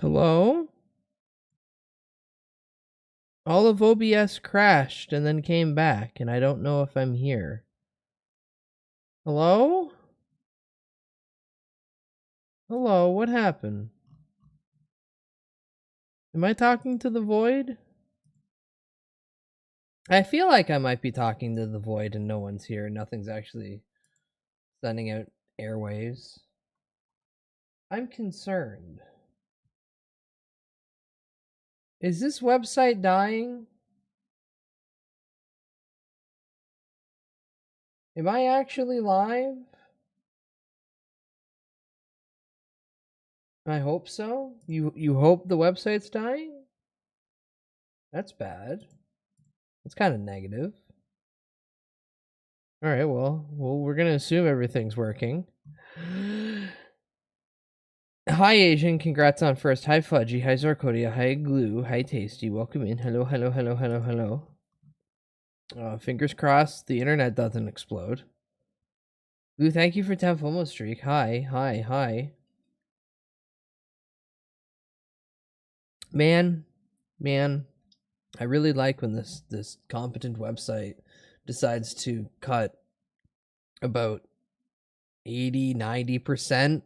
Hello? All of OBS crashed and then came back, and I don't know if I'm here. Hello? Hello, what happened? Am I talking to the void? I feel like I might be talking to the void and no one's here. Nothing's actually sending out airwaves. I'm concerned. Is this website dying? Am I actually live? I hope so. You hope the website's dying? That's bad. That's kind of negative. All right, well, we're gonna assume everything's working. Hi, Asian. Congrats on first. Hi, Fudgy. Hi, Zarkodia. Hi, Glue. Hi, Tasty. Welcome in. Hello, hello, hello, hello, hello. Fingers crossed the internet doesn't explode. Glue, thank you for 10 FOMO streak. Hi, hi, hi. Man, I really like when this competent website decides to cut about 80-90%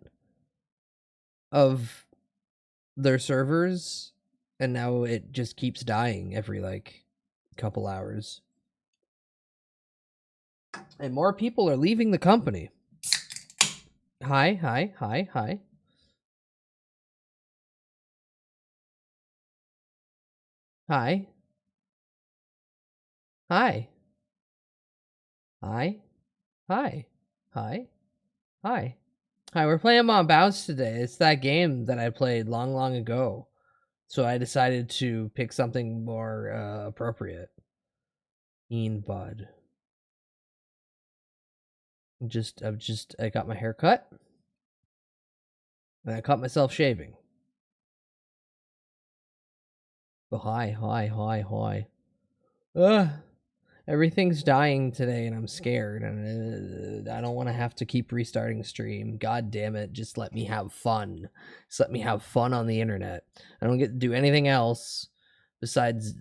of their servers, and now it just keeps dying every like couple hours. And more people are leaving the company. Hi, hi, hi, hi. Hi. Hi. Hi. Hi. Hi. Hi. Hi, we're playing Mon Bazou today. It's that game that I played long, long ago. So I decided to pick something more appropriate. Bud. I got my hair cut. And I caught myself shaving. But hi. Everything's dying today and I'm scared and I don't want to have to keep restarting the stream. God damn it, just let me have fun. Just let me have fun on the internet. I don't get to do anything else besides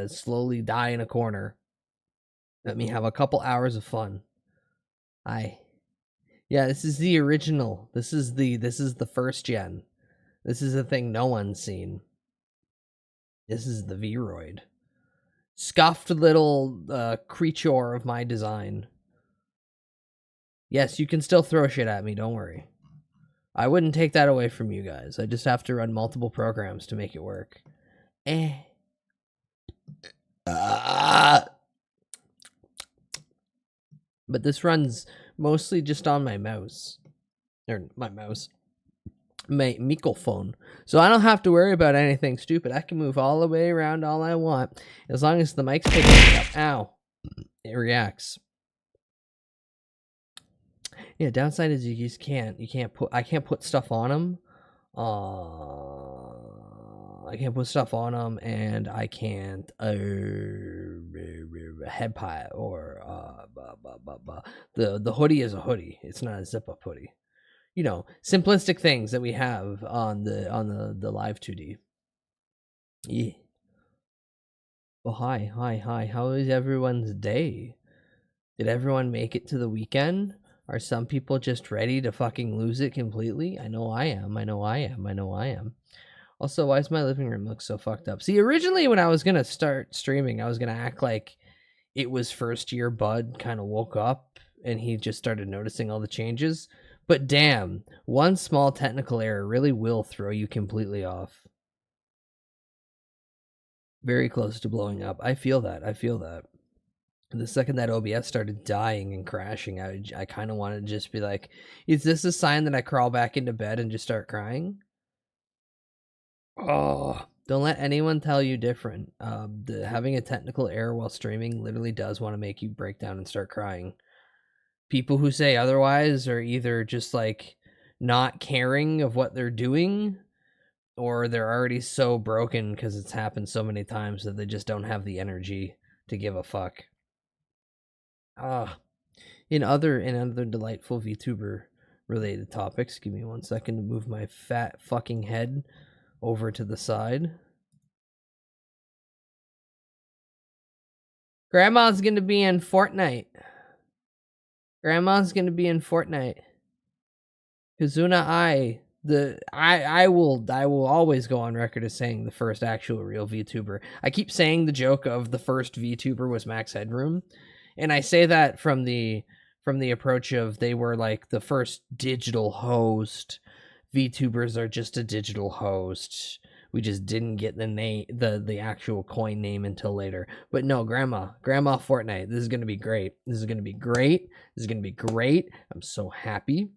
slowly die in a corner. Let me have a couple hours of fun. Yeah, this is the original. This is the first gen. This is a thing no one's seen. This is the Vroid. Scuffed little creature of my design. Yes, you can still throw shit at me, don't worry. I wouldn't take that away from you guys. I just have to run multiple programs to make it work. But this runs mostly just on my mouse. Or my mouse. My microphone. So I don't have to worry about anything stupid. I can move all the way around all I want. As long as the mic's picking it up. Ow. It reacts. Yeah, downside is you just can't. I can't put stuff on them. I can't put stuff on them, and I can't head pie or the hoodie is a hoodie. It's not a zip up hoodie. You know, simplistic things that we have on the live 2D. Yeah. Well, hi. How is everyone's day? Did everyone make it to the weekend? Are some people just ready to fucking lose it completely? I know I am. Also, why does my living room look so fucked up? See, originally when I was gonna start streaming, I was gonna act like it was first year Bud kind of woke up and he just started noticing all the changes. But damn, one small technical error really will throw you completely off. Very close to blowing up. I feel that. The second that OBS started dying and crashing, I kind of wanted to just be like, is this a sign that I crawl back into bed and just start crying? Oh, don't let anyone tell you different. Having a technical error while streaming literally does want to make you break down and start crying. People who say otherwise are either just like not caring of what they're doing, or they're already so broken because it's happened so many times that they just don't have the energy to give a fuck. In other delightful VTuber related topics, give me 1 second to move my fat fucking head over to the side. Grandma's gonna be in Fortnite. Grandma's gonna be in Fortnite. Kazuna I will always go on record as saying the first actual real VTuber. I keep saying the joke of the first VTuber was Max Headroom, and I say that from the approach of they were like the first digital host. VTubers are just a digital host. We just didn't get the name, the actual coin name until later. But no, Grandma Fortnite. This is gonna be great. This is gonna be great. This is gonna be great. I'm so happy.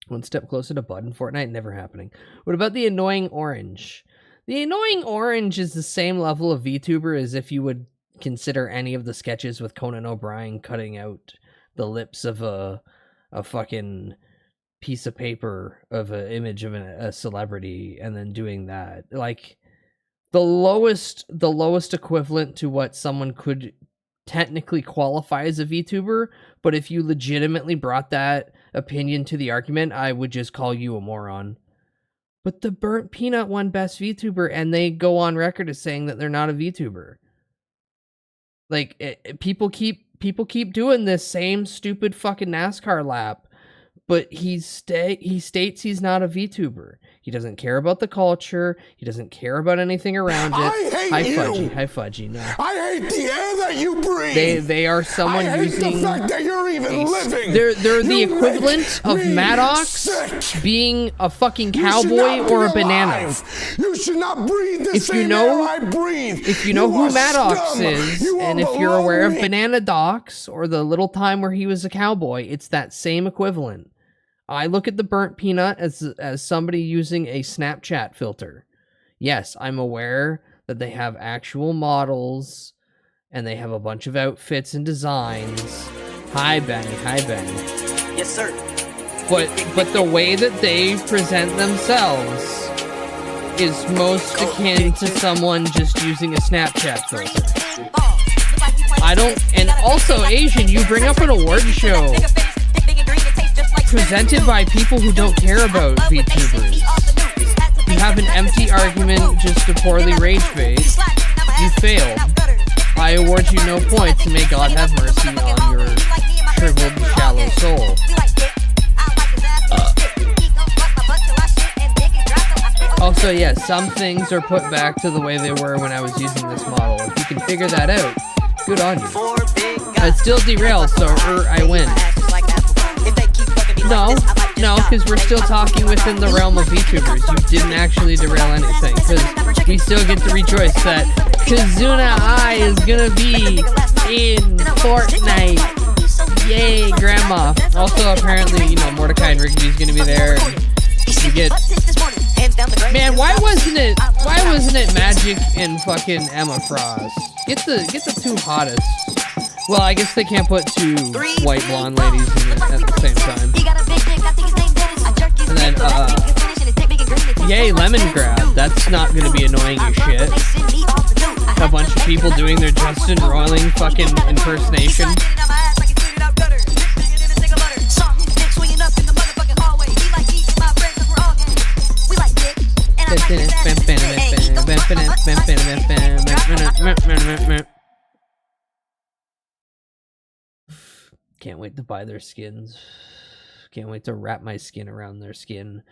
One step closer to Bud in Fortnite, never happening. What about the Annoying Orange? The Annoying Orange is the same level of VTuber as if you would consider any of the sketches with Conan O'Brien cutting out the lips of a fucking piece of paper of an image of a celebrity and then doing that. Like, the lowest equivalent to what someone could technically qualify as a VTuber, but if you legitimately brought that opinion to the argument, I would just call you a moron. But the Burnt Peanut won Best VTuber, and they go on record as saying that they're not a VTuber. Like, people keep doing this same stupid fucking NASCAR lap, but he states he's not a VTuber. He doesn't care about the culture. He doesn't care about anything around it. I hate you. Hi Fudgy. No. I hate the air that you breathe. They are someone I hate using the fact that you're even living. They're the equivalent of Maddox being a fucking cowboy or a banana. You should not breathe the same air I breathe. If you know who Maddox is, and if you're aware of Banana Docs or the little time where he was a cowboy, it's that same equivalent. I look at the Burnt Peanut as somebody using a Snapchat filter. Yes, I'm aware that they have actual models and they have a bunch of outfits and designs. Hi, Benny. Yes, sir. But the way that they present themselves is most akin to someone just using a Snapchat filter. I don't... And also, Asian, you bring up an award show presented by people who don't care about VTubers. You have an empty argument just to poorly rage bait. You failed. I award you no points, and may God have mercy on your shriveled, shallow soul. Also, yes, some things are put back to the way they were when I was using this model. If you can figure that out, good on you. I still derail, so I win. No, because we're still talking within the realm of VTubers. You didn't actually derail anything, because we still get to rejoice that Kazuna I is gonna be in Fortnite. Yay, Grandma. Also, apparently, you know, Mordecai and Rigby's gonna be there. You get... Man, why wasn't it Magic and fucking Emma Frost? Get the two hottest. Well, I guess they can't put two white blonde ladies in it at the same time. And then, yay, Lemongrab. That's not gonna be annoying as shit. A bunch of people doing their Justin Roiling fucking impersonation. Can't wait to buy their skins. Can't wait to wrap my skin around their skin,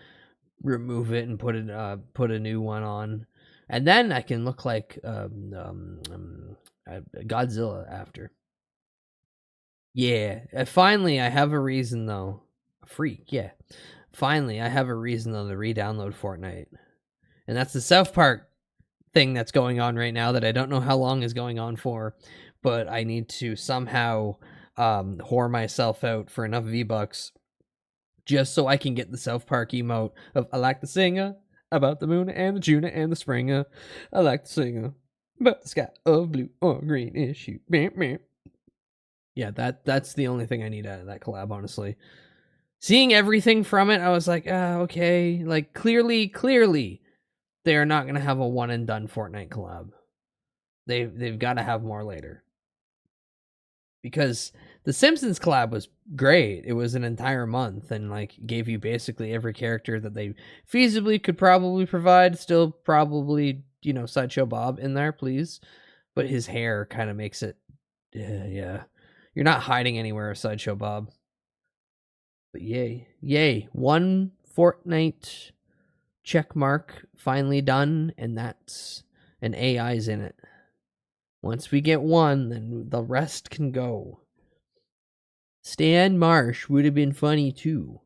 remove it, and put a new one on, and then I can look like Godzilla after. Yeah, finally I have a reason though. A freak, yeah. Finally, I have a reason though to re-download Fortnite, and that's the South Park thing that's going on right now that I don't know how long is going on for, but I need to somehow whore myself out for enough V-Bucks just so I can get the South Park emote of I like to sing about the moon and the June and the spring. I like to sing about the sky of blue or green issue. Yeah, that's the only thing I need out of that collab, honestly. Seeing everything from it, I was like, okay. Like, clearly, they are not going to have a one-and-done Fortnite collab. They've got to have more later. because the Simpsons collab was great. It was an entire month and like gave you basically every character that they feasibly could probably provide. Still probably, you know, Sideshow Bob in there, please. But his hair kind of makes it, yeah. You're not hiding anywhere, Sideshow Bob. But yay. One Fortnite check mark finally done, and that's an AI's in it. Once we get one, then the rest can go. Stan Marsh would have been funny too.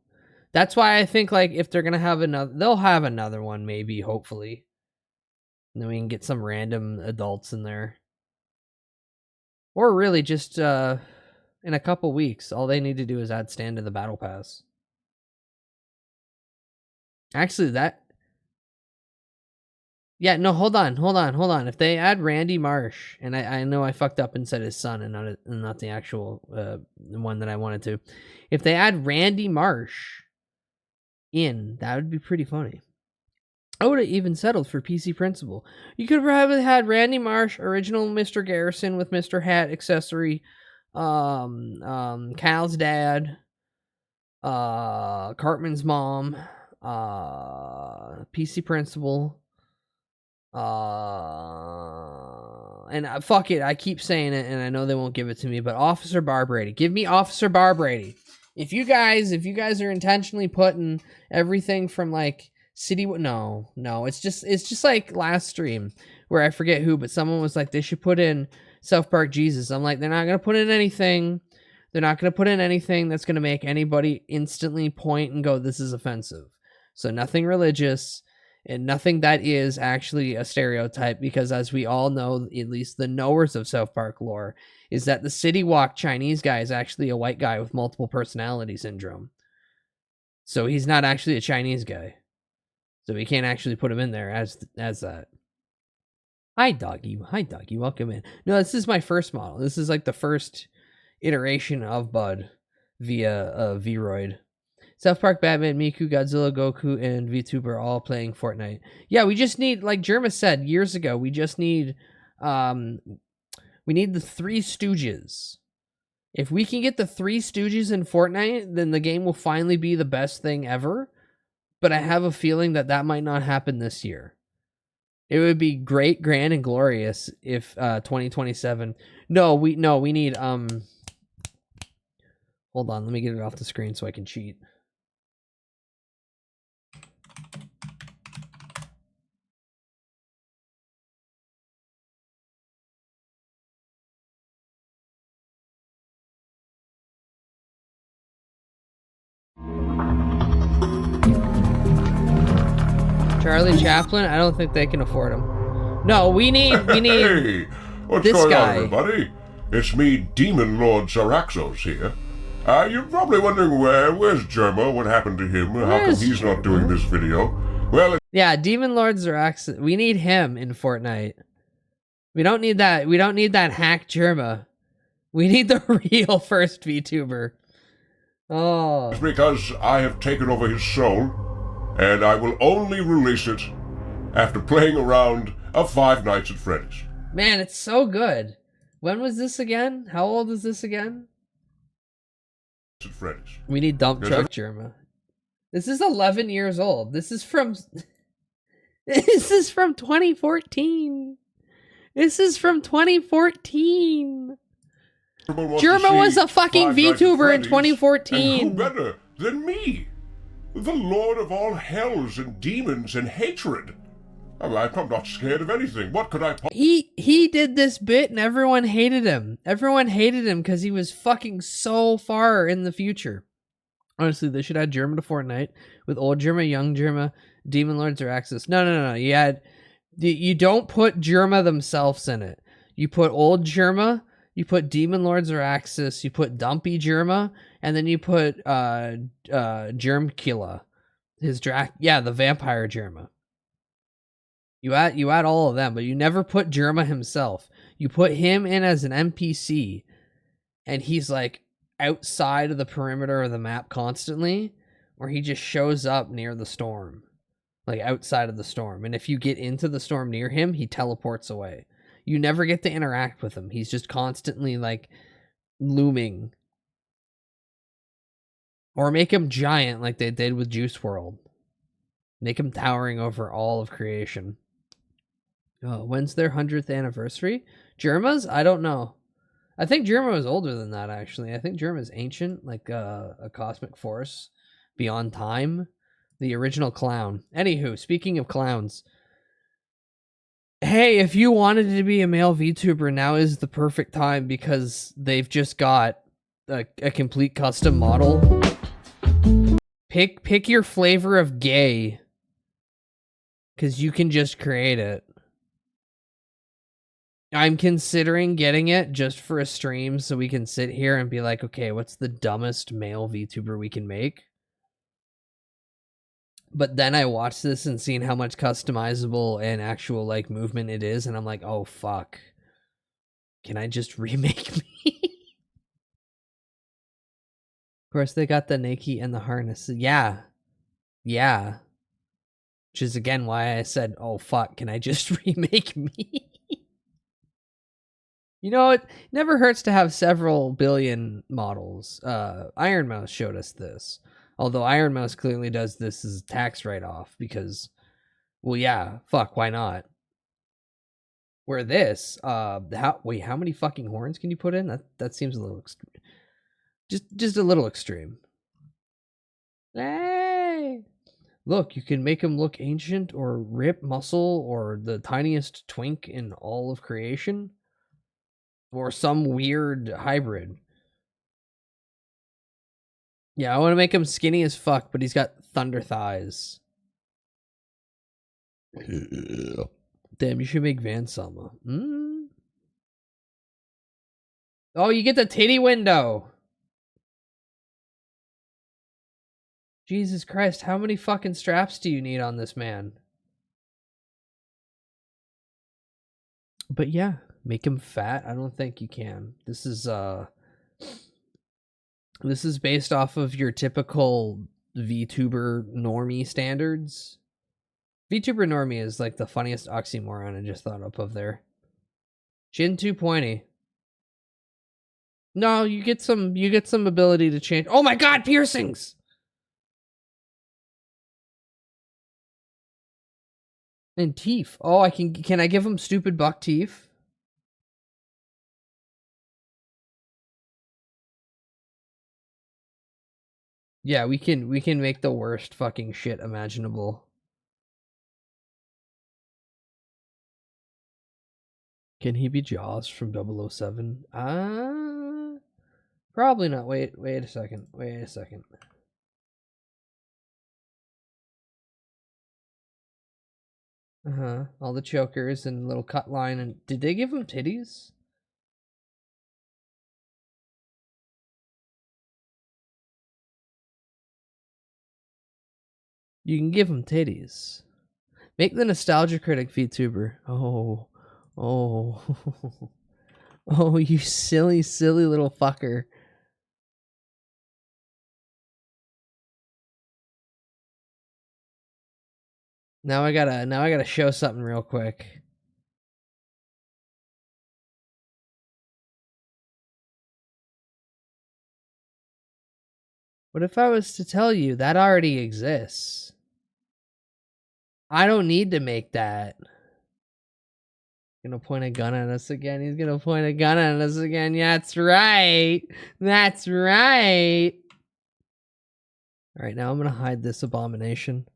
That's why I think like if they're gonna have another, they'll have another one maybe, hopefully. And then we can get some random adults in there. Or really just in a couple weeks, all they need to do is add Stan to the Battle Pass. Actually, that... Yeah, no, hold on. If they add Randy Marsh, and I know I fucked up and said his son and not the actual one that I wanted to. If they add Randy Marsh in, that would be pretty funny. I would have even settled for PC Principal. You could have probably had Randy Marsh, original Mr. Garrison with Mr. Hat accessory, Cal's dad, Cartman's mom, PC Principal, and fuck it, I keep saying it, and I know they won't give it to me, but Officer Barbrady. Give me Officer Barbrady. If you guys are intentionally putting everything from like City, no, it's just like last stream where I forget who, but someone was like they should put in South Park Jesus. I'm like, they're not gonna put in anything. They're not gonna put in anything that's gonna make anybody instantly point and go, this is offensive. So nothing religious and nothing that is actually a stereotype, because as we all know, at least the knowers of South Park lore, is that the City Walk Chinese guy is actually a white guy with multiple personality syndrome. So he's not actually a Chinese guy. So we can't actually put him in there as that. Hi, doggy. Welcome in. No, this is my first model. This is like the first iteration of Bud via Vroid. South Park, Batman, Miku, Godzilla, Goku, and VTuber all playing Fortnite. Yeah, we just need, like Jerma said years ago, we just need, we need the Three Stooges. If we can get the Three Stooges in Fortnite, then the game will finally be the best thing ever. But I have a feeling that might not happen this year. It would be great, grand, and glorious if 2027. No, we need hold on, let me get it off the screen so I can cheat. Charlie Chaplin? I don't think they can afford him. No, we need Hey, what's this going guy. on, everybody? It's me, Demon Lord Zaraxos here. You're probably wondering where's Jerma? What happened to him? How come he's not doing this video? Well, yeah, Demon Lord Zaraxos. We need him in Fortnite. We don't need that. We don't need that hack Jerma. We need the real first VTuber. Oh. it's because I have taken over his soul, and I will only release it after playing around of Five Nights at Freddy's. Man, it's so good. When was this again? How old is this again? At Freddy's. We need Dump Truck Jerma. This is 11 years old. This is from 2014. This is from 2014. Jerma was a fucking VTuber in 2014. And who better than me? The Lord of all hells and demons and hatred. I'm not scared of anything. What could I He did this bit and everyone hated him. Everyone hated him because he was fucking so far in the future. Honestly, they should add Jerma to Fortnite with old Jerma, young Jerma, Demon Lords or Axis. No. You don't put Jerma themselves in it. You put old Jerma, you put Demon Lords or Axis, you put Dumpy Jerma, and then you put Germkilla. The vampire Jerma. You add all of them, but you never put Jerma himself. You put him in as an NPC, and he's like outside of the perimeter of the map constantly, or he just shows up near the storm, like outside of the storm. And if you get into the storm near him, he teleports away. You never get to interact with him. He's just constantly like looming. Or make him giant like they did with Juice World. Make him towering over all of creation. When's their 100th anniversary? Germa's? I don't know. I think Germa was older than that, actually. I think Germa is ancient, like a cosmic force beyond time. The original clown. Anywho, speaking of clowns. Hey, if you wanted to be a male VTuber, now is the perfect time because they've just got a complete custom model. Pick your flavor of gay. Because you can just create it. I'm considering getting it just for a stream so we can sit here and be like, okay, what's the dumbest male VTuber we can make? But then I watched this and seen how much customizable and actual like movement it is, and I'm like, oh fuck. Can I just remake me? Of course, they got the Nike and the harness. Yeah. Yeah. Which is again why I said, oh fuck, can I just remake me? You know, it never hurts to have several billion models. Iron Mouse showed us this. Although Iron Mouse clearly does this as a tax write-off because, well, yeah, fuck, why not? Where this, how many fucking horns can you put in? That seems a little extreme. Just a little extreme. Hey! Look, you can make him look ancient or rip muscle or the tiniest twink in all of creation. Or some weird hybrid. Yeah, I want to make him skinny as fuck, but he's got thunder thighs. Damn, you should make Van Selma. Oh, you get the titty window. Jesus Christ, how many fucking straps do you need on this man? But yeah, make him fat? I don't think you can. This is based off of your typical VTuber normie standards. VTuber normie is like the funniest oxymoron I just thought up of there. Chin too pointy. No, you get some ability to change. Oh my god, piercings! And teeth. Oh, can I give him stupid buck teeth? Yeah, we can make the worst fucking shit imaginable. Can he be Jaws from 007? Probably not. Wait a second. All the chokers and little cut line. And did they give him titties? You can give him titties. Make the Nostalgia Critic VTuber. Oh. Oh, you silly little fucker. Now I gotta show something real quick. What if I was to tell you that already exists? I don't need to make that. Gonna point a gun at us again. He's gonna point a gun at us again. Yeah, that's right. That's right. All right, now I'm gonna hide this abomination.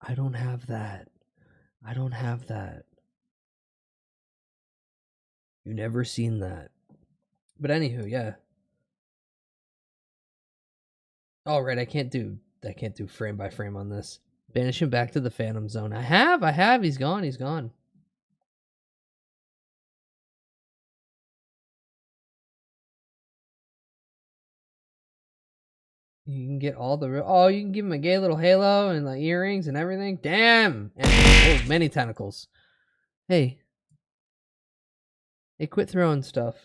I don't have that. I don't have that. You never seen that. But anywho, yeah. Oh right, I can't do frame by frame on this. Banish him back to the Phantom Zone. I have. He's gone. You can get all the you can give him a gay little halo and like earrings and everything. Damn. And many tentacles. Hey, quit throwing stuff.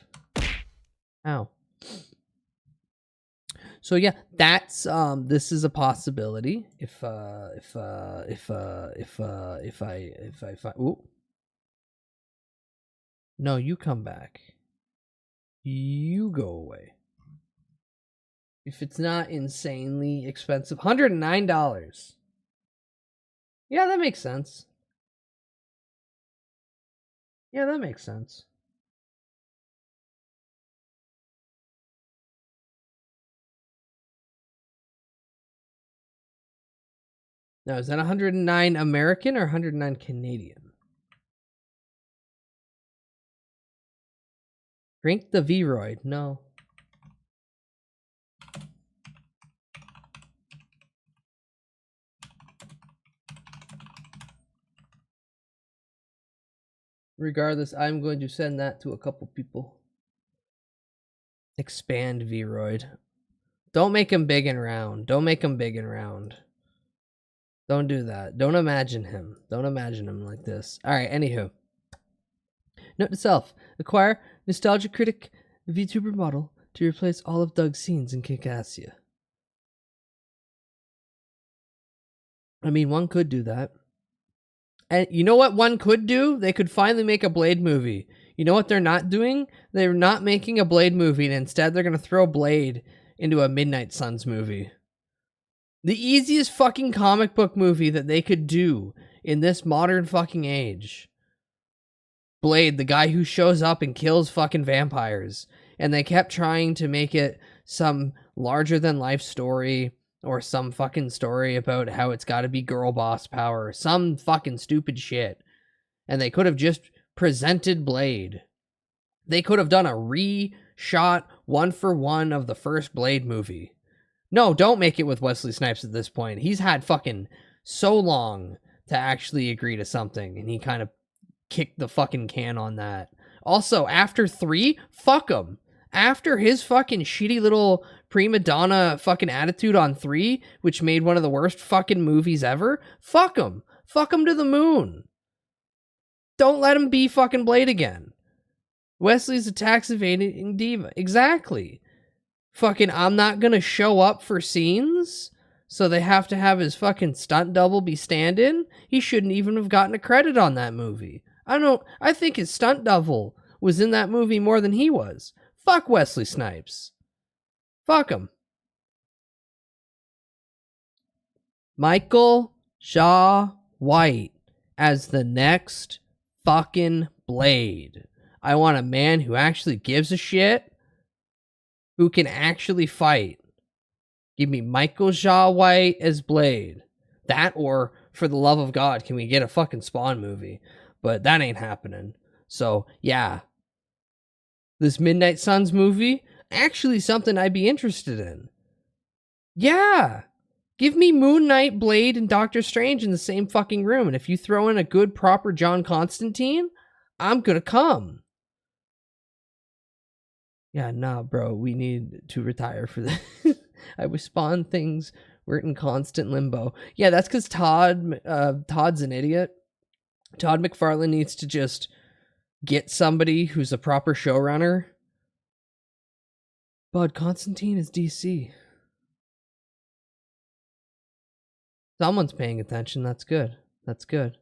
Ow. So yeah, that's this is a possibility. If I find, ooh, no, you come back. You go away. If it's not insanely expensive, $109. Yeah, that makes sense. Yeah, that makes sense. Now, is that 109 American or 109 Canadian? Drink the Vroid. No. Regardless, I'm going to send that to a couple people. Expand Vroid. Don't make him big and round. Don't make him big and round. Don't do that. Don't imagine him. Don't imagine him like this. All right, anywho. Note to self. Acquire Nostalgia Critic VTuber model to replace all of Doug's scenes in Kickassia. I mean, one could do that. And you know what one could do? They could finally make a Blade movie. You know what they're not doing? They're not making a Blade movie, and instead they're going to throw Blade into a Midnight Suns movie. The easiest fucking comic book movie that they could do in this modern fucking age. Blade, the guy who shows up and kills fucking vampires. And they kept trying to make it some larger than life story or some fucking story about how it's got to be girl boss power or some fucking stupid shit. And they could have just presented Blade. They could have done a re-shot 1-for-1 of the first Blade movie. No, don't make it with Wesley Snipes at this point. He's had fucking so long to actually agree to something, and he kind of kicked the fucking can on that. Also, after 3, fuck him. After his fucking shitty little prima donna fucking attitude on 3, which made one of the worst fucking movies ever, fuck him. Fuck him to the moon. Don't let him be fucking Blade again. Wesley's a tax evading diva. Exactly. Fucking, I'm not gonna show up for scenes, so they have to have his fucking stunt double be stand-in. He shouldn't even have gotten a credit on that movie. I think his stunt double was in that movie more than he was. Fuck Wesley Snipes. Fuck him. Michael Shaw White as the next fucking Blade. I want a man who actually gives a shit, who can actually fight. Give me Michael Shaw White as Blade. That, or for the love of God, can we get a fucking Spawn movie? But that ain't happening. So, yeah. This Midnight Suns movie, actually something I'd be interested in. Yeah. Give me Moon Knight, Blade, and Doctor Strange in the same fucking room. And if you throw in a good, proper John Constantine, I'm gonna come. Yeah, nah, bro, we need to retire for this. I was Spawn things. We're in constant limbo. Yeah, that's because Todd's an idiot. Todd McFarlane needs to just get somebody who's a proper showrunner. But Constantine is DC. Someone's paying attention. That's good. That's good.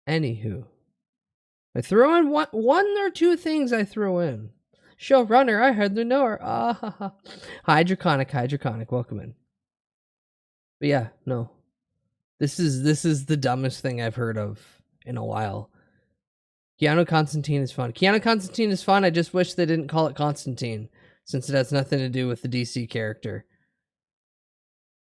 Anywho, I throw in one or two things I throw in. Showrunner, I hardly know her. Ah, ha, ha. Hydroconic, welcome in. But yeah, no. This is the dumbest thing I've heard of in a while. Keanu Constantine is fun. Keanu Constantine is fun. I just wish they didn't call it Constantine, since it has nothing to do with the DC character.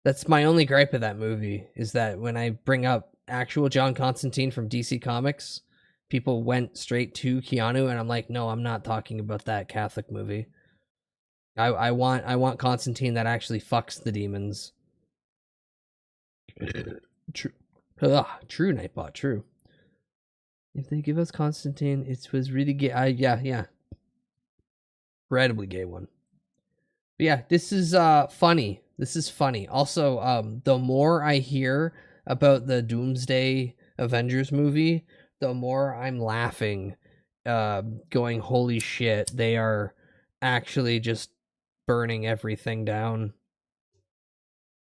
That's my only gripe of that movie, is that when I bring up actual John Constantine from DC Comics, people went straight to Keanu, and I'm like, no, I'm not talking about that Catholic movie. I want Constantine that actually fucks the demons. True. True, Nightbot, true. If they give us Constantine, it was really gay. Yeah. Incredibly gay one. But yeah, this is funny. This is funny. Also, the more I hear about the Doomsday Avengers movie, the more I'm laughing going, holy shit, they are actually just burning everything down.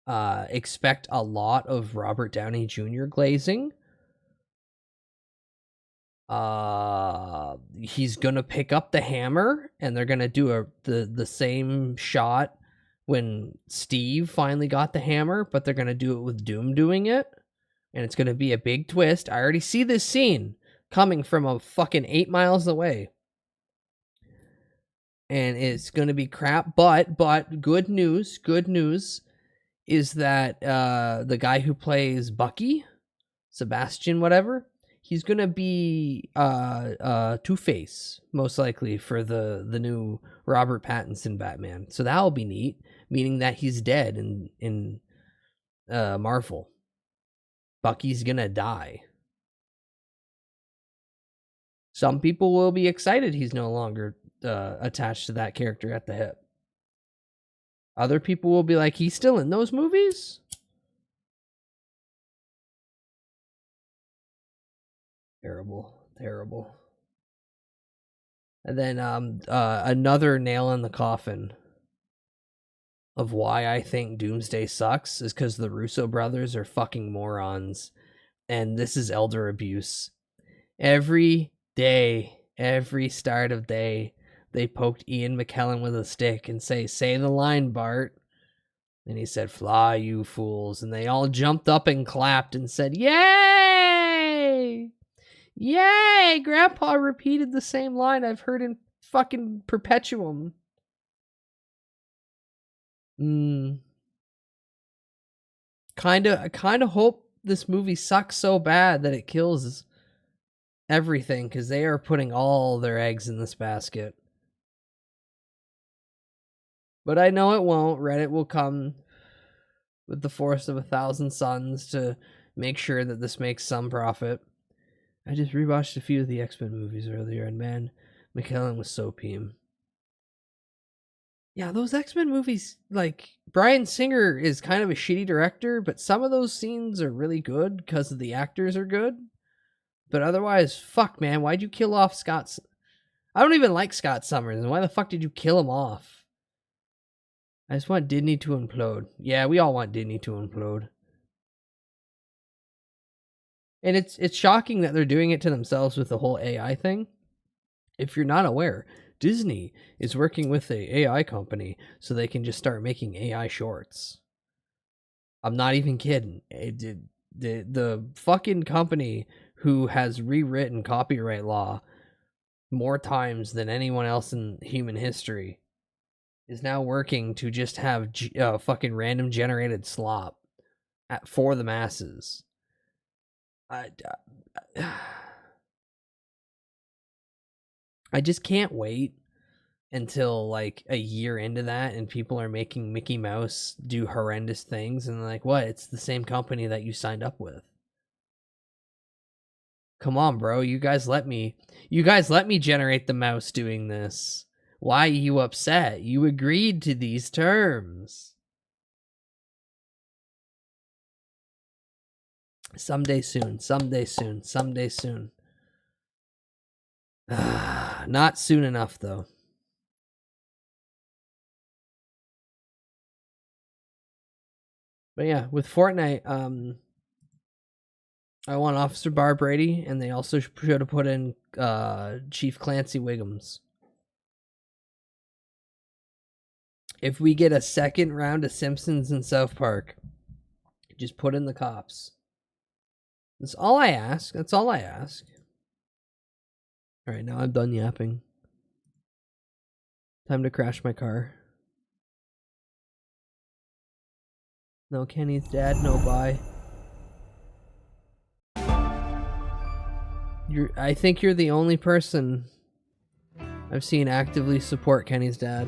Expect a lot of Robert Downey Jr. glazing. He's gonna pick up the hammer, and they're gonna do the same shot when Steve finally got the hammer, but they're gonna do it with Doom doing it, and it's gonna be a big twist. I already see this scene coming from a fucking 8 miles away, and it's gonna be crap. But good news is that the guy who plays Bucky, Sebastian, whatever, he's gonna be Two-Face, most likely, for the new Robert Pattinson Batman. So that'll be neat, meaning that he's dead in Marvel. Bucky's gonna die. Some people will be excited he's no longer attached to that character at the hip. Other people will be like, he's still in those movies? Terrible. And then another nail in the coffin of why I think Doomsday sucks is because the Russo brothers are fucking morons. And this is elder abuse. Every day, every start of day, they poked Ian McKellen with a stick and say the line, Bart. And he said, fly, you fools. And they all jumped up and clapped and said, yay! Yay! Grandpa repeated the same line I've heard in fucking Perpetuum. Kind of hope this movie sucks so bad that it kills everything, because they are putting all their eggs in this basket. But I know it won't. Reddit will come with the force of 1,000 suns to make sure that this makes some profit. I just rewatched a few of the X-Men movies earlier, and man, McKellen was so peem. Yeah, those X-Men movies, like, Bryan Singer is kind of a shitty director, but some of those scenes are really good because the actors are good. But otherwise, fuck, man, why'd you kill off Scott? I don't even like Scott Summers, and why the fuck did you kill him off? I just want Disney to implode. Yeah, we all want Disney to implode. And it's shocking that they're doing it to themselves with the whole AI thing. If you're not aware, Disney is working with a AI company so they can just start making AI shorts. I'm not even kidding. The fucking company who has rewritten copyright law more times than anyone else in human history is now working to just have fucking random generated slop for the masses. I just can't wait until like a year into that and people are making Mickey Mouse do horrendous things and like, what? It's the same company that you signed up with. Come on, bro. You guys let me generate the mouse doing this. Why are you upset? You agreed to these terms. Someday soon. Not soon enough, though. But yeah, with Fortnite, I want Officer Bar Brady, and they also should have put in Chief Clancy Wiggums. If we get a second round of Simpsons in South Park, just put in the cops. That's all I ask. All right, now I'm done yapping. Time to crash my car. No Kenny's dad, no bye. I think you're the only person I've seen actively support Kenny's dad.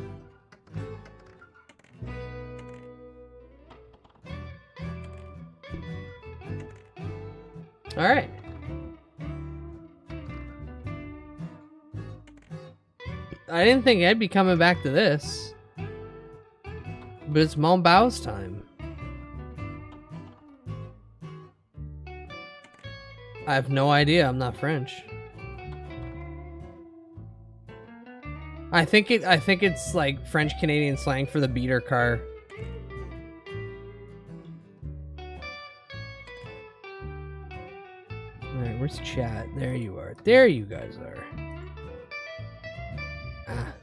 All right. I didn't think I'd be coming back to this, but it's Mon Bazou's time. I have no idea. I'm not French. I think it's like French Canadian slang for the beater car. Alright, where's chat? There you are. There you guys are. Ah.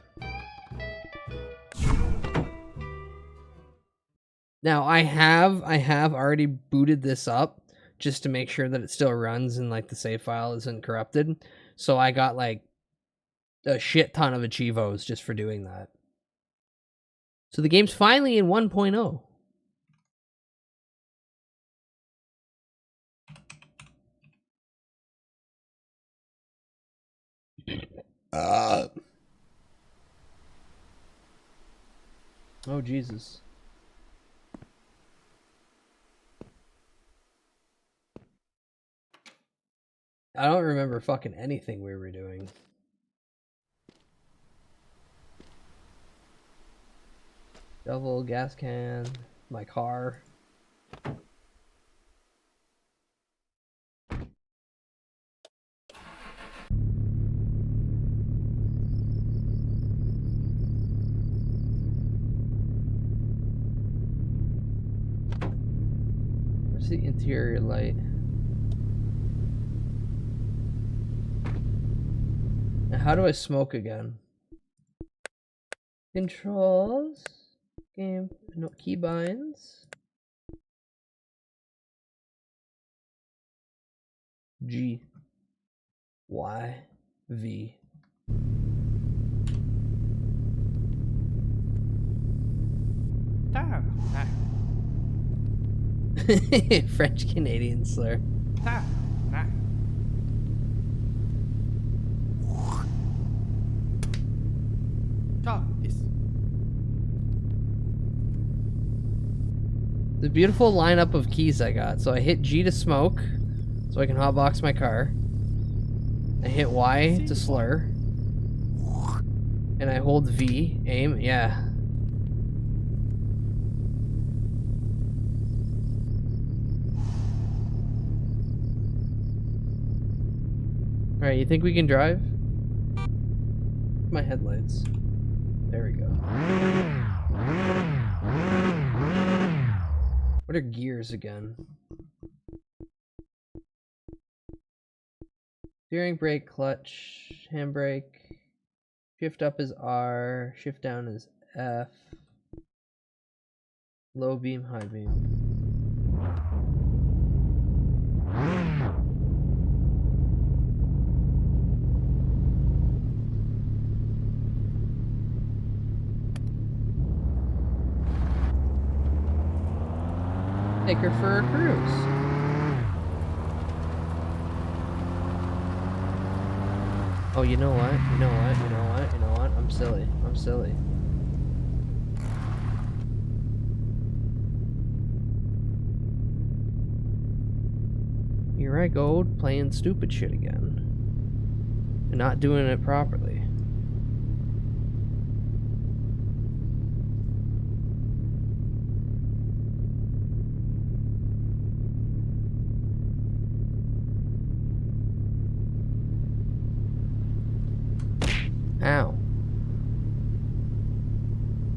Now I have already booted this up just to make sure that it still runs and like the save file isn't corrupted. So I got like a shit ton of achievos just for doing that. So the game's finally in 1.0. Oh Jesus. I don't remember fucking anything we were doing. Shovel, gas can, my car. Where's the interior light? Now how do I smoke again? Controls. Game. No keybinds. G. Y. V. French Canadian slur. The beautiful lineup of keys I got. So I hit G to smoke, so I can hotbox my car. I hit Y to slur. And I hold V, aim, yeah. Alright, you think we can drive? My headlights. There we go. What are gears again? Steering, brake, clutch, handbrake. Shift up is R, shift down is F. Low beam, high beam. Take her for a cruise. Oh, you know what? You know what? You know what? You know what? I'm silly. I'm silly. Here I go, playing stupid shit again. And not doing it properly. Ow.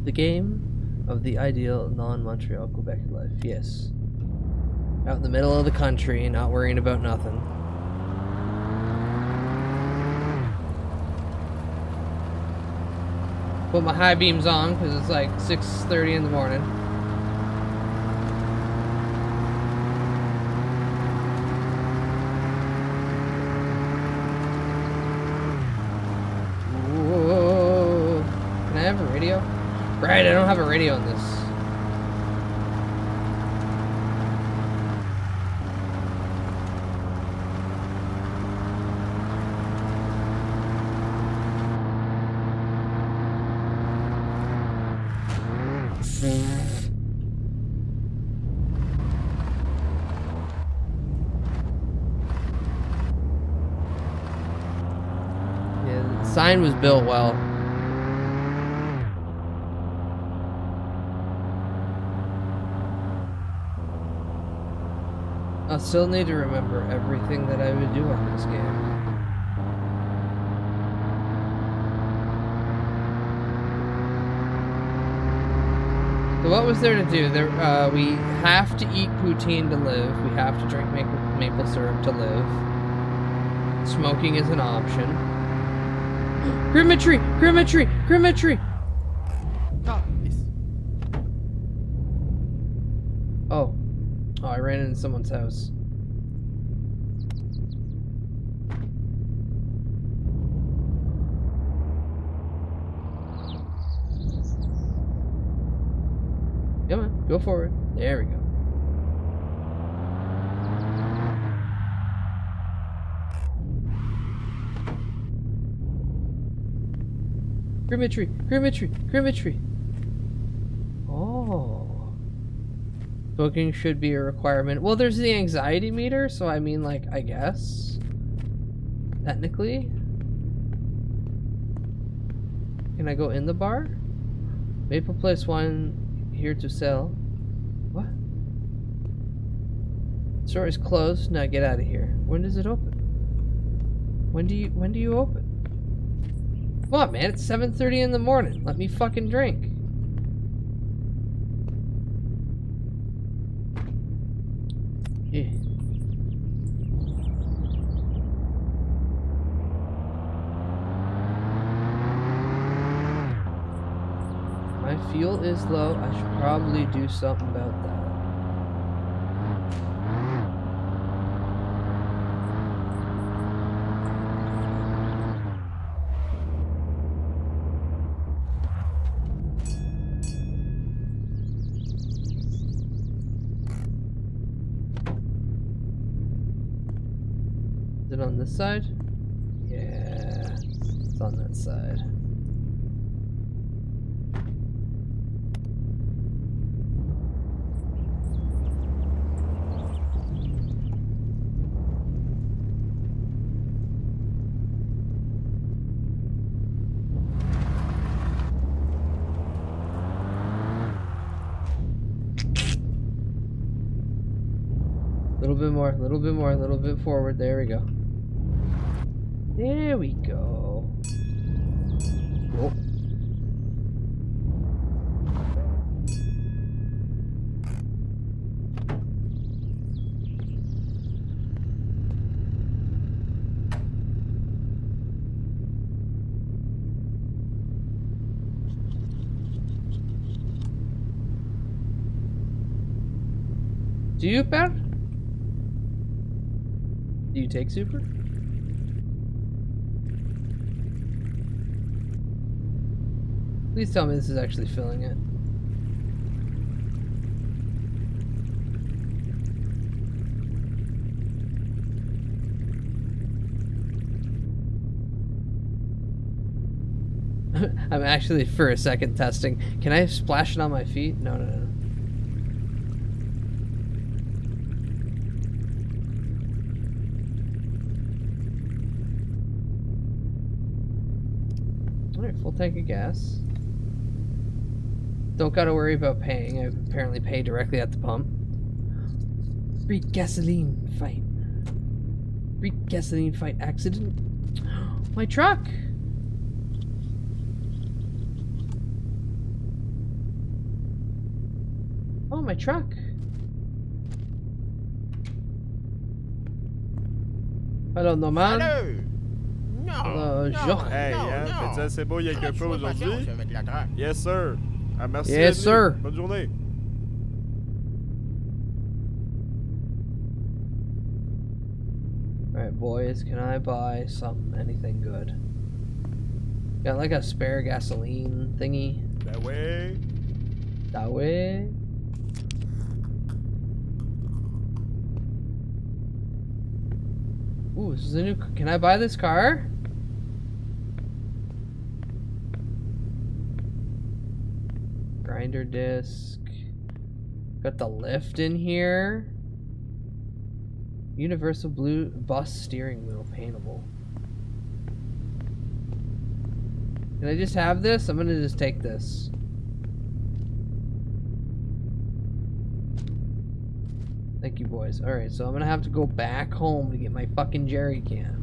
The game of the ideal non-Montreal Quebec life, yes. Out in the middle of the country, not worrying about nothing. Put my high beams on because it's like 6:30 in the morning. Whoa. Can I have a radio? Right, I don't have a radio on this. Yeah, the sign was built well. I'll still need to remember everything that I would do on this game. So what was there to do? We have to eat poutine to live. We have to drink maple syrup to live. Smoking is an option. Crematory! Crematory! Crematory! Oh. Oh, I ran into someone's house. Come on, go forward. There we go. Crematory! Crematory! Crematory! Oh. Smoking should be a requirement. Well, there's the anxiety meter, so I mean, like, I guess. Technically. Can I go in the bar? Maple Place wine here to sell. What? Store is closed. Now get out of here. When does it open? When do you open? Come on, man. It's 7:30 in the morning. Let me fucking drink. Yeah. My fuel is low. I should probably do something about that. Is it on this side? Yeah, it's on that side. A little bit more, a little bit more, a little bit forward. There we go. There we go. Whoa. Do you, Pat? Do you take super? Please tell me this is actually filling it. I'm actually for a second testing. Can I splash it on my feet? No, no, no. Alright, full tank of gas. Don't gotta worry about paying. I apparently pay directly at the pump. Free gasoline fight. Free gasoline fight accident. My truck! Oh, my truck. I don't know, man. Salut! Non, Jean. Hey, non, non. fais-tu assez beau il y a quelque peu Fais-moi aujourd'hui? patience avec la traque. Yes, sir. Ah, merci. Yes, d'être sir. venu. Bonne journée. Alright, boys, can I buy something, anything good? Got like a spare gasoline thingy. Ben oui. That way. Ooh, this is a new. Can I buy this car? Grinder disc. Got the lift in here. Universal blue bus steering wheel paintable. Can I just have this? I'm gonna just take this. Thank you, boys. Alright, so I'm gonna have to go back home to get my fucking jerry can.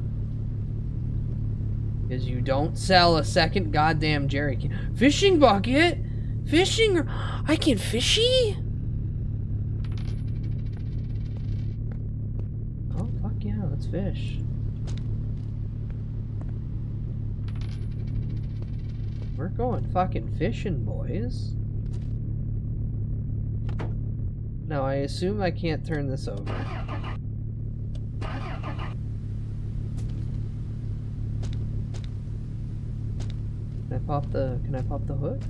Because you don't sell a second goddamn jerry can. Fishing bucket? Fishing? I can fishy? Oh, fuck yeah, let's fish. We're going fucking fishing, boys. Now, I assume I can't turn this over. Can I pop the hood?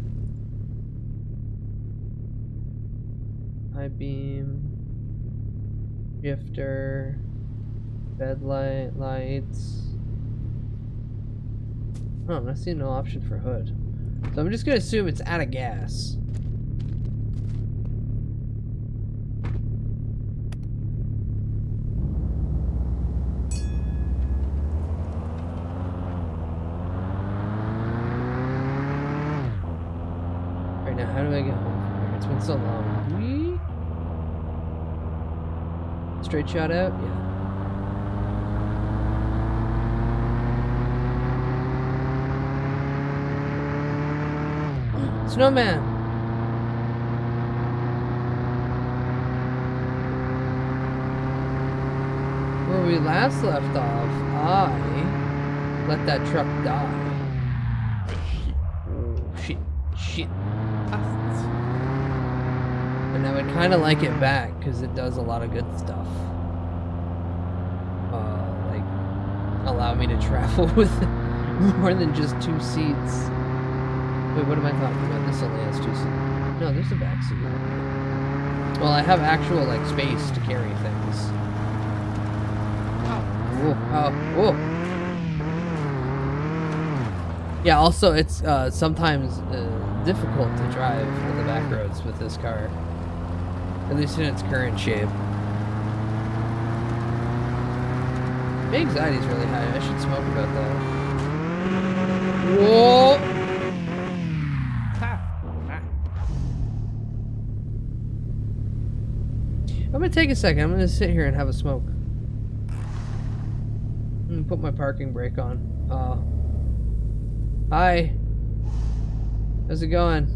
High beam, shifter, bed lights. Oh, I'm not seeing no option for hood. So I'm just gonna assume it's out of gas. Right now, how do I get home from here? It's been so long. Whee! Straight shot out? Yeah. Snowman! Where we last left off, I let that truck die. Oh, shit. Shit. And I would kind of like it back because it does a lot of good stuff. Like, allow me to travel with more than just 2 seats. Wait, what am I talking about? This only has 2 seats. No, there's a back seat. Well, I have actual, like, space to carry things. Oh, oh. Yeah, also, it's sometimes difficult to drive on the back roads with this car. At least in its current shape. My anxiety's really high. I should smoke about that. Whoa! I'm gonna take a second. I'm gonna sit here and have a smoke. I'm gonna put my parking brake on. Hi. How's it going?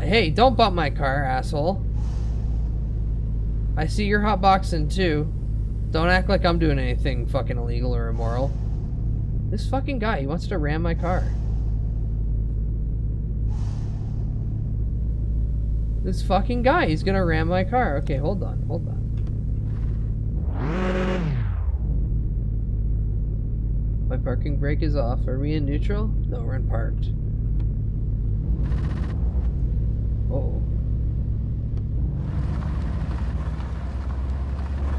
Hey, don't bump my car, asshole. I see you're hotboxing too. Don't act like I'm doing anything fucking illegal or immoral. This fucking guy, he wants to ram my car. This fucking guy, he's gonna ram my car. Okay, hold on. My parking brake is off. Are we in neutral? No, we're in parked. Oh.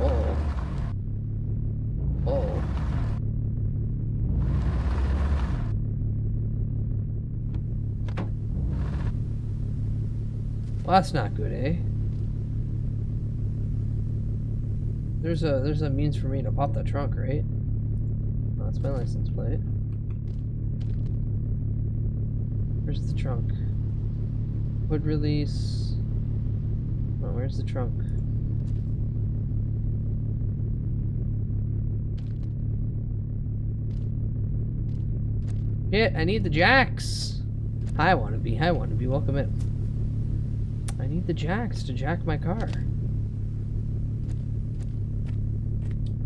Oh. Oh. Well, that's not good, eh? There's a means for me to pop the trunk, right? Oh, that's my license plate. Where's the trunk? Hood release. Oh, where's the trunk? Yeah, I need the jacks. Hi, wannabe, welcome in. I need the jacks to jack my car.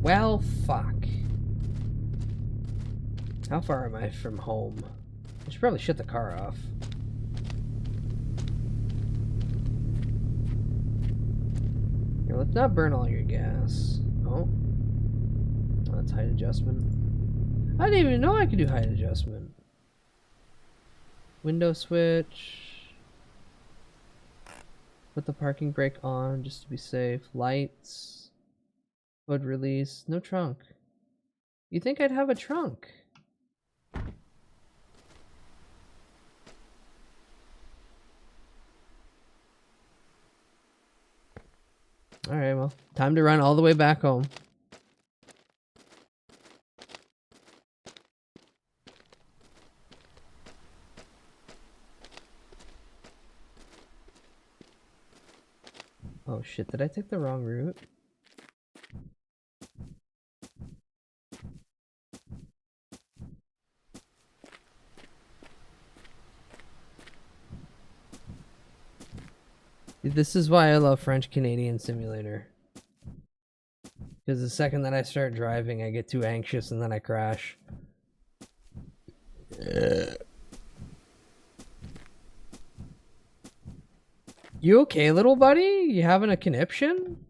Well, fuck. How far am I from home? I should probably shut the car off. Here, let's not burn all your gas. Oh. Oh, that's height adjustment. I didn't even know I could do height adjustment. Window switch. Put the parking brake on just to be safe. Lights. Hood release. No trunk. You think I'd have a trunk? Alright, well, time to run all the way back home. Oh shit, did I take the wrong route? This is why I love French Canadian Simulator. Because the second that I start driving, I get too anxious and then I crash. You okay, little buddy? You having a conniption?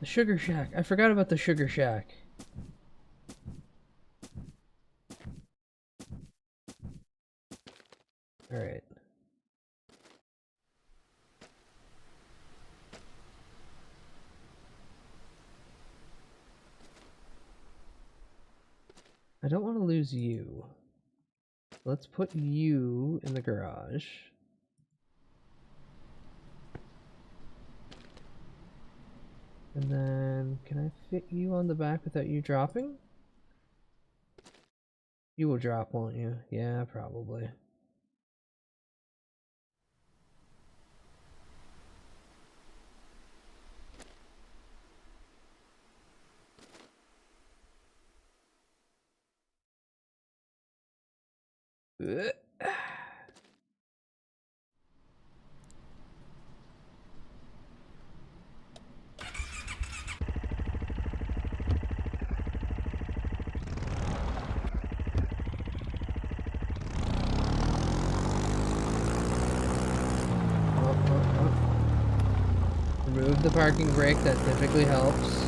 The Sugar Shack. I forgot about the Sugar Shack. Alright. I don't want to lose you. Let's put you in the garage. And then, can I fit you on the back without you dropping? You will drop, won't you? Yeah, probably. Ugh. Remove the parking brake, that typically helps.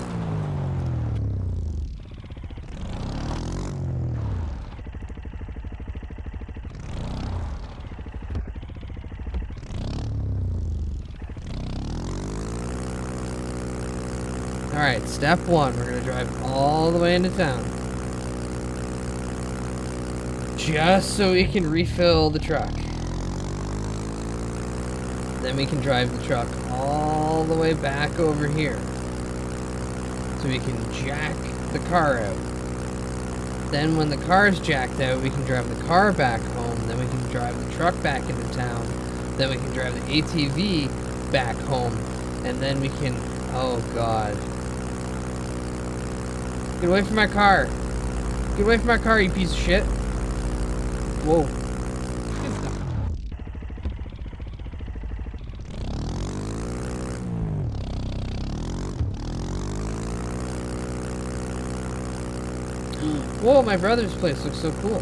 Alright, step one, we're gonna drive all the way into town. Just so we can refill the truck. Then we can drive the truck all the way back over here. So we can jack the car out. Then when the car's jacked out, we can drive the car back home. Then we can drive the truck back into town. Then we can drive the ATV back home. And then we can... Oh, God. Get away from my car. Get away from my car, you piece of shit. Whoa. Whoa, my brother's place looks so cool.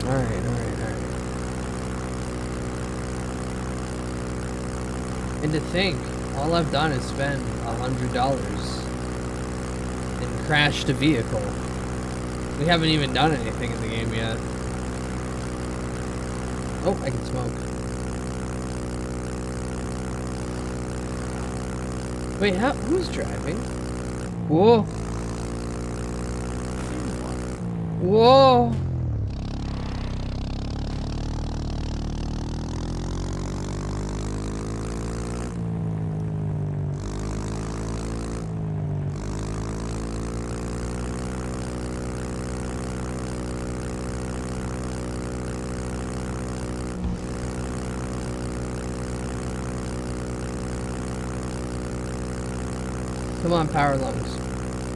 Alright. And to think, all I've done is spend $100 and crashed a vehicle. We haven't even done anything in the game yet. Oh, I can smoke. Wait, who's driving? Whoa. Whoa. Come on, power lungs.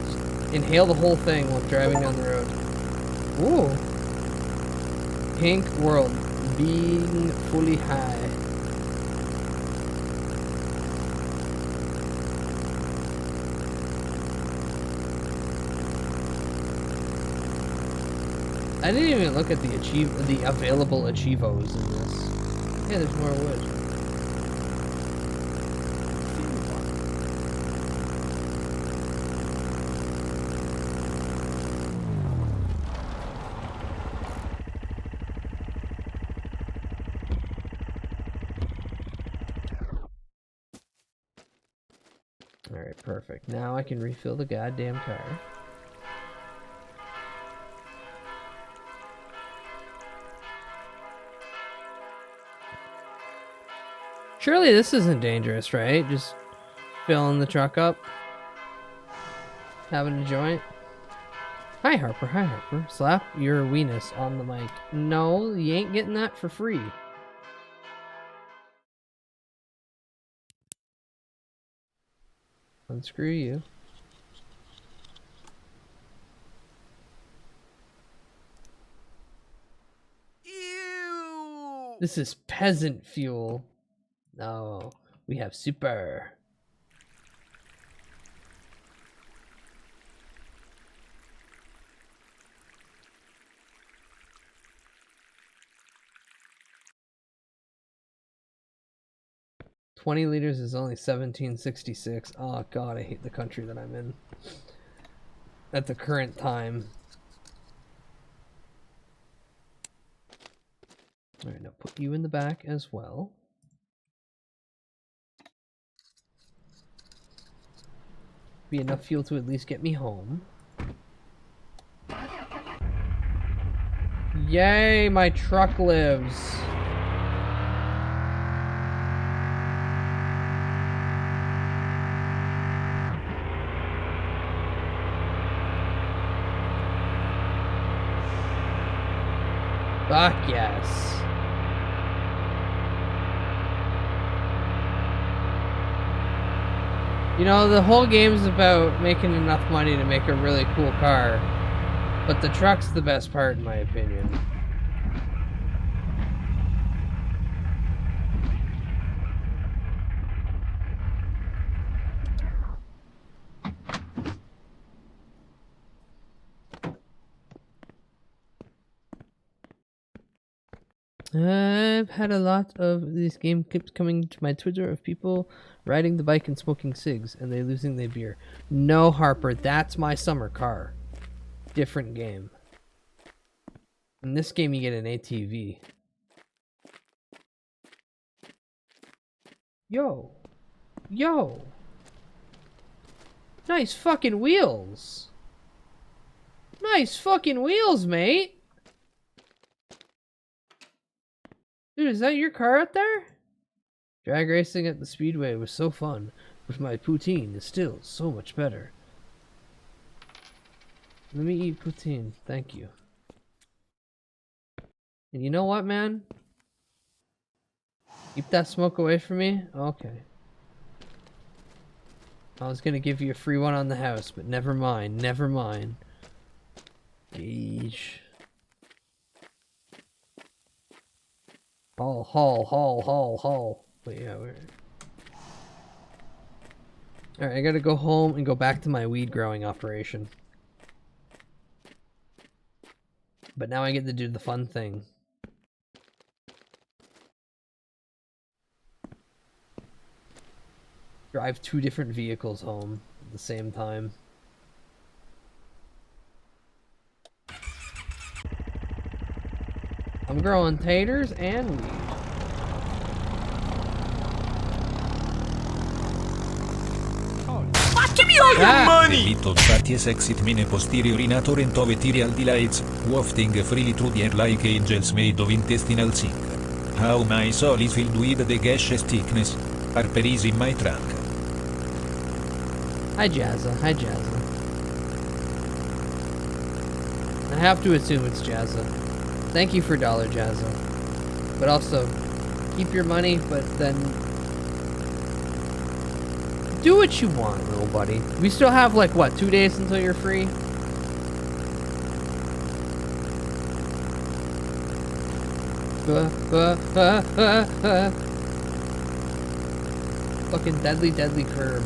Just inhale the whole thing while driving down the road. Ooh. Pink world. Being fully high. I didn't even look at the available achievos in this. Yeah, there's more wood. Alright, perfect. Now I can refill the goddamn car. Surely this isn't dangerous, right? Just filling the truck up. Having a joint. Hi, Harper. Hi, Harper. Slap your weenus on the mic. No, you ain't getting that for free. Screw you. Ew. This is peasant fuel. No, we have super. $20 liters is only $17.66. Oh god, I hate the country that I'm in at the current time. All right, now put you in the back as well. Be enough fuel to at least get me home. Yay, my truck lives. Fuck yes. You know, the whole game's about making enough money to make a really cool car, but the truck's the best part in my opinion. I've had a lot of these game clips coming to my Twitter of people riding the bike and smoking cigs and they losing their beer. No, Harper, that's my summer car. Different game. In this game, you get an ATV. Yo. Yo. Nice fucking wheels. Nice fucking wheels, mate. Dude, is that your car out there? Drag racing at the speedway was so fun, but my poutine is still so much better. Let me eat poutine, thank you. And you know what, man? Keep that smoke away from me? Okay. I was gonna give you a free one on the house, but never mind, never mind. Yeesh. Haul. But yeah, we're... Alright, I gotta go home and go back to my weed growing operation. But now I get to do the fun thing. Drive 2 different vehicles home at the same time. I'm growing taters and weed. Give me all your money! Little parties exit mine posterior inatorrent of ethereal delights, wafting freely through the air like angels made of intestinal zinc. How my soul is filled with the gaseous thickness. Harper is in my trunk. Hi Jazza, hi Jazza. I have to assume it's Jazza. Thank you for $1, Jazza. But also, keep your money, but then do what you want, little buddy. We still have like what, 2 days until you're free? Fucking deadly curb.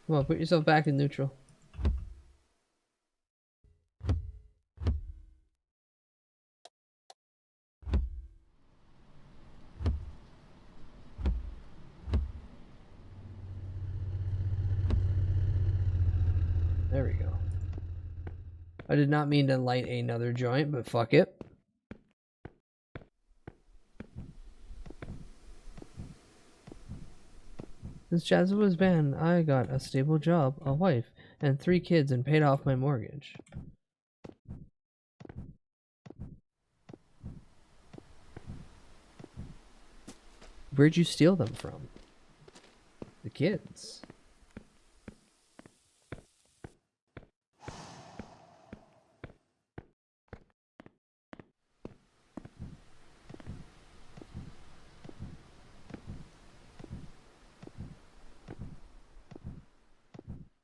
Come on, put yourself back in neutral. There we go. I did not mean to light another joint, but fuck it. Since Jazza was banned, I got a stable job, a wife, and 3 kids and paid off my mortgage. Where'd you steal them from? The kids.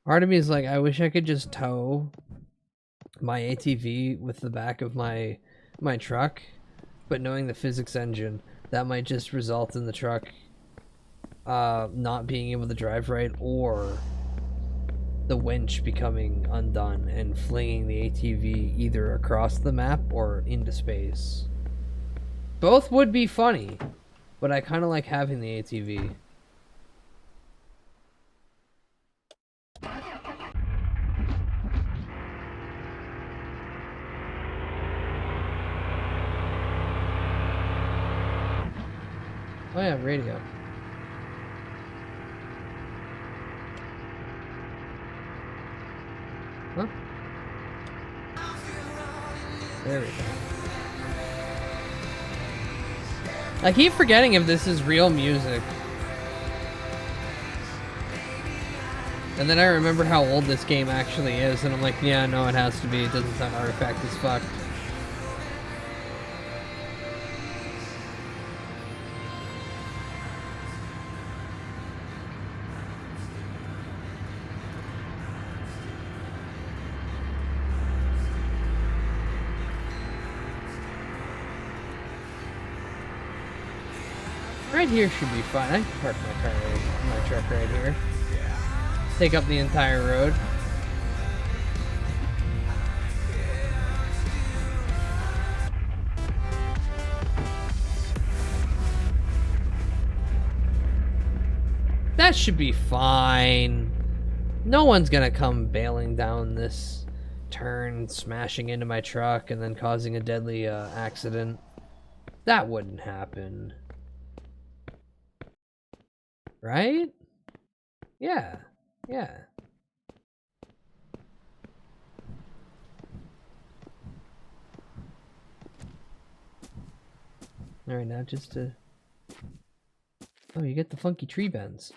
Part of me is like, I wish I could just tow my ATV with the back of my truck, but knowing the physics engine, that might just result in the truck not being able to drive right, or the winch becoming undone and flinging the ATV either across the map or into space. Both would be funny, but I kind of like having the ATV. Oh yeah, radio. Huh? There we go. I keep forgetting if this is real music. And then I remember how old this game actually is, and I'm like, yeah, no, it has to be. It doesn't sound artifact as fuck. Right here should be fine. I can park my truck right here. Take up the entire road. That should be fine. No one's gonna come bailing down this turn, smashing into my truck, and then causing a deadly accident. That wouldn't happen. Right? Yeah. Yeah. Alright, now just to... Oh, you get the funky tree bends.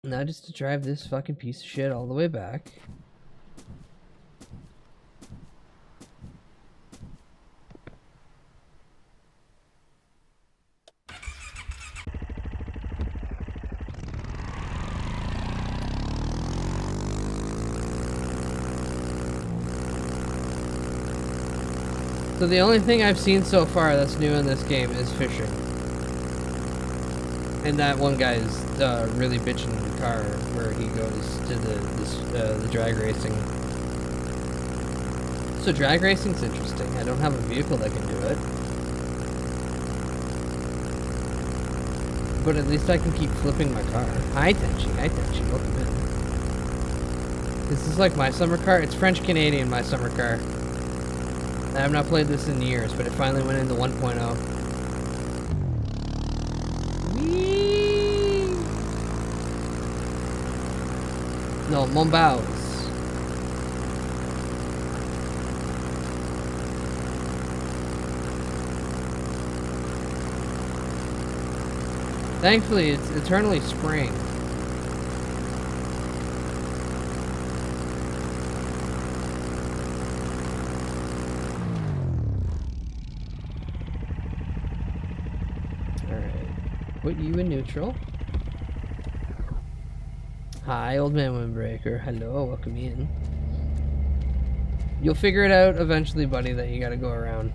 Now just to drive this fucking piece of shit all the way back. So the only thing I've seen so far that's new in this game is fishing. And that one guy's really bitching in the car where he goes to the drag racing. So drag racing's interesting. I don't have a vehicle that can do it. But at least I can keep flipping my car. Hi Tenchi, welcome in. This is like my summer car. It's French-Canadian, my summer car. I have not played this in years, but it finally went into 1.0. Whee! No, Mon Bazou. Thankfully, it's eternally spring. Put you in neutral. Hi, old man Windbreaker. Hello, welcome in. You'll figure it out eventually, buddy, that you gotta go around.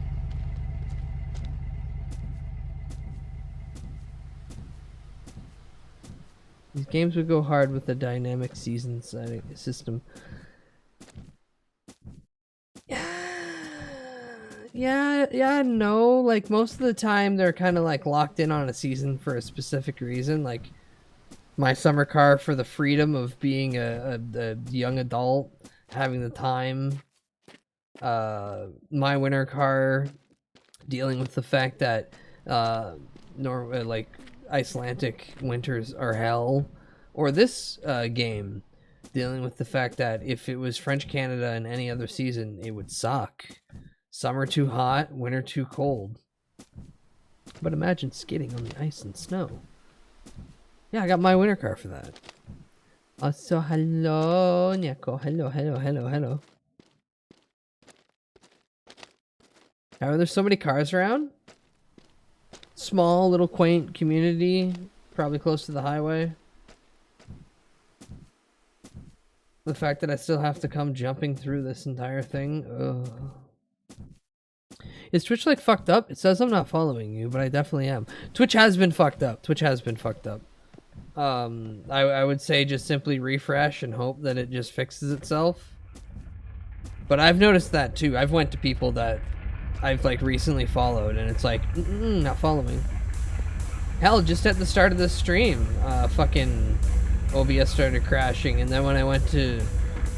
These games would go hard with the dynamic season system. Yeah, no. Like, most of the time, they're kind of, like, locked in on a season for a specific reason. Like, my summer car for the freedom of being a young adult, having the time. My winter car, dealing with the fact that, like, Icelandic winters are hell. Or this game, dealing with the fact that if it was French Canada in any other season, it would suck. Summer too hot, winter too cold. But imagine skidding on the ice and snow. Yeah, I got my winter car for that. Also, hello, Nyako. Hello. How are there so many cars around? Small, little, quaint community. Probably close to the highway. The fact that I still have to come jumping through this entire thing. Ugh. Is Twitch like fucked up? It says I'm not following you, but I definitely am. Twitch has been fucked up. Twitch has been fucked up. I would say just simply refresh and hope that it just fixes itself. But I've noticed that too. I've went to people that I've like recently followed and it's like, not following. Hell, just at the start of the stream, fucking OBS started crashing, and then when I went to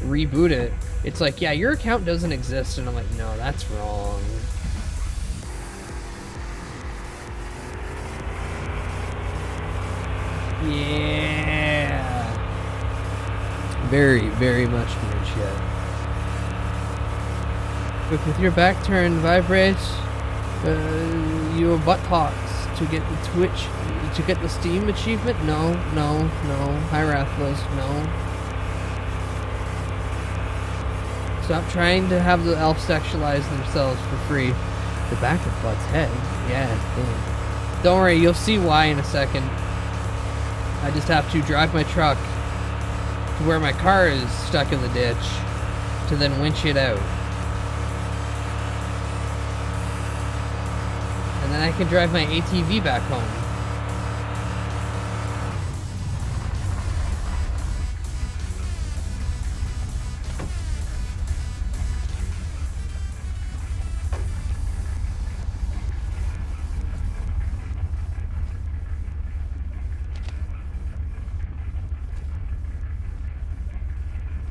reboot it, it's like, yeah, your account doesn't exist, and I'm like, no, that's wrong. Yeah. Very, very much good shit. But with your back turned, vibrate your buttocks to get the Twitch, to get the Steam achievement? No. Hi, Rathlos, no. Stop trying to have the elves sexualize themselves for free. The back of Bud's head? Yeah, damn. Don't worry, you'll see why in a second. I just have to drive my truck to where my car is stuck in the ditch to then winch it out. And then I can drive my ATV back home.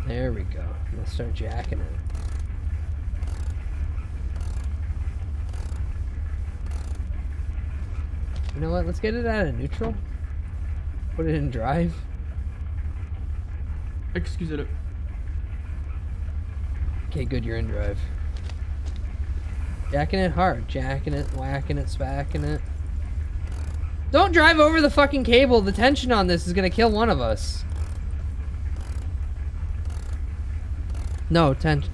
There we go. Let's start jacking it. You know what? Let's get it out of neutral. Put it in drive. Excusez-le. Okay, good. You're in drive. Jacking it hard. Jacking it, whacking it, smacking it. Don't drive over the fucking cable. The tension on this is gonna kill one of us. No, tension.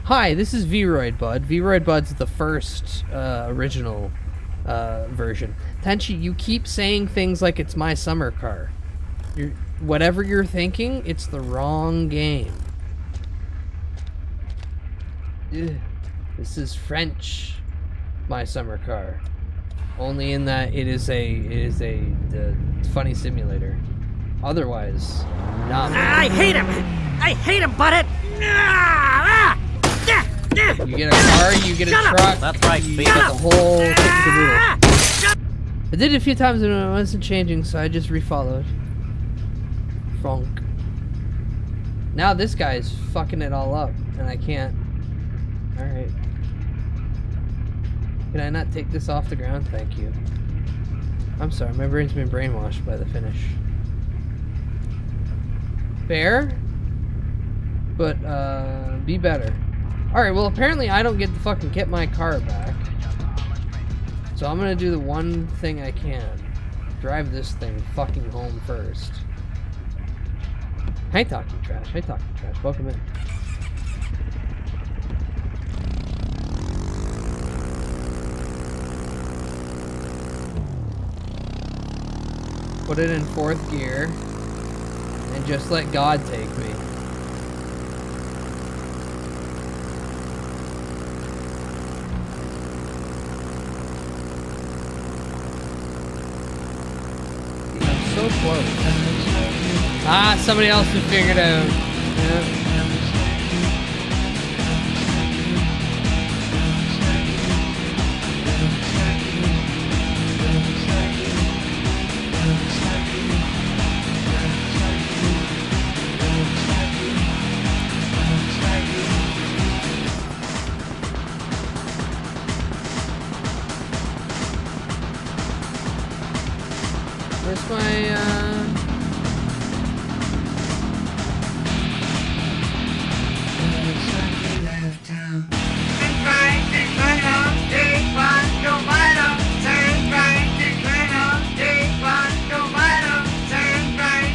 Hi, this is V-Roid Bud. V-Roid Bud's the first original version. Tenchi, you keep saying things like it's my summer car. Whatever you're thinking, it's the wrong game. Ugh. This is French my summer car. Only in that it is a funny simulator. Otherwise, not. I hate him, Butthead! You get a car, you get a truck. That's right, you get the whole kit and caboodle. I did it a few times and it wasn't changing, so I just refollowed. Funk. Now this guy's fucking it all up, and I can't. Alright. Can I not take this off the ground? Thank you. I'm sorry, my brain's been brainwashed by the finish. Fair, but be better. Alright, well apparently I don't get to fucking get my car back. So I'm gonna do the one thing I can. Drive this thing fucking home first. Hey talking trash, hey talking trash, welcome in. Put it in 4th gear. And just let God take me. I'm so close. Ah, somebody else has figured out. Yeah. Where's my,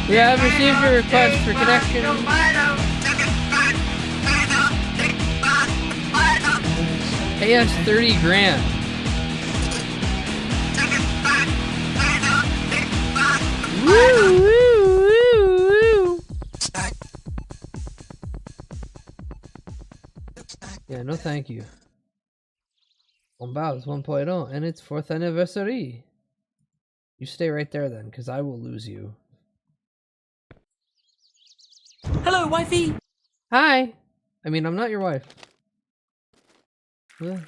We have received a request for connection. Pay us 30 grand. Woo, woo, woo, woo. Yeah, no thank you. Mon Bazou 1.0 and its 4th anniversary. You stay right there then, because I will lose you. Hello, wifey. Hi! I mean, I'm not your wife. Ugh.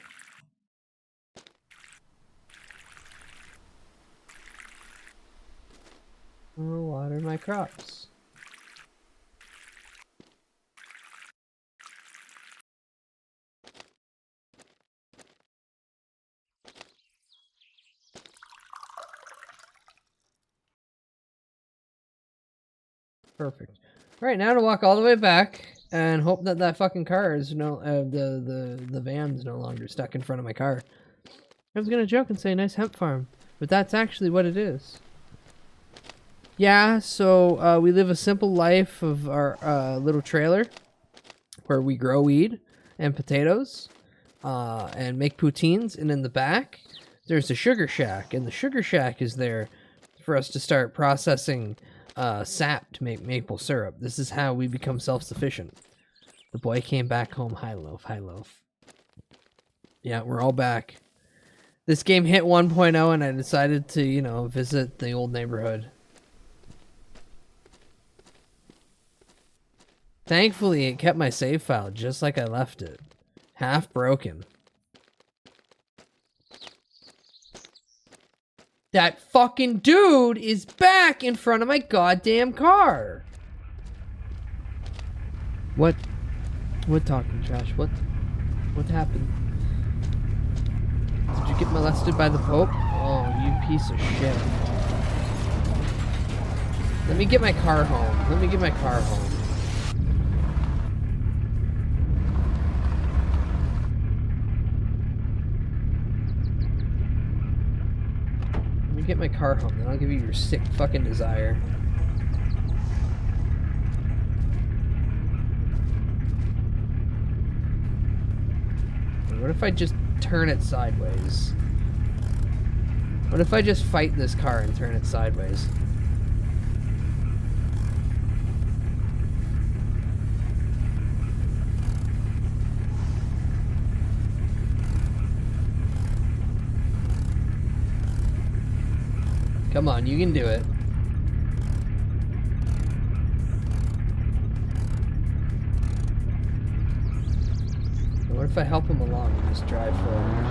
I'll water my crops. Perfect. Right, now to walk all the way back and hope that that fucking car is the van's no longer stuck in front of my car. I was gonna joke and say nice hemp farm, but that's actually what it is. Yeah, so we live a simple life of our little trailer where we grow weed and potatoes and make poutines, and in the back there's a sugar shack, and the sugar shack is there for us to start processing sap to make maple syrup. This is how we become self-sufficient. The boy came back home. High loaf, high loaf. Yeah, we're all back. This game hit 1.0 and I decided to, you know, visit the old neighborhood. Thankfully, it kept my save file just like I left it. Half broken. That fucking dude is back in front of my goddamn car. What? What talking trash? What happened? Did you get molested by the Pope? Oh, you piece of shit. Let me get my car home. Let me get my car home. Get my car home, then I'll give you your sick fucking desire. What if I just turn it sideways? What if I just fight this car and turn it sideways? Come on, you can do it. What if I help him along and just drive forward?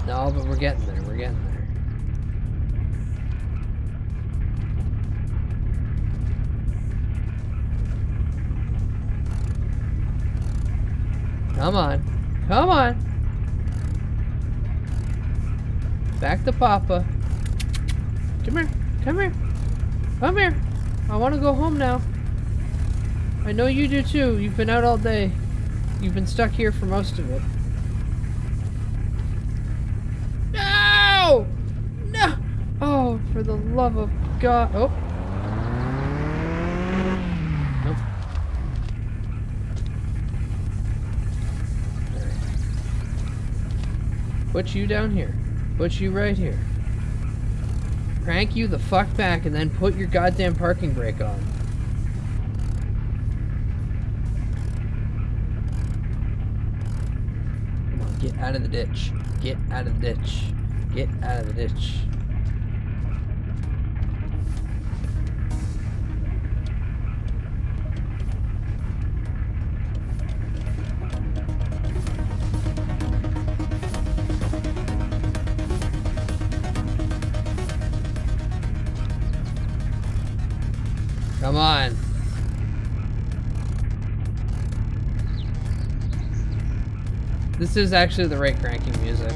No, but we're getting there, we're getting there. Come on, come on! Back to Papa. Come here. Come here. Come here. I want to go home now. I know you do too. You've been out all day. You've been stuck here for most of it. No! No! Oh, for the love of God. Oh. Nope. Put you down here. Put you right here. Crank you the fuck back and then put your goddamn parking brake on. Come on, get out of the ditch. Get out of the ditch. Get out of the ditch. Come on. This is actually the right cranking music.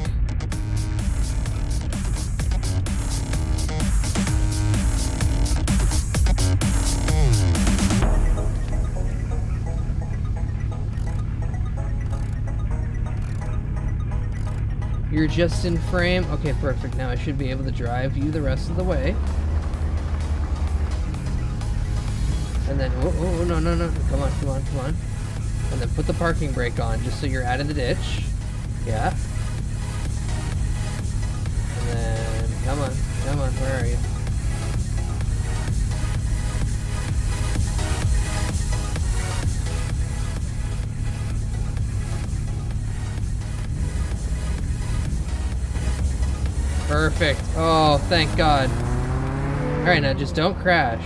You're just in frame. Okay, perfect. Now I should be able to drive you the rest of the way. And then, oh, no, no, no. Come on, come on, come on. And then put the parking brake on just so you're out of the ditch. Yeah. Come on, come on, where are you? Perfect. Oh, thank God. Alright, now just don't crash.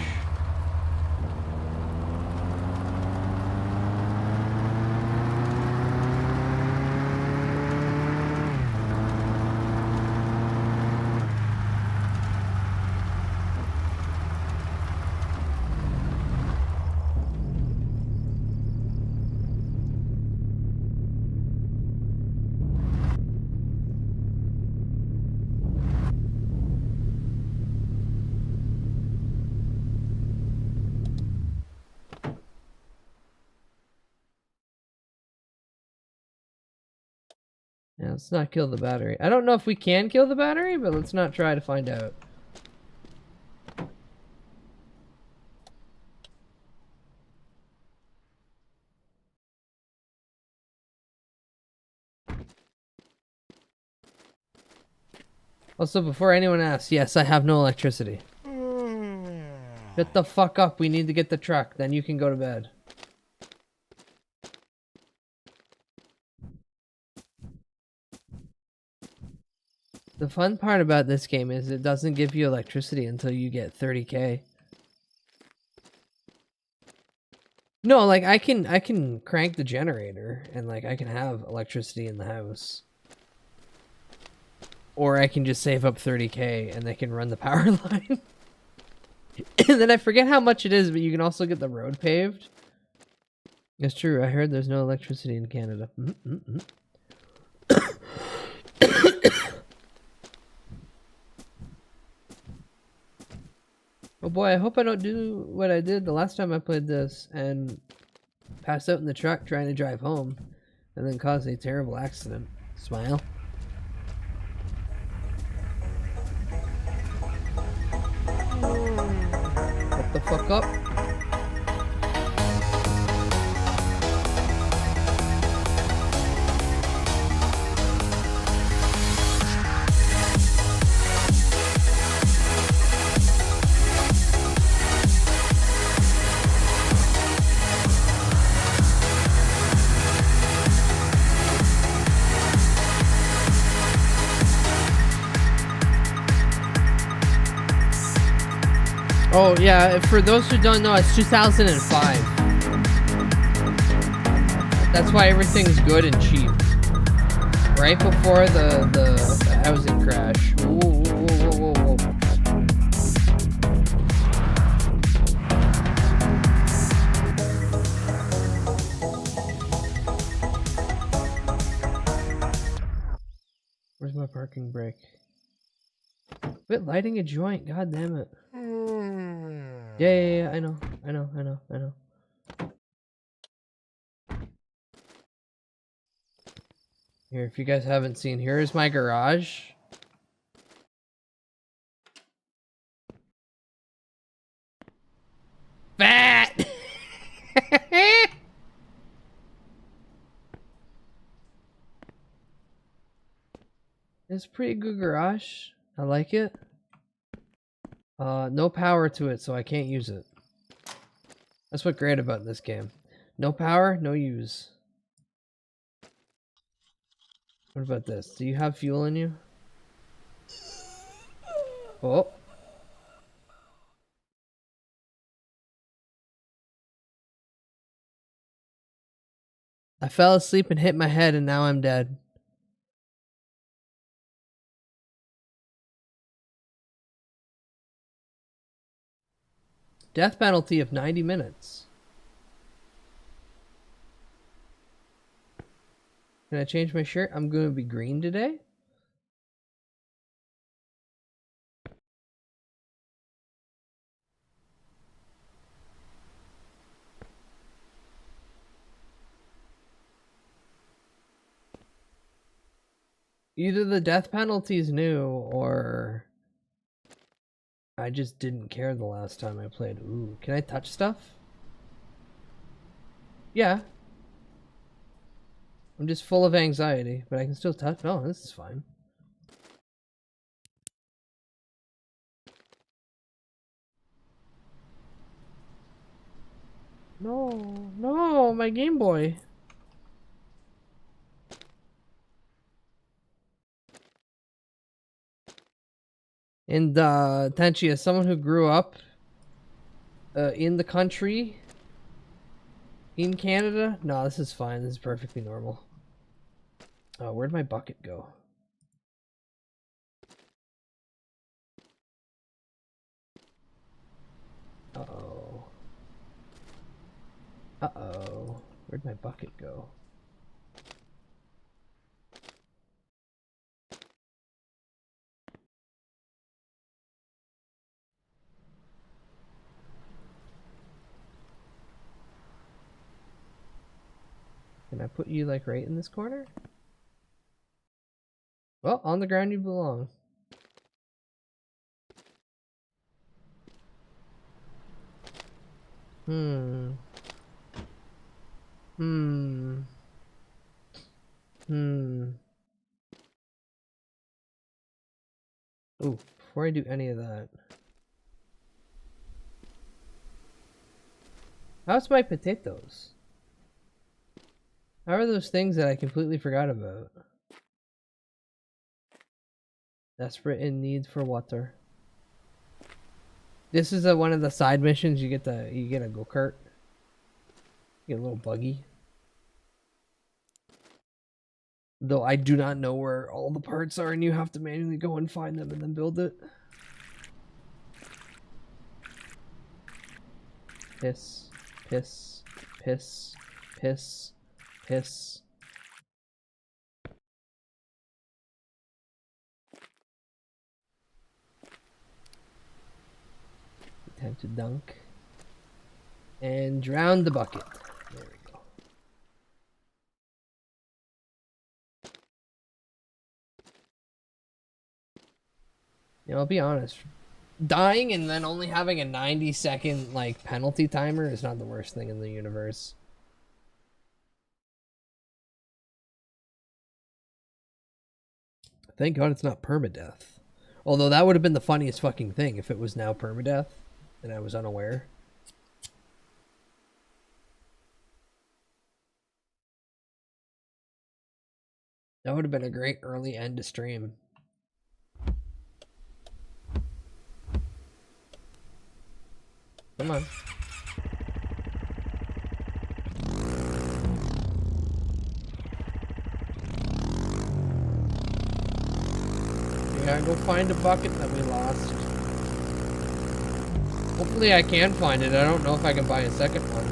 Yeah, let's not kill the battery. I don't know if we can kill the battery, but let's not try to find out. Also, before anyone asks, yes, I have no electricity. Shut the fuck up, we need to get the truck, then you can go to bed. The fun part about this game is it doesn't give you electricity until you get 30k. No, like I can crank the generator and like I can have electricity in the house. Or I can just save up 30k and they can run the power line. And then I forget how much it is, but you can also get the road paved. It's true, I heard there's no electricity in Canada. Oh boy, I hope I don't do what I did the last time I played this and pass out in the truck trying to drive home and then cause a terrible accident. Smile. Shut the fuck up. Oh yeah, for those who don't know, it's 2005. That's why everything's good and cheap. Right before the housing crash. Whoa, whoa, whoa, whoa, whoa. Where's my parking brake? Quit lighting a joint, god damn it. Yeah, I know. Here, if you guys haven't seen, here is my garage. Fat! It's a pretty good garage. I like it. No power to it, so I can't use it. That's what's great about this game. No power, no use. What about this? Do you have fuel in you? Oh. I fell asleep and hit my head and now I'm dead. Death penalty of 90 minutes. Can I change my shirt? I'm going to be green today. Either the death penalty is new or I just didn't care the last time I played. Ooh, can I touch stuff? Yeah. I'm just full of anxiety, but I can still touch. Oh, this is fine. No, no, my Game Boy. And Tenchi, as someone who grew up in the country, in Canada, no, this is fine. This is perfectly normal. Oh, where'd my bucket go? Uh-oh. Uh-oh. Where'd my bucket go? Can I put you, like, right in this corner? Well, on the ground you belong. Hmm. Hmm. Hmm. Ooh, before I do any of that. How's my potatoes? How are those things that I completely forgot about? Desperate in need for water. This is one of the side missions. You get a go-kart. You get a little buggy. Though I do not know where all the parts are, and you have to manually go and find them and then build it. Piss, piss, piss, piss, piss. Time to dunk. And drown the bucket. There we go. You know, I'll be honest. Dying and then only having a 90-second like penalty timer is not the worst thing in the universe. Thank God it's not permadeath. Although that would have been the funniest fucking thing if it was now permadeath and I was unaware. That would have been a great early end to stream. Come on. We gotta go find a bucket that we lost. Hopefully I can find it. I don't know if I can buy a second one.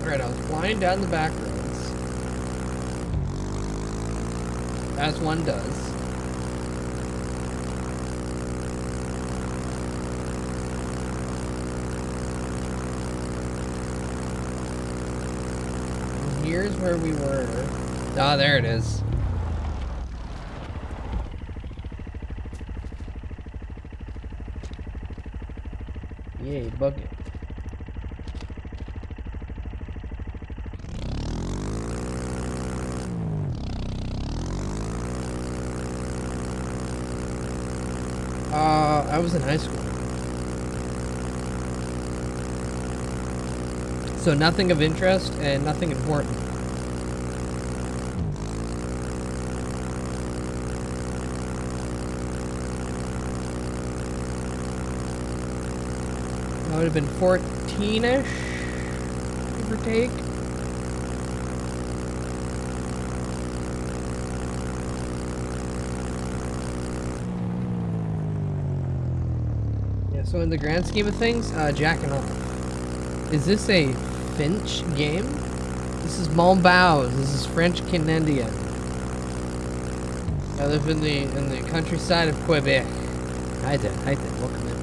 Alright, I was flying down the back roads. As one does. And here's where we were. Ah, there it is. Yay, bucket. I was in high school. So nothing of interest and nothing important. I would have been 14-ish, give or take. So in the grand scheme of things, jacking off. Is this a Finch game? This is Mon Bazou. This is French Canadian. I live in the countryside of Quebec. Hi there, welcome in.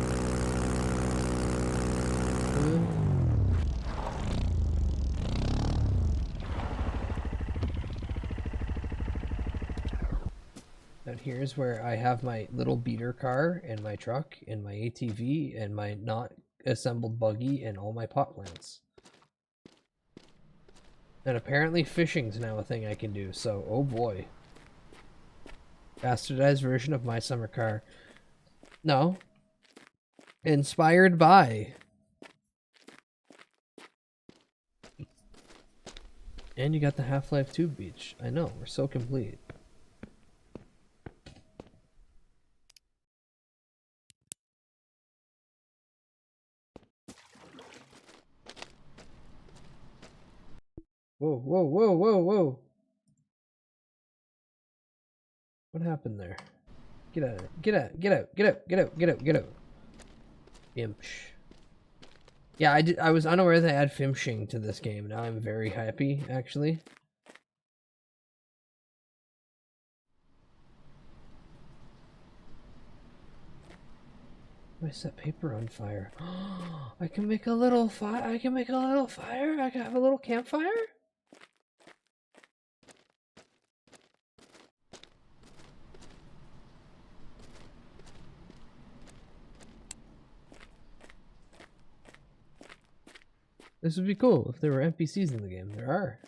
And here's where I have my little beater car and my truck and my ATV and my not assembled buggy and all my pot plants. And apparently fishing's now a thing I can do, so oh boy. Bastardized version of my summer car. No. Inspired by. And you got the Half-Life 2 beach. I know, we're so complete. Whoa, whoa, whoa, whoa, whoa. What happened there? Get out of it. Get out, get out, get out, get out, get out, get out. Fimsh. Yeah, I was unaware they add fimshing to this game. Now I'm very happy, actually. I set paper on fire. I can make a little fire. I can make a little fire. I can have a little campfire. This would be cool if there were NPCs in the game. There are.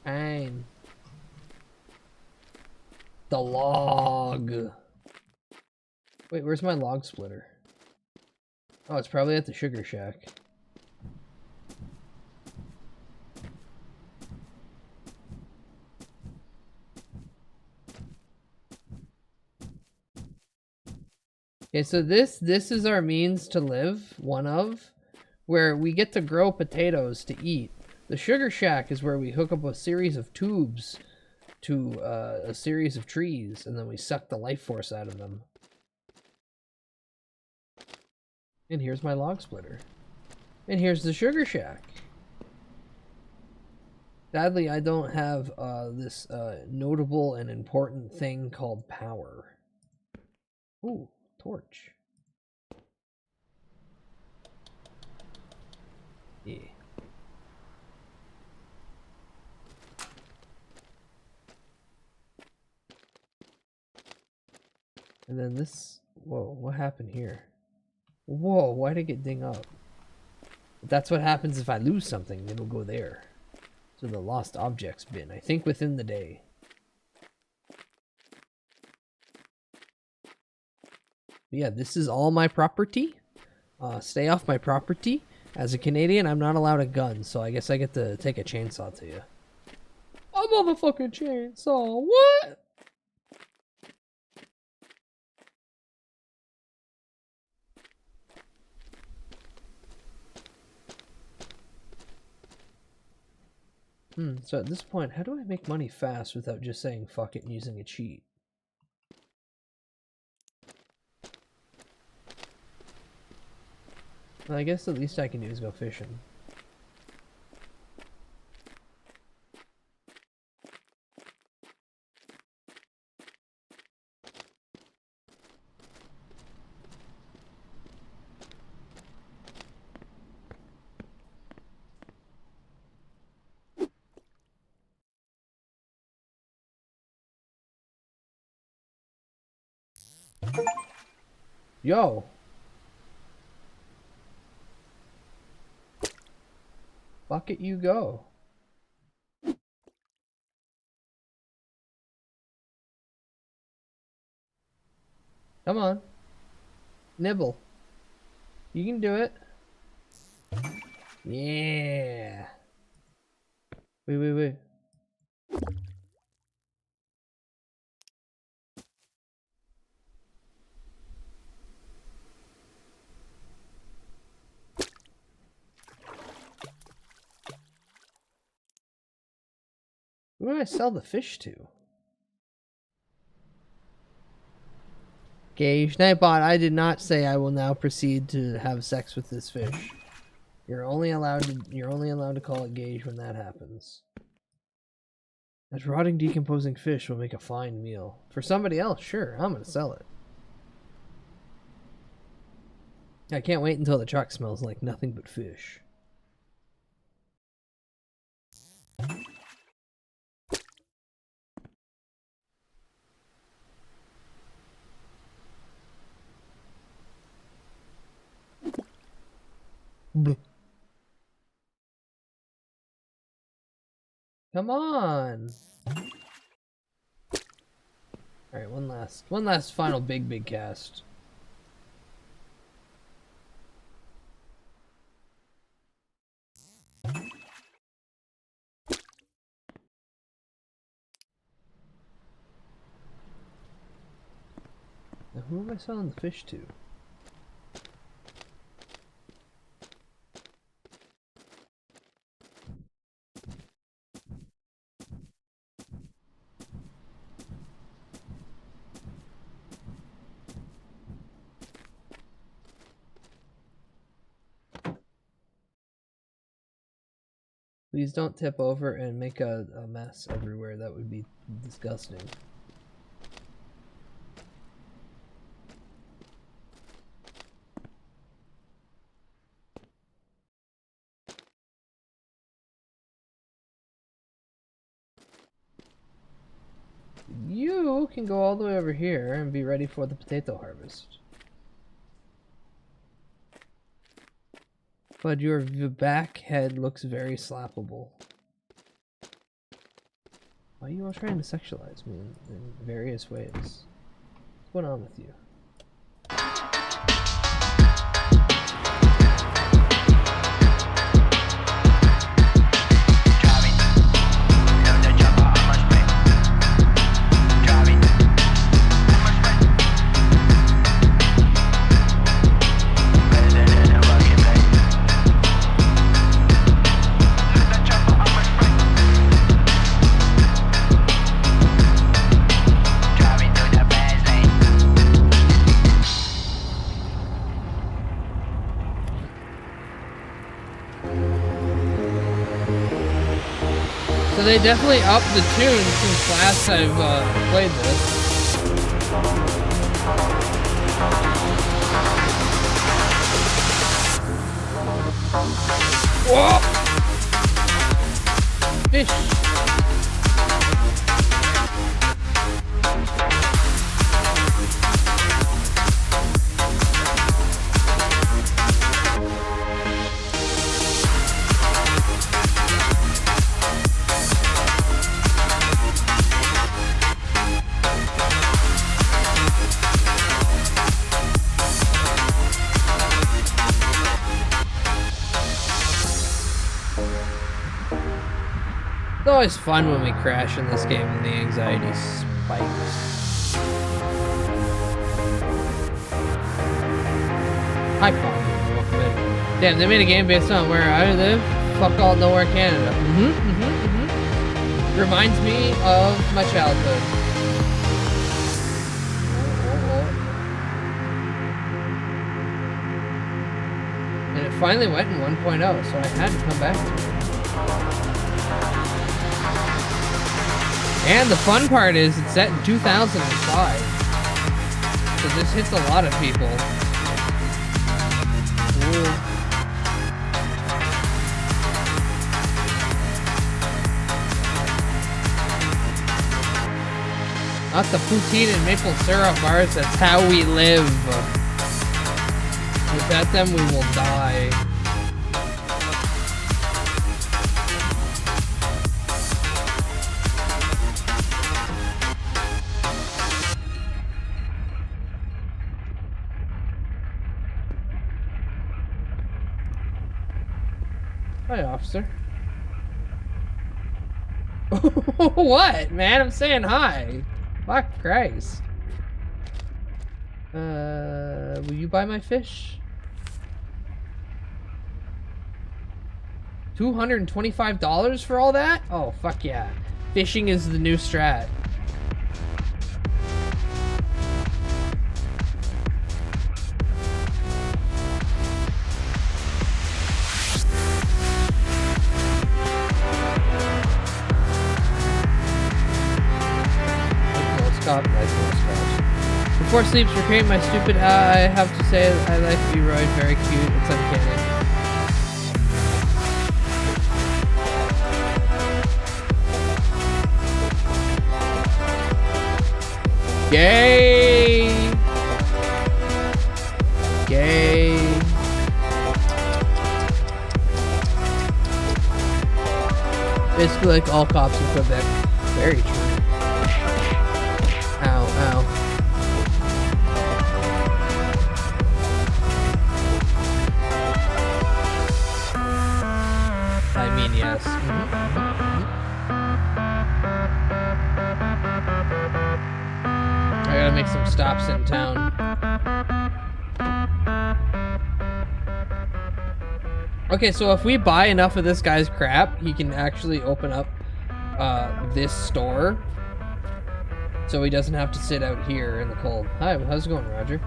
Fine. The log. Wait, where's my log splitter? Oh, it's probably at the sugar shack. Okay, so this is our means to live, one of, where we get to grow potatoes to eat. The sugar shack is where we hook up a series of tubes to a series of trees, and then we suck the life force out of them. And here's my log splitter. And here's the sugar shack. Sadly, I don't have this notable and important thing called power. Ooh, torch. Yeah. And then this, whoa, what happened here? Whoa, why did it get ding up? But that's what happens if I lose something, it'll go there. So the lost objects bin, I think within the day. But yeah, this is all my property. Stay off my property. As a Canadian, I'm not allowed a gun, so I guess I get to take a chainsaw to you. A motherfucking chainsaw, what? So at this point, how do I make money fast without just saying fuck it and using a cheat? Well, I guess the least I can do is go fishing. Yo! Fuck it, you go. Come on. Nibble. You can do it. Yeah. Wait. Who do I sell the fish to? Gage Nightbot, I did not say I will now proceed to have sex with this fish. You're only allowed to call it Gage when that happens. That rotting, decomposing fish will make a fine meal. For somebody else, sure, I'm gonna sell it. I can't wait until the truck smells like nothing but fish. Come on. All right, one last final big cast. Now, who am I selling the fish to? Please don't tip over and make a mess everywhere. That would be disgusting. You can go all the way over here and be ready for the potato harvest. But your back head looks very slappable. Why are you all trying to sexualize me in various ways? What's going on with you? So they definitely upped the tune since last I've played this. Whoa! Fish! It's always fun when we crash in this game and the anxiety spikes. Hi, Pop. Welcome in. Damn, they made a game based on where I live. Fuck all nowhere, Canada. Reminds me of my childhood. And it finally went in 1.0, so I had to come back to it. And the fun part is it's set in 2005. So this hits a lot of people. Ooh. Not the poutine and maple syrup bars, that's how we live. Without them we will die. Hi, officer. What, man? I'm saying hi. Fuck Christ. Will you buy my fish? $225 for all that? Oh, fuck yeah. Fishing is the new strat. Before sleeps, recreate my stupid. I have to say, I like Leroy. Very cute. It's uncanny. Gay. Gay. Basically like all cops in Quebec. Very true. Ow, ow. I mean, yes. I gotta make some stops in town. Okay, so if we buy enough of this guy's crap, he can actually open up this store. So he doesn't have to sit out here in the cold. Hi, how's it going, Roger?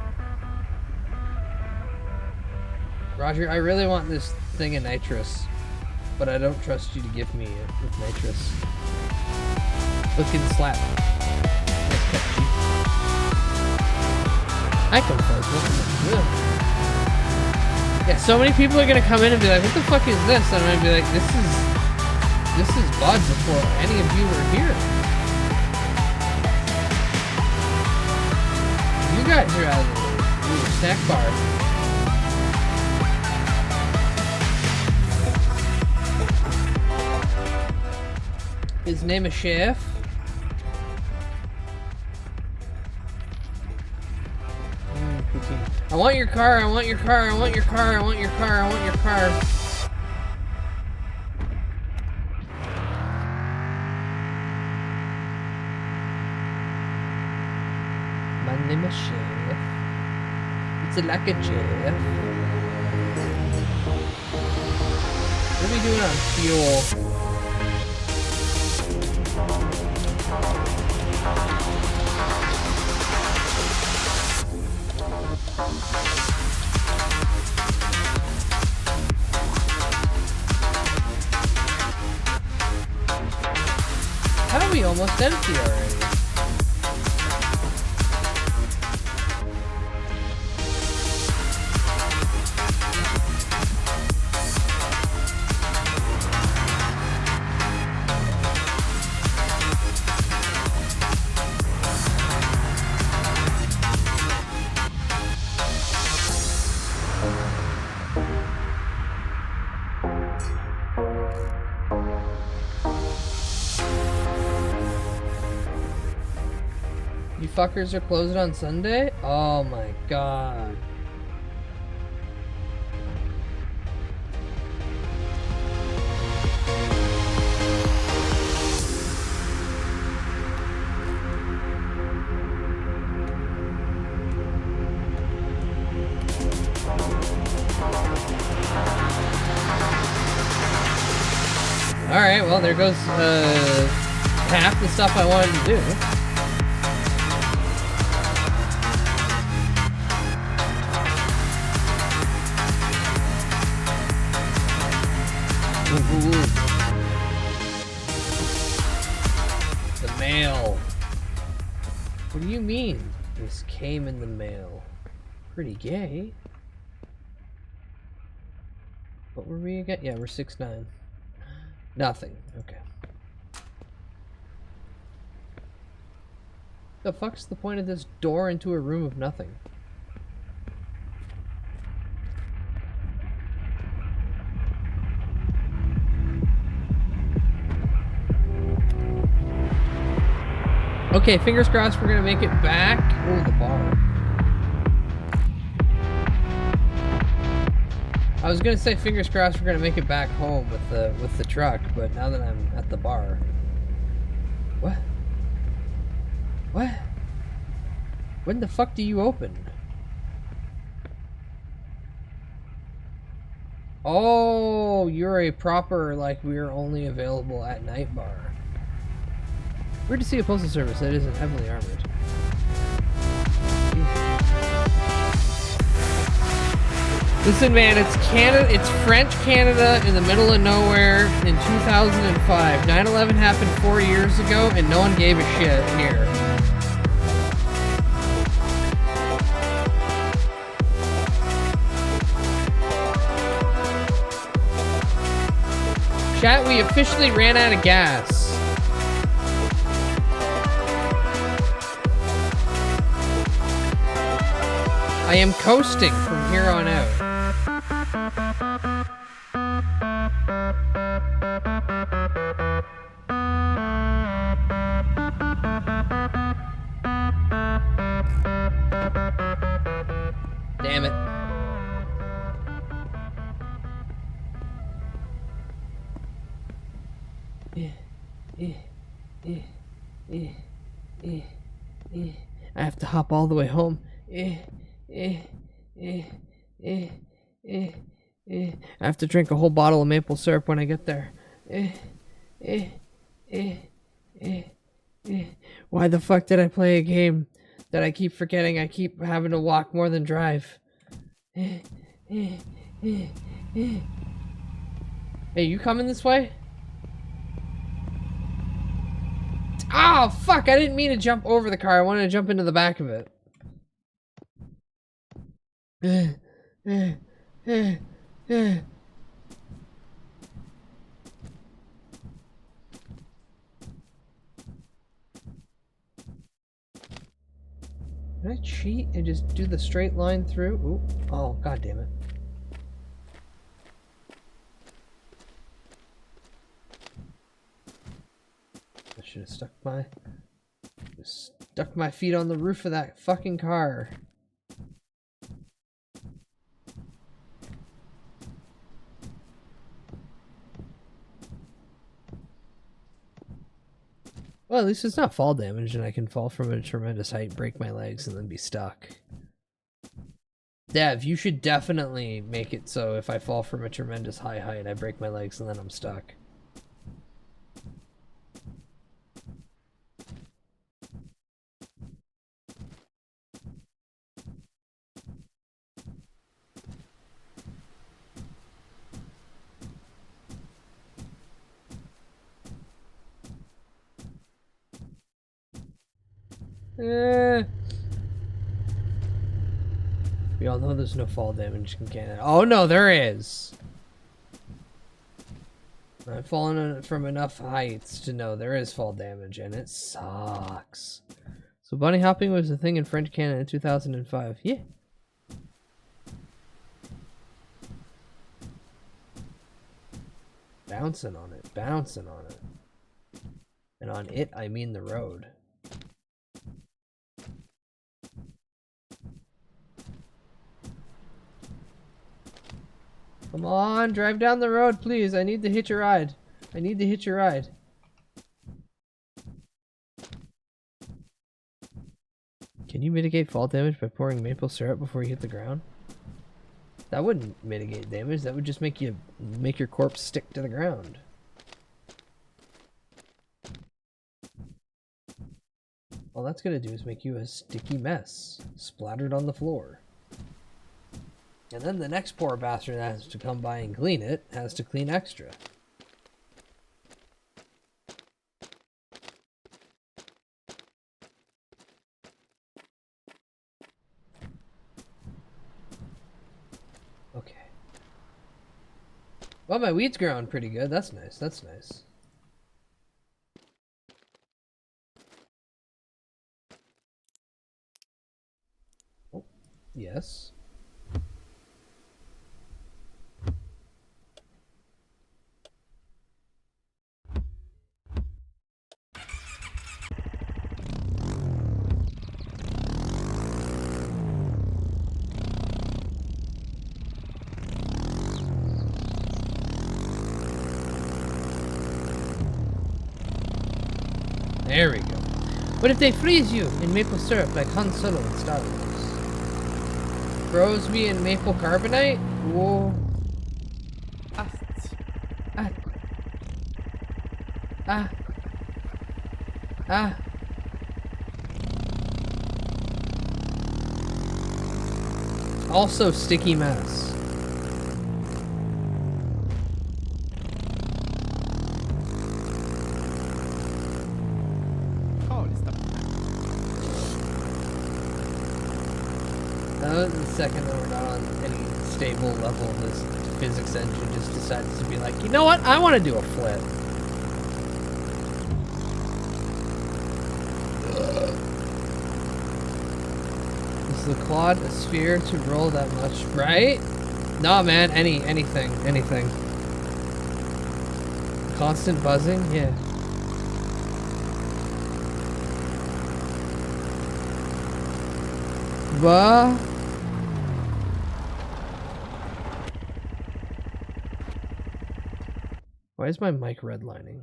Roger, I really want this thing of nitrous, but I don't trust you to give me it with nitrous. Looking slap. Nice cut, Chief. I come first. Yeah, so many people are gonna come in and be like, what the fuck is this? And I'm gonna be like, this is Bud before any of you were here. You guys are out of the snack bar. His name is Chef. I want your car, I want your car, I want your car, I want your car, I want your car. My name is Chef. It's like a chef. What are we doing on fuel? How are we almost empty already? You fuckers are closed on Sunday? Oh my god. Alright, well there goes half the stuff I wanted to do. Ooh. The mail. What do you mean? This came in the mail. Pretty gay. What were we again? Yeah, we're 6'9". Nothing. Okay. The fuck's the point of this door into a room of nothing? Okay, fingers crossed we're gonna make it back. Oh, the bar. I was gonna say fingers crossed we're gonna make it back home with the truck, but now that I'm at the bar. What? What? When the fuck do you open? Oh, you're a proper, like, we're only available at night bar. Weird to see a postal service that isn't heavily armored. Listen, man, it's Canada. It's French Canada in the middle of nowhere in 2005. 9/11 happened 4 years ago, and no one gave a shit here. Chat, we officially ran out of gas. I am coasting from here on out. I have to hop all the way home. Eh, eh, eh, eh, eh, eh. I have to drink a whole bottle of maple syrup when I get there. Eh, eh, eh, eh, eh. Why the fuck did I play a game that I keep forgetting I keep having to walk more than drive? Eh, eh, eh, eh. Hey, you coming this way? Oh, fuck! I didn't mean to jump over the car. I wanted to jump into the back of it. Can I cheat and just do the straight line through? Ooh. Oh, god damn it. I should have stuck my feet on the roof of that fucking car. Well, at least it's not fall damage, and I can fall from a tremendous height, break my legs, and then be stuck. Dev, you should definitely make it so if I fall from a tremendous high height, I break my legs and then I'm stuck. We all know there's no fall damage in Canada. Oh no, there is! I've fallen from enough heights to know there is fall damage, and it sucks. So bunny hopping was a thing in French Canada in 2005. Yeah. Bouncing on it, bouncing on it. And on it, I mean the road. Come on, drive down the road, please. I need to hitch a ride. I need to hitch a ride. Can you mitigate fall damage by pouring maple syrup before you hit the ground? That wouldn't mitigate damage. That would just make your corpse stick to the ground. All that's gonna do is make you a sticky mess, splattered on the floor. And then the next poor bastard that has to come by and clean it has to clean extra. Okay. Well, my weed's growing pretty good. That's nice. That's nice. Oh, yes. There we go. What if they freeze you in maple syrup like Han Solo in Star Wars? Froze me in maple carbonite? Whoa. Also sticky mess. That was the second that we're not on any stable level of this physics engine just decided to be like, you know what? I want to do a flip. Is the quad a sphere to roll that much? Right? Nah, man. Anything. Constant buzzing? Yeah. Bah. Why is my mic redlining?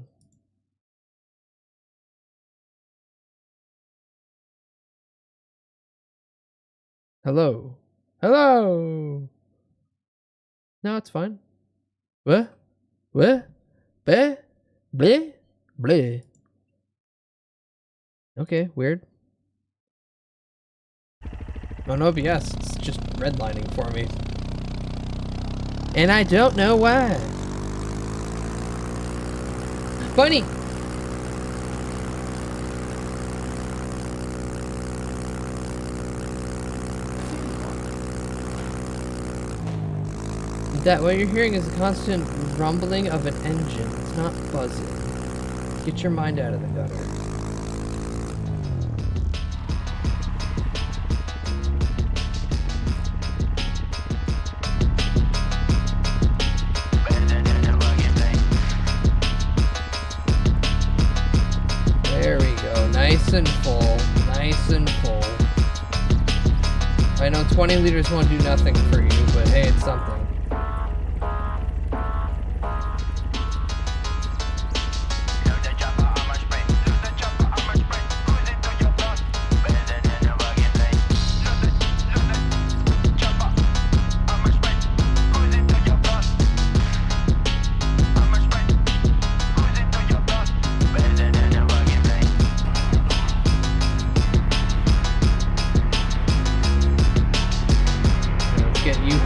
Hello. Hello. No, it's fine. What? What? Bleh? Bleh? Bleh. Okay, weird. Oh, no OBS. It's just redlining for me. And I don't know why. Bunny! That what you're hearing is a constant rumbling of an engine. It's not buzzing. Get your mind out of the gutter. There we go. Nice and full. Nice and full. I know 20 liters won't do nothing for you, but hey, it's something.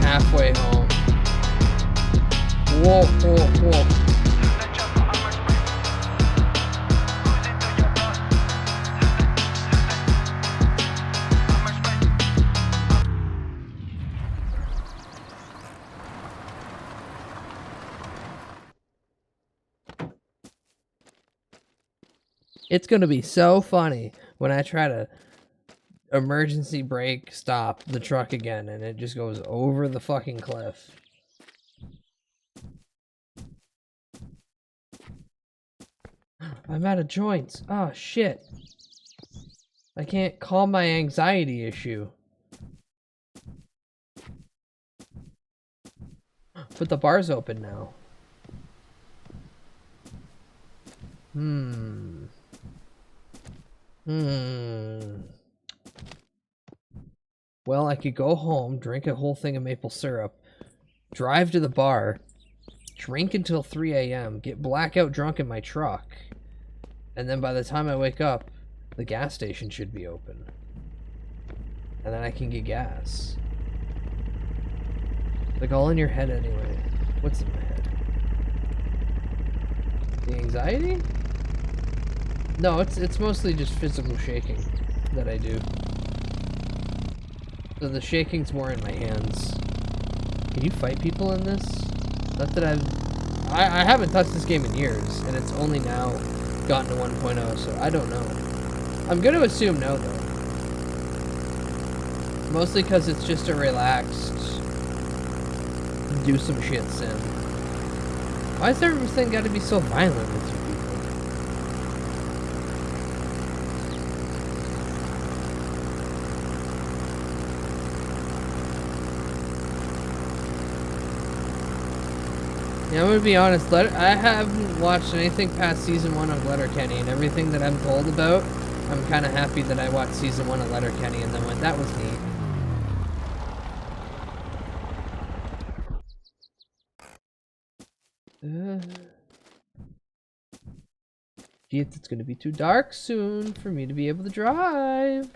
Halfway home. Whoa, whoa, whoa. It's gonna be so funny when I try to emergency brake stop the truck again and it just goes over the fucking cliff. I'm out of joints. Oh shit. I can't calm my anxiety issue. But the bar's open now. Well, I could go home, drink a whole thing of maple syrup, drive to the bar, drink until 3 a.m., get blackout drunk in my truck, and then by the time I wake up, the gas station should be open. And then I can get gas. Like, all in your head anyway. What's in my head? The anxiety? No, it's mostly just physical shaking that I do. So the shaking's more in my hands. Can you fight people in this? Not that I haven't touched this game in years, and it's only now gotten to 1.0, so I don't know. I'm gonna assume no, though. Mostly because it's just a relaxed, do some shit sim. Why is everything gotta be so violent with you people? Yeah, I'm gonna be honest, I haven't watched anything past Season 1 of Letterkenny, and everything that I'm told about, I'm kind of happy that I watched Season 1 of Letterkenny and then went, that was neat. It's gonna be too dark soon for me to be able to drive.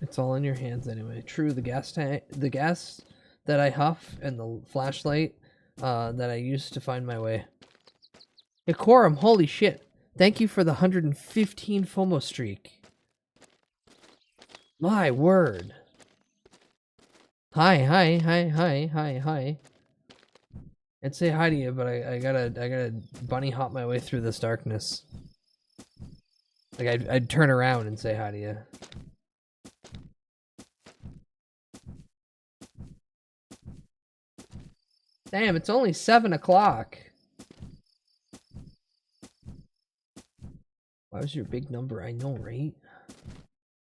It's all in your hands anyway. True, the gas that I huff and the flashlight that I use to find my way. Hey, Quorum, holy shit. Thank you for the 115 FOMO streak. My word. Hi. I'd say hi to you, but I gotta bunny hop my way through this darkness. Like, I'd turn around and say hi to you. Damn, it's only 7 o'clock. Why was your big number? I know, right?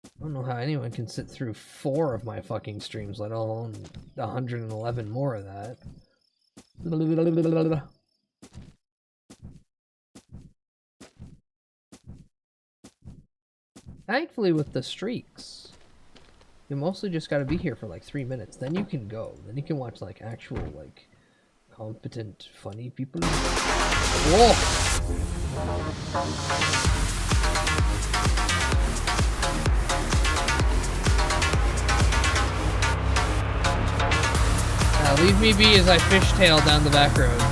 I don't know how anyone can sit through 4 of my fucking streams, let alone 111 more of that. Thankfully, with the streaks, you mostly just got to be here for like 3 minutes. Then you can go. Then you can watch like actual like competent, funny people. Whoa! Leave me be as I fishtail down the back roads.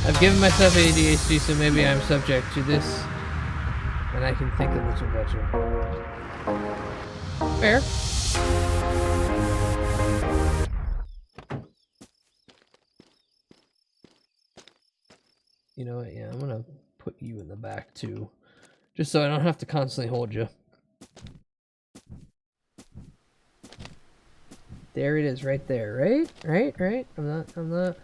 I've given myself ADHD, so maybe I'm subject to this, and I can think a little better. Fair. You know what? Yeah, I'm gonna put you in the back too, just so I don't have to constantly hold you. There it is, right there. Right. I'm not.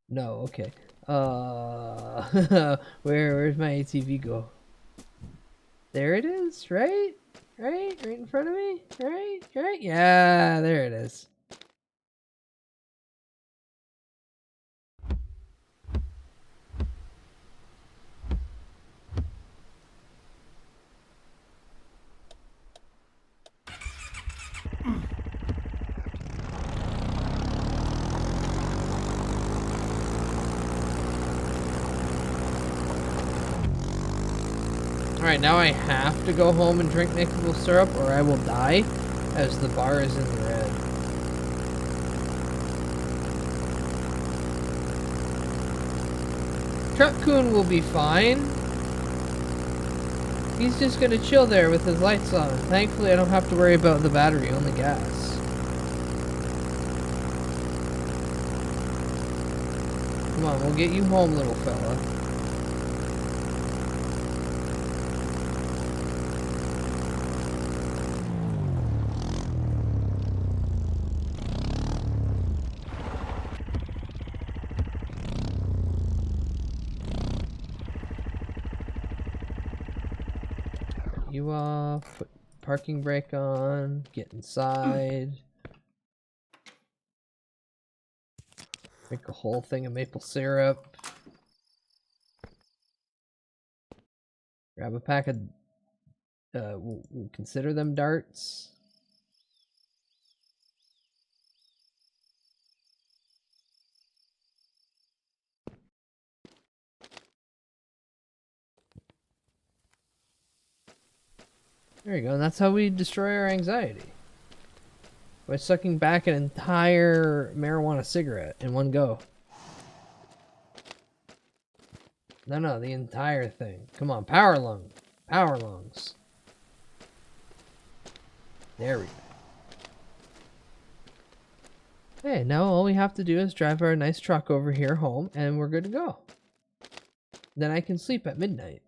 No, okay. Where's my ATV go? There it is, right in front of me, right, yeah, there it is. Alright, now I have to go home and drink maple syrup or I will die, as the bar is in the red. Truck-kun will be fine. He's just gonna chill there with his lights on. Thankfully, I don't have to worry about the battery, only gas. Come on, we'll get you home, little fella. You off, put parking brake on, get inside. Make a whole thing of maple syrup. Grab a pack of, we'll consider them darts. There you go, and that's how we destroy our anxiety. By sucking back an entire marijuana cigarette in one go. No, the entire thing. Come on, power lung. Power lungs. There we go. Hey, now all we have to do is drive our nice truck over here home and we're good to go. Then I can sleep at midnight.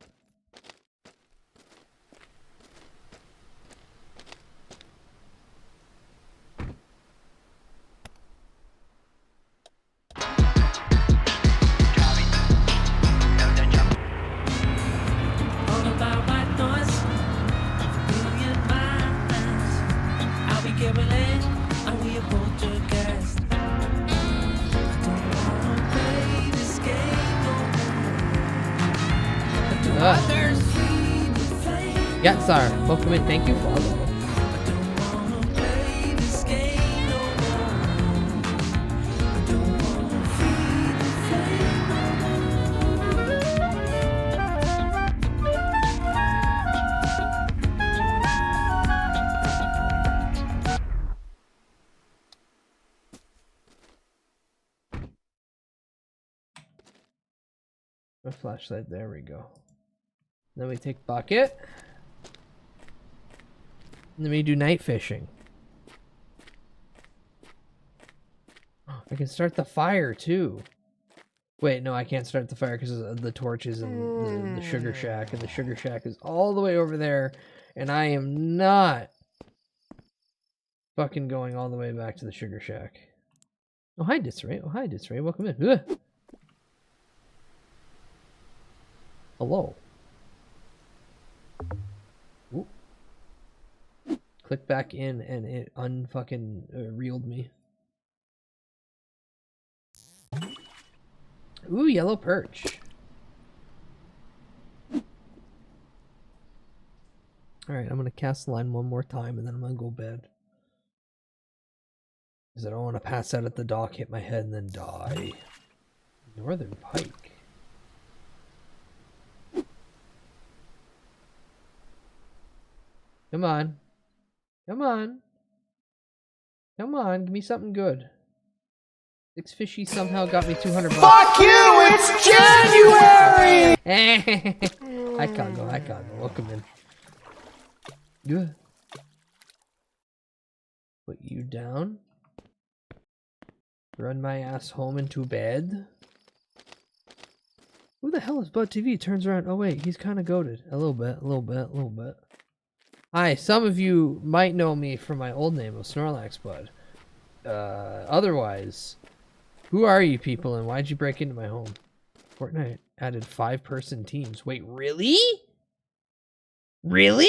Yatsar, welcome in, thank you, follow. A flashlight, there we go. Then we take bucket. And then we do night fishing. I can start the fire too. Wait, no, I can't start the fire because of the torches and the sugar shack. And the sugar shack is all the way over there. And I am not fucking going all the way back to the sugar shack. Oh, hi, Disray. Oh, hi, Disray. Welcome in. Ugh. Hello. Ooh. Click back in and it unfucking reeled me. Ooh, yellow perch. Alright, I'm gonna cast the line one more time and then I'm gonna go bed. Because I don't want to pass out at the dock, hit my head, and then die. Northern pike. Come on. Come on. Come on, give me something good. 6 fishy somehow got me 200 bucks. Fuck you! It's January! I can't go. Welcome in. Good. Put you down. Run my ass home into bed. Who the hell is Bud TV? Turns around. Oh wait, he's kind of goated. A little bit. Hi, some of you might know me from my old name of Snorlax Bud. Otherwise, who are you people and why'd you break into my home? Fortnite added 5-person teams. Wait, really? Really?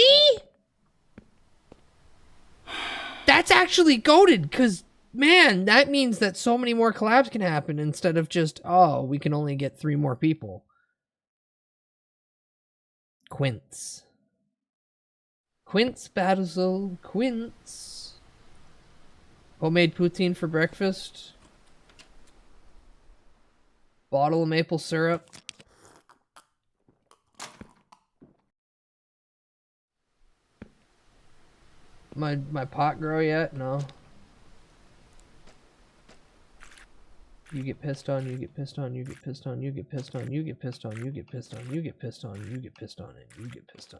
That's actually goated, because, man, that means that so many more collabs can happen instead of just, oh, we can only get 3 more people. Quince Bazou, Quince. Homemade poutine for breakfast. Bottle of maple syrup. My pot grow yet? No. You get pissed on, you get pissed on, you get pissed on, you get pissed on, you get pissed on, you get pissed on, you get pissed on, you get pissed on, and you get pissed on.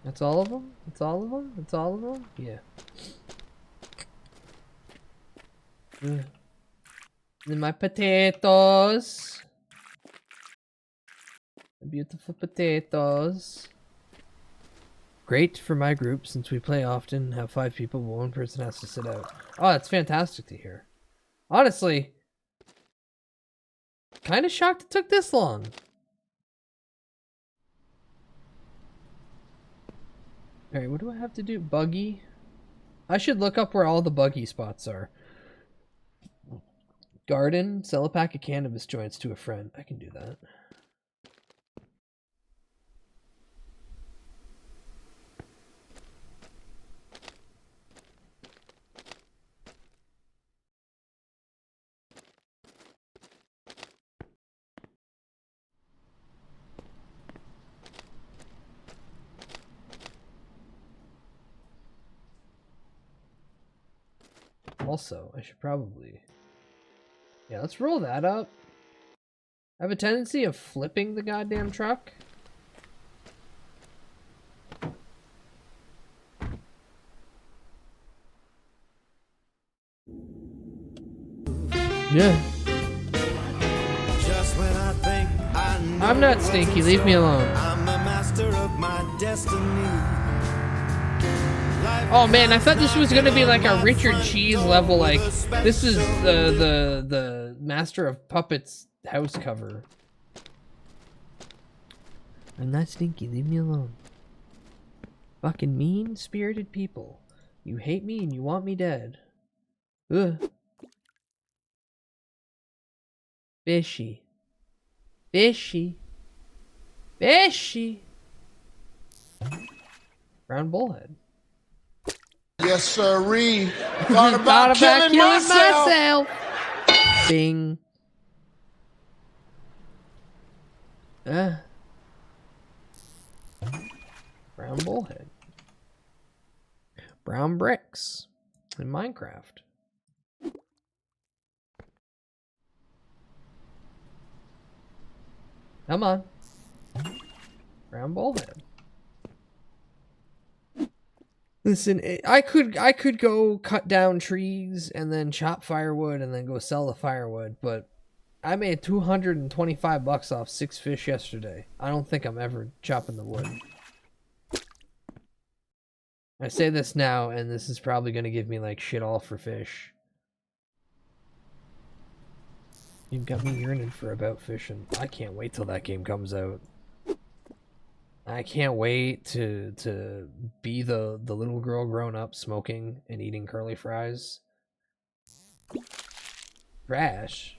That's all of them? That's all of them? That's all of them? Yeah. And my potatoes. Beautiful potatoes. Great for my group since we play often, have 5 people, but 1 person has to sit out. Oh, that's fantastic to hear. Honestly, kind of shocked it took this long. Alright, what do I have to do? Buggy? I should look up where all the buggy spots are. Garden, sell a pack of cannabis joints to a friend. I can do that. Also, I should probably... Yeah, let's roll that up. I have a tendency of flipping the goddamn truck. Yeah. Just when I think I know I'm not stinky, leave me alone. I'm the master of my destiny. Oh man, I thought this was gonna be like a Richard Cheese level, like this is the Master of Puppets house cover. I'm not stinky, leave me alone. Fucking mean-spirited people. You hate me and you want me dead. Ugh. Fishy. Fishy. Fishy. Brown bullhead. Yes, sirree. Thought about killing myself. Bing. Brown bullhead. Brown bricks in Minecraft. Come on. Brown bullhead. Listen, I could go cut down trees and then chop firewood and then go sell the firewood, but I made $225 off 6 fish yesterday. I don't think I'm ever chopping the wood. I say this now, and this is probably going to give me, like, shit all for fish. You've got me yearning for About Fishing. I can't wait till that game comes out. I can't wait to be the little girl grown up smoking and eating curly fries. Trash.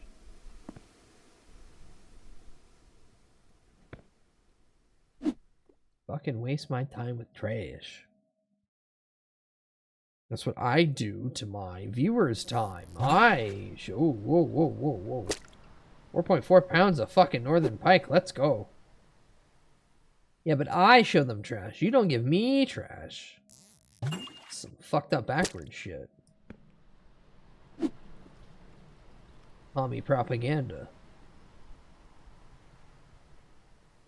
Fucking waste my time with trash. That's what I do to my viewers' time. Whoa, whoa, whoa, whoa, whoa. 4.4 pounds of fucking northern pike. Let's go. Yeah, but I show them trash. You don't give me trash. Some fucked up backwards shit. Mommy propaganda.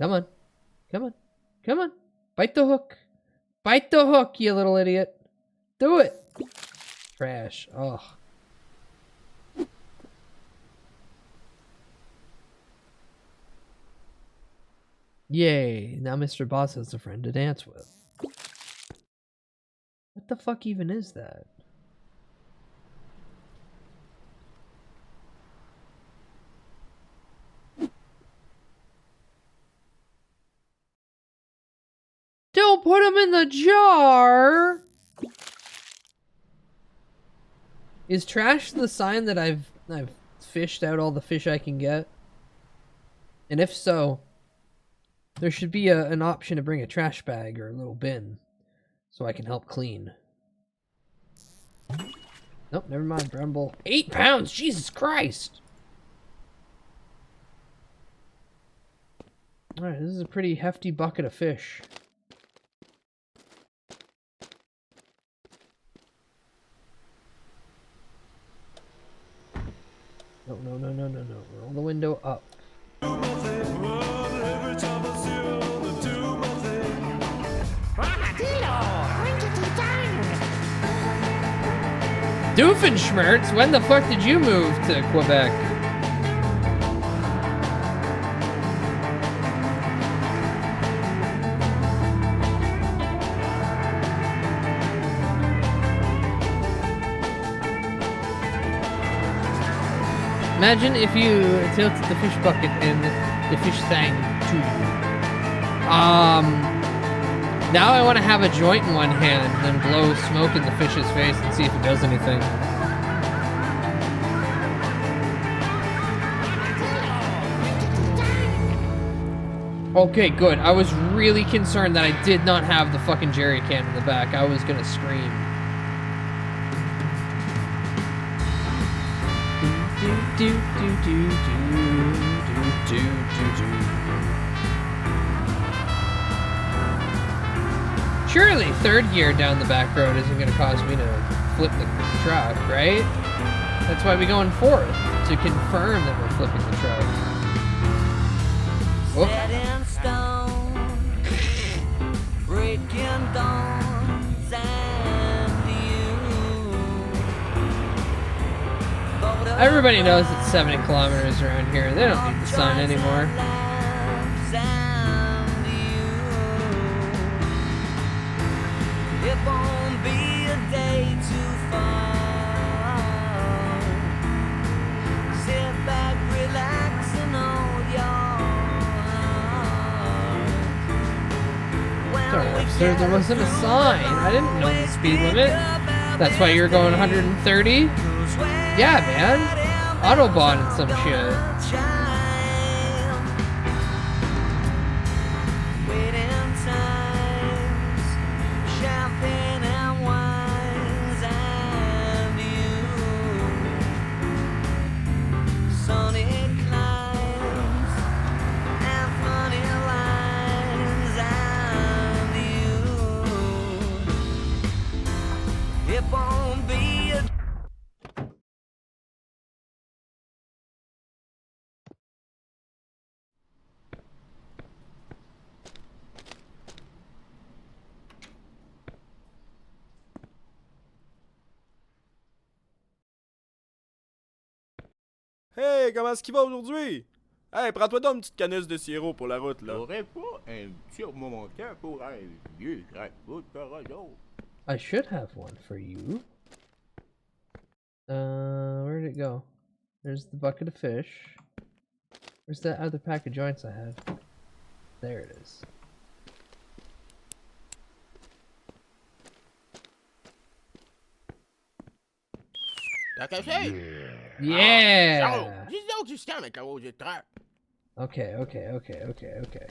Come on. Come on. Come on. Bite the hook. Bite the hook, you little idiot. Do it. Trash. Ugh. Yay. Now Mr. Boss has a friend to dance with. What the fuck even is that? Don't put him in the jar! Is trash the sign that I've fished out all the fish I can get? And if so, there should be an option to bring a trash bag or a little bin so I can help clean. Nope, never mind, brown bull. 8 pounds! Jesus Christ! Alright, this is a pretty hefty bucket of fish. No, no, no, no, no, no. Roll the window up. Doofenshmirtz, when the fuck did you move to Quebec? Imagine if you tilted the fish bucket and the fish sang to you. Now I want to have a joint in one hand and blow smoke in the fish's face and see if it does anything. Okay, good. I was really concerned that I did not have the fucking jerry can in the back. I was gonna scream. Do, do, do, do, do, do, do. Surely third gear down the back road isn't going to cause me to flip the truck, right? That's why we go in fourth, to confirm that we're flipping the truck. Whoop. Set in stone, breaking dawns and you. Everybody knows it's 70 kilometers around here. They don't need the sun anymore. It won't be a day too far. Sit back, relax, and hold your heart. Sorry, sir, there wasn't a sign. I didn't know the speed limit. That's why you're going 130? Yeah, man. Autobahn and some shit. Hey, comment est-ce qu'il va aujourd'hui? Hey, prends-toi donc une petite canisse de sirop pour la route, là. T'aurais pas un petit remontant pour un vieux crapaud de roseau? I should have one for you. Where did it go? There's the bucket of fish. Where's that other pack of joints I had? There it is. T'as caché? Yeah! Dis donc du scan avec la rose de terre. Okay, okay, okay, okay, okay.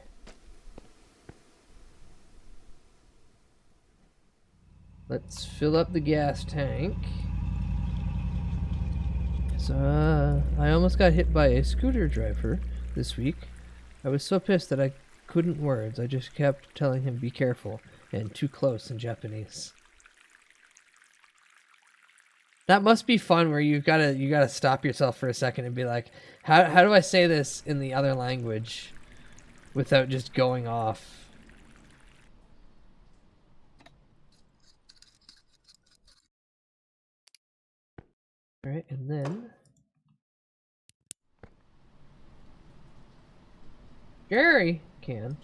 Let's fill up the gas tank. So, I almost got hit by a scooter driver this week. I was so pissed that I couldn't words. I just kept telling him be careful and too close in Japanese. That must be fun where you gotta stop yourself for a second and be like, how do I say this in the other language without just going off? Alright, and then Jerry can.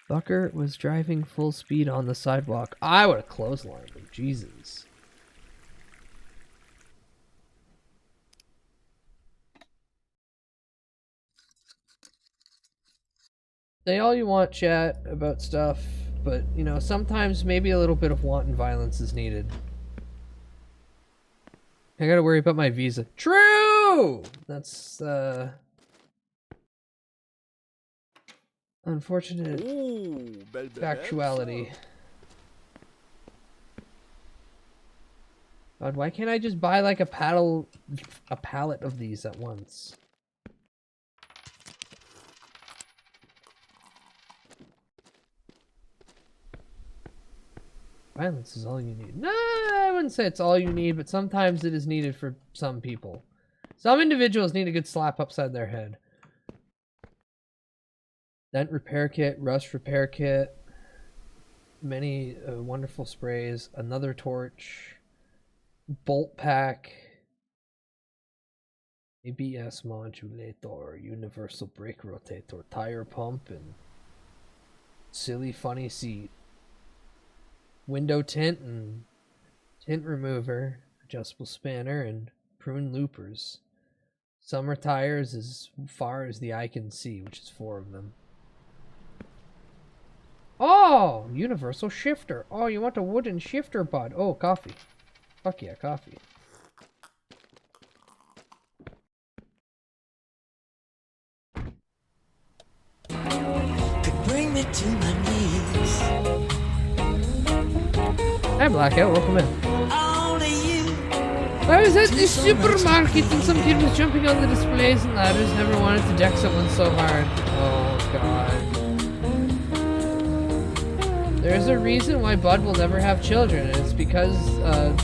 Bucker was driving full speed on the sidewalk. I would have clotheslined him. Jesus. Say all you want, chat, about stuff, but, you know, sometimes maybe a little bit of wanton violence is needed. I gotta worry about my visa. True! That's, unfortunate factuality. God, why can't I just buy like a pallet of these at once? Violence is all you need. No, I wouldn't say it's all you need, but sometimes it is needed for some people. Some individuals need a good slap upside their head. Dent repair kit, rust repair kit, many wonderful sprays, another torch, bolt pack, ABS modulator, universal brake rotator, tire pump, and silly funny seat, window tint and tint remover, adjustable spanner, and prune loopers. Summer tires as far as the eye can see, which is 4 of them. Oh, universal shifter. Oh, you want a wooden shifter, bud? Oh, coffee. Fuck yeah, coffee. Bring me to my knees. Hi, Blackout. Welcome in. Only you. I was at the supermarket and some kid was jumping on the displays and ladders. Never wanted to deck someone so hard. Oh, God. There's a reason why Bud will never have children, and it's because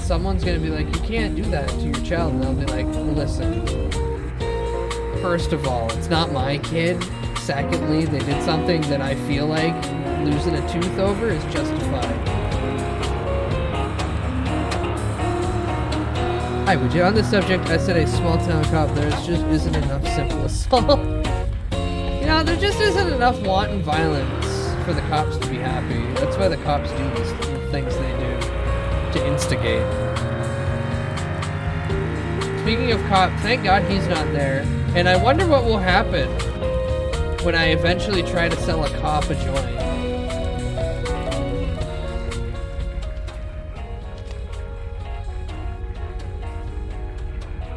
someone's gonna be like, you can't do that to your child, and they'll be like, listen, first of all, it's not my kid. Secondly, they did something that I feel like losing a tooth over is justified. Hi, would you, on this subject, I said a small town cop, there just isn't enough simple assault. You know, there just isn't enough wanton violence for the cops to be happy. That's why the cops do these things they do to instigate. Speaking of cop, thank God he's not there. And I wonder what will happen when I eventually try to sell a cop a joint.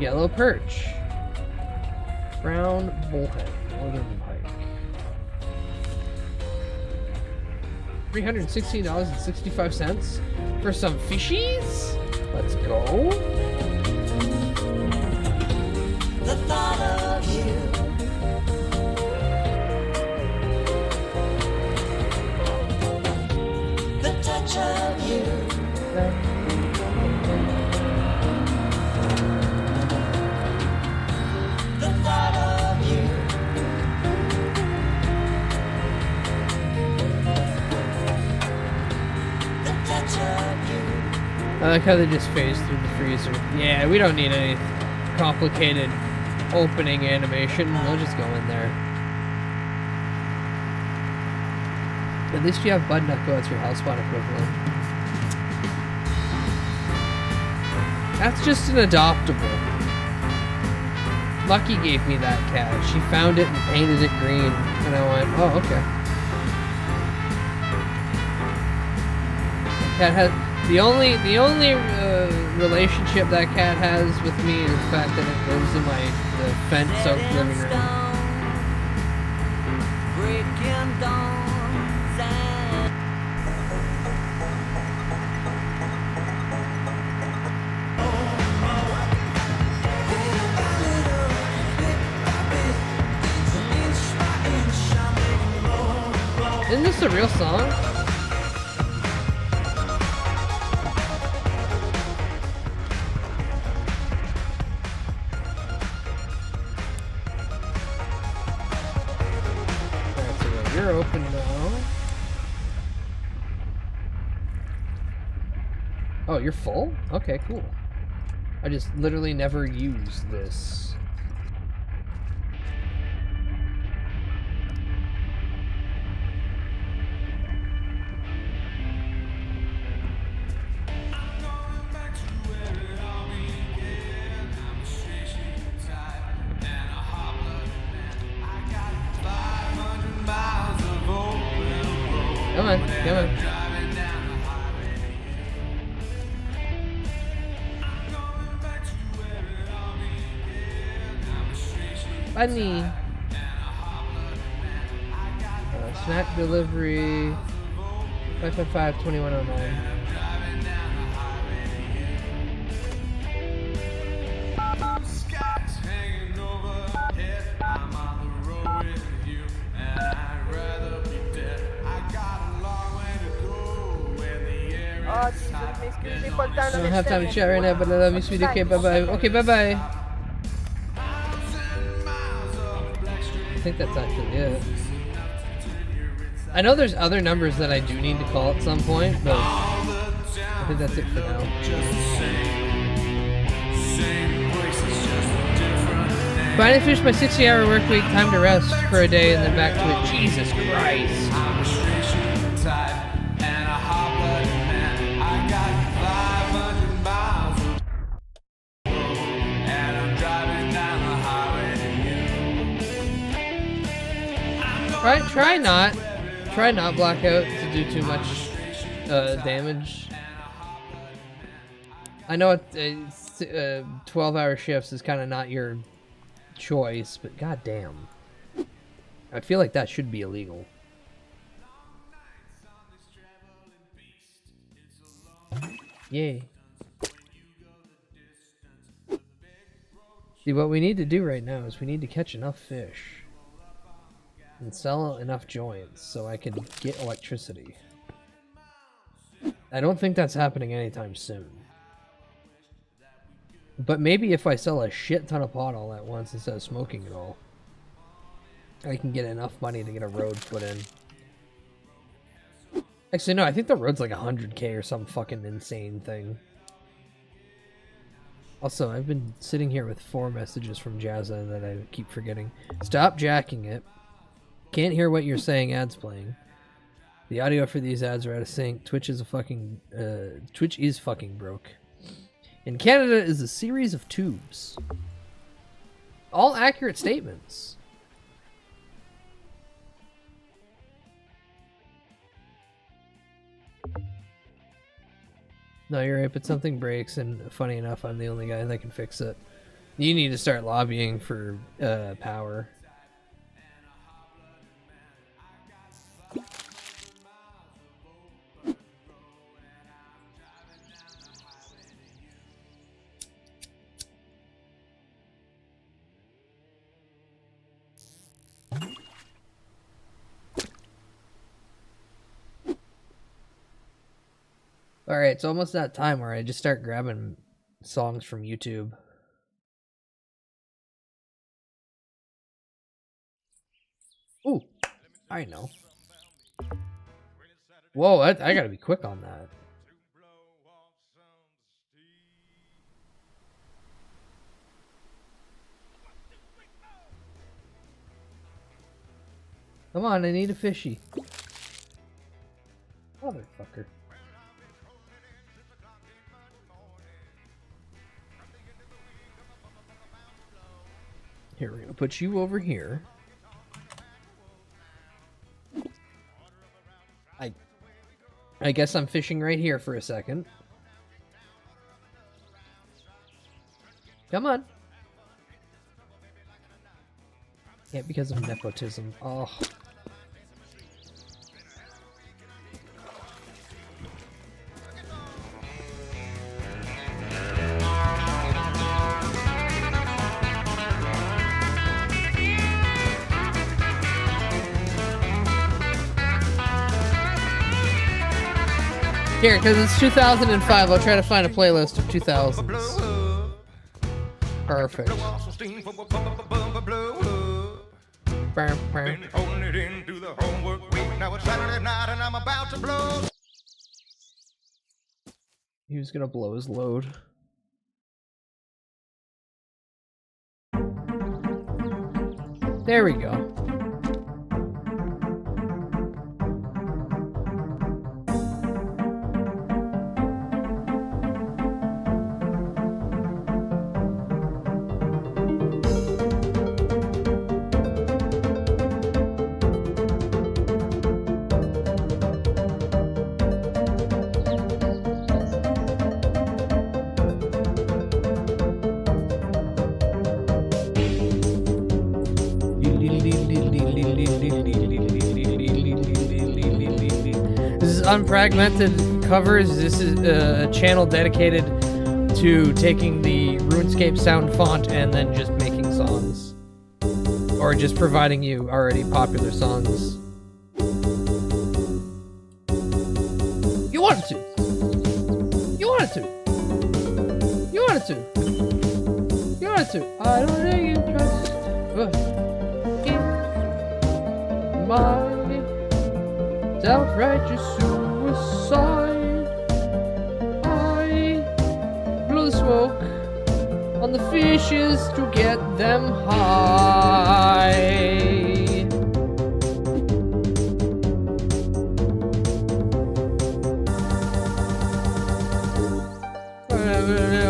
Yellow perch. Brown bullhead. Northern pike. $316.65 for some fishies? Let's go. The thought of you. The touch of you. The thought of you. The touch of you. I like how they just phase through the freezer. Yeah, we don't need any complicated opening animation. They'll just go in there. At least you have Bud Knuckle as your Hellspawn equivalent. That's just an adoptable. Lucky gave me that cat. She found it and painted it green, and I went, "Oh, okay." The cat has the only relationship that cat has with me is the fact that it lives in the fence-soaked living room. Isn't this a real song? Alright, so you're open now. Oh, you're full? Okay, cool. I just literally never use this. Come on, come on. Bunny. Snack delivery. 555-2109. Oh, Jesus, m'excuse, j'ai pas le temps I de don't have time to rester chat right now, but I love you, sweetie. Okay, bye-bye. Okay, bye-bye. I think that's actually it. I know there's other numbers that I do need to call at some point, but I think that's it for now. Finally finished my 60-hour work week. Time to rest for a day and then back to it. Jesus Christ. Try not blackout to do too much damage. I know 12-hour shifts is kind of not your choice, but goddamn, I feel like that should be illegal. Yay. See, what we need to do right now is we need to catch enough fish and sell enough joints so I can get electricity. I don't think that's happening anytime soon. But maybe if I sell a shit ton of pot all at once instead of smoking it all, I can get enough money to get a road put in. Actually, no, I think the road's like 100k or some fucking insane thing. Also, I've been sitting here with 4 messages from Jazza that I keep forgetting. Stop jacking it. Can't hear what you're saying, ads playing. The audio for these ads are out of sync. Twitch is fucking broke. In Canada is a series of tubes. All accurate statements. No, you're right, but something breaks, and funny enough, I'm the only guy that can fix it. You need to start lobbying for power. Alright, it's almost that time where I just start grabbing songs from YouTube. Ooh, I know. Whoa, I gotta be quick on that. Come on, I need a fishy. Motherfucker. Here, we're gonna put you over here. I guess I'm fishing right here for a second. Come on. Can't because of nepotism. Oh. Here, because it's 2005, I'll try to find a playlist of 2000s. Perfect. He was gonna blow his load. There we go. This is Unfragmented Covers. This is a channel dedicated to taking the RuneScape sound font and then just making songs. Or just providing you already popular songs. You wanted to! You wanted to! You wanted to! You wanted to! I don't know you trust in my self-righteous suicide. I blew the smoke on the fishes to get them high.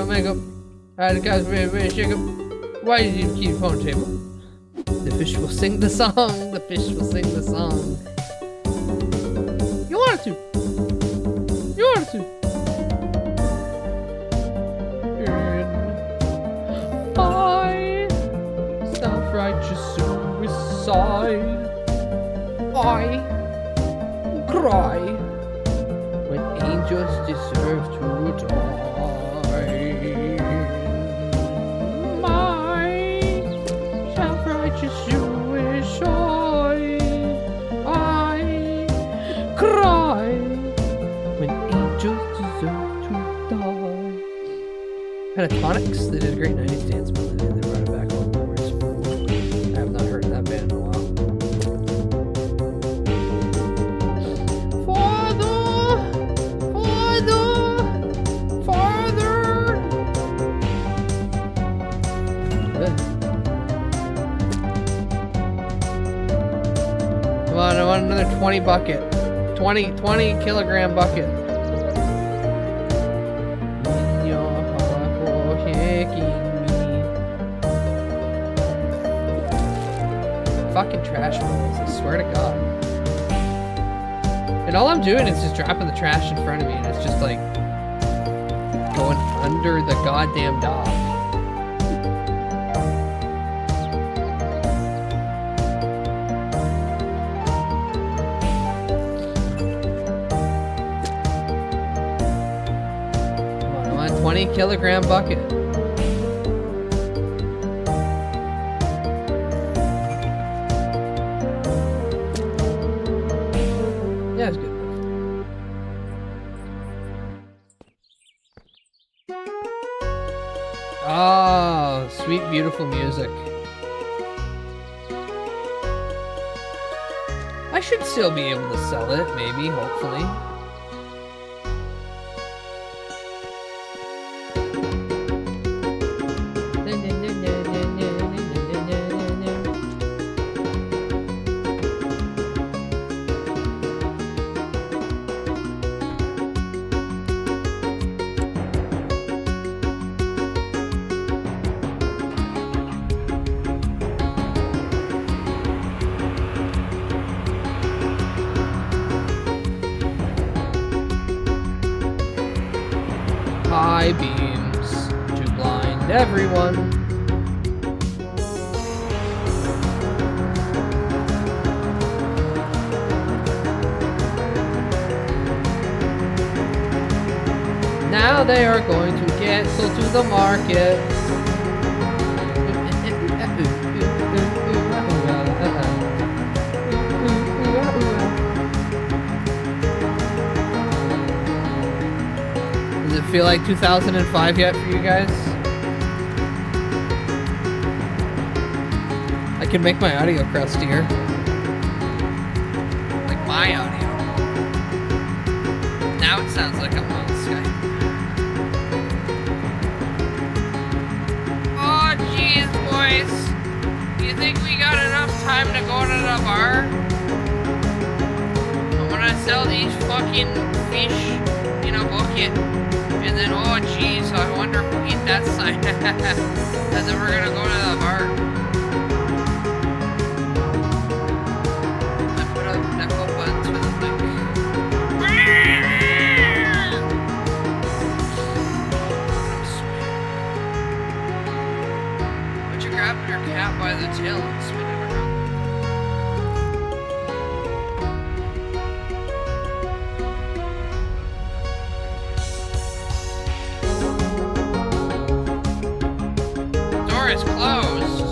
Makeup. Alright, guys, shake up. Why did you keep phone table? The fish will sing the song. The fish will sing the song. You wanted to. You wanted to. I self-righteous suicide. I cry when angels deserve to die. My self-righteous suicide. I cry when angels deserve to die. Pentatonics, they did a great 90s dance melody and they brought it back on numbers. I have not heard of that band in a while. Farther. Good. Come on, I want another 20 bucket. 20 kilogram bucket. In your heart for shaking me. Fucking trash balls, I swear to God. And all I'm doing is just dropping the trash in front of me and it's just like going under the goddamn dock. Come on, 20 kilogram bucket. Yeah, it's good enough. Oh, sweet, beautiful music. I should still be able to sell it, maybe, hopefully. high beams to blind everyone. Now they are going to cancel to the market. Does it feel like 2005 yet for you guys? I can make my audio crustier. Like my audio. Now it sounds like I'm on Skype. Oh jeez, boys. Do you think we got enough time to go to the bar? I'm gonna sell these fucking fish in a bucket. And then, oh jeez, I wonder who eat that sign. And then we're gonna go to the bar. I put up nickel buttons with a link. But you're grabbing your cat by the tail and spinning it around. Door is closed.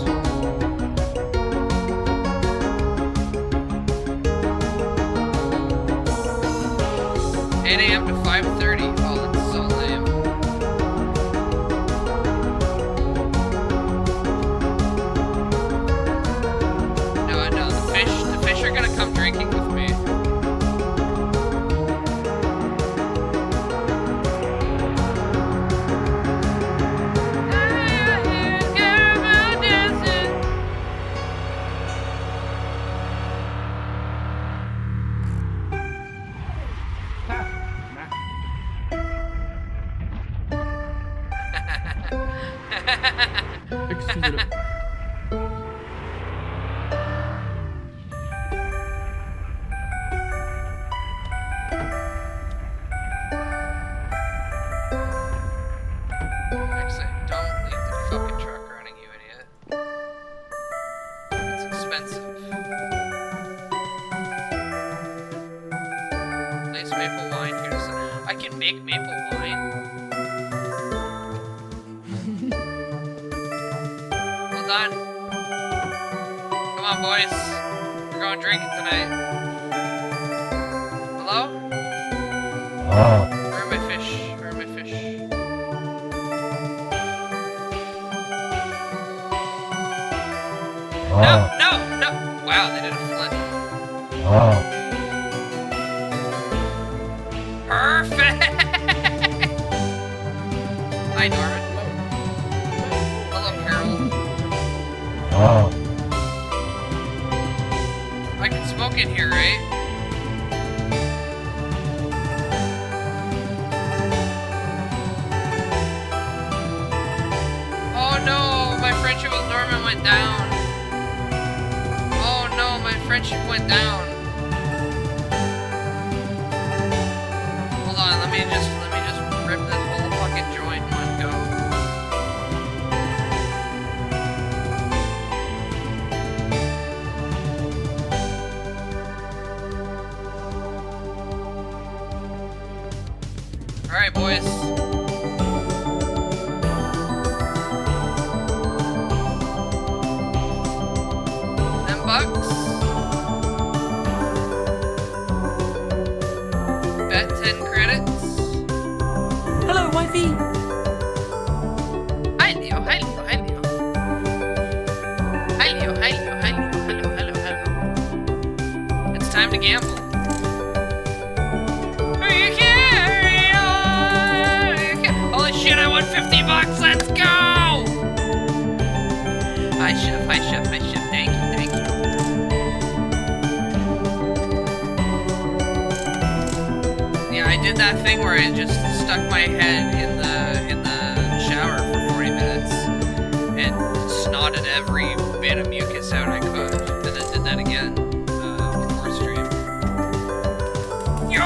8 a.m. to 5:30. Oh, that's so lame. No, the fish are gonna come drinking with me. Excusez-le. Actually, don't leave the fucking truck running, you idiot. It's expensive. Nice maple wine here to sell. I can make maple wine? Well done. Come on, boys. We're going drinking tonight. Hello? Where are my fish? Where are my fish? No! Wow, they did a flip. Perfect! Hi, Norman. Hello, Carol. I can smoke in here, right? Oh no, my friendship with Norman went down. Oh no, my friendship went down. Hold on, let me just rip this whole fucking joint in one go. Alright, boys. $10. Bet 10 credits. Hello, wifey. Hi, Leo. Hi, Leo. Hi, Leo. Hi, Leo. Hi, Leo. Hi, Leo. Hello. It's time to gamble. Holy shit, I won $50. Let's go! Hi, Chef. Hi, Chef. Hi, Chef. Thank you. Yeah, I did that thing where I just stuck my head in the shower for 40 minutes and snotted every bit of mucus out I could, and then did that again before stream. Yo,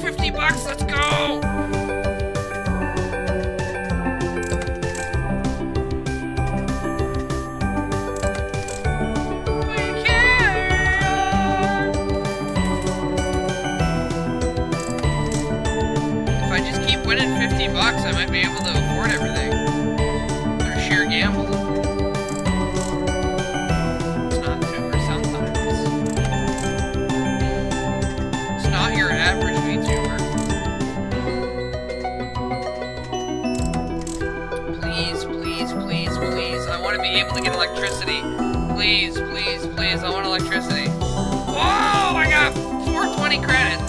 $50, let's go! I might be able to afford everything through sheer gamble. It's not tuber sometimes. It's not your average VTuber. Please, please, please, please. I want to be able to get electricity. Please, please, please. I want electricity. Whoa! I got 420 credits.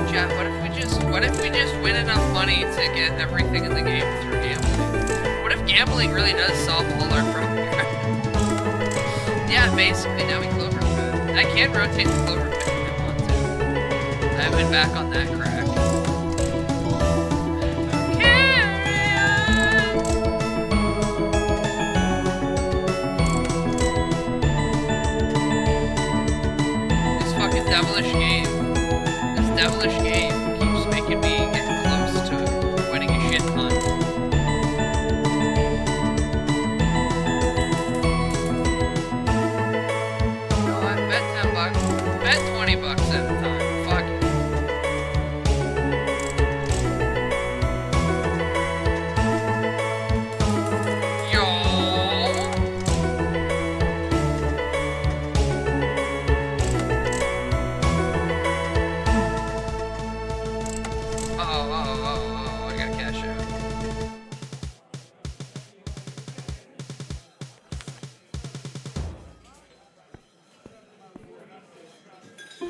Chat, what if we just win enough money to get everything in the game through gambling? What if gambling really does solve all our problems? Yeah, basically, now we clover pit. I can rotate the clover pit if I want to. I went back on that crack. This fucking devilish game. This devilish game keeps making me get close to winning a shit ton. Bet 10 bucks. Bet 20 bucks at a time. Fuck it. Yo. Oh, I gotta cash out.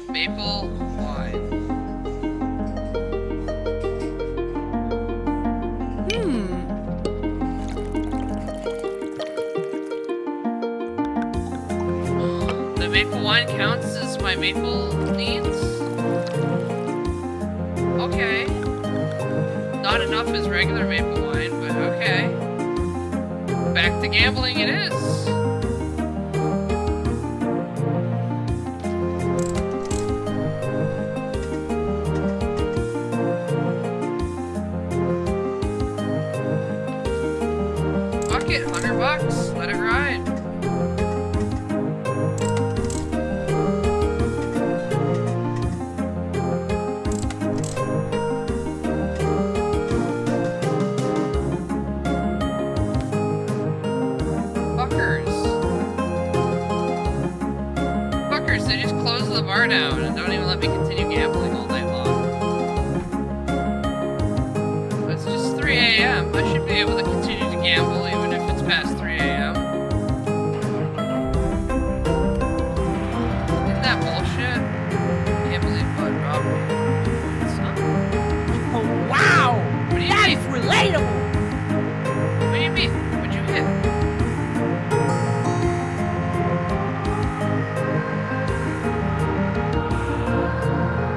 Maple wine. The maple wine counts as my maple needs? Okay. Not enough as regular maple wine, but okay. Back to gambling it is. Fuck it, 100 bucks. Let it ride. Fuckers, they just close the bar down and don't even let me continue gambling all night long. It's just 3 a.m. I should be able to continue to gamble even if it's past 3 a.m. Isn't that bullshit? Gambling but robbery. It's not. Oh, wow! What do you That mean? is relatable! What do you mean? What'd you hit?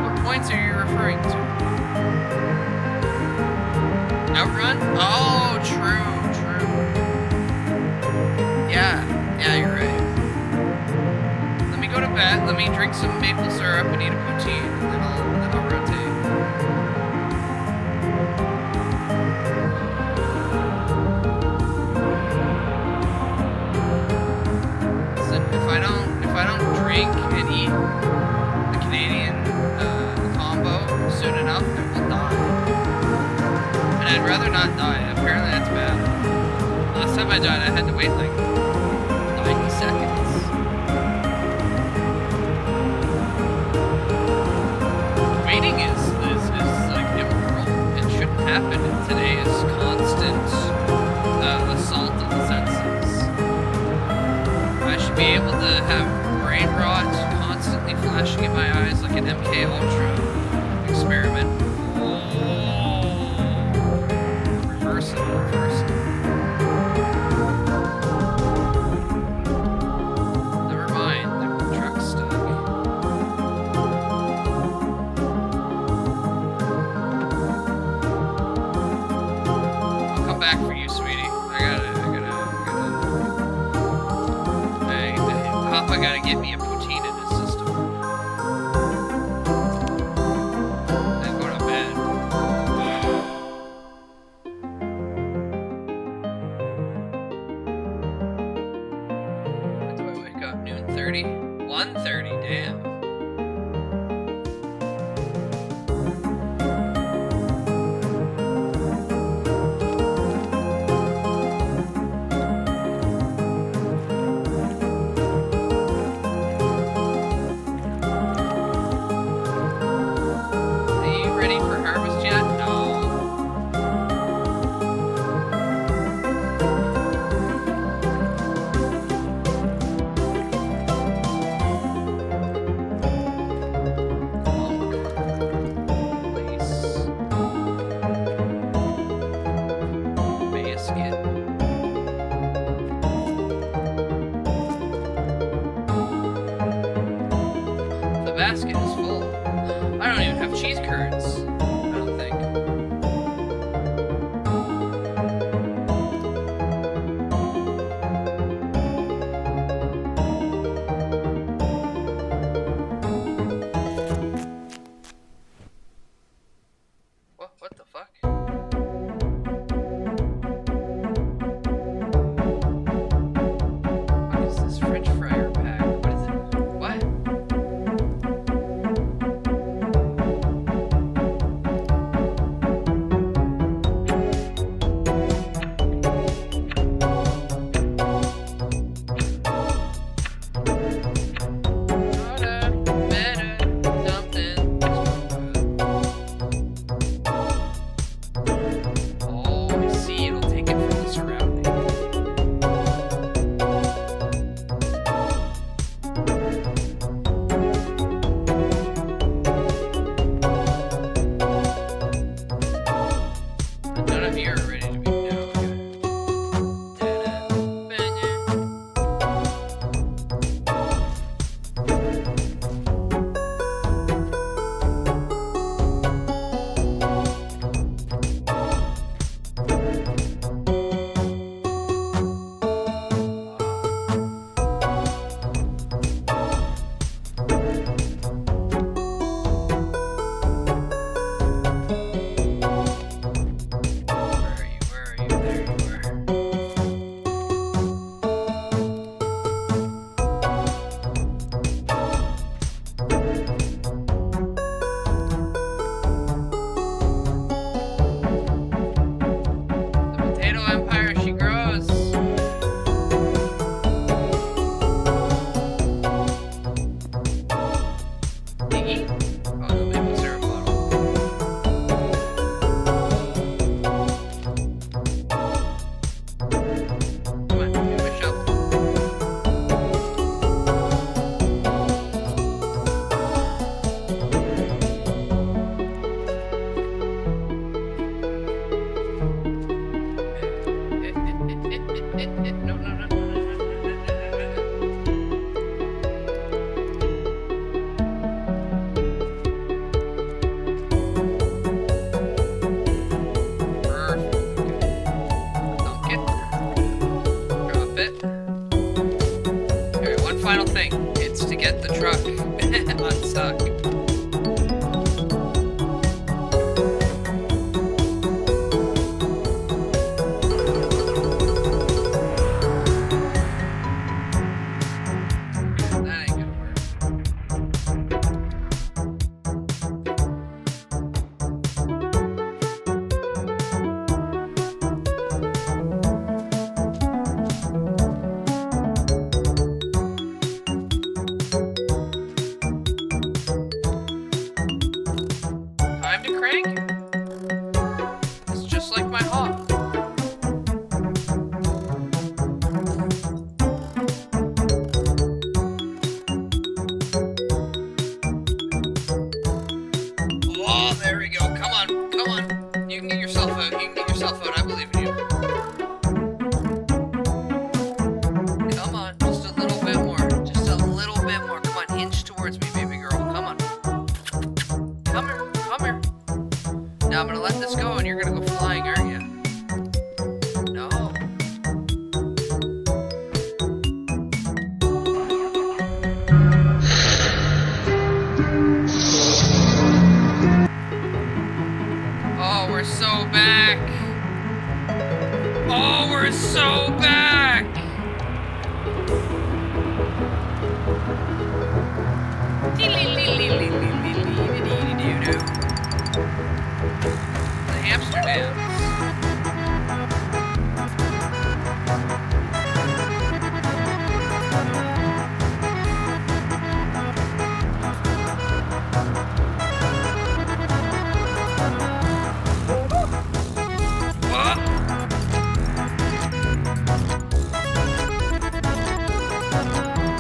What points are you referring to? Outrun? Oh, true. Yeah, you're right. Let me go to bed, let me drink some maple syrup and eat a poutine, and then I'll rotate. Listen, if I don't drink and eat the Canadian combo soon enough, then we'll die. And I'd rather not die. Apparently that's bad. Last time I died, I had to wait like 90 seconds. Waiting is like immoral. It shouldn't happen in today's constant assault of the senses. I should be able to have brain rot constantly flashing in my eyes like an MK Ultra experiment. Reverse it. Never mind, the truck's stuck. I'll come back for you, sweetie. Papa gotta get me a poutine in his system. Then go to basket is full. I don't even have cheese curds. I don't think. What the fuck? What is this French fryer pack? What is it? What? Final thing, it's to get the truck unstuck. That ain't gonna work. Time to crank? It's just like my hawk. Oh, there we go. Come on, come on. You can get yourself out. You can get yourself out. I believe in you. Come on, just a little bit more. Just a little bit more. Come on, inch towards me, baby girl. Come on. Come here. Come here. Now I'm gonna let this go and you're gonna go flying, aren't you? No. Oh, we're so back. Oh, we're so back. The hamster dance.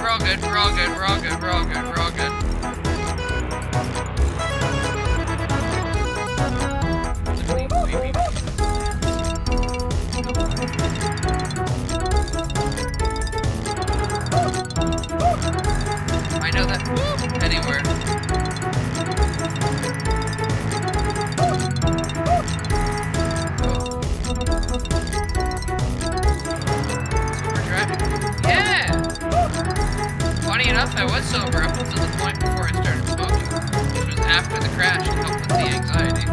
We're all good, we're all good, we're all good, we're all good, we're all good. Look at me, baby. Anywhere. Yeah! Funny enough, I was sober up until the point before I started smoking, which was after the crash to help with the anxiety.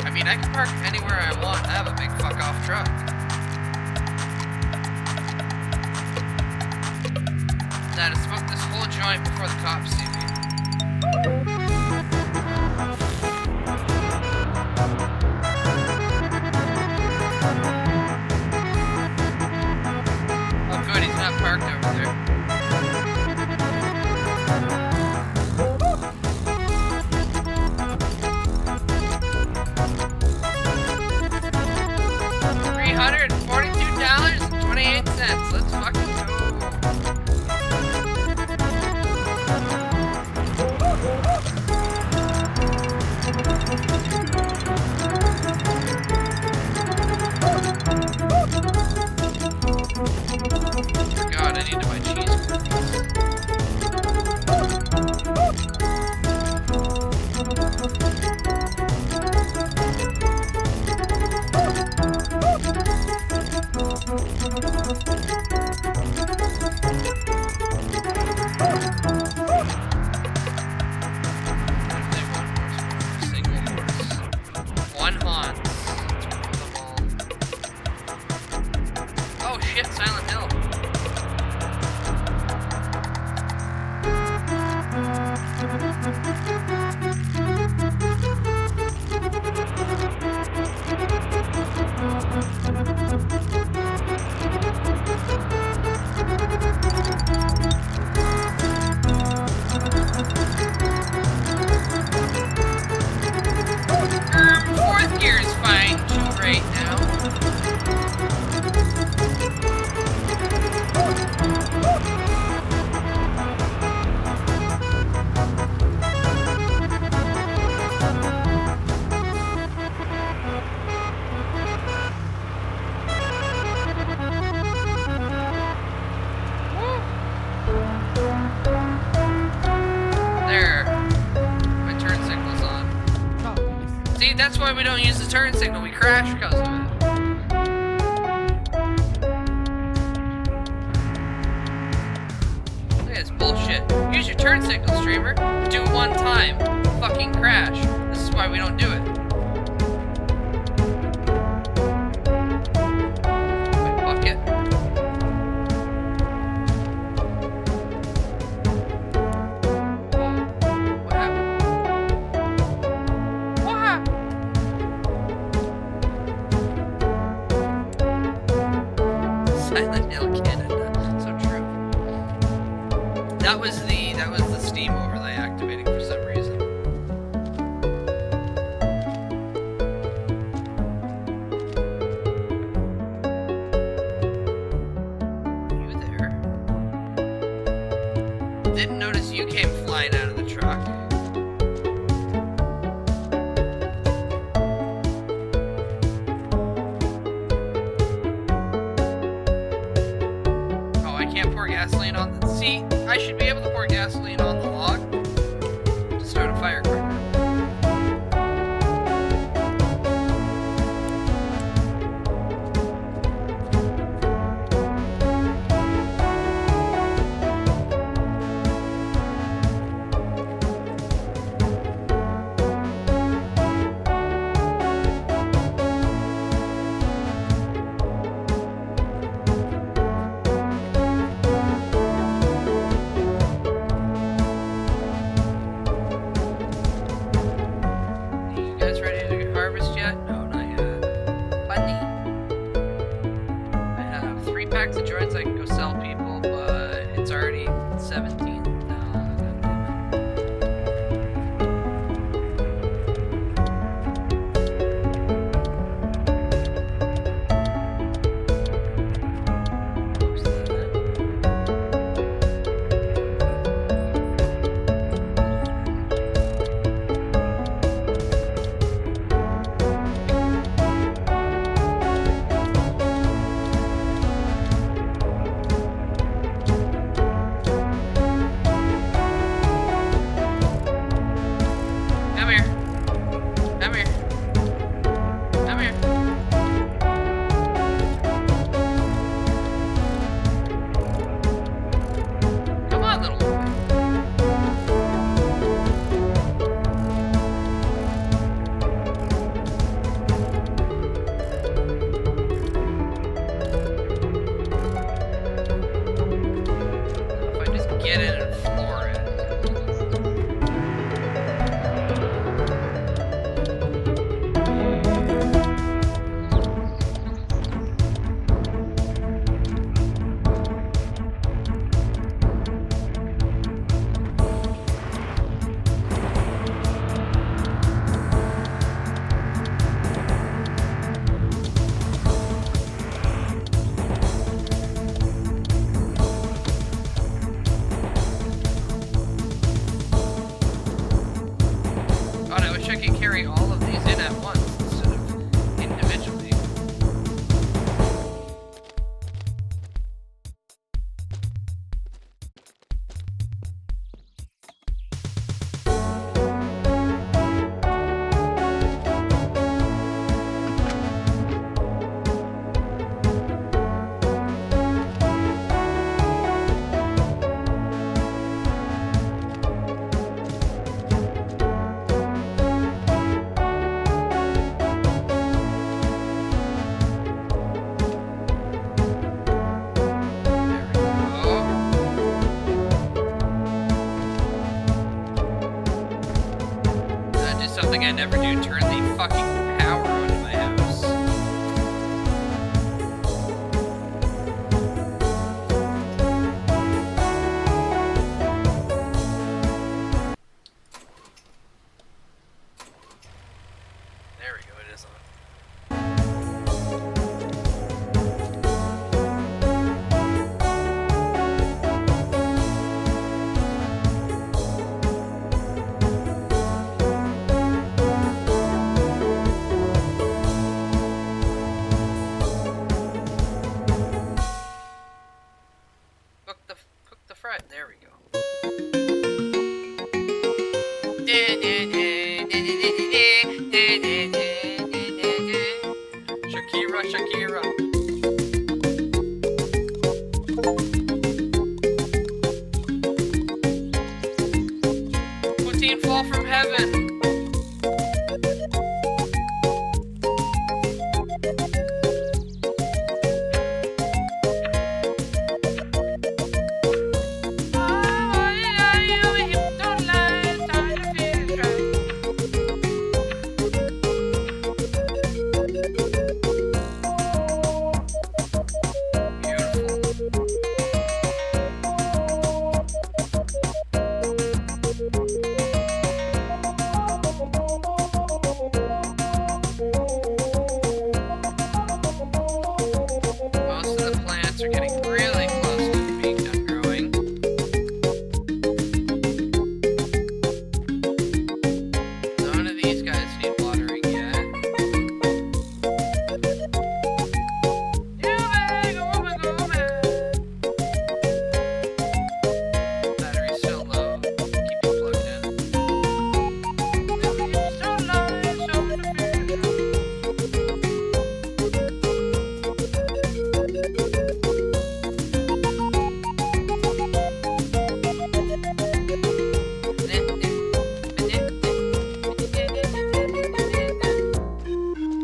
I mean, I can park anywhere I want and have a big fuck-off truck. That I smoked this whole joint before the cops see me. Oh good, he's not parked over there. $342.28. Let's fucking go. God, I need to buy cheese cookies. One Hans. Oh shit, Silent Hill. Fourth gear is fine right now. There. My turn signal's on. See, that's why we don't use the turn signal. We crash because of it. Look at this bullshit. Use your turn signal, streamer. Do it one time. Fucking crash. This is why we don't do it. My bucket. What happened? What happened? Silent Hill, Canada. So true. That was the Steam overlay activating for some reason. You there? Didn't notice you came flying out of the truck. Oh, I can't pour gasoline on the... See, I should be able to pour gasoline on the log to start a fire quicker. You guys ready to harvest yet? No, not yet. Bunny. I have 3 packs of joints I can go sell people, but it's already 17. get in and floor it. God, I wish I could carry all of these in at once instead of individually. Something I never do, turn the fucking power on in my house. There we go, it is on. Cook the fry. There we go. Shakira, Shakira. Poutine fall from heaven.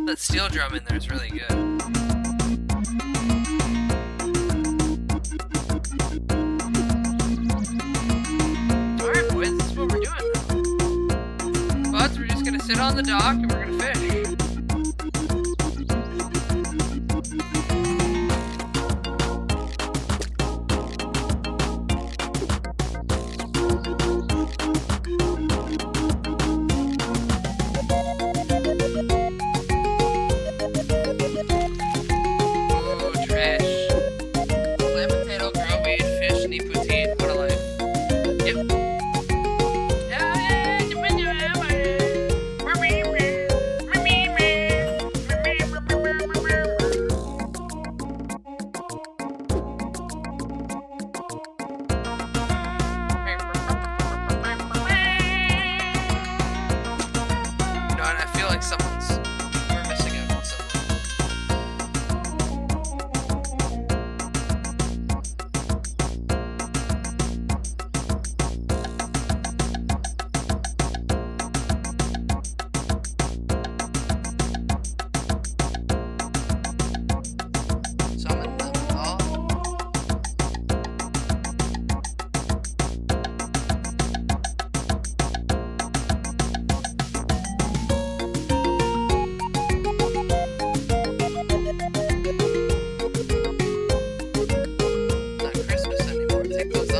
That steel drum in there is really good. Alright boys, this is what we're doing now. Buds, we're just gonna sit on the dock and we're gonna fish.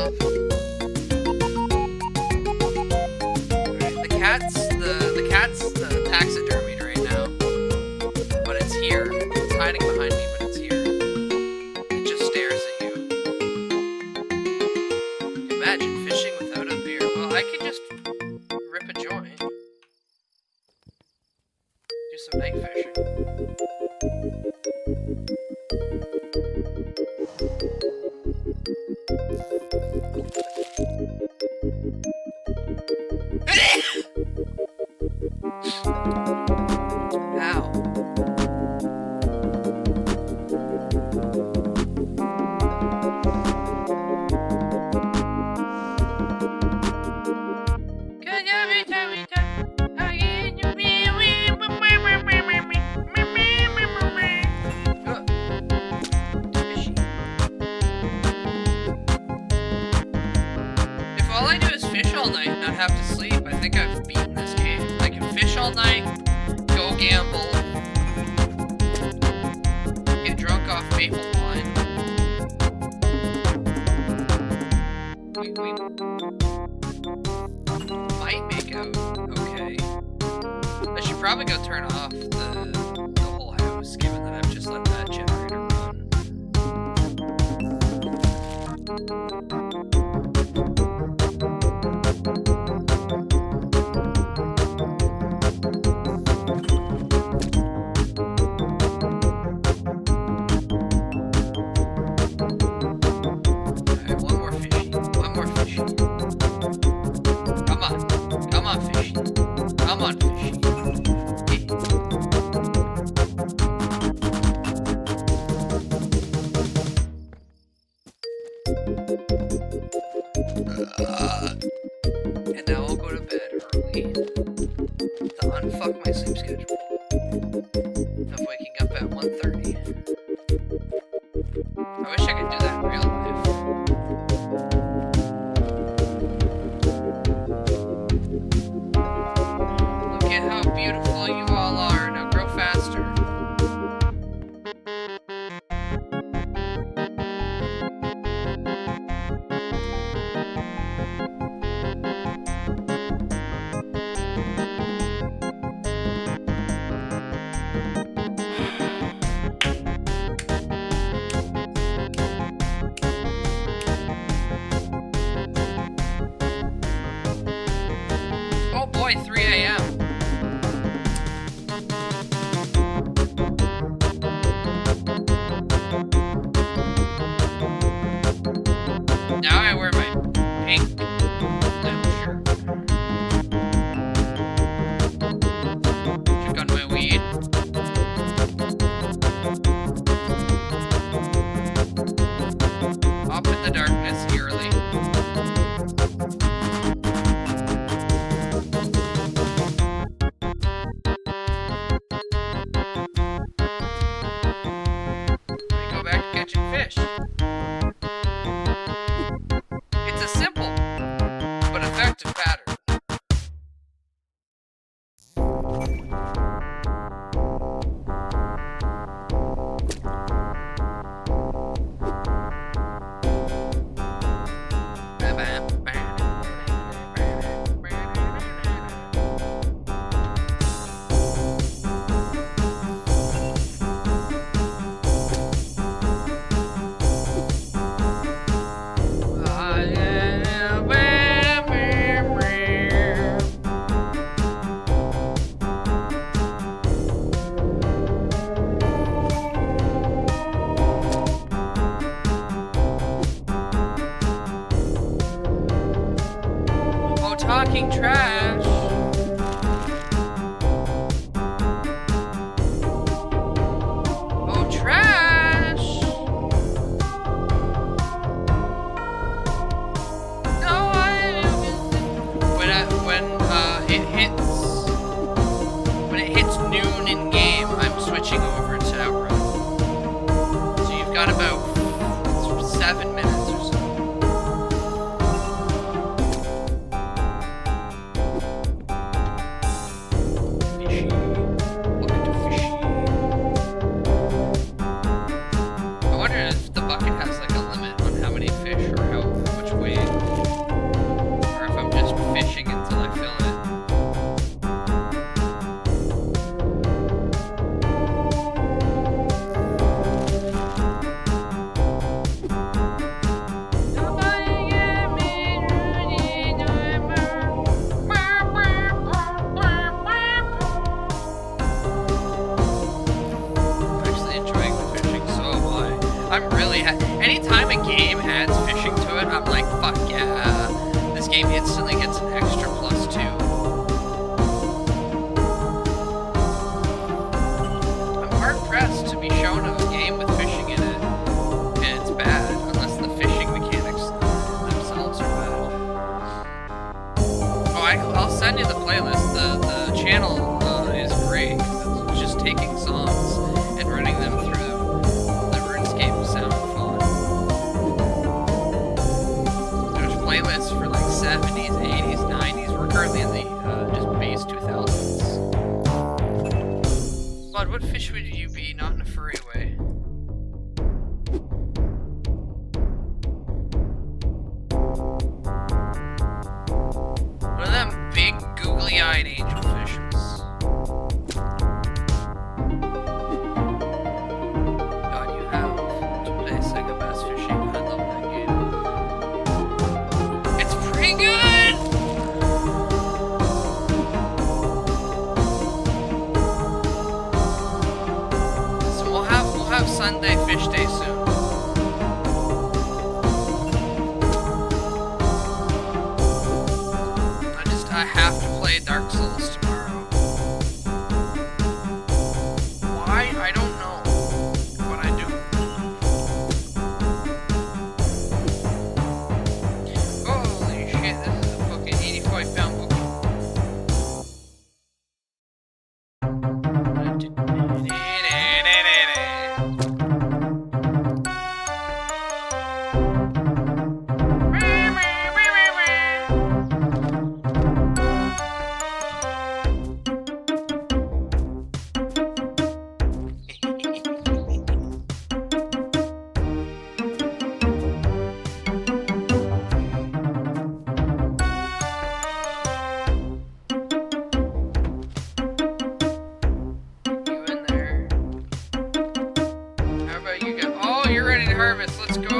off. The cat's taxidermied right now, but it's here. It's hiding behind me, but it's here. It just stares at you. Imagine fishing without a beer. Well, I could just rip a joint. Do some night fishing. Ow. If all I do is fish all night and not have to sleep, I think I've beaten this game. I can fish all night, go gamble, get drunk off maple wine. We might make out okay. I should probably go turn off the whole house, given that I've just let that generator run. Alright, one more fishy. One more fishy. Come on. Come on, fishy. Come on, fishy. And now I'll go to bed early to unfuck my sleep schedule of waking up at 1:30. I wish I could do that in real life. Look at how beautiful you all are. Now grow faster. Oh boy, 3 a.m. Now I wear my pink little shirt. Check on my weed. Off in the darkness eerily. We go back to catching fish. It's a simple but effective pattern. Oh, talking trash. Oh, trash. No, when it hits noon in game, I'm switching over to outrun. So you've got about 7 minutes or so. playlists for like 70s, 80s, 90s. We're currently in the just base 2000s. Bud, what fish would you be? Not in a furry way. One of them big googly-eyed angelfishes. God, you have to play Sega Bass Fishing. I love that game. It's pretty good! So we'll have Sunday Fish Day soon. I have to play Dark Souls tomorrow. Why? I don't know. But I do. Holy shit, this is a fucking 85-pound book. Harvest, let's go!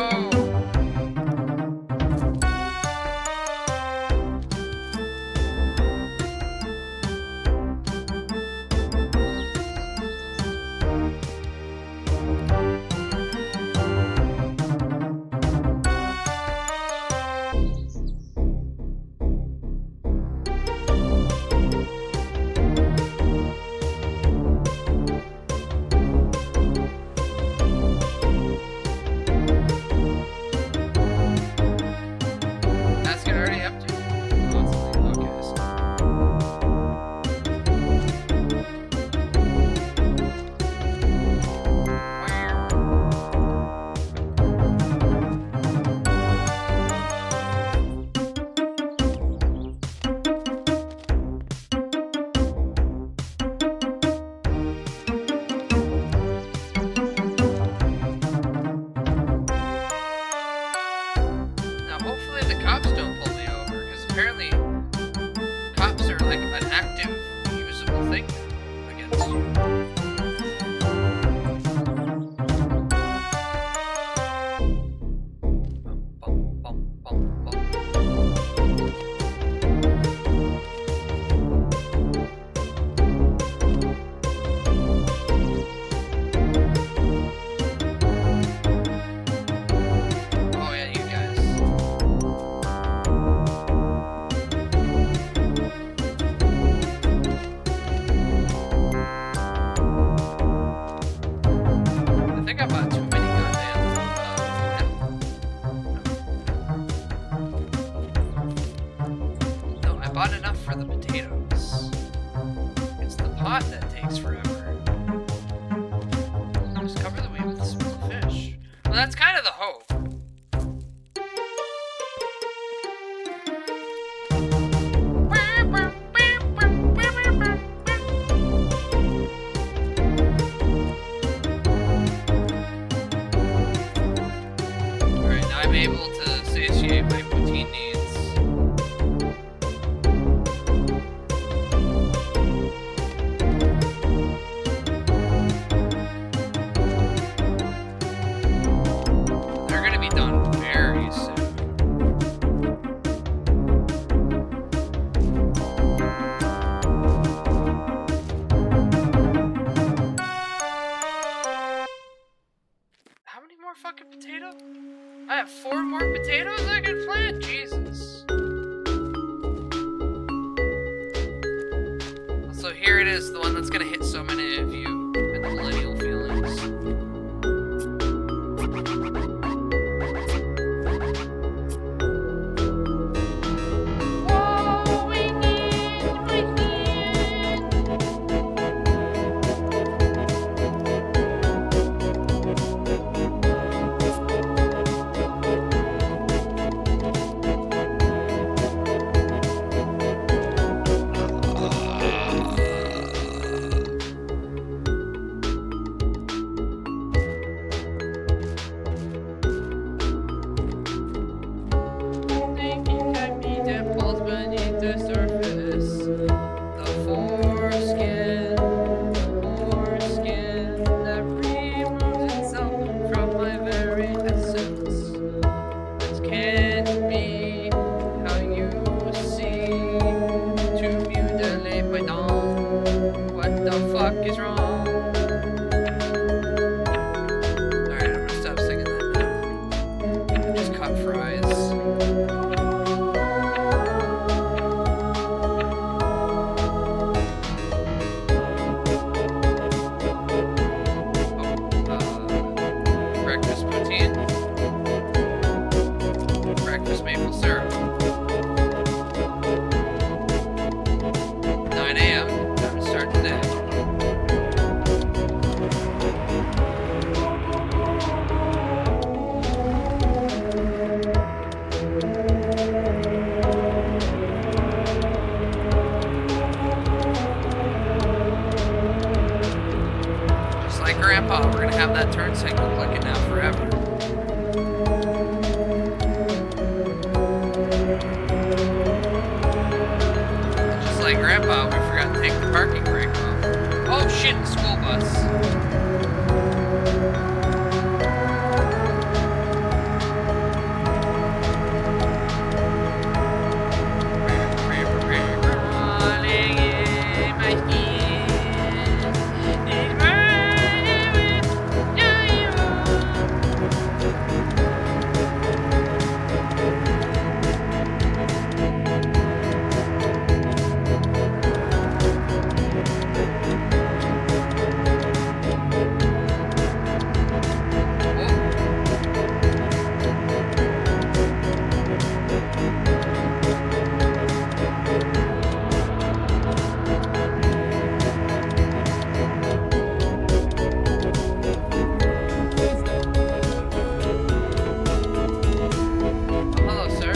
bought enough for the potatoes. It's the pot that takes forever. Just cover the wheel with a small fish. Well, that's kind of the hope. Alright, now I'm able to satiate my protein needs. They're gonna be done very soon. How many more fucking potatoes? I have 4 more potatoes I can plant? Jesus. So here it is, the one that's gonna hit so many of you in the millennial feelings. sir. 9 a.m. Time to start the day. Just like Grandpa, we're gonna have that turn signal clicking now forever. Just like Grandpa, we forgot to take the parking brake off. Oh shit, the school bus. Hello, sir.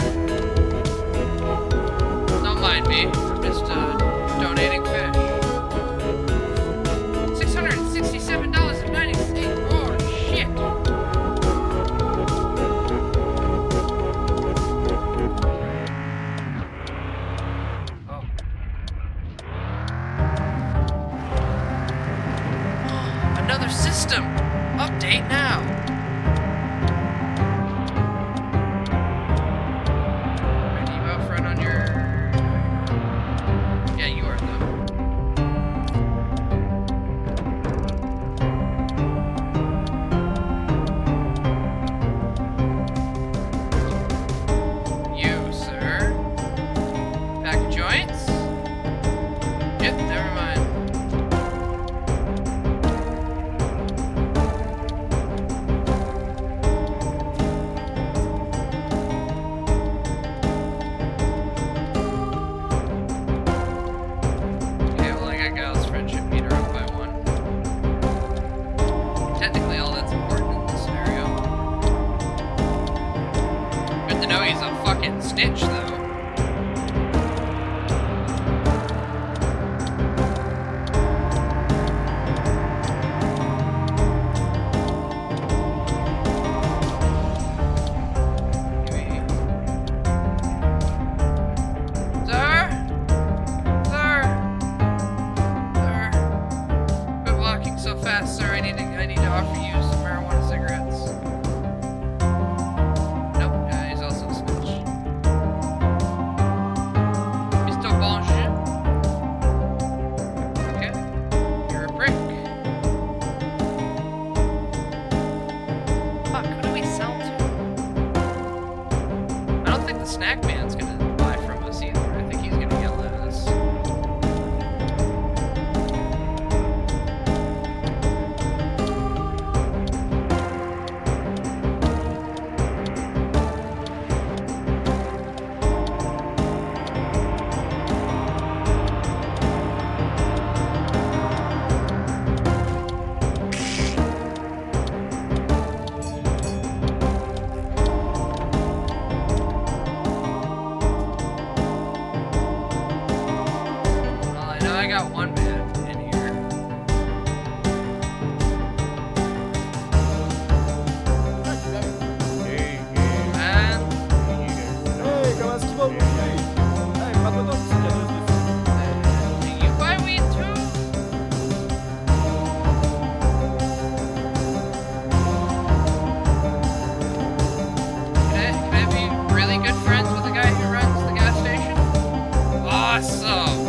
Don't mind me. I'm just donating fish. $667.96. Oh shit. Oh. Another system. Update now. Are you out front on your... Yeah, you are though. You, sir. Pack of joints? Yep, never mind. Okay, well, I got Gal's friendship meter up by 1. Technically, all that's important in this scenario. Good to know he's a fucking Stitch, though. Sir? Sir? Sir? Quit walking so fast, sir. I need to offer you some marijuana cigarettes. Nope, he's also a snitch. Mr. Bonjour? Okay. You're a prick. Fuck, who do we sell to? I don't think the snack man's gonna buy from us either. I think he's gonna yell at us. Well, I know I got one man in here. Man, Hey, comment est-ce qu'il va aujourd'hui? Hey, prends-toi donc une petite canneuse de do you buy weed too? Can I be really good friends with the guy who runs the gas station? Awesome.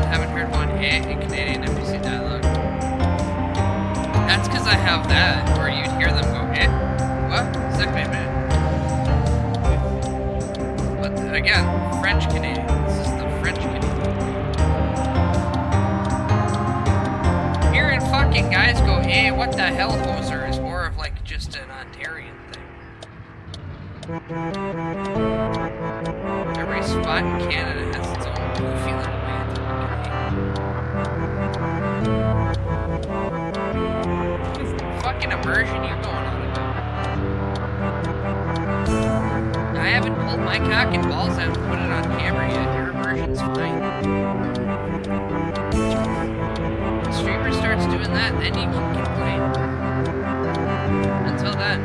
haven't heard one in Canadian NBC dialogue. That's because I have that, where you'd hear them go, eh? What? Second minute. But again, French Canadian. This is the French Canadian. Hearing fucking guys go, eh, what the hell, hoser, is more of like just an Ontarian thing. Every spot in Canada has its own goofy little way of talking. Fucking immersion you're going on about. I haven't pulled my cock and balls out and put it on camera yet. Your immersion's fine. The streamer starts doing that, then you can complain. Until then.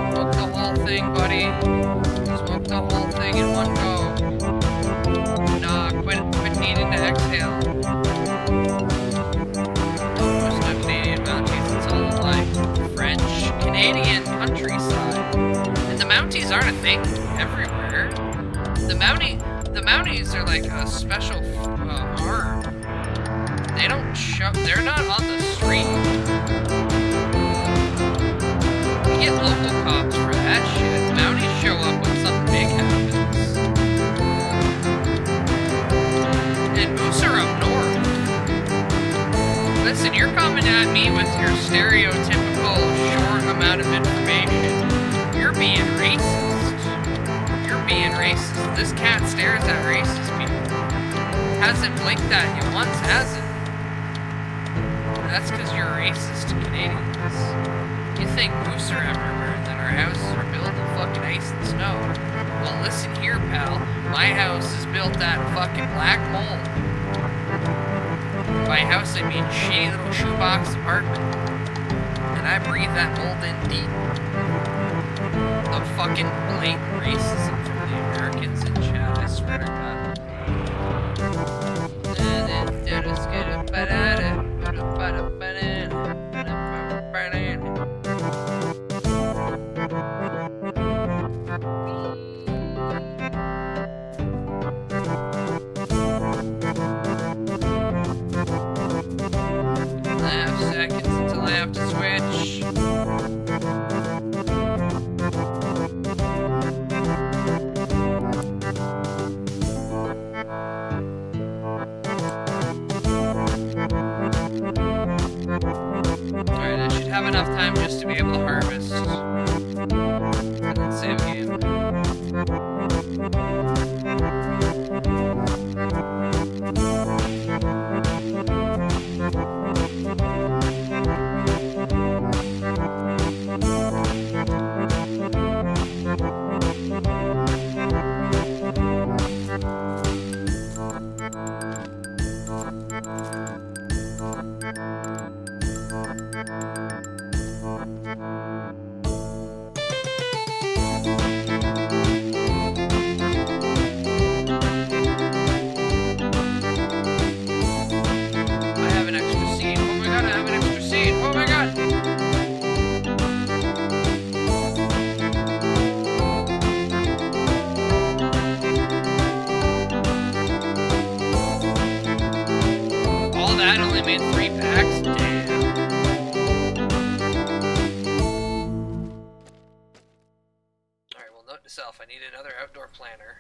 Smoke the whole thing, buddy. Smoke the whole thing in one go. Nah, quit needing to exhale. Most of Canadian Mounties, it's all like French Canadian countryside. And the Mounties aren't a thing everywhere. The Mounties are like a special arm. They don't show, they're not on the street. You get local cops for that shit. Mounties show up when something big happens. And Moose are up north. Listen, you're coming at me with your stereotypical short amount of information. You're being racist. You're being racist. This cat stares at racist people. Hasn't blinked at you once, has it? That's because you're racist to Canadians. You think moose are everywhere and that our houses are built of fucking ice and snow. Well, listen here, pal. My house is built out of fucking black mold. By house, I mean shitty little shoebox apartment. And I breathe that mold in deep. The fucking blatant racism from the Americans in chat, I swear to God. Seconds until I have to switch. Alright, I should have enough time just to be able to harvest. And then save game. That only made 3 packs? Damn. Alright, well, note to self, I need another outdoor planter.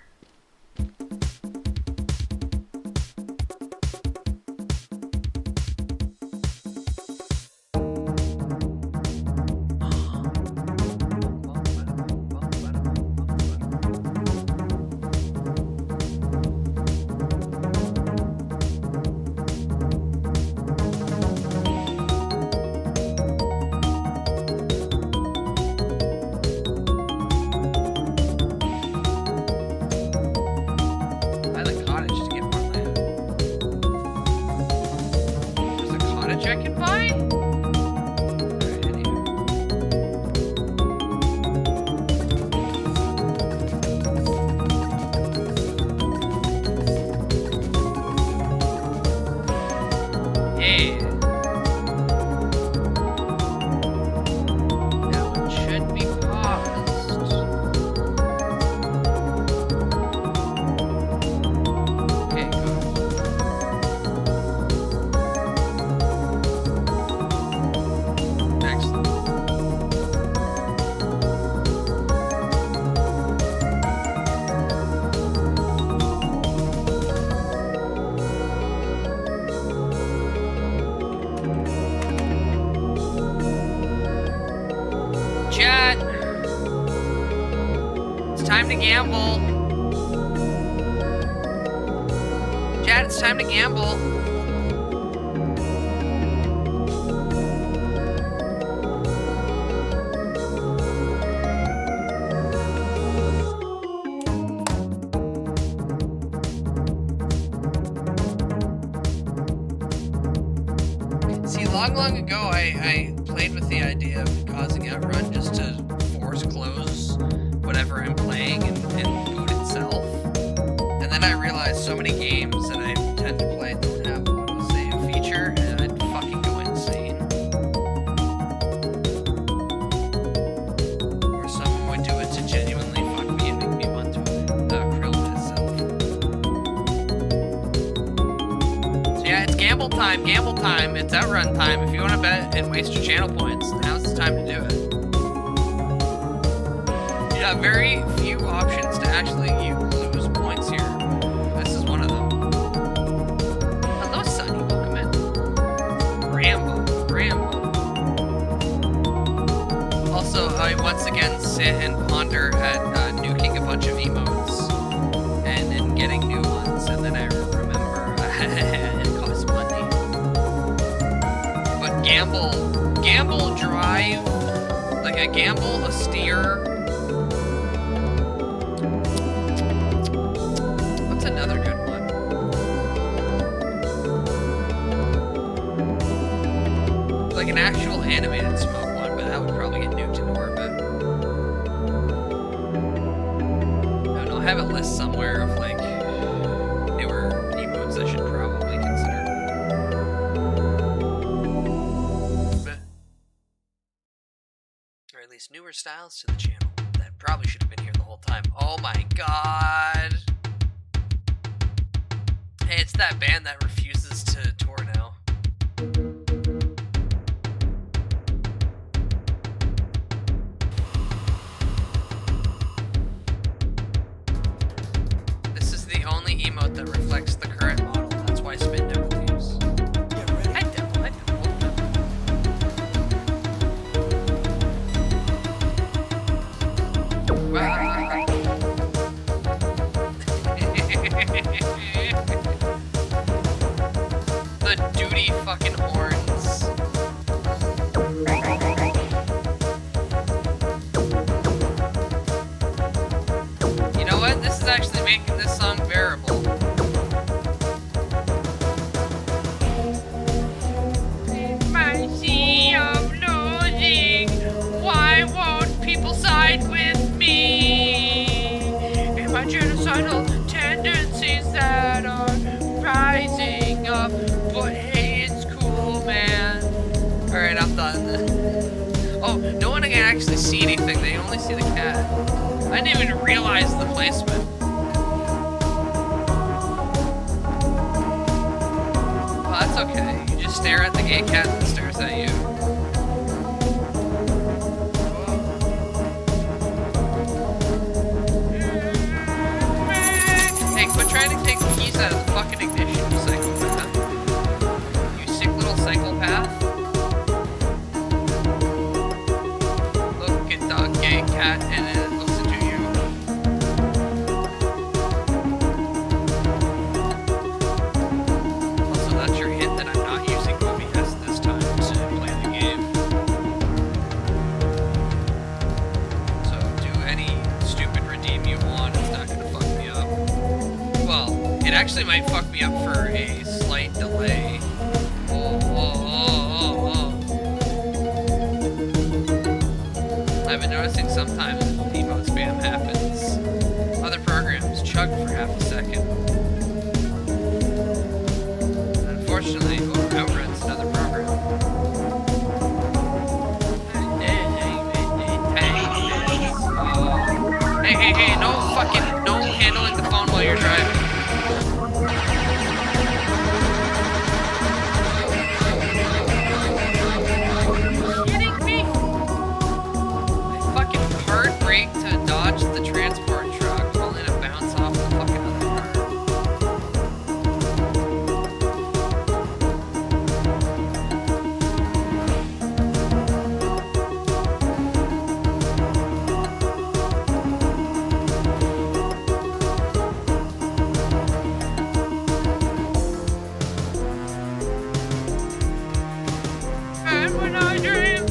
Okay. That one should be paused. Okay, good. Excellent. Chat. It's time to gamble. Chat, it's time to gamble. See, long ago, I played with the idea of causing Outrun just to force close whatever I'm playing and boot itself. And then I realized so many games that I tend to play don't have an autosave feature, and I'd fucking go insane. Or someone would do it to genuinely fuck me and make me want to krill myself. So yeah, it's gamble time, it's Outrun time. If you want to bet and waste your channel points, now's the time to do it. You have very few options to actually lose points here. This is one of them. Hello, Sonny. Welcome in. Rambo. Also, I once again sit and ponder at nuking a bunch of emotes and then getting new ones, and then I remember it costs money. But gamble, drive, like a gamble, a steer. What's another good one? Like an actual animated smoke one, but that would probably get nuked into orbit. I don't know, I have a list somewhere of like newer emotes I should probably consider. Or at least newer styles to the channel that probably should have been here the whole time. Oh my god! Hey, it's that band that refuses to tour now. This is the only emote that reflects the current model. That's why Spin Devil leaves. Hi, Devil. The duty fucking horns. You know what? This is actually making this song bearable. My sea of losing. Why won't people side with me? And my genocidal tendencies that are rising up. But hey, it's cool, man. Alright, I'm done. Oh, no one can actually see anything. They only see the cat. I didn't even realize the placement. Well, that's okay. You just stare at the gay cat that stares at you. Hey, quit trying to take the keys out of the fucking ignition, you psychopath. You sick little psychopath. Look at the gay cat and it looks into you. Also, that's your hint that I'm not using OBS this time to play the game. So do any stupid redeem you want, it's not gonna fuck me up. Well, it actually might fuck me up for a slight delay. I've been noticing sometimes emote spam happens. Other programs chug for half a second. Unfortunately, Outrun's driving. Kidding me? I fucking hard brake to dodge the transport truck, only to bounce off the fucking other car. And when I dream.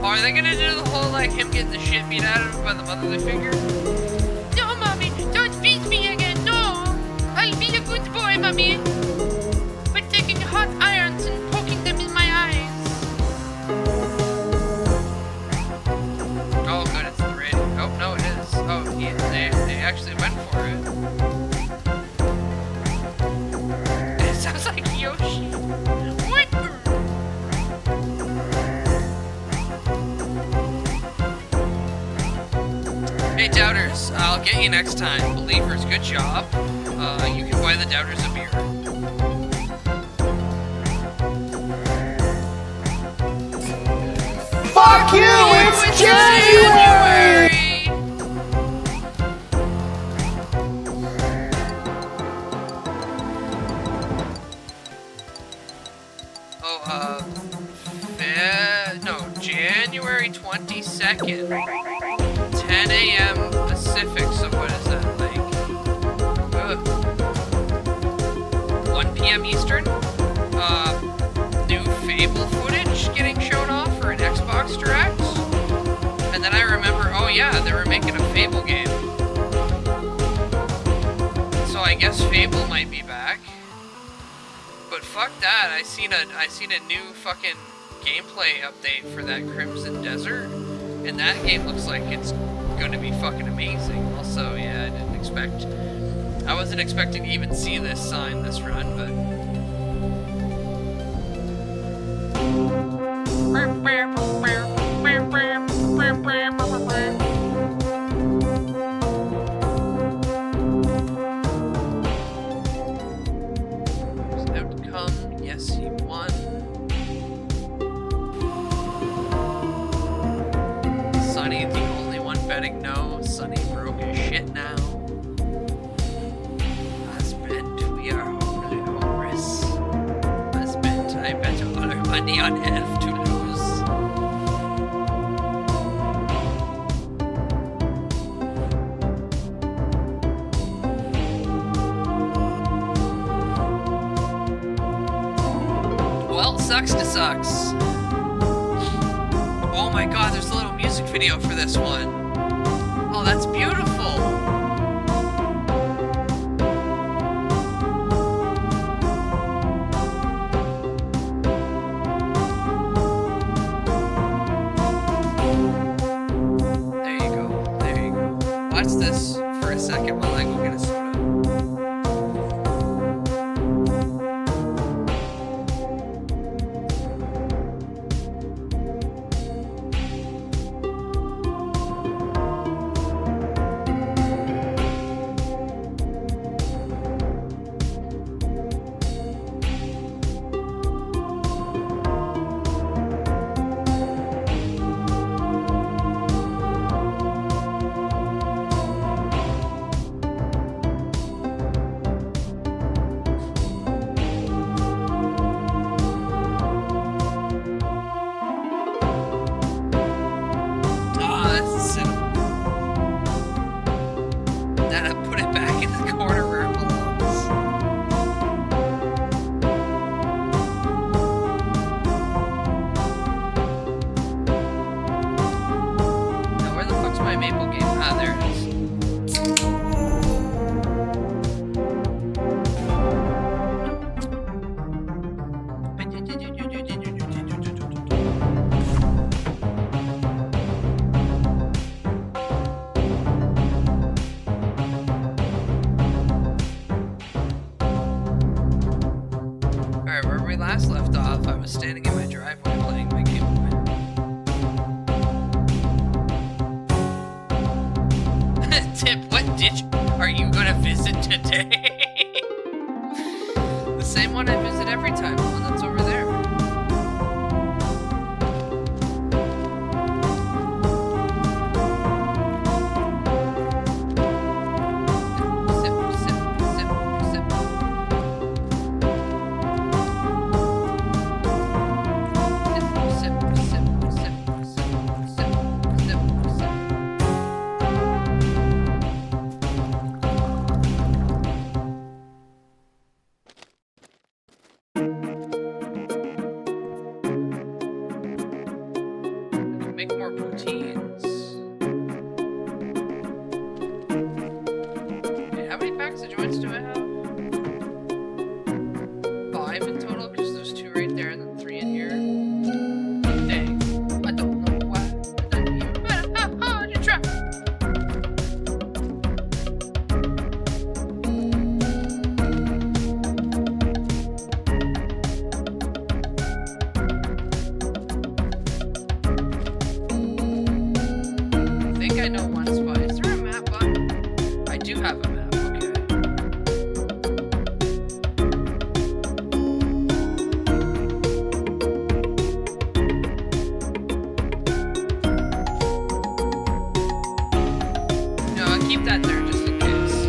Oh, are they gonna do the whole, like, him getting the shit beat out of him by the motherly figure? No, mommy, don't beat me again. No, I'll be a good boy, mommy. By taking hot irons and poking them in my eyes. Oh, good, it's the radio. Oh, no, it is. Oh, yeah, they actually went for it. It sounds like Yoshi. What? Hey, Doubters, I'll get you next time. Believers, good job. You can buy the Doubters a beer. Fuck you, it's January! Oh, no, January 22nd, 10 a.m. Pacific, so what is that, like, 1 p.m. Eastern? New Fable footage getting shown off for an Xbox Direct, and then I remember, oh yeah, they were making a Fable game, so I guess Fable might be back. But fuck that, I seen a new fucking gameplay update for that Crimson Desert, and that game looks like it's gonna be fucking amazing. Also, yeah, I wasn't expecting to even see this sign this run, but outcome, yes, he won. Sonny, the only one betting no. Sonny broke his shit now. Husband, we are homeless. Husband, I bet all our money on Elf to lose. Well, sucks to sucks. Oh my god, there's a little music video for this one. Oh, that's beautiful. There you go. There you go. Watch this for a second while I go get a soda. last left off, I was standing in my driveway playing my Game Boy. Tip, what ditch? Are you gonna visit today? The same one I visit every time, the one that's over there. Make more poutines. Okay, how many packs of joints do I have? 5 in total, because there's 2 right there and then 3 in here. Dang. I don't know why. It doesn't even matter how hard you try. I know one spot. Is there a map button? I do have a map, okay. No, I'll keep that there just in case.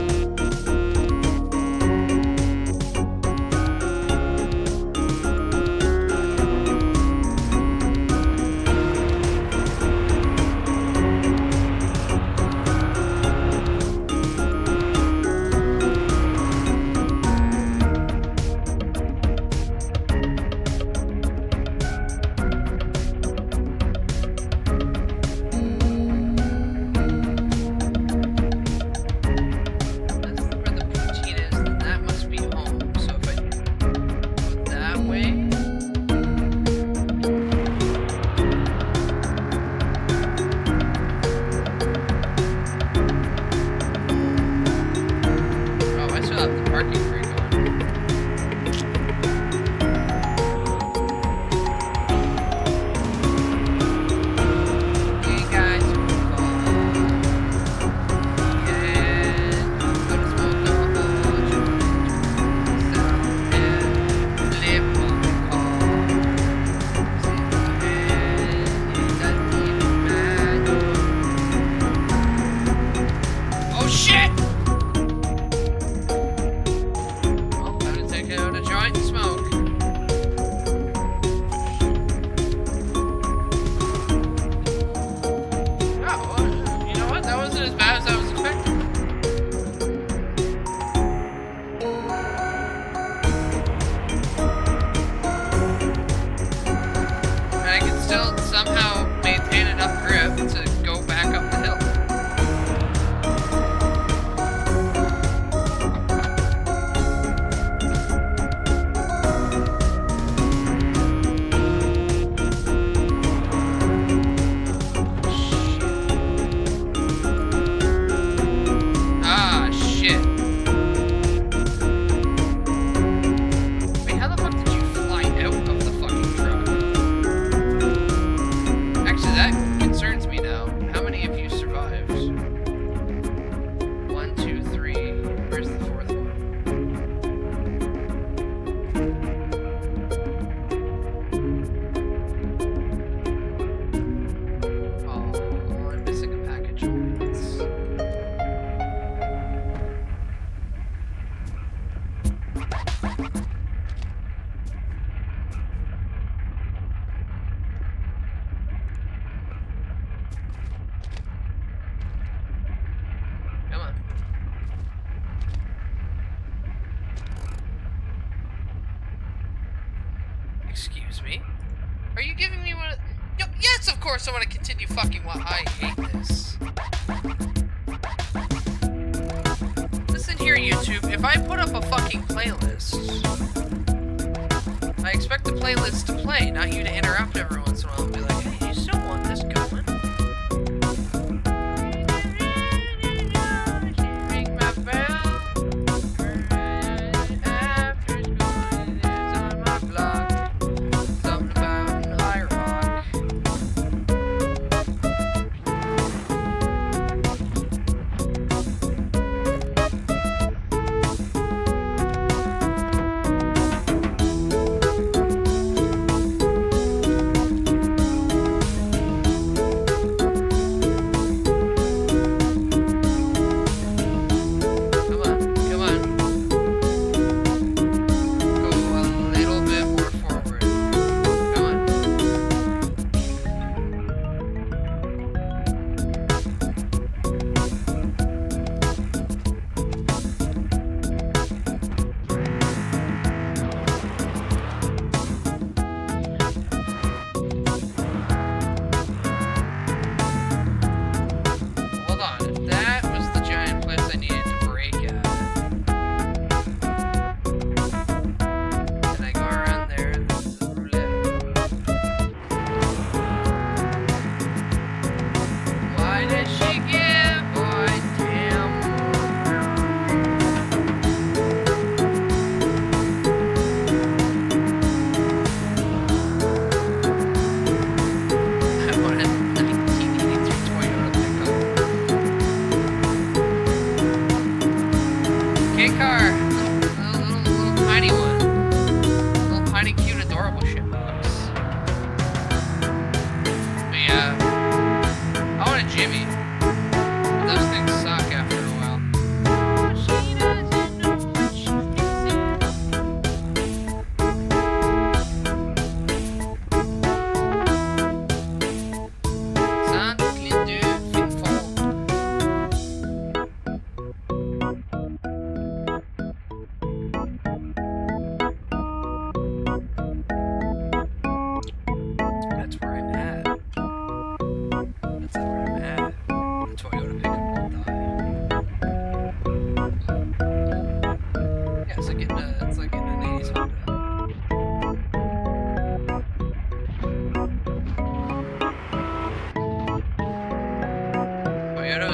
Excuse me? Are you giving me one of... Yes, of course I want to continue fucking while I hate this. Listen here, YouTube. If I put up a fucking playlist, I expect the playlist to play, not you to interrupt every once in a while and be like, hey, you still want this going? Ring my bell. After school, it is on my block. Something about an high rock.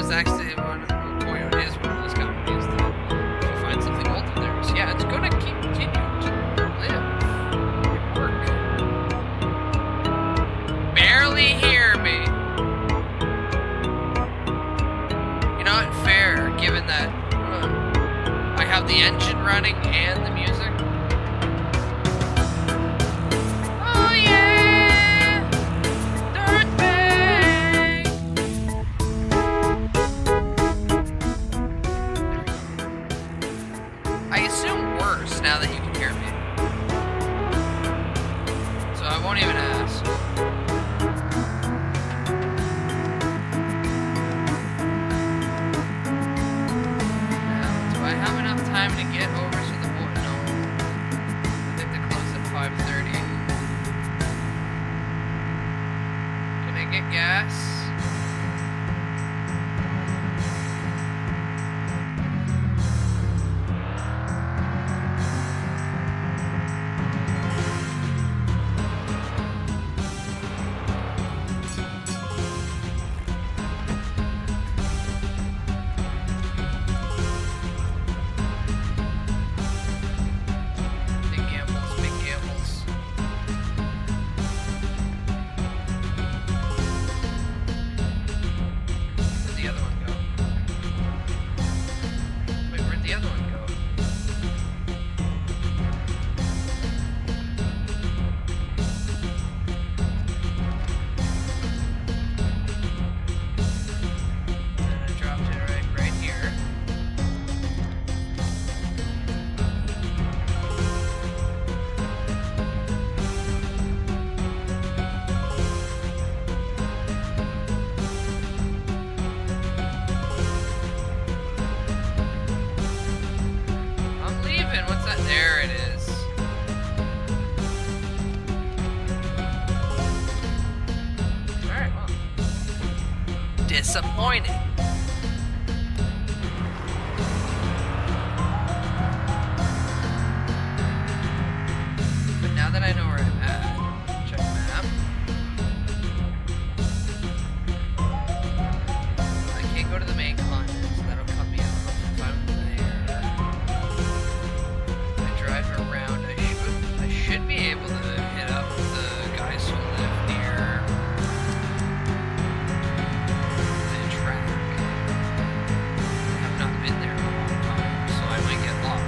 was actually Toyota is one of those companies that if you find something old in theirs, yeah, it's gonna continue to live and work. Barely hear me. You're not fair, given that I have the engine running and the music. Oh yeah, dirtbag. I assume worse now that you can hear me, so I won't even ask. Now, do I have enough time to get over to the board? No. I think they close at 5:30. Can I get gas? Big gambles, big gambles. Where'd the other one go? Wait, where'd the other one go? And I dropped it right here. I'm leaving. What's that? There it is. Alright, well. Disappointing. But now that I know where I'm at, check map. I can't go to the main continent, so that'll cut me off if I'm there. I drive around. I should be able to hit up the guys who live near the track. I've not been there in a long time, so I might get lost.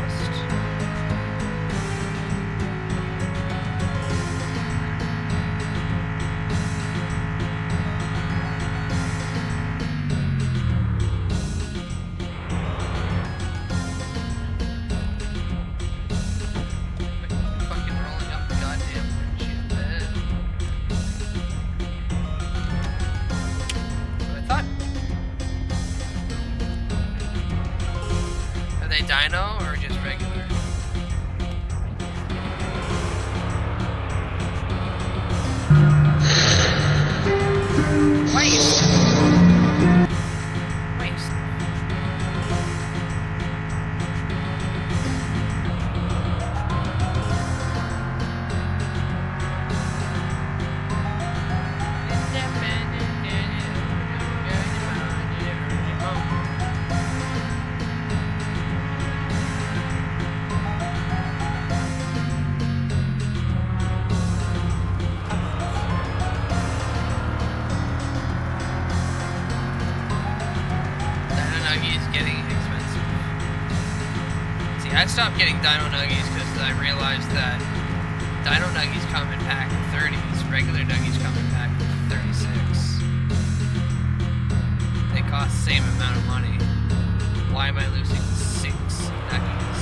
Fucking rolling up the goddamn windshield, man. What I thought. Are they dyno or just regular? Waste. Waste. Dino Nuggie is getting expensive. See, I stopped getting Dino Nuggies because I realized that Dino Nuggies come in pack of 30s, regular Nuggies come in pack of 36. They cost the same amount of money. Why am I losing 6 Nuggies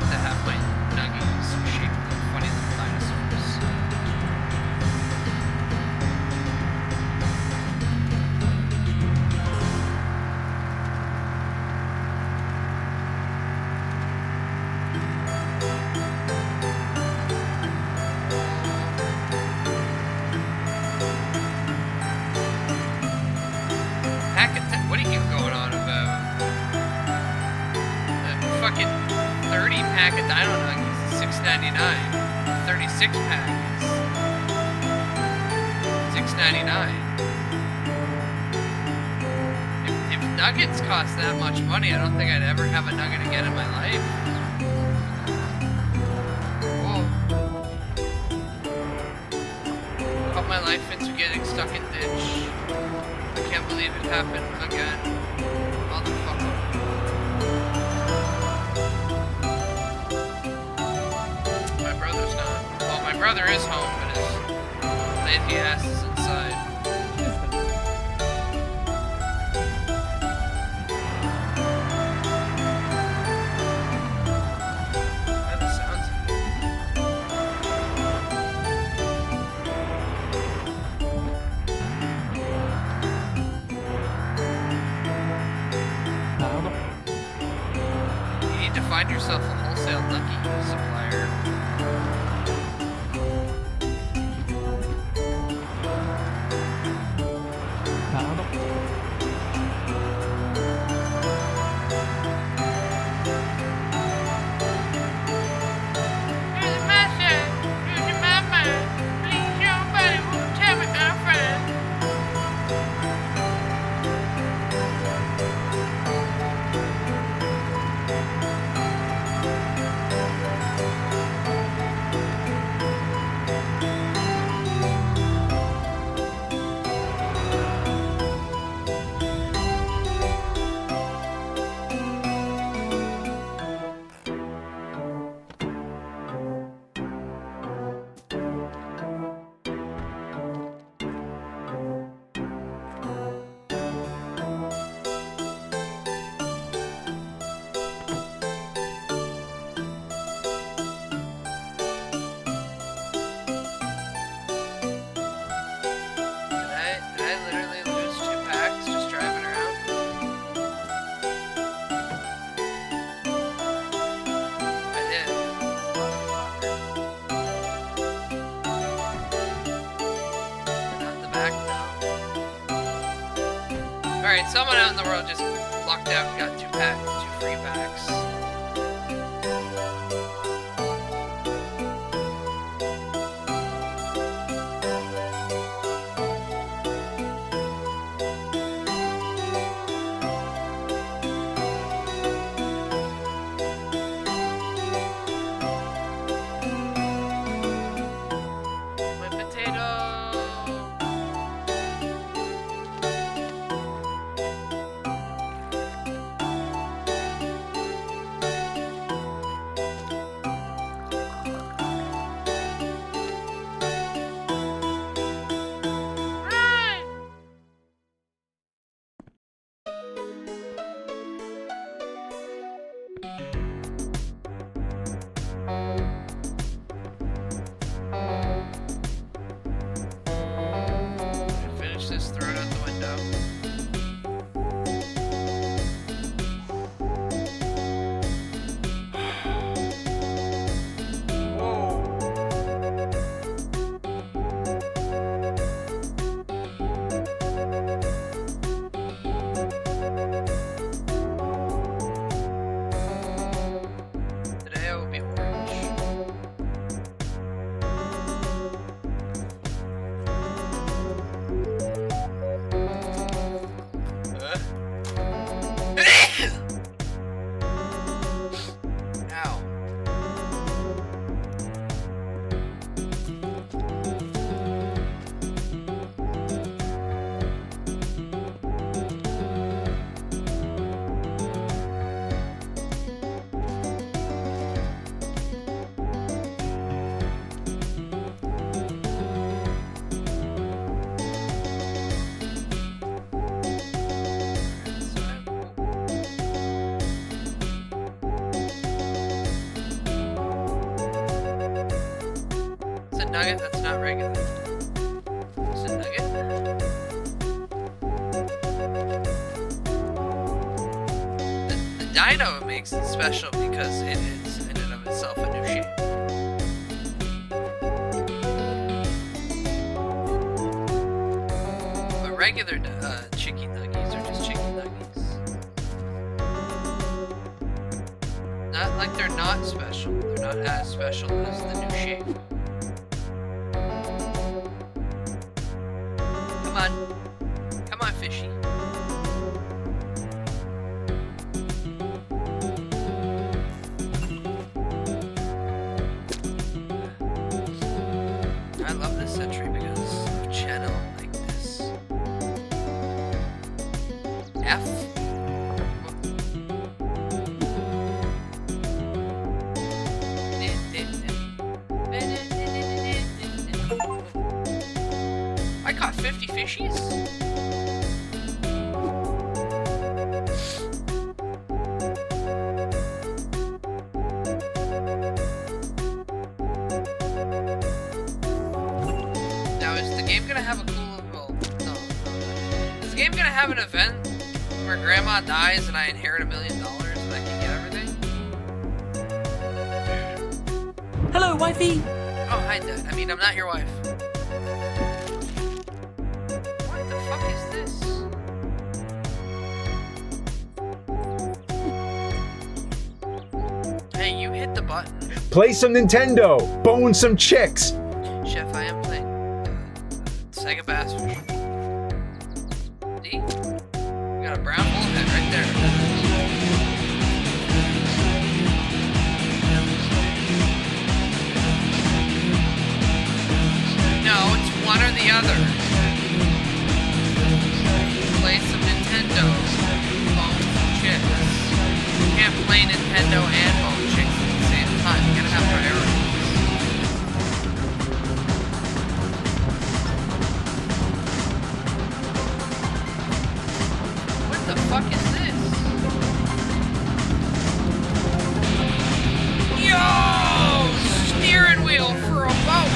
to have my Nuggies shaped like funny little dinosaurs? What are you going on about? Fucking 30 pack of Dino Nuggies is $6.99. 36 pack is $6.99. If nuggets cost that much money, I don't think I'd ever have a nugget again in my life. Whoa. Cut my life into getting stuck in ditch. I can't believe it happened again. Motherfucker. My brother's not. Well, my brother is home, but his lazy ass is inside. Find yourself a wholesale lucky supplier. Here's my son. Here's my mind. Please, somebody will tell me I'm fine. Did I literally lose 2 packs just driving around? I did. Not in the back now. Alright, someone out in the world just lucked out and got 2 free packs. My potato! Run! Finish this, throw it out the window. Today I will be orange. Ow. It's a nugget that's not regular. It's a nugget. The dino makes it special because it is in and of itself a new shape. But regular chicken nuggies are just chicken nuggies. Not like they're not special. They're not as special as the new shape. Come on. Come on, fishy. country because of channel like this. F. I caught 50 fishies? Now, is the game gonna have a cool... Well, no. Is the game gonna have an event where Grandma dies and I inherit $1 million and I can get everything? Hello, wifey! Oh, hi, Dad. I mean, I'm not your wife. What the fuck is this? Hey, you hit the button. Play some Nintendo. Bone some chicks. Chef, I am playing Sega Bass Fishing. See? We got a brown bullhead right there. No, it's one or the other. Play some Nintendo. Bone some chicks. You can't play Nintendo and bone chicks at the same time. You gotta have priorities. What the fuck is this? Yo! Steering wheel for a boat!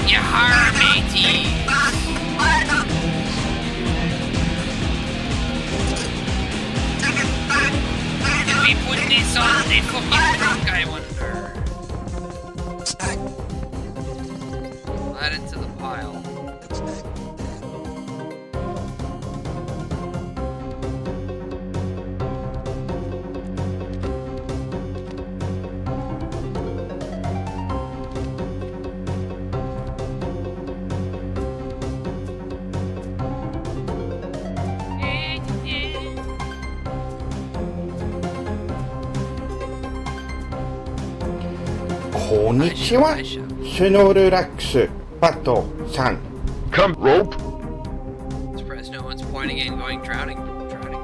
You hard matey! Did we put this on the fucking truck, I wonder? Add it to the pile. Konnichiwa, Shinoru Rax, Pato, San. Come, rope. Surprised no one's pointing and going drowning. Drowning.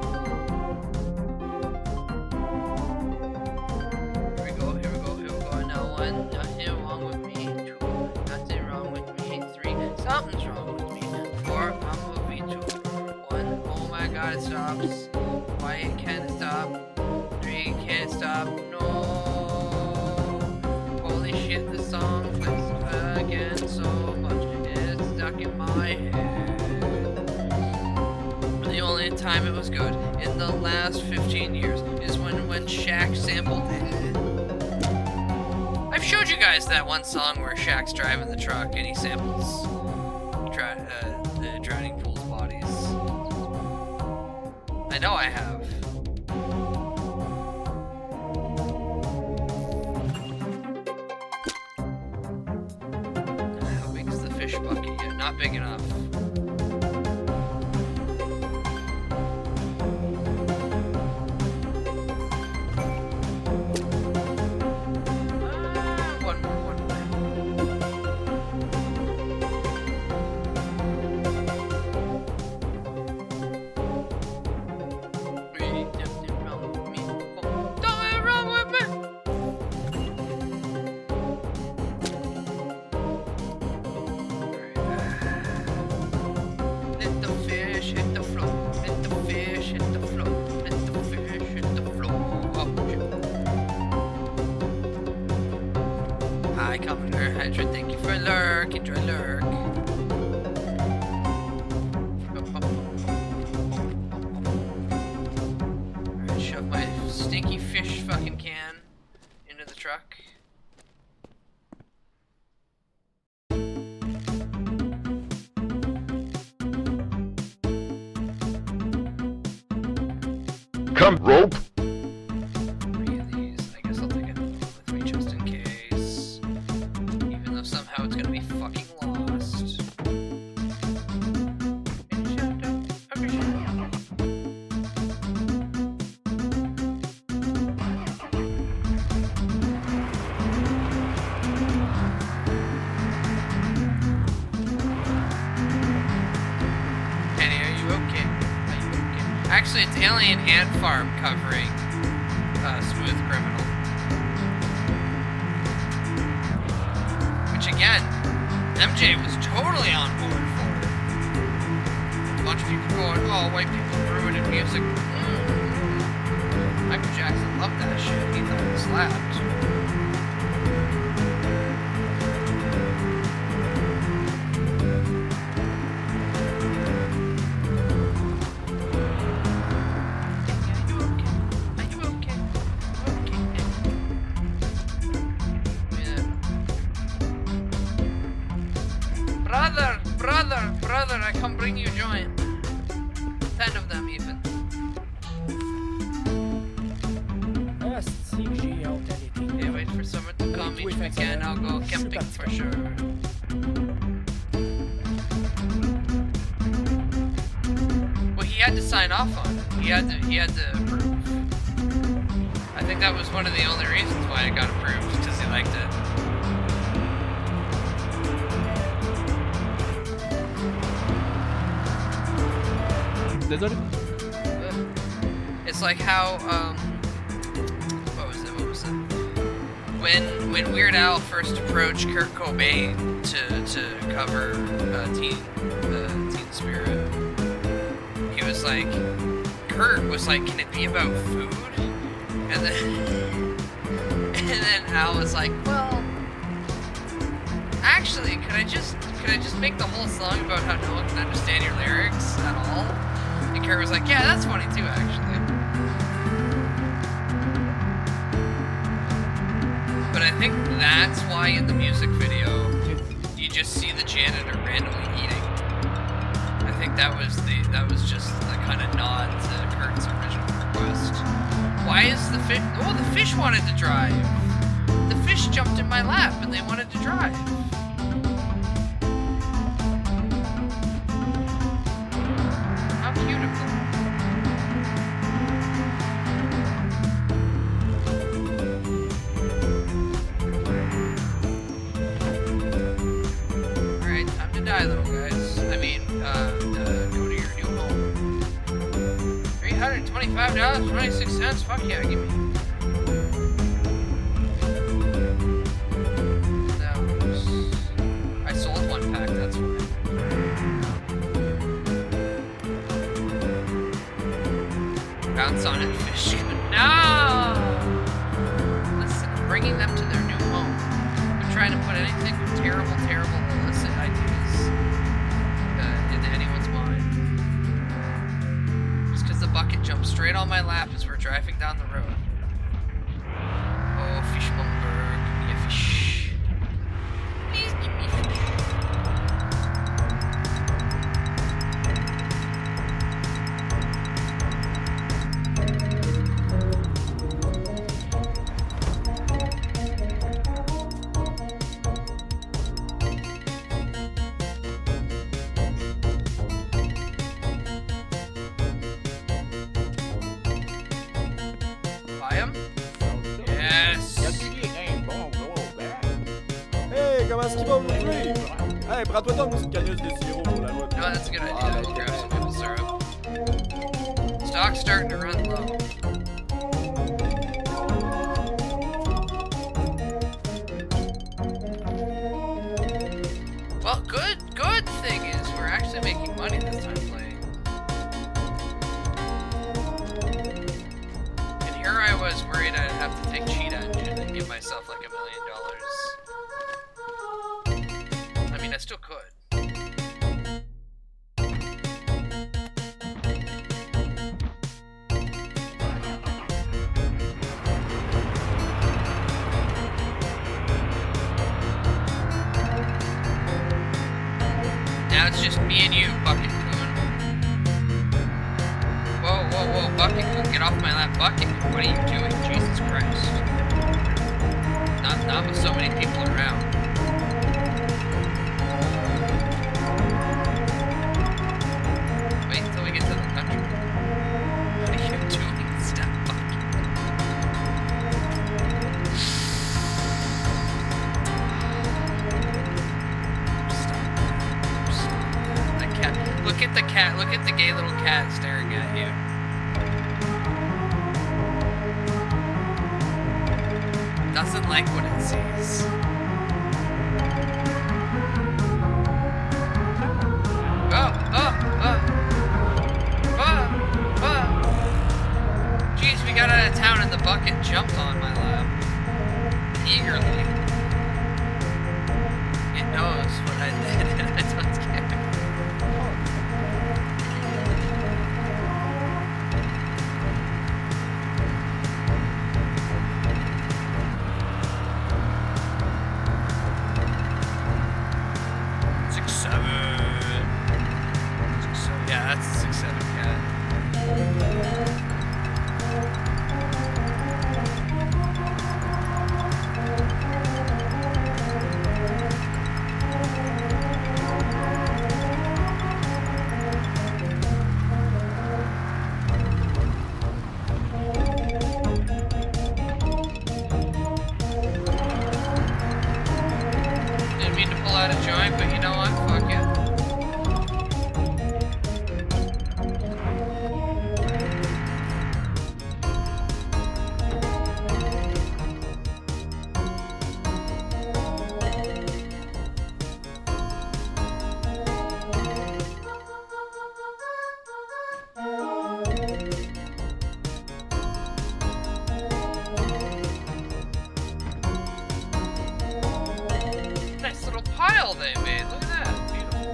Here we go, here we go, here we go. No one, nothing wrong with me. 2, nothing wrong with me. 3, something's wrong with me. 4, I'm moving. 2, 1, oh my god, it stops. Why it can't stop? 3, can't stop. No. Holy shit, the song plays again so much. It's stuck in my head. The only time it was good in the last 15 years is when Shaq sampled it. I've showed you guys that one song where Shaq's driving the truck and he samples the drowning pool's bodies. I know I have. How big is the fish bucket yet? Not big enough. One more. Nothing wrong with me. Nothing wrong with me. Let the fish hit the floor. Let the fish hit the floor. Let the fish hit the floor. Oh, shit. Hi, Commoner Hydra. Thank you for lurk. Enjoy lurk. Alright, shove my stinky fish fucking can into the truck. Come, rope. 3 of these. I guess I'll take another one with me just in case. Even though somehow it's gonna be fucking lost. Actually, it's Alien Ant Farm covering Smooth Criminal. Which again, MJ was totally on board for it. A bunch of people going, oh, white people ruining music. Michael Jackson loved that shit. He thought it slapped. Brother, I come bring you joint. 10 of them even. Okay, wait for summer to come each weekend. I'll go camping for sure. Well, he had to sign off on it. He had to approve. I think that was one of the only reasons why it got approved, because he liked it. Désolé. It's like how what was it? When Weird Al first approached Kurt Cobain to cover Teen Spirit, he was like, Kurt was like, can it be about food? And then Al was like, well, actually, could I just make the whole song about how no one can understand your lyrics at all? And Kurt was like, yeah, that's funny too, actually. But I think that's why in the music video, you just see the janitor randomly eating. I think that was just the kind of nod to Kurt's original request. Why is the fish? Oh, the fish wanted to drive. The fish jumped in my lap and they wanted to drive. How cute of them. Alright, time to die, little guys. I mean, go to your new home. $325.26. Fuck yeah, give me. No, I sold one pack, that's why. Bounce on it, fish. No! Listen, I'm bringing them to their new home. They're trying to put anything terrible, illicit ideas into anyone's mind. Just because the bucket jumped straight on my lap as we're driving down the road. Oh, fishmonger, give me a fish. Please give me a fish. Buy 'em? Yes. Hey, comment est-ce qu'il va aujourd'hui? Hey, prends-toi donc une petite canisse de sirop pour la route. No, that's a good idea. We'll grab some maple syrup. Stock's starting to run low. Well, good thing is we're actually making money this time playing. And here I was worried I'd have to take cheat engine and give myself like $1 million. I mean, I still could. Now it's just me and you, Bucket Coon. Whoa, Bucket Coon, get off my lap, Bucket. What are you doing? Jesus Christ. Not with so many people around. Wait until we get to the country. What are you doing? Stop, Bucket. Stop. That cat. Look at the cat. Look at the gay little cat staring at you. Doesn't like what it sees. Jeez, we got out of town and the bucket jumped on my lap. Eagerly. It knows what I did and I don't care. Yeah, that's a 6-7 cat. Didn't mean to pull out a joint, but you know what? Fuck it. Nice little pile they made. Look at that. Beautiful.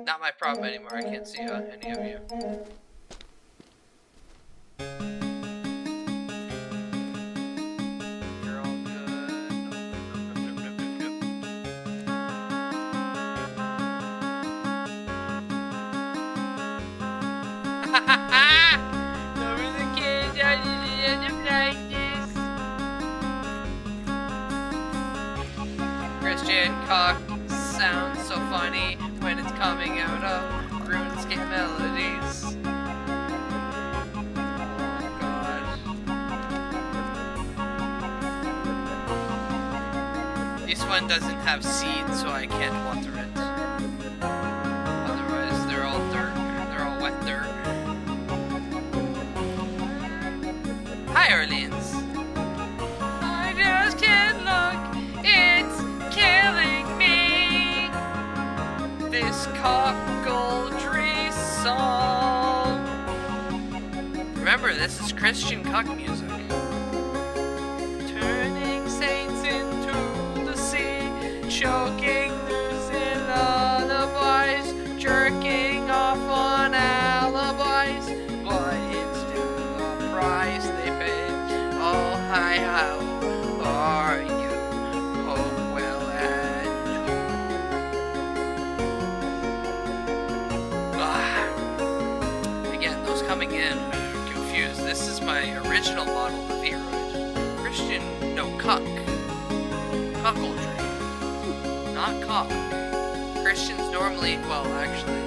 Not my problem anymore. I can't see any of you. You're all good. Over the kids, I didn't end up like this. Christian cock sounds so funny when it's coming out of RuneScape melodies. Oh god. This one doesn't have seeds, so I can't water it. Otherwise, they're all dirt. They're all wet dirt. Hi, Orleans. I just can't look. It's killing me. This cockledry song. Remember, this is Christian cuck music. Turning saints into the sea, choking losing lullabies, jerking off on alibis, but it's to the price they pay. Oh, hi, how are you? Hope well and again, those coming in confused. This is my original model of the Aeroid. Christian, no, cuck. Cuckoldry. Not cock. Christians normally, well, actually,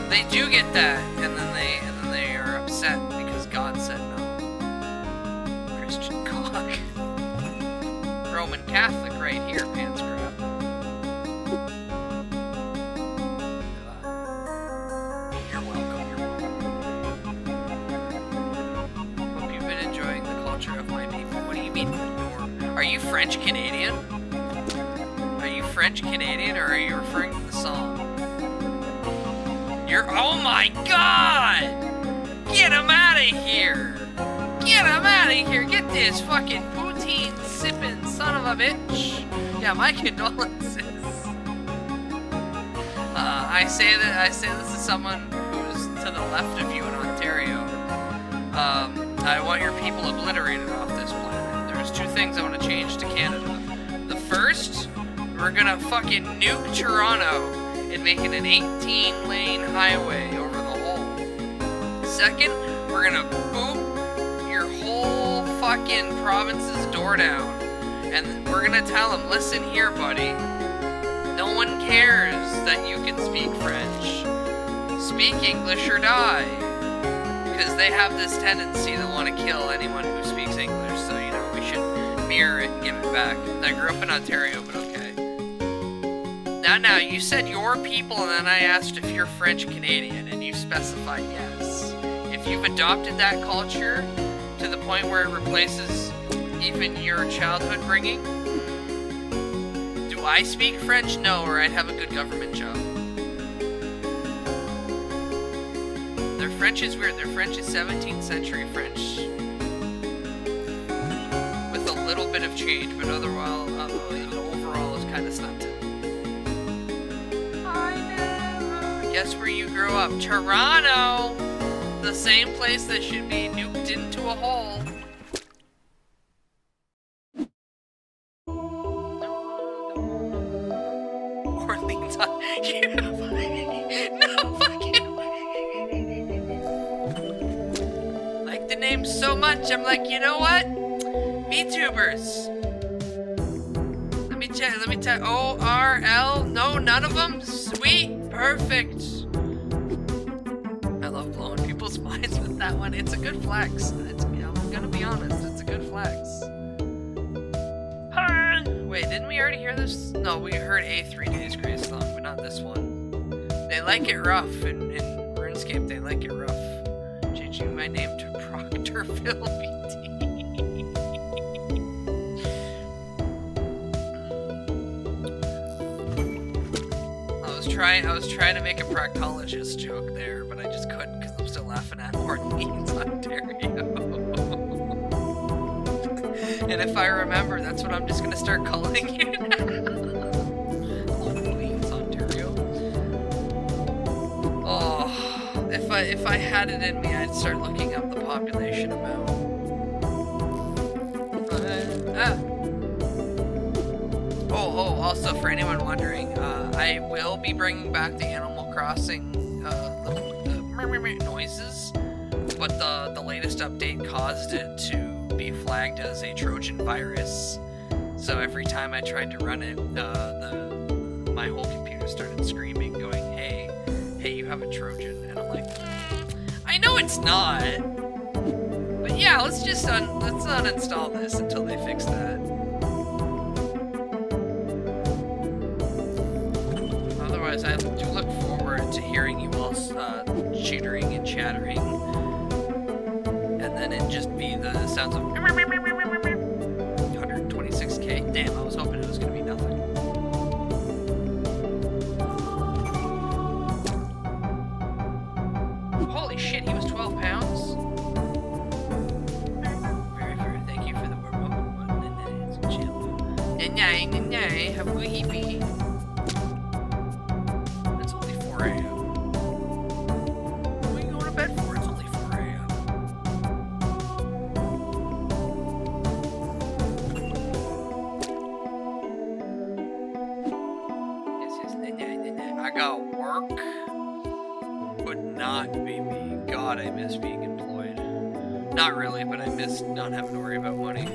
they do get that, and then they are upset because God said no. Christian cock. Roman Catholic right here, pants grab. You're welcome. Hope you've been enjoying the culture of my people. What do you mean? Are you French Canadian? Are you French Canadian, or are you referring to the song? You're. Oh my god! Get him out of here! Get him out of here! Get this fucking poutine sipping son of a bitch! Yeah, my condolences. I say this is someone who's to the left of you in Ontario. I want your people obliterated off this planet. There's two things we're gonna fucking nuke Toronto and make it an 18-lane highway over the hole. Second, we're gonna boot your whole fucking province's door down. And we're gonna tell them, listen here, buddy. No one cares that you can speak French. Speak English or die. Because they have this tendency to want to kill anyone who speaks English, so, you know, we should mirror it and give it back. I grew up in Ontario, but okay. Now, you said your people, and then I asked if you're French-Canadian, and you specified yes. If you've adopted that culture to the point where it replaces even your childhood bringing, do I speak French? No, or I'd have a good government job. Their French is weird. Their French is 17th century French. With a little bit of change, but otherwise, overall is kind of stunted. Guess where you grew up? Toronto! The same place that should be nuked into a hole. Orleans on... No fucking way! Like the name so much, I'm like, you know what? VTubers. Let me check. O-R-L? No, none of them? Sweet. Perfect. I love blowing people's minds with that one. It's a good flex. I'm gonna be honest, it's a good flex. Wait, didn't we already hear this? No, we heard a 3 Days Grace song, but not this one. They like it rough in RuneScape. They like it rough. Changing my name to Proctorville BT. I was trying to make a proctologist joke there, but I just couldn't because I'm still laughing at Orleans, Ontario. And if I remember, that's what I'm just gonna start calling it now. Orleans, Ontario. Oh, if I had it in me, I'd start looking up the population amount. Also, for anyone wondering, I will be bringing back the Animal Crossing the noises, but the latest update caused it to be flagged as a Trojan virus. So every time I tried to run it, my whole computer started screaming, going, "Hey, you have a Trojan," and I'm like, I know it's not, but yeah, let's uninstall this until they fix that. Otherwise, I do look forward to hearing you all chittering and chattering, and then it just be the sounds of 126k. Damn, I was hoping it was gonna be nothing. Holy shit, he was 12 pounds? Very, thank you for the warm welcome. It's chill. And have a good EP. It's only 4 a.m. What are you going to bed for? It's only 4 a.m. Yes, I got work. Would not be me. God, I miss being employed. Not really, but I miss not having to worry about money.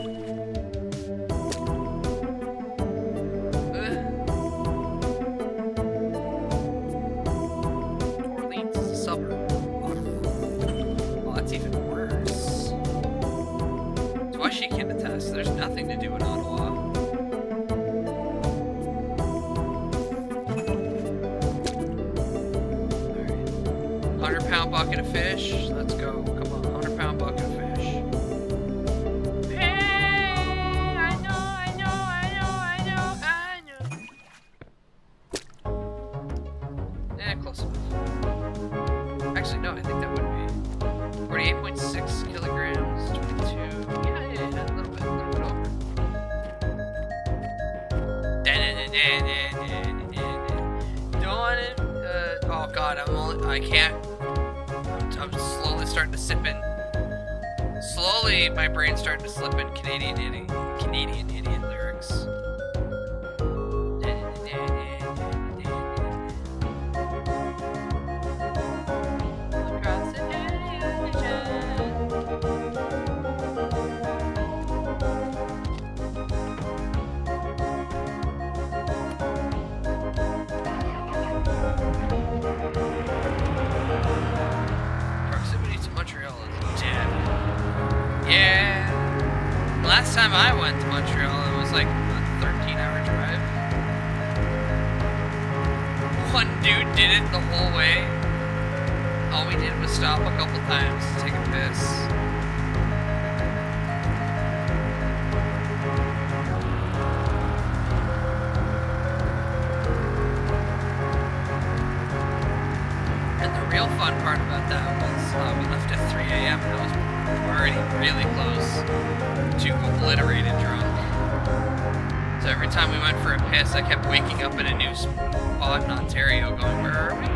Orleans is a suburb. Well, that's even worse. That's why she can attest. There's nothing to do in Ottawa. 100-pound bucket of fish. Let's go. Come on, 100-pound bucket of fish. Hey, I know. Close enough. Actually, no, I think that would be 48.6 kilograms, 22. Yeah, a little bit over. Doing it. Oh God, I can't. I'm just slowly starting to sip in. Slowly, my brain's starting to slip in Canadian Indian lyrics. time I went to Montreal, it was like a 13-hour drive. One dude did it the whole way. All we did was stop a couple times to take a piss. And the real fun part about that was we left at 3 a.m. and I was already really close to obliterated drunk. So every time we went for a piss, I kept waking up in a new spot in Ontario going, where are we?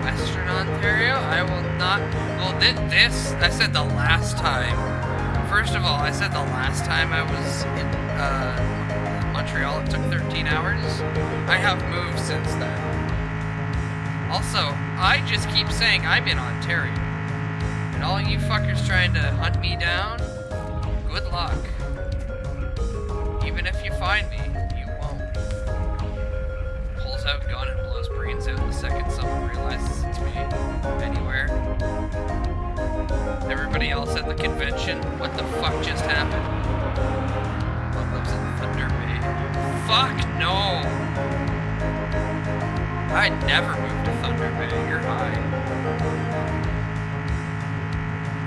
Western Ontario? I will not. Well, this, I said the last time. First of all, I said the last time I was in Montreal, it took 13 hours. I have moved since then. Also, I just keep saying I'm in Ontario. And all you fuckers trying to hunt me down, good luck. Even if you find me, you won't. Pulls out gun and blows brains out the second someone realizes it's me. Anywhere. Everybody else at the convention, what the fuck just happened? What lives in Thunder Bay? Fuck no! I'd never move to Thunder Bay, you're high.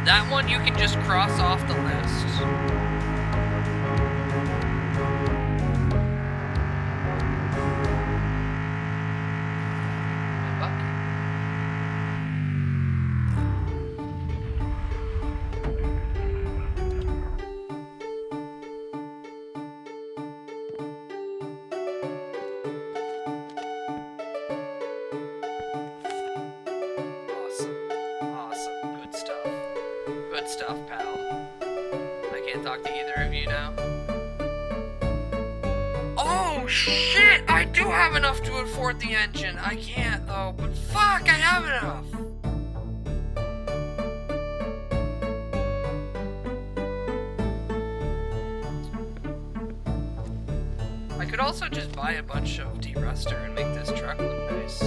That one you can just cross off the list. Good stuff, pal. I can't talk to either of you now. Oh shit! I do have enough to afford the engine. I can't though, but fuck, I have enough. I could also just buy a bunch of de-ruster and make this truck look nice.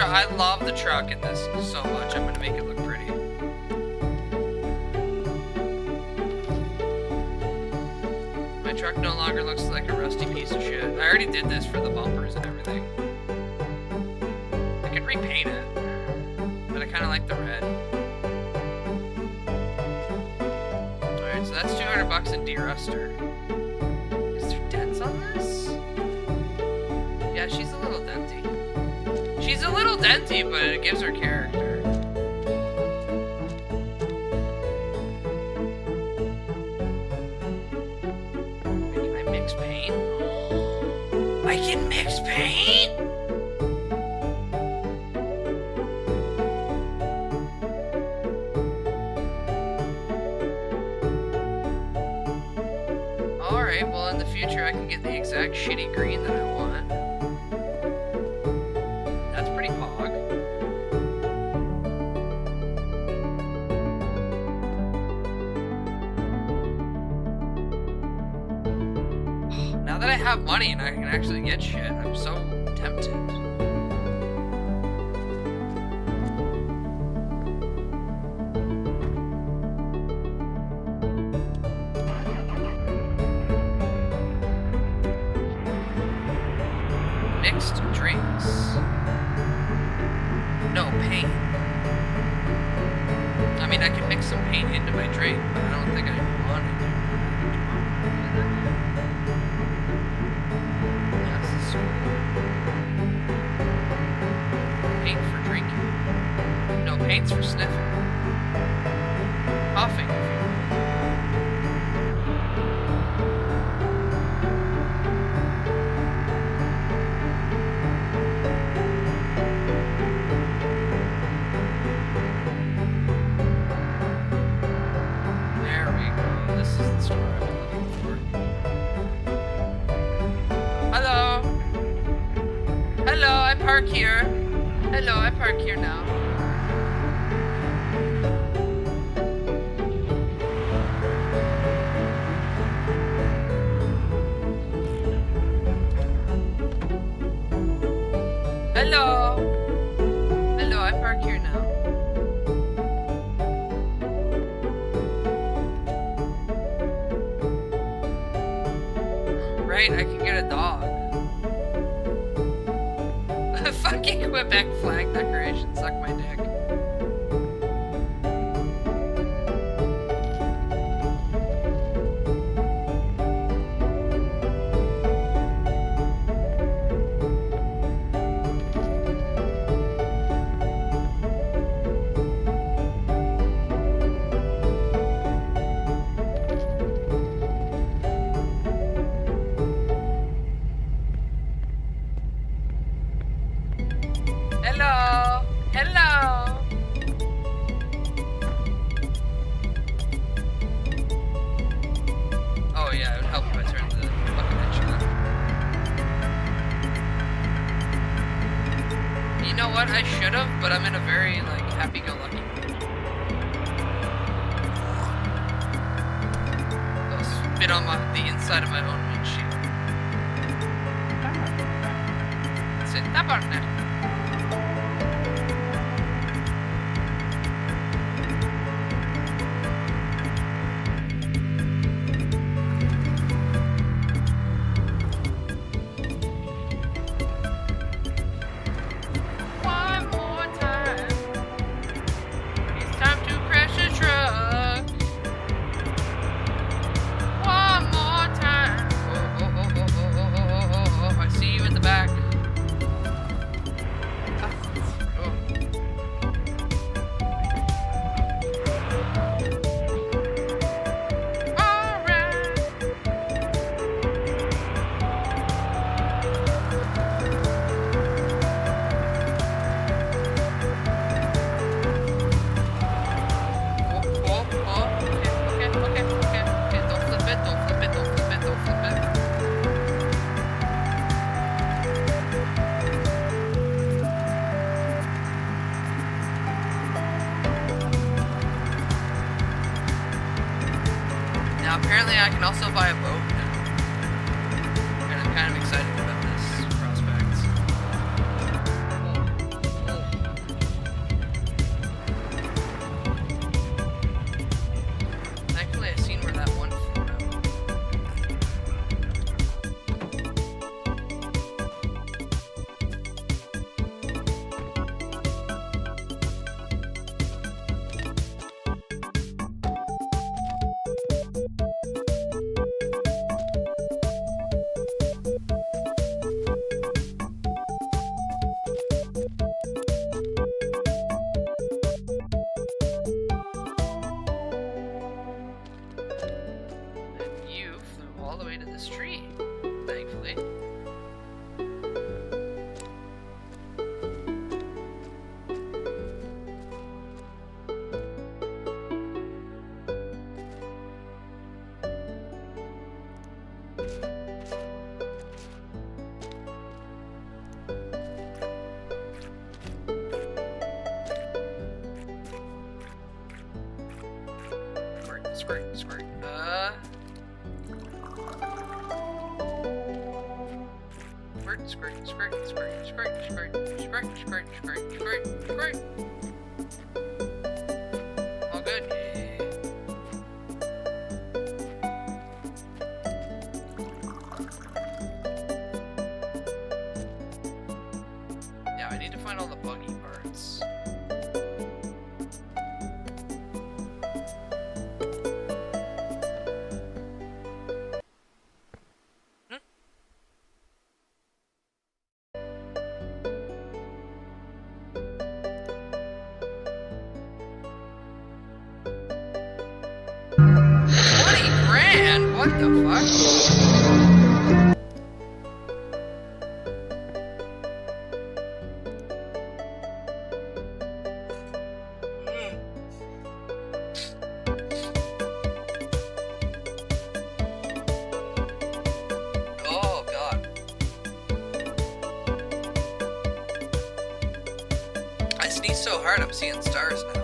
I love the truck in this so much. I'm gonna make it look pretty. My truck no longer looks like a rusty piece of shit. I already did this for the bumpers and everything. I could repaint it, but I kind of like the red. Alright, so that's $200 in de-ruster. Is there dents on this? Yeah, she's a little denty. She's a little denty, but it gives her character. Wait, can I mix paint? I can mix paint?! Alright, well in the future I can get the exact shitty green that I want. Now that I have money and I can actually get shit, I'm so tempted. Mixed drinks. No paint. I mean, I can mix some paint into my drink, but I don't think I want it. Paint for drinking. No, paint's for sniffing. Puffing, if you will. park here. Hello, I park here now. Hello. Hello, I park here now. Right, I can get a dog. Fucking Quebec flag decoration, suck my dick. Hello! Hello! Oh yeah, it would help if I turned the fucking picture on. You know what? I should have, but I'm in a very, like, happy-go-lucky mood. I'll spit on the inside of my own windshield. Say, tabarnak. One more time. It's time to crash the truck. One more time. Oh, I see you in the back. Now apparently I can also buy a boat now. And I'm kind of excited about this prospect. Thankfully I've seen where that one flew out. And you flew all the way to this tree, thankfully. Squirt, squirt. Squirt, squirt, squirt, squirt, squirt, squirt, squirt, squirt, squirt, squirt, squirt. All good. Yeah, I need to find all the buggy parts. What the fuck? Oh god. so hard I'm seeing stars now.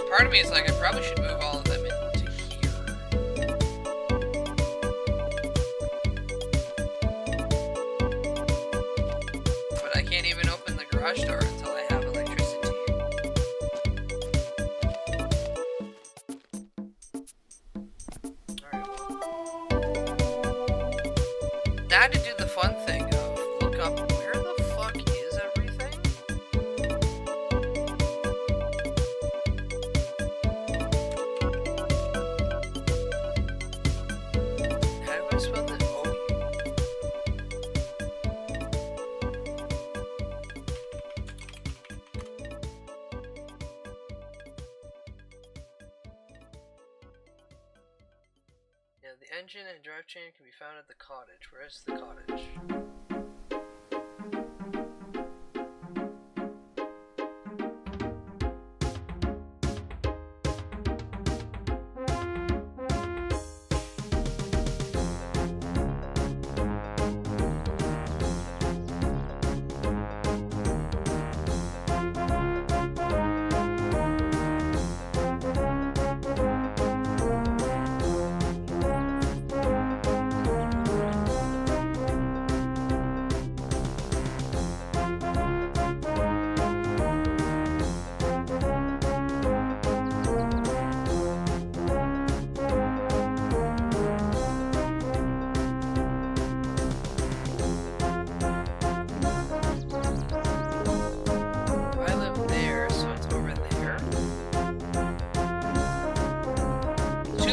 Part of me is like, I probably should move all of them into here. But I can't even open the garage door until I have electricity. Alright, well. Now to do the fun thing of look up where the fuck is everything? The engine and drivetrain can be found at the cottage. Where is the cottage?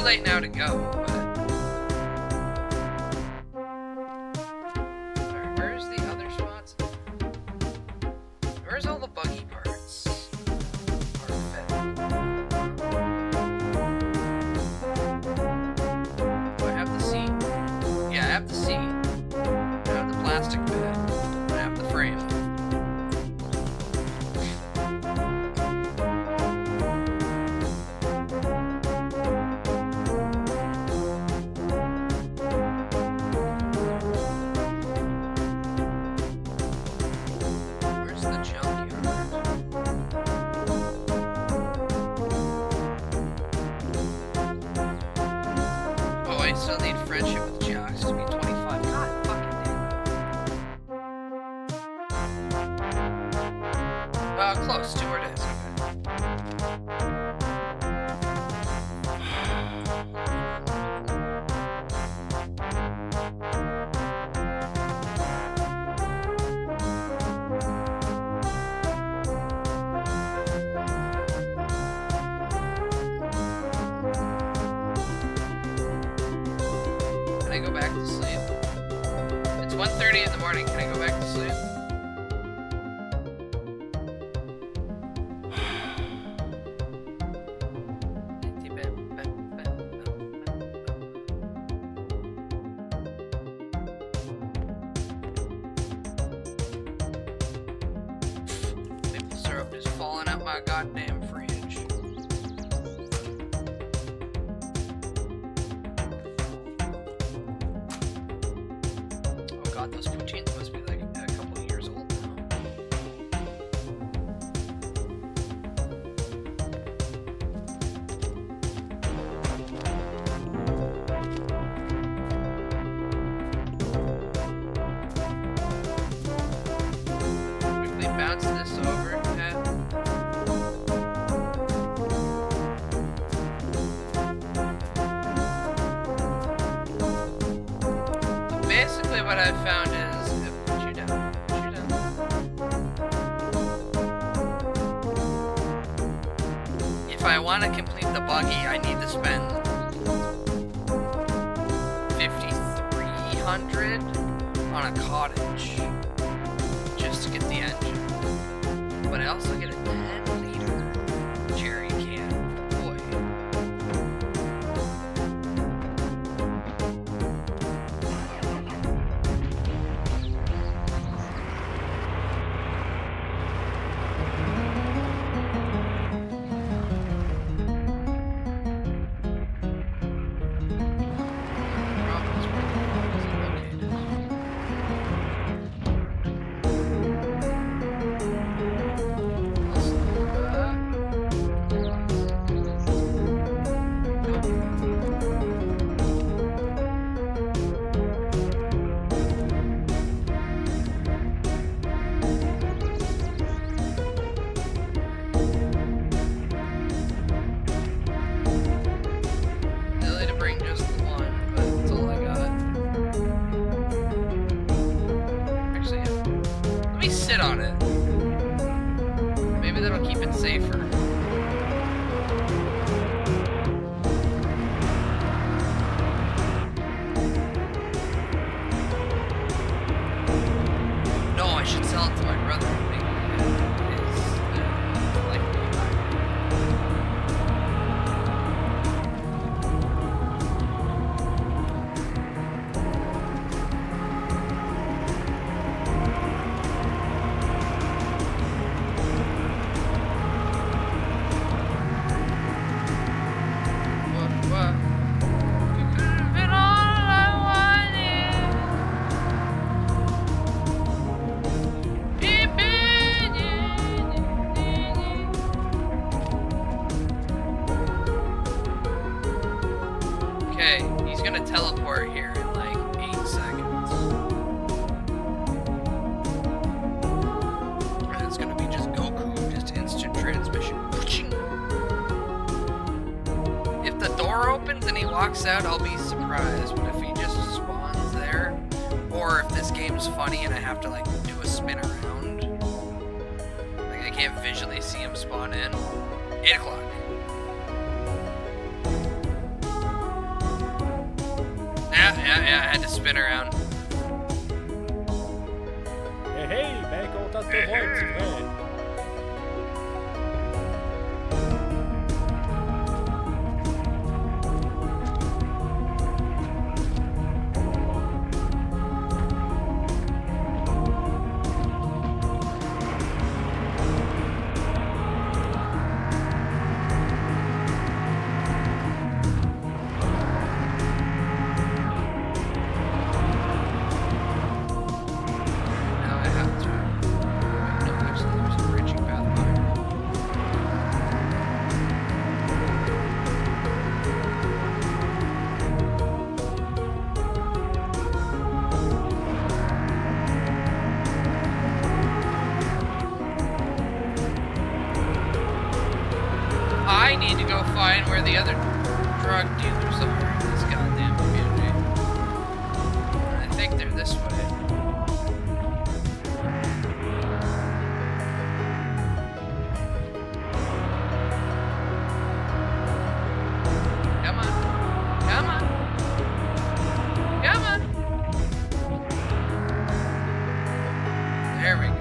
Late now to go, but alright, where's the other spots? Where's all the buggy parts? Do I have the seat? Yeah, I have the seat. I have the plastic bit. I have the frame. I still need friendship with jocks to be 25. God fucking damn. Close. 2 more days. Can I go back to sleep? It's 1:30 in the morning. Can I go back to sleep? Maple syrup is falling out my goddamn fridge. Those poutines must be like a couple of years old now. Quickly bounce this over. Basically what I've found is put you down. If I want to complete the buggy, I need to spend $5,300 on a cottage just to get the engine. But I also get a 10 liter Okay, he's gonna teleport here in like 8 seconds. And it's gonna be just Goku, just instant transmission. If the door opens and he walks out, I'll be surprised. But if he just spawns there, or if this game's funny and I have to like do a spin around, like I can't visually see him spawn in. 8 o'clock. Yeah, I had to spin around. Hey, ben content de te voir, petit frère. Now I have to. Wait, no, actually, there's a bridging path behind me. I need to go find where the other drug dealers are in this goddamn community. I think they're this way. Come on. Come on. Come on. There we go.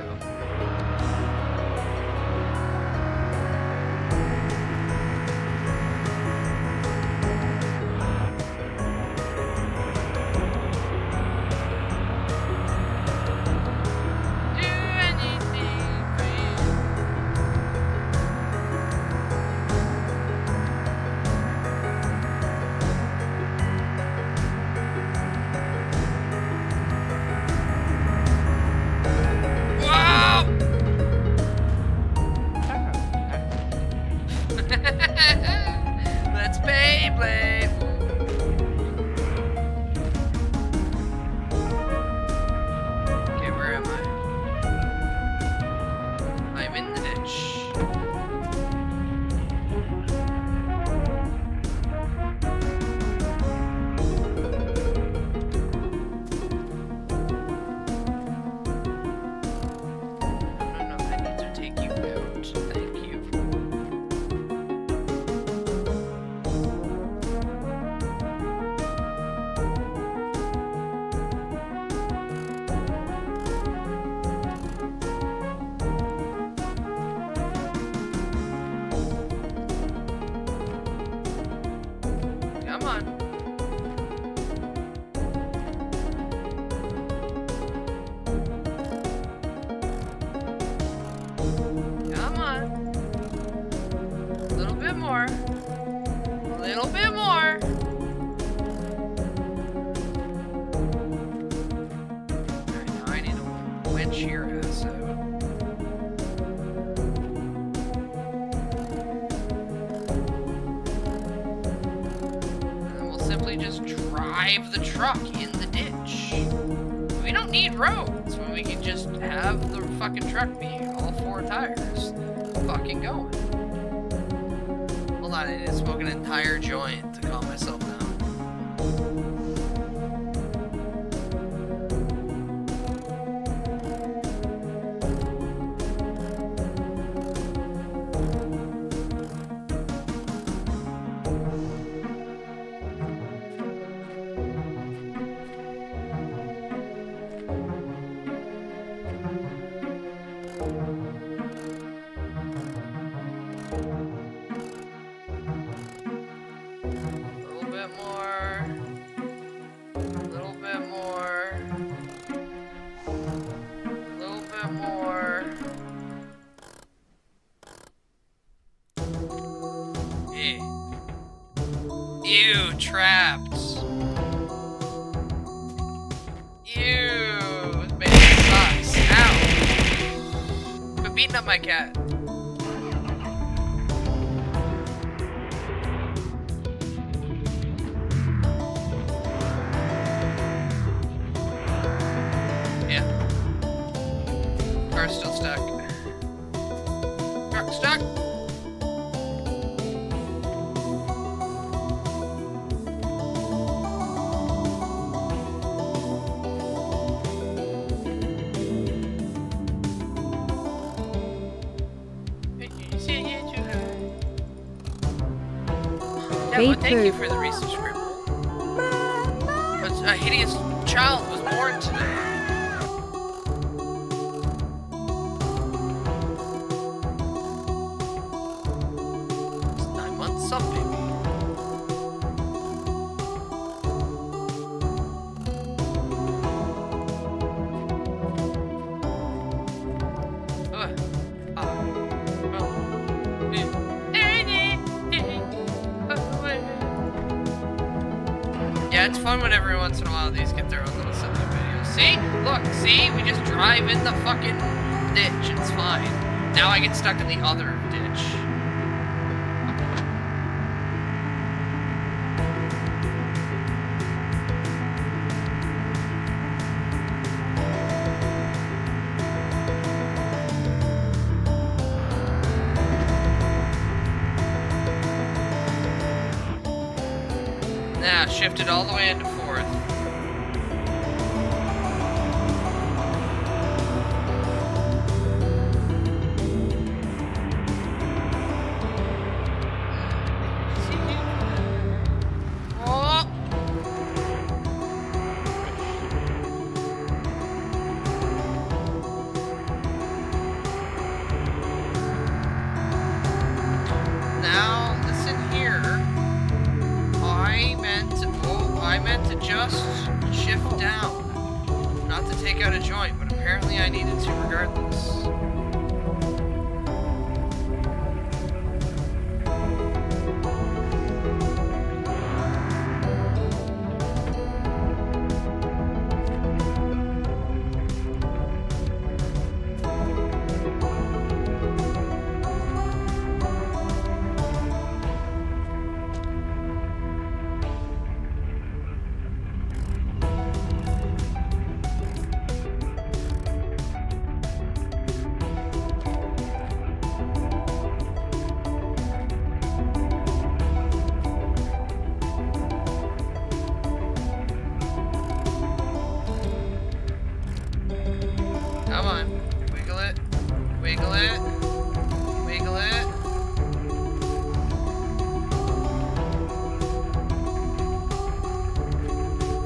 Do anything for you. Whoa! Let's Beyblade. Okay, where am I? I'm in the ditch. No, I need to take you out. Thank you. Come on. Come on. A little bit more. A little bit more. Alright, now I need to winch your ass out. And then we'll simply just drive the truck in the ditch. We don't need roads when we can just have the fucking truck be all 4 tires fucking going. Hold on, I need to smoke an entire joint to calm myself down. Ew, trapped. Ew, this man sucks. Ow. Quit beating up my cat. Yeah, well, thank you for the resubscribe. But a hideous child was born today. It's 9 months up, baby. Yeah, it's fun when every once in a while these get their own little silly videos. See? Look, see? We just drive in the fucking ditch. It's fine. Now I get stuck in the other ditch. Nah, shifted all the way into 4th. Oh! Now, listen here. I meant to just shift down. Not to take out a joint, but apparently I needed to regardless. Come on. Wiggle it. Wiggle it. Wiggle it.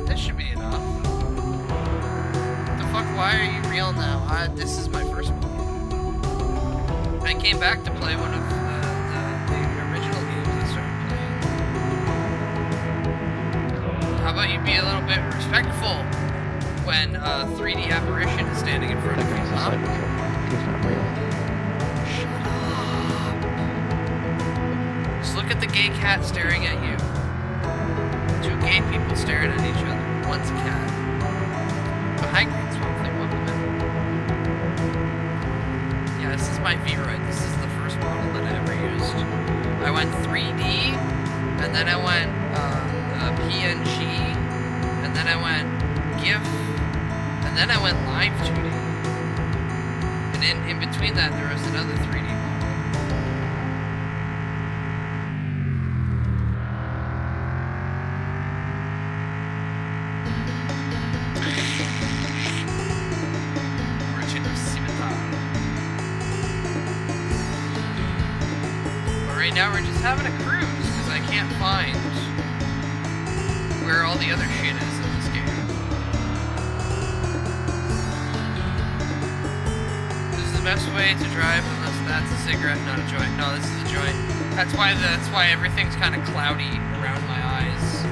This should be enough. What the fuck? Why are you real now? This is my first one. I came back to play one of the original games I started playing. How about you be a little bit respectful when a 3D apparition is standing in front of you, huh? He's not real. Shut up. Just look at the gay cat staring at you. 2 gay people staring at each other. One's a cat. But hi, Green Swamp Thing, welcome in. Yeah, this is my V-Ride. This is the first model that I ever used. I went 3D, and then I went PNG, and then I went GIF, and then I went live 2D. And in between that, there was another 3D model. Origin of Scimitar. But right now, we're just having a cruise, because I can't find where all the other shit is in this game. Best way to drive unless that's a cigarette, not a joint. No, this is a joint. That's why everything's kind of cloudy around my eyes.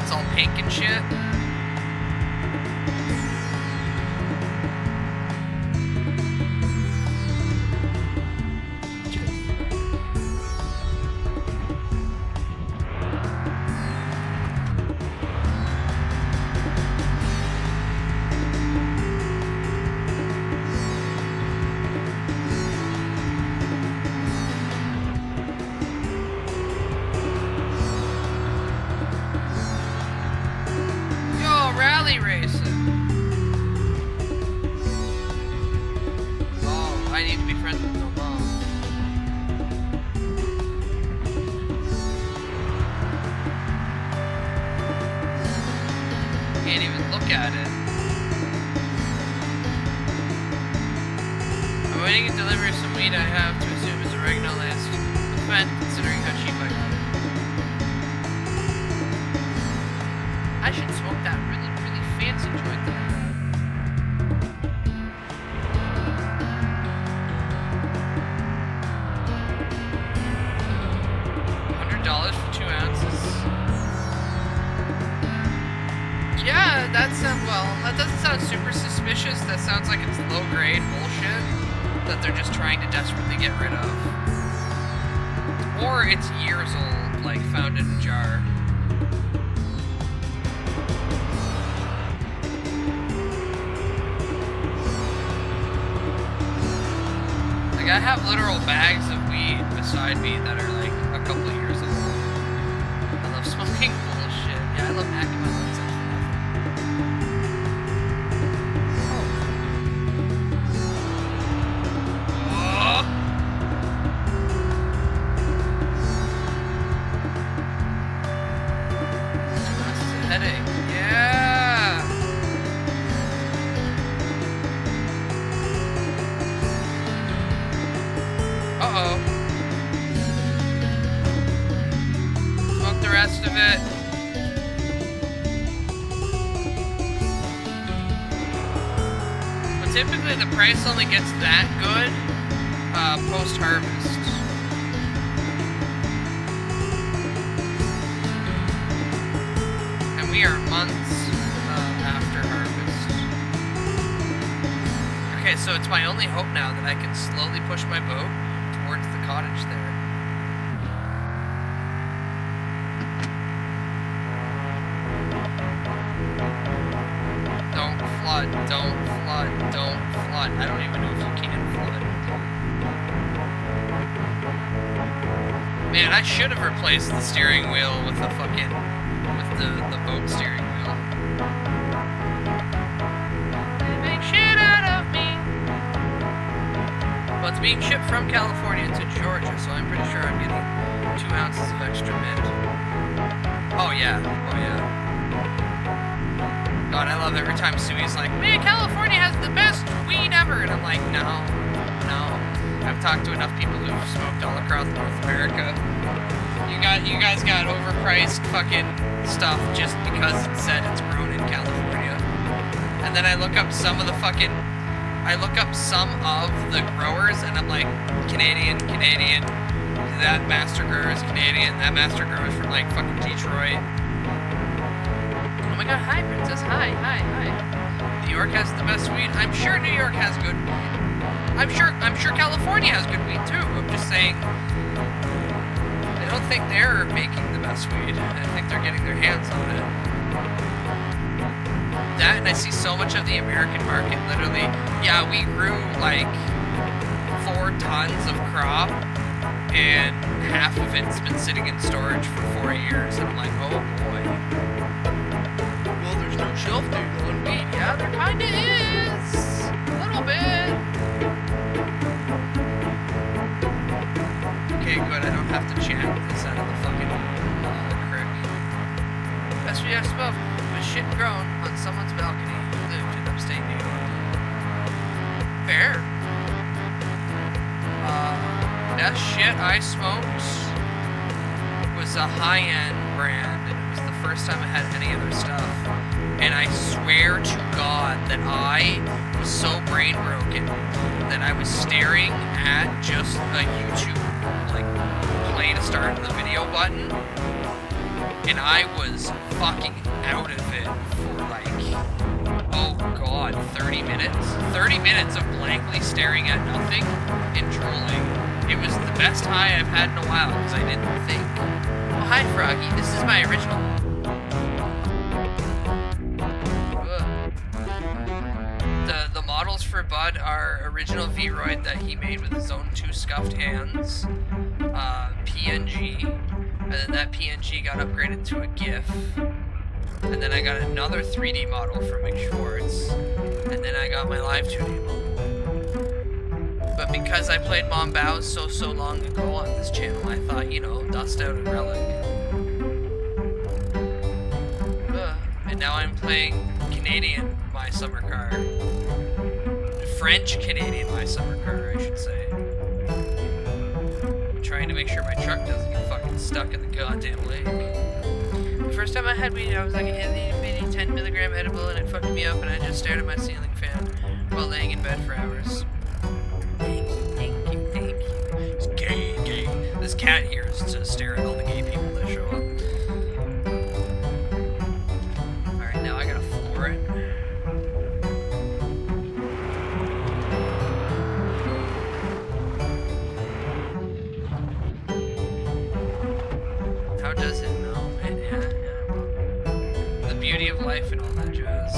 It's all pink and shit. Rally racing. Oh, I need to be friends with the mom. Can't even look at it. I'm waiting to deliver some weed I have to assume is oregano laced with fent, considering how cheap I got it. I should smoke that really, really fancy joint that I got. $100 for 2 ounces. Yeah, that's well, that doesn't sound super suspicious. That sounds like it's low-grade bullshit that they're just trying to desperately get rid of. Or it's years old, like found in a jar. Like, I have literal bags of weed beside me that are like a couple of years old. I love smoking bullshit. Yeah, I love hacking my lights out for headache. Yeah. Uh-oh. Smoke the rest of it. But typically the price only gets that good post-harvest. We are months after harvest. Okay, so it's my only hope now that I can slowly push my boat towards the cottage there. Don't flood, don't flood, don't flood. I don't even know if you can flood. Man, I should have replaced the steering wheel with the fucking... the boat steering wheel. They make shit out of me. Well, it's being shipped from California to Georgia, so I'm pretty sure I'm getting 2 ounces of extra mint. Oh yeah, oh yeah. God, I love every time Suey's like, man, California has the best weed ever, and I'm like, no. I've talked to enough people who've smoked all across North America. You guys got overpriced fucking stuff just because it said it's grown in California. And then I look up some of the growers and I'm like, Canadian, that master grower is Canadian, that master grower is from like fucking Detroit. Oh my god, hi princess, hi. New York has the best weed. I'm sure New York has good weed. I'm sure California has good weed too. I'm just saying, I don't think they're making the best weed. I think they're getting their hands on it. That, and I see so much of the American market, literally. Yeah, we grew like 4 tons of crop, and half of it's been sitting in storage for 4 years. And I'm like, oh boy. Well, there's no shelf date on weed. Yeah, there kinda is. A little bit. Okay, good, I don't have to chant this out of the fucking crick. Best we have smoked was shit grown on someone's balcony who lived in upstate New York. Fair. Best shit I smoked was a high-end brand, and it was the first time I had any other stuff. And I swear to God that I was so brain broken that I was staring at just a YouTube play to start the video button, and I was fucking out of it for like, oh god, 30 minutes? 30 minutes of blankly staring at nothing and drooling. It was the best high I've had in a while because I didn't think. Oh, hi Froggy, this is my original. The models for Bud are original V-Roid that he made with his own 2 scuffed hands, PNG, and then that PNG got upgraded to a GIF, and then I got another 3D model from McSchwartz, and then I got my live 2D model. But because I played Mon Bazou so long ago on this channel, I thought, you know, dust out a relic. And now I'm playing Canadian My Summer Car. French Canadian My Summer Car, I should say. I'm trying to make sure my truck doesn't get fucking stuck in the goddamn lake. The first time I had weed, I was like an itty bitty 10 milligram edible and it fucked me up and I just stared at my ceiling fan while laying in bed for hours. Thank you, thank you, thank you. It's gay, gay. This cat here is to stare at all the gay people that show up. Alright, now I gotta floor it. How does it know? Yeah. The beauty of life and all that jazz.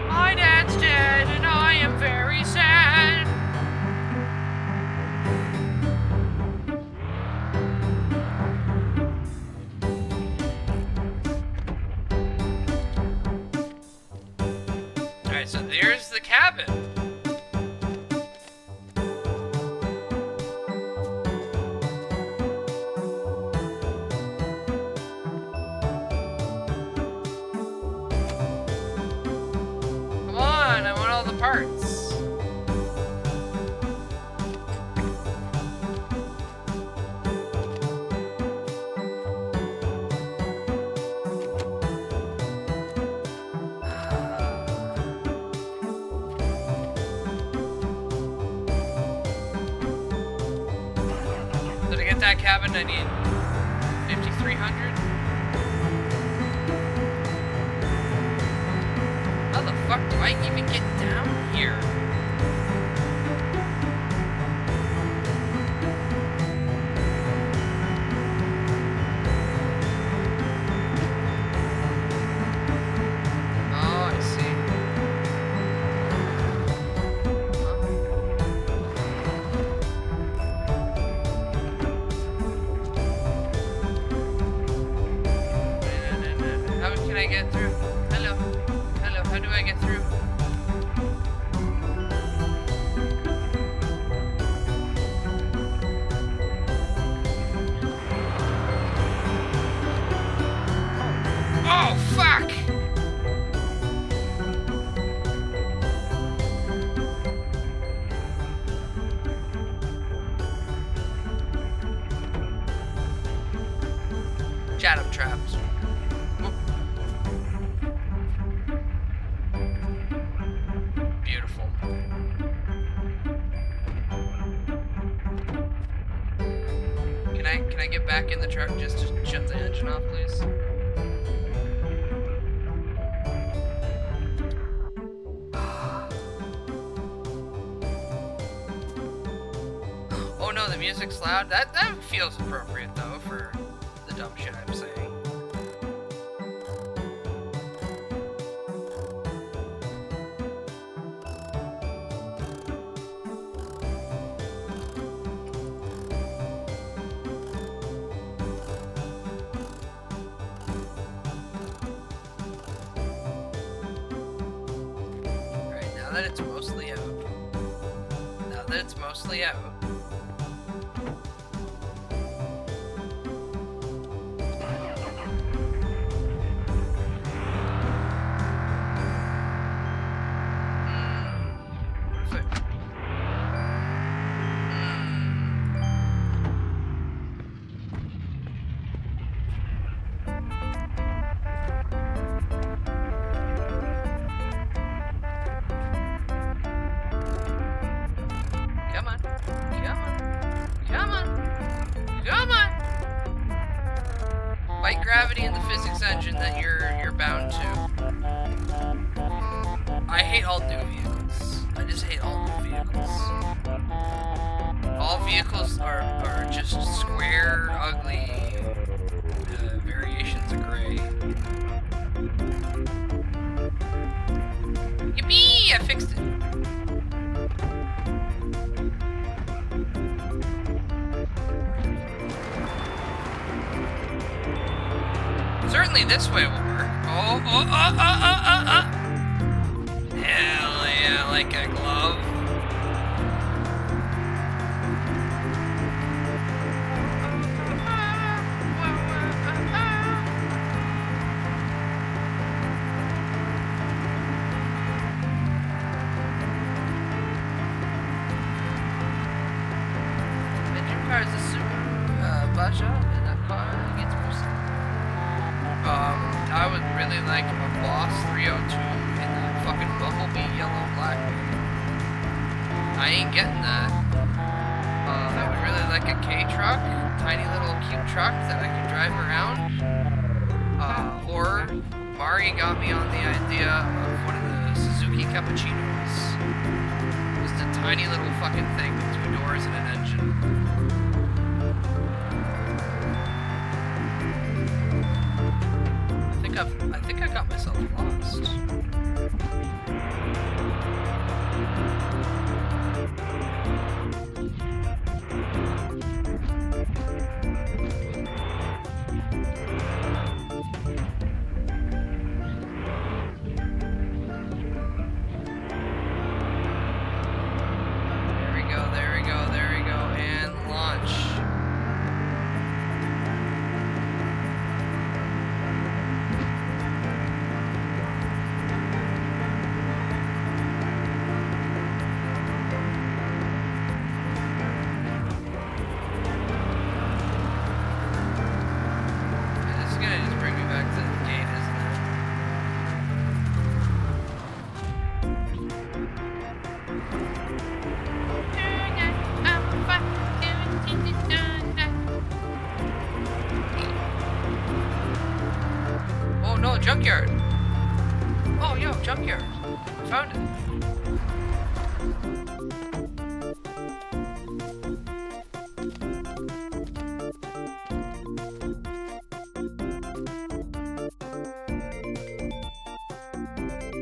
My dad's dead and I am very sad. Alright, so there's the cabin. Come on, I want all the parts. So to get that cabin, I need 5,300. How the fuck do I even get down here? Oh, I see. How can I get through? Hello. Hello, how do I get through? Oh, fuck! Chat up traps. Beautiful. Can I get back in the truck just to shut the engine off, please? Oh no, the music's loud. That feels appropriate though for the dumb shit I'm saying. Alright, now that it's mostly out. Now that it's mostly out. Come on. Come on. Come on. Come on. Fight gravity in the physics engine that you're bound to. I hate all new vehicles. I just hate all new vehicles. All vehicles are just square, ugly variations of gray. Yippee! I fixed it. Certainly this way will work. Oh. Hell yeah, like a glove. shot and that car gets pursued. I would really like a Boss 302 in that fucking Bumblebee yellow black. I ain't getting that. I would really like a K truck, tiny little cute truck that I can drive around. Or Mari got me on the idea of one of the Suzuki Cappuccinos. Just a tiny little fucking thing with 2 doors and an engine. I think I got myself lost. There we go, and launch. This is gonna just bring me back to the gate, isn't it? Oh no, junkyard! Oh yo, junkyard! I found it.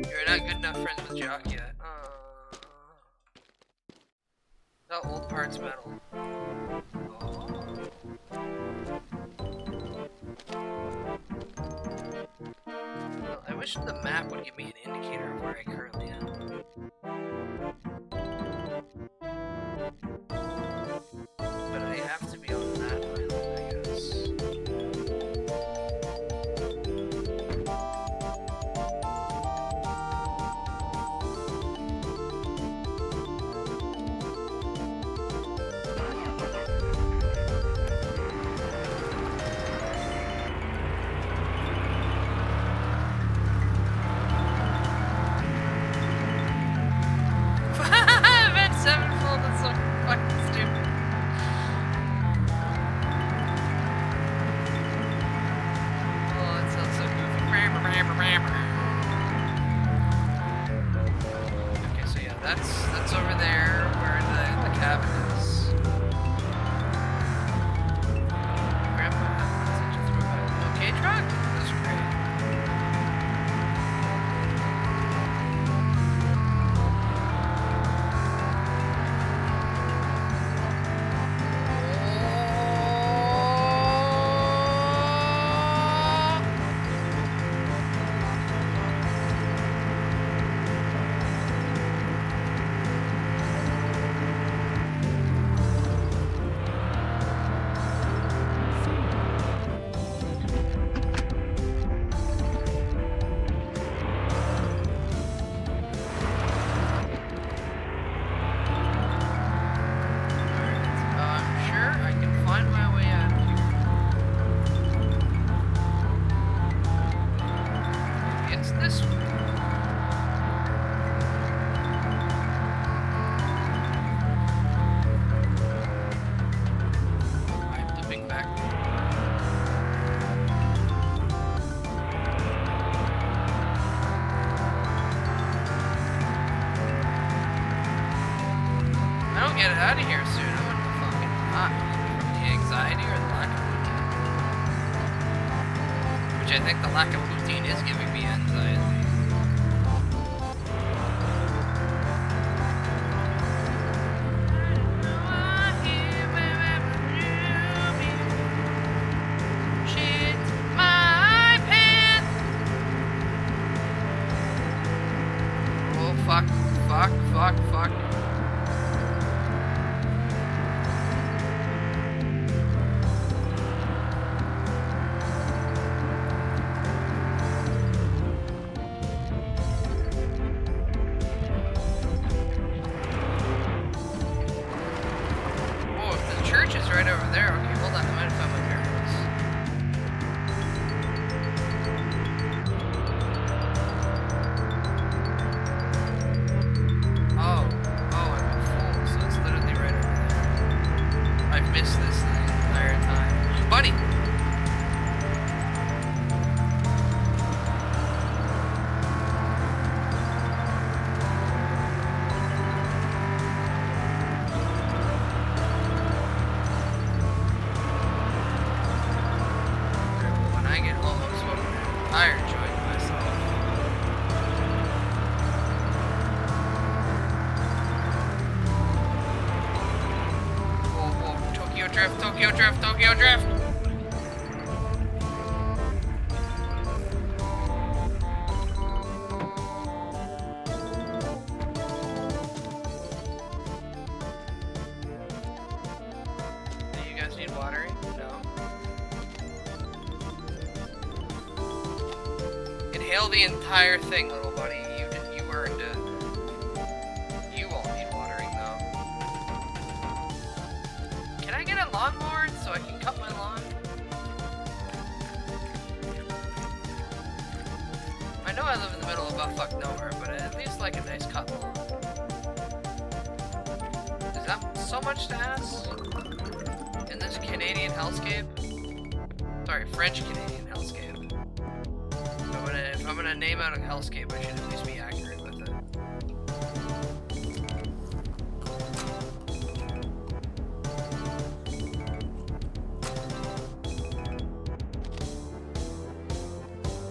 You're not good enough friends with Jock yet. That old parts metal. Well, I wish the map would give me an indicator of where I currently am. But I have to be on that island, I guess. Event 7-fold, that's so fucking stupid. Oh, that sounds so goofy. Okay, so yeah, that's over there where the cabin is. Grandpa, such a throwback. Okay, truck? Those are great. Get out of here soon. I'm gonna fucking die from the anxiety or the lack of poutine. Which I think the lack of poutine is giving me anxiety. Oh fuck, fuck, fuck, fuck. Tokyo Drift, Tokyo Drift. Do you guys need watering? No. Inhale the entire thing, little buddy. You earned it. You won't need watering though. Can I get a lawnmower so I can cut my lawn? I know I live in the middle of buttfuck nowhere, but at least like a nice cut lawn. Is that so much to ask? In this Canadian hellscape? Sorry, French Canadian hellscape. If I'm gonna name out a hellscape, I should at least be accurate with it.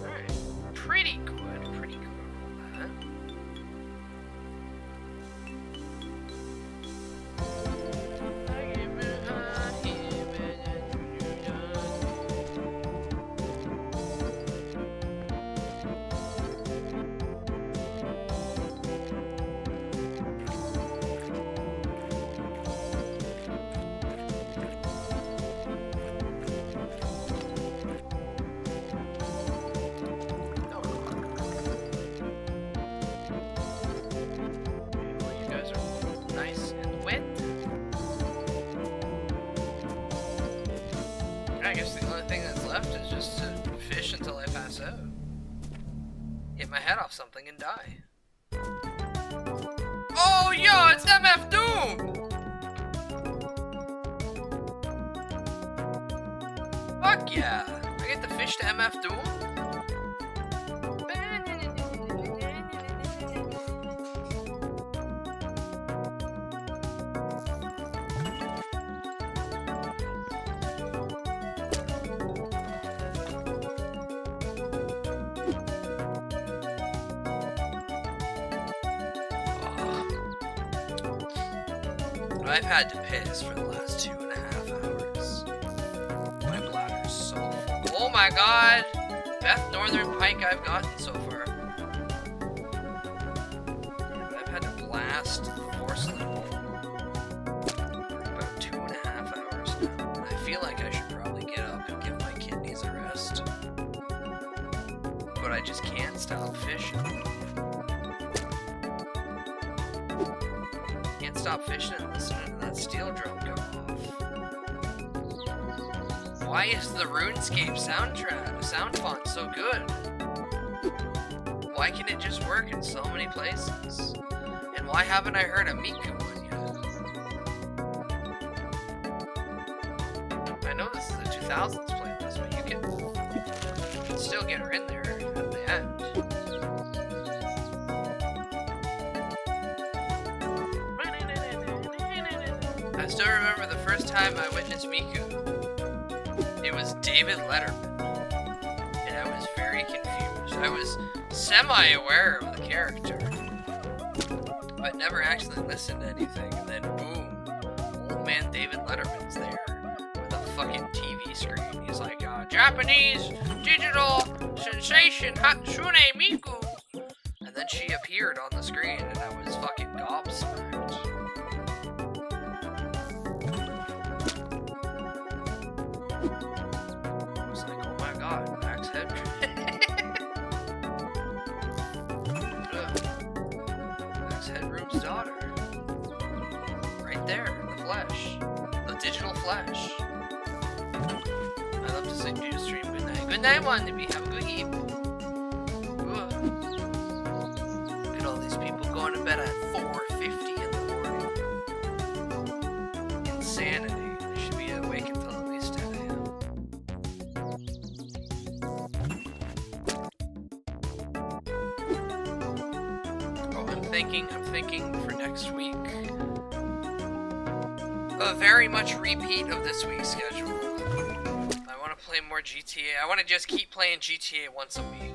Alright. Pretty good, pretty good on that. I guess the only thing that's left is just to fish until I pass out. Hit my head off something and die. Oh, yo, it's MF Doom! Fuck yeah! I get to fish to MF Doom? I've had to piss for the last 2.5 hours. My bladder's so full. Oh my god! Best northern pike I've gotten so far. I've had to blast the porcelain bowl for about 2.5 hours now. And I feel like I should probably get up and give my kidneys a rest. But I just can't stop fishing. Stop fishing and listening to that steel drum go off. Why is the RuneScape sound font so good? Why can it just work in so many places? And why haven't I heard a Miku one yet? I know this is a 2000s playlist, but you can still get her in there at the end. I still remember the first time I witnessed Miku. It was David Letterman, and I was very confused. I was semi-aware of the character, but never actually listened to anything, and then boom, old man David Letterman's there with a fucking TV screen. He's like, Japanese digital sensation Hatsune Miku! And then she appeared on the screen, and I was fucking gobsmacked. Max Headroom's daughter. Right there, in the flesh. The digital flesh. I love to sing to your stream. Good night. Good night, Wannabe. Have a good evening. Look at all these people going to bed at 4:50 in the morning. Insanity. They should be awake until at least 10 a.m. I'm thinking for next week. A very much repeat of this week's schedule. I want to play more GTA. I want to just keep playing GTA once a week.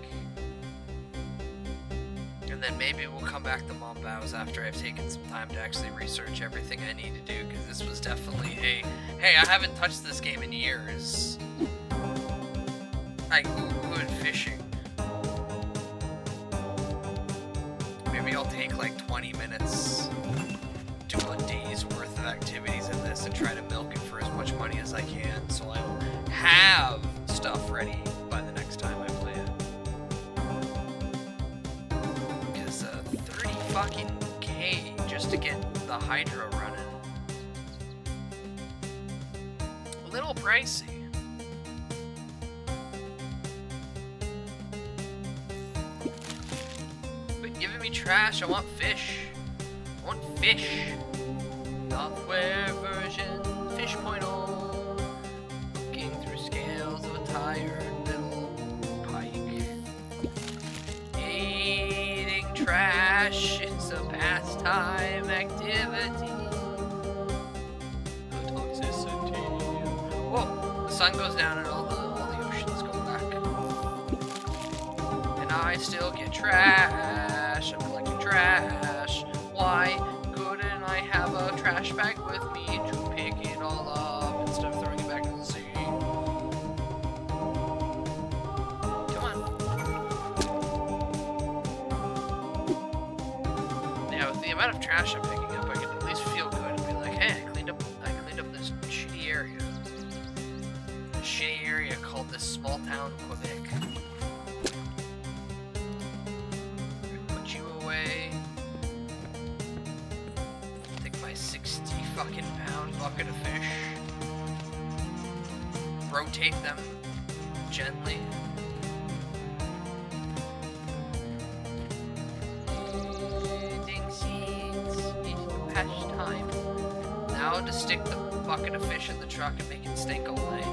And then maybe we'll come back to Mon Bazou after I've taken some time to actually research everything I need to do, because this was definitely a, hey, I haven't touched this game in years. I googled fishing. Maybe I'll take like 20 minutes, do a day's worth of activities in this, and try to milk it for as much money as I can, so I'll have stuff ready by the next time I play it. Because 30 fucking K just to get the Hydro running. A little pricey. But giving me trash, I want fish. I want fish. Software version, fish point oh. Looking through scales of a tired little pike. Eating trash is a pastime activity. The toxicity. Whoa, the sun goes down and all the oceans go black. And I still get trash. I'm collecting trash. Why couldn't I have a trash bag with me to pick it all up instead of throwing it back in the sea? Come on. Yeah, with the amount of trash I'm picking up, I can at least feel good and be like, hey, I cleaned up this shitty area. A shitty area called this small town Quebec. Put you away. Take my 60 fucking pound bucket of fish. Rotate them gently. Eating seeds is pastime. Now to stick the bucket of fish in the truck and make it stink all night.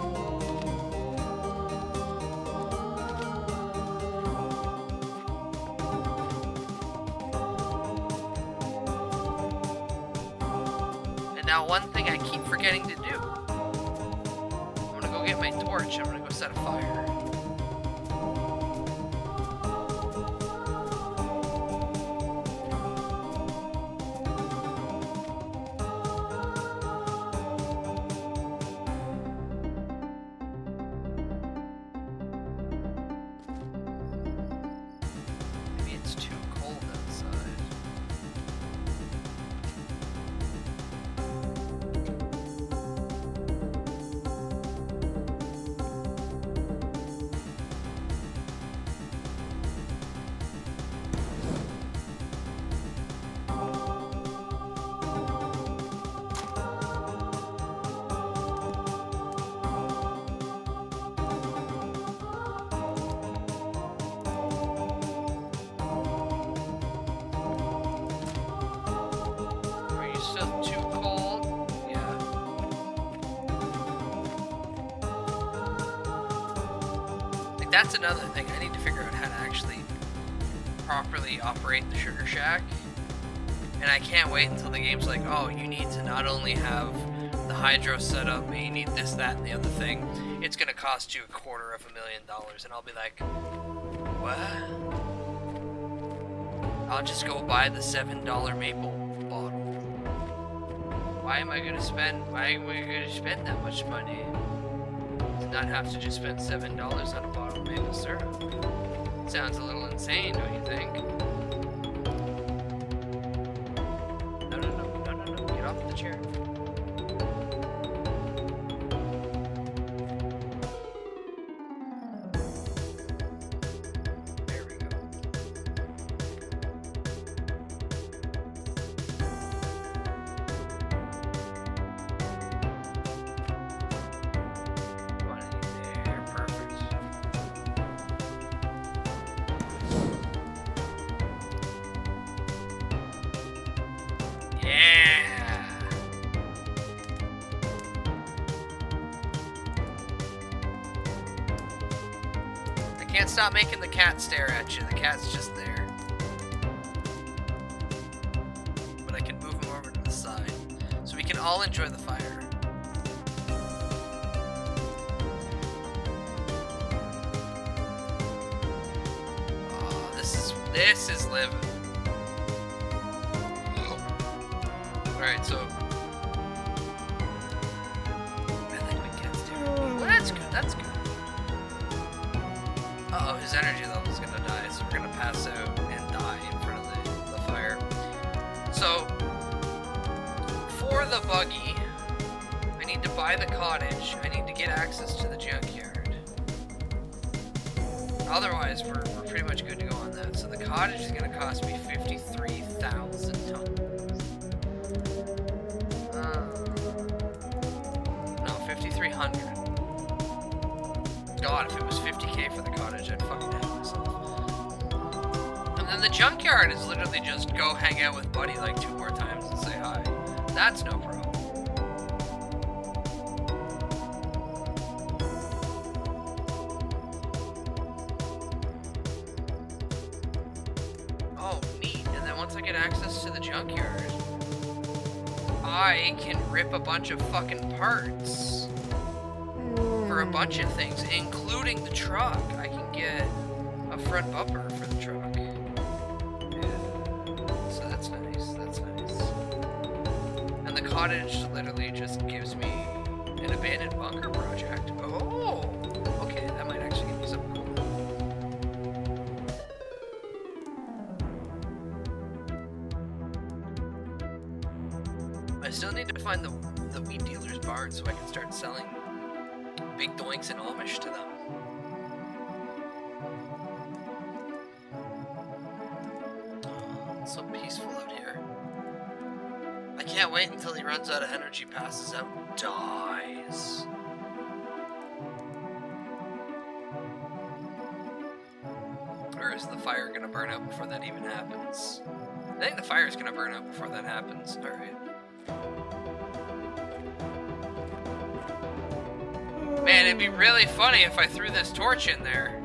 And now one thing I keep forgetting to do. I'm gonna go get my torch, I'm gonna go set a fire. Maybe it's too cold outside. Are you still too cold? Yeah. Like, that's another thing. I need to figure out how to actually properly operate the Sugar Shack. And I can't wait until the game's like, oh, you need to not only have the hydro set up, but you need this, that, and the other thing. It's gonna cost you $250,000, and I'll be like, what? I'll just go buy the $7 maple bottle. Why am I gonna spend that much money to not have to just spend $7 on a bottle of maple syrup? Sounds a little insane, don't you think? No, get off the chair. There we go. There, perfect. Yeah. I can't stop making the cat stare at you. The cat's just there. But I can move him over to the side so we can all enjoy the fire. Oh, this is living. his energy level is gonna die, so we're gonna pass out and die in front of the fire. So, for the buggy, I need to buy the cottage, I need to get access to the junkyard. Otherwise, we're pretty much good to go on that. So the cottage is gonna cost me 53,000 tons. No, 5,300. God, if it was 50k for the cottage, I'd fucking have myself. And then the junkyard is literally just go hang out with Buddy like 2 more times and say hi. That's no problem. Oh, neat. And then once I get access to the junkyard, I can rip a bunch of fucking parts for a bunch of things, including the truck. I can get a front bumper for the truck. Yeah. So that's nice, that's nice. And the cottage literally just gives me an abandoned bunker project. Oh, okay, that might actually give me something cool. I still need to find the weed dealer's barn so I can start selling big doinks and Amish to them. Oh, it's so peaceful out here. I can't wait until he runs out of energy, passes out, and dies. Or is the fire gonna burn out before that even happens? I think the fire is gonna burn out before that happens. Alright. Man, it'd be really funny if I threw this torch in there.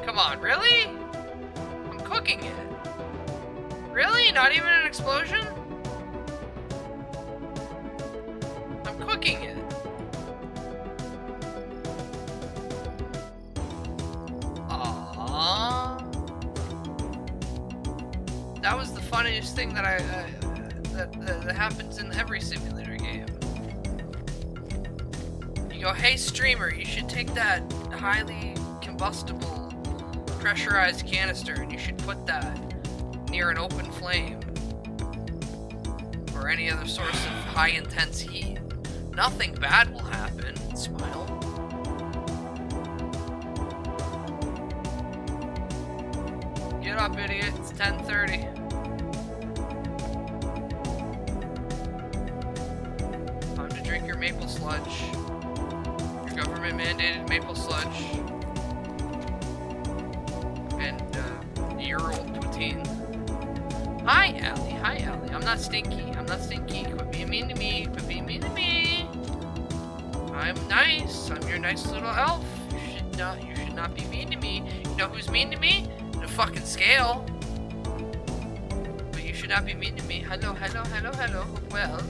Come on, really? I'm cooking it. Really? Not even an explosion? I'm cooking it. Aww. That was the funniest thing that that happens in every simulator game. You go, hey streamer, you should take that highly combustible pressurized canister and you should put that near an open flame or any other source of high intense heat. Nothing bad will happen. Smile. Get up, idiot. It's 10:30. Time to drink your maple sludge. Your government-mandated maple sludge. And, year-old poutine. Hi, Allie. Hi, Allie. I'm not stinky. I'm not stinky. Quit being mean to me. Quit being mean to me. I'm nice. I'm your nice little elf. You should not be mean to me. You know who's mean to me? The fucking scale. But you should not be mean to me. Hello, hello, hello, hello. Well.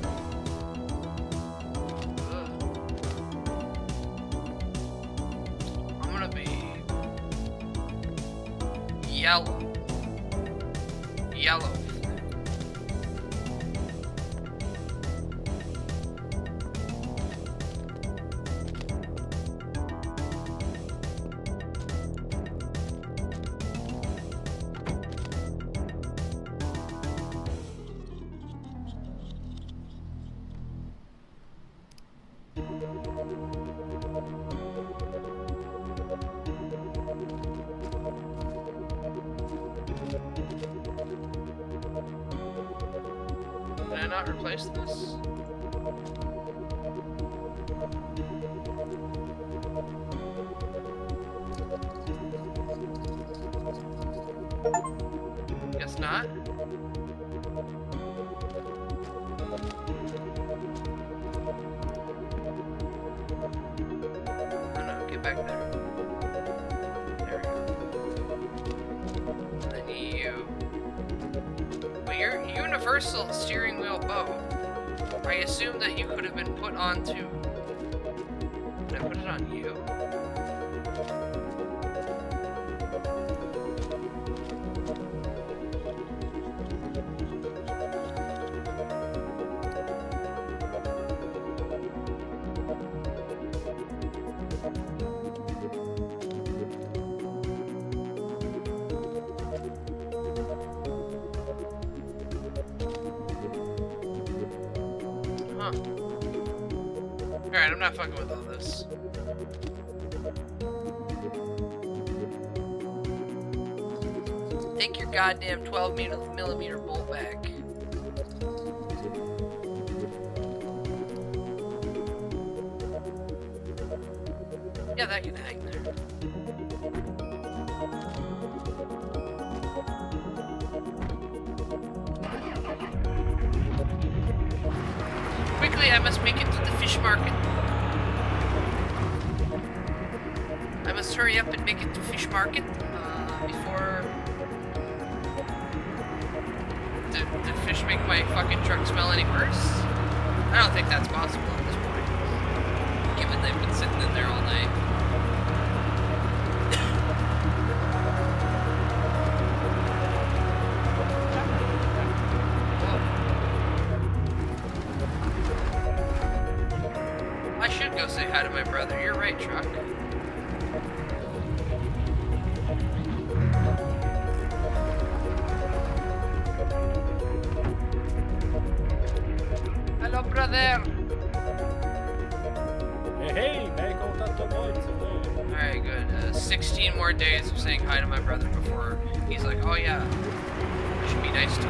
I'm gonna be yellow. Yellow. Did I not replace this? Guess not. Oh no, get back there. There we go. And then you. But your universal steering wheel bow, I assume that you could have been put onto... Did I put it on you? Huh. Alright, I'm not fucking with all this. Take your goddamn 12mm bolt back. Yeah, that can hang there. Quickly, I must make it to the fish market. I must hurry up and make it to fish market before the fish make my fucking truck smell any worse. I don't think that's possible at this point, given they've been sitting in there all night. I should go say hi to my brother. You're right, truck. Hello, brother. Hey, make contact points. Alright, good. 16 more days of saying hi to my brother before he's like, oh yeah, I should be nice to you.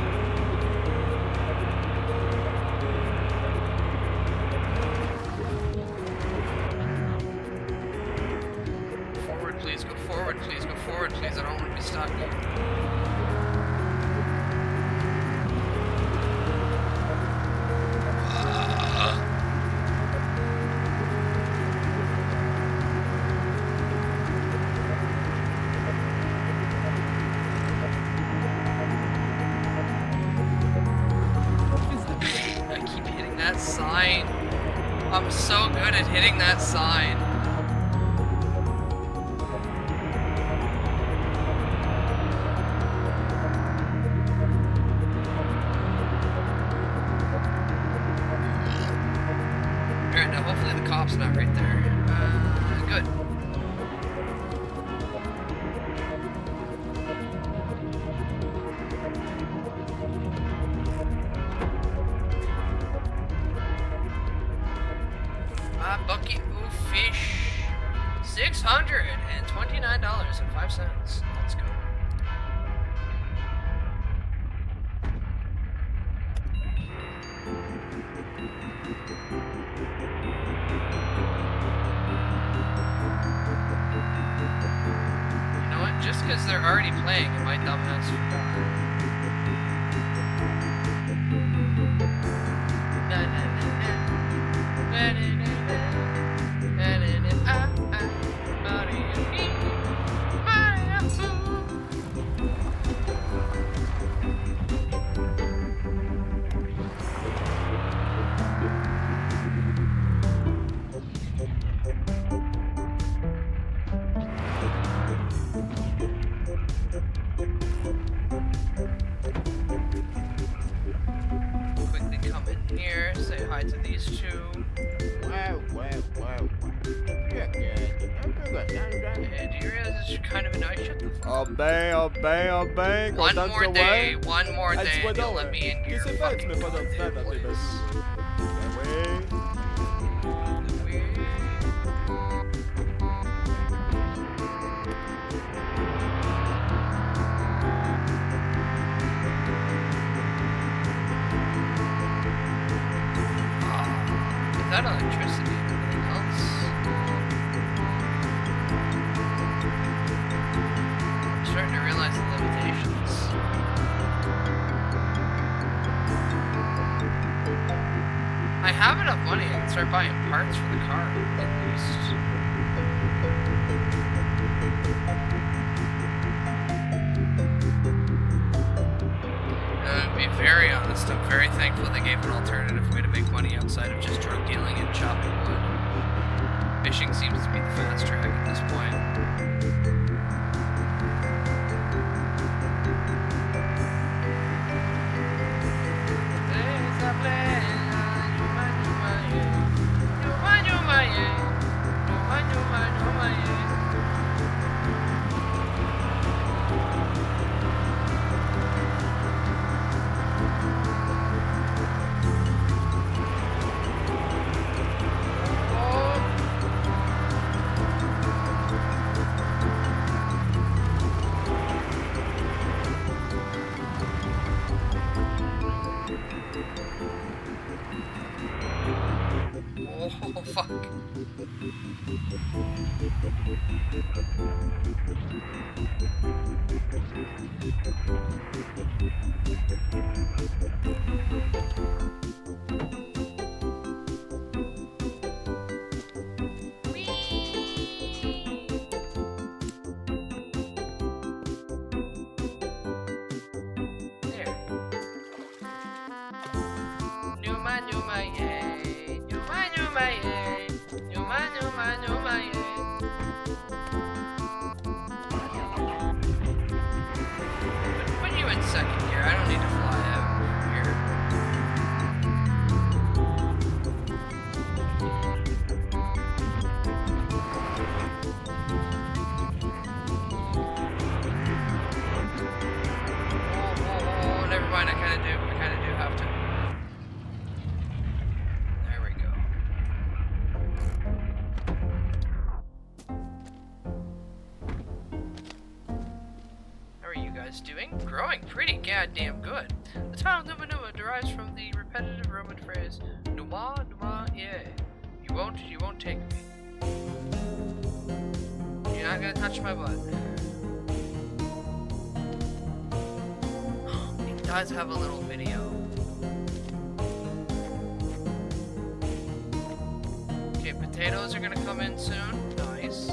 Forward, please, go forward, please, go forward, please. I don't want to be stuck. I keep hitting that sign. I'm so good at hitting that sign. Alright, now hopefully the cop's not right there. Good. Bucket of fish. $629.05. Let's go. You know what? Just because they're already playing, my dumbass forgot. Quickly come in here, say hi to these two. Wow. Yeah, Hey, do you realize it's kind of annoying? Shut the fuck Bem. One more day, Ah, and you'll let me in here. Qu'est-ce que c'est, tu mets pas d'ordinateur dans tes bases? Without electricity and everything else, I'm starting to realize the limitations. I have enough money, I can start buying parts for the car, at least. To be very honest, I'm very thankful they gave an alternative way to make money outside of just drug dealing and chopping wood. Fishing seems to be the fast track at this point. Numa, yay. Numa, yay. Numa, yay. Put you in second gear. I don't need to fly out here. Oh, never mind. I kind of do have to. There we go. How are you guys doing? Growing pretty goddamn good. The title Numa Numa derives from the repetitive Roman phrase Numa, Numa, yeah. You won't take me. You're not gonna touch my butt. It does have a little video. Okay, potatoes are gonna come in soon. Nice.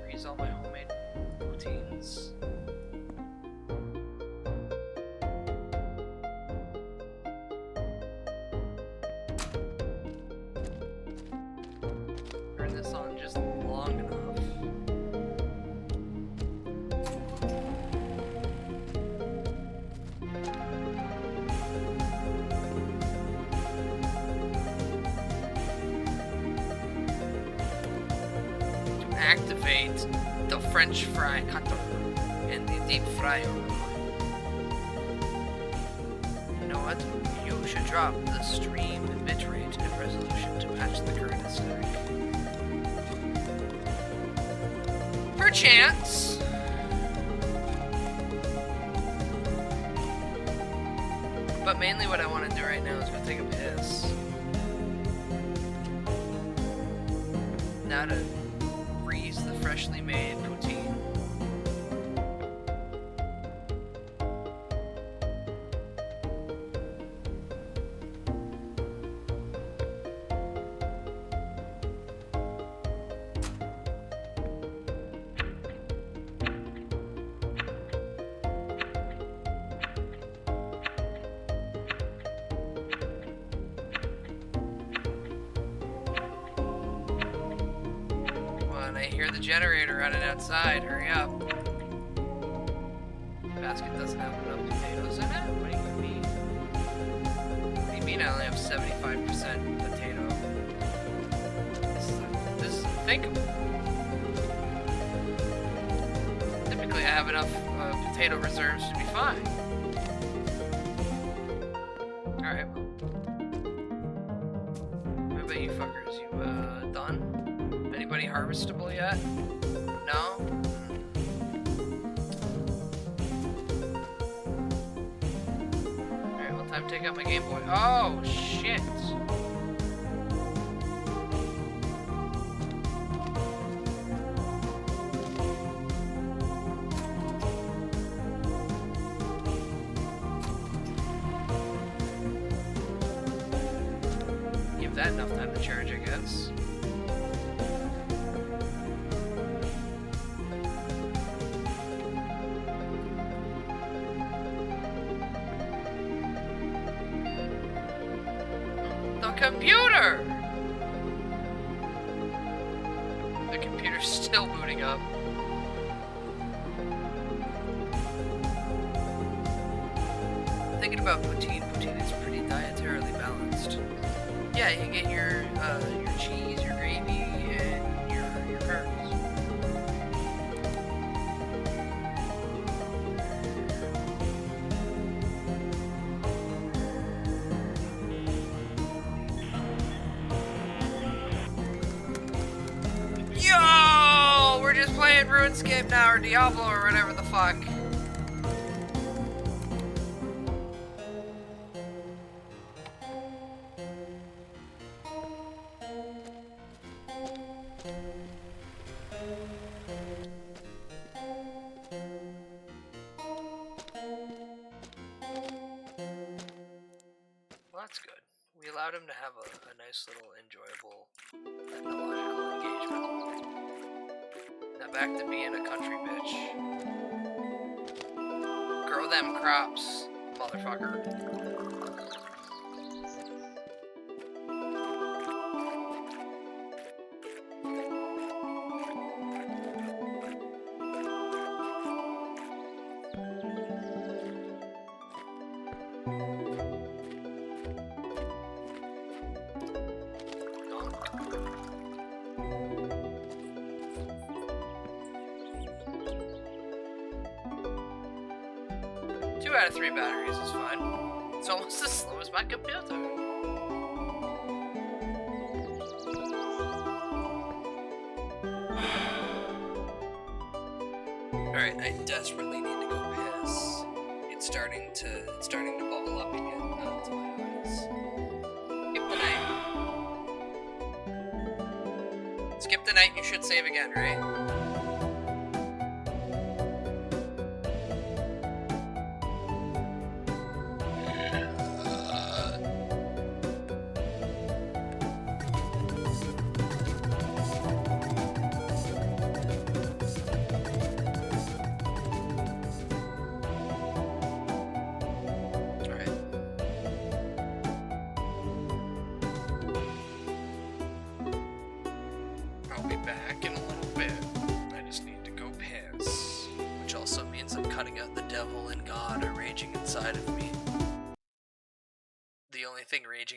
Freeze all my homemade proteins. Turn this on just long enough. Activate the French fry cutter and the deep fryer. You know what? You should drop the stream bitrate and resolution to match the current aesthetic. Perchance. But mainly what I want to do right now is go take a piss. Now to freeze the freshly made poutine. I hear the generator running outside. Hurry up. The basket doesn't have enough potatoes in it? What do you mean? What do you mean I only have 75% potato? This is unthinkable. Typically I have enough potato reserves to be fine. Alright, well. What about you fuckers? You done? Anybody harvestable yet? No? Alright, well, time to take out my Game Boy. Oh, shit! Give that enough time to charge, I guess. Computer! The computer's still booting up. Thinking about poutine. Poutine is pretty dietarily balanced. Yeah, you get your cheese, your gravy, and your herbs. Yo! We're just playing RuneScape now, or Diablo, or whatever the fuck. We allowed him to have a nice little enjoyable ethnological engagement. Now back to being a country bitch. Grow them crops, motherfucker. Out of 3 batteries is fine. It's almost as slow as my computer. Alright, I desperately need to go piss. It's starting to bubble up again. That's my eyes. Skip the night. Skip the night, you should save again, right?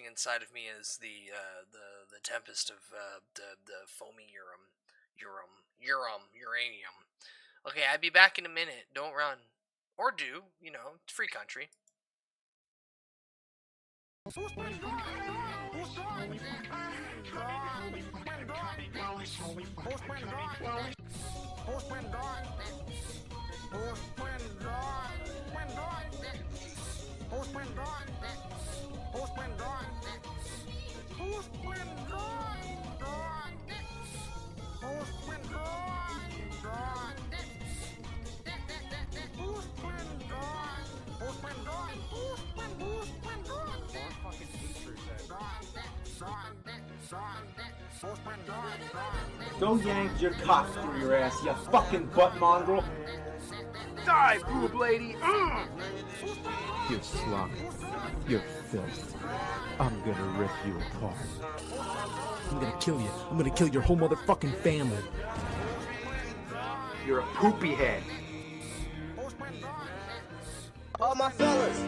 Inside of me is the tempest of the foamy uranium. Okay, I'll be back in a minute. Don't run, or do, you know, it's free country. Go yank your cock through your ass, you fucking butt mongrel. Die, boob lady! You slug. You're filth. I'm gonna rip you apart. I'm gonna kill you. I'm gonna kill your whole motherfucking family. You're a poopy head. All my fellas!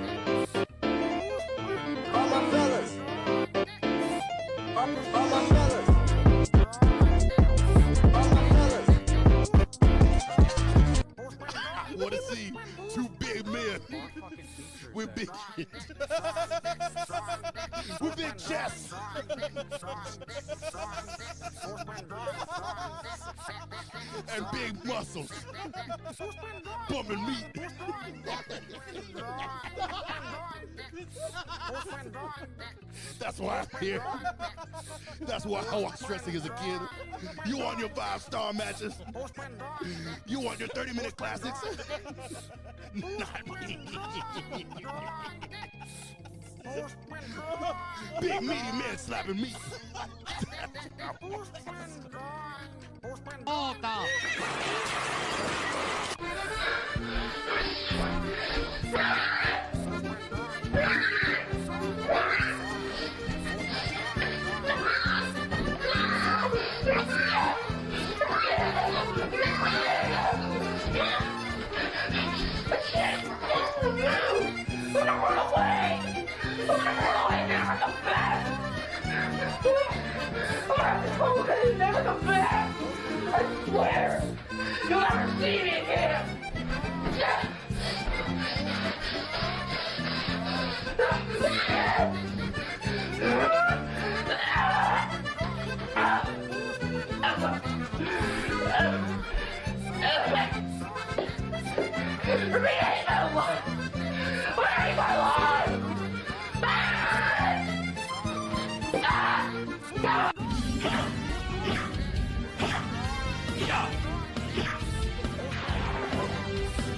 All my fellas! All my fellas! I want to see 2 big men with big with big chests and big muscles bumping meat. That's why I'm here. That's why I was stressing as a kid. You want your 5-star matches? You want your 30-minute classics? Not me. Big meaty men slapping meat. Never come back! I swear! You'll never see me again!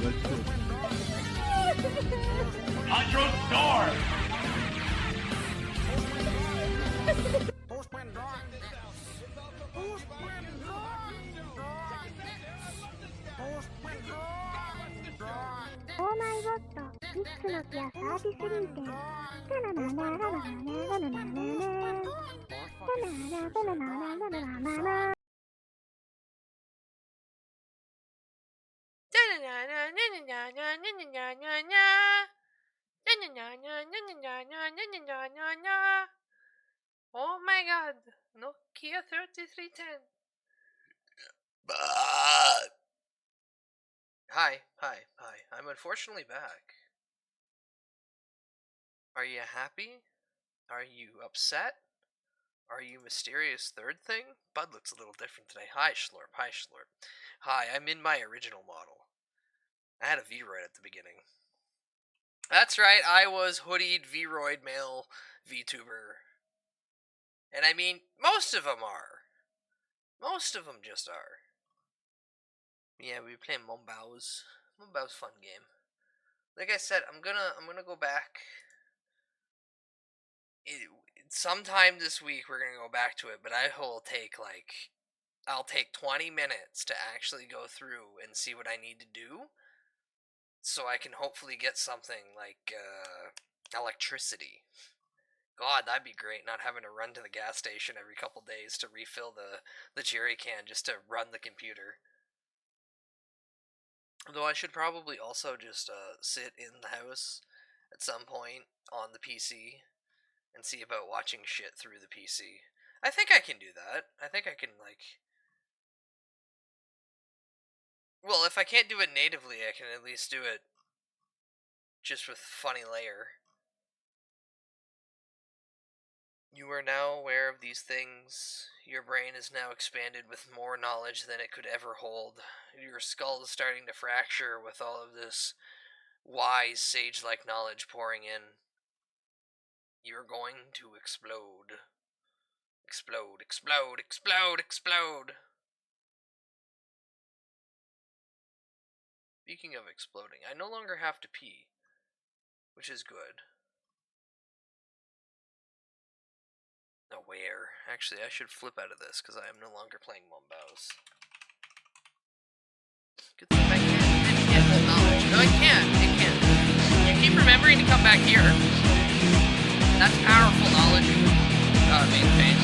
Let's go. Oh my god, Nokia 3310. Hi. I'm unfortunately back. Are you happy? Are you upset? Are you mysterious third thing? Bud looks a little different today. Hi, Schlorp. Hi, I'm in my original model. I had a V-Roid at the beginning. That's right, I was hoodied V-Roid male VTuber. And I mean, most of them are. Most of them just are. Yeah, we play Mon Bazou. Mon Bazou's fun game. Like I said, I'm gonna go back. Sometime this week we're gonna go back to it, but I'll take 20 minutes to actually go through and see what I need to do, so I can hopefully get something like electricity. God, that'd be great, not having to run to the gas station every couple days to refill the jerry can just to run the computer. Though I should probably also just sit in the house at some point on the PC and see about watching shit through the PC. I think I can do that. I think I can, well, if I can't do it natively, I can at least do it just with funny layer. You are now aware of these things. Your brain is now expanded with more knowledge than it could ever hold. Your skull is starting to fracture with all of this wise, sage-like knowledge pouring in. You're going to explode. Explode, explode, explode, explode! Speaking of exploding, I no longer have to pee, which is good. Aware. Actually, I should flip out of this because I am no longer playing Mon Bazou. Good thing I can't get that knowledge. No, it can. You keep remembering to come back here. That's powerful knowledge you maintain.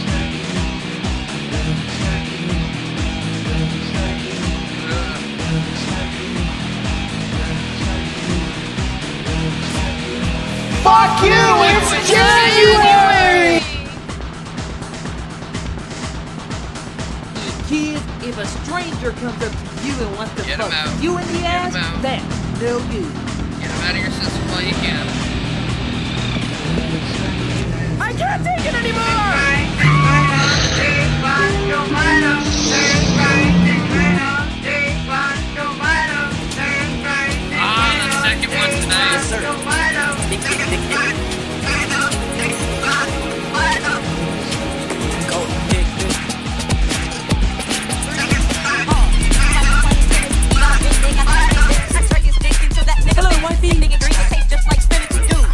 Fuck you! It's January! Kid, if a stranger comes up to you and wants to Get fuck him out. you in the Get ass, him out. that's no good. Get him out of your system while you can. I can't take it anymore! The second one's nice. Hello, wifey.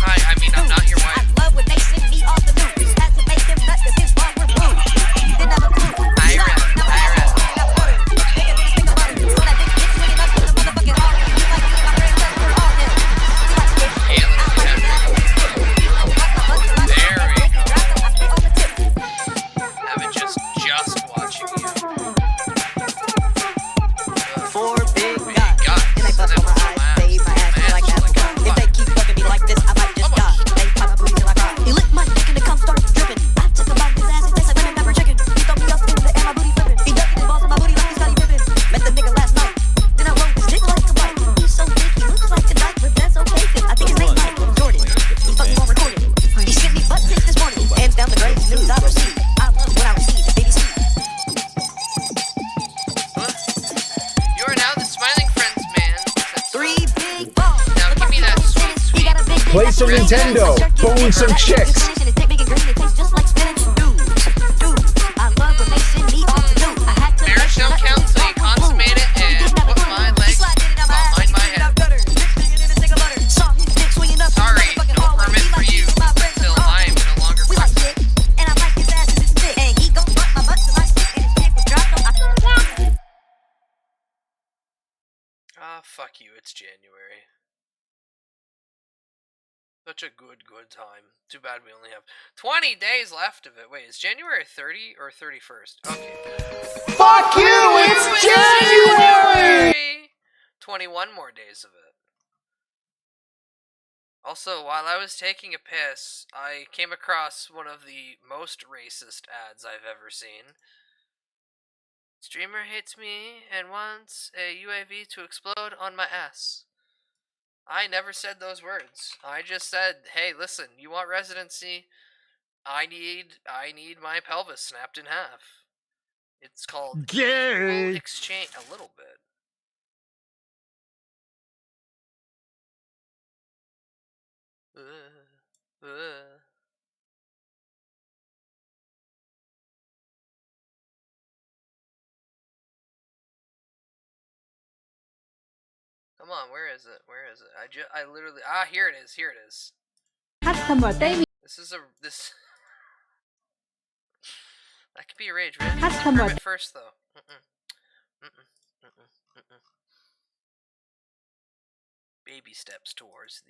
Hi, I mean, I'm not your wife. Play some Nintendo. Bone some chicks. Marriage don't count, so you consummate it and put my legs behind my head. Sorry, no permit for you until I am no longer present. Ah, fuck you, it's January. Such a good time. Too bad we only have 20 days left of it. Wait, is January 30 or 31st? Okay. Fuck you! It's January! 21 more days of it. Also, while I was taking a piss, I came across one of the most racist ads I've ever seen. Streamer hates me and wants a UAV to explode on my ass. I never said those words. I just said, hey, listen, you want residency? I need my pelvis snapped in half. It's called equal exchange. A little bit. Come on, where is it? Where is it? I literally, here it is. Here it is. Customer David. This that could be a rage, right? Customer Permit first though. Baby steps towards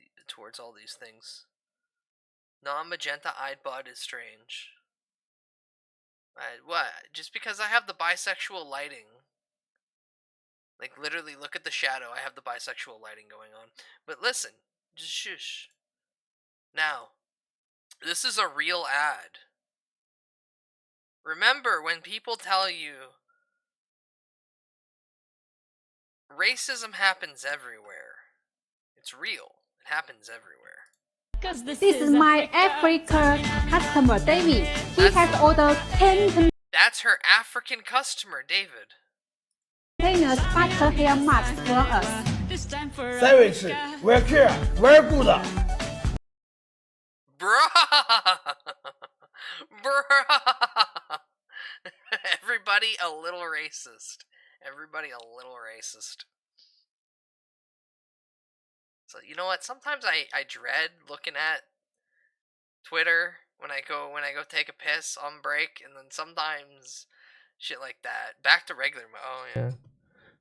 all these things. Non-magenta eyed bud is strange. What? Just because I have the bisexual lighting. Like, literally, look at the shadow. I have the bisexual lighting going on. But listen, just shush. Now, this is a real ad. Remember, when people tell you racism happens everywhere, it's real. It happens everywhere. This is my African customer David. He has ordered 10 That's her African customer, David. containers butter hair mask from us. 3位是 Well care, well good. Bruh! Bruh! Everybody a little racist. Everybody a little racist. So, you know what? Sometimes I dread looking at Twitter when I go take a piss on break, and then sometimes shit like that. Back to regular mode. Oh yeah.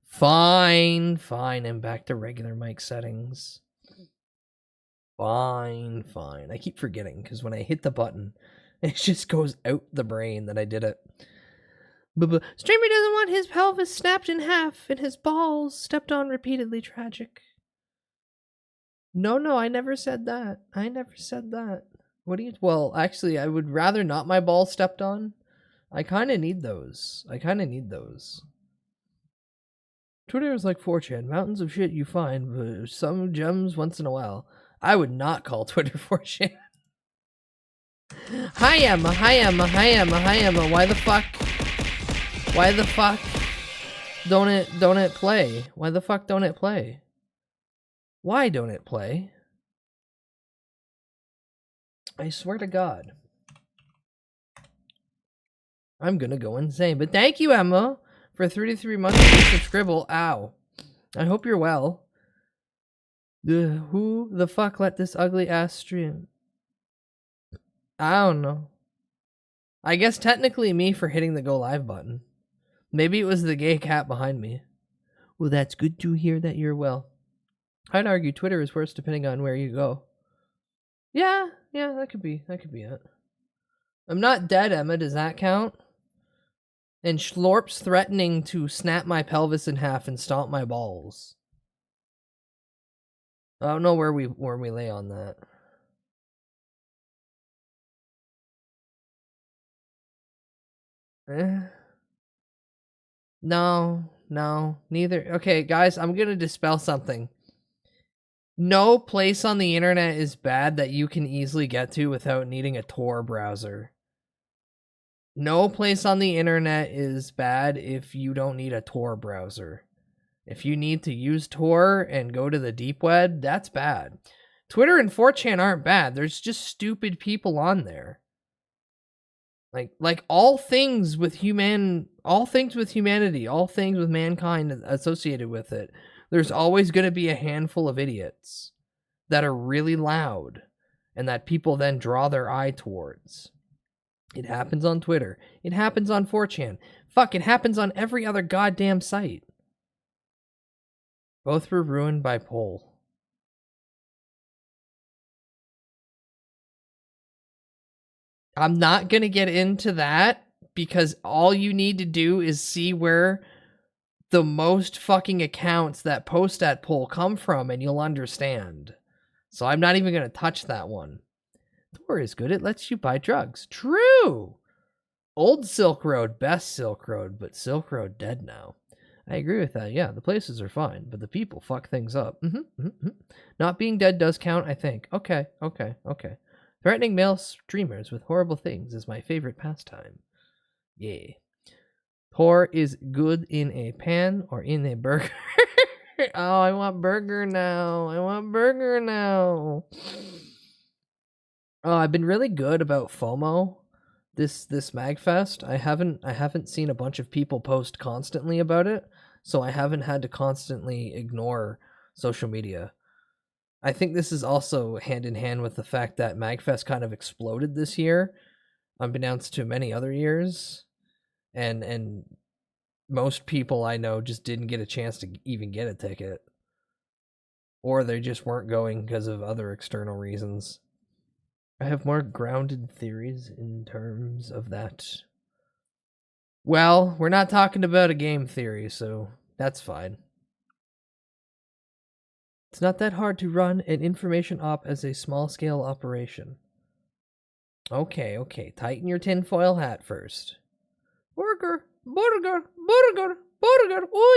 Fine. I'm back to regular mic settings. Fine. I keep forgetting because when I hit the button, it just goes out the brain that I did it. Streamer doesn't want his pelvis snapped in half and his balls stepped on repeatedly. Tragic. No, I never said that. What do you... Well, actually, I would rather not my balls stepped on. I kind of need those. Twitter is like 4chan. Mountains of shit you find, but some gems once in a while. I would not call Twitter 4chan. Hi Emma. Why the fuck don't it play? Why the fuck don't it play? Why don't it play? I swear to God. I'm gonna go insane. But thank you, Emma, for 33 months of scribble. Ow. I hope you're well. Who the fuck let this ugly ass stream? I don't know. I guess technically me for hitting the go live button. Maybe it was the gay cat behind me. Well, that's good to hear that you're well. I'd argue Twitter is worse depending on where you go. Yeah, that could be it. I'm not dead, Emma. Does that count? And Schlorp's threatening to snap my pelvis in half and stomp my balls. I don't know where we lay on that. No, neither. Okay, guys, I'm gonna dispel something. No place on the internet is bad that you can easily get to without needing a Tor browser. No place on the internet is bad if you don't need a Tor browser. If you need to use Tor and go to the deep web, that's bad. Twitter and 4chan aren't bad. There's just stupid people on there. Like all things with humanity, all things with mankind associated with it. There's always going to be a handful of idiots that are really loud and that people then draw their eye towards. It happens on Twitter. It happens on 4chan. Fuck, it happens on every other goddamn site. Both were ruined by Poll. I'm not going to get into that because all you need to do is see where the most fucking accounts that post that poll come from and you'll understand. So I'm not even going to touch that one. Tor is good. It lets you buy drugs. True. Old Silk Road, best Silk Road, but Silk Road dead now. I agree with that. Yeah, the places are fine, but the people fuck things up. Not being dead does count, I think. Okay. Threatening male streamers with horrible things is my favorite pastime. Yeah. Tor is good in a pan or in a burger. Oh, I want burger now. Oh, I've been really good about FOMO this MagFest. I haven't seen a bunch of people post constantly about it, so I haven't had to constantly ignore social media. I think this is also hand in hand with the fact that MagFest kind of exploded this year, unbeknownst to many other years, and most people I know just didn't get a chance to even get a ticket, or they just weren't going because of other external reasons. I have more grounded theories in terms of that. Well, we're not talking about a game theory, so that's fine. It's not that hard to run an information op as a small-scale operation. Okay. Tighten your tinfoil hat first. Burger. Oh,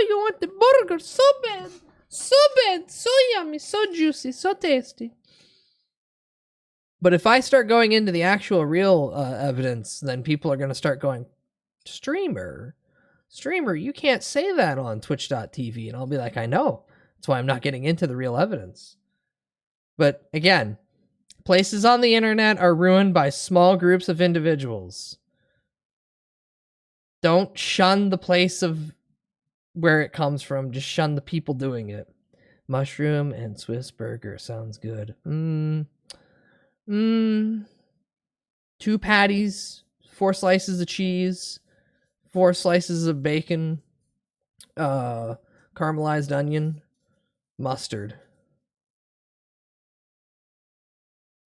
you want the burger so bad. So yummy, so juicy, so tasty. But if I start going into the actual real evidence, then people are going to start going, streamer, you can't say that on twitch.tv. And I'll be like, I know. That's why I'm not getting into the real evidence. But again, places on the internet are ruined by small groups of individuals. Don't shun the place of where it comes from. Just shun the people doing it. Mushroom and Swiss burger sounds good. 2 patties, 4 slices of cheese, 4 slices of bacon, caramelized onion, mustard,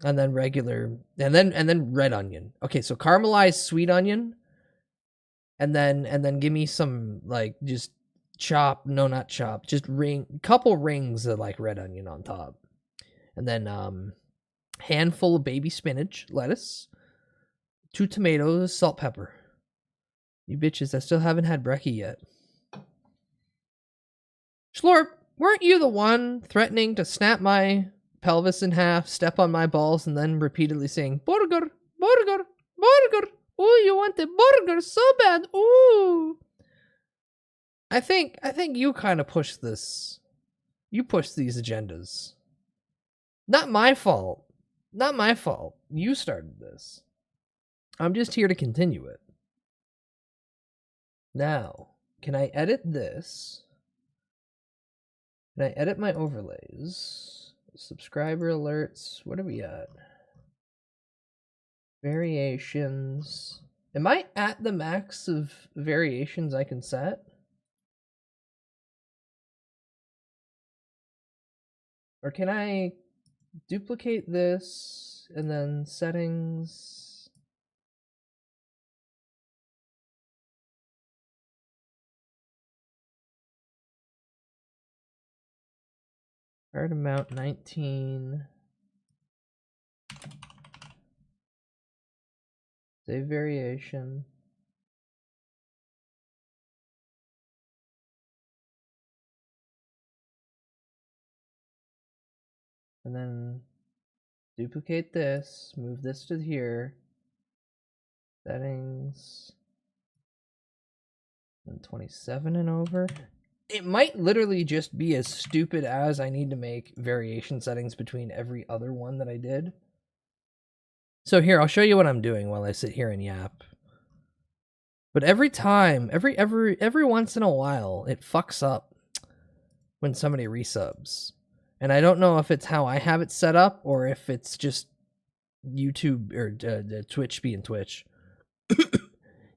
and then regular, and then red onion. Okay, so caramelized sweet onion, and then give me some like just not chopped, just couple rings of like red onion on top, and then handful of baby spinach, lettuce, 2 tomatoes, salt, pepper. You bitches, I still haven't had brekkie yet. Schlorp, weren't you the one threatening to snap my pelvis in half, step on my balls, and then repeatedly saying, burger, burger, burger. Ooh, you want the burger so bad. Ooh. I think you kind of push this. You push these agendas. Not my fault. You started this. I'm just here to continue it. Now, can I edit this? Can I edit my overlays? Subscriber alerts. What are we at? Variations. Am I at the max of variations I can set? Or can I duplicate this and then settings? Card amount 19. Save variation. And then duplicate this, move this to here. Settings. And 27 and over. It might literally just be as stupid as I need to make variation settings between every other one that I did. So here, I'll show you what I'm doing while I sit here and yap. But every time, every once in a while, it fucks up when somebody resubs. And I don't know if it's how I have it set up or if it's just YouTube or Twitch being Twitch.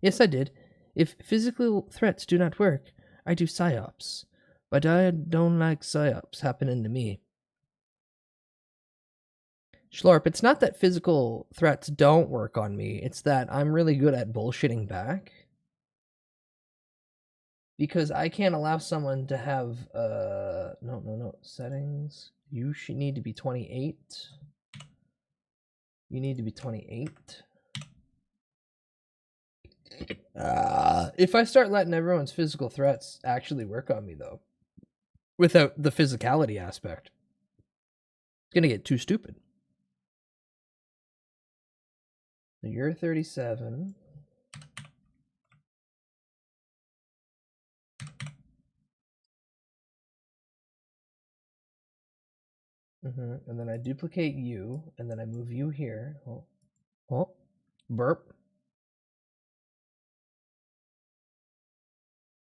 Yes, I did. If physical threats do not work, I do psyops. But I don't like psyops happening to me. Schlorp, it's not that physical threats don't work on me. It's that I'm really good at bullshitting back. Because I can't allow someone to have, no, settings. You should need to be 28. You need to be 28. If I start letting everyone's physical threats actually work on me, though, without the physicality aspect, it's gonna get too stupid. So you're 37. And then I duplicate you, and then I move you here. Oh, burp.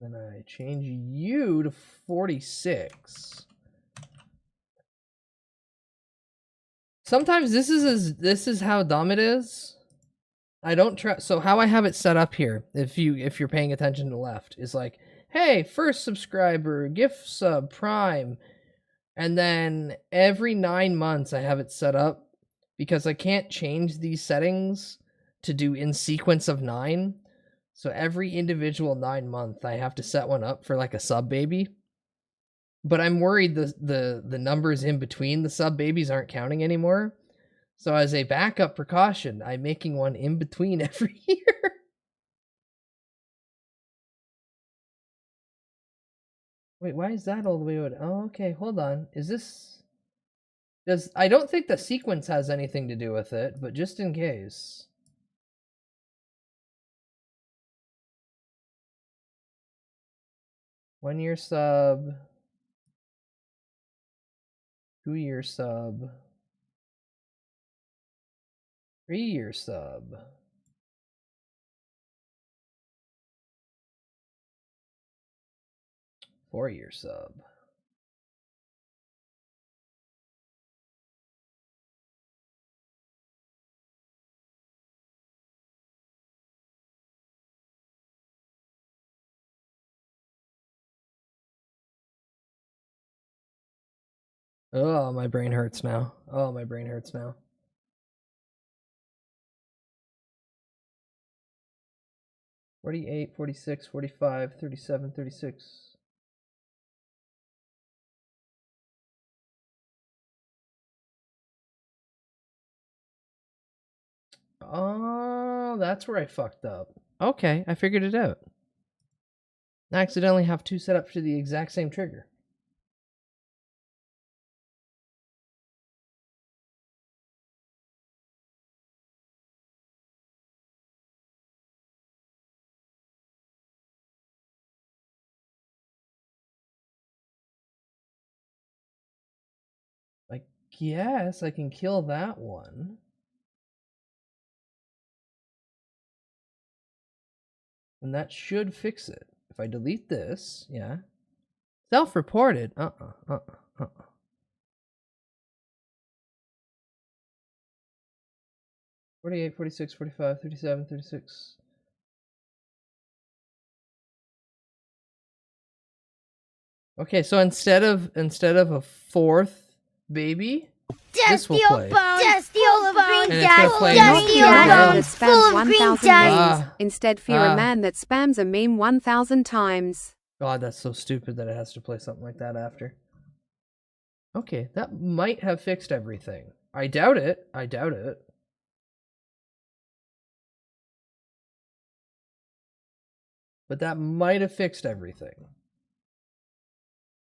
Then I change you to 46. Sometimes this is how dumb it is. I don't try. So how I have it set up here, if you're paying attention to the left, is like, hey, first subscriber, gift sub, prime, and then every 9 months I have it set up because I can't change these settings to do in sequence of 9. So every individual 9 month I have to set one up for like a sub baby. But I'm worried the numbers in between the sub babies aren't counting anymore. So as a backup precaution, I'm making one in between every year. Wait, why is that all the way out? Oh, okay, hold on. Is this... I don't think the sequence has anything to do with it, but just in case. One-year sub. 2-year sub. 3-year sub. 4-year sub. Oh, my brain hurts now. Oh, my brain hurts now. $48, $46, $45, $37, $36. Oh, that's where I fucked up. Okay, I figured it out. I accidentally have 2 set up for the exact same trigger. I guess I can kill that one. And that should fix it. If I delete this, yeah. Self-reported. 48, 46, 45, 37, 36. Okay, so instead of a 4th baby, this will play. Just steal the bones. And it's gonna play. Just steal the bones. Full of green dust. Instead, fear a man that spams a meme 1,000 times. God, that's so stupid that it has to play something like that after. Okay, that might have fixed everything. I doubt it. I doubt it. But that might have fixed everything.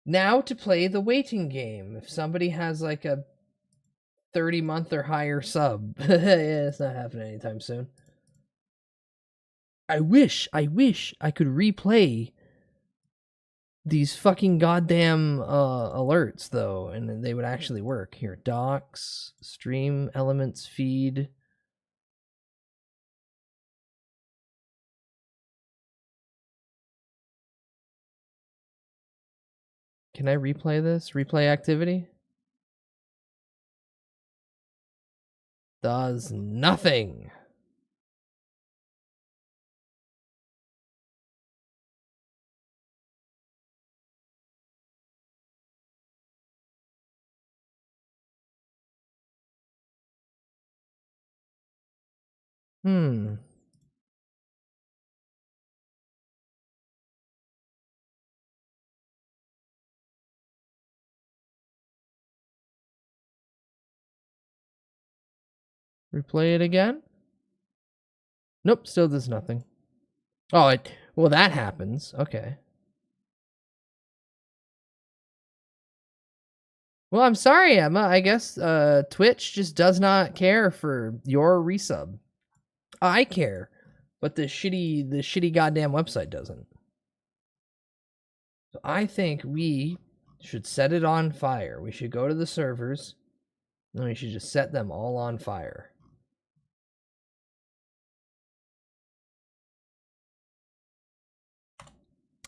Now to play the waiting game. If somebody has like a 30-month or higher sub. Yeah, it's not happening anytime soon. I wish I could replay these fucking goddamn alerts, though, and they would actually work. Here, docs, stream elements, feed. Can I replay this? Replay activity? Does nothing. Replay it again? Nope, still does nothing. Oh, well, that happens. Okay. Well, I'm sorry, Emma. I guess Twitch just does not care for your resub. I care, but the shitty goddamn website doesn't. So I think we should set it on fire. We should go to the servers, and we should just set them all on fire.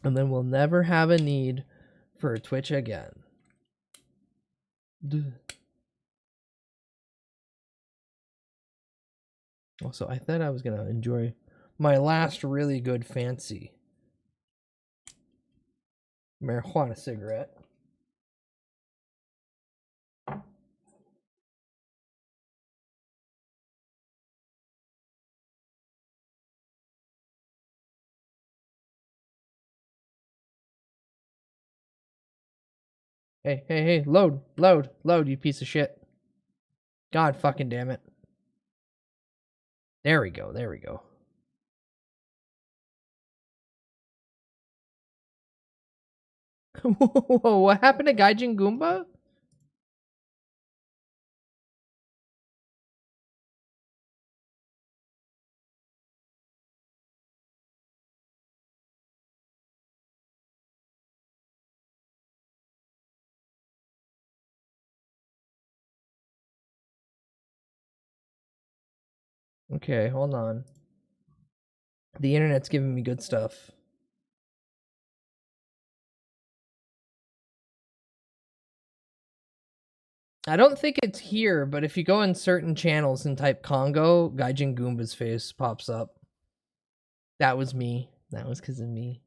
And then we'll never have a need for Twitch again. Also, I thought I was gonna enjoy my last really good fancy marijuana cigarette. Hey, load, you piece of shit. God fucking damn it. There we go. Whoa, what happened to Gaijin Goomba? Okay, hold on. The internet's giving me good stuff. I don't think it's here, but if you go in certain channels and type Congo, Gaijin Goomba's face pops up. That was me. That was because of me.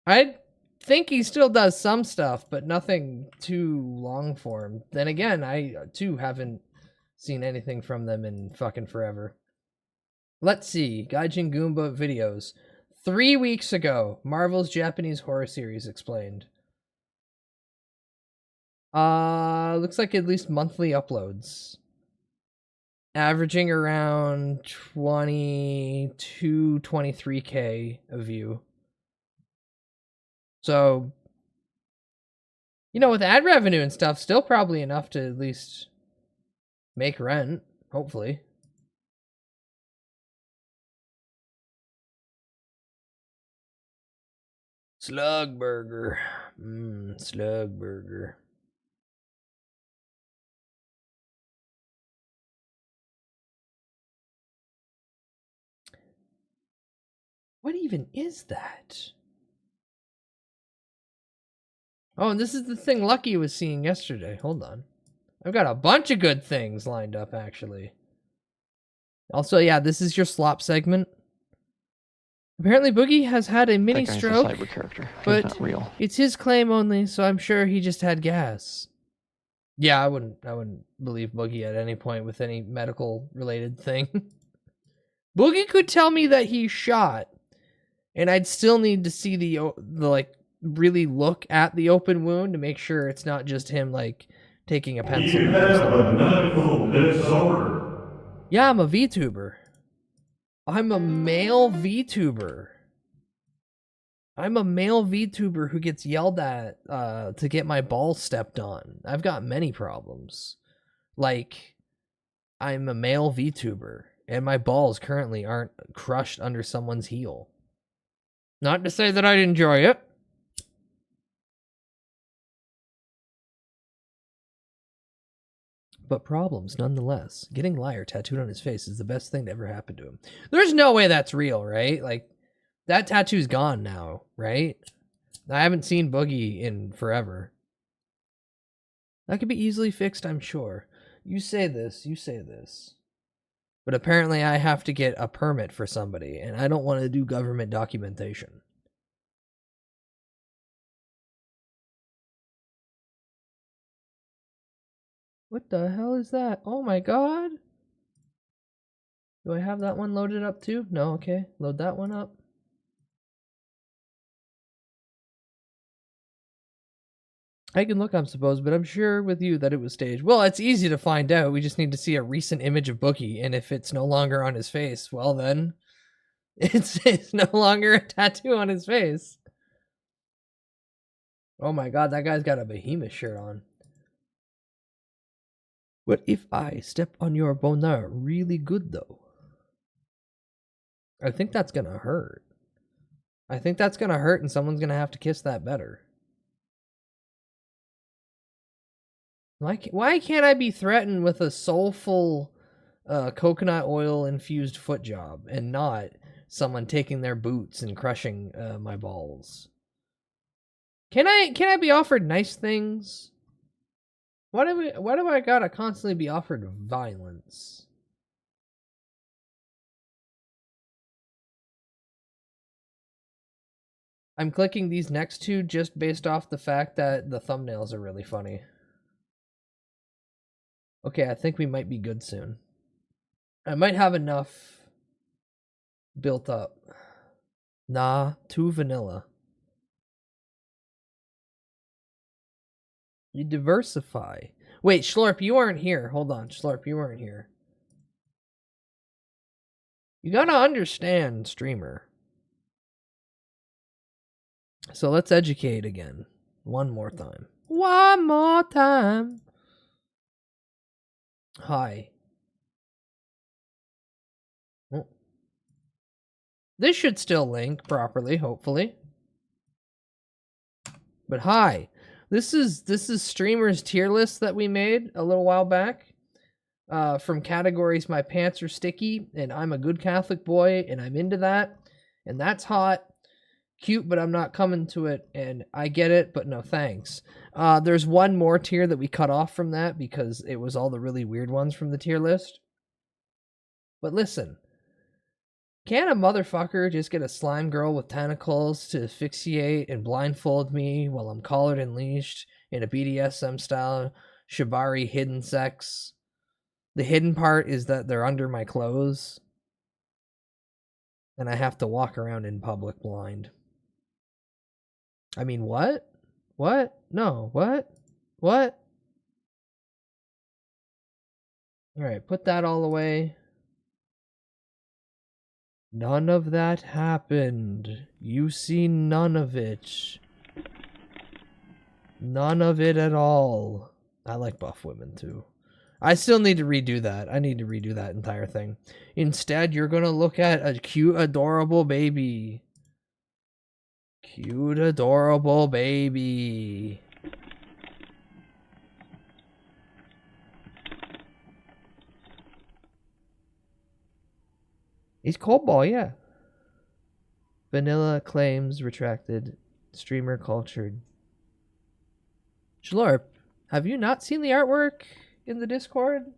I think he still does some stuff, but nothing too long form. Then again, I too haven't seen anything from them in fucking forever. Let's see. Gaijin Goomba videos. 3 weeks ago, Marvel's Japanese horror series explained. Looks like at least monthly uploads. Averaging around 22, 23K a view. So, you know, with ad revenue and stuff, still probably enough to at least make rent, hopefully. Slug burger. Slug burger. What even is that? Oh, and this is the thing Lucky was seeing yesterday. Hold on. I've got a bunch of good things lined up, actually. Also, yeah, this is your slop segment. Apparently, Boogie has had a mini stroke, but it's his claim only, so I'm sure he just had gas. Yeah, I wouldn't believe Boogie at any point with any medical related thing. Boogie could tell me that he's shot, and I'd still need to see the like really look at the open wound to make sure it's not just him like taking a pencil. You have a medical disorder. Yeah, I'm a VTuber. I'm a male VTuber. I'm a male VTuber who gets yelled at to get my balls stepped on. I've got many problems. Like, I'm a male VTuber, and my balls currently aren't crushed under someone's heel. Not to say that I'd enjoy it. But problems nonetheless. Getting liar tattooed on his face is the best thing to ever happen to him. There's no way that's real, right? Like, that tattoo's gone now, right? I haven't seen Boogie in forever. That could be easily fixed, I'm sure. You say this. But apparently I have to get a permit for somebody, and I don't want to do government documentation. What the hell is that? Oh my god. Do I have that one loaded up too? No, okay. Load that one up. I can look, I suppose, but I'm sure with you that it was staged. Well, it's easy to find out. We just need to see a recent image of Bookie, and if it's no longer on his face, well then, it's no longer a tattoo on his face. Oh my god, that guy's got a behemoth shirt on. What if I step on your bonheur really good, though? I think that's gonna hurt. I think that's gonna hurt, and someone's gonna have to kiss that better. Why can't I be threatened with a soulful coconut oil infused foot job and not someone taking their boots and crushing my balls? Can I be offered nice things? Why do I gotta constantly be offered violence? I'm clicking these next two just based off the fact that the thumbnails are really funny. Okay, I think we might be good soon. I might have enough built up. Nah, too vanilla. You diversify. Wait, Schlorp, you aren't here. Hold on, Schlorp, you weren't here. You gotta understand, streamer. So let's educate again. One more time. One more time. Hi. Oh. This should still link properly, hopefully. But hi. This is streamers tier list that we made a little while back. From categories My Pants Are Sticky and I'm a Good Catholic Boy and I'm into that. And that's hot. Cute, but I'm not coming to it, and I get it, but no thanks. There's one more tier that we cut off from that because it was all the really weird ones from the tier list. But listen, can a motherfucker just get a slime girl with tentacles to asphyxiate and blindfold me while I'm collared and leashed in a BDSM style shibari hidden sex? The hidden part is that they're under my clothes, and I have to walk around in public blind. I mean, what? What? No, what? What? Alright, put that all away. None of that happened. You see none of it. None of it at all. I like buff women too. I still need to redo that. I need to redo that entire thing. Instead, you're gonna look at a cute, adorable baby. Cute, adorable baby. He's cold ball, yeah. Vanilla claims retracted. Streamer cultured. Schlorp, have you not seen the artwork in the Discord?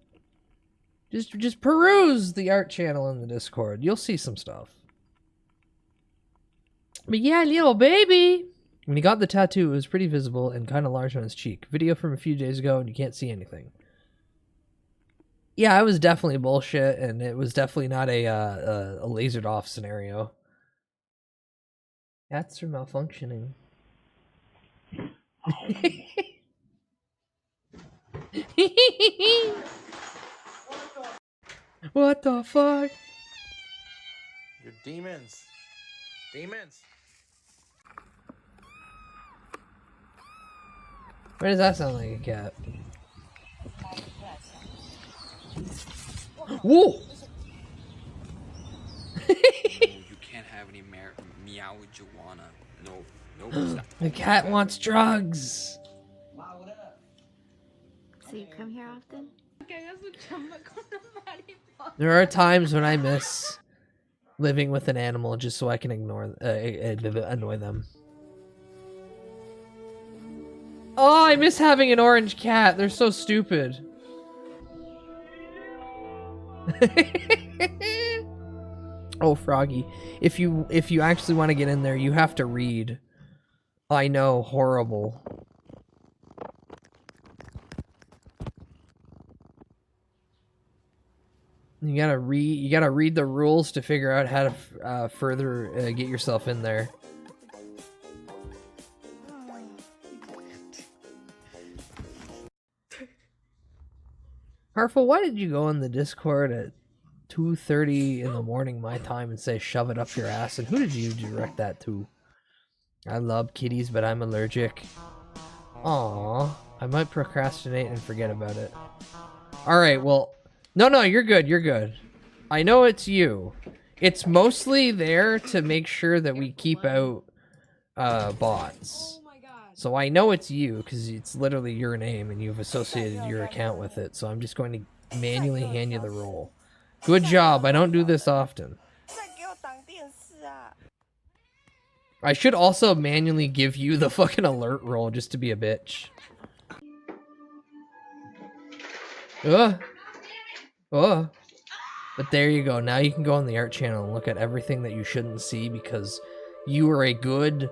Just peruse the art channel in the Discord. You'll see some stuff. But yeah, little baby. When he got the tattoo, it was pretty visible and kind of large on his cheek. Video from a few days ago, and you can't see anything. Yeah, it was definitely bullshit, and it was definitely not a lasered off scenario. Cats are malfunctioning. What the fuck? You're demons. Demons. Why does that sound like a cat? Whoa! You can't have any meow Joanna. No, stop. The cat wants drugs. So you come here often? There are times when I miss living with an animal just so I can annoy them. Oh, I miss having an orange cat. They're so stupid. Oh, Froggy, if you actually want to get in there, you have to read. I know, horrible. You gotta read the rules to figure out how to further get yourself in there. Harful, why did you go in the Discord at 2:30 in the morning my time and say shove it up your ass? And who did you direct that to? I love kitties, but I'm allergic. Aww, I might procrastinate and forget about it. Alright, well, no, you're good, you're good. I know it's you. It's mostly there to make sure that we keep out bots. So I know it's you, because it's literally your name and you've associated your account with it, so I'm just going to manually hand you the role. Good job, I don't do this often. I should also manually give you the fucking alert roll just to be a bitch. But there you go, now you can go on the art channel and look at everything that you shouldn't see because you are a good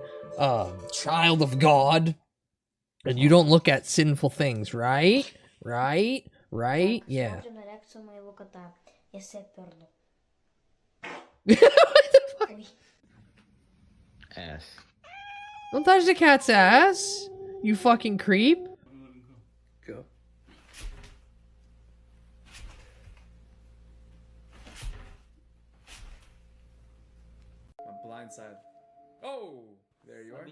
child of God and you don't look at sinful things, right? Right? Yeah. What the fuck? Ass. Don't touch the cat's ass, you fucking creep. Go. I'm blindside. Oh, there you are.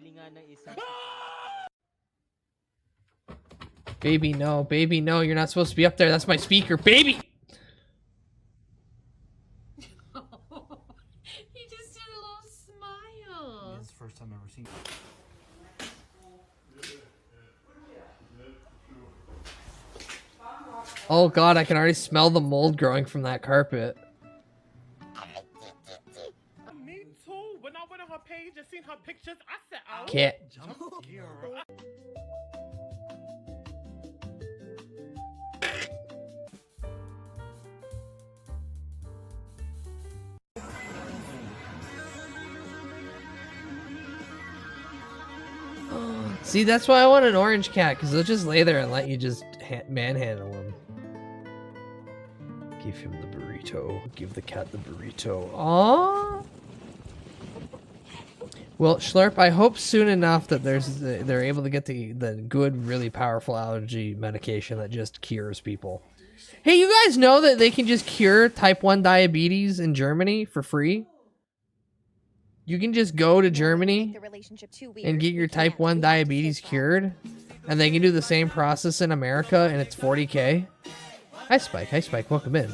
Baby, no, you're not supposed to be up there. That's my speaker, baby! He just did a little smile. It's the first time I've ever seen Oh god, I can already smell the mold growing from that carpet. Me too. When I went on her page and seen her pictures, I said, "Oh, Cat. See, that's why I want an orange cat, because they'll just lay there and let you just manhandle him. Give him the burrito. Give the cat the burrito. Aww. Well, Schlerp, I hope soon enough that they're able to get the good, really powerful allergy medication that just cures people. Hey, you guys know that they can just cure type 1 diabetes in Germany for free? You can just go to Germany and get your type 1 diabetes cured, and they can do the same process in America, and it's 40K. Hi, Spike. Hi, Spike. Welcome in.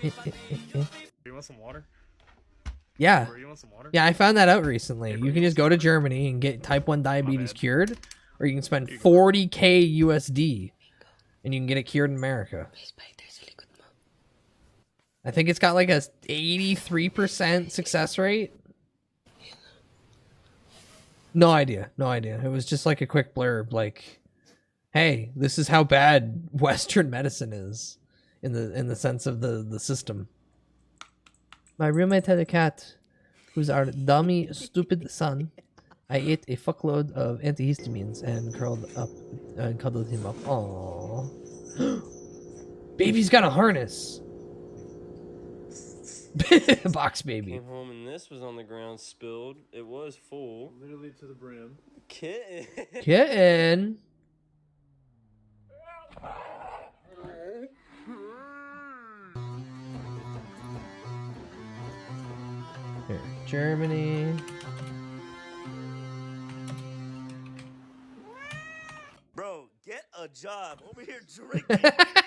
You want some water? Yeah. You want some water? Yeah, I found that out recently. You can just go to Germany and get type 1 diabetes cured, or you can spend 40K USD, and you can get it cured in America. I think it's got like a 83% success rate. No idea. It was just like a quick blurb, like, hey, this is how bad Western medicine is in the sense of the system. My roommate had a cat who's our dummy, stupid son. I ate a fuckload of antihistamines and curled up and cuddled him up. Aww. Baby's got a harness. Box baby. Came home and this was on the ground spilled. It was full. Literally to the brim. Kitten. Kitten. Here, Germany. Bro, get a job. Over here drinking,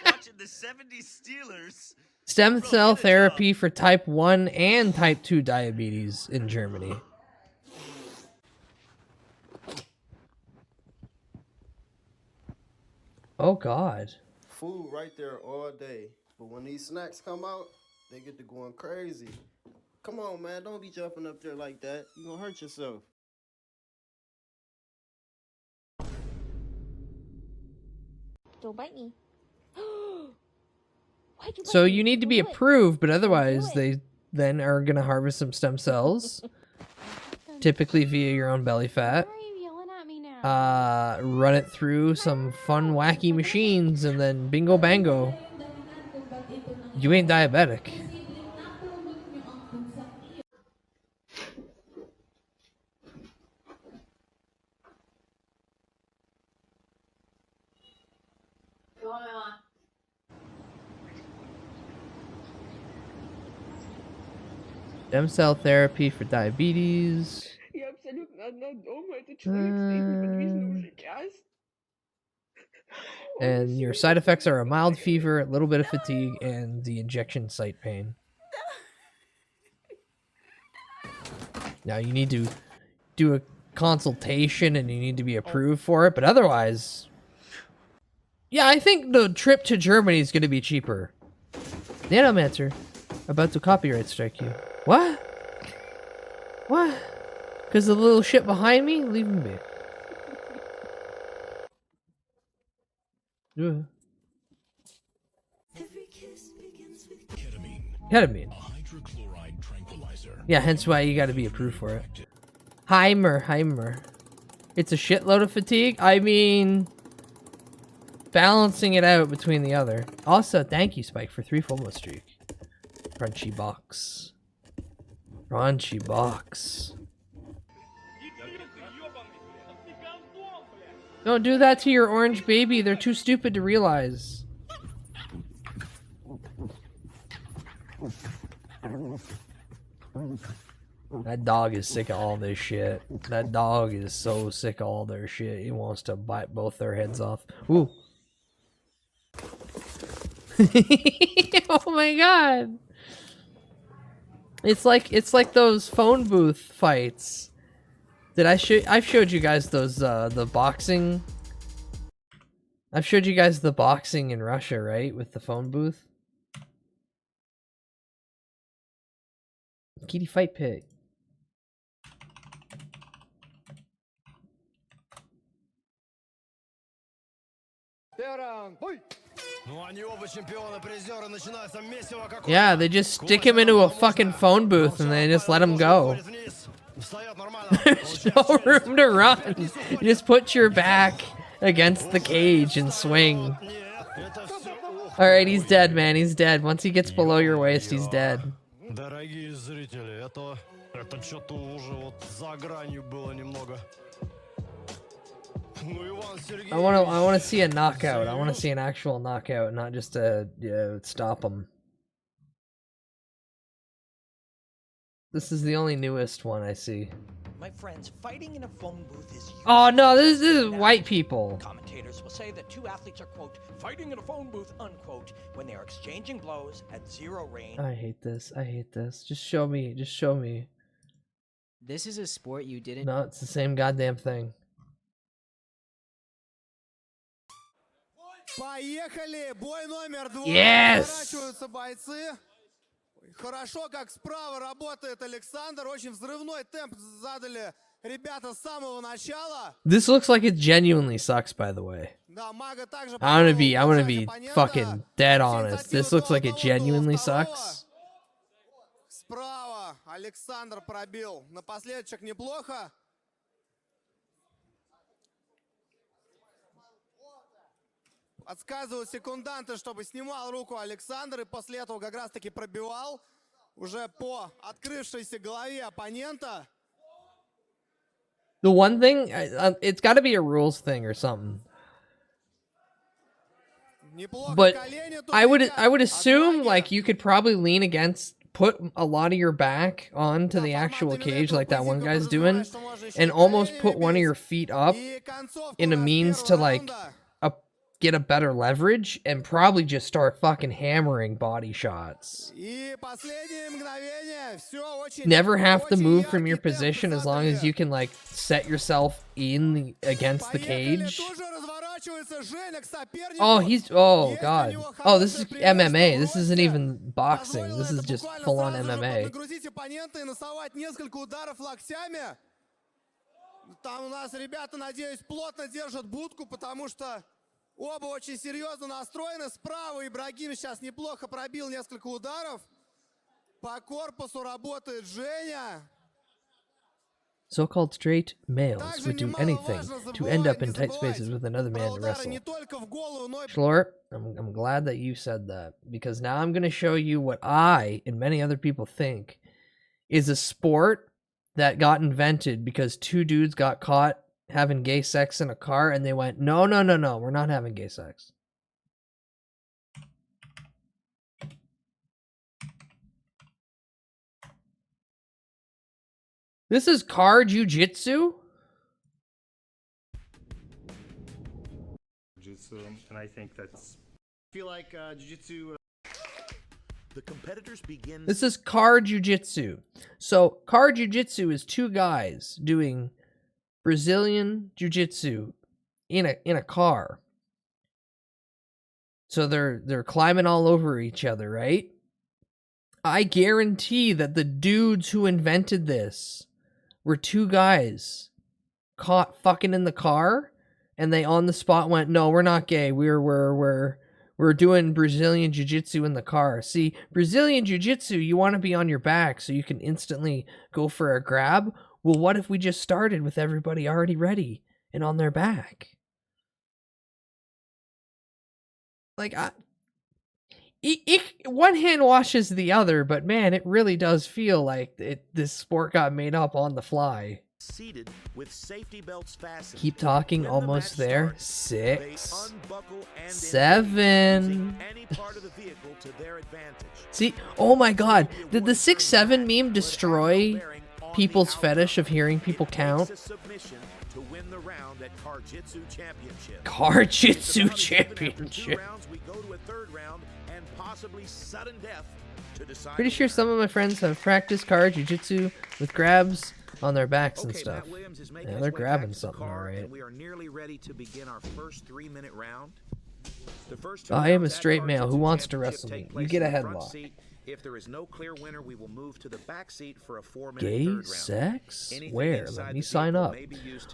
watching the 70s Steelers. Stem cell therapy for type 1 and type 2 diabetes in Germany. Oh god. Food right there all day. But when these snacks come out, they get to going crazy. Come on, man. Don't be jumping up there like that. You're gonna hurt yourself. Don't bite me. So you need to be approved, but otherwise they then are gonna harvest some stem cells, typically via your own belly fat. Run it through some fun, wacky machines, and then bingo bango. You ain't diabetic. Stem cell therapy for diabetes. Я абсолютно одна дома. Этот человек стоит неподвижно уже час. And your side effects are a mild fever, a little bit of fatigue, and the injection site pain. Now you need to do a consultation and you need to be approved for it, but otherwise... Yeah, I think the trip to Germany is going to be cheaper. Nanomancer, about to copyright strike you. What? What? Because the little shit behind me? Leave me be. Yeah. Ketamine. Hydrochloride tranquilizer. Yeah, hence why you gotta be approved for it. Heimer. It's a shitload of fatigue? I mean... balancing it out between the other. Also, thank you, Spike, for 3 full streak. Crunchy box. Crunchy box. Don't do that to your orange baby. They're too stupid to realize. That dog is sick of all this shit. That dog is so sick of all their shit. He wants to bite both their heads off. Ooh. Oh my god. It's like those phone booth fights. I've showed you guys those the boxing. I've showed you guys the boxing in Russia, right? With the phone booth. Kitty fight pig. Yeah, they just stick him into a fucking phone booth and they just let him go. There's no room to run. You just put your back against the cage and swing. Alright, he's dead, man. He's dead. Once he gets below your waist, he's dead. Дорогие зрители, это что-то уже вот за гранью было немного. I want to see a knockout. I want to see an actual knockout, not just a stop him. This is the only newest one I see. My friends, fighting in a phone booth is useless. Oh no, this is white people. Commentators will say that two athletes are, quote, fighting in a phone booth, unquote, when they are exchanging blows at zero range. I hate this. I hate this. Just show me. Just show me. This is a sport you didn't... No, it's the same goddamn thing. Поехали! Бой номер 2. Yes! Разворачиваются бойцы. Хорошо, как справа работает Александр. Очень взрывной темп задали ребята с самого начала. This looks like it genuinely sucks, by the way. I'm gonna be fucking dead honest. This looks like it genuinely sucks. Справа Александр пробил. Напоследок неплохо. Подсказывал секунданты, чтобы снимал руку Александр, и после этого как раз таки пробивал уже по открывшейся голове оппонента. The one thing, it's got to be a rules thing or something. But I would assume like you could probably lean against, put a lot of your back onto the actual cage like that one guy's doing, and almost put one of your feet up in a means to like get a better leverage and probably just start fucking hammering body shots. Never have to move from your position as long as you can like set yourself in against the cage. Oh god. Oh, this is MMA. This isn't even boxing. This is just full on MMA. Там у нас ребята, надеюсь, плотно держат будку, потому что оба очень серьезно настроены. Справа Ибрагим сейчас неплохо пробил несколько ударов. По корпусу работает Женя. So-called straight males would do anything to end up in tight spaces with another man to wrestle. Schlort, I'm glad that you said that, because now I'm going to show you what I and many other people think is a sport that got invented because two dudes got caught having gay sex in a car and they went, no, we're not having gay sex. This is car jujitsu? Jiu-jitsu, and I think that's... I feel like jiu-jitsu... The competitors begin... This is car jujitsu. So, car jujitsu is two guys doing Brazilian jiu-jitsu in a car. So they're climbing all over each other, right? I guarantee that the dudes who invented this were two guys caught fucking in the car, and they on the spot went, no, we're not gay. We're doing Brazilian jiu-jitsu in the car. See, Brazilian jiu-jitsu, you want to be on your back so you can instantly go for a grab. Well, what if we just started with everybody already ready and on their back? Like, one hand washes the other, but man, it really does feel like this sport got made up on the fly. Seated with safety belts fastened. Keep talking, almost there. 6, 7. Any part of the vehicle to their advantage. See, oh my god, did the 6-7 meme destroy people's fetish of hearing people count? To win the round at Car-Jitsu Championship. Car-Jitsu Championship. We go to a third round and possibly sudden death to decide. Pretty sure some of my friends have practiced car jiu-jitsu with grabs on their backs and stuff. Yeah, they're grabbing something, all right. We are nearly ready to begin our first 3-minute round. The first I am a straight male who wants to wrestle me. You get a headlock. If there is no clear winner, we will move to the back seat for a 4-minute Gay third round. Sex? Where? Let me sign up.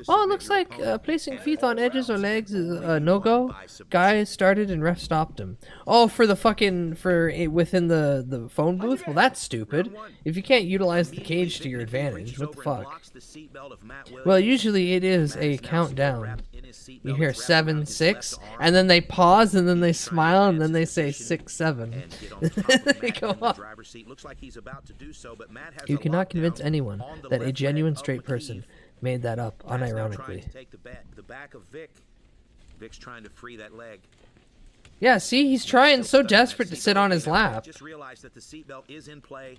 Oh, it looks like placing feet on edges or legs is a no-go. Guy started and ref stopped him. Oh, for the fucking, within the phone booth? Well, that's stupid. If you can't utilize the cage to your advantage, what the fuck? Well, usually it is a countdown. You hear 7, 6, and then they pause, and then they smile, and then they say 6, 7. They go off. You cannot convince anyone that a genuine straight person made that up unironically. The back of Vic. Vic's trying to free that leg. Yeah, see, he's trying so desperate to sit on his lap. Just realized that the seatbelt is in play.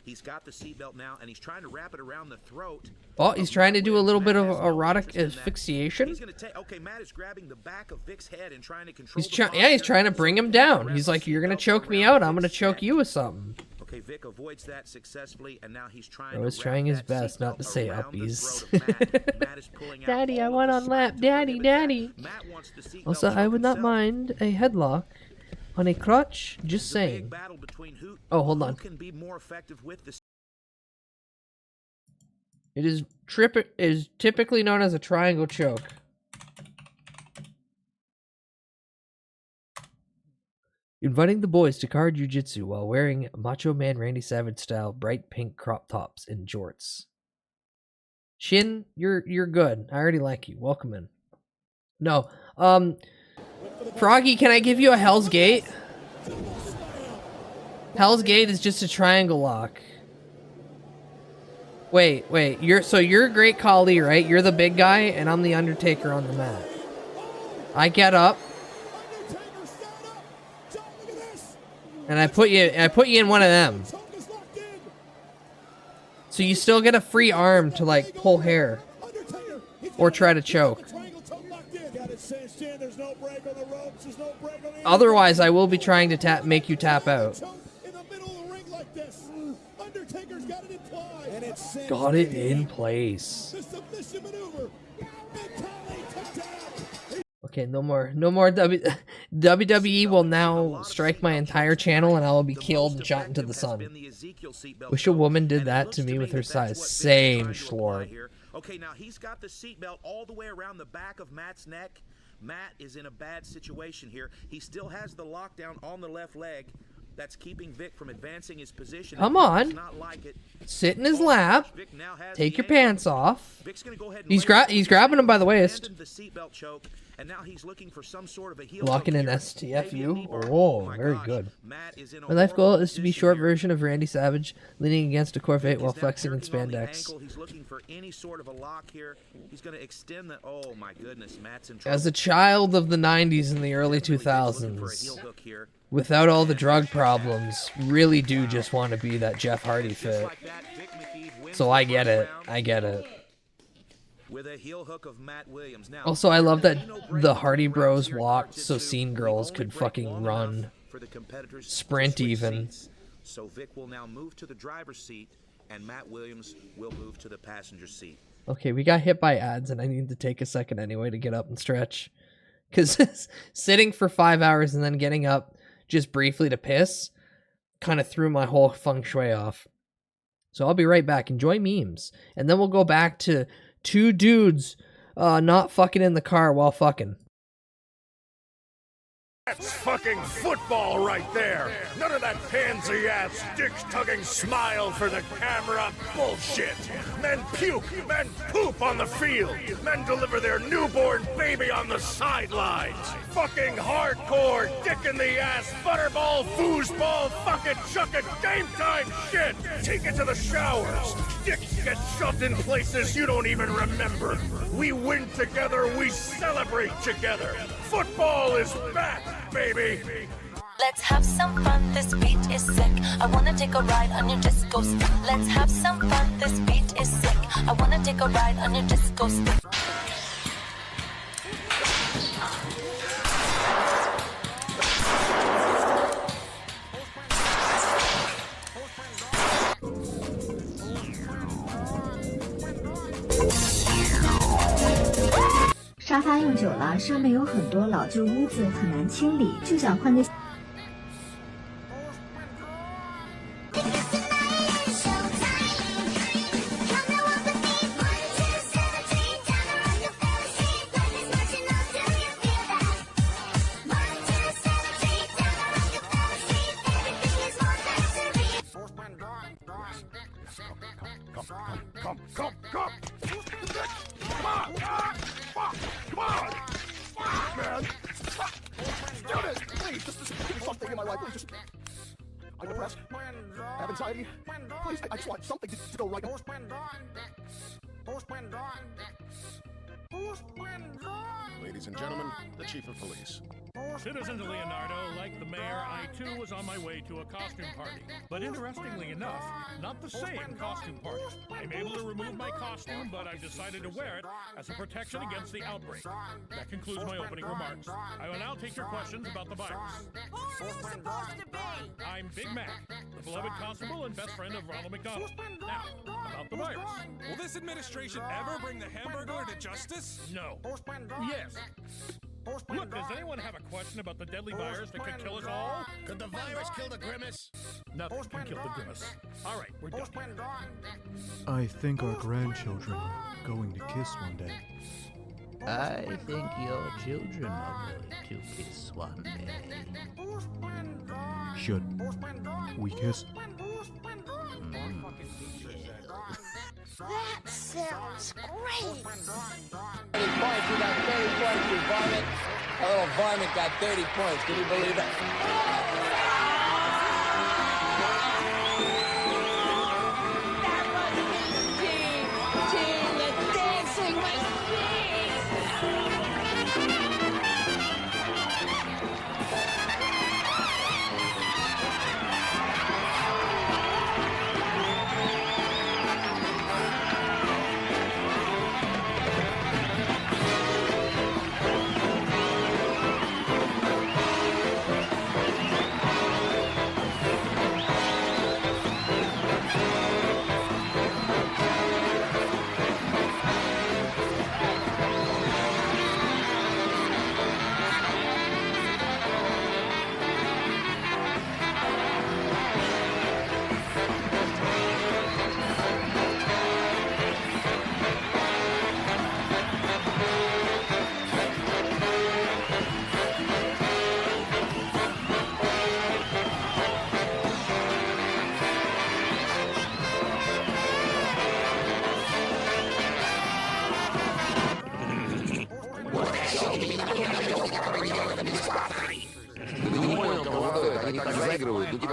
He's got the seatbelt now, and he's trying to wrap it around the throat. Oh, he's trying to do a little bit of erotic asphyxiation. He's going to take. Okay, Matt is grabbing the back of Vic's head and trying to control. He's trying to bring him down. He's like, "You're gonna choke me out. I'm gonna choke you with something." Okay, Vic avoids that successfully, and now he's trying. He's trying his best not to say uppies. Daddy, I want on lap. Daddy, daddy. Also, I would not mind a headlock on a crotch. Just saying. Oh, hold on. It is typically known as a triangle choke. Inviting the boys to car jiu-jitsu while wearing Macho Man Randy Savage style bright pink crop tops and jorts. Shin, you're good. I already like you. Welcome in. No. Froggy, can I give you a Hell's Gate? Hell's Gate is just a triangle lock. Wait. You're Great Khali, right? You're the big guy, and I'm the Undertaker on the mat. I get up, and I put you in one of them. So you still get a free arm to like pull hair, or try to choke. Otherwise, I will be trying to make you tap out. Got it in place. Okay, no more WWE will now strike my entire channel and I will be killed and shot into the sun. Wish a woman did that to me with her size. Same, Schlor. Okay, now he's got the seatbelt all the way around the back of Matt's neck. Matt is in a bad situation here. He still has the lockdown on the left leg. That's keeping Vic from advancing his position. Come on. Not like it. Sit in his lap. Take your pants off. He's grabbing him by the waist. The seatbelt choke, and now he's looking for some sort of a heel Locking hook in here. STFU. Oh, very good. My life goal is to be short version of Randy Savage, leaning against a Corvette while flexing in spandex. He's looking for any sort of a lock here. He's going to extend the. Oh my goodness, Matt's in trouble. As a child of the 90s and the early 2000s, without all the drug problems, really do just want to be that Jeff Hardy fit. So I get it. I get it. With a heel hook of Matt Williams. Now, Also, I love that the Hardy Bros walked so Scene Girls could fucking run. Sprint even. So Vic will now move to the driver's seat, and Matt Williams will move to the passenger seat. Okay, we got hit by ads, and I need to take a second anyway to get up and stretch. Because sitting for 5 hours and then getting up just briefly to piss kind of threw my whole feng shui off. So I'll be right back. Enjoy memes. And then we'll go back to two dudes not fucking in the car while fucking. That's fucking football right there. None of that pansy-ass, dick-tugging smile for the camera bullshit. Men puke, men poop on the field. Men deliver their newborn baby on the sidelines. Fucking hardcore, dick-in-the-ass, butterball, foosball, fucking game time shit. Take it to the showers. Dicks get shoved in places you don't even remember. We win together, we celebrate together. Football is back, baby. Let's have some fun, this beat is sick. I wanna take a ride on your disco stick. Let's have some fun, this beat is sick. I wanna take a ride on your disco stick.沙发用久了，上面有很多老旧污渍，很难清理，就想换个。I'm depressed. I have anxiety. Please, I just want something to go right. Ladies and gentlemen, the Chief of Police. Citizen Leonardo, like the mayor, I too was on my way to a costume party. But interestingly enough, not the same costume party. I'm able to remove my costume, but I've decided to wear it as a protection against the outbreak. That concludes my opening remarks. I will now take your questions about the virus. Who are you supposed to be? I'm Big Mac, the beloved constable and best friend of Ronald McDonald. Now, about the virus. Will this administration ever bring the Hamburglar to justice? No. Yes. Look, does anyone have a question about the deadly virus that could kill us all? Could the virus kill the Grimace? Nothing can kill the Grimace. All right, we're done. I think our grandchildren are going to kiss one day. I think your children are going to kiss one day. Should we kiss? That sounds great. 30 points, you got 30 points, you varmint. A little varmint got 30 points, can you believe it?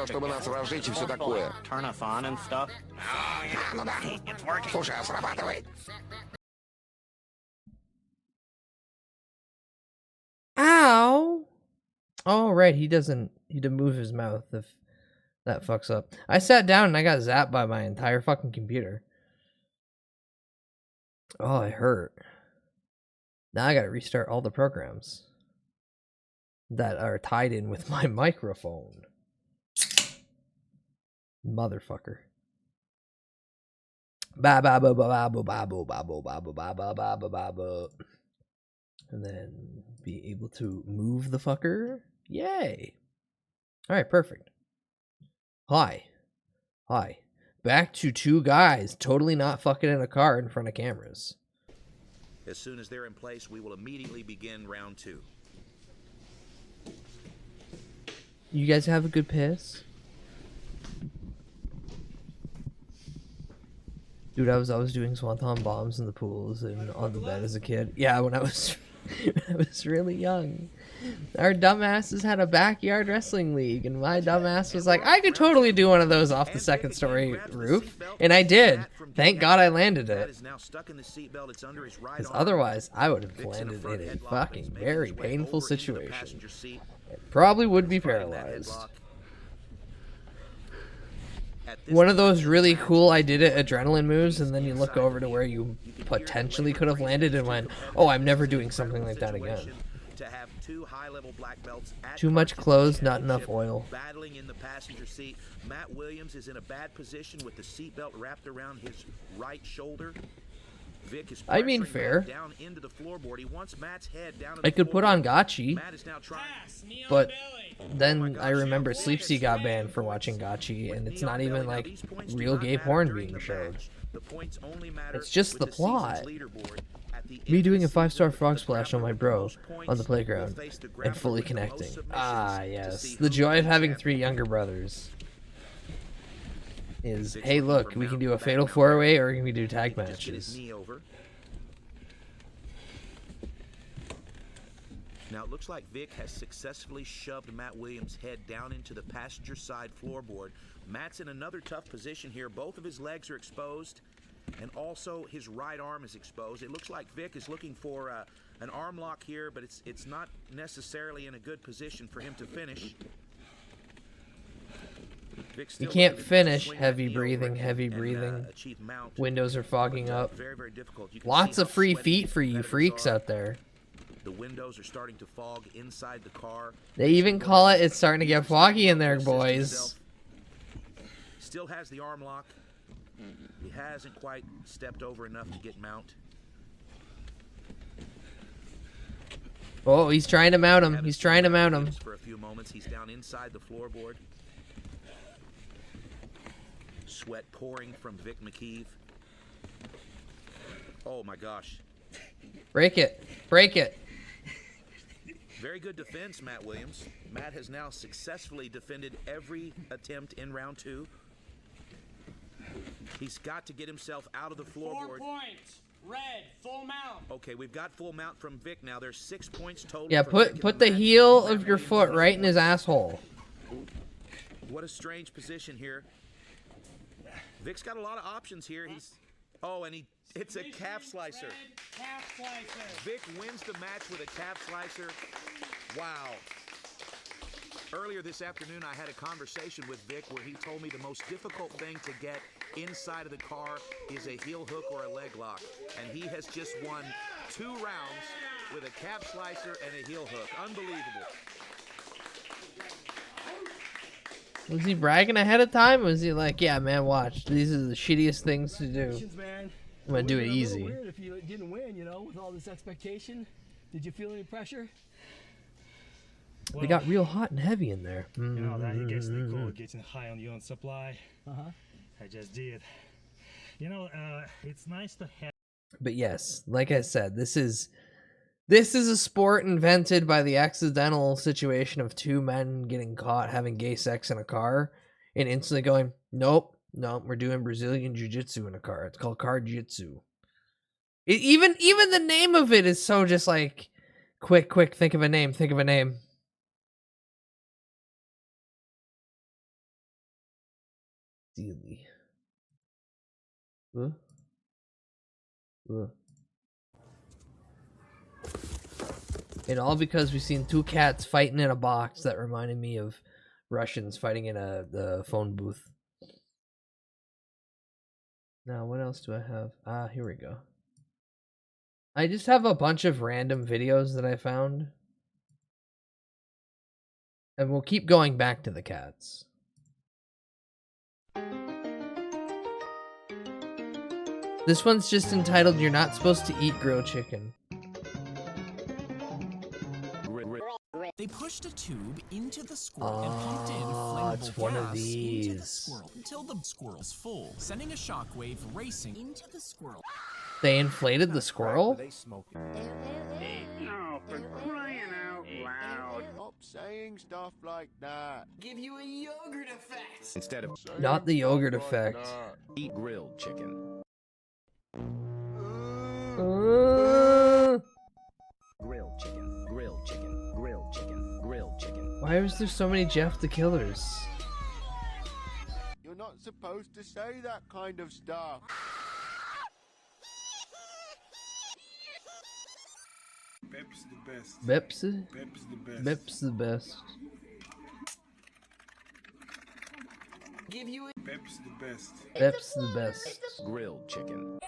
Альфа, чтобы нас разжечь и все такое. Turn us on and stuff. Ну да. Слушай, а срабатывает. Ow! Oh, right, he didn't move his mouth if that fucks up. I sat down and I got zapped by my entire fucking computer. Oh, it hurt. Now I gotta restart all the programs that are tied in with my microphone. Motherfucker. Ba ba ba ba ba ba ba ba ba ba ba ba ba ba ba ba. And then be able to move the fucker. Yay. Alright, perfect. Hi. Back to two guys totally not fucking in a car in front of cameras. As soon as they're in place, we will immediately begin round 2. You guys have a good piss? Dude, I was always doing swanton bombs in the pools and on the bed as a kid. Yeah, when I was really young. Our dumbasses had a backyard wrestling league, and my dumbass was like, I could totally do one of those off the second story roof. And I did. Thank God I landed it. Because otherwise, I would have landed in a fucking very painful situation. It probably would be paralyzed. One of those really cool I did it adrenaline moves, and then you look over to where you potentially could have landed and went, oh, I'm never doing something like that again. Too much clothes, not enough oil. Battling in the passenger seat, Matt Williams is in a bad position with the seatbelt wrapped around his right shoulder. Vic is I mean, fair. Down into the floorboard. He wants Matt's head down I could put on Gotchi, Matt is now trying. but then I remember Sleepsy got banned for watching Gotchi, and it's not even like real gay porn being showed. It's just the plot. Me doing a 5-star frog splash on my bro on the playground and fully connecting. Ah, yes. The joy of having 3 younger brothers is, hey, look, we can do a fatal 4-way or we can do tag matches. Now it looks like Vic has successfully shoved Matt Williams' head down into the passenger side floorboard. Matt's in another tough position here. Both of his legs are exposed, and also his right arm is exposed. It looks like Vic is looking for an arm lock here, but it's not necessarily in a good position for him to finish. You can't finish. Heavy breathing. Windows are fogging up. Lots of free feet for you freaks out there. The windows are starting to fog inside the car. They even call it, it's starting to get foggy in there, boys. Still has the arm lock. He hasn't quite stepped over enough to get mount. Oh, he's trying to mount him. He's trying to mount him. For a few moments, he's down inside the floorboard. Sweat pouring from Vic McKeeve. Oh my gosh. Break it. Break it. Very good defense, Matt Williams. Matt has now successfully defended every attempt in round 2. He's got to get himself out of the floorboard. 4 points. Red, full mount. Okay, we've got full mount from Vic now. There's 6 points total. Yeah, put the heel of your foot right in his asshole. What a strange position here. Vic's got a lot of options here. It's a calf slicer. Calf slicer. Vic wins the match with a calf slicer. Wow. Earlier this afternoon, I had a conversation with Vic where he told me the most difficult thing to get inside of the car is a heel hook or a leg lock. And he has just won 2 rounds with a calf slicer and a heel hook. Unbelievable. Was he bragging ahead of time? Or was he like, yeah, man, watch. These are the shittiest things to do. I'm going to do it easy. Weird if you didn't win, with all this expectation. Did you feel any pressure? They got real hot and heavy in there. That I guess they call getting high on your own supply. I just did. It's nice to have. But yes, like I said, this is a sport invented by the accidental situation of 2 men getting caught having gay sex in a car and instantly going, nope, we're doing Brazilian jiu-jitsu in a car. It's called car jiu-jitsu. Even the name of it is so just like, quick, think of a name. Steely. Huh? Huh. And all because we've seen two cats fighting in a box that reminded me of Russians fighting in the phone booth. Now, what else do I have? Ah, here we go. I just have a bunch of random videos that I found. And we'll keep going back to the cats. This one's just entitled, "You're Not Supposed to Eat Grilled Chicken." They pushed a tube into the squirrel and pumped in flammable it's one of gas into the these. squirrel until the squirrel's full, sending a shockwave racing into the squirrel. They inflated the squirrel? Oh, for crying out loud. Stop saying stuff like that. Give you a yogurt effect. Instead of Not the yogurt effect. eat grilled chicken. Grilled chicken, grilled chicken, grilled chicken, grilled chicken. Why was there so many Jeff the Killers? You're not supposed to say that kind of stuff. Pep's the best. Pepsi? Pep's the best. Pep's the best. Give you a Pep's the best. Pep's the best. Grilled chicken.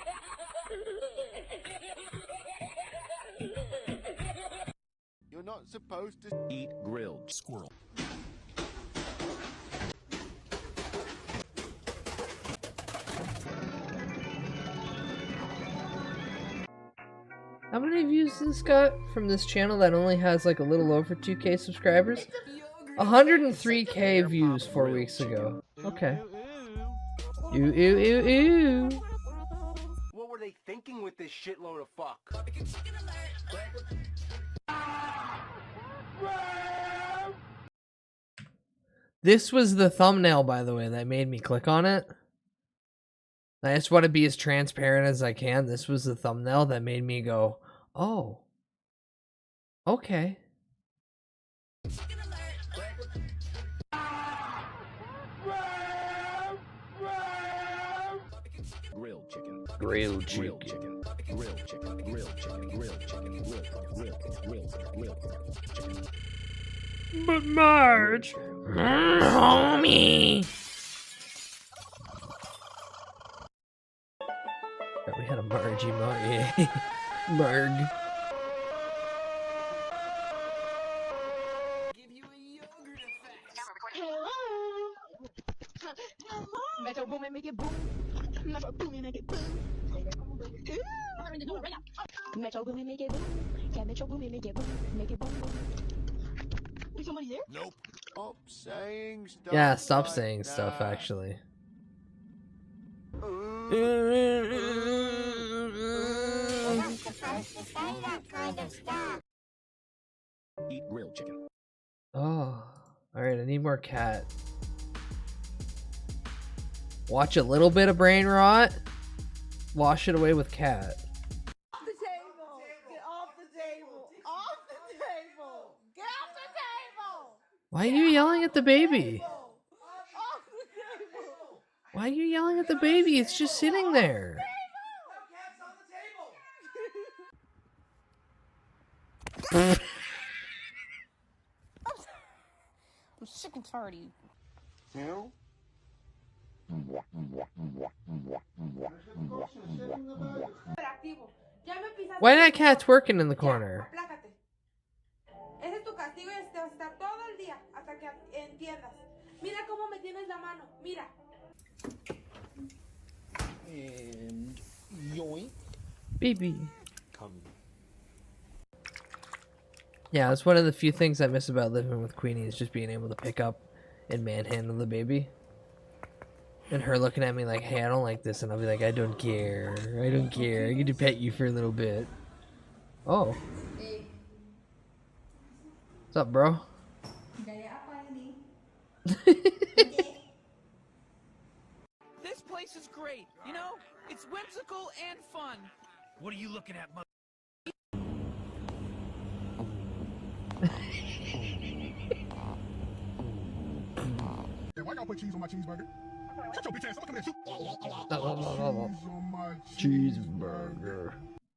You're not supposed to eat grilled squirrel. How many views has this got from this channel that only has like a little over 2K subscribers? 103K views 4 weeks ago. Okay. Ooh, ooh, ooh, ooh. What were they thinking with this shitload of fuck? This was the thumbnail, by the way, that made me click on it. I just want to be as transparent as I can. This was the thumbnail that made me go, oh. Okay. Grilled chicken. Grilled Grilled chicken. chicken. Grilled chicken. Grilled chicken. Grilled chicken. Grilled chicken. But Marge, homie. We had a Marge emoji. Marg. Give you a yogurt effect. Metro boom and make it boom. Metro boom and make it boom. I'm going to do it right now. Metro boom and make it boom. Yeah, Metro boom and make it boom. Make it boom. Is somebody there? Nope. Stop saying stuff. Yeah, stop like saying stuff, that. actually. Eat grilled chicken. Oh, alright, I need more cat. Watch a little bit of brain rot. Wash it away with cat. Off the table. Get off the table. Off the table. Get off the table. Why are you yelling at the baby? Off the table. Why are you yelling at the baby? It's just sitting there. I'm sick and tired of you. You? Why that cat's working in the corner? Ese es tu castigo y este va a estar todo el día hasta que entiendas. Mira cómo me tienes la mano. Mira. And yoink. Baby. Come. Yeah, it's one of the few things I miss about living with Queenie is just being able to pick up and manhandle the baby. And her looking at me like, hey, I don't like this. And I'll be like, I don't care. I don't care. I get to pet you for a little bit. Oh. What's up, bro? This place is great. You know, it's whimsical and fun. What are you looking at, mother? Why y'all put cheese on my cheeseburger? Cheeseburger.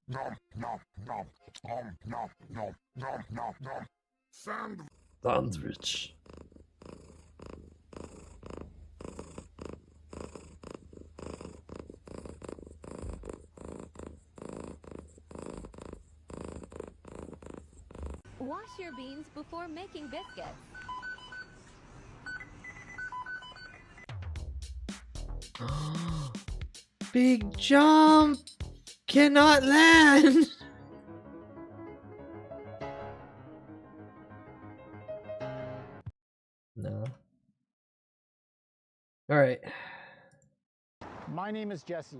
Nom, nom, nom, nom, nom, nom, nom, nom, nom. Sandwich. Wash your beans before making biscuits. Big jump! Cannot land! No. Alright. My name is Jesse,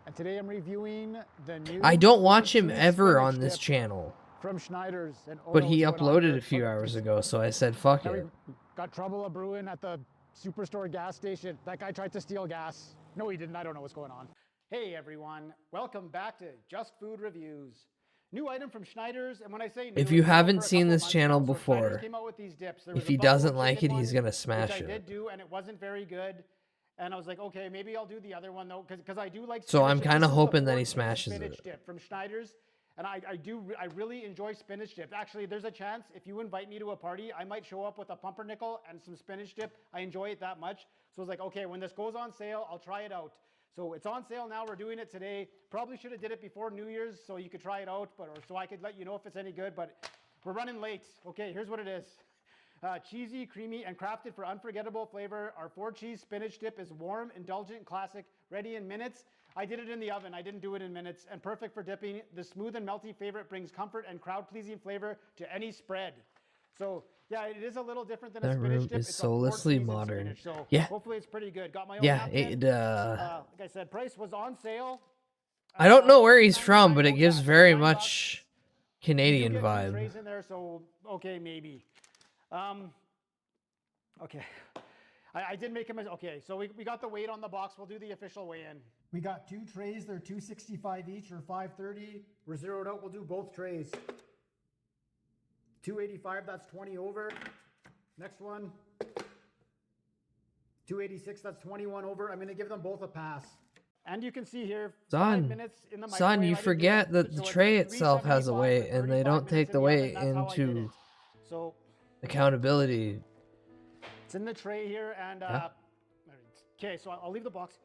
and today I'm reviewing the new... I don't watch him cheese ever spinach on this dip channel. from Schneider's. And But he what's going on uploaded here? a few hours ago, so I said fuck Now it. we got trouble brewing at the Superstore gas station. That guy tried to steal gas. No, he didn't. I don't know what's going on. Hey everyone, welcome back to Just Food Reviews. New item from Schneider's, and when I say new, If you it's been out haven't for a seen couple this months channel now. So Schneider's before, came out with these dips. There if was he a buffalo doesn't like it, chicken he's one, gonna which smash I it. did do, and it wasn't very good. And I was like, okay, maybe I'll do the other one though, because I do like. So I'm spinach dip. kind of This is the hoping that he 4-piece smashes spinach it. dip from Schneider's, and I really enjoy spinach dip. Actually, there's a chance if you invite me to a party, I might show up with a pumpernickel and some spinach dip. I enjoy it that much. So I was like, okay, when this goes on sale, I'll try it out. So it's on sale now. We're doing it today. Probably should have did it before New Year's so you could try it out, or so I could let you know if it's any good. But we're running late. Okay, here's what it is. Cheesy, creamy, and crafted for unforgettable flavor. Our 4-cheese spinach dip is warm, indulgent, classic, ready in minutes. I did it in the oven. I didn't do it in minutes. And perfect for dipping. The smooth and melty favorite brings comfort and crowd-pleasing flavor to any spread. So yeah, it is a little different than a That spinach room dip. is It's a soullessly 4-cheese and modern. spinach, so Yeah. hopefully it's pretty good. Got my own Yeah, napkin. it, Like I said, price was on sale. I don't know where he's from, but it gives very much You Canadian do get 2 vibe. trays in there, so okay, maybe. Okay, I did make him. Okay, so we got the weight on the box. We'll do the official weigh-in. We got 2 trays. They're 265 each or 530. We're zeroed out. We'll do both trays. 285. That's 20 over. Next one. 286. That's 21 over. I'm going to give them both a pass. And you can see here, 5 Son, minutes in the son, microwave. you I didn't do forget that the so it's tray itself has a 375 weight, for and they 35 don't take minutes the in oven. weight That's how I did it. into So accountability. it's in the tray here, and Yeah. okay, so I'll leave the box.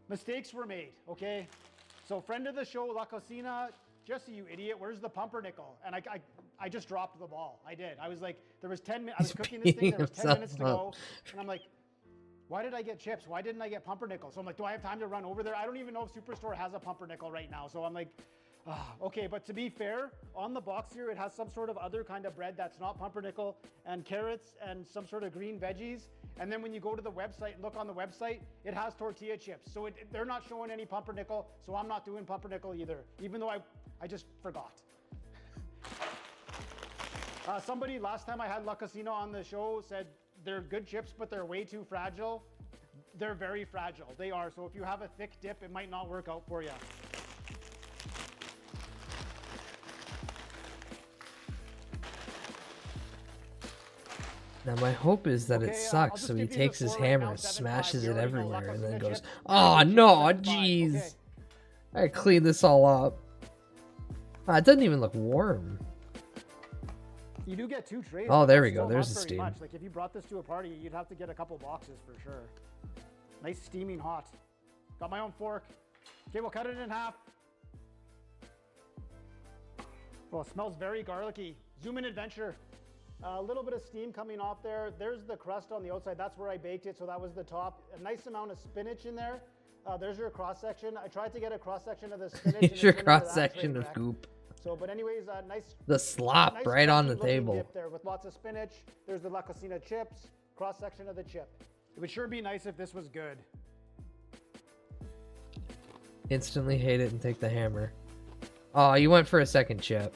Mistakes were made, okay? So friend of the show, La Cocina, Jesse, you idiot, where's the pumpernickel? And I just dropped the ball. I did. I was like, there was 10 minutes. I was cooking this thing. There was 10 minutes to go, and I'm like, why did I get chips? Why didn't I get pumpernickel? So I'm like, do I have time to run over there? I don't even know if Superstore has a pumpernickel right now. So I'm like, okay, but to be fair, on the box here, it has some sort of other kind of bread that's not pumpernickel, and carrots and some sort of green veggies. And then when you go to the website and look on the website, it has tortilla chips. So they're not showing any pumpernickel, so I'm not doing pumpernickel either, even though I just forgot. Somebody, last time I had La Cocina on the show, said they're good chips, but they're way too fragile. They're very fragile. They are. So if you have a thick dip, it might not work out for you. Now my hope is that it Okay, I'll sucks, just so he give you the takes his score right hammer now, and 7-5. smashes We it already know La everywhere, and then Cocina goes, chips. "Oh Chips, no, 7-5. jeez! Okay. I clean this all up." It doesn't even look warm. You do get 2 trays. Oh, but there that's we go. still There's not the very steam. much. Like if you brought this to a party, you'd have to get a couple boxes for sure. Nice steaming hot. Got my own fork. Okay, we'll cut it in half. Well, it smells very garlicky. Zoom in adventure. A little bit of steam coming off there. There's the crust on the outside. That's where I baked it, so that was the top. A nice amount of spinach in there. There's your cross section. I tried to get a cross section of the spinach. and Here's it your turned into cross that section train of wreck. goop. So, but anyways, nice. The slop nice right on the funky looking table. dip there with lots of spinach. There's the La Cocina chips. Cross section of the chip. It would sure be nice if this was good. Instantly hate it and take the hammer. Oh, you went for a second chip.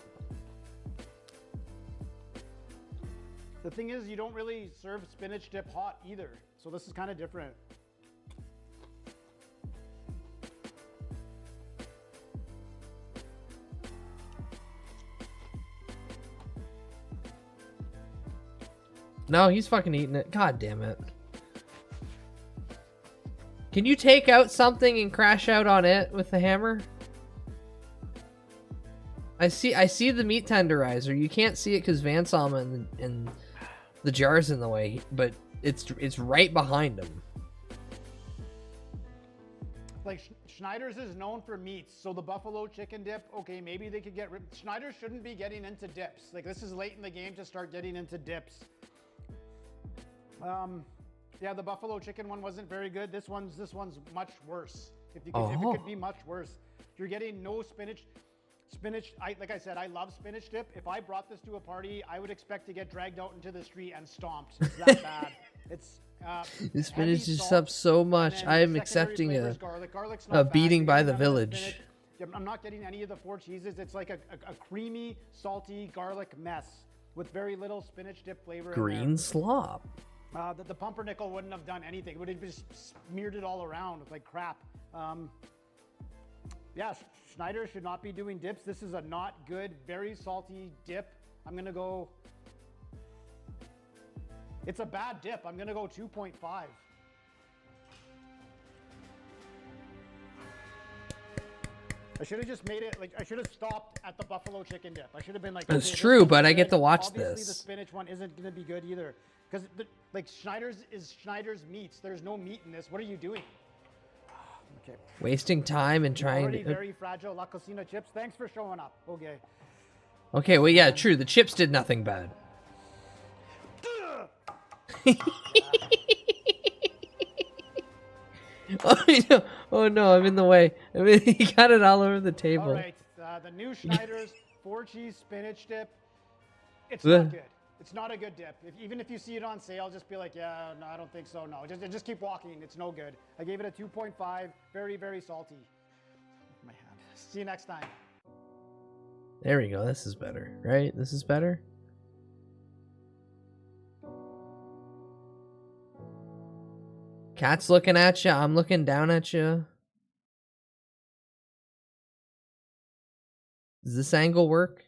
The thing is, you don't really serve spinach dip hot either. So this is kind of different. No, he's fucking eating it. God damn it. Can you take out something and crash out on it with the hammer? I see the meat tenderizer. You can't see it because Van saw him and the jar's in the way, but it's right behind him. Like Schneider's is known for meats, so the buffalo chicken dip, okay, maybe they could get Schneider shouldn't be getting into dips. Like this is late in the game to start getting into dips. Yeah, the buffalo chicken one wasn't very good. This one's much worse. If it could be much worse. You're getting no spinach. Like I said, I love spinach dip. If I brought this to a party, I would expect to get dragged out into the street and stomped. It's that bad. It's The spinach is up so much. I am accepting a beating by the village. I'm not getting any of the 4 cheeses. It's like a creamy, salty garlic mess with very little spinach dip flavor. Green slop. The pumpernickel wouldn't have done anything. It would have just smeared it all around with like crap. Yeah, Schneider should not be doing dips. This is a not good, very salty dip. I'm gonna go. It's a bad dip. I'm gonna go 2.5. I should have just made it like I should have stopped at the buffalo chicken dip. I should have been like. That's okay, true, but I good. get to watch Obviously, this. the spinach one isn't gonna be good either, because like Schneider's is Schneider's meats. There's no meat in this. What are you doing? Okay. Wasting time and trying Already to. very fragile La Cocina chips. Thanks for showing up. Okay. Okay, well, yeah, true. The chips did nothing bad. Oh no, I'm in the way. I mean, he got it all over the table. All right, the new Schneider's 4-cheese spinach dip. It's not good. It's not a good dip. Even if you see it on sale, just be like, yeah, no, I don't think so. No, just keep walking. It's no good. I gave it a 2.5. Very, very salty. My hand. See you next time. There we go. This is better, right? This is better. Cat's looking at you. I'm looking down at you. Does this angle work?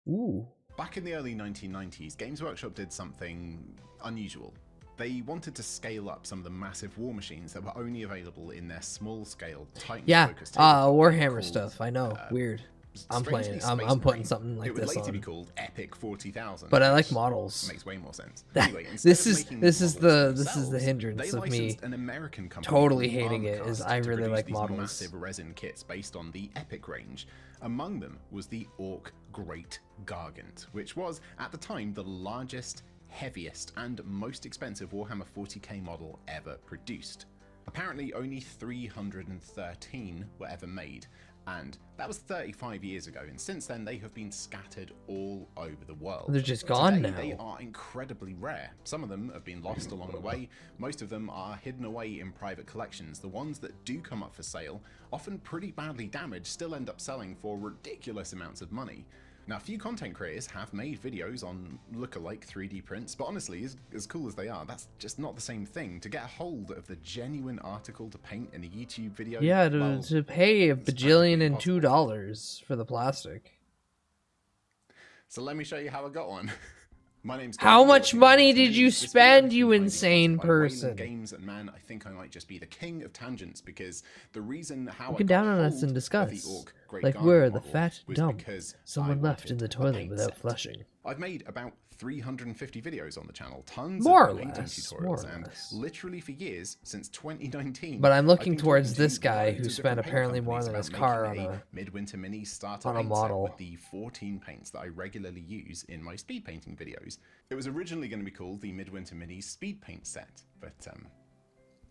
Ooh. Back in the early 1990s, Games Workshop did something unusual. They wanted to scale up some of the massive war machines that were only available in their small-scale, Titan-focused Warhammer stuff. I know. Weird. I'm strangely, playing. I'm Space putting Marine. something like It would this later on. be called Epic 40,000. But I like which models. Makes way more sense. That- Anyway, this instead is of making this is models the themselves, hindrance they of me licensed an American company totally called hating it. Is Armacast I to really produce like these models. massive resin kits based on the Epic range. Among them was the Orc Great Gargant, which was at the time the largest, heaviest, and most expensive Warhammer 40k model ever produced. Apparently, only 313 were ever made. And that was 35 years ago, and since then they have been scattered all over the world. They're just gone Today, now. They are incredibly rare. Some of them have been lost along the way. Most of them are hidden away in private collections. The ones that do come up for sale, often pretty badly damaged, still end up selling for ridiculous amounts of money. Now, a few content creators have made videos on look-alike 3D prints, but honestly, as cool as they are, that's just not the same thing. To get a hold of the genuine article to paint in a YouTube video, Yeah, well, to pay $1 bajillion and $2 for the plastic. so let me show you how I got one. My name's How Gavin much York, money and did this you video spend, has you been insane by Wayland person? Games, and man, I think I might just be the king of tangents because the reason how Look I got down on us hold and of the discuss. Orc Great Like Gargant we're the model fat was dump because someone I left in the wanted a toilet paint without set. flushing. I've made about 350 videos on the channel, tons More of or painting less, tutorials, more or and less. literally for years, since 2019. But I'm I've looking been towards talking this to guy loads who of spent different paint apparently more companies than his about car making on a a Midwinter Mini starter on a paint set model. with the 14 paints that I regularly use in my speed painting videos. It was originally going to be called the Midwinter Mini Speed Paint Set, but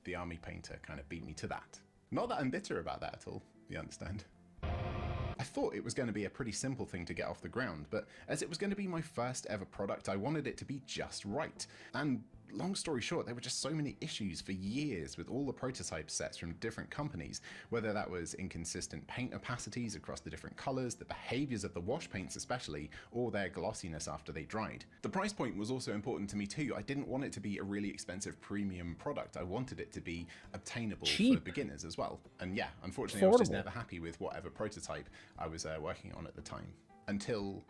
the army painter kind of beat me to that. Not that I'm bitter about that at all, you understand. I thought it was going to be a pretty simple thing to get off the ground, but as it was going to be my first ever product, I wanted it to be just right. And long story short, there were just so many issues for years with all the prototype sets from different companies, whether that was inconsistent paint opacities across the different colors, the behaviors of the wash paints especially, or their glossiness after they dried. The price point was also important to me too. I didn't want it to be a really expensive premium product. I wanted it to be obtainable for beginners as well. And yeah, unfortunately, I was just Affordable. never happy with whatever prototype I was working on at the time. Until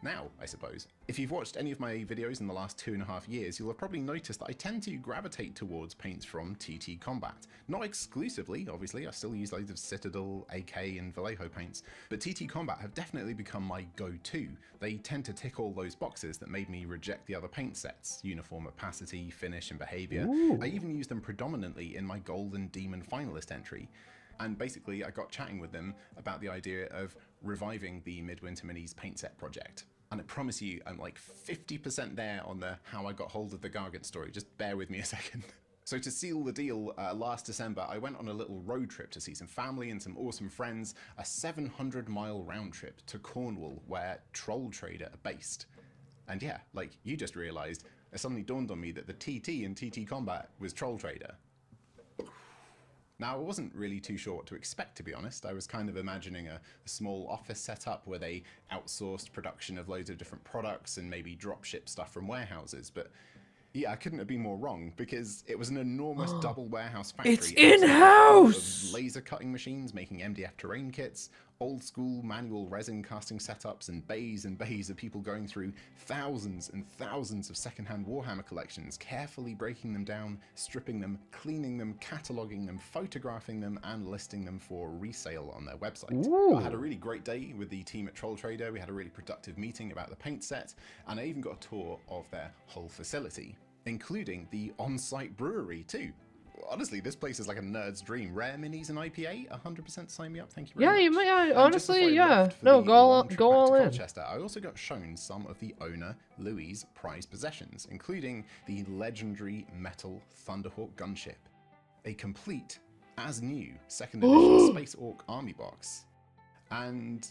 now, I suppose. If you've watched any of my videos in the last 2.5 years, you'll have probably noticed that I tend to gravitate towards paints from TT Combat. Not exclusively, obviously, I still use loads of Citadel, AK and Vallejo paints, but TT Combat have definitely become my go-to. They tend to tick all those boxes that made me reject the other paint sets: uniform opacity, finish and behavior. I even use them predominantly in my Golden Demon finalist entry. And basically I got chatting with them about the idea of reviving the Midwinter Minis paint set project. And I promise you, I'm like 50% there on the how I got hold of the Gargant story. Just bear with me a second. So to seal the deal, last December, I went on a little road trip to see some family and some awesome friends, a 700-mile round trip to Cornwall, where Troll Trader are based. And yeah, like you just realized, it suddenly dawned on me that the TT in TT Combat was Troll Trader. Now, I wasn't really too sure what to expect, to be honest. I was kind of imagining a small office setup where they outsourced production of loads of different products and maybe drop ship stuff from warehouses, but yeah, I couldn't have been more wrong, because it was an enormous double warehouse factory. It's in-house! Laser cutting machines making MDF terrain kits, old school manual resin casting setups, and bays of people going through thousands and thousands of secondhand Warhammer collections, carefully breaking them down, stripping them, cleaning them, cataloging them, photographing them, and listing them for resale on their website. Ooh. I had a really great day with the team at Troll Trader. We had a really productive meeting about the paint set, and I even got a tour of their whole facility, including the on-site brewery too. Honestly, this place is like a nerd's dream. Rare minis and IPA, 100% sign me up. Thank you very much. Yeah, you might. And Honestly, just before I yeah. left for No, the go long trip back all to in. Colchester, I also got shown some of the owner Louis' prized possessions, including the legendary metal Thunderhawk gunship, a complete, as new, 2nd edition Space Orc army box, and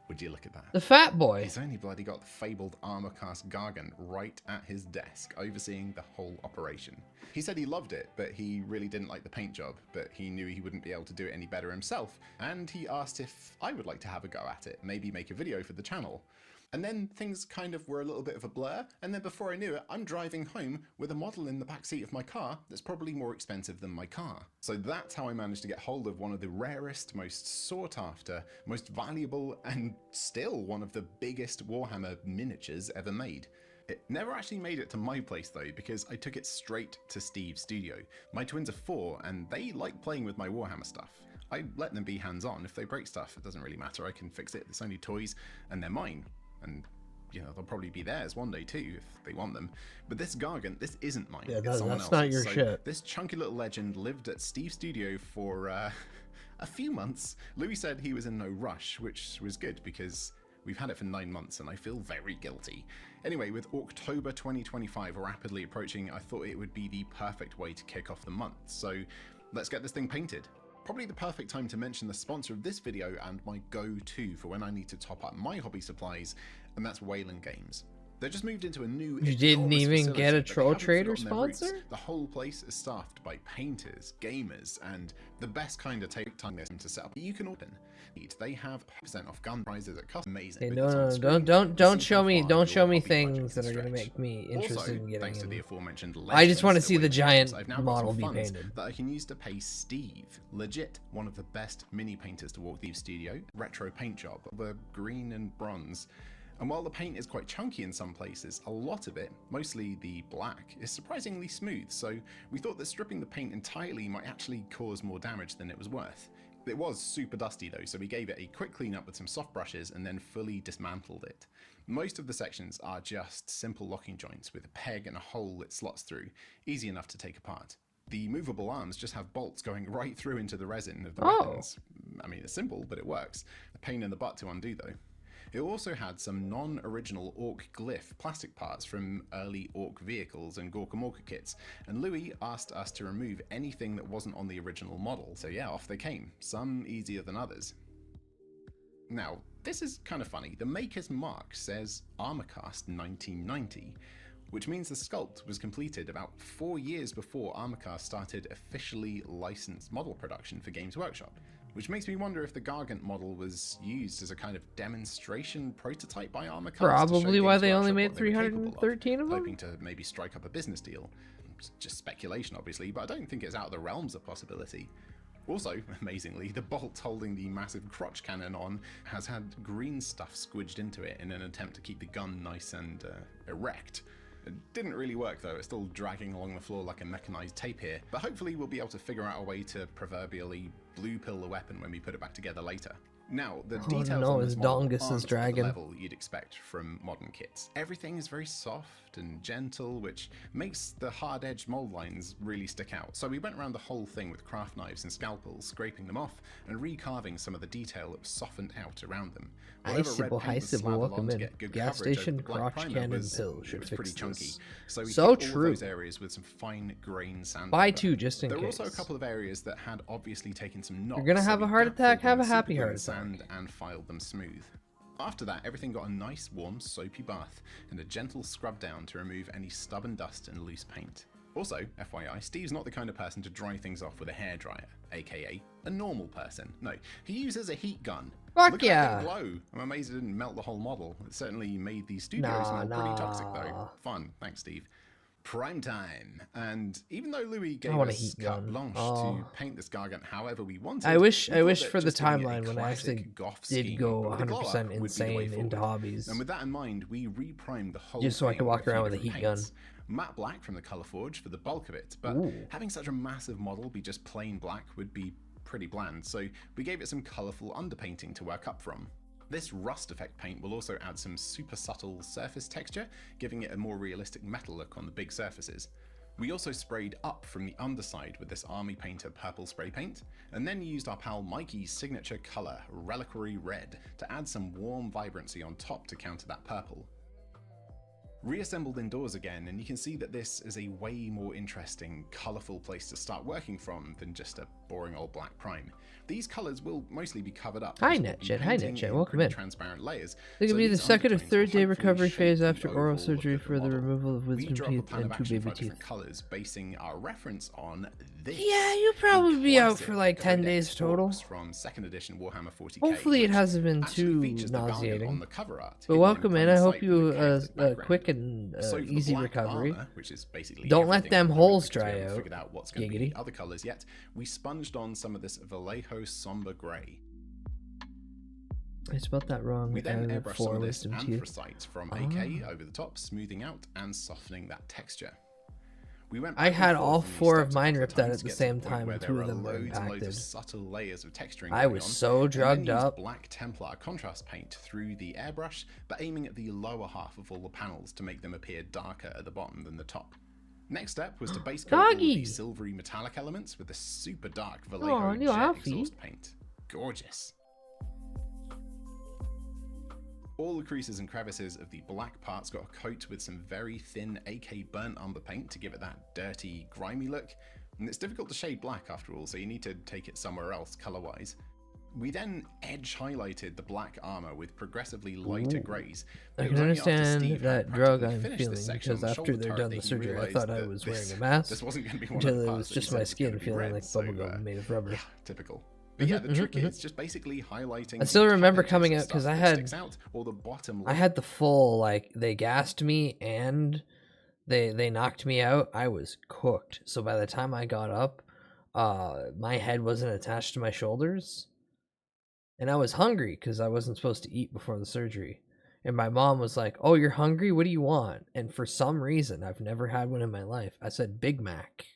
would you look at that? The fat boy. He's only bloody got the fabled armor-cast Gargant right at his desk, overseeing the whole operation. He said he loved it, but he really didn't like the paint job, but he knew he wouldn't be able to do it any better himself, and he asked if I would like to have a go at it, maybe make a video for the channel. And then things kind of were a little bit of a blur, and then before I knew it, I'm driving home with a model in the backseat of my car that's probably more expensive than my car. So that's how I managed to get hold of one of the rarest, most sought after, most valuable, and still one of the biggest Warhammer miniatures ever made. It never actually made it to my place though, because I took it straight to Steve's studio. My twins are 4, and they like playing with my Warhammer stuff. I let them be hands-on. If they break stuff, it doesn't really matter. I can fix it. It's only toys, and they're mine. And, you know, they'll probably be theirs one day too, if they want them. But this Gargant, this isn't mine. Yeah, it's someone that's else's. not your So shit. this chunky little legend lived at Steve's studio for a few months. Louis said he was in no rush, which was good because we've had it for 9 months and I feel very guilty. Anyway, with October 2025 rapidly approaching, I thought it would be the perfect way to kick off the month. So let's get this thing painted. Probably the perfect time to mention the sponsor of this video and my go-to for when I need to top up my hobby supplies, and that's Wayland Games. They just moved into a new. You didn't enormous even facility, get a but they Troll haven't Trader forgotten their roots. sponsor? The whole place is staffed by painters, gamers, and the best kind of take time this to set up. You can open. They have % off gun prizes at cost. Amazing. Hey, With no, this on no, screen, don't you see show how me, far don't your show me hobby budget things can that are gonna stretch. make me interested Also, in getting thanks to in. the aforementioned I just want to legends see at the Wayland giant Games, I've now got model some be funds painted. that I can use to pay Steve, legit one of the best mini painters to walk the studio, retro paint job, the green and bronze. And while the paint is quite chunky in some places, a lot of it, mostly the black, is surprisingly smooth, so we thought that stripping the paint entirely might actually cause more damage than it was worth. It was super dusty though, so we gave it a quick clean up with some soft brushes and then fully dismantled it. Most of the sections are just simple locking joints with a peg and a hole it slots through, easy enough to take apart. The movable arms just have bolts going right through into the resin of the weapons. I mean, it's simple, but it works. A pain in the butt to undo though. It also had some non-original Orc glyph plastic parts from early Orc vehicles and Gorka Morka kits, and Louis asked us to remove anything that wasn't on the original model, so yeah, off they came, some easier than others. Now, this is kind of funny. The maker's mark says Armorcast 1990, which means the sculpt was completed about 4 years before Armorcast started officially licensed model production for Games Workshop. Which makes me wonder if the Gargant model was used as a kind of demonstration prototype by Armorcast. Probably why they only made 313 of them? Hoping to maybe strike up a business deal. It's just speculation, obviously, but I don't think it's out of the realms of possibility. Also, amazingly, the bolt holding the massive crotch cannon on has had green stuff squidged into it in an attempt to keep the gun nice and erect. It didn't really work though, it's still dragging along the floor like a mechanized tape here, but hopefully we'll be able to figure out a way to proverbially blue pill the weapon when we put it back together later. Now, the details no, on his this model dongus is aren't at dragging. the level you'd expect from modern kits. Everything is very soft and gentle, which makes the hard-edged mold lines really stick out. So we went around the whole thing with craft knives and scalpels, scraping them off and recarving some of the detail that was softened out around them. Hi Sybil, welcome in. Gas station crotch cannon pill should fix pretty this. chunky. So we So hit all true. those areas with some fine grain sandpaper. Buy two just in There were case. also a couple of areas that had obviously taken some knocks. You're gonna so have we a heart gap attack, filled them have a with happy superglue heart and attack. sand and filed them smooth. After that, everything got a nice, warm, soapy bath and a gentle scrub down to remove any stubborn dust and loose paint. Also, FYI, Steve's not the kind of person to dry things off with a hairdryer, aka a normal person. No, he uses a heat gun. Fuck Look yeah. at that thing glow. I'm amazed it didn't melt the whole model. It certainly made the studio smell pretty toxic though. Fun, thanks Steve. Prime time, and even though Louis gave want a us heat carte gun. blanche Oh. to paint this Gargant however we wanted, I wish we thought that for the just giving it a timeline when I classic actually goth did scheme go with a glow 100% up would be the way insane into forward. hobbies. And with that in mind, we reprimed the whole Just so I thing could walk with around few with a different heat gun. paints. Matte black from the Color Forge for the bulk of it, but Ooh. having such a massive model be just plain black would be pretty bland, so we gave it some colourful underpainting to work up from. This rust effect paint will also add some super subtle surface texture, giving it a more realistic metal look on the big surfaces. We also sprayed up from the underside with this Army Painter purple spray paint, and then used our pal Mikey's signature colour, Reliquary Red, to add some warm vibrancy on top to counter that purple. Reassembled indoors again, and you can see that this is a way more interesting, colourful place to start working from than just a boring old black prime. These colours will mostly be covered up. Hi because we'll be Netjet, hi painting Netjet, in welcome pretty in. transparent layers. It could so be the these second or undertones third will day hopefully recovery shape phase the after oral overall surgery look of for the model. removal of We wisdom drew up a teeth plan of and two action for baby our different teeth. colours, basing our reference on this. Yeah, you'll probably be out classic for like 10 days Codex total. box from 2nd edition Warhammer 40k. Hopefully it which hasn't been actually too features the Gargant nauseating. on the cover art, But hidden welcome in, plain I hope sight you with the character's a background. quick and So for the easy black recovery. armor, which is basically Don't let everything them at the moment holes because we dry haven't out. figured out what's going to be Giggity. the other colours yet, we sponged on some of this Vallejo Somber Grey. I spelled that wrong. We then I airbrushed some of this wisdom teeth. anthracite from AK over the top, smoothing out and softening that texture. We went I back and had forth all and we 4 stepped of a mine couple ripped out times at to the get to same point time, where and there 2 were of them were loads and loads of impacted. subtle layers of texturing I going was on, so and drugged then used up. black Templar contrast paint through the airbrush, but aiming at the lower half of all the panels to make them appear darker at the bottom than the top. Next step was to base coat all of Doggy. the silvery metallic elements with the super dark Aw, Vallejo new jet outfit. exhaust paint. Gorgeous. All the creases and crevices of the black parts got a coat with some very thin AK burnt umber paint to give it that dirty, grimy look. And it's difficult to shade black after all, so you need to take it somewhere else color-wise. We then edge highlighted the black armor with progressively lighter Ooh. greys. I It can was only after understand Steve had that drug practically I'm finished feeling this section because on the after shoulder they're turret done that the he surgery, I realized thought I that was this- wearing a mask. This wasn't going to be one until of the it parts was that you just said my was skin gonna be feeling red, like so, bubblegum made of rubber. Yeah, typical. But yeah, the trick is just basically highlighting. I the still top remember edges coming of out because stuff I that had sticks out, or the bottom I had the full like they gassed me and they knocked me out. I was cooked. So by the time I got up, my head wasn't attached to my shoulders, and I was hungry because I wasn't supposed to eat before the surgery. And my mom was like, "Oh, you're hungry? What do you want?" And for some reason, I've never had one in my life. I said Big Mac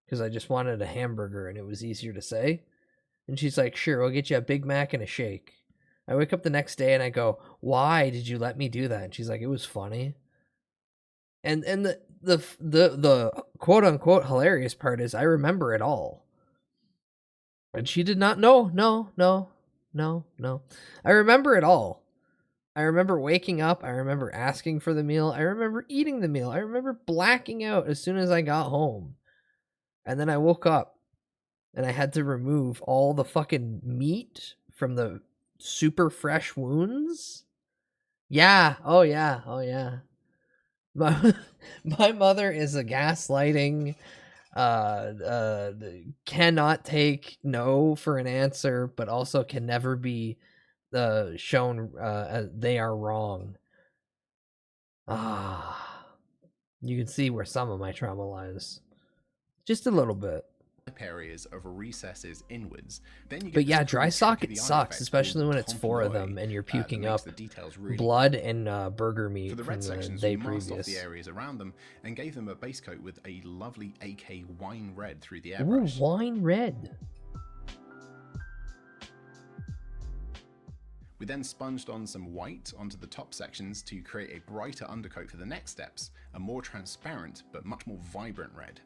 because I just wanted a hamburger and it was easier to say. And she's like, "Sure, we'll get you a Big Mac and a shake." I wake up the next day and I go, "Why did you let me do that?" And she's like, "It was funny." And the quote unquote hilarious part is I remember it all. And she did not. No. I remember it all. I remember waking up. I remember asking for the meal. I remember eating the meal. I remember blacking out as soon as I got home. And then I woke up and I had to remove all the fucking meat from the super fresh wounds. Yeah. Oh, yeah. My mother is a gaslighting, cannot take no for an answer, but also can never be shown they are wrong. You can see where some of my trauma lies. Just a little bit. areas of recesses inwards. Then you get But yeah, this cool dry trick sock of it the eye sucks, effect especially called when it's 4 of tompeloy, them and you're that puking makes up the details really blood and burger meat For the from red the sections, day we masked off previous. the areas around them and gave them a base coat with a lovely AK wine red through the Ooh, airbrush. wine red. We then sponged on some white onto the top sections to create a brighter undercoat for the next steps, a more transparent but much more vibrant red.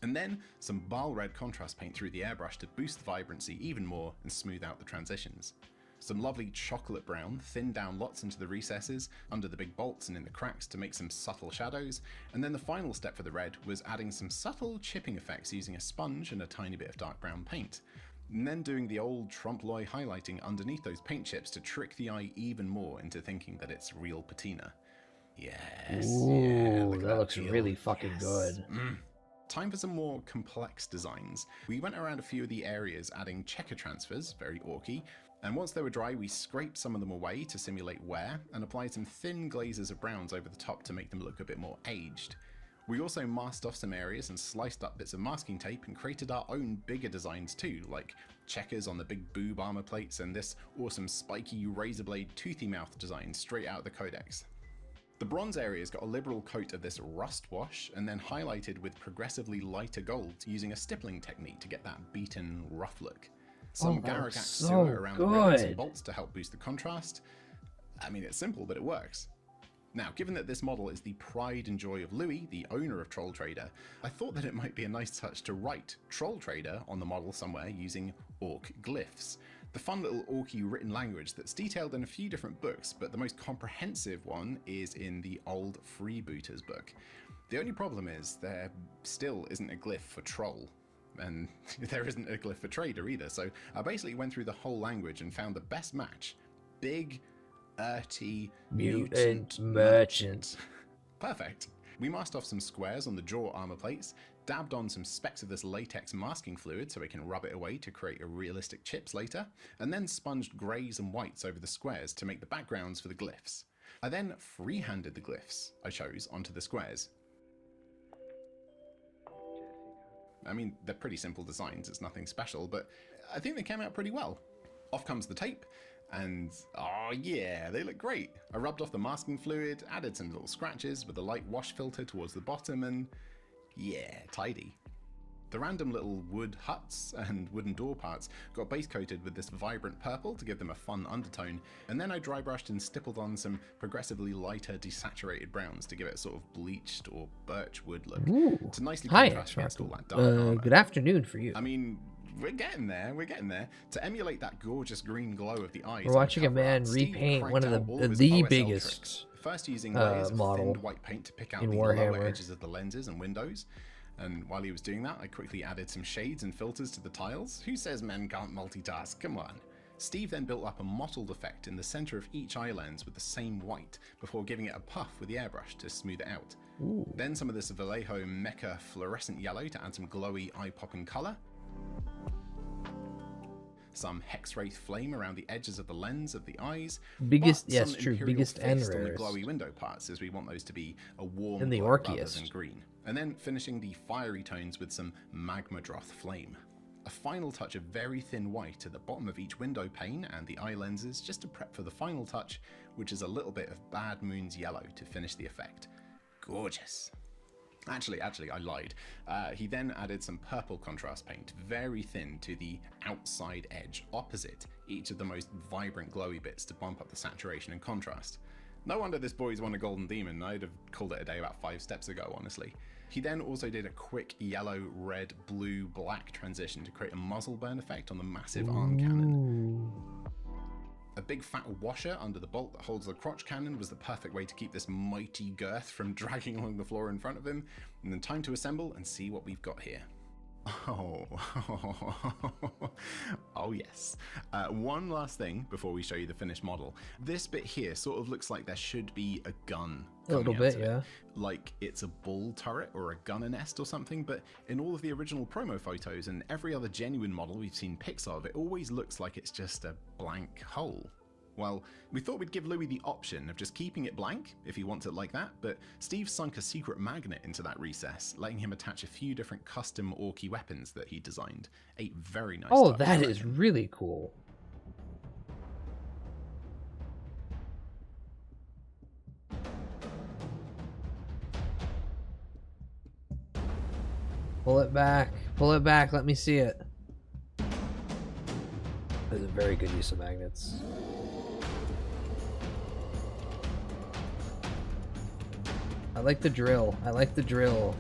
And then some Bal red contrast paint through the airbrush to boost the vibrancy even more and smooth out the transitions. Some lovely chocolate brown thinned down lots into the recesses, under the big bolts and in the cracks to make some subtle shadows, and then the final step for the red was adding some subtle chipping effects using a sponge and a tiny bit of dark brown paint. And then doing the old trompe-l'oeil highlighting underneath those paint chips to trick the eye even more into thinking that it's real patina. Yes, yeah, look at that looks peel. really fucking Yes. good. Time for some more complex designs. We went around a few of the areas adding checker transfers, very orky, and once they were dry we scraped some of them away to simulate wear and applied some thin glazes of browns over the top to make them look a bit more aged. We also masked off some areas and sliced up bits of masking tape and created our own bigger designs too, like checkers on the big boob armor plates and this awesome spiky razor blade toothy mouth design straight out of the codex. The bronze areas got a liberal coat of this rust wash and then highlighted with progressively lighter gold using a stippling technique to get that beaten, rough look. Some that Garagax looks so sewer around the rivets and good. bolts to help boost the contrast. I mean, it's simple, but it works. Now, given that this model is the pride and joy of Louis, the owner of Troll Trader, I thought that it might be a nice touch to write Troll Trader on the model somewhere using orc glyphs. The fun little orky written language that's detailed in a few different books, but the most comprehensive one is in the old Freebooters book. The only problem is there still isn't a glyph for troll, and there isn't a glyph for trader either, so I basically went through the whole language and found the best match. Big, mutant merchant. Perfect. We masked off some squares on the jaw armor plates, dabbed on some specks of this latex masking fluid so we can rub it away to create a realistic chips later, and then sponged greys and whites over the squares to make the backgrounds for the glyphs. I then free-handed the glyphs I chose onto the squares. I mean, they're pretty simple designs, it's nothing special, but I think they came out pretty well. Off comes the tape, and oh yeah, they look great. I rubbed off the masking fluid, added some little scratches with a light wash filter towards the bottom, and yeah, tidy. The random little wood huts and wooden door parts got base coated with this vibrant purple to give them a fun undertone, and then I dry brushed and stippled on some progressively lighter desaturated browns to give it a sort of bleached or birch wood look. Ooh. To nicely Hi, contrast against all that dark armor. good afternoon for you. I mean, we're getting there, we're getting there. To emulate that gorgeous green glow of the eyes. We're watching a on the cover man art, Steve repaint one cranked of out all the his the OSL biggest tricks. First using layers of model thinned white paint to pick out in the lower Warhammer. edges of the lenses and windows. And while he was doing that, I quickly added some shades and filters to the tiles. Who says men can't multitask? Come on. Steve then built up a mottled effect in the center of each eye lens with the same white, before giving it a puff with the airbrush to smooth it out. Ooh. Then some of this Vallejo Mecha fluorescent yellow to add some glowy eye-popping color. Some Hexwraith flame around the edges of the lens of the eyes. Biggest, but yes, some true, Imperial biggest and Fist on the rarest. glowy window parts, as we want those to be a warm And the glow rather orkiest. than green. And then finishing the fiery tones with some Magma Droth flame. A final touch of very thin white at the bottom of each window pane and the eye lenses just to prep for the final touch, which is a little bit of Bad Moon's yellow to finish the effect. Gorgeous. Actually, I lied. He then added some purple contrast paint, very thin to the outside edge, opposite each of the most vibrant glowy bits to bump up the saturation and contrast. No wonder this boy's won a Golden Demon. I'd have called it a day about 5 steps ago, honestly. He then also did a quick yellow, red, blue, black transition to create a muzzle burn effect on the massive arm cannon. A big fat washer under the bolt that holds the crotch cannon was the perfect way to keep this mighty girth from dragging along the floor in front of him. And then time to assemble and see what we've got here. Oh, oh yes. One last thing before we show you the finished model. This bit here sort of looks like there should be a gun. A little coming out bit, of it. yeah. Like it's a bull turret or a gunner nest or something, but in all of the original promo photos and every other genuine model we've seen pics of, it always looks like it's just a blank hole. Well, we thought we'd give Louis the option of just keeping it blank if he wants it like that, but Steve sunk a secret magnet into that recess, letting him attach a few different custom Orky weapons that he designed. A very nice Oh, touch, that I is reckon. really cool. Pull it back. Pull it back. Let me see it. That's a very good use of magnets. I like the drill. I like the drill.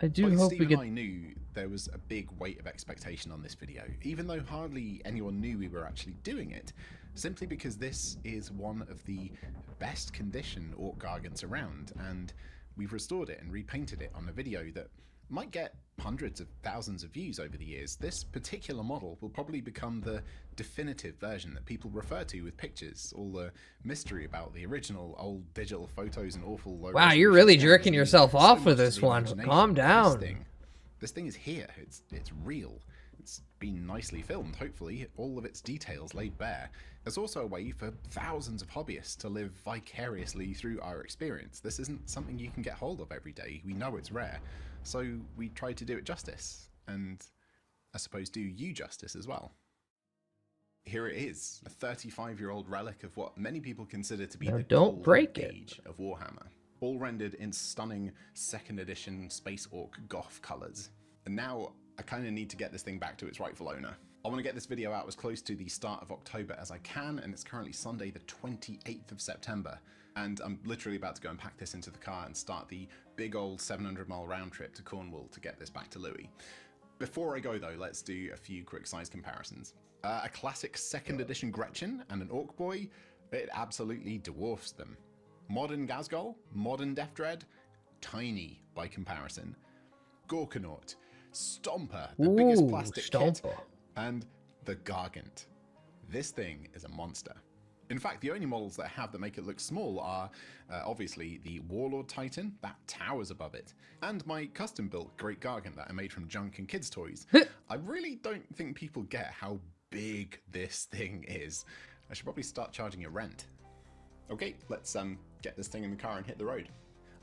I do Both hope Steve we and get. I knew there was a big weight of expectation on this video, even though hardly anyone knew we were actually doing it, simply because this is one of the best condition Orc Gargants around, and we've restored it and repainted it on a video that might get hundreds of thousands of views over the years. This particular model will probably become the definitive version that people refer to with pictures. All the mystery about the original old digital photos and awful low Wow, you're resolution really scans jerking leave yourself so off much with to this the one. imagination. Calm down. This thing is here. It's real. It's been nicely filmed, hopefully, all of its details laid bare. There's also a way for thousands of hobbyists to live vicariously through our experience. This isn't something you can get hold of every day. We know it's rare. So we tried to do it justice, and I suppose do you justice as well. Here it is, a 35-year-old relic of what many people consider to be Now the don't golden break it. age of Warhammer. All rendered in stunning 2nd edition Space Orc goth colours. And now I kind of need to get this thing back to its rightful owner. I want to get this video out as close to the start of October as I can, and it's currently Sunday the 28th of September. And I'm literally about to go and pack this into the car and start the big old 700-mile round trip to Cornwall to get this back to Louis. Before I go though, let's do a few quick size comparisons. A classic 2nd edition Gretchen and an Orc Boy, it absolutely dwarfs them. Modern Ghazghkull, modern Death Dread, tiny by comparison. Gorkanaut, Stomper, the biggest plastic kit, and the Gargant. This thing is a monster. In fact, the only models that I have that make it look small are obviously the Warlord Titan, that towers above it, and my custom-built Great Gargant that I made from junk and kids' toys. I really don't think people get how big this thing is. I should probably start charging it rent. Okay, let's get this thing in the car and hit the road.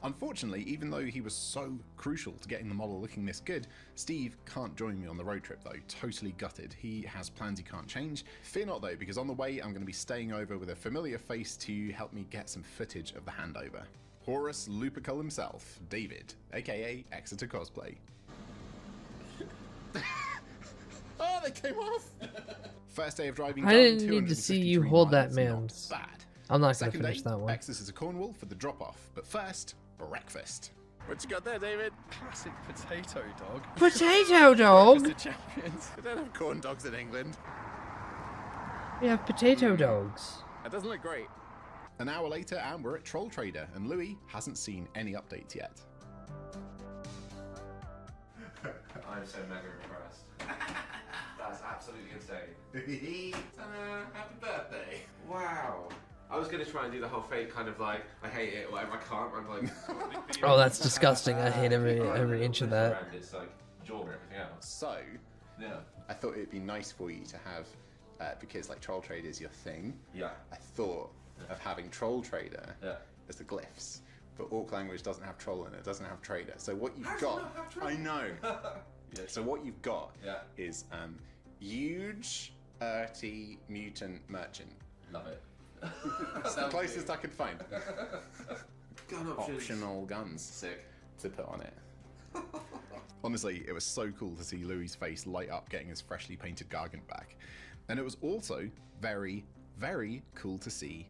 Unfortunately, even though he was so crucial to getting the model looking this good, Steve can't join me on the road trip though, totally gutted. He has plans he can't change. Fear not though, because on the way I'm going to be staying over with a familiar face to help me get some footage of the handover. Horus Lupercal himself, David, aka Exeter Cosplay. Oh, they came off! First day of driving. I didn't need to see you hold that man's. Bad. I'm not going to Second finish day, that one. Exodus to Cornwall for the drop-off, but first, breakfast. What you got there, David? Classic potato dog. Potato dog? Breakfast of champions. They don't have corn dogs in England. We have potato dogs. That doesn't look great. An hour later, and we're at Troll Trader, and Louis hasn't seen any updates yet. I'm so mega impressed. That's absolutely insane. Happy birthday. Wow. I was going to try and do the whole fake kind of like, I hate it, whatever, I can't. I'm like... Oh, that's disgusting. I hate every inch of that. It's like jaw and everything else. So, yeah. I thought it'd be nice for you to have, because like Troll Trader is your thing. Yeah. I thought of having Troll Trader as the glyphs. But Orc language doesn't have troll in it, doesn't have trader. So what you've got, I know. Yeah, so what you've got is huge, earthy mutant merchant. Love it. It's the closest I could find. Gun options. Optional guns. Sick. To put on it. Honestly, it was so cool to see Louis' face light up getting his freshly painted Gargant back. And it was also very, very cool to see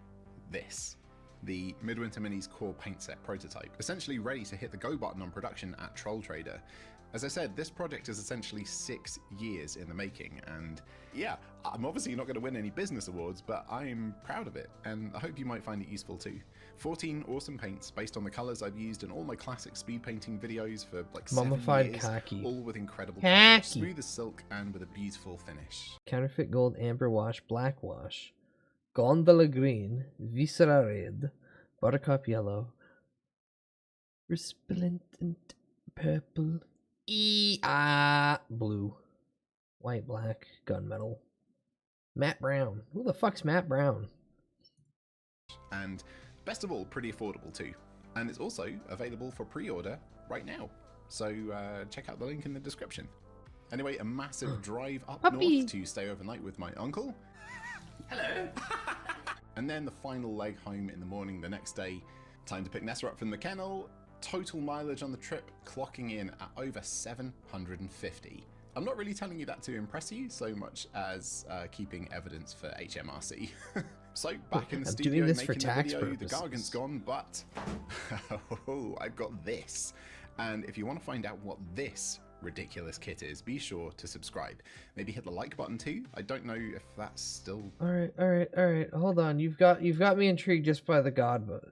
this. The Midwinter Minis core paint set prototype, essentially ready to hit the go button on production at Troll Trader. As I said, this project is essentially 6 years in the making, and yeah, I'm obviously not going to win any business awards, but I'm proud of it, and I hope you might find it useful too. 14 awesome paints based on the colours I've used in all my classic speed painting videos for like 7 Mummified years, khaki. all with incredible Khaki. coverage, smooth as silk and with a beautiful finish. Counterfeit gold, amber wash, black wash, gondola green, viscera red, buttercup yellow, resplendent purple, blue, white, black, gunmetal, matte brown. Who the fuck's Matt Brown? And best of all, pretty affordable too. And it's also available for pre-order right now. So check out the link in the description. Anyway, a massive drive up north to stay overnight with my uncle. Hello. And then the final leg home in the morning the next day. Time to pick Nessa up from the kennel. Total mileage on the trip clocking in at over 750. I'm not really telling you that to impress you so much as keeping evidence for HMRC. So back in the studio doing this making for the tax video, purposes. the Gargant's gone, but I've got this. And if you want to find out what this ridiculous kit is, be sure to subscribe. Maybe hit the like button too. I don't know if that's still... All right. Hold on. You've got me intrigued just by the god mode.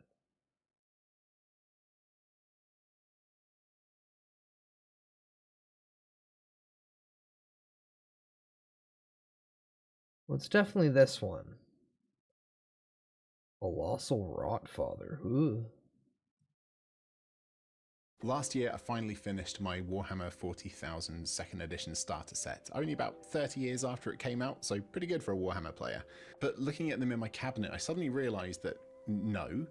Well, it's definitely this one. Colossal Rotfather. Ooh. Last year, I finally finished my Warhammer 40,000 2nd edition starter set, only about 30 years after it came out, so pretty good for a Warhammer player. But looking at them in my cabinet, I suddenly realised that no,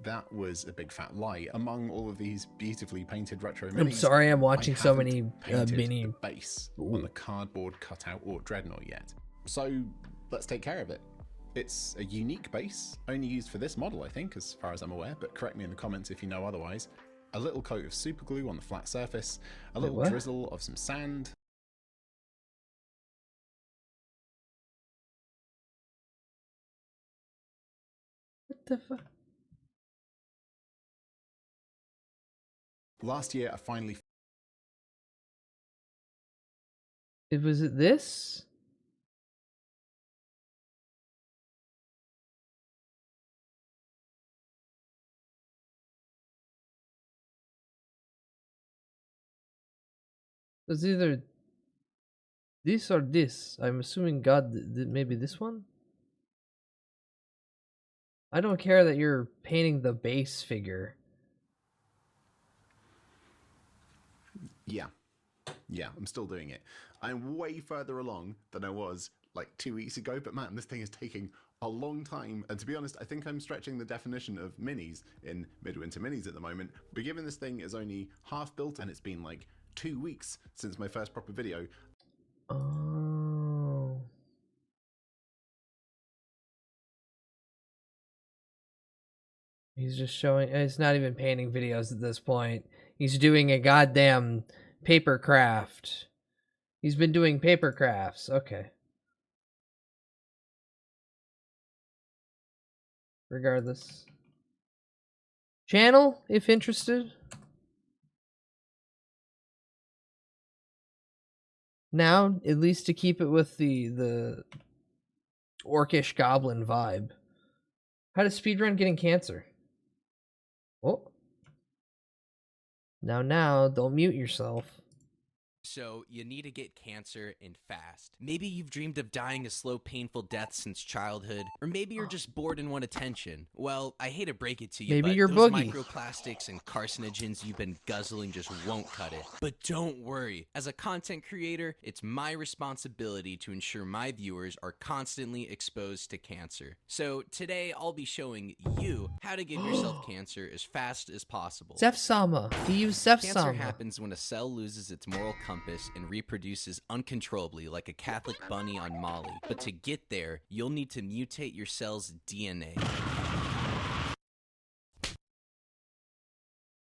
that was a big fat lie. Among all of these beautifully painted retro minis, I'm sorry, I'm watching I so haven't many painted mini the base on the cardboard cutout or dreadnought yet. So let's take care of it. It's a unique base, only used for this model I think, as far as I'm aware, but correct me in the comments if you know otherwise. A little coat of super glue on the flat surface, a little drizzle of some sand. What the fuck? Last year I finally... Was it this? It's either this or this. I'm assuming God, maybe this one? I don't care that you're painting the base figure. Yeah, I'm still doing it. I'm way further along than I was like 2 weeks ago, but man, this thing is taking a long time. And to be honest, I think I'm stretching the definition of minis in Midwinter Minis at the moment. But given this thing is only half built and it's been like 2 weeks since my first proper video. Oh. He's just showing, it's not even painting videos at this point. He's doing a goddamn paper craft. He's been doing paper crafts. Okay. Regardless. Channel, if interested. Now, at least to keep it with the orcish goblin vibe. How to speedrun getting cancer? Oh. Now, don't mute yourself. So, you need to get cancer and fast. Maybe you've dreamed of dying a slow, painful death since childhood, or maybe you're just bored and want attention. Well, I hate to break it to you, Maybe but you're those Boogie. microplastics and carcinogens you've been guzzling just won't cut it. But don't worry. As a content creator, it's my responsibility to ensure my viewers are constantly exposed to cancer. So, today I'll be showing you how to give yourself cancer as fast as possible. Zefsama. He used Zefsama. Cancer happens when a cell loses its moral compass and reproduces uncontrollably like a Catholic bunny on Molly. But to get there, you'll need to mutate your cell's DNA.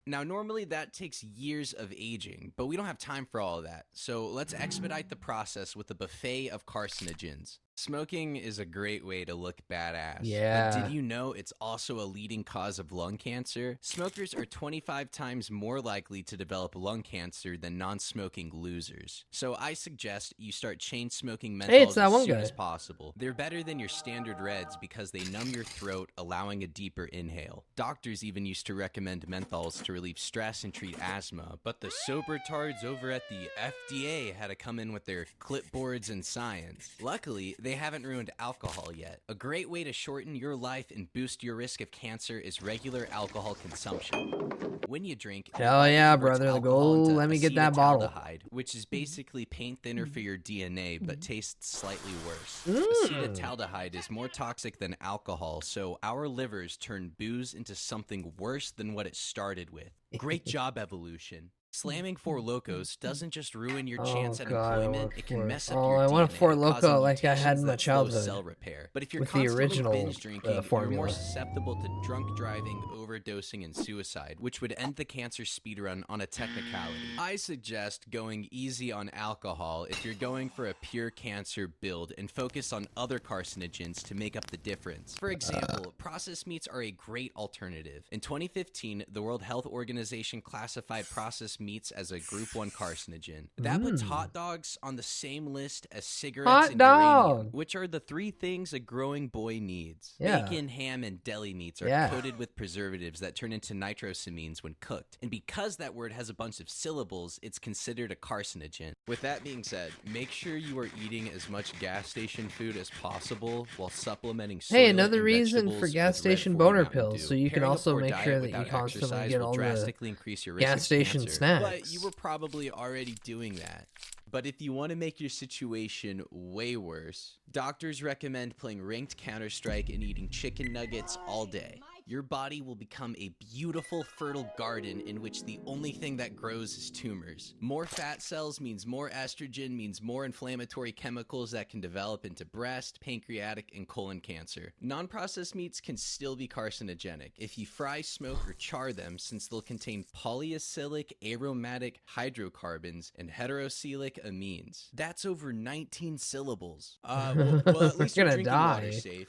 Now, normally that takes years of aging, but we don't have time for all of that. So let's expedite the process with a buffet of carcinogens. Smoking is a great way to look badass. Yeah. But did you know it's also a leading cause of lung cancer? Smokers are 25 times more likely to develop lung cancer than non-smoking losers. So I suggest you start chain smoking Hey, it's menthols that as one soon guy. as possible. They're better than your standard reds because they numb your throat, allowing a deeper inhale. Doctors even used to recommend menthols to relieve stress and treat asthma, but the sober tards over at the FDA had to come in with their clipboards and science. Luckily, they haven't ruined alcohol yet. A great way to shorten your life and boost your risk of cancer is regular alcohol consumption. When you drink, your Hell body yeah, converts brother. Go, alcohol into let me get that bottle. acetaldehyde, which is basically paint thinner for your DNA, but tastes slightly worse. Mm. Acetaldehyde is more toxic than alcohol, so our livers turn booze into something worse than what it started with. Great job, evolution. Slamming Four Locos doesn't just ruin your chance at employment, it can mess up your I want a DNA, Four causing Loko like I had mutations in my that slow childhood. cell repair. But if you're with the constantly original binge drinking, you're formula. more susceptible to drunk driving, overdosing, and suicide, which would end the cancer speedrun on a technicality. I suggest going easy on alcohol if you're going for a pure cancer build and focus on other carcinogens to make up the difference. For example, processed meats are a great alternative. In 2015, the World Health Organization classified processed meats as a Group 1 carcinogen. That puts hot dogs on the same list as cigarettes and uranium, which are the 3 things a growing boy needs. Yeah. Bacon, ham, and deli meats are coated with preservatives that turn into nitrosamines when cooked. And because that word has a bunch of syllables, it's considered a carcinogen. With that being said, make sure you are eating as much gas station food as possible while supplementing soy Hey, another and reason for vegetables gas with Red station 4 boner Mountain pills, Dew. so you can Pairing a also poor make diet sure that you without constantly exercise get will all the drastically increase your risk gas of station cancer. snacks. But you were probably already doing that. But if you want to make your situation way worse, doctors recommend playing ranked Counter-Strike and eating chicken nuggets all day. Your body will become a beautiful, fertile garden in which the only thing that grows is tumors. More fat cells means more estrogen, means more inflammatory chemicals that can develop into breast, pancreatic, and colon cancer. Non-processed meats can still be carcinogenic if you fry, smoke, or char them, since they'll contain polyacylic aromatic hydrocarbons and heterocyclic amines. That's over 19 syllables. Well, at least We're your gonna drinking die. water's safe.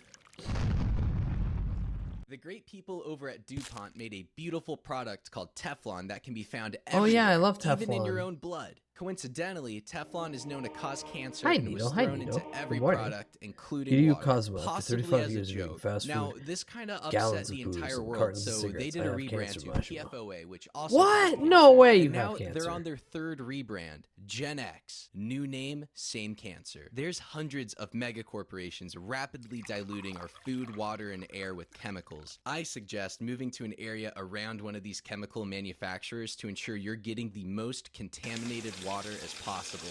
The great people over at DuPont made a beautiful product called Teflon that can be found everywhere, Oh yeah, I love even in your Teflon. own blood. Coincidentally, Teflon is known to cause cancer Hi, and Needle. was Hi, thrown Needle. into every Good morning. product, including You water, Cosmo after possibly 35 as a years of eating joke. fast Now, food, this kind of upset gallons the of booze, entire and world, cartons of so they cigarettes. did I a have rebrand cancer, to Mashima. PFOA, which also What? caused No cancer. way you And now have cancer. they're on their 3rd rebrand, Gen X. New name, same cancer. There's hundreds of mega corporations rapidly diluting our food, water, and air with chemicals. I suggest moving to an area around one of these chemical manufacturers to ensure you're getting the most contaminated water as possible.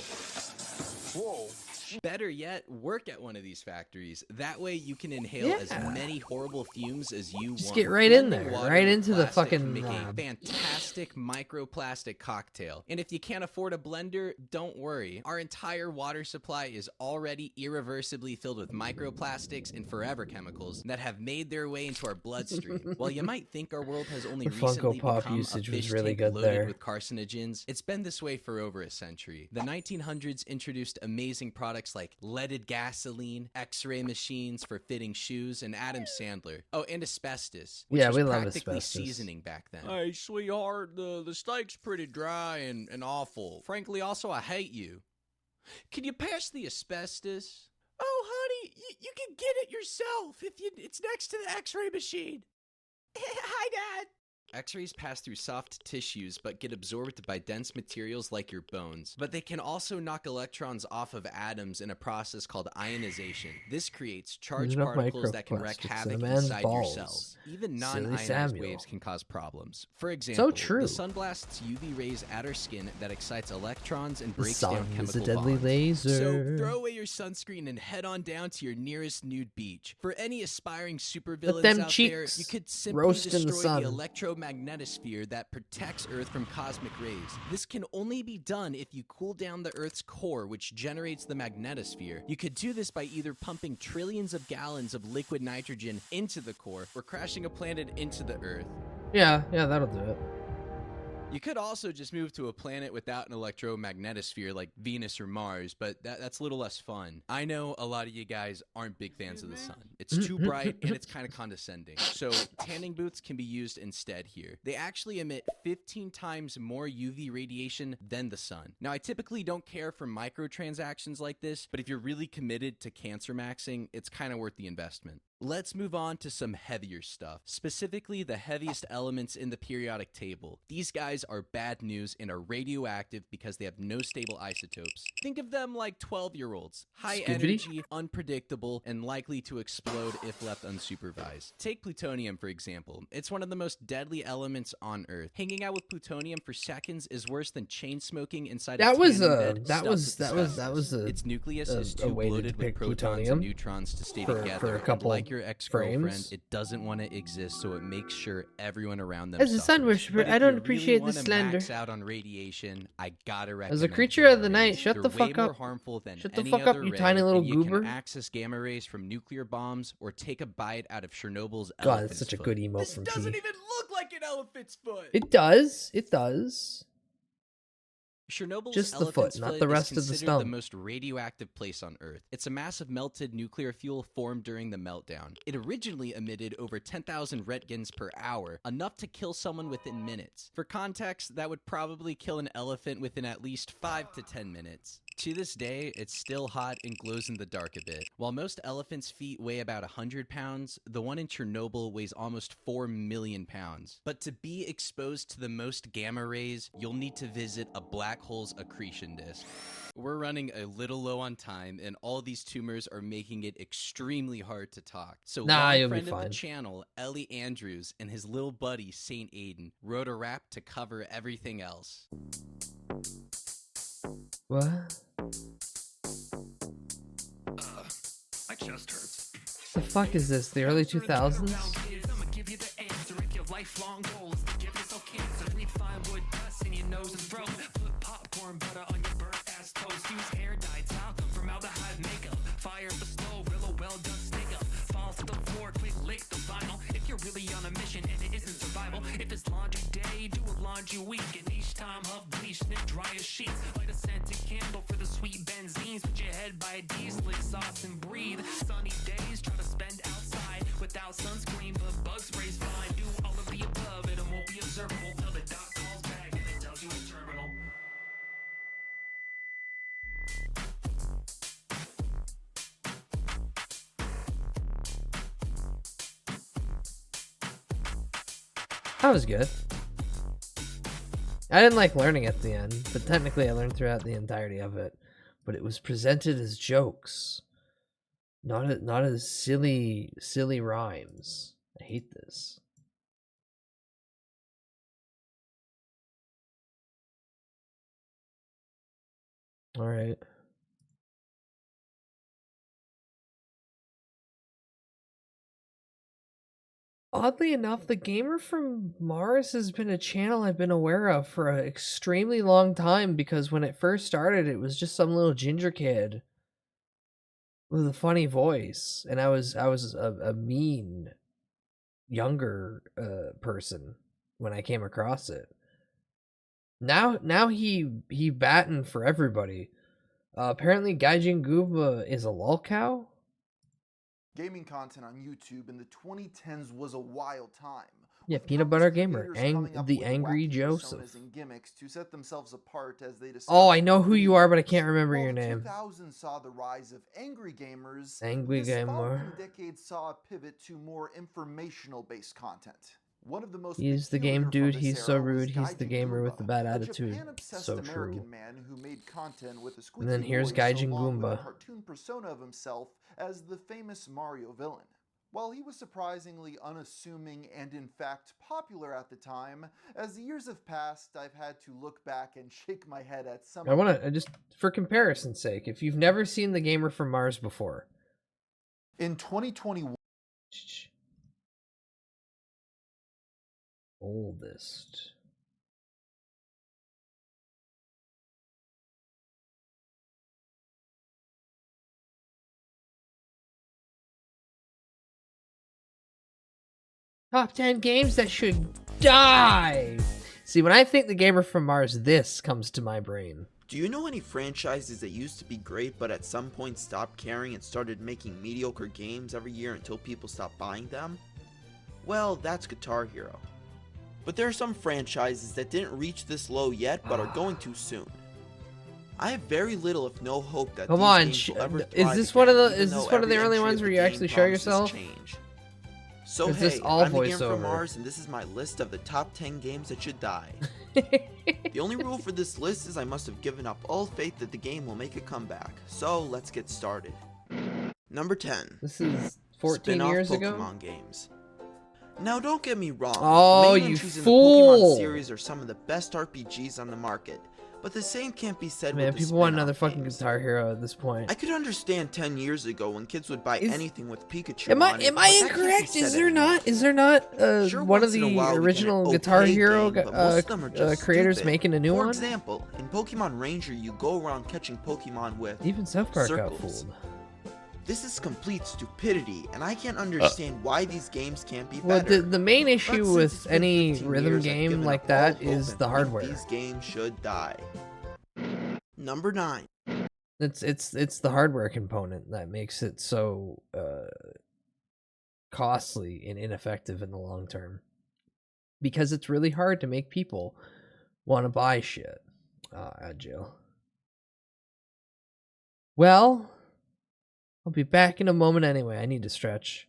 Whoa. Better yet, work at one of these factories. That way you can inhale as many horrible fumes as you Just want. get right in Blending there, water right with into the plastic can fucking make a lab. fantastic microplastic cocktail. And if you can't afford a blender, don't worry. Our entire water supply is already irreversibly filled with microplastics and forever chemicals that have made their way into our bloodstream. While you might think our world has only The Funko recently Pop become usage a was fish really tank good loaded there. with carcinogens, it's been this way for over a century. The 1900s introduced amazing products like leaded gasoline, X-ray machines for fitting shoes, and Adam Sandler. Oh, and asbestos, which Yeah, was we love practically asbestos. seasoning back then. Hey, sweetheart, the steak's pretty dry and awful. Frankly, also, I hate you. Can you pass the asbestos? Oh, honey, you can get it yourself if it's next to the X-ray machine. Hi, Dad. X-rays pass through soft tissues but get absorbed by dense materials like your bones. But they can also knock electrons off of atoms in a process called ionization. This creates charged Enough particles that can wreak microplastics in a havoc man's inside your balls. cells. Even Silly non-ionized Samuel. waves can cause problems. For example, true. the sun blasts UV rays at our skin that excites electrons and The breaks sun down is a chemical deadly bonds. laser. So throw away your sunscreen and head on down to your nearest nude beach. For any aspiring supervillains them out cheeks there, you could simply roast in the destroy sun. the electromagnetosphere that protects Earth from cosmic rays. This can only be done if you cool down the Earth's core, which generates the magnetosphere. You could do this by either pumping trillions of gallons of liquid nitrogen into the core or crashing a planet into the Earth. Yeah, that'll do it. You could also just move to a planet without an electromagnetosphere like Venus or Mars, but that's a little less fun. I know a lot of you guys aren't big fans of the sun. It's too bright and it's kind of condescending. So tanning boots can be used instead here. They actually emit 15 times more UV radiation than the sun. Now, I typically don't care for microtransactions like this, but if you're really committed to cancer maxing, it's kind of worth the investment. Let's move on to some heavier stuff, specifically the heaviest elements in the periodic table. These guys are bad news and are radioactive because they have no stable isotopes. Think of them like 12-year-olds, high energy, unpredictable, and likely to explode if left unsupervised. Take plutonium, for example. It's one of the most deadly elements on Earth. Hanging out with plutonium for seconds is worse than chain smoking inside a tanning bed. Its nucleus is too bloated with protons and neutrons to stay together. For a couple like your ex-girlfriend, frames. it doesn't want to exist, so it makes sure everyone around them As a suffers. sun worshiper, But if I don't you appreciate really the wanna slander. max out on radiation, I gotta recommend As a creature of the gamma night, rays. shut They're the way fuck more up. harmful than Shut the any fuck up, other you ray, tiny little and you goober. can access gamma rays from nuclear bombs or take a bite out of Chernobyl's God, elephant's it's such a foot. good emote This from doesn't T. even look like an elephant's foot. It does. It does. Chernobyl's Just the elephant's foot, not the rest is of the considered the stump. most radioactive place on Earth. It's a massive melted nuclear fuel formed during the meltdown. It originally emitted over 10,000 Roentgens per hour, enough to kill someone within minutes. For context, that would probably kill an elephant within at least 5 to 10 minutes. To this day, it's still hot and glows in the dark a bit. While most elephants' feet weigh about 100 pounds, the one in Chernobyl weighs almost 4 million pounds. But to be exposed to the most gamma rays, you'll need to visit a black hole's accretion disk. We're running a little low on time, and all these tumors are making it extremely hard to talk. So Nah, you'll be friend of fine. the channel, Ellie Andrews, and his little buddy, Saint Aiden, wrote a rap to cover everything else. What? My chest hurts. The fuck is this? The early 2000s? I'ma give you the answer if your lifelong goal is to give yourself cancer. Read fine wood dust in your nose and throat. Put popcorn butter on your burnt ass toast. Use hair dye, talcum, formaldehyde makeup. Fire the stove, grill a well done steak up. Fall to the floor, quick lick the vinyl. If you're really on a mission and it isn't survival. If it's laundry day, do a laundry week. And each time huff bleach, snip dry as sheets. Light a scented candle for the sweet benzines. Put your head by D, lick sauce and breathe. Sunny days, try to spend outside without sunscreen, but bug spray's fine. Do all of the above, and it won't be observable till the doc calls back and it tells you it's terminal. That was good. I didn't like learning at the end, but technically I learned throughout the entirety of it. But it was presented as jokes, not as silly rhymes. I hate this. All right. Oddly enough, the Gamer from Mars has been a channel I've been aware of for an extremely long time, because when it first started, it was just some little ginger kid with a funny voice, and I was a mean younger person when I came across it. Now he batting for everybody. Apparently, Gaijin Goomba is a lolcow. Gaming content on YouTube in the 2010s was a wild time. Yeah, Peanut Butter Gamer, Creators coming up the with Angry wacky Joseph. personas and gimmicks to set themselves apart as they Oh, I know who you are, but I can't remember your name. 2000 saw the rise of angry gamers. Angry this Gamer. following decade saw a pivot to more informational-based content. One of the most He's the peculiar game from dude. this He's so era was rude. He's the Gaijin gamer with Goomba, the bad a attitude. Japan-obsessed So American true. man who made content with a And then squeaky here's voice Gaijin along with a Goomba. cartoon persona of himself as the famous Mario villain. While he was surprisingly unassuming and in fact popular at the time, as the years have passed, I've had to look back and shake my head at some I want to just, for comparison's sake, if you've never seen the Gamer from Mars before, in 2021. Oldest. Top 10 games that should die. See, when I think the gamer from Mars, this comes to my brain. Do you know any franchises that used to be great but at some point stopped caring and started making mediocre games every year until people stopped buying them? Well, that's Guitar Hero. But there are some franchises that didn't reach this low yet but are going to soon. I have very little if no hope that Come on, these games will ever is thrive this again, one of the even is this though one of the every early entry ones of where the you game actually show promises yourself? change. So Is hey, this all I'm the Gamer voiceover? from Mars, and this is my list of the top 10 games that should die. The only rule for this list is I must have given up all faith that the game will make a comeback. So let's get started. Number 10. This is 14 Spin-off years Pokemon ago? games. Now don't get me wrong, Oh, the main you entries in the fool! Pokemon series are some of the best RPGs on the market. But the same can't be said Man, with the people want spin-off another fucking games. Guitar Hero at this point. I could understand 10 years ago when kids would buy anything with Pikachu Am I on it, but I that can't be incorrect? said Is there anymore. not? Is there not Sure, one of once in a the while we get an original okay Guitar Hero game, but most of them are just creators stupid. making a new For one? example, in Pokemon Ranger, you go around catching Pokemon with Even South Park got circles. fooled. This is complete stupidity, and I can't understand why these games can't be Well, better. the main But issue since with it's been any 15 rhythm years, I've game given like up that all hope is and the think hardware. These games should die. Number 9. It's the hardware component that makes it so costly and ineffective in the long term. Because it's really hard to make people want to buy shit. Jill. Well, I'll be back in a moment anyway. I need to stretch.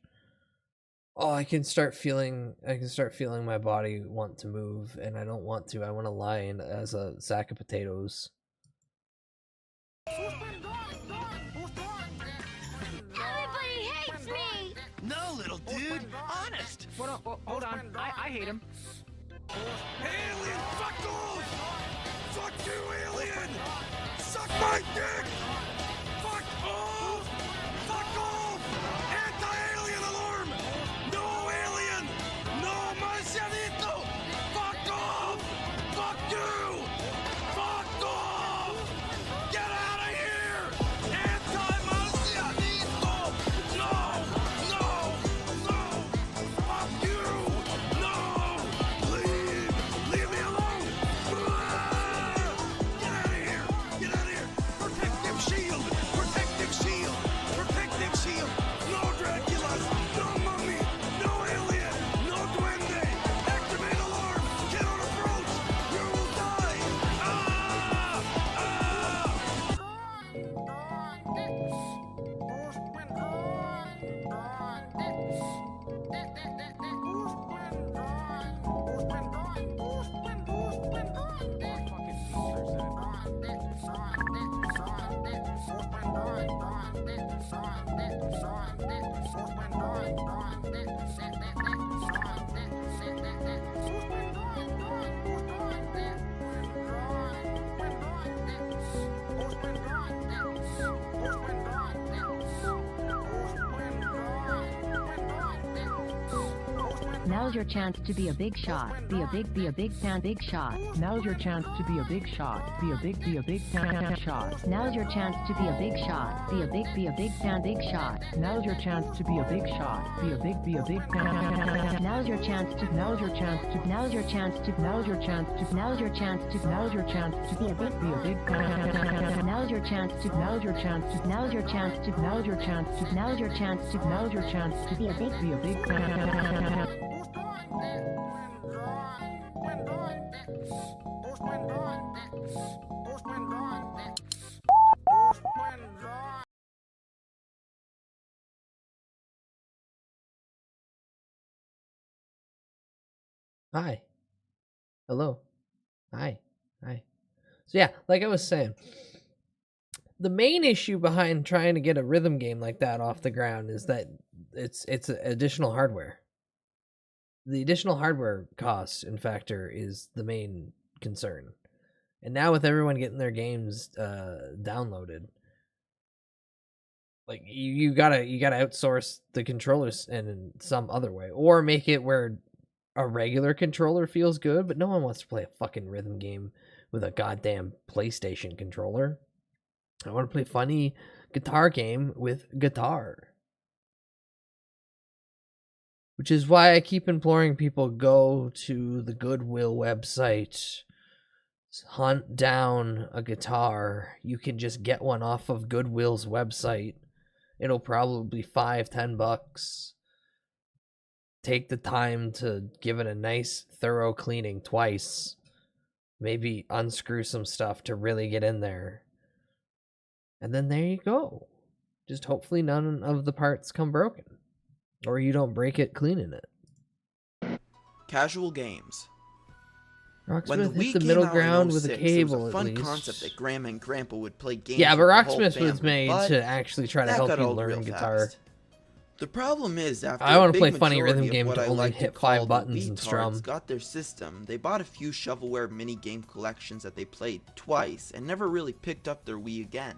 Oh, I can start feeling my body want to move, and I don't want to. I want to lie as a sack of potatoes. Everybody hates me! No, little dude. Honest. Hold on. I hate him. Alien, fuck off! Fuck you, alien! Suck my dick! Fuck off! Fuck off! Anti-alien alarm! No alien! No marcianito! Fuck off! Fuck you! Fuck off! Get out of here! Anti-marcianito! No! No! No! Fuck you! No! Leave! Leave me alone! Get out of here! Get out of here! Protective shield! Protective shield! Protective shield! No Draculas! No mummy! No alien! No duende! Activate alarm! Cannot approach! You will die! Now's your chance to be a big shot. Be a big fan, big shot. Now's your chance to be a big shot. Be a big fan, shot. Now's your chance to be a big shot. Be a big fan, big shot. Now's your chance to be a big shot. Be a big fan. Now's your chance to. Now's your chance to. Now's your chance to. Now's your chance to. Now's your chance to. Now's your chance to be a big fan. Now's your chance to. Now's your chance to. Now's your chance to. Now's your chance to. Now's your chance to. Now's your chance to be a big fan. Hi. Hello. Hi. Hi. So yeah, like I was saying, the main issue behind trying to get a rhythm game like that off the ground is that it's additional hardware. The additional hardware cost and factor is the main concern. And now with everyone getting their games downloaded, like you gotta outsource the controllers in some other way, or make it where a regular controller feels good, but no one wants to play a fucking rhythm game with a goddamn PlayStation controller. I want to play a funny guitar game with guitar. Which is why I keep imploring people, go to the Goodwill website, hunt down a guitar. You can just get one off of Goodwill's website. It'll probably be $5-10. Take the time to give it a nice thorough cleaning twice. Maybe unscrew some stuff to really get in there. And then there you go. Just hopefully none of the parts come broken. Or you don't break it cleaning it. Casual games. Rocksmith When the hit Wii the came middle out ground in with a 06, cable, it was a fun at least. concept that Grandma and Grandpa would play games Yeah, but with the whole Rocksmith was family, made but to actually try to that help got you old learn real guitar. fast. The problem is, after I want a to play big funny rhythm majority of game what to I only like to hit call 5 the buttons and Wii strum. tards got their system, they bought a few shovelware mini-game collections that they played twice and never really picked up their Wii again.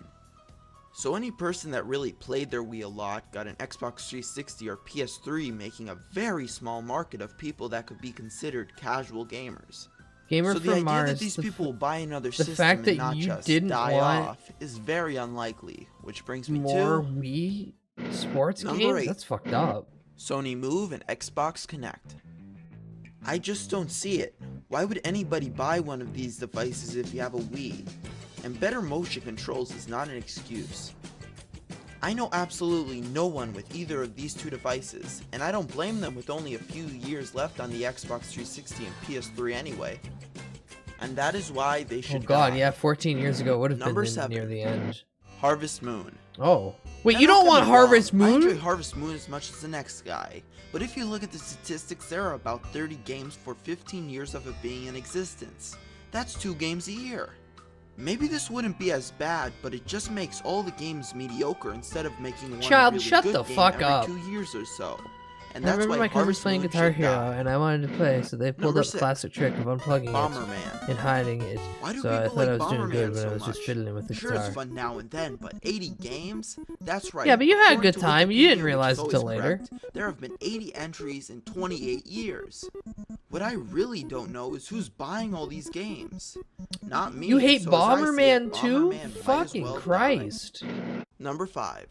So any person that really played their Wii a lot got an Xbox 360 or PS3, making a very small market of people that could be considered casual gamers. Gamer So the from idea Mars, that these people will buy another the system fact that and not you just didn't die want off is very unlikely, which brings me more to Wii sports Number games? 8. That's fucked up. Sony Move and Xbox Connect. I just don't see it. Why would anybody buy one of these devices if you have a Wii? And better motion controls is not an excuse. I know absolutely no one with either of these two devices, and I don't blame them with only a few years left on the Xbox 360 and PS3 anyway. And that is why they should Oh god, die. yeah, 14 years ago would have Number been 7. near the end. Harvest Moon. Oh. Wait, Now, you don't get want me wrong, Harvest I Moon? enjoy Harvest Moon as much as the next guy, but if you look at the statistics, there are about 30 games for 15 years of it being in existence. That's 2 games a year. Maybe this wouldn't be as bad, but it just makes all the games mediocre instead of making one Child, really shut good the game fuck every up. 2 years or so. And I that's remember why my cousin Harvest playing Moon Guitar should Hero, die. and I wanted to play, so they pulled Number up the 6. classic trick of unplugging Bomberman. it and hiding it. Why do So I people thought I like was doing good Bomberman when so I was just much? fiddling with the Sure, guitar. it's fun now and then, but 80 games? That's right. Yeah, but you had a According good to time. You didn't Wikipedia, realize which is until always later. correct, there have been 80 entries in 28 years. What I really don't know is who's buying all these games. Not me. You hate so as I see it, Bomberman too? Bomberman might as Fucking well die. Christ. Number 5.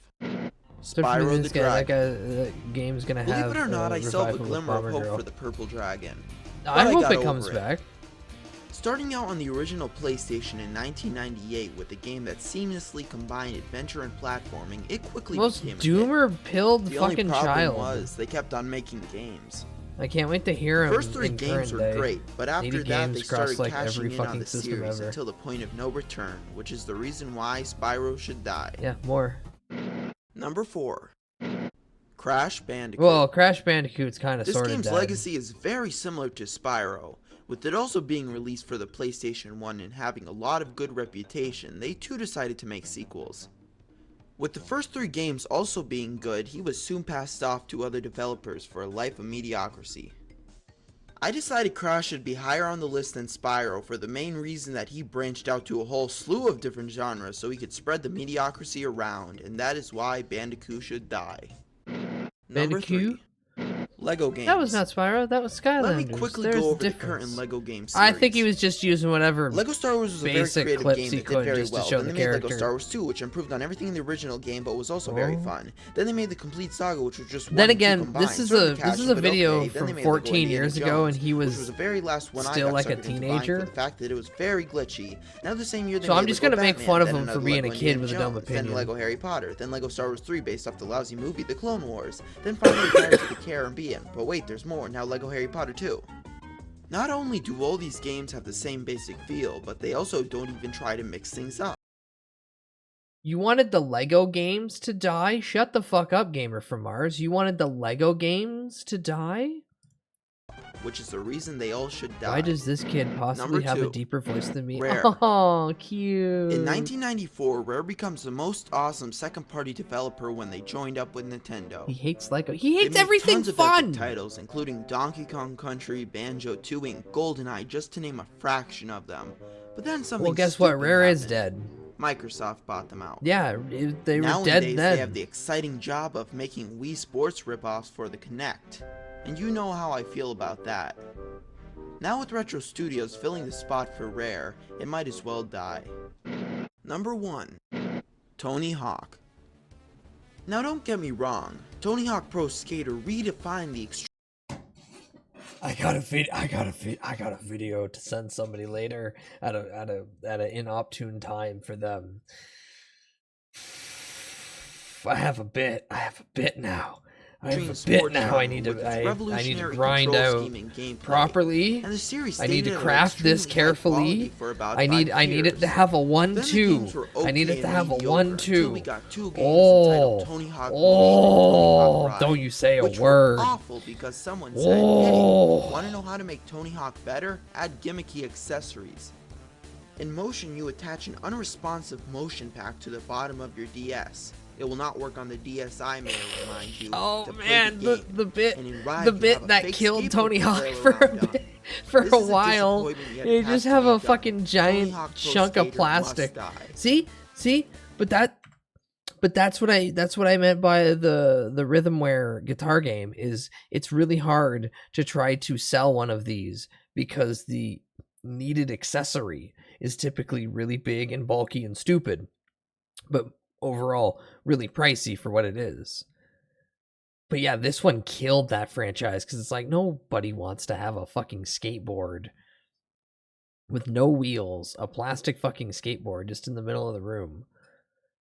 Especially Spyro this the guy, Dragon. that game's gonna Believe have it or not, I still have a revival of glimmer of Bomber hope Girl. for the Purple Dragon. I But hope got it comes over back. Starting out on the original PlayStation in 1998 with a game that seamlessly combined adventure and platforming, it quickly Most became a doomer pilled hit. The only fucking problem child. was they kept on making games. I can't wait to hear The him first 3 in games current were day. great, but 80 after that games they across, started like, cashing every in on fucking the system series ever. until the point of no return, which is the reason why Spyro should die. Yeah, more. Number 4. Crash Bandicoot. Well, Crash Bandicoot's kind of This sort of game's dead. legacy is very similar to Spyro. With it also being released for the PlayStation 1 and having a lot of good reputation, they too decided to make sequels. With the first 3 games also being good, he was soon passed off to other developers for a life of mediocrity. I decided Crash should be higher on the list than Spyro for the main reason that he branched out to a whole slew of different genres so he could spread the mediocrity around, and that is why Bandicoot should die. Number 3. Lego games. That was not Spyro, that was Skylanders. Let me quickly There's go over the difference. current Lego game series. I think he was just using whatever Lego Star Wars was a very basic creative clips game he that could did very just well. to show Then the they made character. Lego Star Wars 2, which improved on everything in the original game, but was also very fun. Then they made the Complete Saga, which was just Then one and again, two combined. this is Sort of a casual, but video okay. Then from they made Lego 14 Indiana years ago, Jones, and he which was was the very last one I still got like a suckered into buying teenager. for the fact that it was very glitchy. Now the same year they So I'm made just Lego gonna make Batman, fun of then him for another being a Lego kid Indiana with a dumb Jones, opinion. Then Lego Harry Potter, then Lego Star Wars 3 based off the lousy movie The Clone Wars, then finally Pirates of the Caribbean. But wait, there's more. Now Lego Harry Potter 2. Not only do all these games have the same basic feel, but they also don't even try to mix things up. You wanted the Lego games to die? Shut the fuck up, Gamer from Mars. You wanted the Lego games to die? Which is the reason they all should die. Why does this kid possibly Number have a 2, deeper voice than me? Rare. Oh, cute. In 1994, Rare becomes the most awesome second-party developer when they joined up with Nintendo. He hates Lego. He They hates made everything tons of fun. epic titles, including Donkey Kong Country, Banjo-Tooie, and GoldenEye, just to name a fraction of them. But then something Well, guess what? stupid Rare is happened. dead. Microsoft bought them out. Yeah, they were Nowadays, dead they then. have the exciting job of making Wii Sports ripoffs for the Kinect. And you know how I feel about that. Now with Retro Studios filling the spot for Rare, it might as well die. Number 1. Tony Hawk. Now don't get me wrong, Tony Hawk Pro Skater redefined the extreme I got a video to send somebody later at an inopportune time for them. I have a bit now. I need to grind out properly. And the series I need to stated at craft this extremely high quality carefully. for about I 5 need it to years. have a Then the games 1-2. were I need okay it to and have a mediocre until 1-2. we got 2 games entitled Tony Hawk Motion and Tony Hawk Ride, Don't you say a which word. were awful because someone said, Oh. "Hey, want to know how to make Tony Hawk better? Add gimmicky accessories." In Motion, you attach an unresponsive motion pack to the bottom of your DS. It will not work on the DSi, may I remind you. Oh to play man, the game. the bit And in Ride, the you bit have a that fake killed skateboard Tony to Hawk flail for around a on. bit, for This a is while. disappointment, yet You it has just to have be a done. fucking Tony giant Hawk Pro chunk of Skater plastic. must die. See, but that's what I meant by the Rhythmware guitar game. Is it's really hard to try to sell one of these because the needed accessory is typically really big and bulky and stupid, but overall really pricey for what it is. But yeah, this one killed that franchise because it's like nobody wants to have a fucking skateboard with no wheels, a plastic fucking skateboard just in the middle of the room.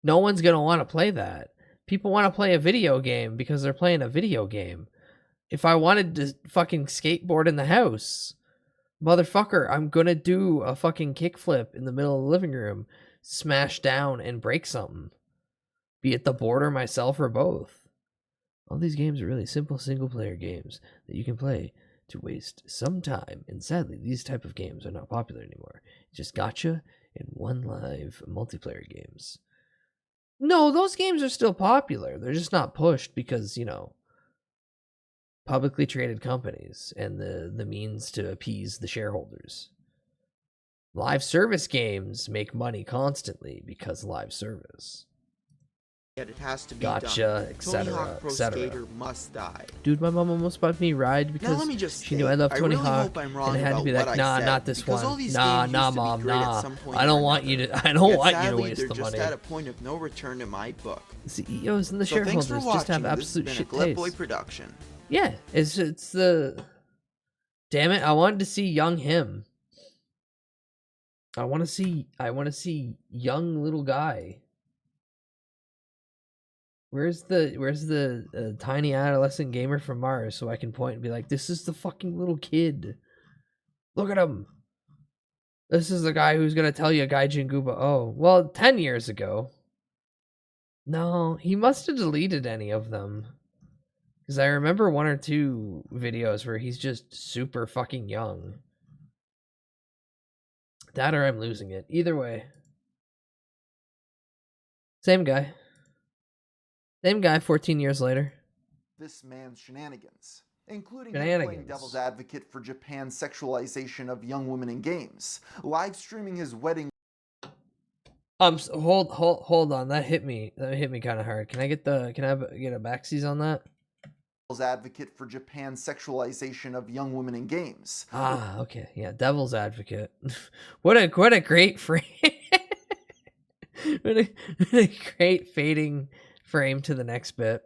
No one's gonna want to play that. People want to play a video game because they're playing a video game. If I wanted to fucking skateboard in the house, motherfucker, I'm gonna do a fucking kickflip in the middle of the living room, smash down and break something. Be it the board or myself or both. All these games are really simple single-player games that you can play to waste some time, and sadly, these type of games are not popular anymore. Just gotcha and one live multiplayer games. No, those games are still popular. They're just not pushed because, publicly traded companies and the means to appease the shareholders. Live service games make money constantly because live service. Yet it has to be Gotcha, done. etc., Tony Hawk Pro etc. Skater must die. Dude, my mom almost bought me Ride because let me just she knew say, I love I Tony really Hawk, hope I'm wrong and it had to about be what like, I nah, said, not this because all one. these Nah, games nah, used to be mom, great at nah. some point I or don't want you another. to. I don't Yet want you to sadly, waste they're the just money. at a point of no return in my book. CEOs and the So thanks for shareholders watching. just have This has absolute been a shit Gleb Boy taste. production. Yeah, it's the. Damn it! I wanted to see young him. I want to see young little guy. Where's the tiny adolescent gamer from Mars so I can point and be like, this is the fucking little kid. Look at him. This is the guy who's gonna tell you Gaijin Gooba. Oh, well, 10 years ago. No, he must have deleted any of them. Because I remember 1 or 2 videos where he's just super fucking young. That or I'm losing it. Either way. Same guy. Same guy 14 years later. This man's shenanigans, including him playing devil's advocate for Japan's sexualization of young women in games, live streaming his wedding. Hold on. That hit me kind of hard. Can I get a backsies on that? Devil's advocate for Japan's sexualization of young women in games. Ah, okay. Yeah, devil's advocate. what a great frame. what a great fading frame to the next bit.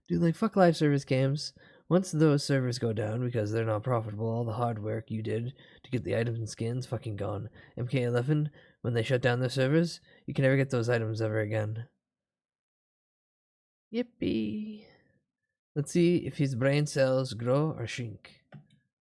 Dude, like, fuck live service games. Once those servers go down because they're not profitable, all the hard work you did to get the items and skins fucking gone. MK11, when they shut down their servers, you can never get those items ever again. Yippee. Let's see if his brain cells grow or shrink.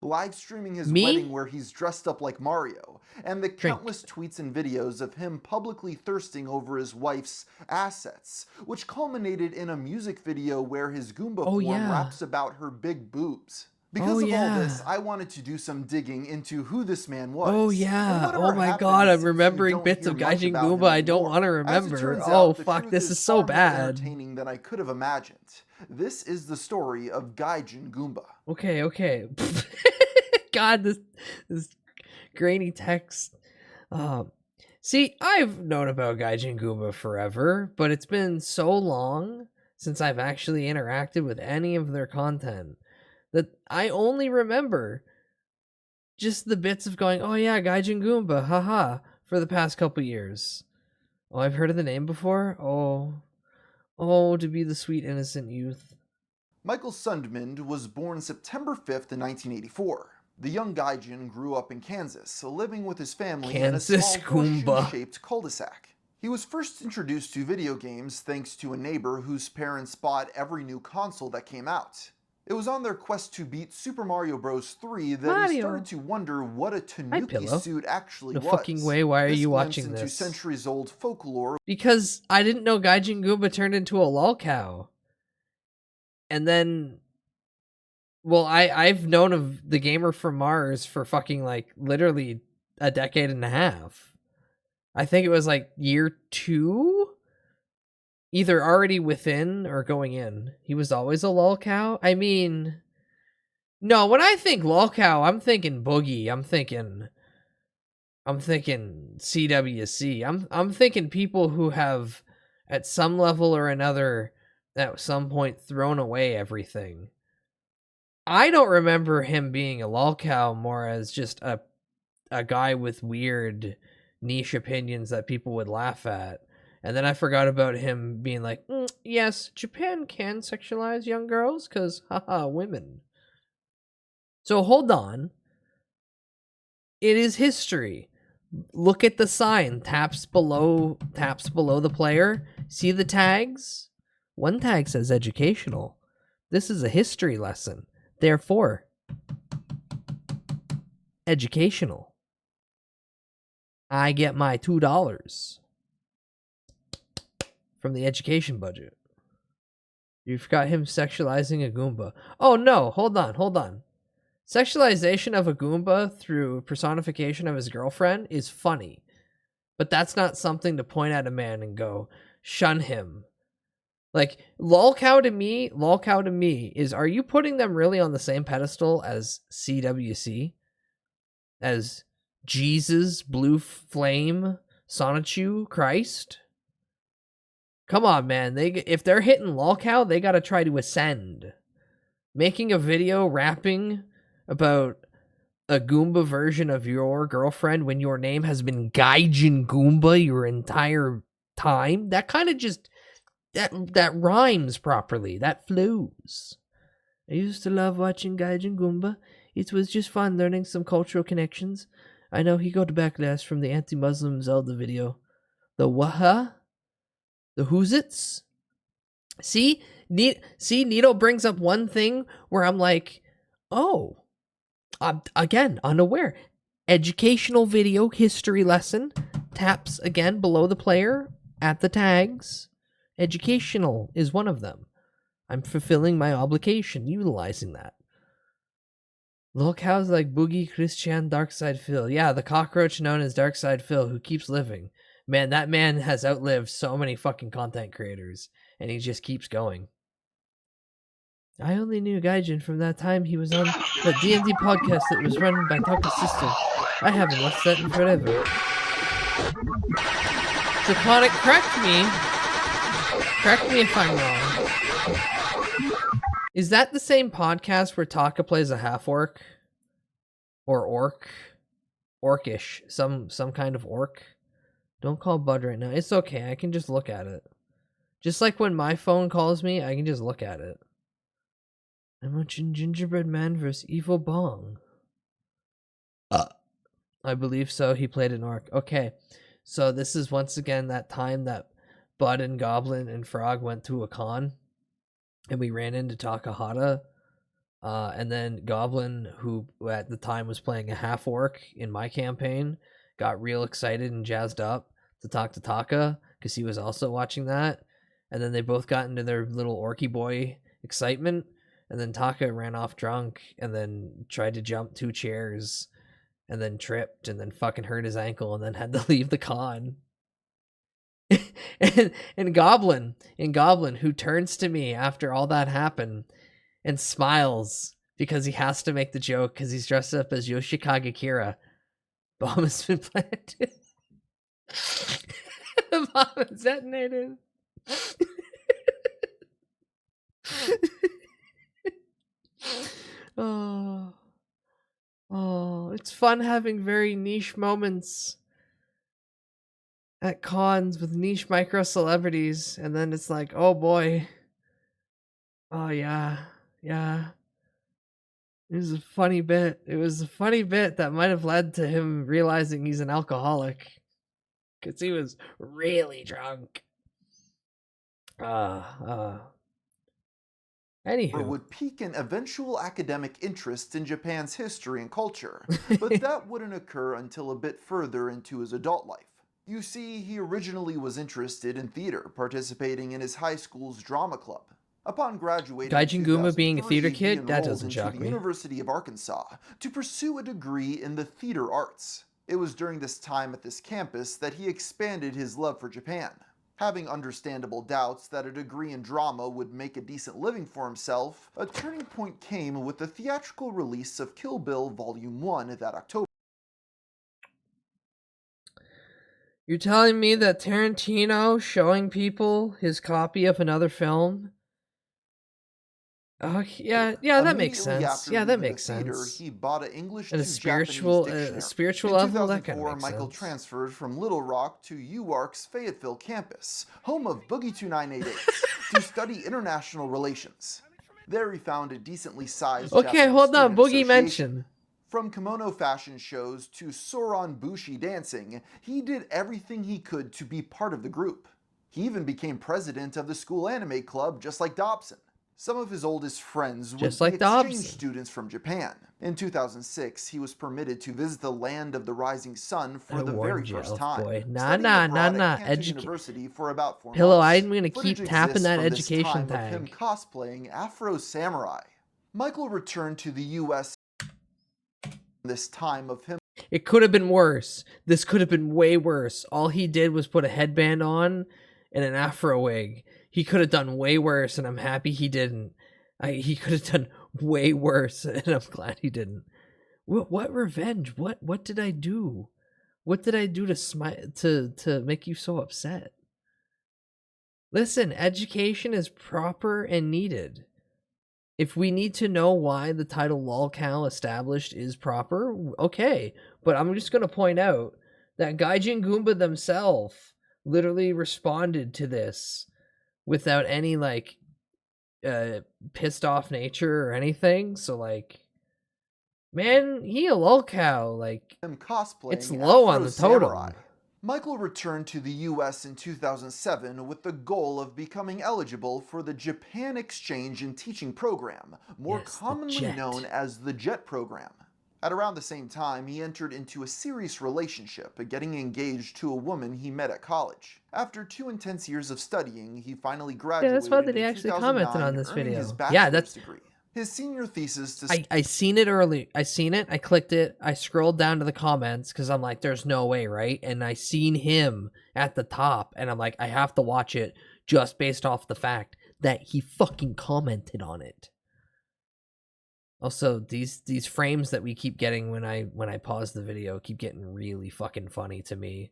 Live streaming his wedding where he's dressed up like Mario, and the countless tweets and videos of him publicly thirsting over his wife's assets, which culminated in a music video where his Goomba form raps about her big boobs. Because of all this, I wanted to do some digging into who this man was. Oh yeah. Oh my god, I'm remembering bits of Gaijin Goomba I don't want to remember. Oh fuck, this is so bad. Entertaining than I could have imagined. This is the story of Gaijin Goomba. Okay. God, this grainy text. See, I've known about Gaijin Goomba forever, but it's been so long since I've actually interacted with any of their content that I only remember just the bits of going, oh yeah, Gaijin Goomba, haha, for the past couple years. Oh, I've heard of the name before? Oh, to be the sweet innocent youth. Michael Sundmund was born September 5th, 1984. The young gaijin grew up in Kansas, living with his family in a small horseshoe-shaped cul-de-sac. He was first introduced to video games thanks to a neighbor whose parents bought every new console that came out. It was on their quest to beat Super Mario Bros. 3 that he started to wonder what a tanuki suit actually was. No fucking way, why are you watching into this? centuries-old folklore. Because I didn't know Gaijin Goomba turned into a lol cow. And then, well, I've known of the Gamer from Mars for fucking like literally a decade and a half. I think it was like year 2, either already within or going in. He was always a lol cow. I mean, no, when I think lol cow, I'm thinking Boogie. I'm thinking CWC. I'm thinking people who have, at some level or another, at some point thrown away everything. I don't remember him being a lol cow more as just a guy with weird niche opinions that people would laugh at. And then I forgot about him being like, yes, Japan can sexualize young girls because, haha, women. So hold on. It is history. Look at the sign. Taps below the player. See the tags? One tag says educational. This is a history lesson. Therefore, educational. I get my $2 from the education budget. You forgot him sexualizing a Goomba. Oh no, hold on. Sexualization of a Goomba through personification of his girlfriend is funny. But that's not something to point at a man and go, shun him. Like, lol cow to me is, are you putting them really on the same pedestal as CWC? As Jesus, Blue Flame, Sonichu, Christ? Come on, man. If they're hitting lol cow, they gotta try to ascend. Making a video rapping about a Goomba version of your girlfriend when your name has been Gaijin Goomba your entire time, that kind of just... That rhymes properly. That flows. I used to love watching Gaijin Goomba. It was just fun learning some cultural connections. I know he got backlash from the anti-Muslim Zelda video. The Waha? The Who's-Its? See, Nito brings up one thing where I'm like, oh, I'm, again, unaware. Educational video history lesson. Taps again below the player at the tags. Educational is one of them. I'm fulfilling my obligation, utilizing that. Lol cows like Boogie, Christian, Darkside Phil. Yeah, the cockroach known as Darkside Phil who keeps living. Man, that man has outlived so many fucking content creators, and he just keeps going. I only knew Gaijin from that time he was on the D&D podcast that was run by Taka's sister. I haven't watched that in forever. Draconic, correct me. Correct me if I'm wrong. Is that the same podcast where Taka plays a half-orc? Or orc? Orcish. Some kind of orc? Don't call Bud right now. It's okay, I can just look at it. Just like when my phone calls me, I can just look at it. I'm watching Gingerbread Man vs. Evil Bong. I believe so, he played an orc. Okay, so this is once again that time that Bud and Goblin and Frog went to a con, and we ran into Takahata, and then Goblin, who at the time was playing a half-orc in my campaign, got real excited and jazzed up to talk to Taka, because he was also watching that, and then they both got into their little orky boy excitement, and then Taka ran off drunk, and then tried to jump 2 chairs, and then tripped, and then fucking hurt his ankle, and then had to leave the con. and Goblin, who turns to me after all that happened and smiles because he has to make the joke because he's dressed up as Yoshikage Kira. Bomb has been planted. The bomb is detonated. Oh, it's fun having very niche moments at cons with niche micro celebrities, and then it's like, oh boy, Oh yeah, yeah. It was a funny bit. It was a funny bit that might have led to him realizing he's an alcoholic, because he was really drunk. Anywho, would pique an eventual academic interest in Japan's history and culture, but that wouldn't occur until a bit further into his adult life. You see, he originally was interested in theater, participating in his high school's drama club. Upon graduating in Gaijin Guma being a 2003, theater he kid, that enrolled doesn't into shock the me. University of Arkansas to pursue a degree in the theater arts. It was during this time at this campus that he expanded his love for Japan. Having understandable doubts that a degree in drama would make a decent living for himself, a turning point came with the theatrical release of Kill Bill Volume 1 that October. You're telling me that Tarantino showing people his copy of another film? Oh yeah, that makes Immediately sense. after Yeah, that leaving makes the theater, sense. he bought an English At a to Japanese dictionary. spiritual In level, that kind of 2004, makes Michael sense. transferred from Little Rock to UARC's Fayetteville campus, home of Boogie 2988, to study international relations. There he found a decently sized Okay, Japanese hold on. student Boogie association. mention. From kimono fashion shows to Soran Bushi dancing, he did everything he could to be part of the group. He even became president of the school anime club, just like Dobson. Some of his oldest friends would Just be like exchange Dobson. students from Japan. In 2006, he was permitted to visit the land of the rising sun for I the very warned you, first elf time. boy. Nah, Studying nah, abroad nah. at Kanto University for about 4 Pillow, months. I'm gonna Footage keep tapping exists that from this education time of him tag. cosplaying Afro Samurai. Michael returned to the U.S. this time of him. It could have been worse. This could have been way worse. All he did was put a headband on and an afro wig. He could have done way worse, and I'm happy he didn't. He could have done way worse, and I'm glad he didn't. What revenge? What did I do? What did I do to make you so upset? Listen, education is proper and needed. If we need to know why the title lolcow established is proper, okay. But I'm just going to point out that Gaijin Goomba themselves literally responded to this without any, like, pissed off nature or anything. So, like, man, he a lolcow. Like, him cosplaying it's low Afro on the Samurai. totem. Michael returned to the US in 2007 with the goal of becoming eligible for the Japan Exchange and Teaching Program, more commonly known as the JET program. At around the same time, he entered into a serious relationship, getting engaged to a woman he met at college. After 2 intense years of studying, he finally graduated Yeah, that's why that he in actually commented 2009, on this earning video. his Yeah, bachelor's degree. His senior thesis I seen it early. I seen it. I clicked it. I scrolled down to the comments because I'm like, there's no way, right? And I seen him at the top, and I'm like, I have to watch it just based off the fact that he fucking commented on it. Also, these frames that we keep getting when I pause the video keep getting really fucking funny to me.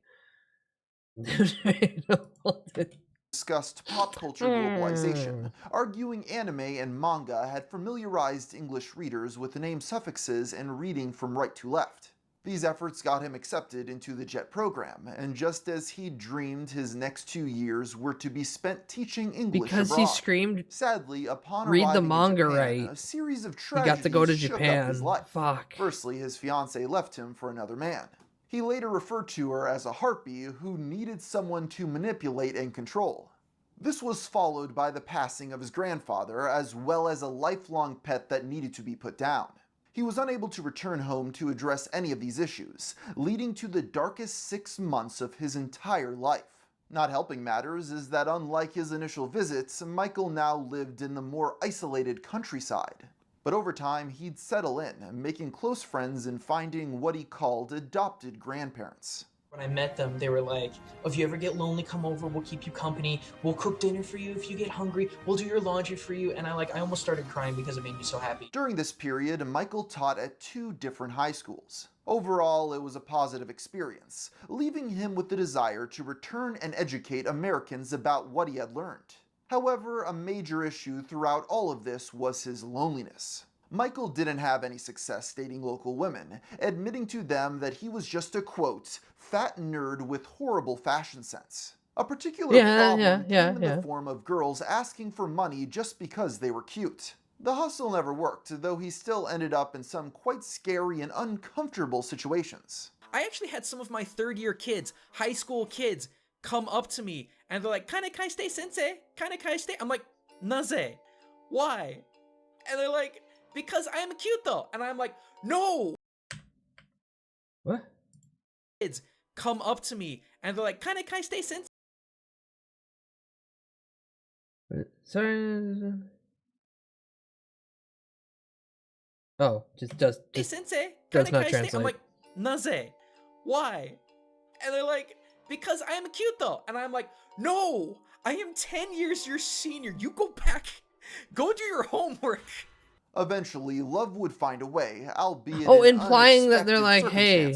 Discussed pop culture globalization, arguing anime and manga had familiarized English readers with the name suffixes and reading from right to left. These efforts got him accepted into the JET program, and just as he dreamed his next 2 years were to be spent teaching English Because abroad. he screamed, Sadly, upon read the arriving in manga Japan, right. a series of He tragedies got to go to shook up Japan. his life. Fuck. Firstly, his fiancée left him for another man. He later referred to her as a harpy who needed someone to manipulate and control. This was followed by the passing of his grandfather, as well as a lifelong pet that needed to be put down. He was unable to return home to address any of these issues, leading to the darkest 6 months of his entire life. Not helping matters is that unlike his initial visits, Michael now lived in the more isolated countryside. But over time, he'd settle in, making close friends and finding what he called adopted grandparents. When I met them, they were like, if you ever get lonely, come over, we'll keep you company, we'll cook dinner for you if you get hungry, we'll do your laundry for you, and I almost started crying because it made me so happy. During this period, Michael taught at 2 different high schools. Overall, it was a positive experience, leaving him with the desire to return and educate Americans about what he had learned. However, a major issue throughout all of this was his loneliness. Michael didn't have any success dating local women, admitting to them that he was just a, quote, fat nerd with horrible fashion sense. A particular problem came in the form of girls asking for money just because they were cute. The hustle never worked, though he still ended up in some quite scary and uncomfortable situations. I actually had some of my third-year kids, high school kids, come up to me and they're like, "Kinda kai stay sensei? Kinda kai stay?" I'm like, "Naze? Why?" And they're like, "Because I am cute though." And I'm like, "No!" What? Kids come up to me and they're like, "Kinda kai stay sensei?" Sorry. Oh, just does Sensei? does Kinda not kai stay? translate. I'm like, "Naze? Why?" And they're like, "Because I am cute though." And I'm like, "No! I am 10 years your senior. You go back. Go do your homework." Eventually, love would find a way, albeit implying that they're like, "Hey,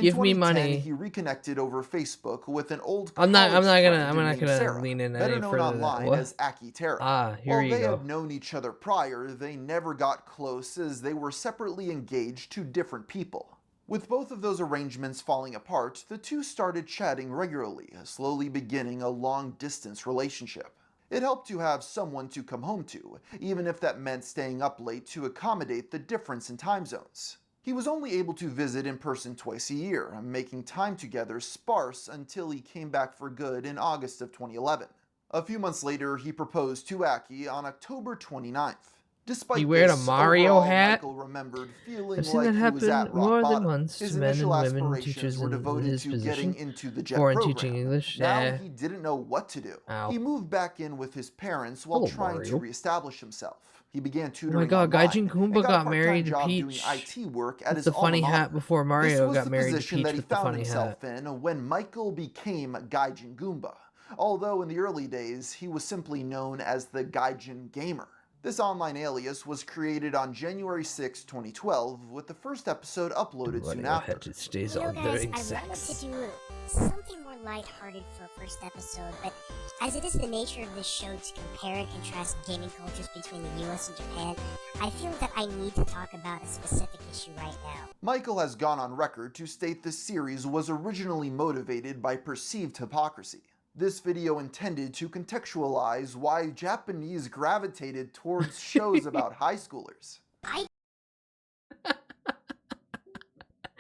give me money." He reconnected over Facebook with an old I'm not friend gonna named Sarah, lean in better any known further online than that. as Aki Tara. Here While you they go. had known each other prior, they never got close as they were separately engaged to different people. With both of those arrangements falling apart, the two started chatting regularly, slowly beginning a long-distance relationship. It helped to have someone to come home to, even if that meant staying up late to accommodate the difference in time zones. He was only able to visit in person twice a year, making time together sparse until he came back for good in August of 2011. A few months later, he proposed to Aki on October 29th. Despite He wearing a this, Mario overall, hat? Michael remembered feeling I've seen like that he was at happen rock more bottom. than once His to men initial and women aspirations teachers were in devoted his to position. getting into the JET Foreign program. teaching English. Now he didn't know what to do. Ow. He moved back in with his parents while Hello, trying Mario. to reestablish himself. He began Oh tutoring my god, online Gaijin and Goomba got a got part-time married to job Peach. doing IT work at It's his the funny alma hat mater. before This Mario was got the married to position Peach that he with the found funny himself hat. in when Michael became Gaijin Goomba, although in the early days he was simply known as the Gaijin Gamer. This online alias was created on January 6, 2012, with the first episode uploaded soon after. Just stays You know, on guys, doing I wanted sex. to do something more lighthearted for a first episode, but as it is the nature of this show to compare and contrast gaming cultures between the US and Japan, I feel that I need to talk about a specific issue right now. Michael has gone on record to state this series was originally motivated by perceived hypocrisy. This video intended to contextualize why Japanese gravitated towards shows about high schoolers.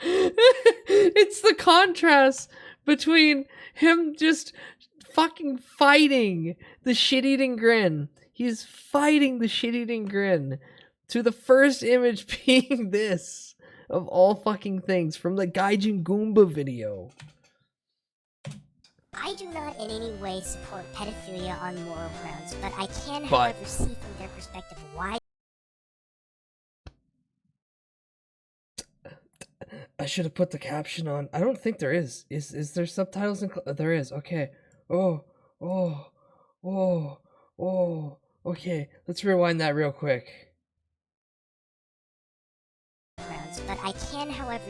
It's the contrast between him just fucking fighting the shit-eating grin. He's fighting the shit-eating grin to the first image being this of all fucking things from the Gaijin Goomba video. I do not in any way support pedophilia on moral grounds, but I can, however, see from their perspective why. I should have put the caption on. I don't think there is. Is there subtitles in? There is. Okay. Oh. Okay. Let's rewind that real quick. But I can, however.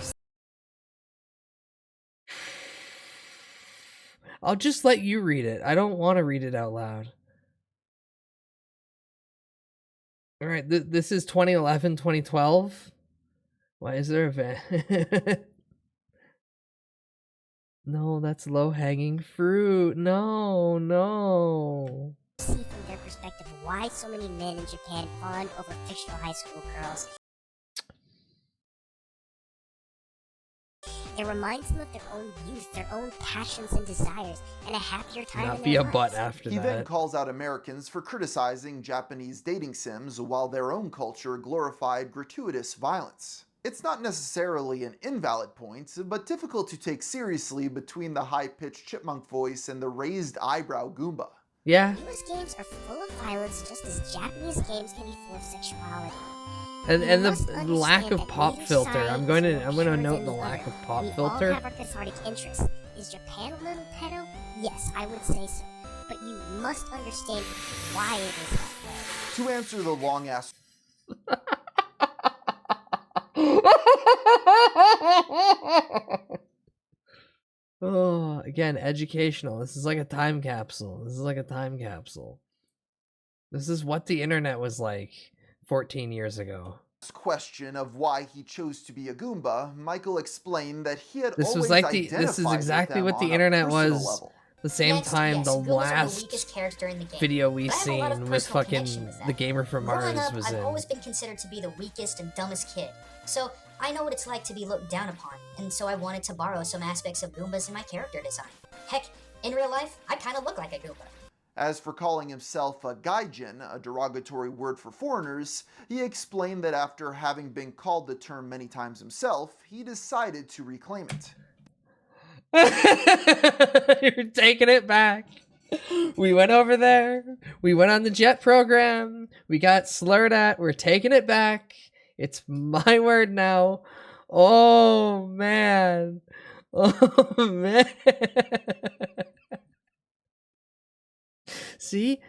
I'll just let you read it. I don't want to read it out loud. All right. This is 2011, 2012. Why is there a van? No, that's low-hanging fruit. No. See from their perspective why so many men in Japan fawn over fictional high school girls. It reminds them of their own youth, their own passions and desires, and a happier time Not in be their a butt lives. after He that. then calls out Americans for criticizing Japanese dating sims while their own culture glorified gratuitous violence. It's not necessarily an invalid point, but difficult to take seriously between the high-pitched chipmunk voice and the raised eyebrow Goomba. Yeah. US games are full of violence just as Japanese games can be full of sexuality. And the lack of pop filter. I'm going to note the lack of pop We all filter. have our cathartic interests. Is Japan a little pedo? Yes, I would say so. But you must understand why it is that way. To answer the long-ass Oh, again, educational. This is like a time capsule. This is what the internet was like 14 years ago. question of why he chose to be a Goomba, Michael explained that he had This always was like identified this is with exactly them what on the a internet personal was. level. the same Next, time, yes, the Goombas are the last weakest character in the game. video we But I have a lot of seen was personal connection fucking with that. the gamer from Growing Mars up, was I've in. always been considered to be the weakest and dumbest kid. So I know what it's like to be looked down upon, and so I wanted to borrow some aspects of Goombas in my character design. Heck, in real life, I kind of look like a Goomba. As for calling himself a gaijin, a derogatory word for foreigners, he explained that after having been called the term many times himself, he decided to reclaim it. You're taking it back. We went over there. We went on the jet program. We got slurred at. We're taking it back. It's my word now. Oh, man. Oh, man. See?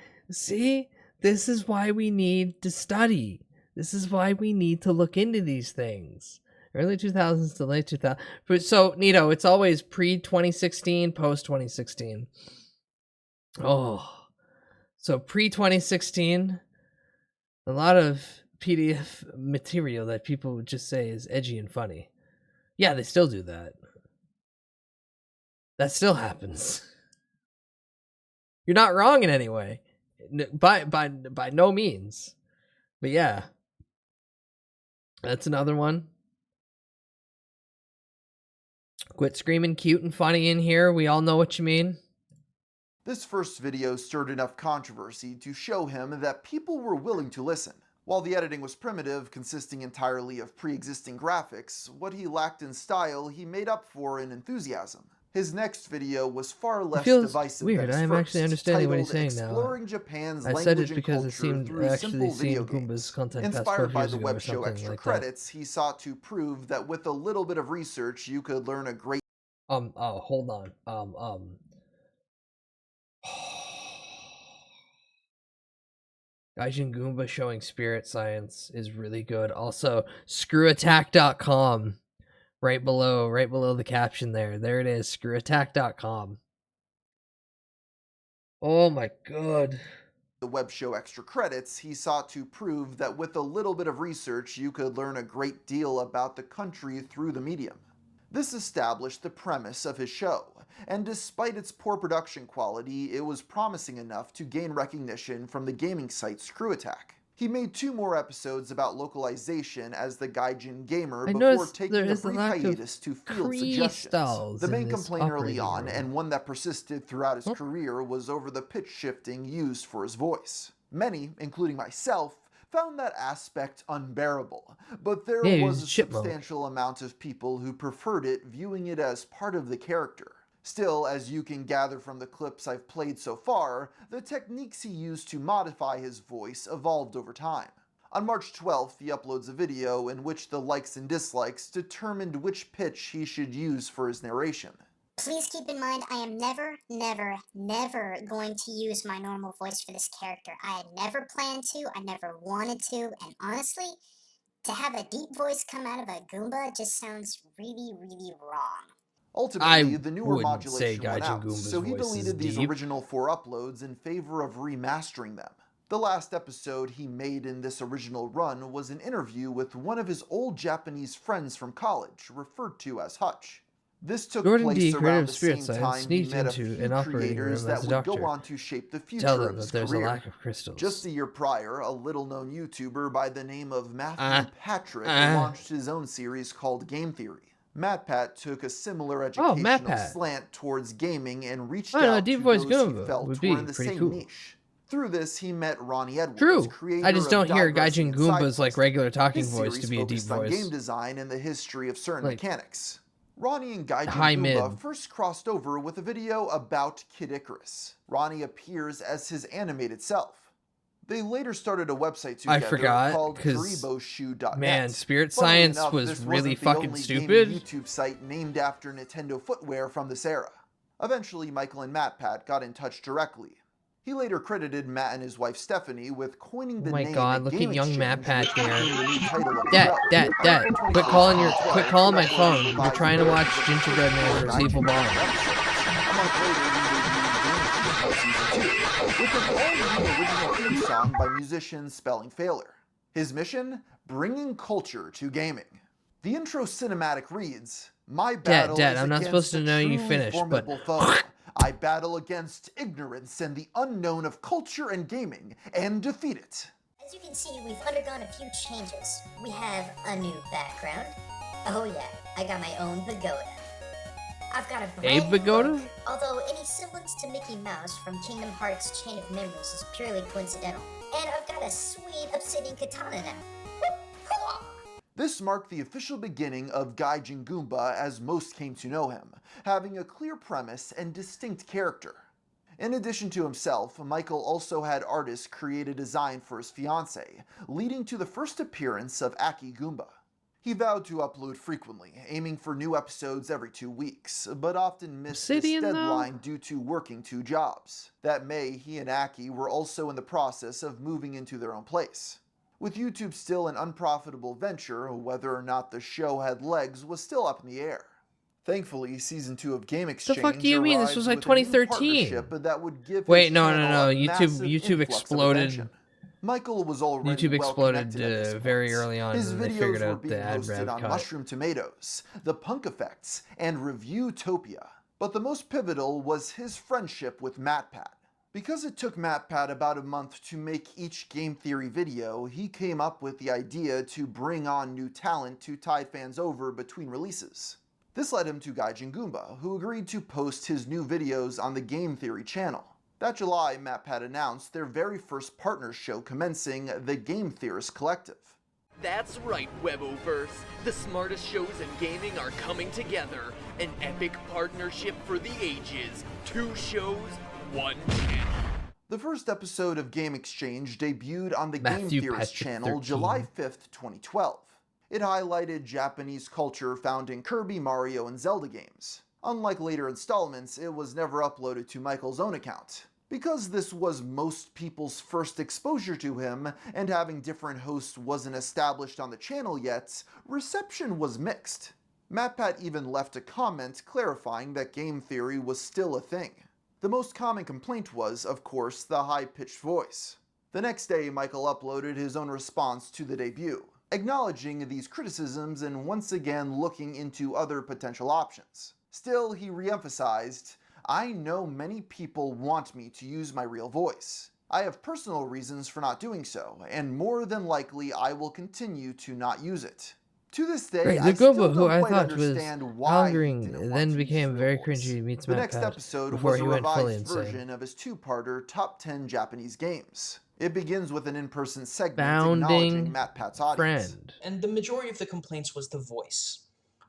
This is why we need to study. This is why we need to look into these things. Early 2000s to late 2000s. So, Nito, it's always pre-2016, post-2016. Oh. So, pre-2016, a lot of PDF material that people would just say is edgy and funny. Yeah, they still do that. That still happens. You're not wrong in any way. By no means. But yeah. That's another one. Quit screaming cute and funny in here. We all know what you mean. This first video stirred enough controversy to show him that people were willing to listen. While the editing was primitive, consisting entirely of pre-existing graphics, what he lacked in style he made up for in enthusiasm. His next video was far less divisive weird. than his I'm first, actually understanding what he's titled saying now. Exploring Japan's I language said it and because it culture seemed through actually simple video seen games. Goomba's content past Inspired 12 by years the ago or web show something Extra like that. Credits, he sought to prove that with a little bit of research, you could learn a great hold on. Gaijin Goomba showing spirit science is really good. Also, screwattack.com. Right below the caption there. There it is, screwattack.com. Oh my god. The web show Extra Credits, he sought to prove that with a little bit of research, you could learn a great deal about the country through the medium. This established the premise of his show, and despite its poor production quality, it was promising enough to gain recognition from the gaming site ScrewAttack. He made 2 more episodes about localization as the Gaijin Gamer before taking a brief hiatus to field suggestions. The main complaint early on, and one that persisted throughout his career, was over the pitch shifting used for his voice. Many, including myself, found that aspect unbearable, but there was a substantial amount of people who preferred it, viewing it as part of the character. Still, as you can gather from the clips I've played so far, the techniques he used to modify his voice evolved over time. On March 12th, he uploads a video in which the likes and dislikes determined which pitch he should use for his narration. Please keep in mind, I am never going to use my normal voice for this character. I had never planned to, I never wanted to, and honestly, to have a deep voice come out of a Goomba just sounds really wrong. Ultimately, the newer modulation went out, so he deleted these original 4 uploads in favor of remastering them. The last episode he made in this original run was an interview with one of his old Japanese friends from college, referred to as Hutch. This took place around the same time he met a few creators that would go on to shape the future of his career. Just a year prior, a little-known YouTuber by the name of Matthew Patrick launched his own series called Game Theory. MatPat took a similar educational slant towards gaming and reached out to those he felt were in the same niche. Through this, he met Ronnie Edwards, creator I just don't of hear Digressing Gaijin and Side Goomba's like Questing. regular talking His voice series to be a deep focused on voice. game design and the history of certain Like, mechanics. Ronnie and Gaijin high Goomba mid. first crossed over with a video about Kid Icarus. Ronnie appears as his animated self. They later started a website together I forgot, called 'cause, KariboShoe.net. man, Spirit Funnily Science enough, was this really wasn't the fucking only stupid. gaming YouTube site named after Nintendo footwear from this era. Eventually, Michael and MatPat got in touch directly. He later credited Matt and his wife Stephanie with coining the Oh my name god, and look game at young exchange, MatPat which became the new title of the here. show. Dad, quit calling my phone. We're trying to watch Gingerbread Man vs. Evil Bong. A month later, we debuted Game Season 2, with an all-new original theme song by musician Spelling Failure. His mission? Bringing culture to gaming. The intro cinematic reads, "My battle Dad, is I'm not against supposed to a know you truly finished, but formidable foe. I battle against ignorance and the unknown of culture and gaming, and defeat it. As you can see, we've undergone a few changes. We have a new background. Oh yeah, I got my own pagoda. I've got a brand new pagoda? look, although any semblance to Mickey Mouse from Kingdom Hearts Chain of Memories is purely coincidental. And I've got a sweet obsidian katana now. This marked the official beginning of Gaijin Goomba as most came to know him, having a clear premise and distinct character. In addition to himself, Michael also had artists create a design for his fiancée, leading to the first appearance of Aki Goomba. He vowed to upload frequently, aiming for new episodes every 2 weeks, but often missed this deadline due to working 2 jobs. That May, he and Aki were also in the process of moving into their own place. With YouTube still an unprofitable venture, whether or not the show had legs was still up in the air. Thankfully, season 2 of Game Exchange The fuck do you mean? This was like arrived with a new 2013. partnership that would give Wait, his no. channel a massive YouTube influx of exploded. attention. Michael was already YouTube exploded well-connected at this very point. early on, His and they videos figured were out being the ad hosted rev on cut. Mushroom Tomatoes, The Punk Effects, and Reviewtopia. But the most pivotal was his friendship with MatPat. Because it took MatPat about a month to make each game theory video, he came up with the idea to bring on new talent to tide fans over between releases. This led him to Gaijin Goomba, who agreed to post his new videos on the Game Theory channel. That July, MatPat announced their very first partner show commencing, the Game Theorist Collective. That's right, Weboverse. The smartest shows in gaming are coming together. An epic partnership for the ages. 2 shows, 1 channel. The first episode of Game Exchange debuted on the Matthew Game Theorist Patrick channel 13. July 5th, 2012. It highlighted Japanese culture found in Kirby, Mario, and Zelda games. Unlike later installments, it was never uploaded to Michael's own account. Because this was most people's first exposure to him, and having different hosts wasn't established on the channel yet, reception was mixed. MatPat even left a comment clarifying that game theory was still a thing. The most common complaint was, of course, the high-pitched voice. The next day, Michael uploaded his own response to the debut, acknowledging these criticisms and once again looking into other potential options. Still, he re-emphasized, "I know many people want me to use my real voice. I have personal reasons for not doing so, and more than likely I will continue to not use it." To this day, Great, I the still Goomba, who don't I quite thought was understand why he Algering, didn't want then to use became his very voice. cringy meets The next MatPat episode before was he a went fully revised insane. version of his 2-parter Top 10 Japanese Games. It begins with an in-person segment Founding acknowledging MatPat's audience. friend. And the majority of the complaints was the voice.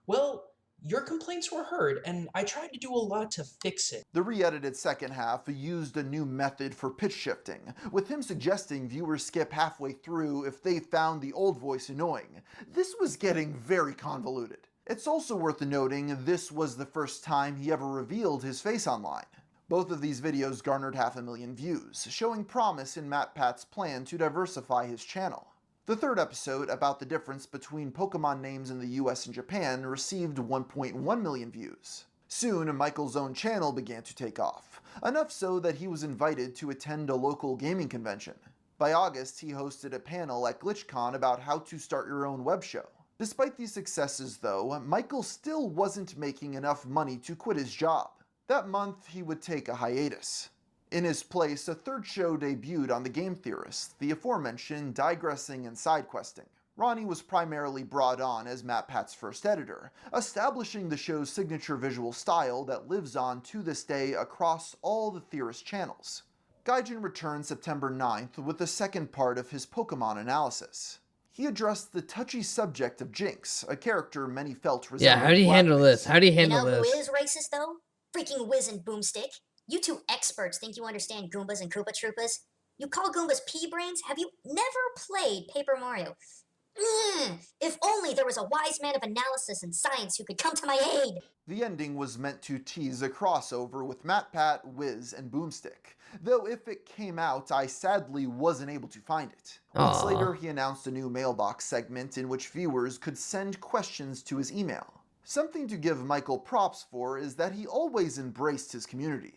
Well, your complaints were heard, and I tried to do a lot to fix it. The re-edited second half used a new method for pitch shifting, with him suggesting viewers skip halfway through if they found the old voice annoying. This was getting very convoluted. It's also worth noting this was the first time he ever revealed his face online. Both of these videos garnered 500,000 views, showing promise in MatPat's plan to diversify his channel. The third episode, about the difference between Pokemon names in the US and Japan, received 1.1 million views. Soon, Michael's own channel began to take off, enough so that he was invited to attend a local gaming convention. By August, he hosted a panel at GlitchCon about how to start your own web show. Despite these successes, though, Michael still wasn't making enough money to quit his job. That month, he would take a hiatus. In his place, a third show debuted on the Game Theorist, the aforementioned Digressing and Sidequesting. Ronnie was primarily brought on as MatPat's first editor, establishing the show's signature visual style that lives on to this day across all the Theorist channels. Gaijin returned September 9th with the second part of his Pokemon analysis. He addressed the touchy subject of Jinx, a character many felt resembled Yeah, how do you handle this? How do you handle You know this? who is racist though? Freaking Wiz and Boomstick. You two experts think you understand Goombas and Koopa Troopas? You call Goombas pea-brains? Have you never played Paper Mario? If only there was a wise man of analysis and science who could come to my aid! The ending was meant to tease a crossover with MatPat, Wiz, and Boomstick, though if it came out, I sadly wasn't able to find it. Weeks Aw. later, he announced a new mailbox segment in which viewers could send questions to his email. Something to give Michael props for is that he always embraced his community.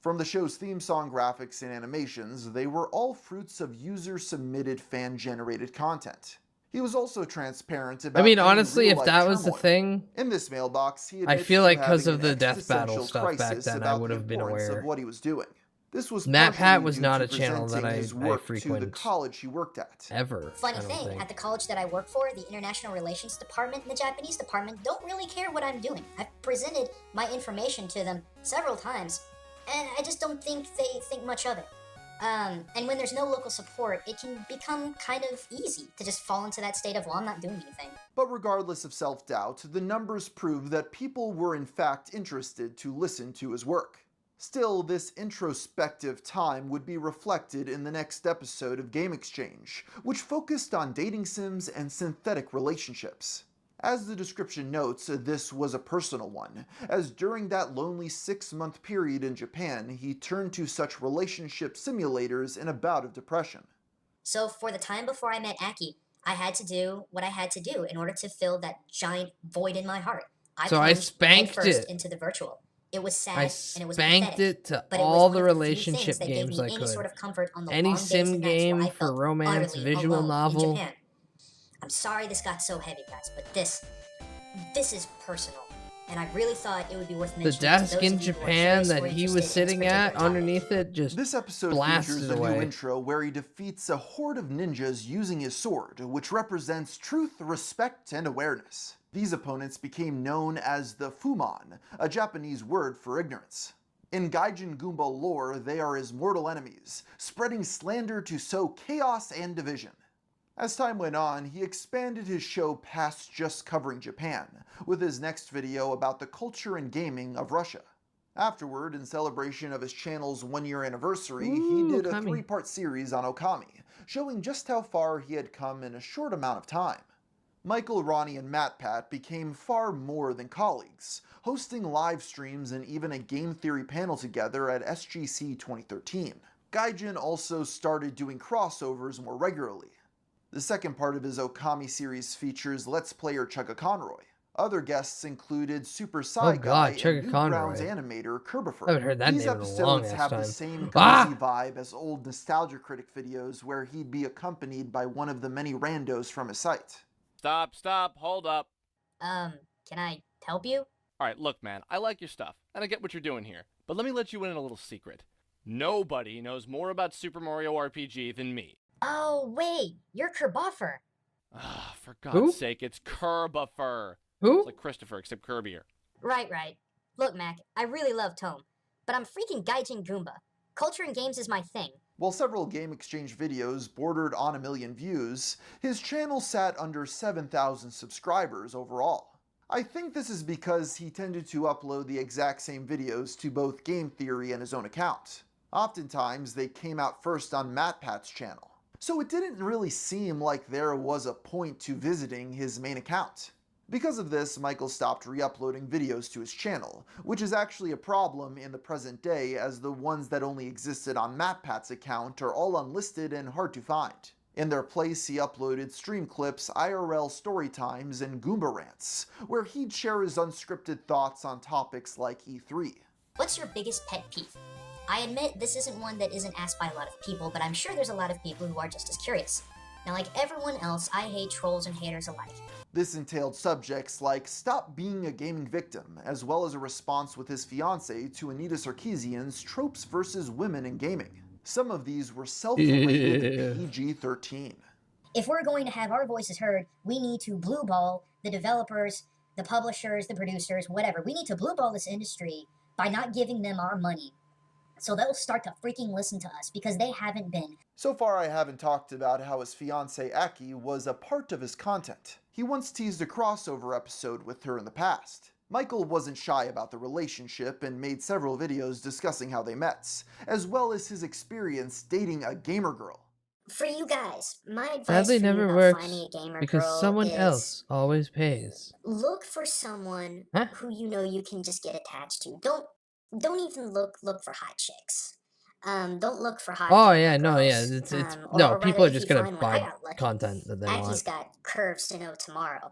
From the show's theme song graphics and animations, they were all fruits of user-submitted fan-generated content. He was also transparent I about mean, any honestly, if real-life that was the turmoil. thing, In this mailbox, he I admits feel to like because having of an the death battle existential stuff back crisis then, I about would the have been importance aware. of what he was doing. This was MatPat partially was due not to a channel that presenting his I work to the frequent college he worked at. ever. Funny I don't thing, think. at the college that I work for, the International Relations Department and the Japanese Department don't really care what I'm doing. I've presented my information to them several times, and I just don't think they think much of it. And when there's no local support, it can become kind of easy to just fall into that state of, well, I'm not doing anything. But regardless of self-doubt, the numbers prove that people were in fact interested to listen to his work. Still, this introspective time would be reflected in the next episode of Game Exchange, which focused on dating sims and synthetic relationships. As the description notes, this was a personal one, as during that lonely 6-month period in Japan, he turned to such relationship simulators in a bout of depression. So for the time before I met Aki, I had to do what I had to do in order to fill that giant void in my heart. I So I plunged spanked headfirst it. into the virtual. It was sad I and it was spanked pathetic, it to but it was all one the of the few relationship things that gave games me I any could. sort of comfort on the Any long days sim and nights where game I for felt romance, utterly visual alone novel. in Japan. I'm sorry this got so heavy, guys, but this is personal, and I really thought it would be worth The mentioning desk to those in of you who are Japan curious that or he was interested in this sitting particular at topic. underneath it just This episode blasted features a away. new intro where he defeats a horde of ninjas using his sword, which represents truth, respect, and awareness. These opponents became known as the Fuman, a Japanese word for ignorance. In Gaijin Goomba lore, they are his mortal enemies, spreading slander to sow chaos and division. As time went on, he expanded his show past just covering Japan, with his next video about the culture and gaming of Russia. Afterward, in celebration of his channel's 1-year anniversary, he did a 3-part series on Okami, showing just how far he had come in a short amount of time. Michael, Ronnie, and MatPat became far more than colleagues, hosting live streams and even a game theory panel together at SGC 2013. Gaijin also started doing crossovers more regularly. The second part of his Okami series features Let's Player Chugga Conroy. Other guests included Super Psy Guy and Newgrounds animator Kerbifer. I haven't heard that These name in a long episodes ass have time. the same Ah! cozy vibe as old Nostalgia Critic videos where he'd be accompanied by one of the many randos from his site. Stop, hold up. Can I help you? Alright, look, man, I like your stuff, and I get what you're doing here, but let me let you in on a little secret. Nobody knows more about Super Mario RPG than me. Oh, wait, you're Kerbuffer. Ah, for Who? God's sake, it's Kerbuffer. Who? It's like Christopher, except Kirbier. Right. Look, Mac, I really love Tome, but I'm freaking Gaijin Goomba. Culture and games is my thing. While several Game Exchange videos bordered on 1 million views, his channel sat under 7,000 subscribers overall. I think this is because he tended to upload the exact same videos to both Game Theory and his own account. Oftentimes, they came out first on MatPat's channel, so it didn't really seem like there was a point to visiting his main account. Because of this, Michael stopped re-uploading videos to his channel, which is actually a problem in the present day as the ones that only existed on MatPat's account are all unlisted and hard to find. In their place, he uploaded stream clips, IRL story times, and Goomba rants, where he'd share his unscripted thoughts on topics like E3. What's your biggest pet peeve? I admit this isn't one that isn't asked by a lot of people, but I'm sure there's a lot of people who are just as curious. Now, like everyone else, I hate trolls and haters alike. This entailed subjects like stop being a gaming victim, as well as a response with his fiancée to Anita Sarkeesian's tropes versus women in gaming. Some of these were self-rated PG-13. If we're going to have our voices heard, we need to blue ball the developers, the publishers, the producers, whatever. We need to blue ball this industry by not giving them our money. So they'll start to freaking listen to us because they haven't been. So far, I haven't talked about how his fiancée Aki was a part of his content. He once teased a crossover episode with her in the past. Michael wasn't shy about the relationship and made several videos discussing how they met, as well as his experience dating a gamer girl. For you guys, my advice Sadly, for you never about works finding a gamer because girl someone is else always pays. look for someone who you know you can just get attached to. Don't even look for hot chicks. Don't look for hot. Oh yeah, no, yeah, it's no. or People rather, are just if you gonna find one, I buy got lucky. content that they Aki's want. got curves to know tomorrow.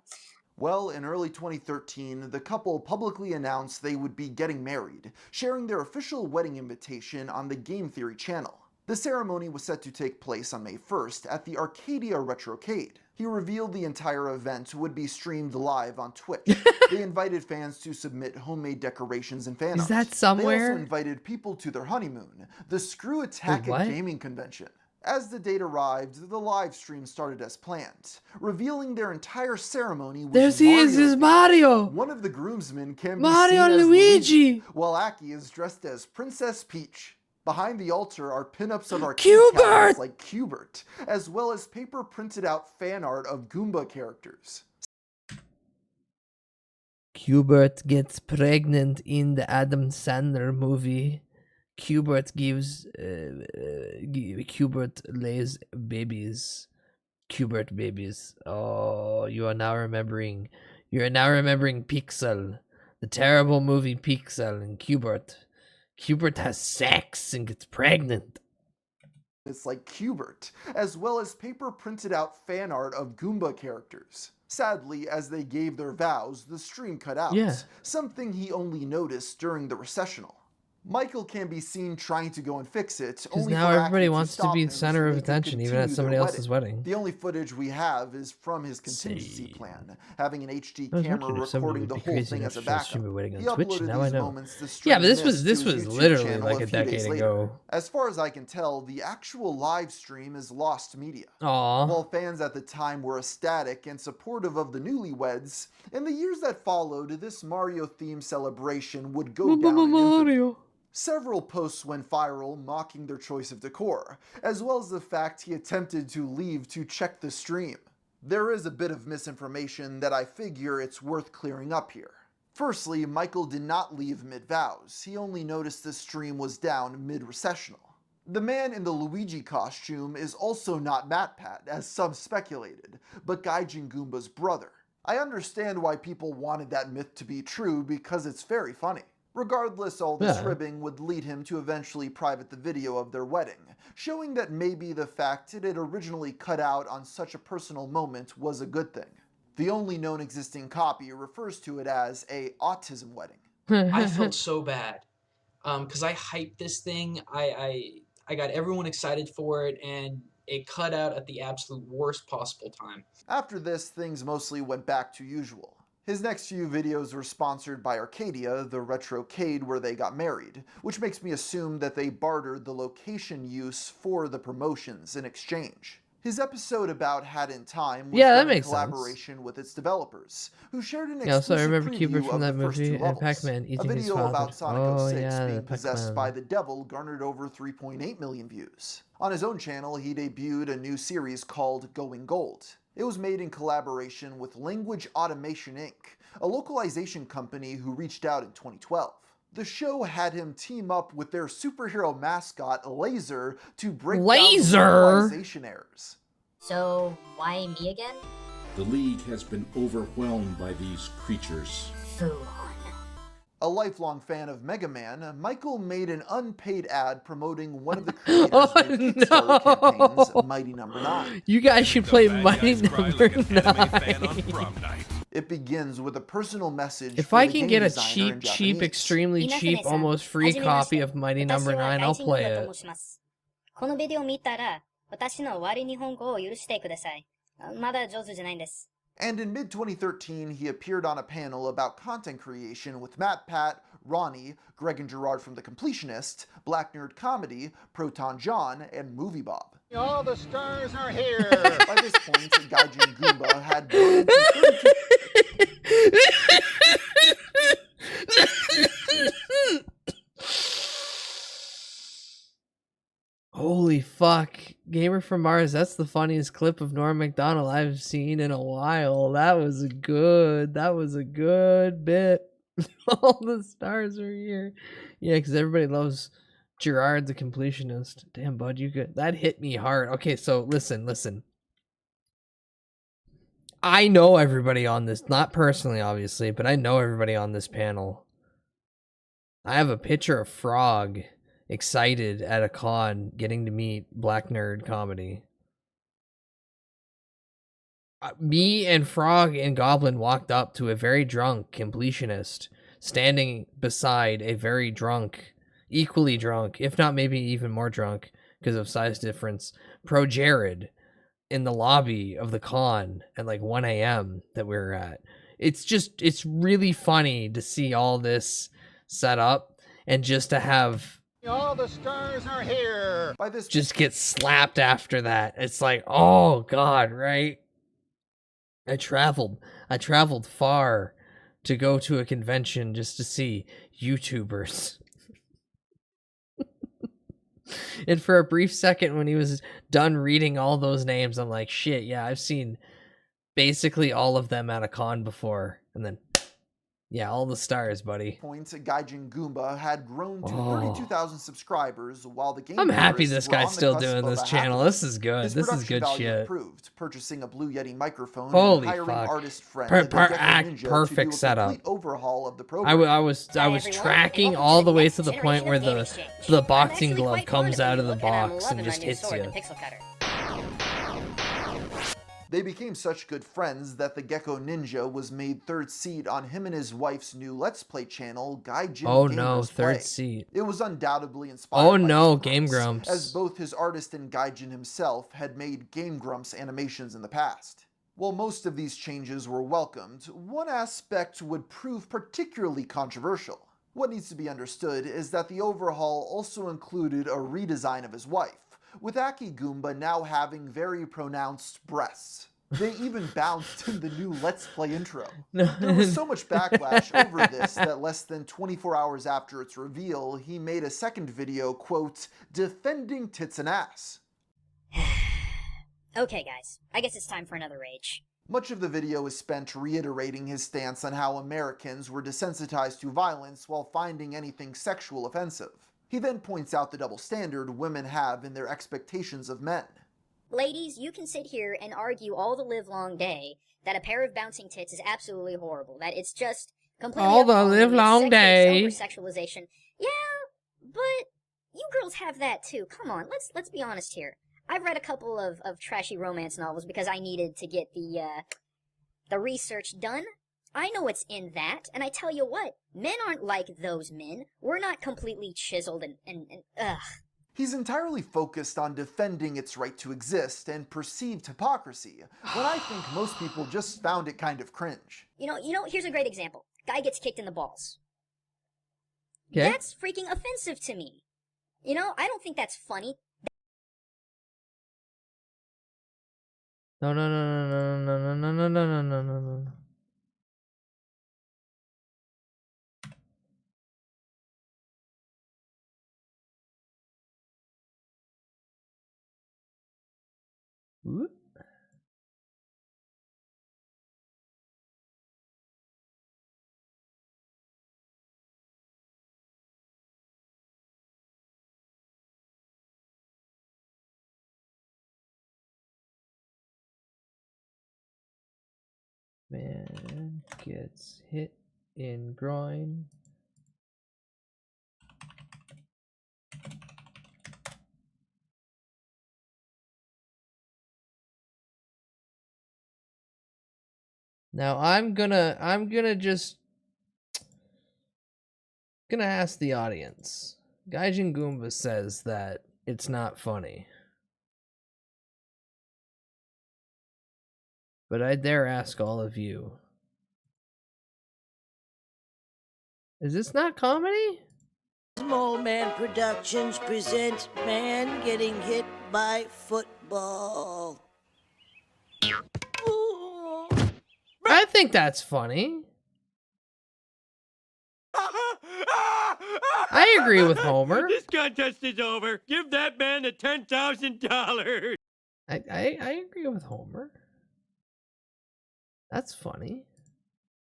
Well, in early 2013, the couple publicly announced they would be getting married, sharing their official wedding invitation on the Game Theory channel. The ceremony was set to take place on May 1st at the Arcadia Retrocade. He revealed the entire event would be streamed live on Twitch. They invited fans to submit homemade decorations and fan art. Is that They somewhere? also invited people to their honeymoon, the Screw Attack what? It Gaming Convention. As the date arrived, the live stream started as planned, revealing their entire ceremony with There he is, is Mario! One of the groomsmen can be Mario seen and as Luigi! while Aki is dressed as Princess Peach. Behind the altar are pinups of arcade Q*bert! characters like Q*bert, as well as paper printed out fan art of Goomba characters. Q*bert gets pregnant in the Adam Sandler movie. Q*bert gives Q*bert lays babies. Q*bert babies. Oh, you are now remembering Pixel, the terrible movie Pixel, and Q*bert. Q*bert has sex and gets pregnant. It's like Q*bert, as well as paper printed out fan art of Goomba characters. Sadly, as they gave their vows, the stream cut out, Yeah. something he only noticed during the recessional. Michael can be seen trying to go and fix it, Because only now for everybody Aki wants to stop be him the center so of they could attention, even at continue somebody their else's wedding. The only footage we have is from his contingency plan, having an HD I was camera wondering if somebody recording would the be whole crazy thing enough as a to try to backup. stream a wedding on He Twitch, uploaded now I these know. moments the Yeah, stream but this missed was to his YouTube literally channel like a few days decade later. ago. As far as I can tell, the actual live stream is lost media. Aw. While fans at the time were ecstatic and supportive of the newlyweds, in the years that followed, this Mario-themed celebration would go down in infamy. Mario. Several posts went viral mocking their choice of decor, as well as the fact he attempted to leave to check the stream. There is a bit of misinformation that I figure it's worth clearing up here. Firstly, Michael did not leave mid-vows, he only noticed the stream was down mid-recessional. The man in the Luigi costume is also not MatPat, as some speculated, but Gaijin Goomba's brother. I understand why people wanted that myth to be true because it's very funny. Regardless, all this ribbing would lead him to eventually private the video of their wedding, showing that maybe the fact it had originally cut out on such a personal moment was a good thing. The only known existing copy refers to it as a autism wedding. I felt so bad because I hyped this thing. I got everyone excited for it, and it cut out at the absolute worst possible time. After this, things mostly went back to usual. His next few videos were sponsored by Arcadia, the retrocade where they got married, which makes me assume that they bartered the location use for the promotions in exchange. His episode about Hat in Time was done in collaboration with its developers, who shared an Yeah, so I exclusive remember preview Q*bert from of that the first movie two and levels. Pac-Man A eating his video father. about Sonic Oh 06 yeah, being the possessed Pac-Man. by the devil garnered over 3.8 million views. On his own channel, he debuted a new series called Going Gold. It was made in collaboration with Language Automation Inc., a localization company who reached out in 2012. The show had him team up with their superhero mascot, Laser, to break down the localization errors. So, why me again? The League has been overwhelmed by these creatures. A lifelong fan of Mega Man, Michael made an unpaid ad promoting one of the creators of the Kickstarter campaigns, Mighty Number 9. You guys should play Mighty Number 9. It begins with a personal message. If for I the can game get a designer in cheap, Japanese. extremely cheap, almost free copy of Mighty Number 9, I'll play it. このビデオ見たら、私の悪い日本語を許してください。まだ上手じゃないんです。 And in mid-2013, he appeared on a panel about content creation with MatPat, Ronnie, Greg and Gerard from The Completionist, Black Nerd Comedy, Proton John, and Movie Bob. All the stars are here. By this point, Gaijin Goomba had grown to 32. Holy fuck. Gamer from Mars, that's the funniest clip of Norm Macdonald I've seen in a while. That was a good bit. All the stars are here. Yeah, because everybody loves Gerard the Completionist. Damn, bud, you good. That hit me hard. Okay, so listen. I know everybody on this, not personally, obviously, but I know everybody on this panel. I have a picture of Frog excited at a con getting to meet Black Nerd Comedy. Me and Frog and Goblin walked up to a very drunk completionist standing beside a very drunk, equally drunk, if not maybe even more drunk, because of size difference. Pro Jared in the lobby of the con at like 1 a.m. that we were at. It's really funny to see all this set up and just to have All the stars are here. By this just get slapped after that. It's like, oh God, right? I traveled far to go to a convention just to see YouTubers. And for a brief second when he was done reading all those names, I'm like, shit, yeah, I've seen basically all of them at a con before. And then, yeah, all the stars, buddy. point, Gaijin Goomba had grown to Oh. 32,000 subscribers, while the game I'm happy purists this were guy's on the still cusp doing of this a channel. happening. This is good. His This is production good value shit. improved, purchasing a Blue Yeti microphone Holy and hiring fuck. artist friend the Gecko Ninja Perfect to do a setup. complete overhaul of the I program. was tracking all the way to the point where the boxing glove comes out of the box and just hits you. They became such good friends that the Gecko Ninja was made third seat on him and his wife's new Let's Play channel, Gaijin Oh Gamers no, third Play. seat. It was undoubtedly inspired Oh by no, Game Game Grumps. as both his artist and Gaijin himself had made Game Grumps animations in the past. While most of these changes were welcomed, one aspect would prove particularly controversial. What needs to be understood is that the overhaul also included a redesign of his wife, with Aki Goomba now having very pronounced breasts. They even bounced in the new Let's Play intro. There was so much backlash over this that less than 24 hours after its reveal, he made a second video, quote, defending tits and ass. Okay, guys, I guess it's time for another rage. Much of the video is spent reiterating his stance on how Americans were desensitized to violence while finding anything sexual offensive. He then points out the double standard women have in their expectations of men. Ladies, you can sit here and argue all the livelong day that a pair of bouncing tits is absolutely horrible, that it's just completely All the appalling, livelong it's day. over-sexualization. Yeah, but you girls have that too. Come on, let's be honest here. I've read a couple of trashy romance novels because I needed to get the research done. I know what's in that, and I tell you what, men aren't like those men. We're not completely chiseled and ugh. He's entirely focused on defending its right to exist and perceived hypocrisy, when I think most people just found it kind of cringe. You know, here's a great example. Guy gets kicked in the balls. Okay. That's freaking offensive to me. You know, I don't think that's funny. No, no, no, no, no, no, no, no, no, no, no, no, no. Whoop. Man gets hit in groin. Now I'm gonna just ask the audience. Gaijin Goomba says that it's not funny. But I dare ask all of you. Is this not comedy? Small Man Productions presents Man Getting Hit by Football. I think that's funny. I agree with Homer. This contest is over. Give that man the $10,000. I agree with Homer. That's funny.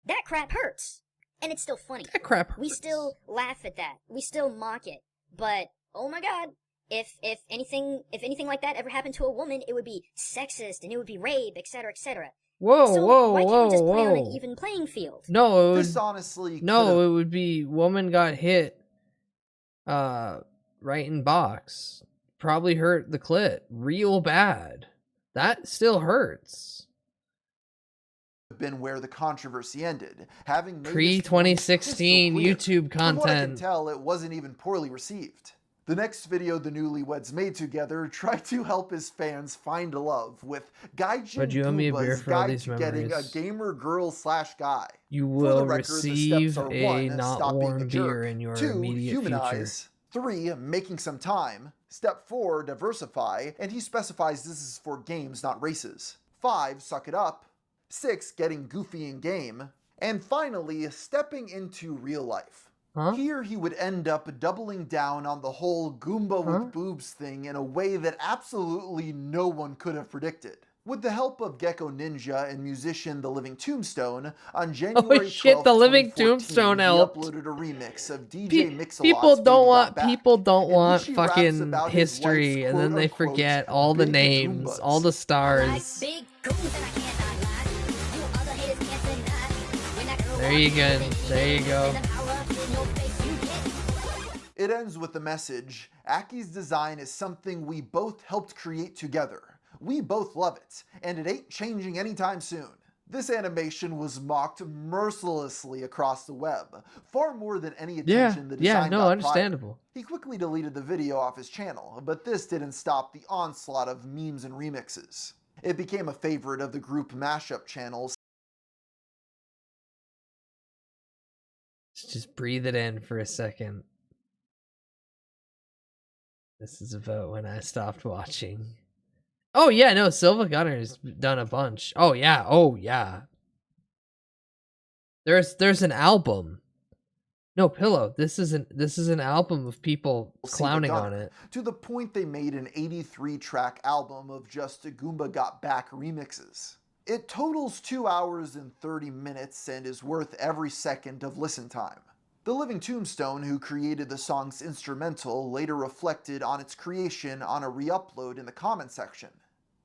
That crap hurts. And it's still funny. That crap hurts. We still laugh at that. We still mock it. But, oh my god, if anything like that ever happened to a woman, it would be sexist and it would be rape, etc., etc. Whoa, So whoa, why can't whoa, we just play on whoa. an even playing field? No, it This would, honestly no, it would be woman got hit right in box. Probably hurt the clit real bad. That still hurts. Been where the controversy ended, having made Pre this point 2016 crystal clear. YouTube From what I can content. tell, it wasn't even poorly received. The next video the newlyweds made together tried to help his fans find love with Gaijin Bud, you owe me a beer Goomba's for all guide these to getting a memories. gamer girl / guy. You For the will record, the steps receive are a 1. not Stop being a warm beer jerk. in your 2. immediate future. Humanize. 3. Making some time. Step 4. Diversify. And he specifies this is for games, not races. 5. Suck it up. 6. Getting goofy in game. And finally, stepping into real life. Here he would end up doubling down on the whole Goomba with boobs thing in a way that absolutely no one could have predicted. With the help of Gecko Ninja and musician The Living Tombstone, on January 12, The Living 2014, Tombstone he helped. uploaded a remix of DJ Mix-a-Lot's People don't want Baby Got Back, people don't in want which he raps fucking about his history, wife's and then they quote-unquote forget all the big names, Goombas. all the stars. There you go. There you go. It ends with the message, Aki's design is something we both helped create together. We both love it, and it ain't changing anytime soon. This animation was mocked mercilessly across the web, far more than any attention the design got prior. Understandable. He quickly deleted the video off his channel, but this didn't stop the onslaught of memes and remixes. It became a favorite of the group mashup channels. Just breathe it in for a second. This is about when I stopped watching. Oh yeah, no, Silva Gunner's done a bunch. Oh yeah. There's an album. No, Pillow. This is an album of people clowning on it. To the point they made an 83-track album of just Goomba Got Back remixes. It totals 2 hours and 30 minutes and is worth every second of listen time. The Living Tombstone, who created the song's instrumental, later reflected on its creation on a re-upload in the comment section.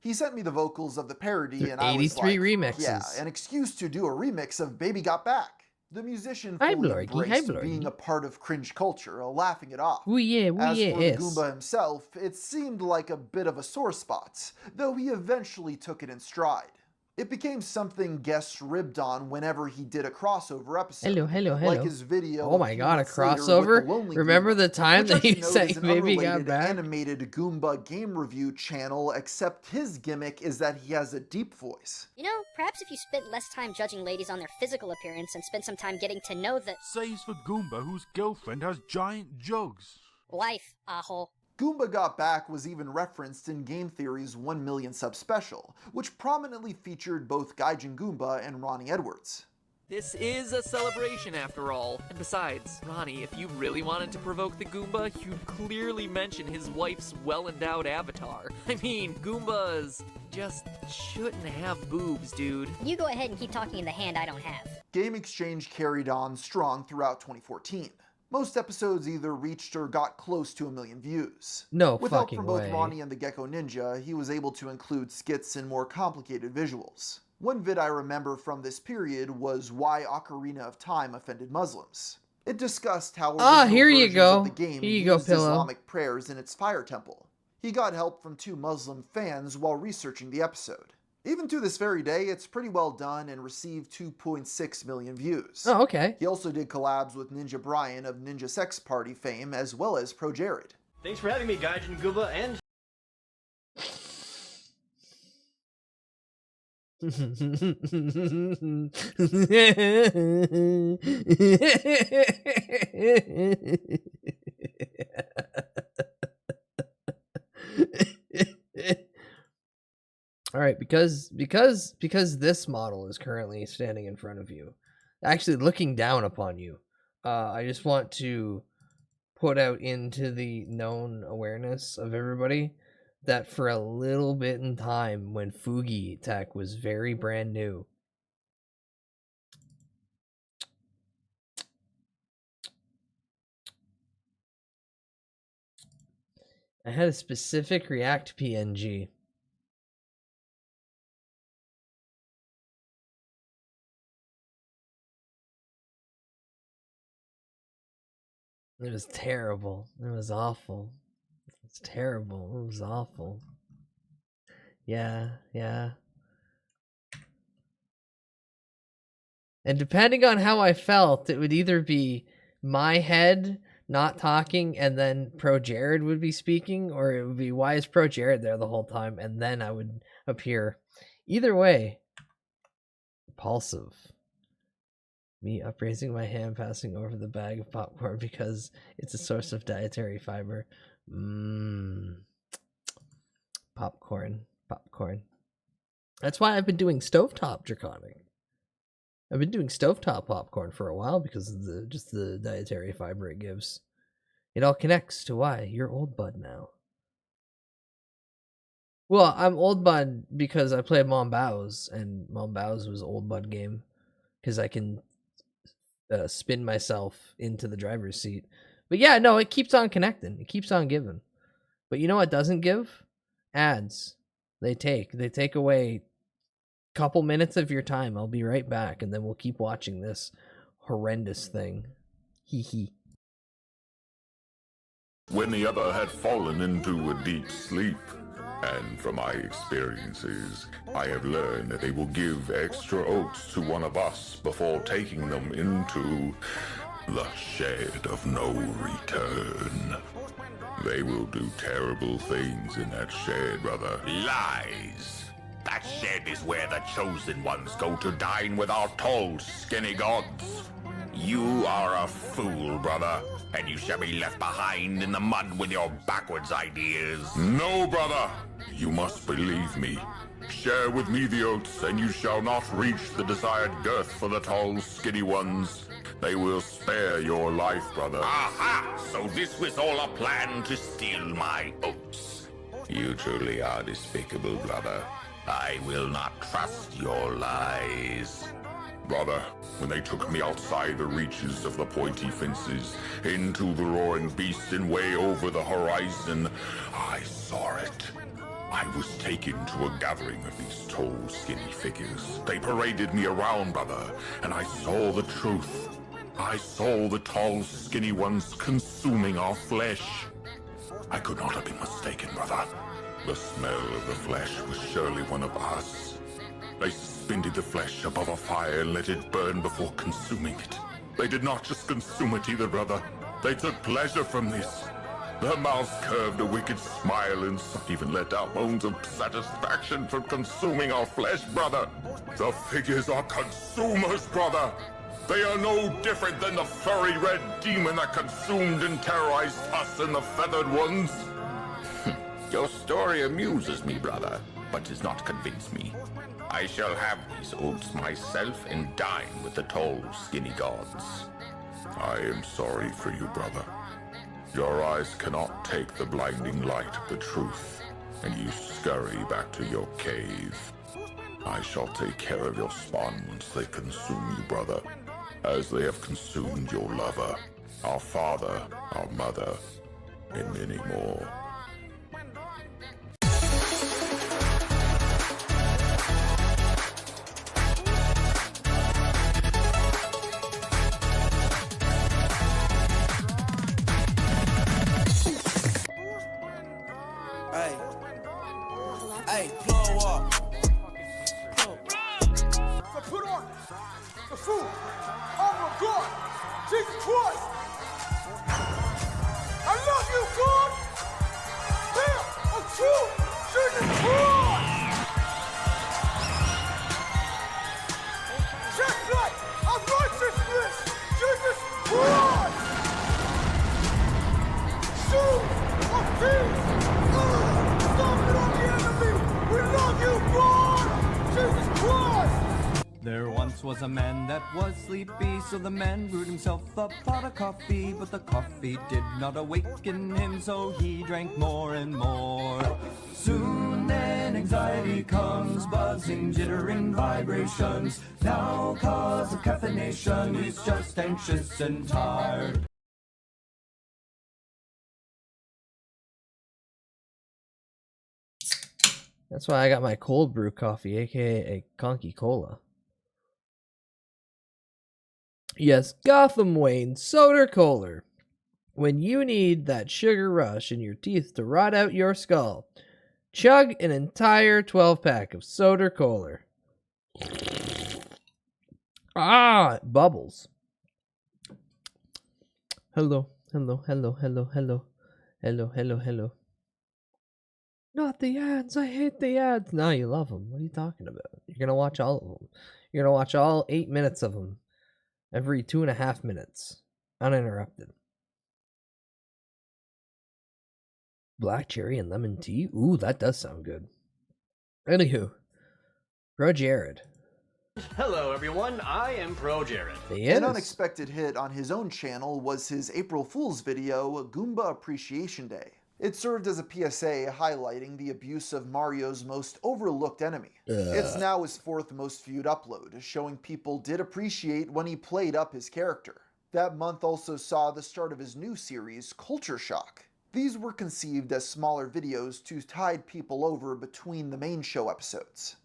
He sent me the vocals of the parody and I was like, remixes. yeah, an excuse to do a remix of Baby Got Back. The musician Hi, fully Blorgy. embraced Hi, Blorgy. being a part of cringe culture, laughing it off. Ooh yeah, As for the yes. Goomba himself, it seemed like a bit of a sore spot, though he eventually took it in stride. It became something guests ribbed on whenever he did a crossover episode. Hello. Like his video Oh my god, a months later with crossover? the Lonely Remember Goomba, the time which that I should you note sang is an Baby Got unrelated Back? animated Goomba game review channel, except his gimmick is that he has a deep voice. You know, perhaps if you spent less time judging ladies on their physical appearance and spent some time getting to know the Says for Goomba whose girlfriend has giant jugs. wife, aho. Goomba Got Back was even referenced in Game Theory's 1 million sub special, which prominently featured both Gaijin Goomba and Ronnie Edwards. This is a celebration after all. And besides, Ronnie, if you really wanted to provoke the Goomba, you'd clearly mention his wife's well-endowed avatar. I mean, Goombas just shouldn't have boobs, dude. You go ahead and keep talking in the hand I don't have. Game Exchange carried on strong throughout 2014. Most episodes either reached or got close to 1 million views. No With help fucking from both way. Ronnie and the Gecko Ninja, he was able to include skits and more complicated visuals. One vid I remember from this period was Why Ocarina of Time Offended Muslims. It discussed how here you versions go. of the game Here you go, used Pillow. Islamic prayers in its fire temple. He got help from 2 Muslim fans while researching the episode. Even to this very day, it's pretty well done and received 2.6 million views. Oh, okay. He also did collabs with Ninja Brian of Ninja Sex Party fame, as well as Pro Jared. Thanks for having me, Gaijin Goomba, and... All right, because this model is currently standing in front of you, actually looking down upon you. I just want to put out into the known awareness of everybody that for a little bit in time when Fugi tech was very brand new, I had a specific React PNG. It was terrible. It was awful. It's terrible. It was awful. Yeah. And depending on how I felt, it would either be my head not talking, and then Pro Jared would be speaking, or it would be, why is Pro Jared there the whole time? And then I would appear. Either way, repulsive. Me upraising my hand, passing over the bag of popcorn because it's a source of dietary fiber. Popcorn. That's why I've been doing stovetop draconic. I've been doing stovetop popcorn for a while because of the dietary fiber it gives. It all connects to why you're old bud now. Well, I'm old bud because I play Mon Bazou, and Mon Bazou was old bud game because I can spin myself into the driver's seat. But yeah, no, it keeps on connecting. It keeps on giving. But you know what doesn't give? Ads. They take away a couple minutes of your time. I'll be right back, and then we'll keep watching this horrendous thing. Hee hee. When the other had fallen into a deep sleep. And from my experiences, I have learned that they will give extra oats to one of us before taking them into the shed of no return. They will do terrible things in that shed, brother. Lies! That shed is where the chosen ones go to dine with our tall, skinny gods. You are a fool, brother, and you shall be left behind in the mud with your backwards ideas. No, brother! You must believe me. Share with me the oats, and you shall not reach the desired girth for the tall, skinny ones. They will spare your life, brother. Aha! So this was all a plan to steal my oats. You truly are despicable, brother. I will not trust your lies. Brother, when they took me outside the reaches of the pointy fences, into the roaring beast and way over the horizon, I saw it. I was taken to a gathering of these tall, skinny figures. They paraded me around, brother, and I saw the truth. I saw the tall, skinny ones consuming our flesh. I could not have been mistaken, brother. The smell of the flesh was surely one of us. They suspended the flesh above a fire and let it burn before consuming it. They did not just consume it either, brother. They took pleasure from this. Their mouths curved a wicked smile, and some even let out moans of satisfaction from consuming our flesh, brother. The figures are consumers, brother. They are no different than the furry red demon that consumed and terrorized us and the feathered ones. Your story amuses me, brother, but does not convince me. I shall have these oats myself and dine with the tall, skinny gods. I am sorry for you, brother. Your eyes cannot take the blinding light of the truth, and you scurry back to your cave. I shall take care of your spawn once they consume you, brother, as they have consumed your lover, our father, our mother, and many more. Hey, blow up. So put on the food. Oh my God, Jesus Christ! I love you, God. Damn, I'm true. Jesus Christ! Just like I'm righteousness. Jesus Christ! Shoes of peace. Stop it on the enemy. We love you, God! Jesus Christ! There once was a man that was sleepy, so the man brewed himself a pot of coffee, but the coffee did not awaken him, so he drank more and more. Soon then anxiety comes, buzzing, jittering vibrations. Now cause of caffeination, he's just anxious and tired. That's why I got my cold brew coffee, aka a Conky Cola. Yes, Gotham Wayne Soda Cola. When you need that sugar rush in your teeth to rot out your skull, chug an entire 12-pack of Soda Cola. Ah, it bubbles. Hello, Hello, hello, hello, hello. Hello, hello, hello. Not the ads. I hate the ads. No, you love them. What are you talking about? You're gonna watch all of them. You're gonna watch all 8 minutes of them every 2.5 minutes, uninterrupted. Black cherry and lemon tea. Ooh, that does sound good. Anywho, Bro Jared. Hello, everyone. I am Pro Jared. An unexpected hit on his own channel was his April Fool's video, Goomba Appreciation Day. It served as a PSA highlighting the abuse of Mario's most overlooked enemy. It's now his 4th most viewed upload, showing people did appreciate when he played up his character. That month also saw the start of his new series, Culture Shock. These were conceived as smaller videos to tide people over between the main show episodes.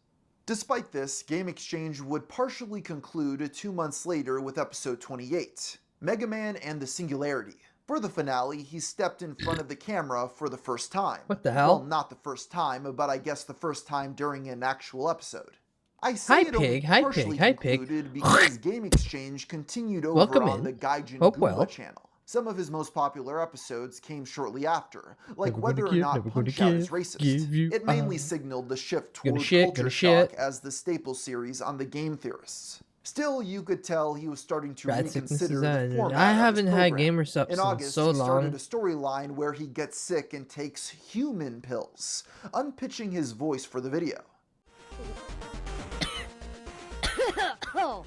Despite this, Game Exchange would partially conclude 2 months later with episode 28, Mega Man and the Singularity. For the finale, he stepped in front of the camera for the first time. What the hell? Well, not the first time, but I guess the first time during an actual episode. I say it only partially concluded because Game Exchange continued over on the Gaijin Goomba channel. Some of his most popular episodes came shortly after, like whether or not Punch-Out is racist. It mainly signaled the shift toward Culture Shock as the staple series on The Game Theorists. Still, you could tell he was starting to reconsider the format I haven't of his had program. Gamer Supps In in August, so he started long. a storyline where he gets sick and takes human pills, unpitching his voice for the video. Oh,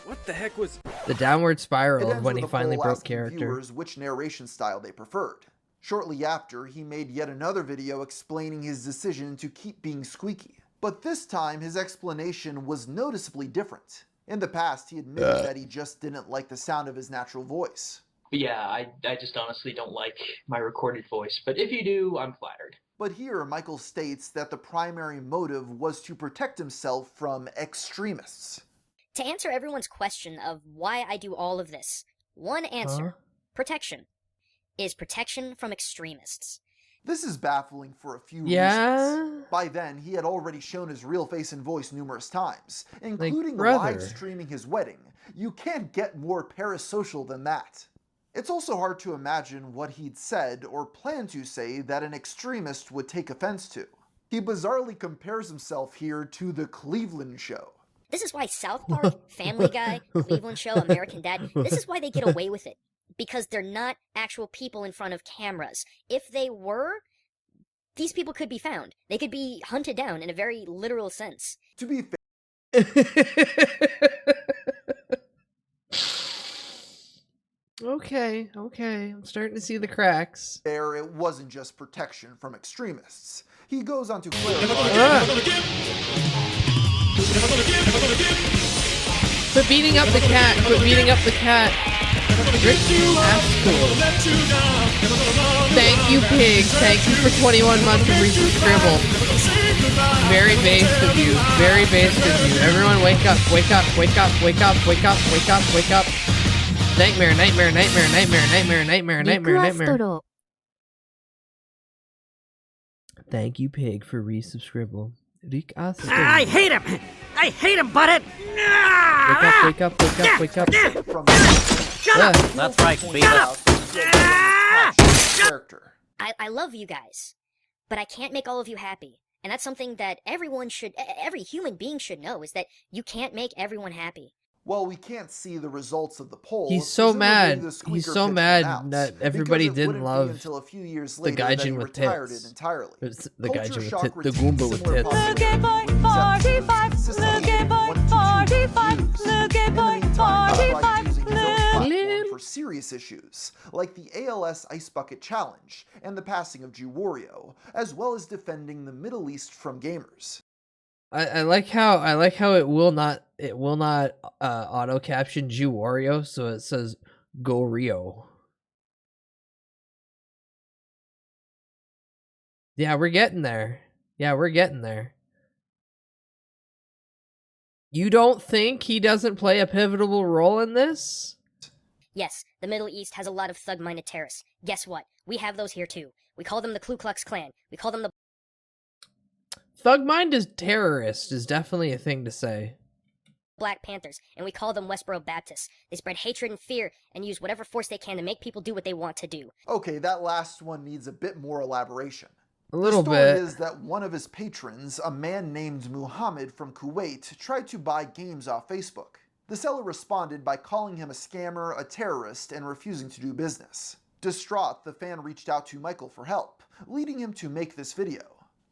what the heck was... The downward spiral It of when ends he with a finally poll broke asking character. viewers which narration style they preferred. Shortly after, he made yet another video explaining his decision to keep being squeaky. But this time, his explanation was noticeably different. In the past, he admitted that he just didn't like the sound of his natural voice. But yeah, I just honestly don't like my recorded voice. But if you do, I'm flattered. But here, Michael states that the primary motive was to protect himself from extremists. To answer everyone's question of why I do all of this, one answer, protection, is protection from extremists. This is baffling for a few reasons. By then, he had already shown his real face and voice numerous times, including live streaming his wedding. You can't get more parasocial than that. It's also hard to imagine what he'd said or planned to say that an extremist would take offense to. He bizarrely compares himself here to the Cleveland Show. This is why South Park, Family Guy, Cleveland Show, American Dad, this is why they get away with it. Because they're not actual people in front of cameras. If they were, these people could be found. They could be hunted down in a very literal sense. To be fair... Okay, I'm starting to see the cracks. There, it wasn't just protection from extremists. He goes on to clarify... Quit beating up the cat! Quit beating up the cat! Thank you, Pig. Thank you for 21 months of recent scribble. Very based of you. Very based of you. Everyone wake up. Wake up. Wake up. Wake up. Wake up. Wake up. Wake up. Nightmare. Nightmare. Nightmare. Nightmare. Nightmare. Nightmare. Nightmare. Nightmare. Thank you, Pig, for resubscribe. I hate him! I hate him, Butt It! Wake up, wake up, wake up, wake up. Shut up! That's right, beat up. I love you guys, but I can't make all of you happy. And that's something that every human being should know, is that you can't make everyone happy. Well, we can't see the results of the poll. He's so mad. He's so mad that everybody didn't love until a few years the later Gaijin with tits. Entirely. The Gaijin with tits. The Goomba with tits. Looking for 45, looking for 45, looking for 45, for serious issues, like the ALS Ice Bucket Challenge and the passing of Jew Wario, as well as defending the Middle East from gamers. I like how it will not auto caption Jew Wario, so it says Go Rio. Yeah, we're getting there. You don't think he doesn't play a pivotal role in this? Yes, the Middle East has a lot of thug-minded terrorists. Guess what? We have those here too. We call them the Ku Klux Klan. We call them the... Thug mind is terrorist is definitely a thing to say. Black Panthers, and we call them Westboro Baptists. They spread hatred and fear and use whatever force they can to make people do what they want to do. Okay, that last one needs a bit more elaboration. A little The story bit. is that one of his patrons, a man named Muhammad from Kuwait, tried to buy games off Facebook. The seller responded by calling him a scammer, a terrorist, and refusing to do business. Distraught, the fan reached out to Michael for help, leading him to make this video.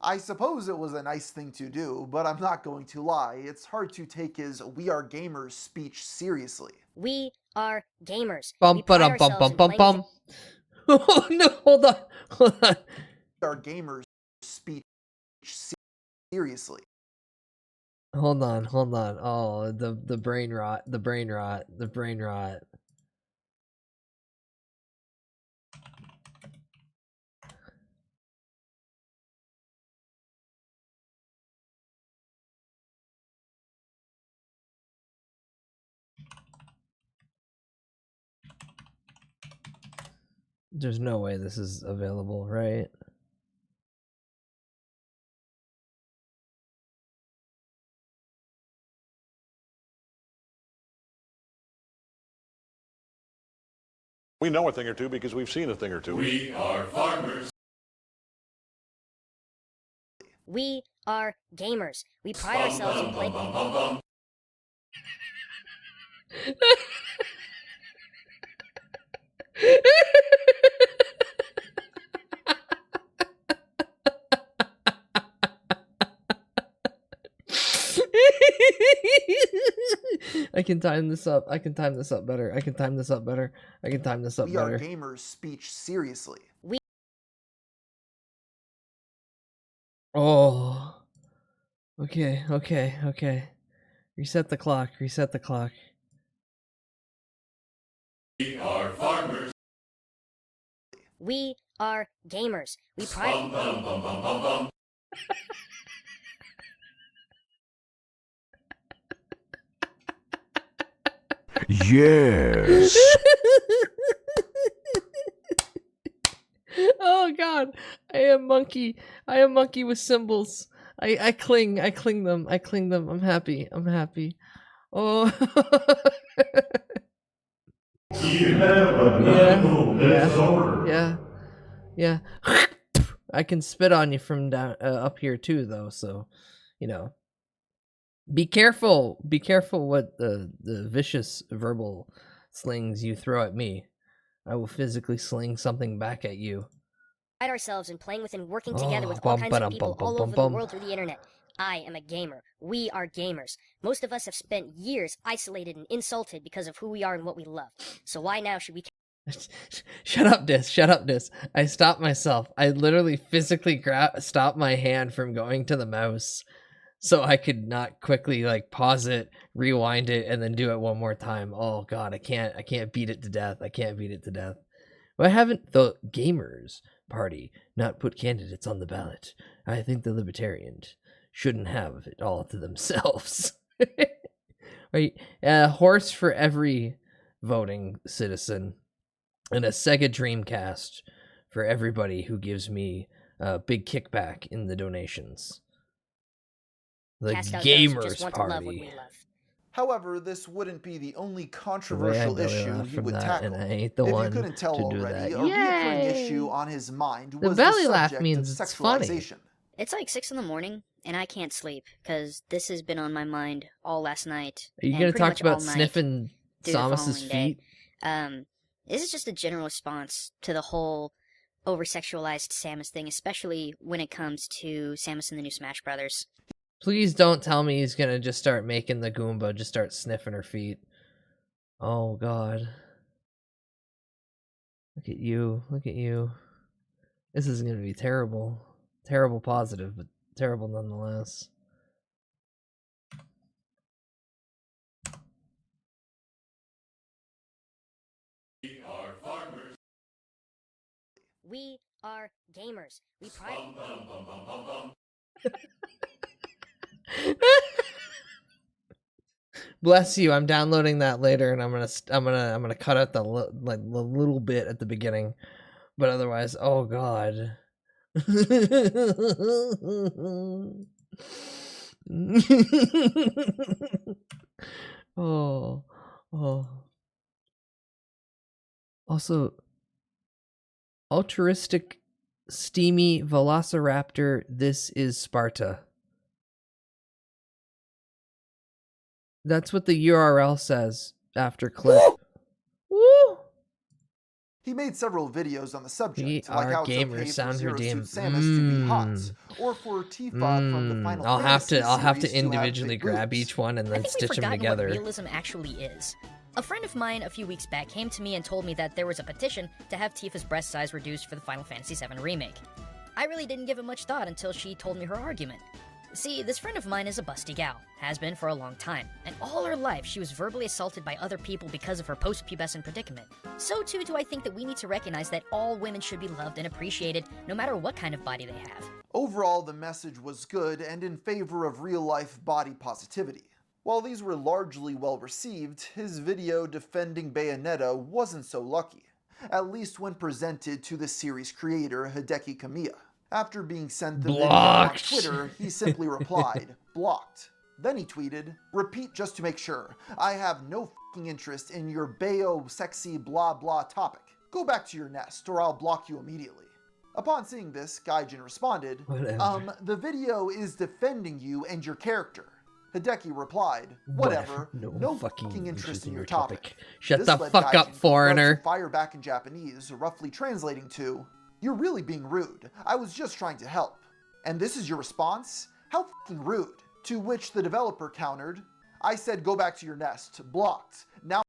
I suppose it was a nice thing to do, but I'm not going to lie, it's hard to take his "We Are Gamers" speech seriously. We are gamers. Bum We pride bum bum ourselves bum in bum playing bum. Oh no! Hold on. Hold on. We Are Gamers speech seriously. Hold on. Hold on. Oh, the brain rot. The brain rot. The brain rot. There's no way this is available, right? We know a thing or two because we've seen a thing or two. We are farmers. We are gamers. We pride ourselves in playing. I can time this up. I can time this up better. I can time this up better. I can time this up We better. Are Gamers speech seriously. Oh. Okay, okay, okay. Reset the clock. Reset the clock. We are farmers. We are gamers. We pride. Bum, bum, bum, bum, bum. Yes. Oh god, I am monkey. I am monkey with symbols. I cling them. I cling them. I'm happy. I'm happy. Oh. You have a medical disorder. Yeah. I can spit on you from down up here too, though. So, you know, be careful. Be careful what the vicious verbal slings you throw at me. I will physically sling something back at you. Pride ourselves in playing with and working together with bum, all kinds of ba-dum, people bum, all bum, over bum. the world through the internet. I am a gamer. We are gamers. Most of us have spent years isolated and insulted because of who we are and what we love. So why now should we... Shut up, Dis. Shut up, Dis. I stopped myself. I literally physically stopped my hand from going to the mouse so I could not quickly like pause it, rewind it, and then do it one more time. Oh god, I can't beat it to death. I can't beat it to death. Why haven't the Gamers Party not put candidates on the ballot? I think the Libertarians shouldn't have it all to themselves. Right? A horse for every voting citizen. And a Sega Dreamcast for everybody who gives me a big kickback in the donations. The Cast out those who just Gamers want to love what we Party. love. However, this wouldn't be the only The way I controversial belly issue laughed he from would that, tackle. and I ain't the If you one couldn't tell to do already, that. a recurring Yay! issue on his mind The was belly the laugh subject means of it's funny. sexualization. It's like 6 in the morning, and I can't sleep, because this has been on my mind all last night. Are you and gonna pretty talk much about all night sniffing through the Samus's following day. feet? This is just a general response to the whole over-sexualized Samus thing, especially when it comes to Samus and the new Smash Brothers. Please don't tell me he's gonna just start making the Goomba just start sniffing her feet. Oh god. Look at you. Look at you. This is gonna be terrible. Terrible positive, but terrible nonetheless. We are farmers. We are gamers. We pride. Bum, bum, bum, bum, bum, bum. Bless you. I'm downloading that later, and I'm gonna cut out the the little bit at the beginning, but otherwise, oh god. Oh, oh. Also, altruistic, steamy velociraptor. This is Sparta. That's what the URL says after clip. Woo! He made several videos on the subject, We like are how it's gamers. okay for Sound her Zero damn. Suit Samus to be hot, or for Tifa from the Final I'll have Fantasy to. I'll have to series to have individually big grab boobs. each one and I then think we've stitch them forgotten together. what realism actually is. A friend of mine a few weeks back came to me and told me that there was a petition to have Tifa's breast size reduced for the Final Fantasy VII Remake. I really didn't give it much thought until she told me her argument. See, this friend of mine is a busty gal, has been for a long time, and all her life she was verbally assaulted by other people because of her post-pubescent predicament. So too do I think that we need to recognize that all women should be loved and appreciated, no matter what kind of body they have. Overall, the message was good and in favor of real-life body positivity. While these were largely well received, his video defending Bayonetta wasn't so lucky, at least when presented to the series creator Hideki Kamiya. After being sent the video on Twitter, he simply replied, "Blocked." Then he tweeted, "Repeat just to make sure. I have no f***ing interest in your bayo sexy blah blah topic. Go back to your nest or I'll block you immediately." Upon seeing this, Gaijin responded, "The video is defending you and your character." Hideki replied, "Whatever, no fucking interest in your topic." Shut This the led fuck up, Gaijin to foreigner. fire back in Japanese, roughly translating to, "You're really being rude. I was just trying to help. And this is your response? How fucking rude." To which the developer countered, "I said go back to your nest. Blocked. Now..."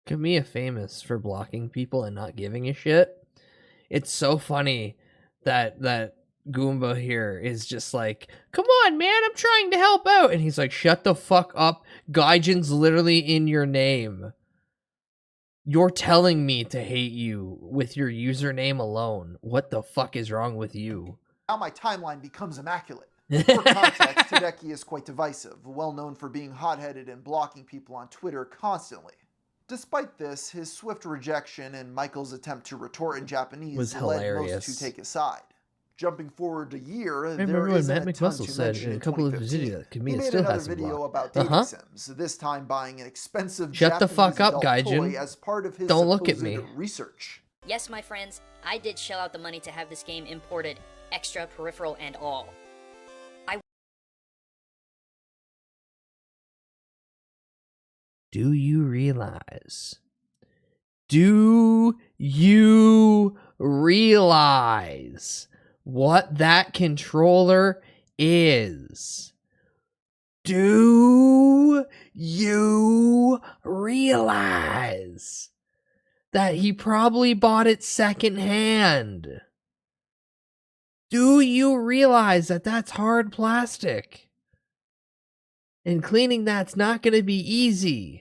Kamiya famous for blocking people and not giving a shit. It's so funny that Goomba here is just like, "Come on, man, I'm trying to help out." And he's like, "Shut the fuck up. Gaijin's literally in your name. You're telling me to hate you with your username alone. What the fuck is wrong with you?" Now my timeline becomes immaculate. For context, Hideki is quite divisive, well known for being hot-headed and blocking people on Twitter constantly. Despite this, his swift rejection and Michael's attempt to retort in Japanese was led hilarious. most to take his side. Jumping forward a year, I there remember when isn't Matt a ton McMuscle to said mention in a in couple of 2015. videos, He Kamiya made still another has some video block. about dating sims, this time buying an expensive Shut the Japanese fuck up, adult Gaijin. toy as part of his Don't look at supposed me. research. Yes, my friends, I did shell out the money to have this game imported, extra, peripheral, and all. Do you realize? Do you realize what that controller is? Do you realize that he probably bought it secondhand? Do you realize that that's hard plastic? And cleaning that's not going to be easy.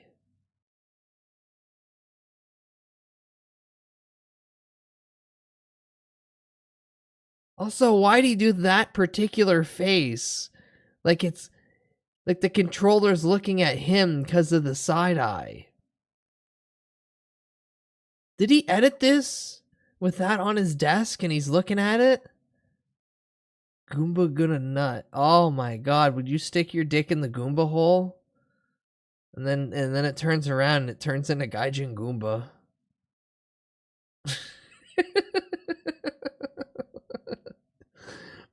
Also, why'd he do that particular face? Like it's like the controller's looking at him because of the side eye. Did he edit this with that on his desk and he's looking at it? Goomba gonna nut. Oh my god, would you stick your dick in the Goomba hole? And then it turns around and it turns into Gaijin Goomba.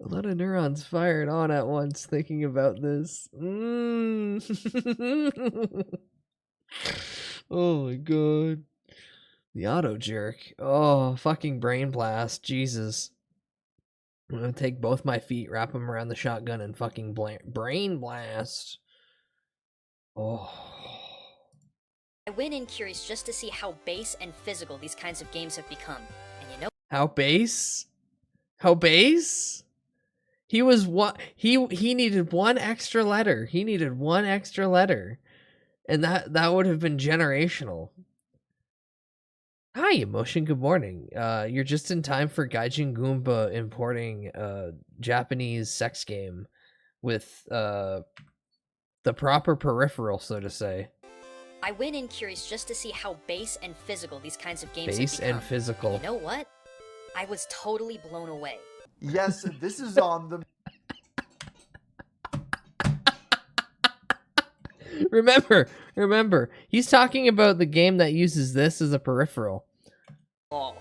A lot of neurons fired on at once thinking about this. Oh my god. The auto jerk. Oh, fucking brain blast. Jesus. I'm gonna take both my feet, wrap them around the shotgun, and fucking brain blast. Oh. I went in curious just to see how base and physical these kinds of games have become. And you know... How base? How base? He was what he needed one extra letter. He needed one extra letter. And that would have been generational. Hi, Emotion, good morning. You're just in time for Gaijin Goomba importing a Japanese sex game with the proper peripheral, so to say. I went in curious just to see how base and physical these kinds of games Base have become. and physical. And you know what? I was totally blown away. Yes, this is on the... remember, he's talking about the game that uses this as a peripheral. All.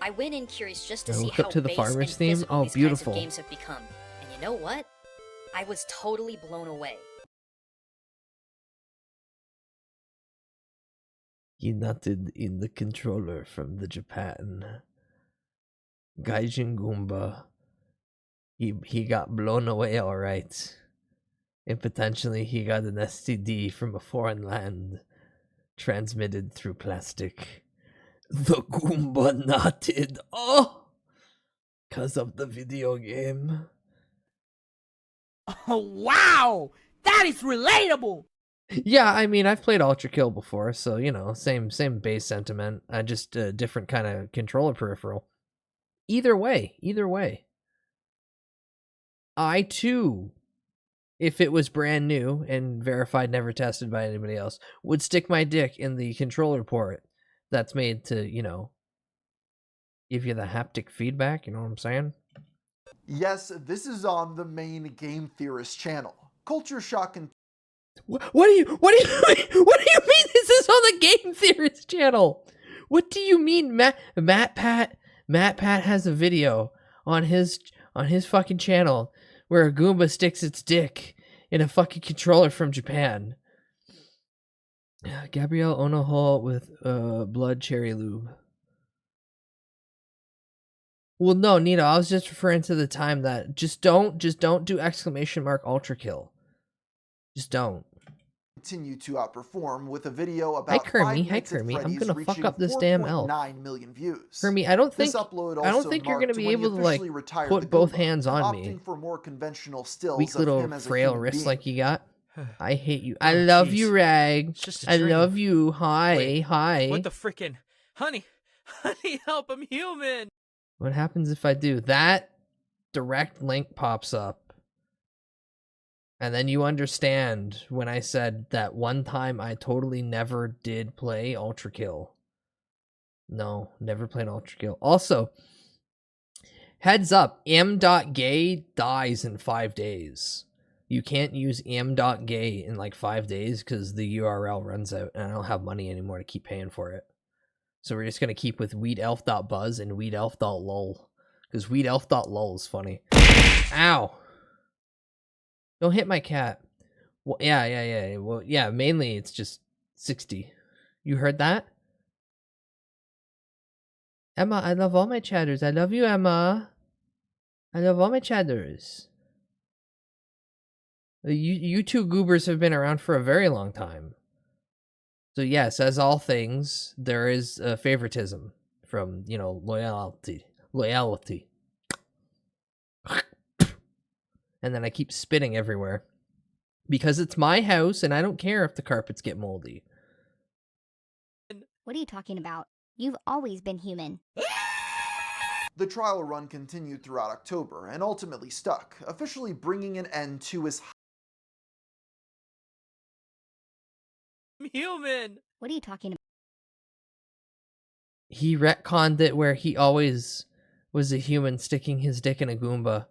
I went in curious just to Now see look how up to the base farmer's and theme. physical Oh, these beautiful. kinds of games have become. And you know what? I was totally blown away. He nutted in the controller from the Japan. Gaijin Goomba. He got blown away alright. And potentially he got an STD from a foreign land. Transmitted through plastic. The Goomba nutted. Oh! Because of the video game. Oh, wow! That is relatable! Yeah, I mean, I've played Ultra Kill before, so, you know, same base sentiment. Just a different kind of controller peripheral. Either way. I, too, if it was brand new and verified, never tested by anybody else, would stick my dick in the controller port that's made to, you know, give you the haptic feedback, you know what I'm saying? Yes, this is on the main Game Theorist channel. Culture Shock and What do you mean this is on the Game Theorist channel? What do you mean Matt Pat has a video on his fucking channel where a Goomba sticks its dick in a fucking controller from Japan. Gabrielle Onohol with blood cherry lube. Well, no, Nito, I was just referring to the time that just don't do exclamation mark ultra kill. Just don't. continue to outperform with a video about Hi, 5 Kermie. Nights at I'm Freddy's gonna fuck reaching up this damn elf. 4.9 million views. Kermie, I don't think This upload you're also gonna marked be when he able to like officially retired put the both Goomba, hands on opting me. for more conventional stills Weak of little him as a frail human wrist being. like you got. I hate you. I Oh, love jeez. you, Rag. It's just a I dream. love you. Hi, Wait, hi. What the frickin'? Honey, help, I'm human! What happens if I do that? Direct link pops up. And then you understand when I said that one time I totally never did play Ultra Kill. No, never played Ultra Kill. Also, heads up, m.gay dies in 5 days. You can't use m.gay in like 5 days because the URL runs out and I don't have money anymore to keep paying for it. So we're just going to keep with weedelf.buzz and weedelf.lol. Because weedelf.lol is funny. Ow! Don't hit my cat. Well, yeah. Well, yeah, mainly it's just 60. You heard that? Emma, I love all my chatters. I love you, Emma. I love all my chatters. You two goobers have been around for a very long time. So yes, as all things, there is favoritism from, you know, loyalty. And then I keep spitting everywhere. Because it's my house and I don't care if the carpets get moldy. What are you talking about? You've always been human. The trial run continued throughout October and ultimately stuck, officially bringing an end to his I'm human! What are you talking about? He retconned it where he always was a human sticking his dick in a Goomba.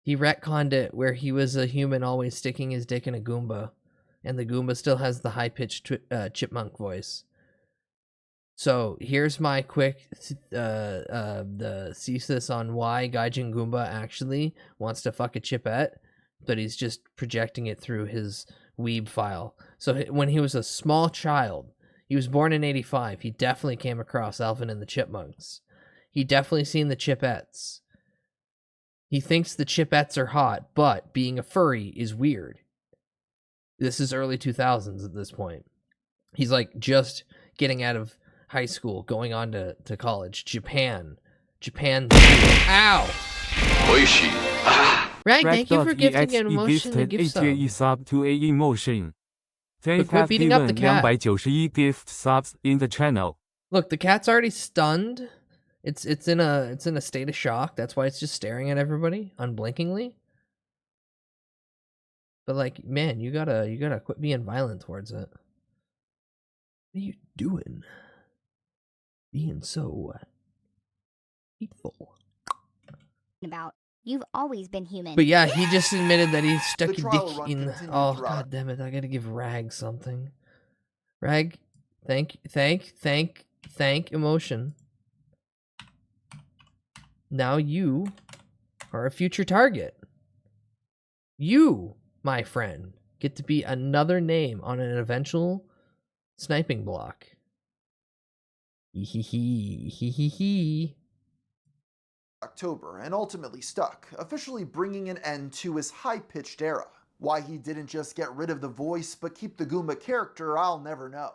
He retconned it where he was a human always sticking his dick in a Goomba. And the Goomba still has the high-pitched chipmunk voice. So here's my quick the thesis on why Gaijin Goomba actually wants to fuck a chipette, but he's just projecting it through his weeb file. So when he was a small child, he was born in 85, he definitely came across Alvin and the Chipmunks. He definitely seen the Chipettes. He thinks the Chipettes are hot, but being a furry is weird. This is early 2000s at this point. He's like just getting out of high school, going on to college. Japan. Ow! Rag, thank you for gifting an emotion and gift sub. AKE sub to a emotion. They But quit have beating up the given cat. 291 gift subs in the channel. Look, the cat's already stunned. It's in a state of shock. That's why it's just staring at everybody unblinkingly. But like, man, you gotta quit being violent towards it. What are you doing? Being so hateful. About You've always been human. But yeah, he just admitted that he stuck a The trial dick run in. continued Oh throughout. god damn it! I gotta give Rag something. Rag, thank emotion. Now you are a future target. You, my friend, get to be another name on an eventual sniping block. Hee hee hee hee hee. October and ultimately stuck, officially bringing an end to his high-pitched era. Why he didn't just get rid of the voice but keep the Goomba character, I'll never know.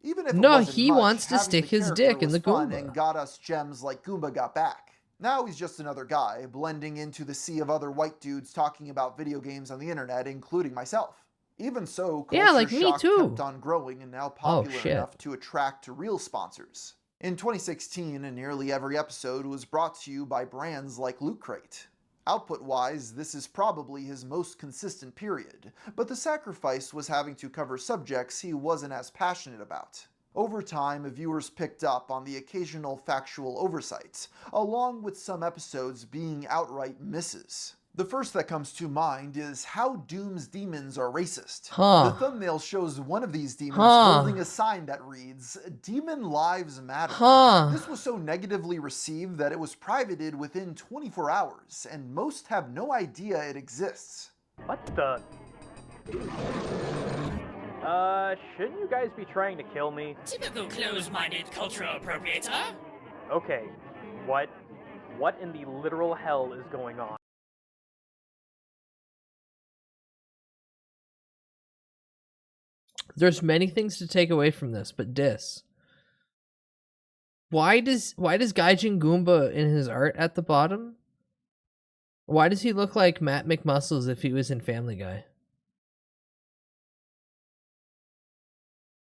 Even if it No, wasn't he much, wants to having stick the his character dick in was the fun Goomba. and got us gems like Goomba Got Back. Now he's just another guy, blending into the sea of other white dudes talking about video games on the internet, including myself. Even so, Culture Yeah, like me Shock too. kept on growing and now Oh, popular shit. enough to attract real sponsors. In 2016, nearly every episode was brought to you by brands like Loot Crate. Output-wise, this is probably his most consistent period, but the sacrifice was having to cover subjects he wasn't as passionate about. Over time, viewers picked up on the occasional factual oversights, along with some episodes being outright misses. The first that comes to mind is how Doom's demons are racist. Huh. The thumbnail shows one of these demons Huh. holding a sign that reads, "Demon Lives Matter." Huh. This was so negatively received that it was privated within 24 hours, and most have no idea it exists. What the? Shouldn't you guys be trying to kill me? Typical close-minded cultural appropriator. Okay, what in the literal hell is going on? There's many things to take away from this, but this. Why does Gaijin Goomba in his art at the bottom? Why does he look like Matt McMuscles if he was in Family Guy?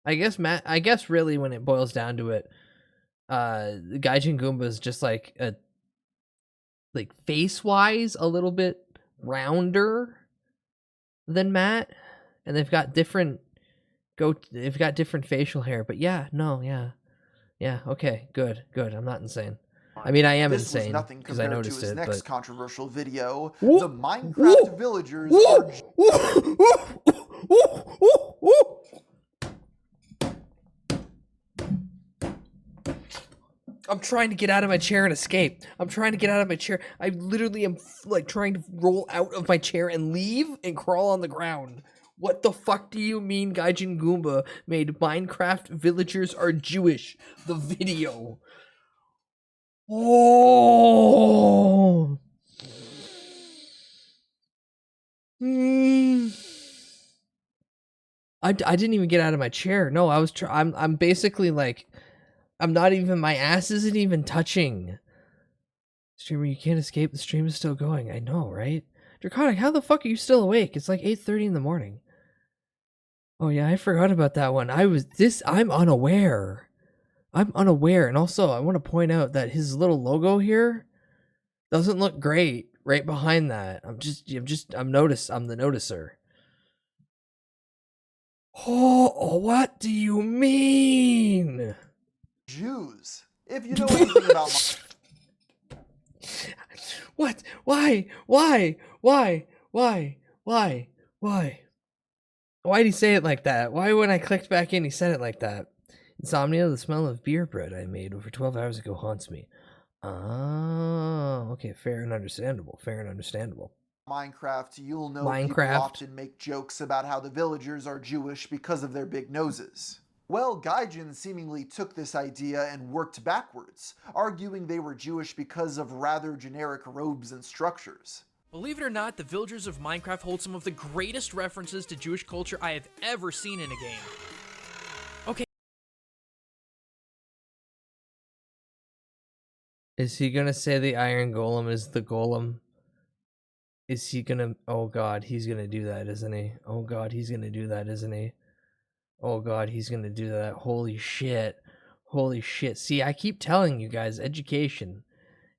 I guess really when it boils down to it, Gaijin Goomba is just like face wise a little bit rounder than Matt, and they've got different facial hair. But yeah, okay, good. I'm not insane. I mean, I am This was insane nothing because I compared to noticed his it. next But controversial video. The Minecraft villagers are I'm trying to get out of my chair and escape. I'm trying to get out of my chair. I literally am like trying to roll out of my chair and leave and crawl on the ground. What the fuck do you mean Gaijin Goomba made Minecraft villagers are Jewish? The video. Oh. I didn't even get out of my chair. No, I was I'm basically like I'm not even, my ass isn't even touching. Streamer, you can't escape. The stream is still going. I know, right? Draconic, how the fuck are you still awake? It's like 8:30 in the morning. Oh yeah, I forgot about that one. I'm unaware. And also I want to point out that his little logo here doesn't look great right behind that. I'm the noticer. Oh, what do you mean? Jews. If you know anything about What? Why? Why'd he say it like that? Why when I clicked back in he said it like that? Insomnia, the smell of beer bread I made over 12 hours ago haunts me. Oh, okay, fair and understandable. Minecraft, you'll know people Minecraft. often make jokes about how the villagers are Jewish because of their big noses. Well, Gaijin seemingly took this idea and worked backwards, arguing they were Jewish because of rather generic robes and structures. Believe it or not, the villagers of Minecraft hold some of the greatest references to Jewish culture I have ever seen in a game. Okay. Is he gonna say the Iron Golem is the Golem? Is he gonna... Oh god, he's gonna do that, isn't he? Oh god, he's gonna do that, isn't he? Oh god, he's gonna do that. Holy shit. See, I keep telling you guys, education.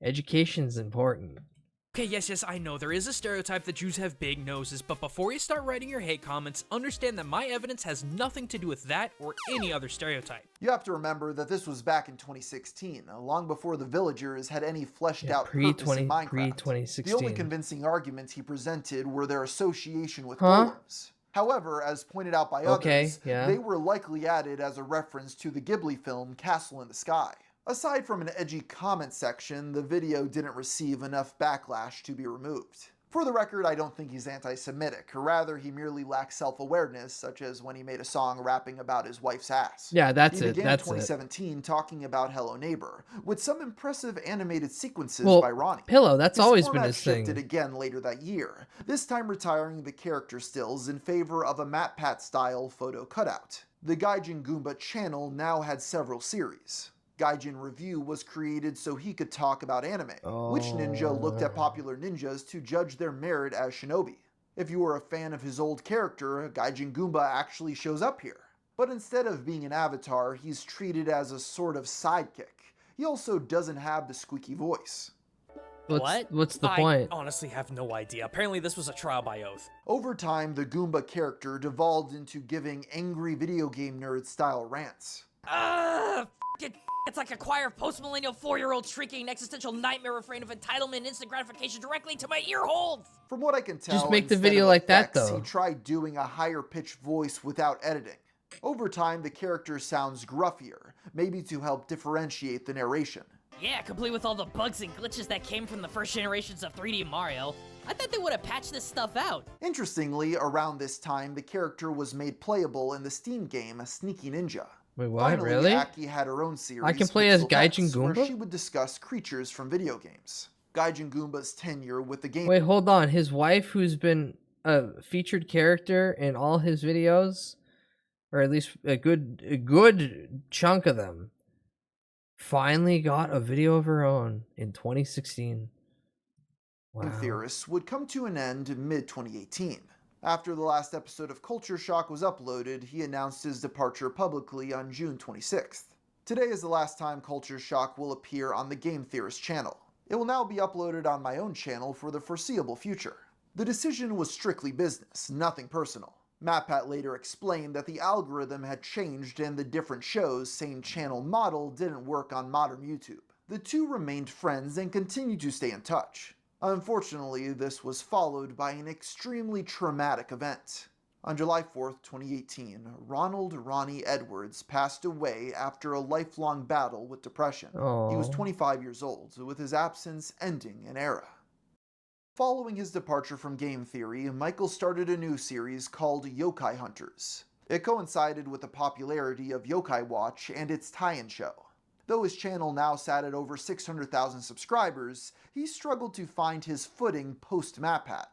Education's important. Okay, yes, I know, there is a stereotype that Jews have big noses, but before you start writing your hate comments, understand that my evidence has nothing to do with that or any other stereotype. You have to remember that this was back in 2016, long before the villagers had any fleshed out purpose in Minecraft. Pre-2016. The only convincing arguments he presented were their association with Huh? golems. However, as pointed out by others, they were likely added as a reference to the Ghibli film Castle in the Sky. Aside from an edgy comment section, the video didn't receive enough backlash to be removed. For the record, I don't think he's anti-Semitic, rather he merely lacks self-awareness, such as when he made a song rapping about his wife's ass. Yeah, that's he it. began That's 2017 talking about Hello Neighbor, with some impressive animated sequences Well, by Ronnie. Pillow, that's His always been format his thing. shifted again later that year, this time retiring the character stills in favor of a MatPat-style photo cutout. The Gaijin Goomba channel now had several series. Gaijin Review was created so he could talk about anime. Which ninja looked at popular ninjas to judge their merit as shinobi? If you are a fan of his old character, Gaijin Goomba actually shows up here. But instead of being an avatar, he's treated as a sort of sidekick. He also doesn't have the squeaky voice. What's the point? I honestly have no idea. Apparently this was a trial by oath. Over time, the Goomba character devolved into giving angry video game nerd style rants. It's like a choir of post-millennial 4-year-olds shrieking an existential nightmare refrain of entitlement and instant gratification directly to my ear holes. From what I can tell, Just make the instead video of like that, effects, though. He tried doing a higher pitched voice without editing. Over time, the character sounds gruffier, maybe to help differentiate the narration. Yeah, complete with all the bugs and glitches that came from the first generations of 3D Mario. I thought they would have patched this stuff out. Interestingly, around this time, the character was made playable in the Steam game Sneaky Ninja. Wait, what? Finally, Really? Aki had her own series, I can play as Pixel Gaijin Pets, where Goomba? she would discuss creatures from video games. Gaijin Goomba's tenure with the game. Wait, hold on. His wife, who's been a featured character in all his videos, or at least a good chunk of them, finally got a video of her own in 2016. Wow. Theorists would come to an end in mid-2018. After the last episode of Culture Shock was uploaded, he announced his departure publicly on June 26th. Today is the last time Culture Shock will appear on the Game Theorist channel. It will now be uploaded on my own channel for the foreseeable future. The decision was strictly business, nothing personal. MatPat later explained that the algorithm had changed and the different shows' same channel model didn't work on modern YouTube. The two remained friends and continued to stay in touch. Unfortunately, this was followed by an extremely traumatic event. On July 4th, 2018, Ronald Ronnie Edwards passed away after a lifelong battle with depression. He was 25 years old, with his absence ending an era. Following his departure from game theory, Michael started a new series called Yokai Hunters. It coincided with the popularity of Yokai Watch and its tie-in show. Though his channel now sat at over 600,000 subscribers, he struggled to find his footing post-MatPat.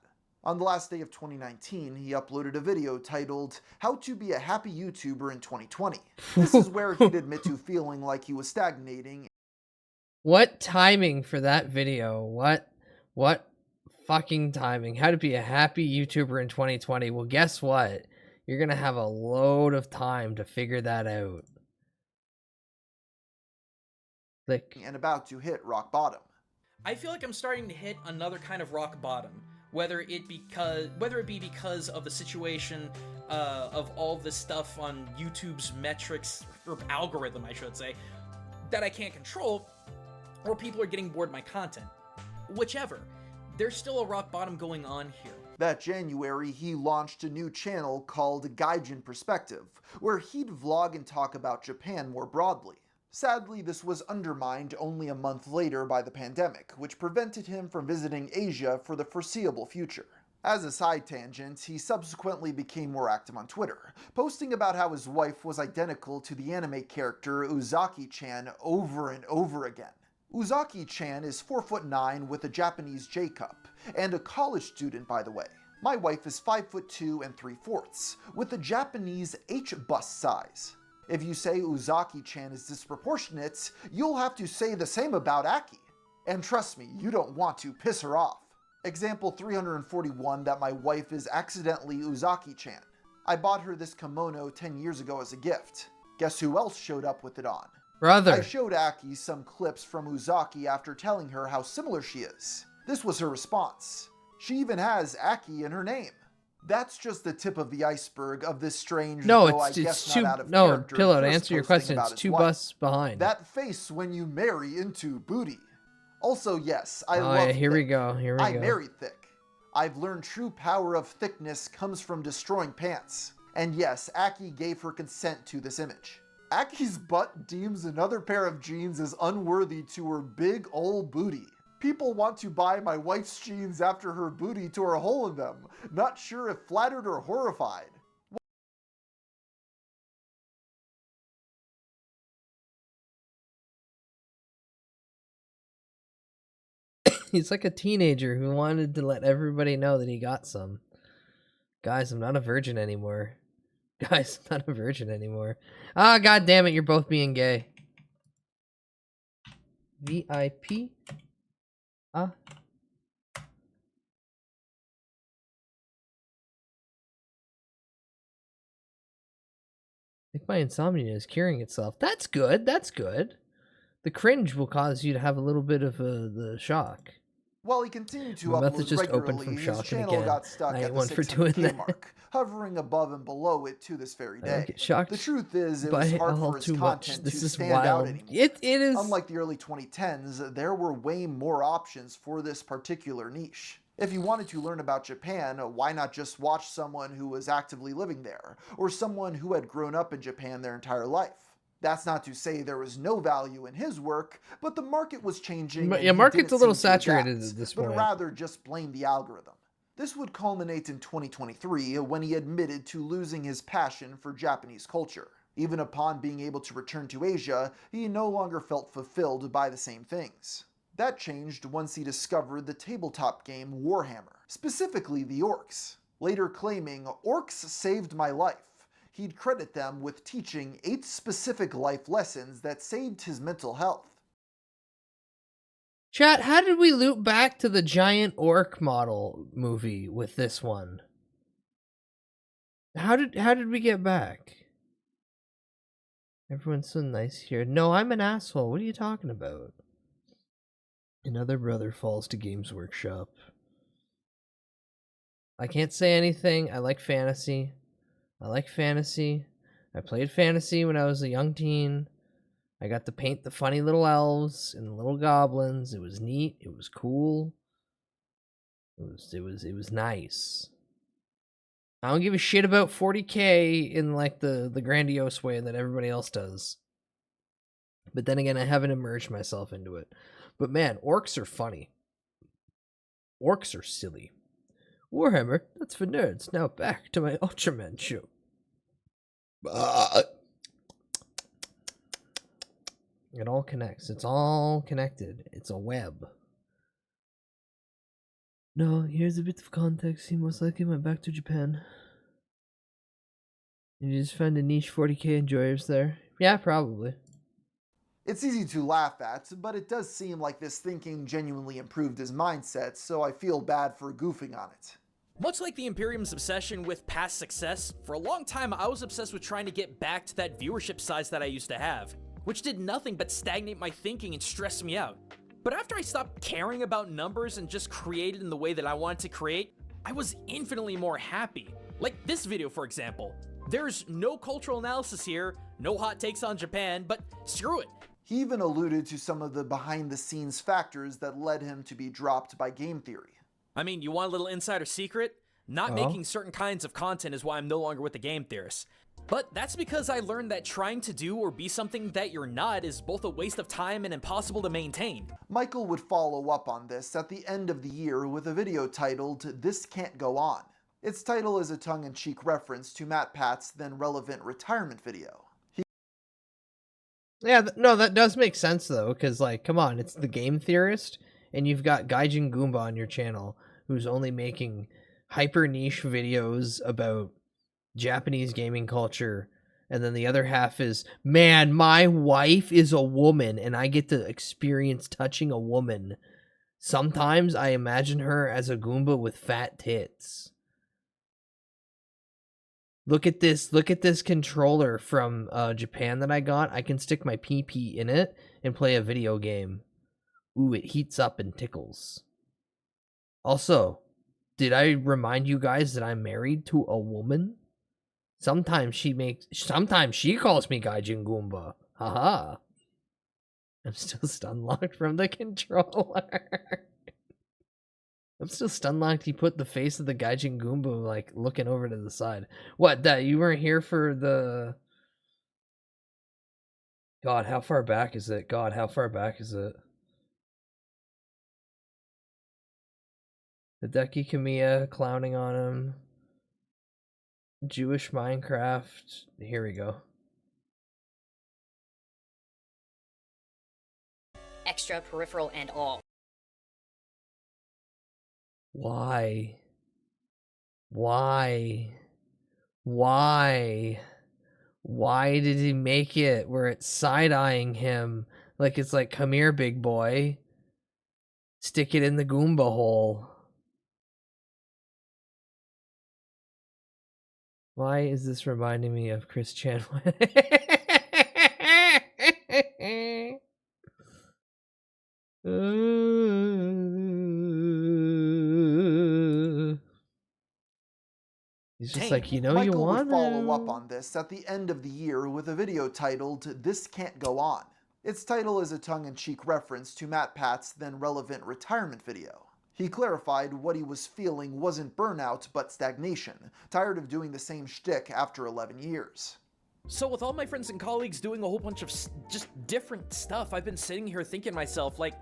On the last day of 2019, he uploaded a video titled, How to Be a Happy YouTuber in 2020. This is where he'd admit to feeling like he was stagnating. What timing for that video? What fucking timing? How to be a happy YouTuber in 2020? Well, guess what? You're gonna have a load of time to figure that out. And about to hit rock bottom. I feel like I'm starting to hit another kind of rock bottom, whether it be because of the situation of all this stuff on YouTube's metrics or algorithm, I should say, that I can't control, or people are getting bored of my content. Whichever, there's still a rock bottom going on here. That January, he launched a new channel called Gaijin Perspective, where he'd vlog and talk about Japan more broadly. Sadly, this was undermined only a month later by the pandemic, which prevented him from visiting Asia for the foreseeable future. As a side tangent, he subsequently became more active on Twitter, posting about how his wife was identical to the anime character Uzaki-chan over and over again. Uzaki-chan is 4'9" with a Japanese J-cup, and a college student, by the way. My wife is 5'2" and 3/4", with a Japanese H-bust size. If you say Uzaki-chan is disproportionate, you'll have to say the same about Aki. And trust me, you don't want to piss her off. Example 341 that my wife is accidentally Uzaki-chan. I bought her this kimono 10 years ago as a gift. Guess who else showed up with it on? Brother. I showed Aki some clips from Uzaki after telling her how similar she is. This was her response. She even has Aki in her name. That's just the tip of the iceberg of this strange, No, though I it's guess two. not out of No, character, Pillow. To thirst answer your posting question, about it's his two wife. buses behind. That face when you marry into booty. Also, yes, I Oh love yeah, here we thick. go. Here we I go. married thick. I've learned true power of thickness comes from destroying pants. And yes, Aki gave her consent to this image. Aki's butt deems another pair of jeans as unworthy to her big ol' booty. People want to buy my wife's jeans after her booty tore a hole in them. Not sure if flattered or horrified. He's like a teenager who wanted to let everybody know that he got some. Guys, I'm not a virgin anymore. Guys, I'm not a virgin anymore. Ah, god damn it, you're both being gay. VIP? Ah. I think my insomnia is curing itself. That's good, that's good. The cringe will cause you to have a little bit of the shock. While he continued to My mouth upload is just open regularly, from his shocking channel again. got stuck I at ain't the one for doing 600K that. mark, hovering above and below it to this very I don't day. get shocked The truth is, it by was hard all for his too much. content This to is stand out wild. anymore. It is. Unlike the early 2010s, there were way more options for this particular niche. If you wanted to learn about Japan, why not just watch someone who was actively living there, or someone who had grown up in Japan their entire life? That's not to say there was no value in his work, but the market was changing. Yeah, market's a little saturated at this but point. rather just blame the algorithm. This would culminate in 2023 when he admitted to losing his passion for Japanese culture. Even upon being able to return to Asia, he no longer felt fulfilled by the same things. That changed once he discovered the tabletop game Warhammer, specifically the orcs. Later claiming, "Orcs saved my life." He'd credit them with teaching 8 specific life lessons that saved his mental health. Chat, how did we loop back to the giant orc model movie with this one? How did we get back? Everyone's so nice here. No, I'm an asshole. What are you talking about? Another brother falls to Games Workshop. I can't say anything. I like fantasy. I played fantasy when I was a young teen. I got to paint the funny little elves and the little goblins. It was neat. It was cool. It was nice. I don't give a shit about 40K in like the grandiose way that everybody else does. But then again, I haven't immersed myself into it. But man, orcs are funny. Orcs are silly. Warhammer, that's for nerds. Now back to my Ultraman show. It all connects. It's all connected. It's a web. No, here's a bit of context. He most likely went back to Japan. And you just found a niche 40K enjoyers there? Yeah, probably. It's easy to laugh at, but it does seem like this thinking genuinely improved his mindset, so I feel bad for goofing on it. Much like the Imperium's obsession with past success, for a long time I was obsessed with trying to get back to that viewership size that I used to have, which did nothing but stagnate my thinking and stress me out. But after I stopped caring about numbers and just created in the way that I wanted to create, I was infinitely more happy. Like this video, for example. There's no cultural analysis here, no hot takes on Japan, but screw it. He even alluded to some of the behind-the-scenes factors that led him to be dropped by Game Theory. I mean, you want a little insider secret? Not making certain kinds of content is why I'm no longer with the Game Theorists. But that's because I learned that trying to do or be something that you're not is both a waste of time and impossible to maintain. Michael would follow up on this at the end of the year with a video titled, "This Can't Go On." Its title is a tongue-in-cheek reference to Matt Pat's then relevant retirement video. Yeah, no, that does make sense though, because like, come on, it's the Game Theorist, and you've got Gaijin Goomba on your channel, who's only making hyper niche videos about Japanese gaming culture, and then the other half is, man, my wife is a woman, and I get to experience touching a woman. Sometimes I imagine her as a Goomba with fat tits. Look at this controller from Japan that I got. I can stick my PP in it and play a video game. Ooh, it heats up and tickles. Also, did I remind you guys that I'm married to a woman? Sometimes she calls me Gaijin Goomba. Haha. I'm still stun locked from the controller. I'm still stun locked. He put the face of the Gaijin Goomba like looking over to the side. What, that you weren't here for the... God, how far back is it? God, how far back is it? Hideki Kamiya clowning on him. Jewish Minecraft. Here we go. Extra, peripheral, and all. Why? Why? Why? Why did he make it where it's side-eyeing him? Like it's like, come here, big boy. Stick it in the Goomba hole. Why is this reminding me of Chris Chan? He's just like, you know, Michael you want would follow up on this at the end of the year with a video titled, "This Can't Go On." Its title is a tongue-in-cheek reference to Matt Pat's then relevant retirement video. He clarified what he was feeling wasn't burnout, but stagnation, tired of doing the same shtick after 11 years. So with all my friends and colleagues doing a whole bunch of just different stuff, I've been sitting here thinking to myself, like,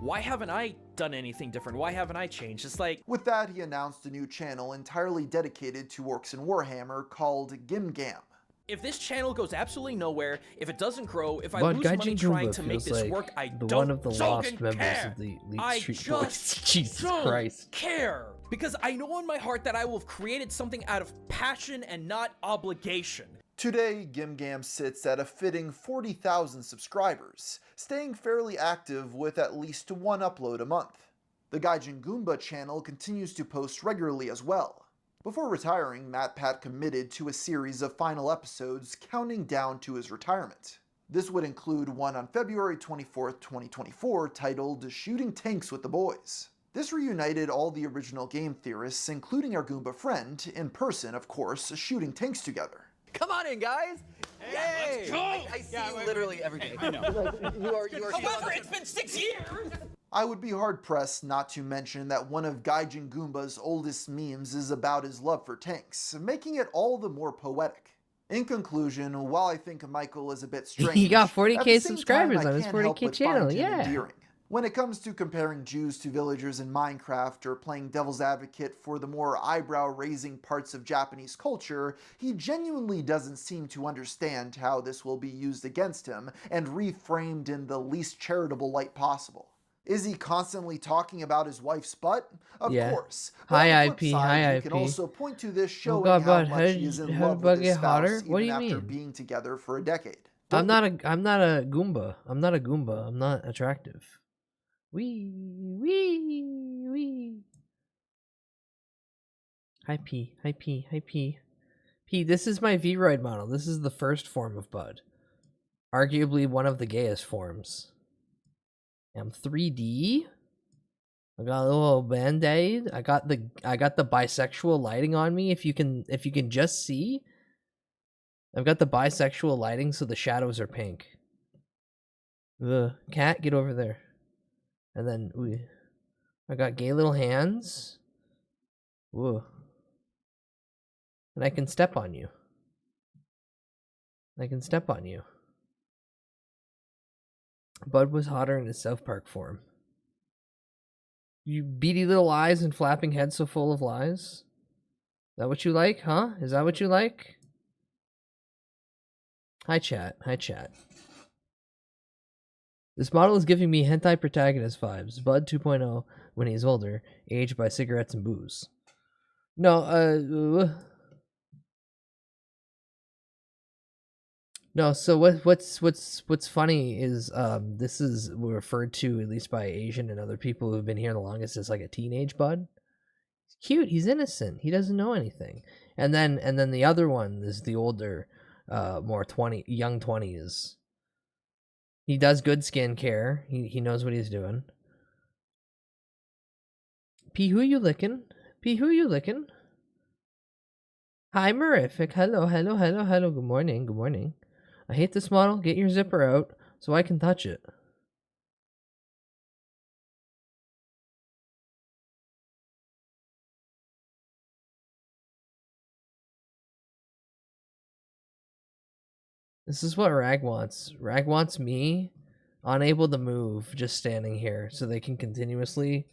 why haven't I done anything different? Why haven't I changed? It's like... With that, he announced a new channel entirely dedicated to Orcs and Warhammer called Gimgam. If this channel goes absolutely nowhere, if it doesn't grow, if I But lose money Gaijin trying Goomba to make feels this like work, I the don't one of the lost fucking members care. of the Elite I Street just Boys. Jesus don't Christ. care. Because I know in my heart that I will have created something out of passion and not obligation. Today, Gimgam sits at a fitting 40,000 subscribers, staying fairly active with at least one upload a month. The Gaijin Goomba channel continues to post regularly as well. Before retiring, Matt Pat committed to a series of final episodes counting down to his retirement. This would include one on February 24th, 2024 titled Shooting Tanks with the Boys. This reunited all the original game theorists, including our Goomba friend, in person of course, shooting tanks together. Come on in, guys. Hey, let's go. I see you literally every day. I know. you are. However, it's been 6 years. I would be hard-pressed not to mention that one of Gaijin Goomba's oldest memes is about his love for tanks, making it all the more poetic. In conclusion, while I think Michael is a bit strange, He got at the 40k same subscribers time, I on his can't help 40k but channel, find him yeah. endearing. When it comes to comparing Jews to villagers in Minecraft or playing devil's advocate for the more eyebrow-raising parts of Japanese culture, he genuinely doesn't seem to understand how this will be used against him and reframed in the least charitable light possible. Is he constantly talking about his wife's butt? Of Yeah. course. But Hi, on the flip IP, side, hi, you IP. can also point to this Oh showing God, how bud, much he is in how love did bug with his get hotter? spouse What do even you after mean? being together for a decade. I'm not a Goomba. I'm not a Goomba. I'm not attractive. Wee. Hi P. Hi P. Hi P. P, this is my Vroid model. This is the first form of Bud. Arguably one of the gayest forms. I'm 3D. I got a little band-aid. I got the bisexual lighting on me. If you can just see. I've got the bisexual lighting so the shadows are pink. Ugh. Cat, get over there. And then I got gay little hands. Whoa. And I can step on you. I can step on you. Bud was hotter in his South Park form. You beady little eyes and flapping head so full of lies? Is that what you like, huh? Is that what you like? Hi chat. Hi chat. This model is giving me hentai protagonist vibes. Bud 2.0 when he's older, aged by cigarettes and booze. No, no, so what's funny is this is referred to, at least by Asian and other people who've been here the longest, as like a teenage Bud. He's cute, he's innocent, he doesn't know anything. And then the other one is the older, more young 20s. He does good skincare. He knows what he's doing. P, who you licking? P, who you licking? Hi, Mirific. Hello, hello, hello, hello. Good morning, good morning. I hate this model. Get your zipper out so I can touch it. This is what Rag wants. Rag wants me unable to move, just standing here, so they can continuously,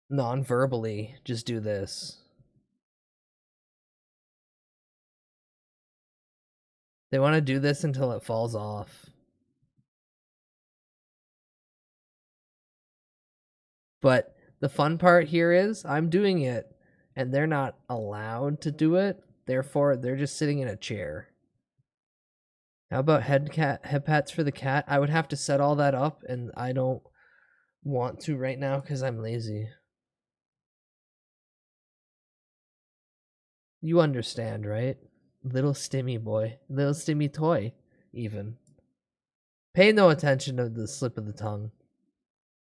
non-verbally, just do this. They want to do this until it falls off. But the fun part here is I'm doing it, and they're not allowed to do it. Therefore, they're just sitting in a chair. How about head pats for the cat? I would have to set all that up, and I don't want to right now because I'm lazy. You understand, right? Little stimmy boy. Little stimmy toy, even. Pay no attention to the slip of the tongue.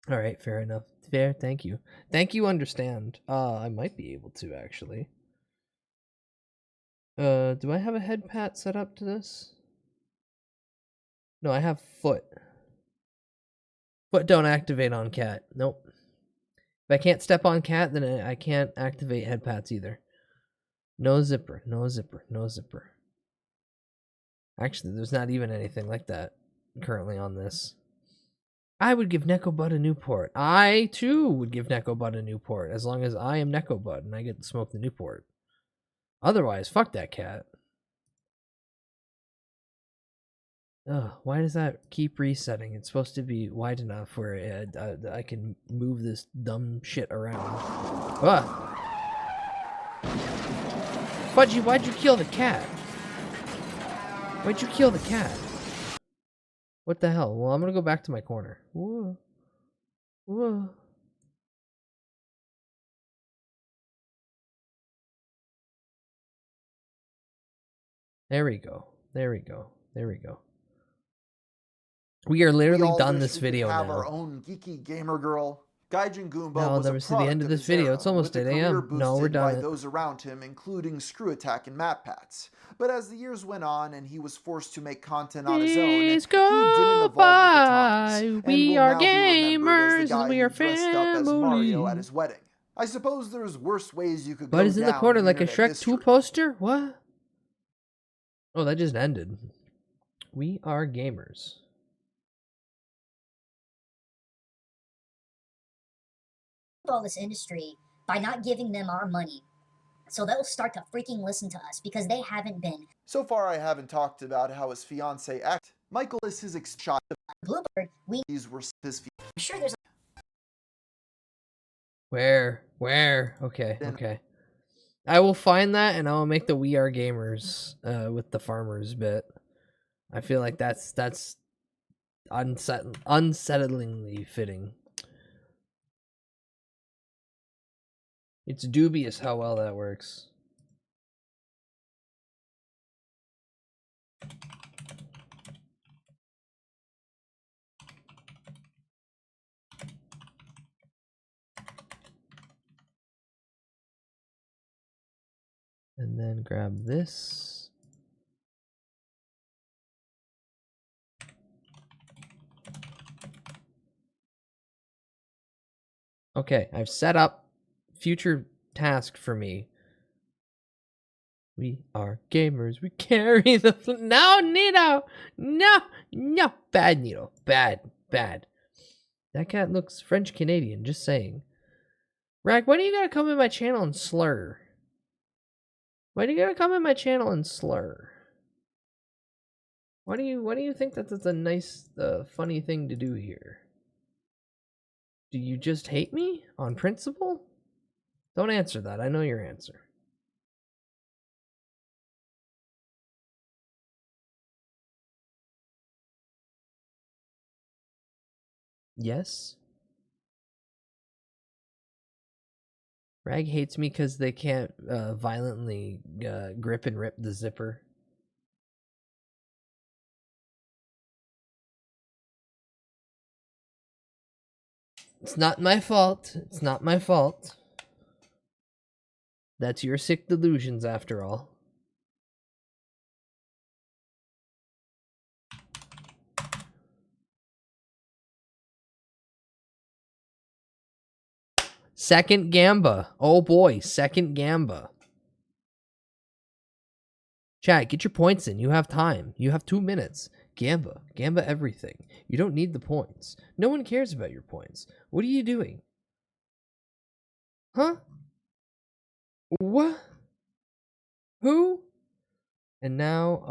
Alright, fair enough. Fair, thank you. Thank you, understand. I might be able to, actually. Do I have a head pat set up to this? No, I have foot. Foot don't activate on cat. Nope. If I can't step on cat, then I can't activate head pats either. No zipper, no zipper, no zipper. Actually, there's not even anything like that currently on this. I would give Nekobud a Newport. I, too, would give Nekobud a Newport, as long as I am Nekobud and I get to smoke the Newport. Otherwise, fuck that cat. Ugh, why does that keep resetting? It's supposed to be wide enough where I can move this dumb shit around. Ah! Fudgy, why'd you kill the cat? Why'd you kill the cat? What the hell? Well, I'm gonna go back to my corner. Whoa. Whoa. There we go. There we go. There we go. We are literally done this video have now. Our own geeky gamer girl. Gaijin Goomba No, I'll was never a see the end product of of this his video. era, It's almost with a 8 career a.m. No, we're boosted by done. those around him, including Screw Attack and Map Pats. But as the years went on and he was forced to make content on his own, he didn't evolve with the times, and We will are now be remembered as the gamers guy and we who are dressed up as Mario at family. his wedding. I suppose there's worse ways you could But go is in the down corner in like a internet Shrek 2 history. poster? What? Oh, that just ended. We are gamers. All this industry by not giving them our money. So they'll start to freaking listen to us because they haven't been. So far, I haven't talked about how his fiance act. Michael is his shot. Bluebird, These were his. I'm sure there's. Where? Okay, okay. I will find that and I will make the We Are Gamers with the farmers bit. I feel like that's unsettlingly fitting. It's dubious how well that works. And then grab this. Okay, I've set up future task for me. We are gamers. We carry the no, Nito. No. Bad Nito. Bad. That cat looks French Canadian. Just saying. Rag, why do you gotta come in my channel and slur? Why do you gotta come in my channel and slur? Why do you think that that's a nice, funny thing to do here? Do you just hate me on principle? Don't answer that. I know your answer. Yes? Rag hates me because they can't violently grip and rip the zipper. It's not my fault. It's not my fault. That's your sick delusions, after all. Second Gamba. Oh boy, second Gamba. Chat, get your points in. You have time. You have 2 minutes. Gamba. Gamba everything. You don't need the points. No one cares about your points. What are you doing? Huh? What? Who? And now,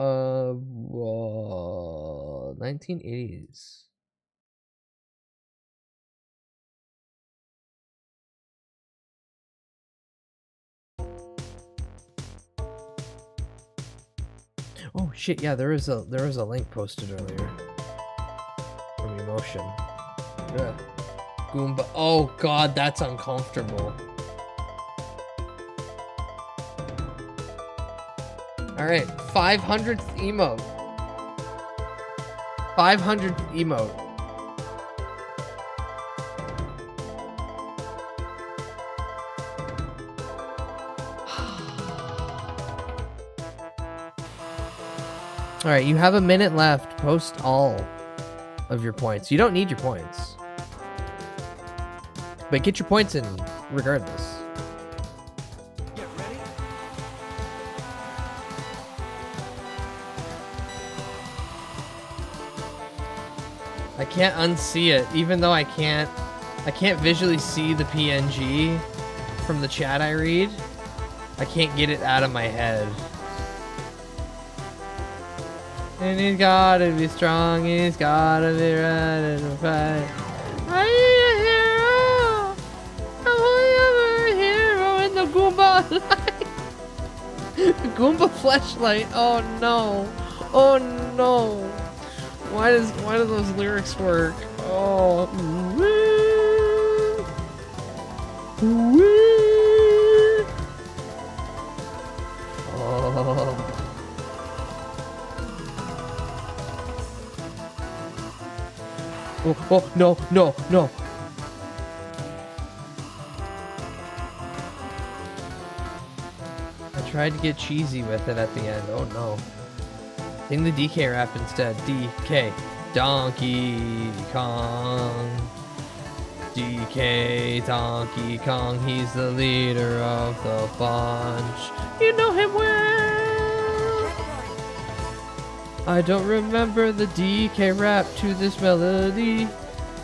1980s. Oh shit! Yeah, there is a link posted earlier from Emotion. Yeah. Goomba. Oh god, that's uncomfortable. All right, 500th emote. 500th emote. All right, you have a minute left. Post all of your points. You don't need your points, but get your points in regardless. Get ready. I can't unsee it, even though I can't visually see the PNG from the chat I read. I can't get it out of my head. And he's gotta be strong, he's gotta be ready to fight. I need a hero! I'm a hero in the Goomba light! The Goomba fleshlight, oh no! Oh no! Why do those lyrics work? Oh, woo, woo. Oh. Oh, no, no, no. I tried to get cheesy with it at the end. Oh no. Sing the DK rap instead. DK. Donkey Kong. DK Donkey Kong. He's the leader of the bunch. You know him well. I don't remember the DK rap to this melody,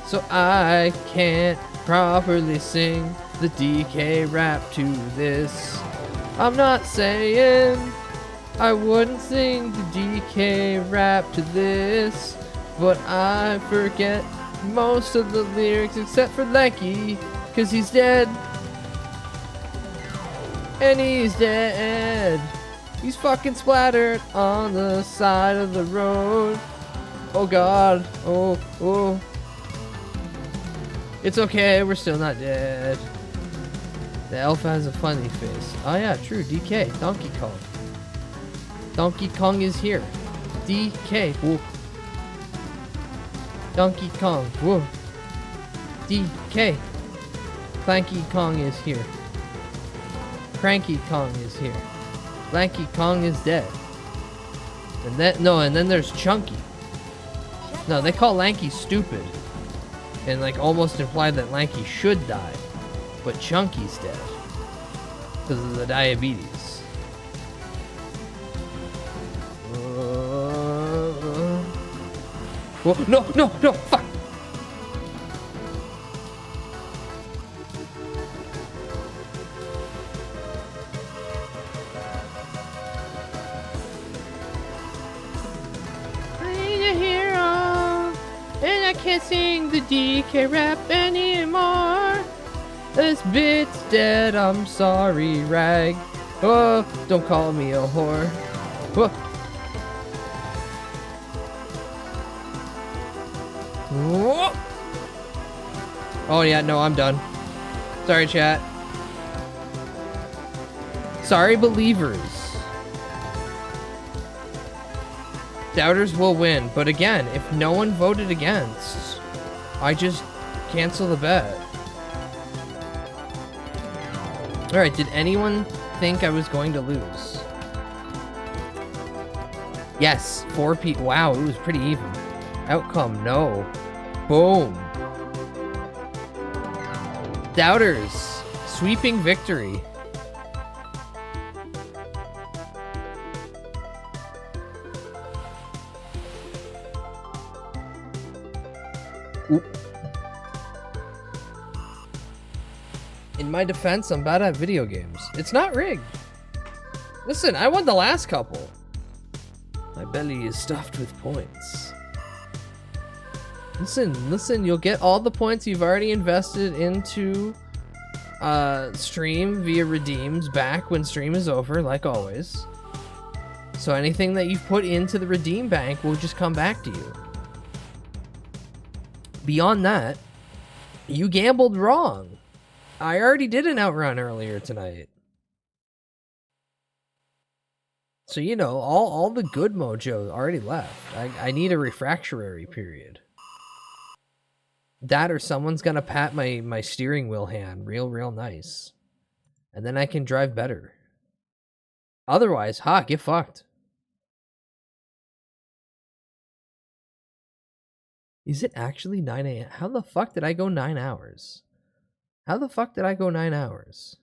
so I can't properly sing the DK rap to this. I'm not saying I wouldn't sing the DK rap to this, but I forget most of the lyrics except for Lanky, 'cause he's dead. And he's dead. He's fucking splattered on the side of the road. Oh god. Oh, oh. It's okay, we're still not dead. The elf has a funny face. Oh yeah, true, DK, Donkey Kong. Donkey Kong is here. DK, whoa. Donkey Kong, whoa. DK. Clanky Kong is here. Cranky Kong is here. Lanky Kong is dead. And then there's Chunky. No, they call Lanky stupid. And like almost imply that Lanky should die. But Chunky's dead. Because of the diabetes. Whoa, no, no, no, fuck! Can't sing the DK rap anymore. This bit's dead, I'm sorry, Rag. Oh, don't call me a whore. Whoa. Whoa. Oh yeah, no, I'm done. Sorry, chat. Sorry, believers. Doubters will win, but again, if no one voted against, I just Cancel the bet. Alright, did anyone think I was going to lose? Yes, 4 people. Wow, it was pretty even. Outcome, no. Boom. Doubters, sweeping victory. Oop. In my defense, I'm bad at video games. It's not rigged. Listen, I won the last couple. My belly is stuffed with points. Listen, you'll get all the points you've already invested into stream via redeems back when stream is over, like always. So anything that you've put into the redeem bank will just come back to you. Beyond that, you gambled wrong. I already did an outrun earlier tonight. So, you know, all the good mojo already left. I need a refractory period. That or someone's gonna pat my steering wheel hand real nice. And then I can drive better. Otherwise, get fucked. Is it actually 9 a.m.? How the fuck did I go 9 hours? How the fuck did I go 9 hours?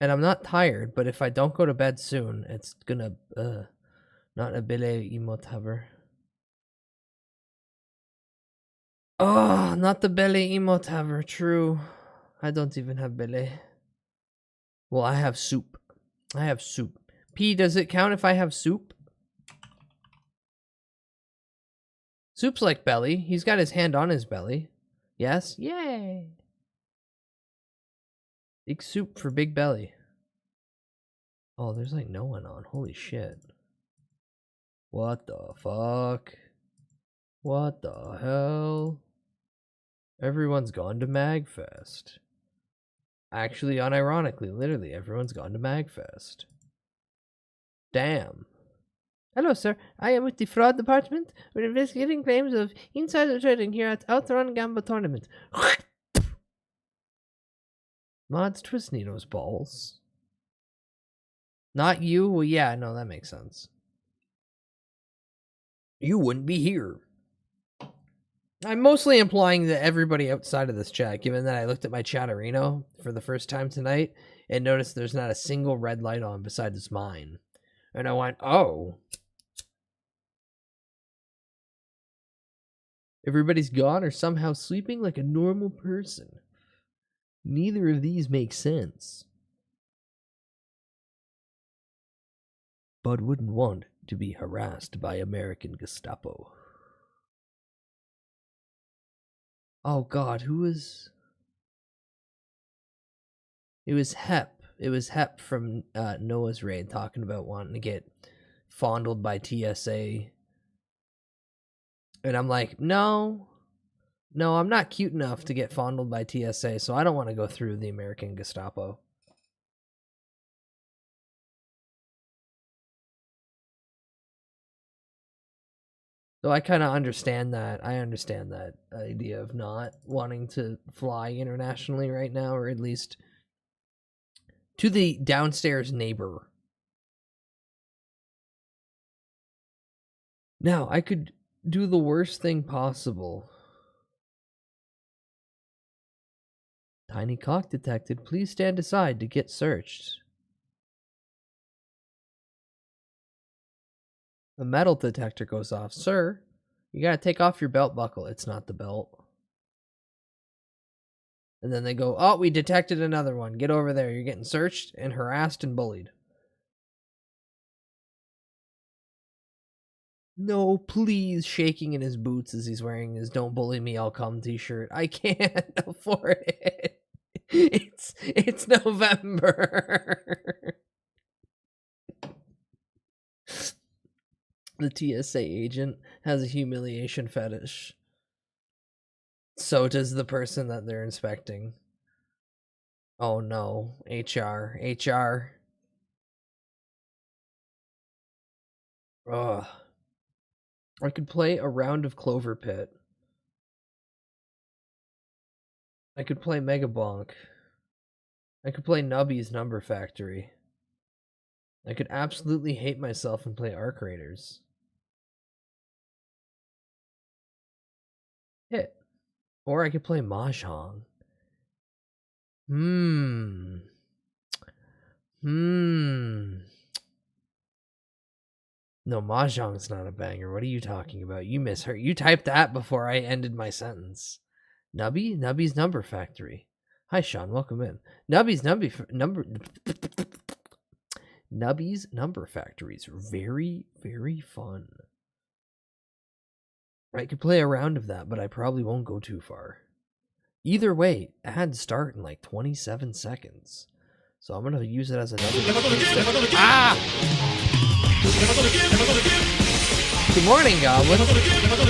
And I'm not tired, but if I don't go to bed soon, it's gonna, not a belle emote hover. Oh, not the belle emote hover, true. I don't even have belle. Well, I have soup. I have soup. P, does it count if I have soup? Soup's like belly. He's got his hand on his belly. Yes? Yay! Big soup for big belly. Oh, there's like no one on. Holy shit. What the fuck? What the hell? Everyone's gone to MagFest. Actually, unironically, literally, everyone's gone to MagFest. Damn. Hello, sir. I am with the fraud department. We're investigating claims of insider trading here at Outrun Gamba Tournament. Mods twist Nino's balls. Not you? Well, yeah, no, that makes sense. You wouldn't be here. I'm mostly implying that everybody outside of this chat, given that I looked at my chatterino for the first time tonight and noticed there's not a single red light on besides mine. And I went, oh. Everybody's gone or somehow sleeping like a normal person. Neither of these make sense. Bud wouldn't want to be harassed by American Gestapo. Oh god, who was... It was Hep. It was Hep from Noah's Raid talking about wanting to get fondled by TSA. And I'm like, no, I'm not cute enough to get fondled by TSA, so I don't want to go through the American Gestapo. So I kind of understand that. I understand that idea of not wanting to fly internationally right now, or at least to the downstairs neighbor. Now, I could do the worst thing possible. Tiny cock detected. Please stand aside to get searched. The metal detector goes off. Sir, you gotta take off your belt buckle. It's not the belt. And then they go, oh, we detected another one. Get over there. You're getting searched and harassed and bullied. No, please, shaking in his boots as he's wearing his Don't Bully Me, I'll Come t-shirt. I can't afford it. It's November. The TSA agent has a humiliation fetish. So does the person that they're inspecting. Oh no, HR. Ugh. I could play a round of Clover Pit I could play Mega Bonk. I could play Nubby's Number Factory. I could absolutely hate myself and play Arc Raiders. Hit. Or I could play Mahjong. No, Mahjong's not a banger. What are you talking about? You misheard. You typed that before I ended my sentence. Nubby's Number Factory. Hi, Sean. Welcome in. Nubby's Number Factories. Very, very fun. I could play a round of that, but I probably won't go too far. Either way, ads start in like 27 seconds. So I'm going to use it as another... Ah! Good morning, Goblin.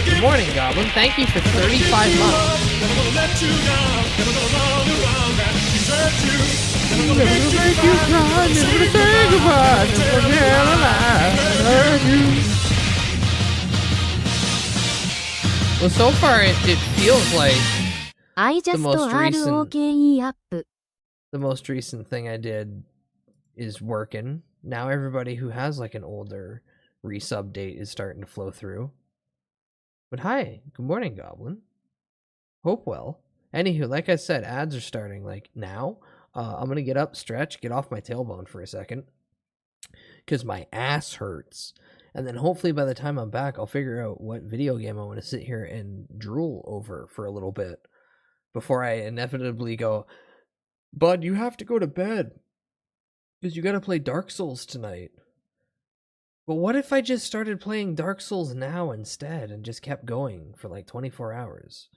Good morning, Goblin. Thank you for 35 months. Well, so far it feels like the most recent thing I did is working. Now everybody who has like an older resub date is starting to flow through. But hi, good morning, Goblin. Hope well. Anywho, like I said, ads are starting like now. I'm gonna get up, stretch, get off my tailbone for a second, because my ass hurts. And then hopefully by the time I'm back, I'll figure out what video game I want to sit here and drool over for a little bit before I inevitably go, Bud, you have to go to bed because you got to play Dark Souls tonight. But what if I just started playing Dark Souls now instead and just kept going for like 24 hours?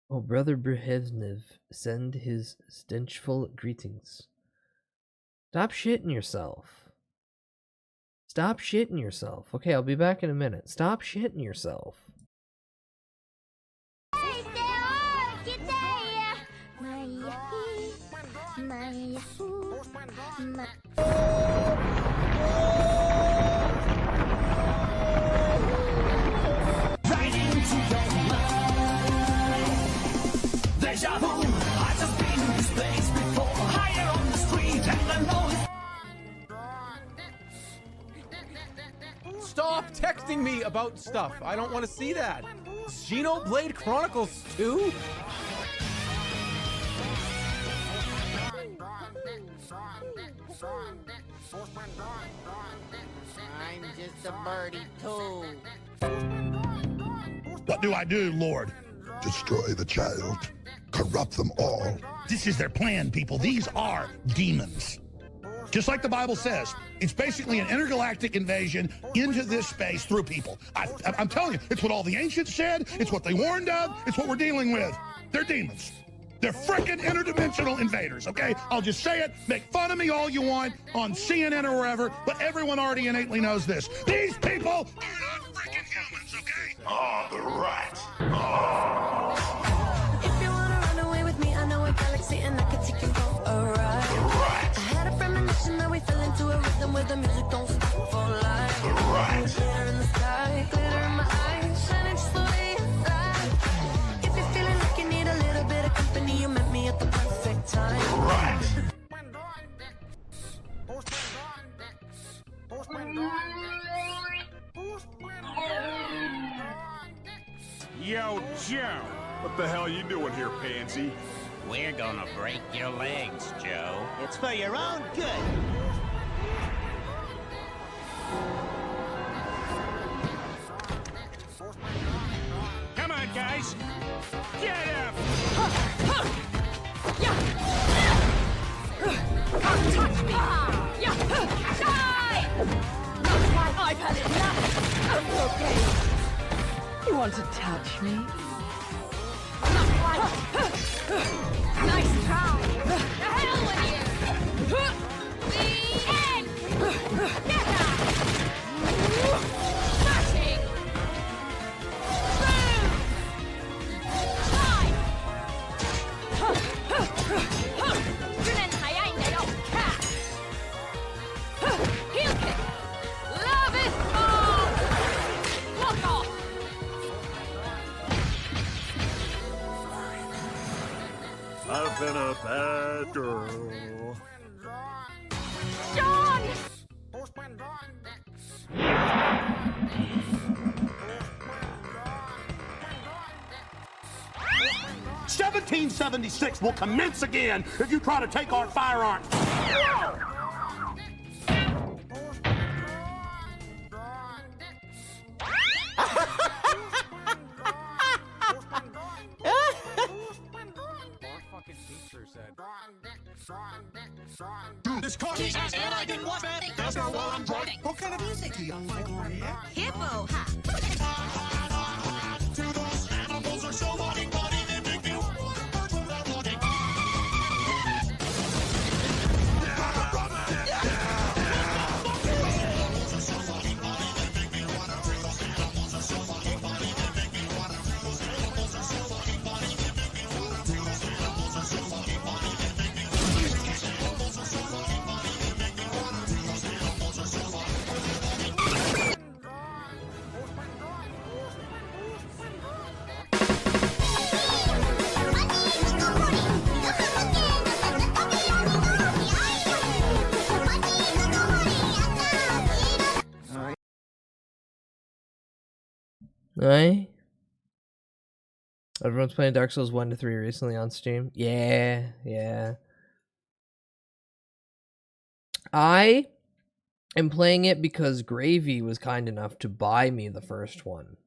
Oh, Brother Brezhnev, send his stenchful greetings. Stop shitting yourself. Stop shitting yourself. Okay, I'll be back in a minute. Stop shitting yourself. Stop texting me about stuff. I don't want to see that. Xenoblade Chronicles 2? I'm just a birdie too. What do I do, Lord? Destroy the child. Corrupt them all. This is their plan, people. These are demons. Just like the Bible says, it's basically an intergalactic invasion into this space through people. I'm telling you, it's what all the ancients said, it's what they warned of, it's what we're dealing with. They're demons. They're frickin' interdimensional invaders, okay? I'll just say it, make fun of me all you want on CNN or wherever, but everyone already innately knows this. These people are not frickin' humans, okay? Oh, the rat. Oh. If you wanna run away with me, I know a galaxy and I can take you for a ride. The rat. I had a premonition that we fell into a rhythm where the music don't stop for life. The rat. Glitter in the sky, glitter in my eyes, shining just the way you like. If you're feeling like you need a little bit of company, you met me at the perfect time. The rat. Yo, Joe. What the hell are you doing here, pansy? We're gonna break your legs, Joe. It's for your own good. Come on, guys. Get up! Touch me! Die! I've had enough! Okay. You want to touch me? Nice try! The hell with you! The end! Get out! Smashing! Boom! Slide! Heel kick! Love it all! Walk off! I've been a bad girl. Sean! 1776 will commence again if you try to take our firearms. This car is and I can watch it. That's not while I'm driving. What kind of music do you like, Maria? Hippo hop. To those animals are so body, they make me want to that body. Right? Everyone's playing Dark Souls 1 to 3 recently on Steam. Yeah. I am playing it because Gravy was kind enough to buy me the first one.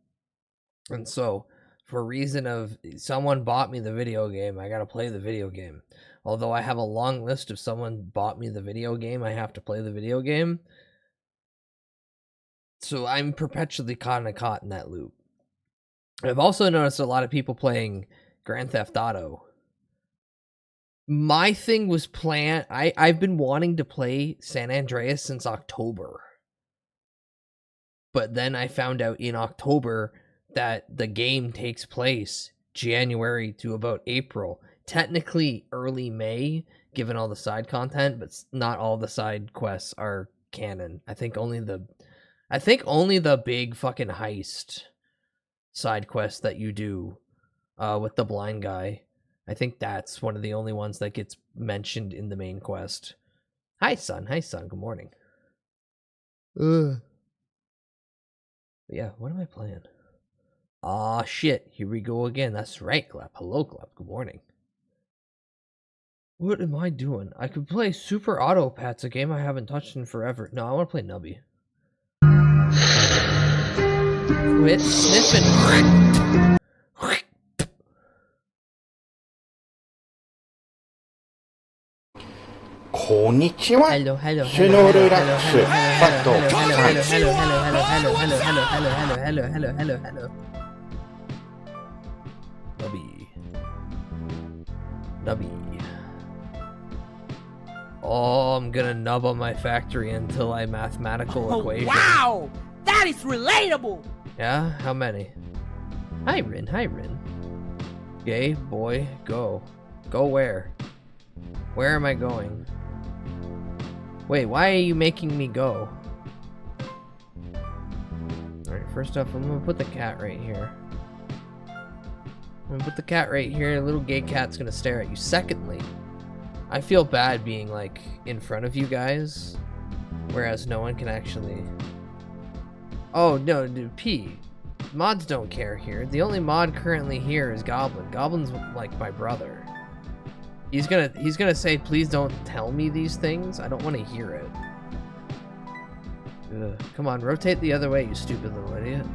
And so, for a reason of someone bought me the video game, I gotta play the video game. Although I have a long list of someone bought me the video game, I have to play the video game. So I'm perpetually kind of caught in that loop. I've also noticed a lot of people playing Grand Theft Auto. My thing was I've been wanting to play San Andreas since October. But then I found out in October that the game takes place January to about April. Technically early May, given all the side content, but not all the side quests are canon. I think only the big fucking heist side quest that you do with the blind guy. I think that's one of the only ones that gets mentioned in the main quest. Hi, son. Good morning. But yeah, what am I playing? Aw, shit. Here we go again. That's right, Glep. Hello, Glep. Good morning. What am I doing? I could play Super Auto Pats, a game I haven't touched in forever. No, I want to play Nubby. Quit sniffing. Konnichiwa. Hello. Nubby. Oh, I'm gonna nub on my factory until I mathematical equation. Wow! That is relatable! Yeah? How many? Hi, Rin. Gay boy, go. Go where? Where am I going? Wait, why are you making me go? Alright, first off, I'm gonna put the cat right here. A little gay cat's gonna stare at you. Secondly, I feel bad being, like, in front of you guys, whereas no one can actually... Oh, no, dude, P. Mods don't care here. The only mod currently here is Goblin. Goblin's, like, my brother. He's gonna say, please don't tell me these things. I don't want to hear it. Ugh. Come on, rotate the other way, you stupid little idiot.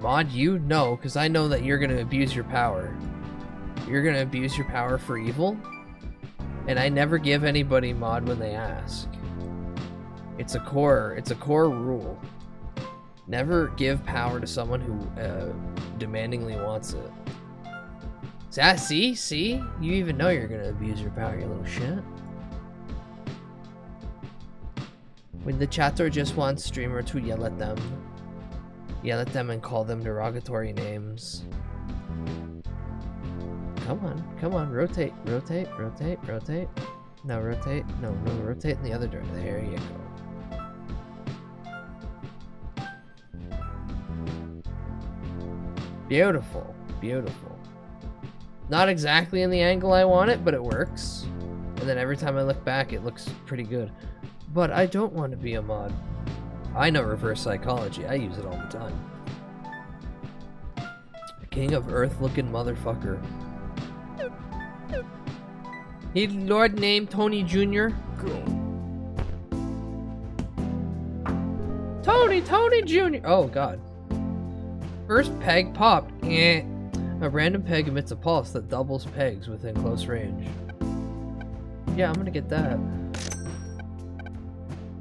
Mod you? No, because I know that you're gonna abuse your power. You're gonna abuse your power for evil? And I never give anybody mod when they ask. It's a core rule. Never give power to someone who demandingly wants it. See? You even know you're gonna abuse your power, you little shit. When the chatter just wants streamer to yell at them and call them derogatory names. Come on, rotate. No, rotate. No, rotate in the other direction. There you go. Beautiful. Not exactly in the angle I want it, but it works. And then every time I look back, it looks pretty good. But I don't want to be a mod. I know reverse psychology. I use it all the time. King of Earth looking motherfucker. He Lord named Tony Jr. Tony Jr. Oh god. First peg popped. A random peg emits a pulse that doubles pegs within close range. Yeah, I'm gonna get that.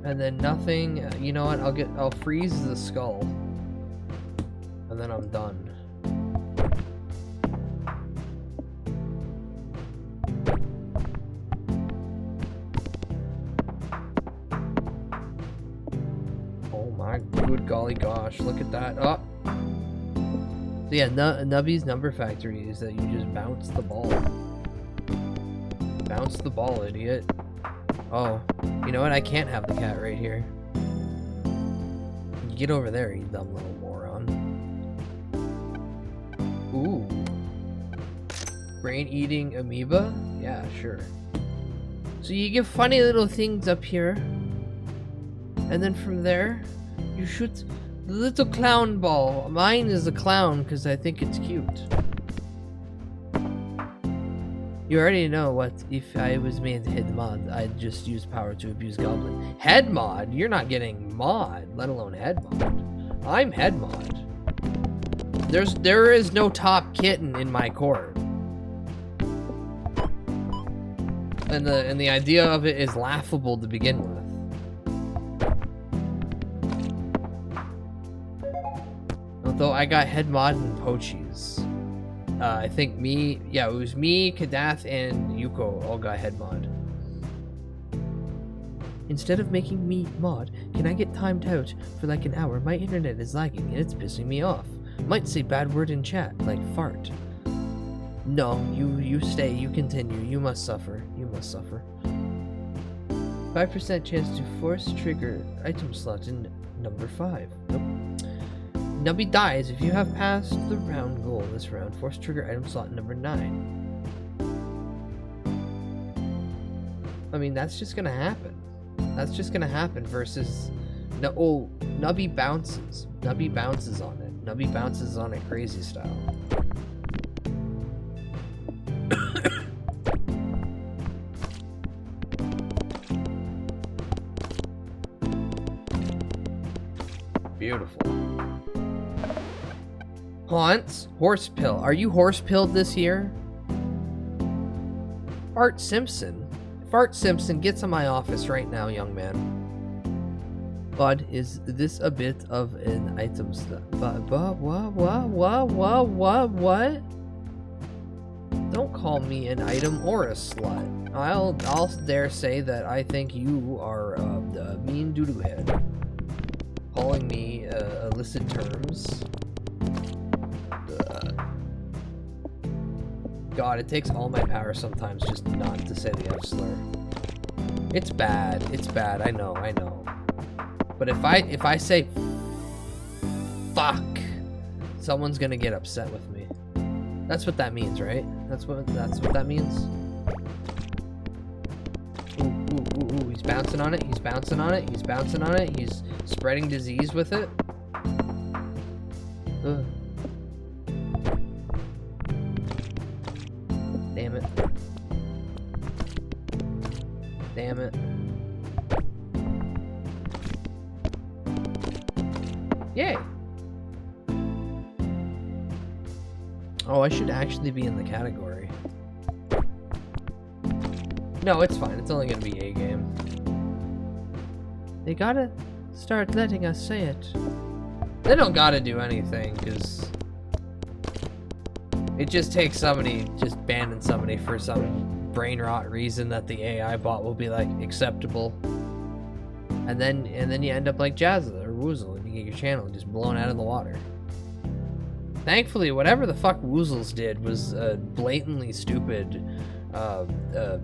And then nothing. You know what? I'll freeze the skull. And then I'm done. Oh my good golly gosh, look at that. Oh. So yeah, Nubby's number factory is that you just bounce the ball. Bounce the ball, idiot. Oh, you know what? I can't have the cat right here. Get over there, you dumb little moron. Ooh. Brain-eating amoeba? Yeah, sure. So you give funny little things up here. And then from there, you shoot the little clown ball. Mine is a clown because I think it's cute. You already know what, if I was made head mod, I'd just use power to abuse goblin. Head mod? You're not getting mod, let alone head mod. I'm head mod. There is no top kitten in my court. And the idea of it is laughable to begin with. Although I got head mod and Pochies. I think it was me, Kadath, and Yuko all got head mod. Instead of making me mod, can I get timed out for like an hour? My internet is lagging and it's pissing me off. Might say bad word in chat, like fart. No, you stay, you continue, you must suffer, you must suffer. 5% chance to force trigger item slot in number 5. Nope. Nubby dies if you have passed the round goal this round. Force trigger item slot number 9. I mean, that's just gonna happen. That's just gonna happen versus... No, oh, Nubby bounces. Nubby bounces on it. Nubby bounces on it crazy style. Beautiful. Haunts, horse pill. Are you horse pilled this year? Fart Simpson. Fart Simpson, get to my office right now, young man. Bud, is this a bit of an item slot? What? Don't call me an item or a slut. I'll dare say that I think you are a mean doo-doo head. Calling me illicit terms. God, it takes all my power sometimes just not to say the F slur. It's bad, I know. But if I say fuck, someone's gonna get upset with me. That's what that means, right? That's what that means. Ooh, he's bouncing on it, he's bouncing on it, he's bouncing on it, he's spreading disease with it. Ugh. Damn it. Damn it. Yay! Oh, I should actually be in the category. No, it's fine. It's only gonna be a game. They gotta start letting us say it. They don't gotta do anything, because it just takes somebody just banning somebody for some brain rot reason that the AI bot will be like acceptable. And then you end up like Jazza or Woozle and you get your channel just blown out of the water. Thankfully, whatever the fuck Woozles did was blatantly stupid to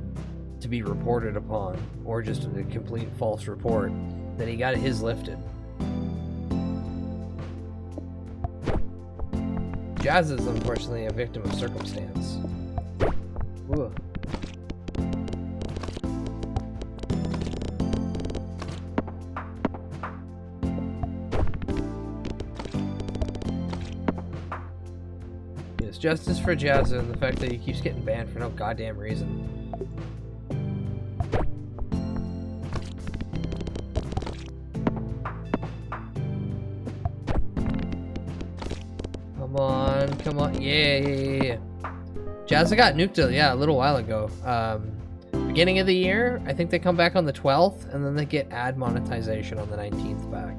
be reported upon, or just a complete false report, that he got his lifted. Jazz is unfortunately a victim of circumstance. Ooh. Yes, justice for Jazza and the fact that he keeps getting banned for no goddamn reason. Come on, come on. Yeah. Jazza got nuked, a little while ago. Beginning of the year, I think they come back on the 12th, and then they get ad monetization on the 19th back.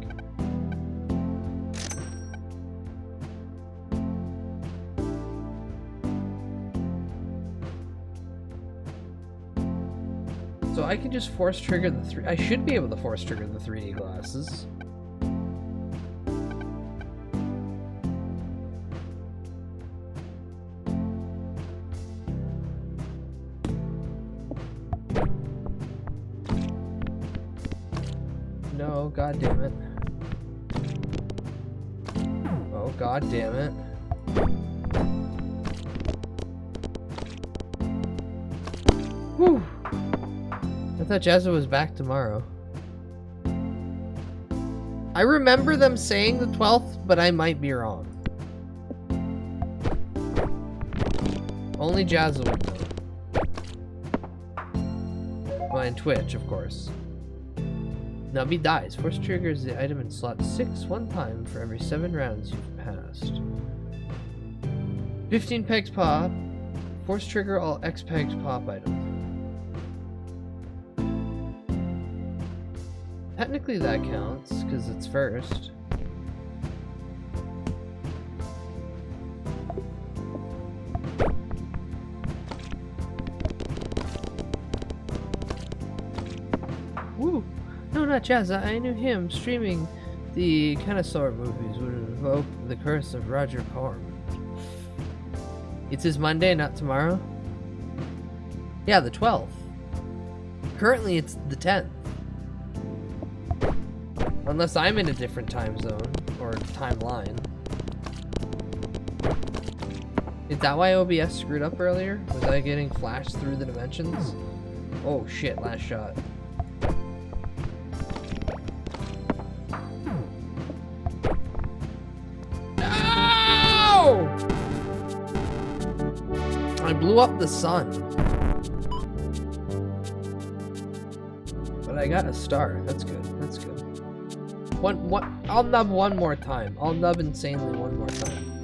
So I can just force trigger the three. I should be able to force trigger the 3D glasses. No, god damn it. Oh, god damn it. Whew. I thought Jazza was back tomorrow. I remember them saying the 12th, but I might be wrong. Only Jazza would know. Well, and Twitch, of course. Nubby dies. Force triggers the item in slot 6 one time for every 7 rounds you've passed. 15 pegs pop. Force trigger all X pegs pop items. Technically that counts, because it's first. Woo! No, not Jazza. I knew him. Streaming the Connoisseur movies would invoke the curse of Roger Corman. It's his Monday, not tomorrow? Yeah, the 12th. Currently, it's the 10th. Unless I'm in a different time zone, or timeline. Is that why OBS screwed up earlier? Was I getting flashed through the dimensions? Oh shit, last shot. No! I blew up the sun. But I got a star. That's good. That's good. I'll nub one more time. I'll nub insanely one more time.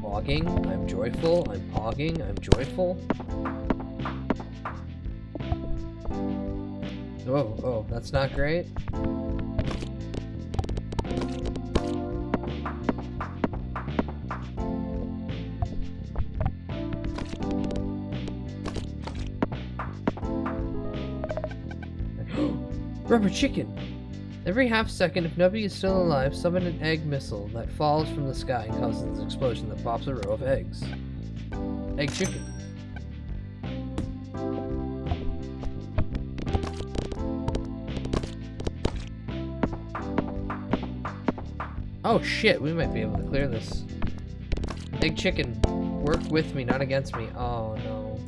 Pogging, I'm joyful. I'm pogging, I'm joyful. Oh, that's not great. Rubber chicken! Every half second, if Nubby is still alive, summon an egg missile that falls from the sky and causes an explosion that pops a row of eggs. Egg chicken. Oh shit, we might be able to clear this. Egg chicken, work with me, not against me. Oh no.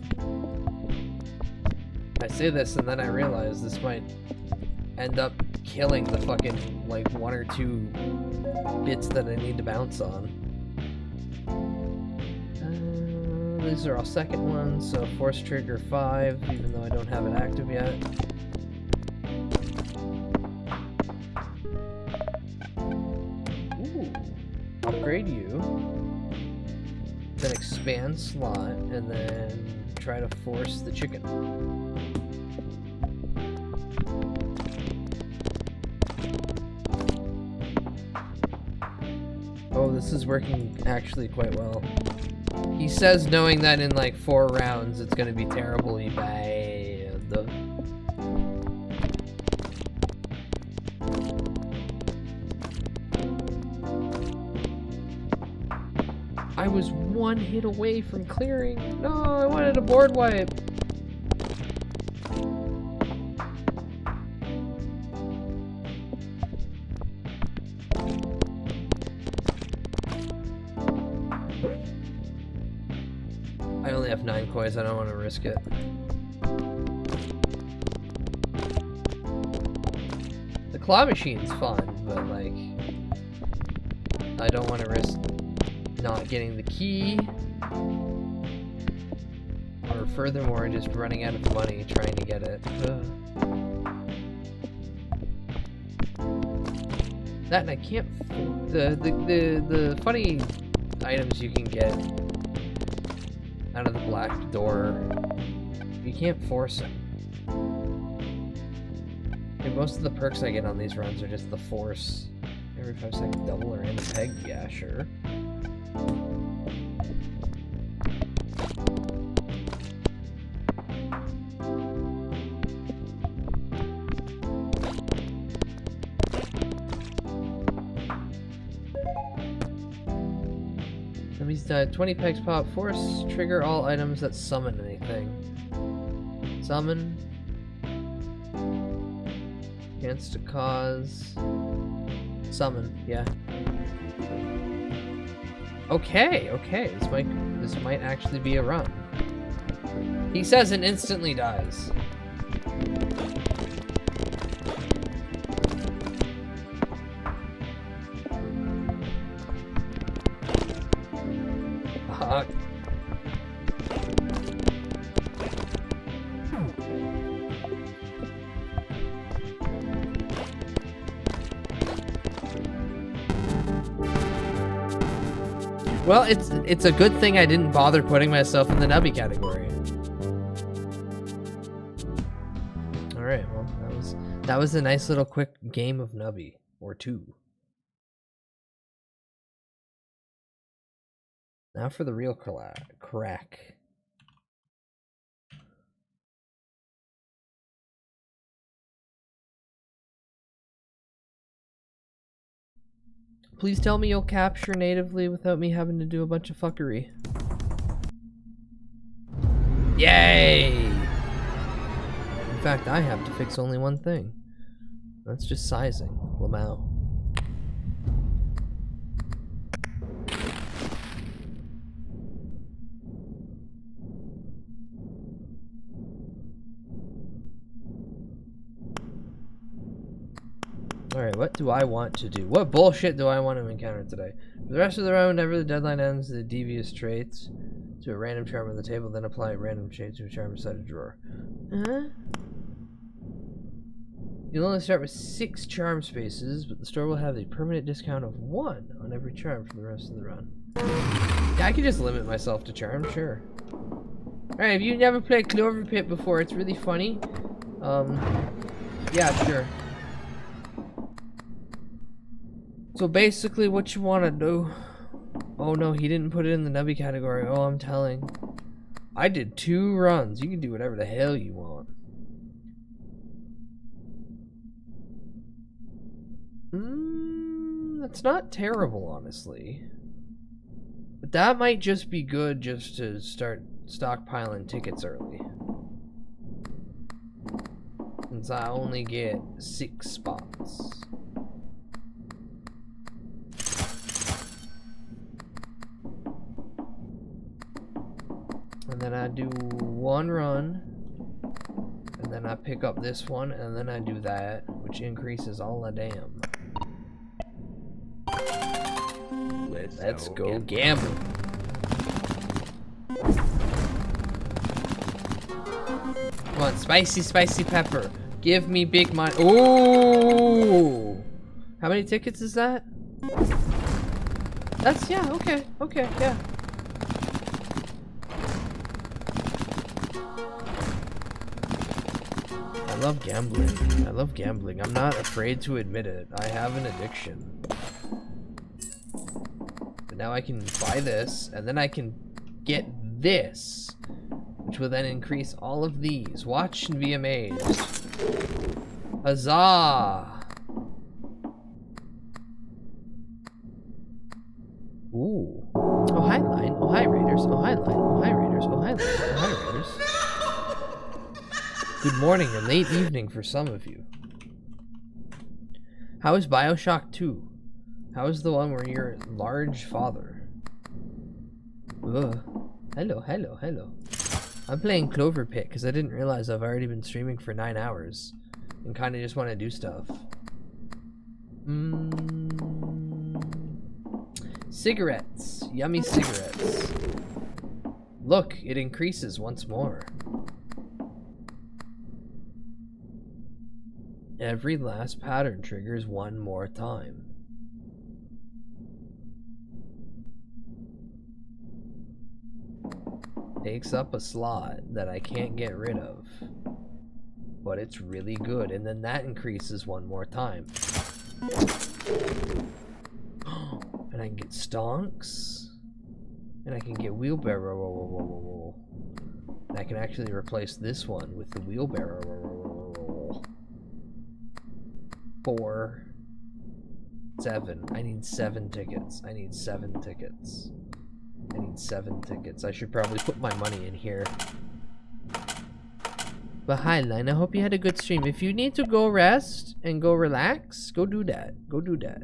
I say this and then I realize this might end up killing the fucking, like, 1 or 2 bits that I need to bounce on. These are all second ones, so force trigger 5, even though I don't have it active yet. Ooh. Upgrade you. Then expand slot, and then try to force the chicken. Oh, this is working actually quite well. He says knowing that in like 4 rounds it's gonna be terribly bad. I was 1 hit away from clearing. No, I wanted a board wipe. have 9 coins. I don't want to risk it. The claw machine's fun, but like, I don't want to risk not getting the key, or furthermore, just running out of money trying to get it. That, and I can't. The funny items you can get out of the black door, you can't force them. And most of the perks I get on these runs are just the force. Every 5 second double or end peg, yeah, sure. Enemies die. 20 pegs pop. Force trigger all items that summon anything. Summon. Chance to cause. Summon, yeah. Okay, okay. This might actually be a run. He says and instantly dies. Well, it's a good thing I didn't bother putting myself in the nubby category. All right, well, that was a nice little quick game of nubby or two. Now for the real crack. Please tell me you'll capture natively without me having to do a bunch of fuckery. Yay! In fact, I have to fix only one thing. That's just sizing. Lamau. Alright, what do I want to do? What bullshit do I want to encounter today? For the rest of the round, whenever the deadline ends, the devious traits to a random charm on the table, then apply a random trait to a charm inside a drawer. Huh? You'll only start with 6 charm spaces, but the store will have a permanent discount of 1 on every charm for the rest of the run. Yeah, I could just limit myself to charm, sure. Alright, if you've never played Clover Pit before, it's really funny. Yeah, sure. So basically what you want to do... Oh no, he didn't put it in the nubby category. Oh, I'm telling. I did 2 runs. You can do whatever the hell you want. That's not terrible, honestly. But that might just be good just to start stockpiling tickets early. Since I only get 6 spots. And then I do 1 run, and then I pick up this one, and then I do that, which increases all a damn. Let's go gamble. Come on, spicy pepper. Give me big money. Ooh! How many tickets is that? That's, yeah, okay, yeah. I love gambling. I love gambling. I'm not afraid to admit it. I have an addiction. But now I can buy this, and then I can get this, which will then increase all of these. Watch and be amazed. Huzzah! Ooh. Oh, hi, Line. Oh, hi, Raiders. Oh, hi, Line. Oh, hi, Raiders. Oh, hi, Line. Oh, hi, Raiders. Good morning or late evening for some of you. How is Bioshock 2? How is the one where you're a large father? Ugh. Hello. I'm playing Clover Pit because I didn't realize I've already been streaming for 9 hours and kind of just want to do stuff. Cigarettes. Yummy cigarettes. Look, it increases once more. Every last pattern triggers one more time. Takes up a slot that I can't get rid of. But it's really good, and then that increases one more time. And I can get stonks. And I can get wheelbarrow. And I can actually replace this one with the wheelbarrow. 4, 7. I need 7 tickets. I need 7 tickets. I need 7 tickets. I should probably put my money in here. But hi, Line. I hope you had a good stream. If you need to go rest and go relax, go do that. Go do that.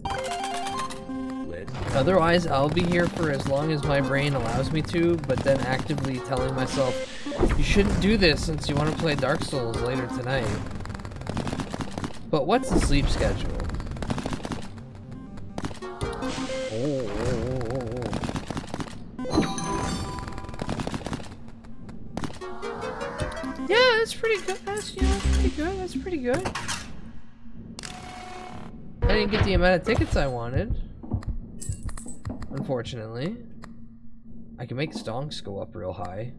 Otherwise, I'll be here for as long as my brain allows me to, but then actively telling myself, you shouldn't do this since you want to play Dark Souls later tonight. But what's the sleep schedule? Yeah, that's pretty good. That's, you know, pretty good. That's pretty good. I didn't get the amount of tickets I wanted. Unfortunately. I can make stonks go up real high.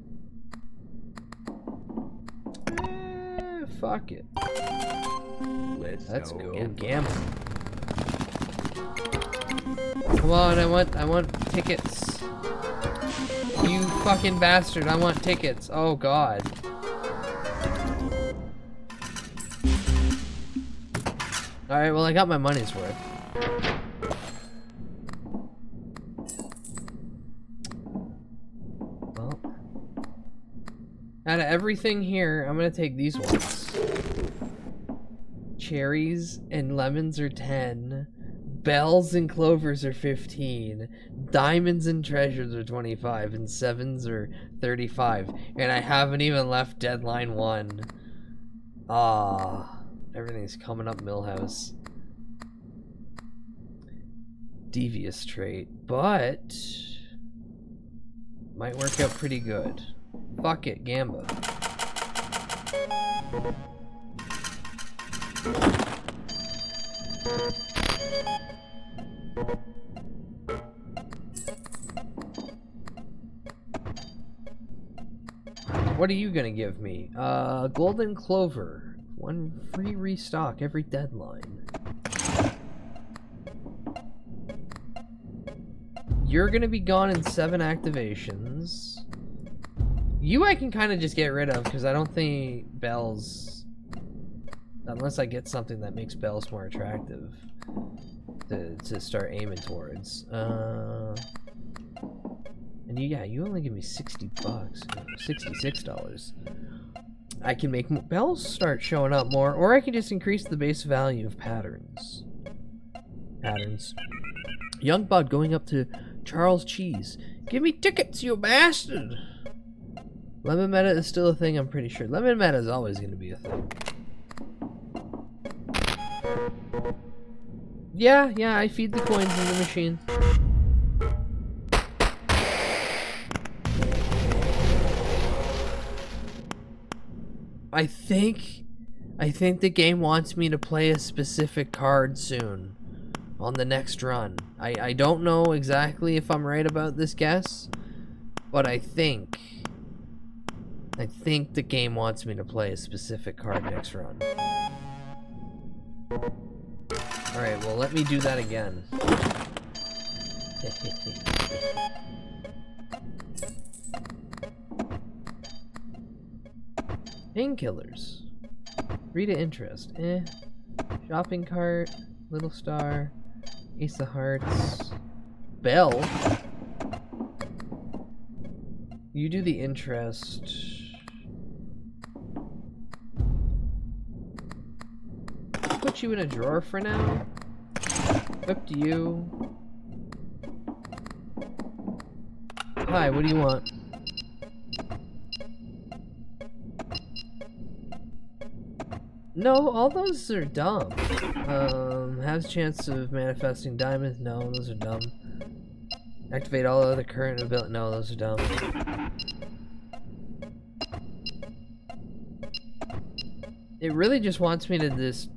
Fuck it. Let's go gamble. Come on, I want tickets. You fucking bastard, I want tickets. Oh god. Alright, well I got my money's worth. Well, out of everything here, I'm gonna take these ones. Cherries and lemons are 10. Bells and clovers are 15. Diamonds and treasures are 25. And sevens are 35. And I haven't even left deadline 1. Ah, everything's coming up Millhouse. Devious trait, but might work out pretty good. Fuck it, Gamba. What are you gonna give me? Golden Clover. 1 free restock every deadline. You're gonna be gone in 7 activations. You I can kind of just get rid of because I don't think bells... Unless I get something that makes bells more attractive to start aiming towards. And you only give me $60, $66. I can make bells start showing up more, or I can just increase the base value of patterns. Young Bud going up to Charles Cheese. Give me tickets, you bastard! Lemon Meta is still a thing, I'm pretty sure. Lemon Meta is always going to be a thing. Yeah, I feed the coins in the machine. I think the game wants me to play a specific card soon on the next run. I don't know exactly if I'm right about this guess, but I think the game wants me to play a specific card next run. Alright, well let me do that again. Painkillers. Rita interest. Shopping cart. Little star. Ace of hearts. Bell. You do the interest. Put you in a drawer for now. Up to you. Hi, what do you want? No, all those are dumb. Has chance of manifesting diamonds? No, those are dumb. Activate all other current ability? No, those are dumb. It really just wants me to just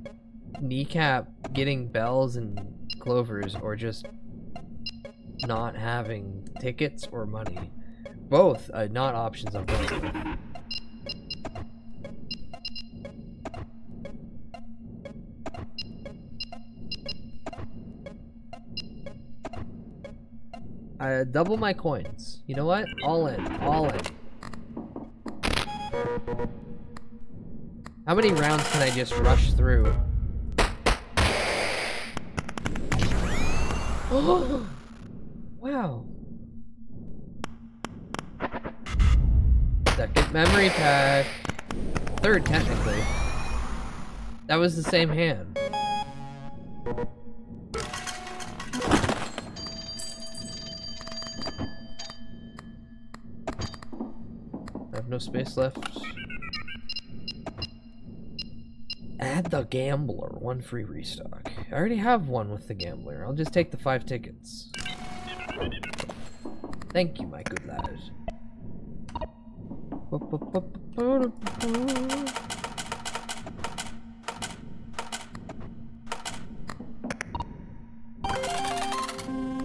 kneecap getting bells and clovers, or just not having tickets or money. Both, not options on both. Double my coins. You know what? All in. All in. How many rounds can I just rush through? Oh! Wow. Second memory pack. Third, technically. That was the same hand. I have no space left. Add the gambler. 1 free restock. I already have one with the gambler. I'll just take the 5 tickets. Thank you, my good lad.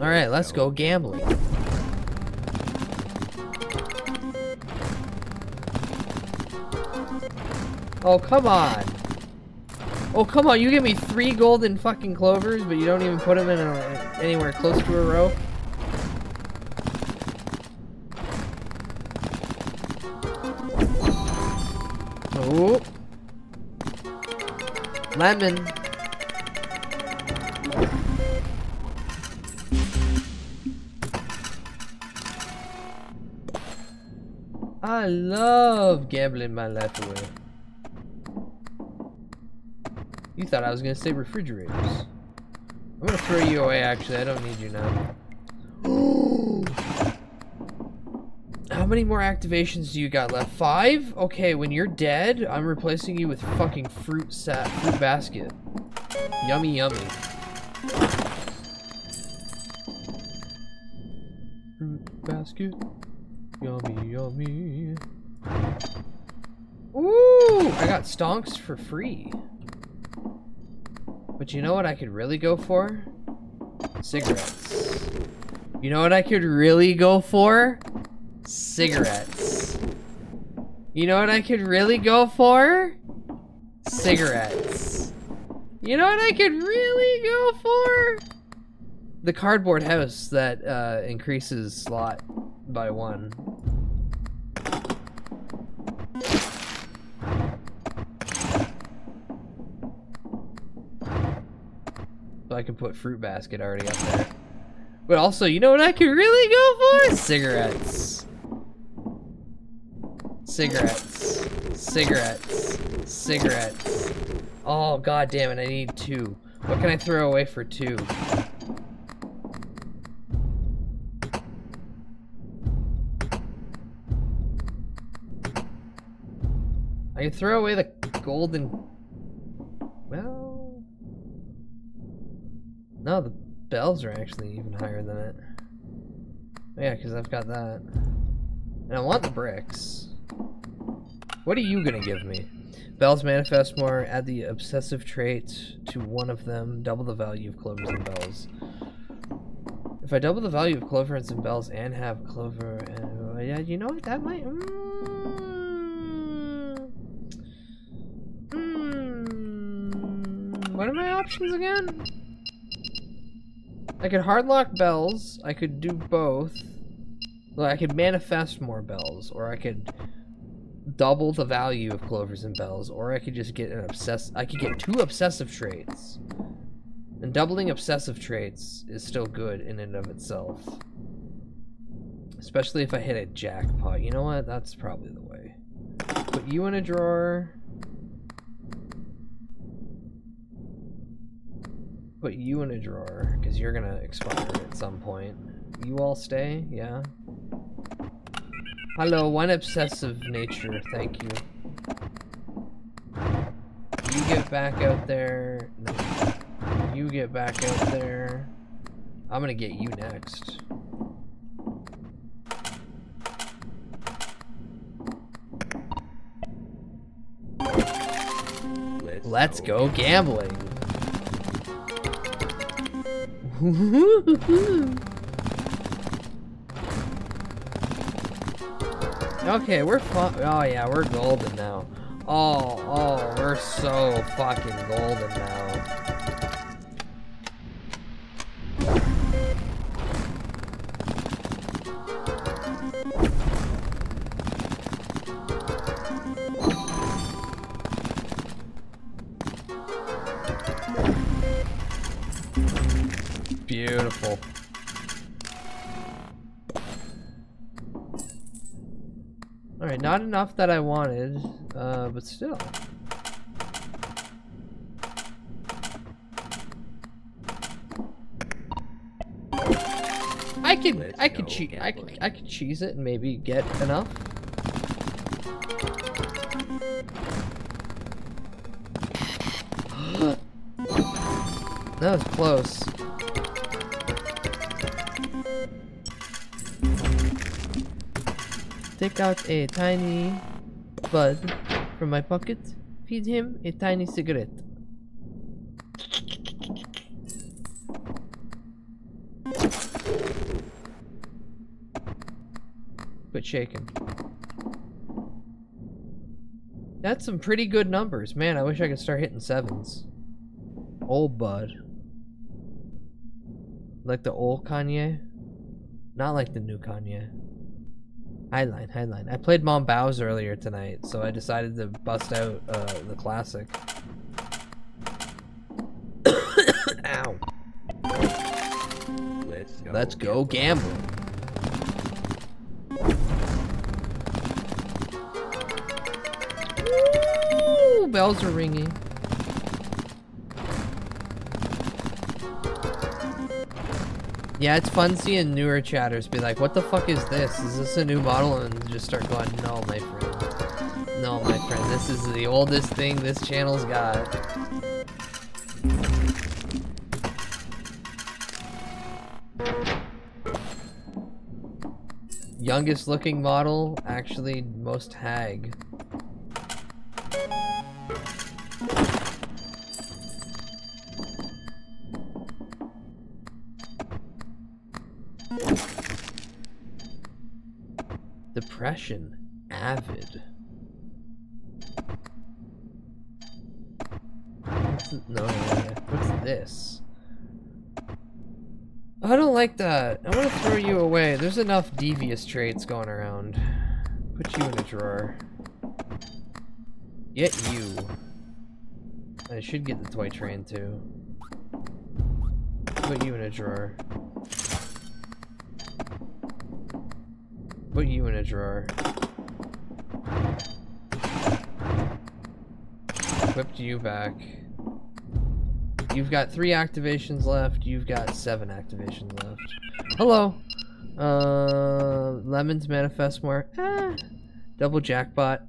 Alright, let's go gambling. Oh, come on. Oh, come on, you give me 3 golden fucking clovers, but you don't even put them in anywhere close to a row? Oh. Lemon. I love gambling my life away. You thought I was gonna say refrigerators. I'm gonna throw you away, actually. I don't need you now. How many more activations do you got left? 5? Okay, when you're dead, I'm replacing you with fucking fruit basket. Yummy, yummy. Fruit basket. Yummy, yummy. Ooh! I got stonks for free. But you know what I could really go for? Cigarettes. You know what I could really go for? Cigarettes. You know what I could really go for? Cigarettes. You know what I could really go for? The cardboard house that increases slot by 1. So I can put fruit basket already up there. But also, you know what I could really go for? Cigarettes. Cigarettes. Cigarettes. Cigarettes. Oh, god damn it, I need 2. What can I throw away for 2? I can throw away the golden... Well... No, the bells are actually even higher than it. Yeah, because I've got that. And I want the bricks. What are you gonna give me? Bells manifest more, add the obsessive trait to one of them, double the value of clovers and bells. If I double the value of clovers and bells and have clover, yeah, you know what, that might... What are my options again? I could hardlock bells, I could do both. Well, I could manifest more bells, or I could double the value of clovers and bells, or I could just get I could get 2 obsessive traits. And doubling obsessive traits is still good in and of itself. Especially if I hit a jackpot. You know what? That's probably the way. Put you in a drawer. Put you in a drawer, because you're gonna expire at some point. You all stay? Yeah. Hello, 1 obsessive nature, thank you. You get back out there. No. You get back out there. I'm gonna get you next. Let's go gambling. Okay, we're oh yeah, we're golden now. Oh, we're so fucking golden now. Beautiful. Alright, not enough that I wanted, but still. I could cheese it and maybe get enough. That was close. Take out a tiny bud from my pocket. Feed him a tiny cigarette. Quit shaking. That's some pretty good numbers. Man, I wish I could start hitting sevens. Old bud. Like the old Kanye? Not like the new Kanye. Highline. I played Mon Bazou earlier tonight, so I decided to bust out the classic. Ow. Let's go gambling. Woo! Bells are ringing. Yeah, it's fun seeing newer chatters be like, what the fuck is this? Is this a new model? And just start going, no, my friend. No, my friend. This is the oldest thing this channel's got. Youngest looking model, actually most hag. Depression. Avid. What's this? I don't like that. I want to throw you away. There's enough devious traits going around. Put you in a drawer. Get you. I should get the toy train too. Put you in a drawer. Put you in a drawer. Equipped you back. You've got 3 activations left. You've got 7 activations left. Hello. Lemons manifest more. Double jackpot.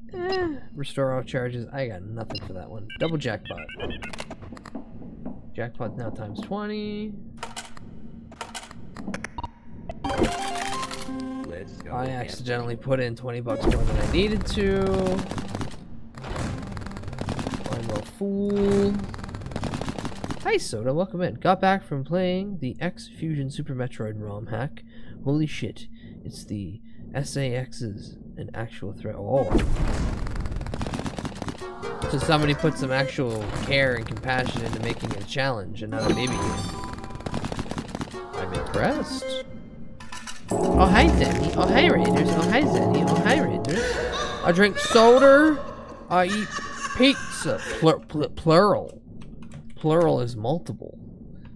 Restore all charges. I got nothing for that one. Double jackpot. Jackpot now times 20. I accidentally put in 20 bucks more than I needed to. I'm a fool. Hi Soda, welcome in. Got back from playing the X Fusion Super Metroid ROM hack. Holy shit, it's the SAX's an actual threat. Oh. So somebody put some actual care and compassion into making it a challenge and not a baby game. I'm impressed. Oh hi Zenny, oh hi Raiders, oh hi Zenny, oh hi Raiders. I drink soda, I eat pizza, plural. Plural is multiple.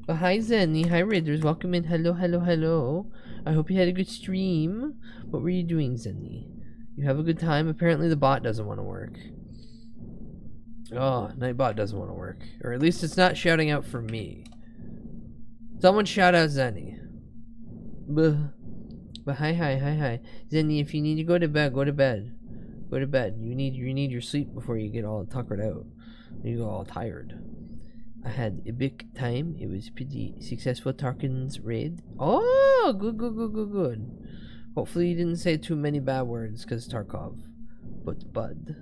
Oh hi Zenny, hi Raiders, welcome in, hello. I hope you had a good stream. What were you doing Zenny? You have a good time? Apparently the bot doesn't want to work. Oh, Nightbot doesn't want to work. Or at least it's not shouting out for me. Someone shout out Zenny. Buh. But hi. Zenny, if you need to go to bed, go to bed. Go to bed. You need your sleep before you get all tuckered out. You go all tired. I had a big time. It was pretty successful. Tarkin's raid. Oh, good. Hopefully you didn't say too many bad words, because Tarkov. But Bud.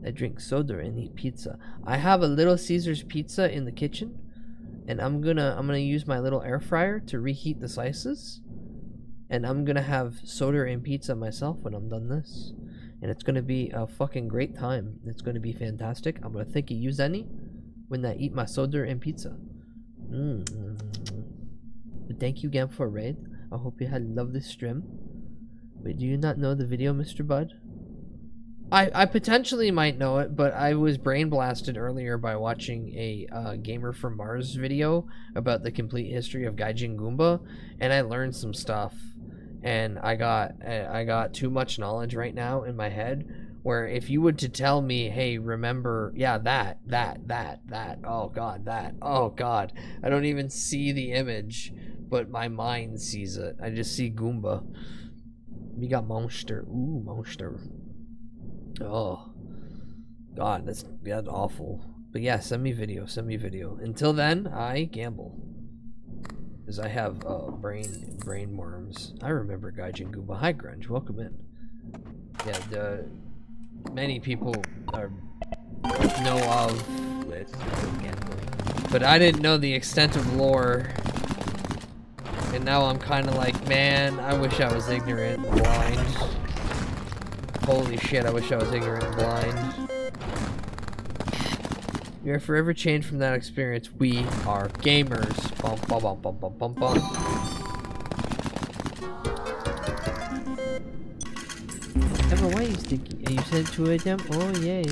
I drink soda and eat pizza. I have a Little Caesars pizza in the kitchen, and I'm gonna use my little air fryer to reheat the slices, and I'm gonna have soda and pizza myself when I'm done this, and it's gonna be a fucking great time. It's gonna be fantastic. I'm gonna think of you, Zenny, when I eat my soda and pizza. But thank you again for a raid. I hope you had a lovely stream. Wait, do you not know the video, Mr. Bud? I potentially might know it, but I was brain blasted earlier by watching a Gamer from Mars video about the complete history of Gaijin Goomba, and I learned some stuff, and I got too much knowledge right now in my head, where if you were to tell me, hey, remember, yeah, that, oh god, I don't even see the image, but my mind sees it. I just see Goomba. We got Monster. Ooh, Monster. Oh god, that's awful. But yeah, send me video. Until then, I gamble, because I have brain worms. I remember Gaijin Goomba. Hi Grunge, welcome in. Yeah, many people know of it, but I didn't know the extent of lore, and now I'm kind of like, man, I wish I was ignorant and blind. Holy shit, I wish I was ignorant and blind. You're forever changed from that experience. We are gamers. Bum, bum, bum, bum, bum, bum, bum. Emma, why are you sticky? Are you sent to a them? Oh, yay.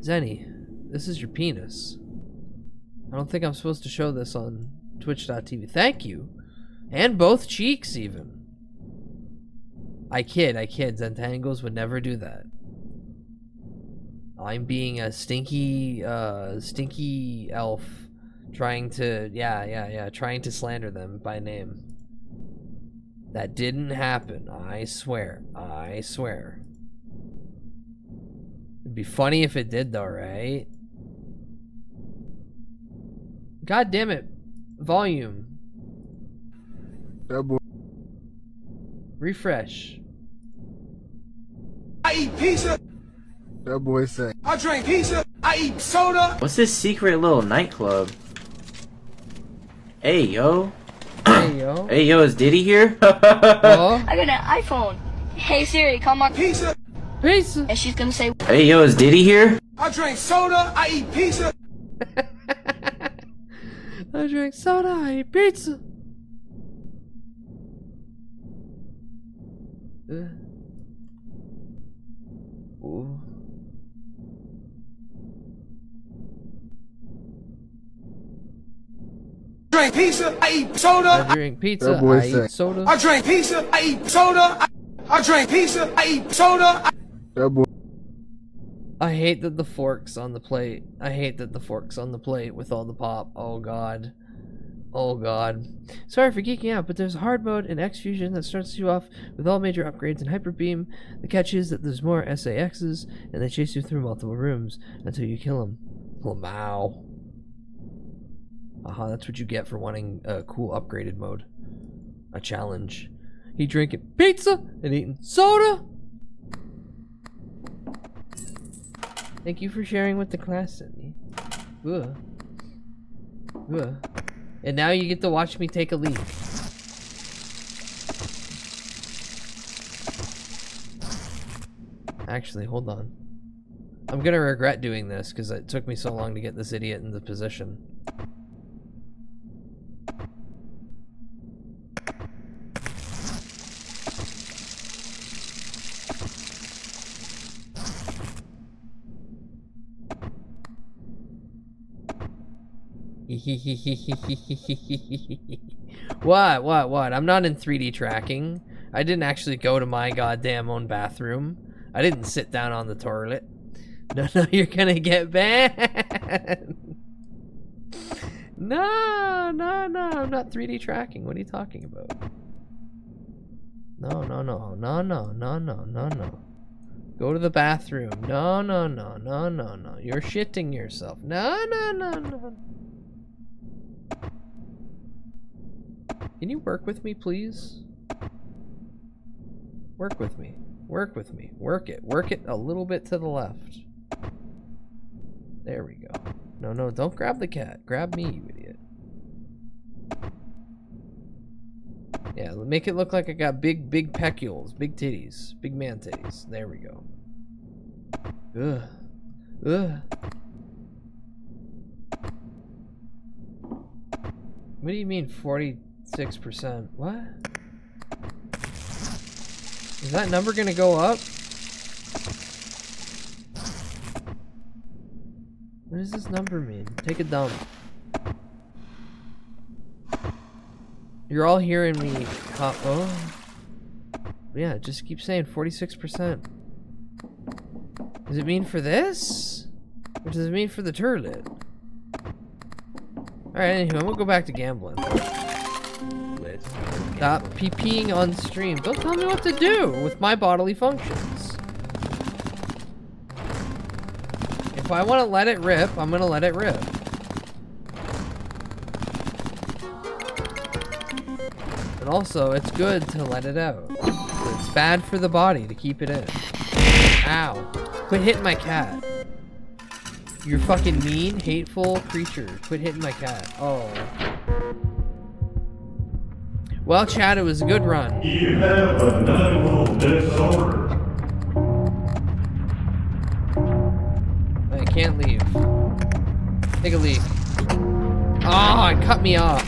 Zenny, this is your penis. I don't think I'm supposed to show this on Twitch.tv. Thank you. And both cheeks, even. I kid. Zentangles would never do that. I'm being a stinky elf, trying to, trying to slander them by name. That didn't happen. I swear. It'd be funny if it did, though, right? God damn it! Volume. That boy. Refresh. I eat pizza. That boy say. I drink pizza. I eat soda. What's this secret little nightclub? Hey yo. Hey yo. Hey yo, is Diddy here? I got an iPhone. Hey Siri, call my pizza. Pizza. And she's gonna say, Hey yo, is Diddy here? I drink soda. I eat pizza. I drink soda. I eat pizza. Ooh. Drink pizza, I eat soda. I drink pizza, I eat soda. I drink pizza, I eat soda. I drink pizza, I eat soda. That boy. I hate that the fork's on the plate. With all the pop. Oh god. Sorry for geeking out, but there's a hard mode in X Fusion that starts you off with all major upgrades and Hyper Beam. The catch is that there's more SAXs, and they chase you through multiple rooms until you kill them. Lamau. Aha, that's what you get for wanting a cool upgraded mode. A challenge. He drinking pizza and eating soda. Thank you for sharing with the class, Sydney. Ugh. And now you get to watch me take a leak. Actually, hold on. I'm gonna regret doing this because it took me so long to get this idiot in the position. What? I'm not in 3D tracking. I didn't actually go to my goddamn own bathroom. I didn't sit down on the toilet. No, you're gonna get banned. No, I'm not 3D tracking. What are you talking about? No. Go to the bathroom. No, no, no, no, no, no. You're shitting yourself. No, no, no, no. Can you work with me, please? Work with me. Work with me. Work it. Work it a little bit to the left. There we go. No, no, don't grab the cat. Grab me, you idiot. Yeah, make it look like I got big pecules, big titties, big man titties. There we go. Ugh. Ugh. What do you mean 46%? What? Is that number gonna go up? What does this number mean? Take a dump. You're all hearing me. Oh. Yeah, just keep saying 46%. Does it mean for this? Or does it mean for the turlet? Alright, anyway, I'm gonna go back to gambling. Stop peeing on stream. Don't tell me what to do with my bodily functions. If I want to let it rip, I'm gonna let it rip. And also, it's good to let it out. It's bad for the body to keep it in. Ow. Quit hitting my cat. You're fucking mean, hateful creature. Quit hitting my cat. Oh. Well, Chad, it was a good run. You have a medical disorder. I can't leave. Take a leak. Oh, it cut me off.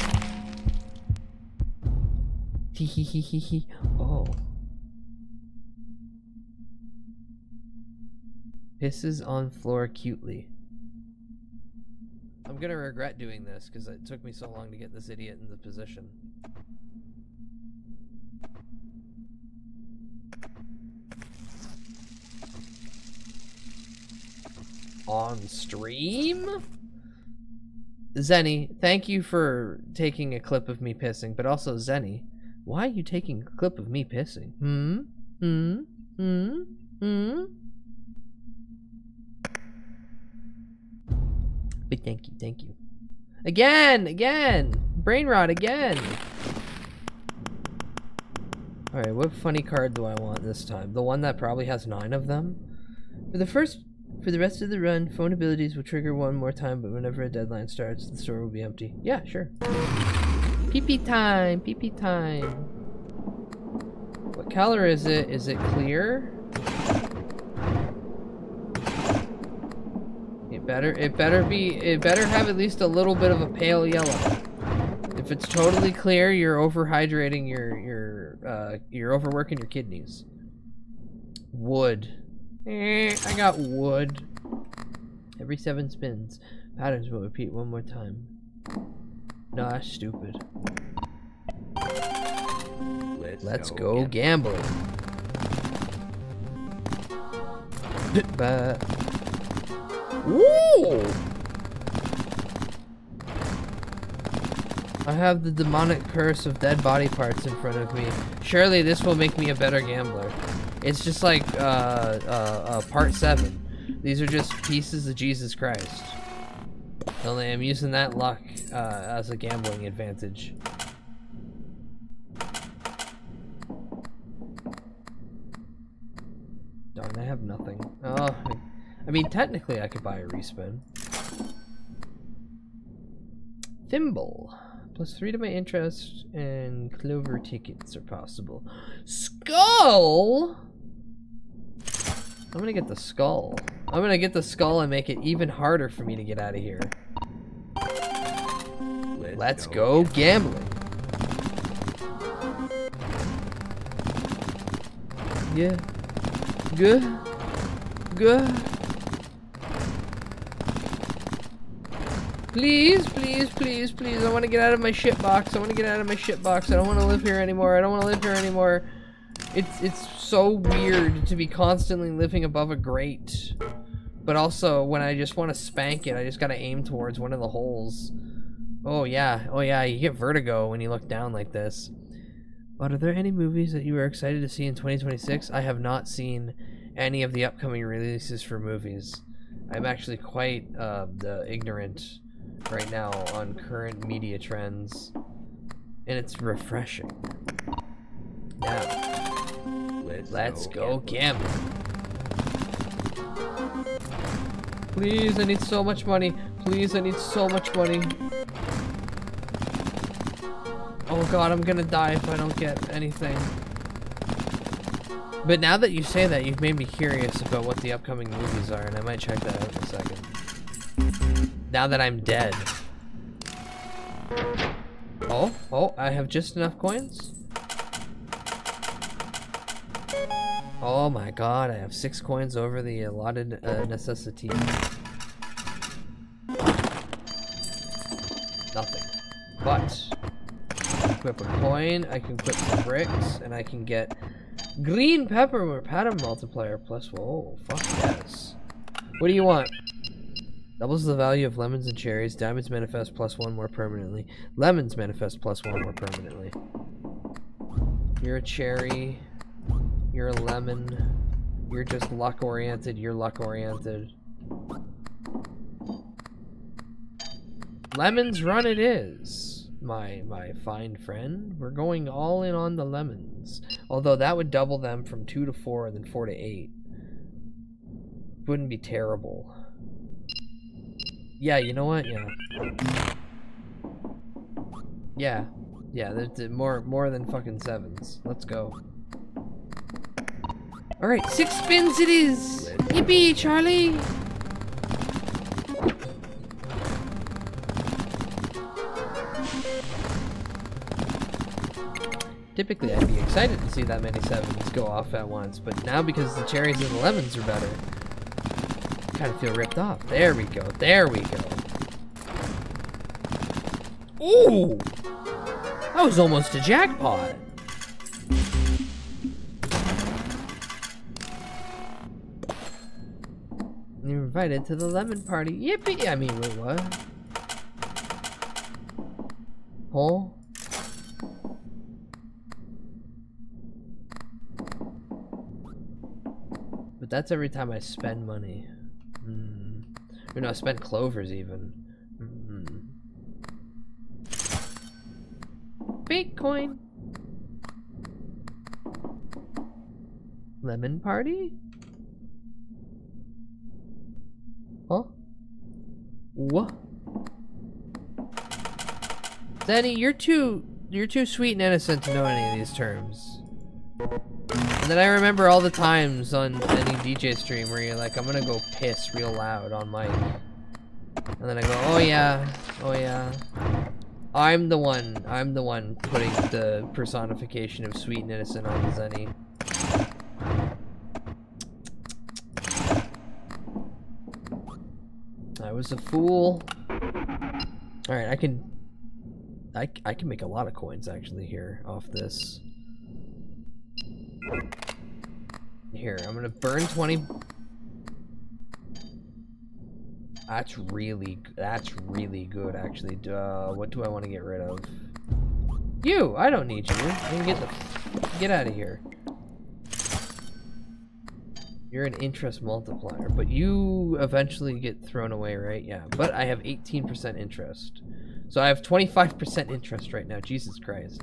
Hee. Oh. Pisses on floor cutely. I'm gonna regret doing this because it took me so long to get this idiot in the position. On stream? Zenny, thank you for taking a clip of me pissing, but also Zenny, why are you taking a clip of me pissing? Big thank you. Again! Brain rot again! Alright, what funny card do I want this time? The one that probably has 9 of them? For the rest of the run, phone abilities will trigger one more time, but whenever a deadline starts, the store will be empty. Yeah, sure. Pee-pee time! Pee-pee time! What color is it? Is it clear? It better have at least a little bit of a pale yellow. If it's totally clear, you're overhydrating you're overworking your kidneys. Wood. I got wood. Every 7 spins, patterns will repeat one more time. No, that's stupid. Let's go gambling. Ooh! I have the demonic curse of dead body parts in front of me. Surely this will make me a better gambler. It's just like part 7. These are just pieces of Jesus Christ. Only I'm using that luck as a gambling advantage. Darn, I have nothing. Oh, I mean, technically I could buy a respin. Thimble. +3 to my interest, and clover tickets are possible. Skull? I'm gonna get the skull. I'm gonna get the skull and make it even harder for me to get out of here. Let's go gambling. Yeah. Good. Please, please, please, please. I want to get out of my shit box. I want to get out of my shit box. I don't want to live here anymore. I don't want to live here anymore. It's so weird to be constantly living above a grate. But also, when I just want to spank it, I just got to aim towards one of the holes. Oh yeah, you get vertigo when you look down like this. But are there any movies that you are excited to see in 2026? I have not seen any of the upcoming releases for movies. I'm actually quite ignorant right now on current media trends, and it's refreshing. Now, let's go gamble. Please, I need so much money. Please, I need so much money. Oh god, I'm gonna die if I don't get anything. But now that you say that, you've made me curious about what the upcoming movies are, and I might check that out in a second. Now that I'm dead. Oh, I have just enough coins? Oh my god, I have 6 coins over the allotted necessity. Nothing. But, I can equip a coin, I can equip some bricks, and I can get green pepper or pattern multiplier plus, whoa, fuck yes. What do you want? Doubles the value of lemons and cherries. Diamonds manifest +1 more permanently. Lemons manifest +1 more permanently. You're a cherry. You're a lemon. You're just luck oriented. You're luck oriented. Lemons run it is, my fine friend. We're going all in on the lemons. Although that would double them from 2 to 4 and then 4 to 8. Wouldn't be terrible. Yeah, you know what? Yeah. Yeah, there's more than fucking 7s. Let's go. Alright, 6 spins it is! Yippee, Charlie! Typically, I'd be excited to see that many 7s go off at once, but now because the cherries and the lemons are better, I kind of feel ripped off. There we go. There we go. Ooh! That was almost a jackpot. You're invited to the lemon party. Yippee! I mean, wait, what? Oh? But that's every time I spend money. Or no, I spend clovers even. Bitcoin. Lemon party? Huh? What? Danny, you're too sweet and innocent to know any of these terms. And then I remember all the times on any DJ stream where you're like, I'm gonna go piss real loud on mic. And then I go, oh yeah, oh yeah. I'm the one putting the personification of sweet and innocent on Zenny. I was a fool. Alright, I can make a lot of coins actually here off this. Here, I'm gonna burn 20. That's really good actually. What do I want to get rid of? You! I don't need you. You can get out of here. You're an interest multiplier, but you eventually get thrown away, right? Yeah, but I have 18% interest. So I have 25% interest right now. Jesus Christ.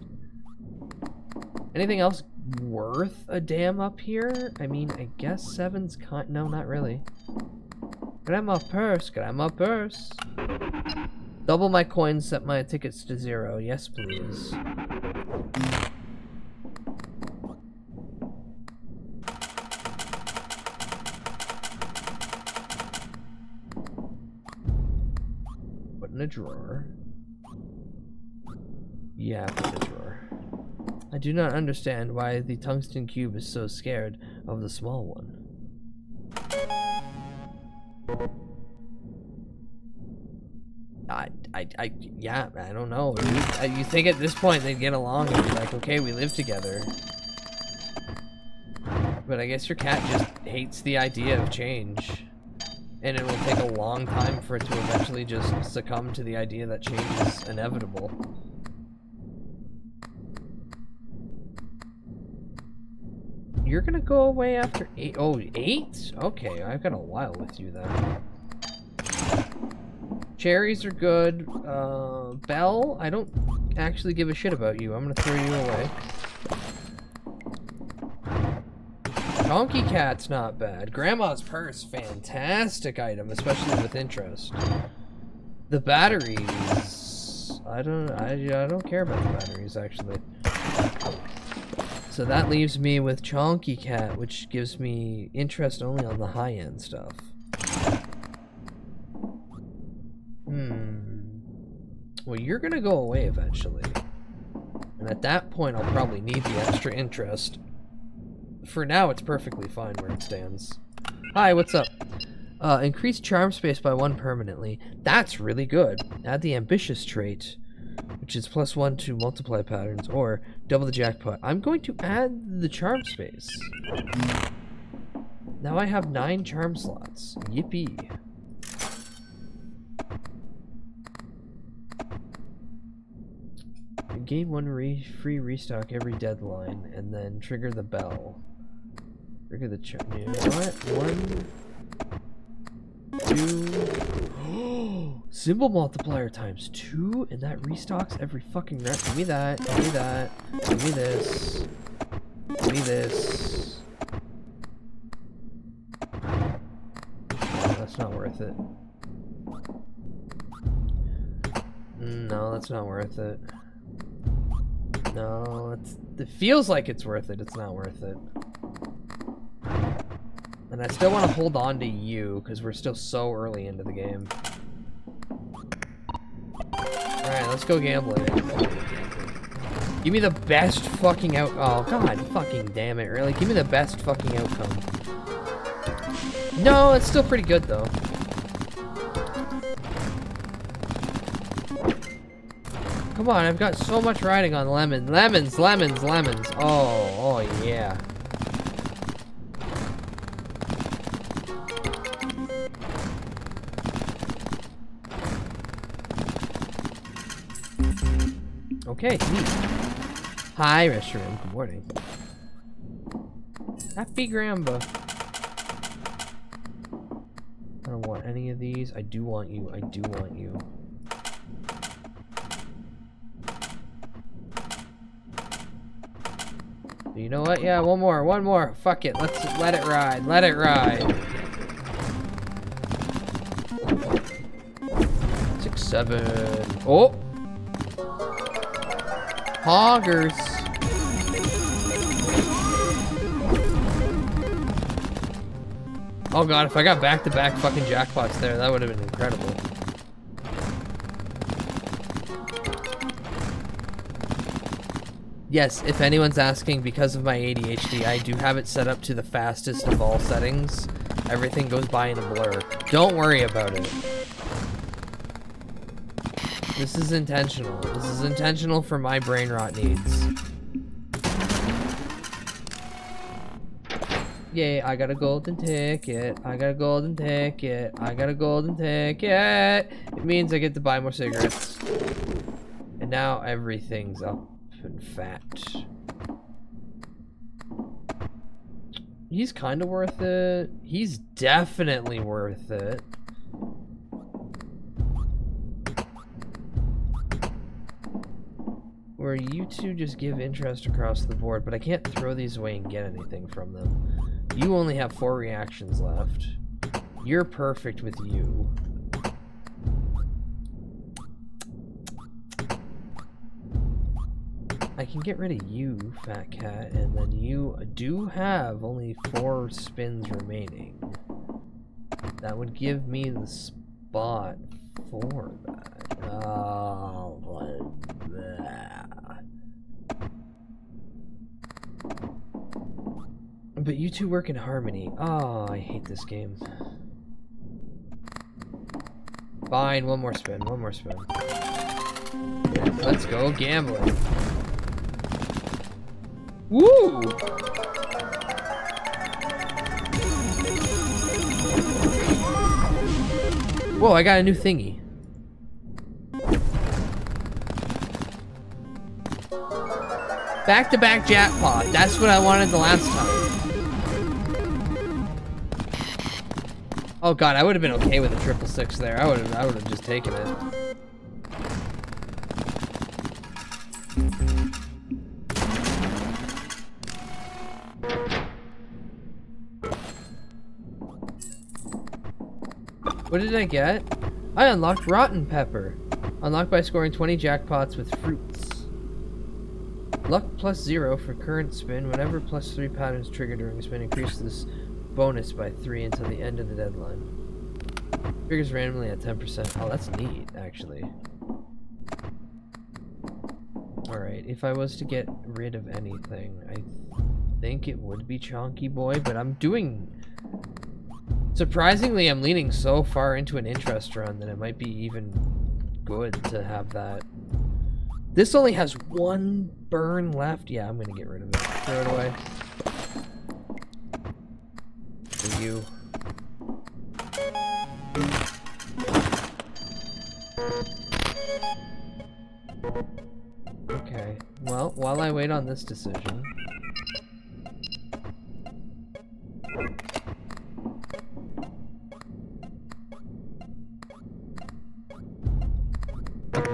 Anything else worth a damn up here? I mean, I guess 7's no, not really. Grandma purse, grandma purse. Double my coins, set my tickets to 0. Yes, please. Put in a drawer. Yeah, put in a drawer. I do not understand why the tungsten cube is so scared of the small one. Yeah, I don't know. You think at this point they'd get along and be like, okay, we live together. But I guess your cat just hates the idea of change. And it will take a long time for it to eventually just succumb to the idea that change is inevitable. you're gonna go away after 8. Oh, 8? Okay, I've got a while with you then. Cherries are good. Belle, I don't actually give a shit about you. I'm gonna throw you away. Donkey Cat's not bad. Grandma's Purse, fantastic item, especially with interest. The batteries, I don't care about the batteries actually. So that leaves me with Chonky Cat, which gives me interest only on the high-end stuff. Well, you're gonna go away eventually. And at that point, I'll probably need the extra interest. For now, it's perfectly fine where it stands. Hi, what's up? Increase charm space by 1 permanently. That's really good. Add the ambitious trait, which is +1 to multiply patterns, or double the jackpot. I'm going to add the charm space. Now I have 9 charm slots. Yippee. Gain 1 free restock every deadline, and then trigger the bell. Trigger the charm. You know what? 1, 2. Symbol multiplier times 2, and that restocks every fucking round. Give me that. Give me that. Give me this. Give me this. No, that's not worth it. No, that's not worth it. No, it feels like it's worth it. It's not worth it. And I still want to hold on to you because we're still so early into the game. Alright, let's go gambling. Give me the best fucking out. Oh, god fucking damn it, really? Give me the best fucking outcome. No, it's still pretty good though. Come on, I've got so much riding on lemon. Lemons, lemons, lemons. Oh yeah. Okay, sweet. Hi, restaurant. Good morning. Happy Gramba. I don't want any of these. I do want you. I do want you. You know what? Yeah, one more. Fuck it. Let's let it ride. Let it ride. 6, 7. Oh! Hoggers. Oh god, if I got back-to-back fucking jackpots there, that would have been incredible. Yes, if anyone's asking, because of my ADHD, I do have it set up to the fastest of all settings. Everything goes by in a blur. Don't worry about it. This is intentional. This is intentional for my brain rot needs. Yay, I got a golden ticket. I got a golden ticket. I got a golden ticket. It means I get to buy more cigarettes. And now everything's up and fat. He's kind of worth it. He's definitely worth it. Where you two just give interest across the board, but I can't throw these away and get anything from them. You only have 4 reactions left. You're perfect with you. I can get rid of you, fat cat, and then you do have only 4 spins remaining. That would give me the spot for that. Oh, but you two work in harmony. Oh, I hate this game. Fine, one more spin, one more spin. Let's go gambling. Woo! Whoa, I got a new thingy. Back-to-back jackpot. That's what I wanted the last time. Oh god, I would have been okay with a 666 there. I would have just taken it. What did I get? I unlocked Rotten Pepper. Unlocked by scoring 20 jackpots with fruits. Luck +0 for current spin. Whenever +3 patterns trigger during a spin, increase this bonus by 3 until the end of the deadline. Triggers randomly at 10%. Oh, that's neat, actually. Alright, if I was to get rid of anything, I think it would be Chonky Boy, but I'm doing... Surprisingly, I'm leaning so far into an interest run that it might be even good to have that. This only has 1 burn left. Yeah, I'm gonna get rid of it. Throw it away. For you. Okay, well, while I wait on this decision...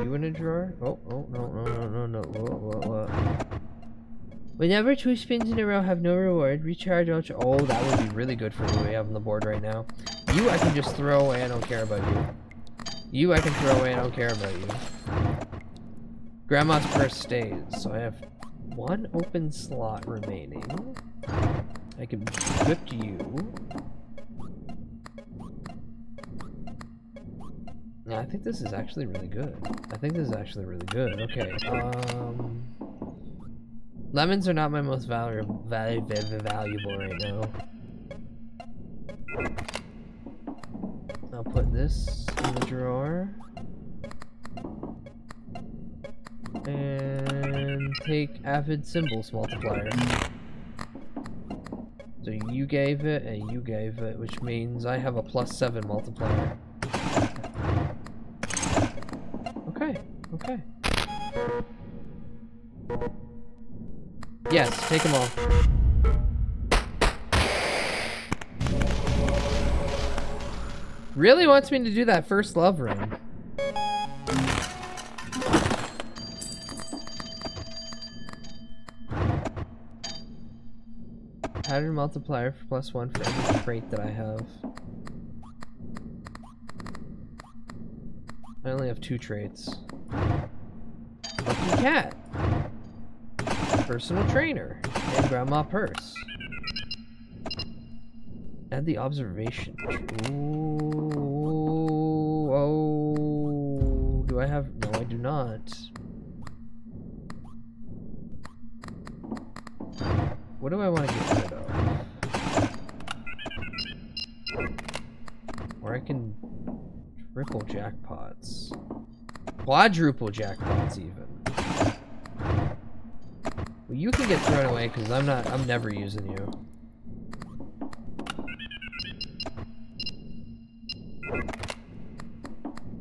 You in a drawer? Oh, no. Whoa. Whenever 2 spins in a row have no reward, recharge ultra. Oh, that would be really good for who we have on the board right now. You I can just throw away, I don't care about you. You I can throw away, I don't care about you. Grandma's purse stays, so I have 1 open slot remaining. I can equip you. Yeah, I think this is actually really good. Okay, lemons are not my most valuable right now. I'll put this in the drawer. And take Avid Symbols Multiplier. So you gave it, and you gave it, which means I have a +7 multiplier. Okay. Yes, take them all. Really wants me to do that first love run. Pattern multiplier for +1 for every trait that I have. I only have 2 traits. Lucky cat, personal trainer, and grandma purse. Add the observation. Ooh, oh, do I have? No, I do not. What do I want to get rid of? Or I can triple jackpots. Quadruple jackpots even. Well, you can get thrown away because I'm never using you.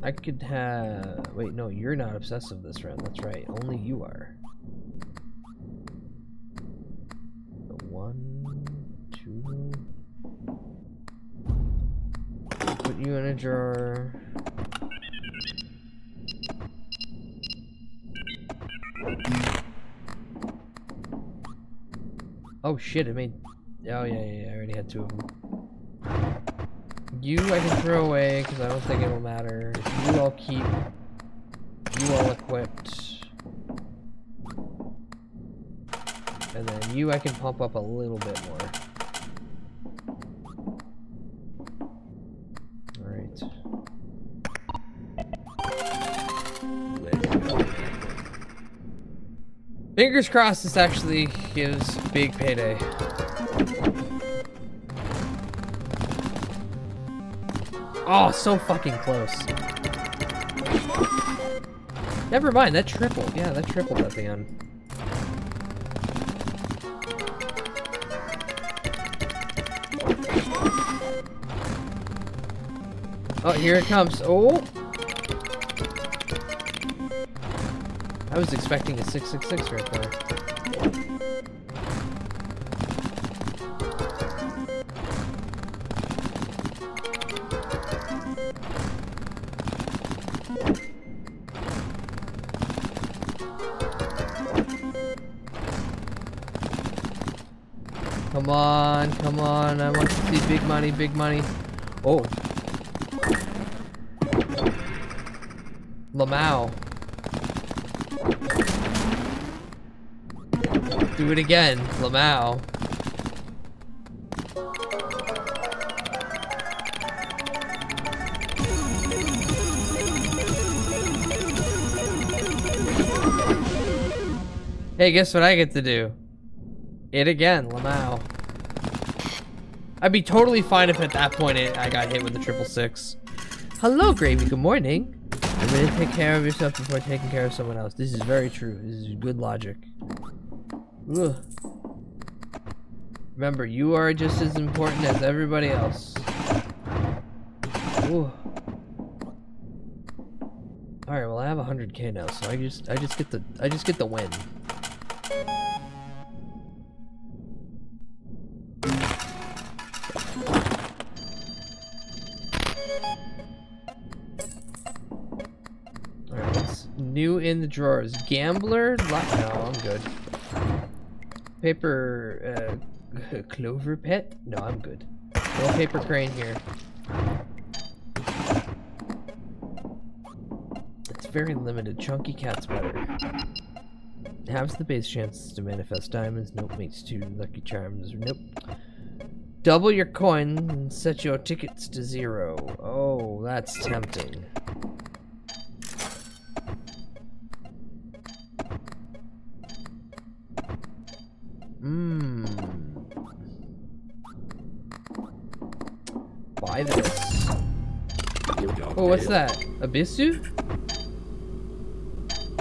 I could have... Wait, no, you're not obsessive this round. That's right. Only you are. 1, 2... Put you in a drawer. Oh shit, it made... Oh yeah, I already had 2 of them. You I can throw away because I don't think it will matter. You I'll keep. You all equipped. And then you I can pump up a little bit more. Alright. Let's go. Fingers crossed this actually gives big payday. Oh, so fucking close. Never mind, that tripled. Yeah, that tripled at the end. Oh, here it comes. Oh! I was expecting a 666 right there. Come on, come on. I want to see big money, big money. Oh. Lamau. Do it again, Lamau. Hey, guess what I get to do? It again, Lamau. I'd be totally fine if at that point I got hit with the 666. Hello, Gravy. Good morning. Remember to take care of yourself before taking care of someone else. This is very true. This is good logic. Ugh. Remember, you are just as important as everybody else. Ooh. All right. Well, I have 100K now, so I just get the win. Alright, what's new in the drawers? Gambler? No, I'm good. Paper, clover pet? No, I'm good. No paper crane here. It's very limited. Chunky cat's better. Halves the base chances to manifest diamonds. Nope. Makes 2 lucky charms. Nope. Double your coin and set your tickets to 0. Oh, that's tempting. Buy this. Oh, what's that? Abyssu?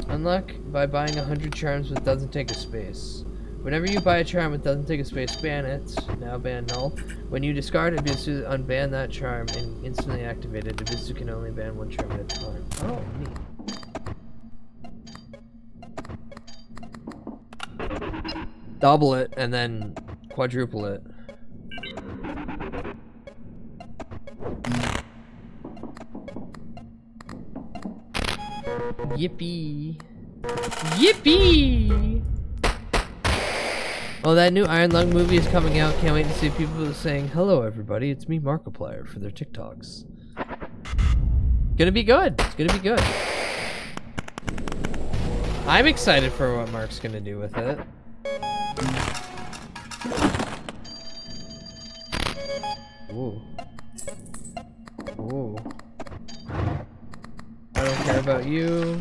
Unlock by buying 100 charms but doesn't take a space. Whenever you buy a charm that doesn't take a space, ban it. Now ban null. When you discard Abyssu, unban that charm and instantly activate it. Abyssu can only ban 1 charm at a time. Oh, neat. Double it and then quadruple it. Yippee! Yippee! Oh, that new Iron Lung movie is coming out. Can't wait to see people saying, "Hello, everybody, it's me, Markiplier," for their TikToks. Gonna be good. It's gonna be good. I'm excited for what Mark's gonna do with it. Ooh. Ooh. I don't care about you.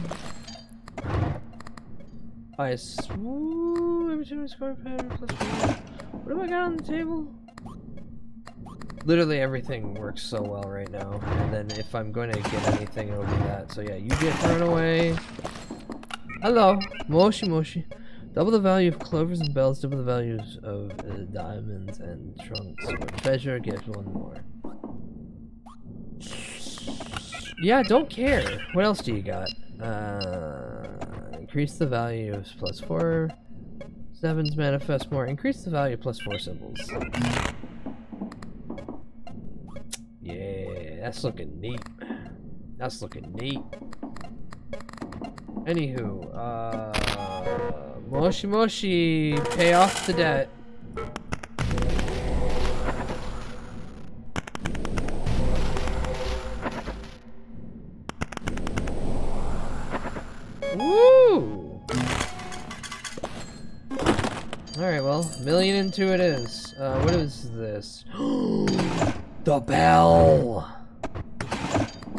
Ooh, every time I score a pattern plus 1. What have I got on the table? Literally everything works so well right now. And then if I'm going to get anything, it'll be that. So yeah, you get thrown away. Hello. Moshi Moshi. Double the value of clovers and bells, double the values of diamonds and trunks. Or treasure gets 1 more. Yeah, don't care. What else do you got? Increase the value of +4. 7s manifest more. Increase the value of +4 symbols. Yeah, that's looking neat. That's looking neat. Anywho, Moshi Moshi, pay off the debt. Woo! Alright, well, $1 million into it is. What is this? The bell!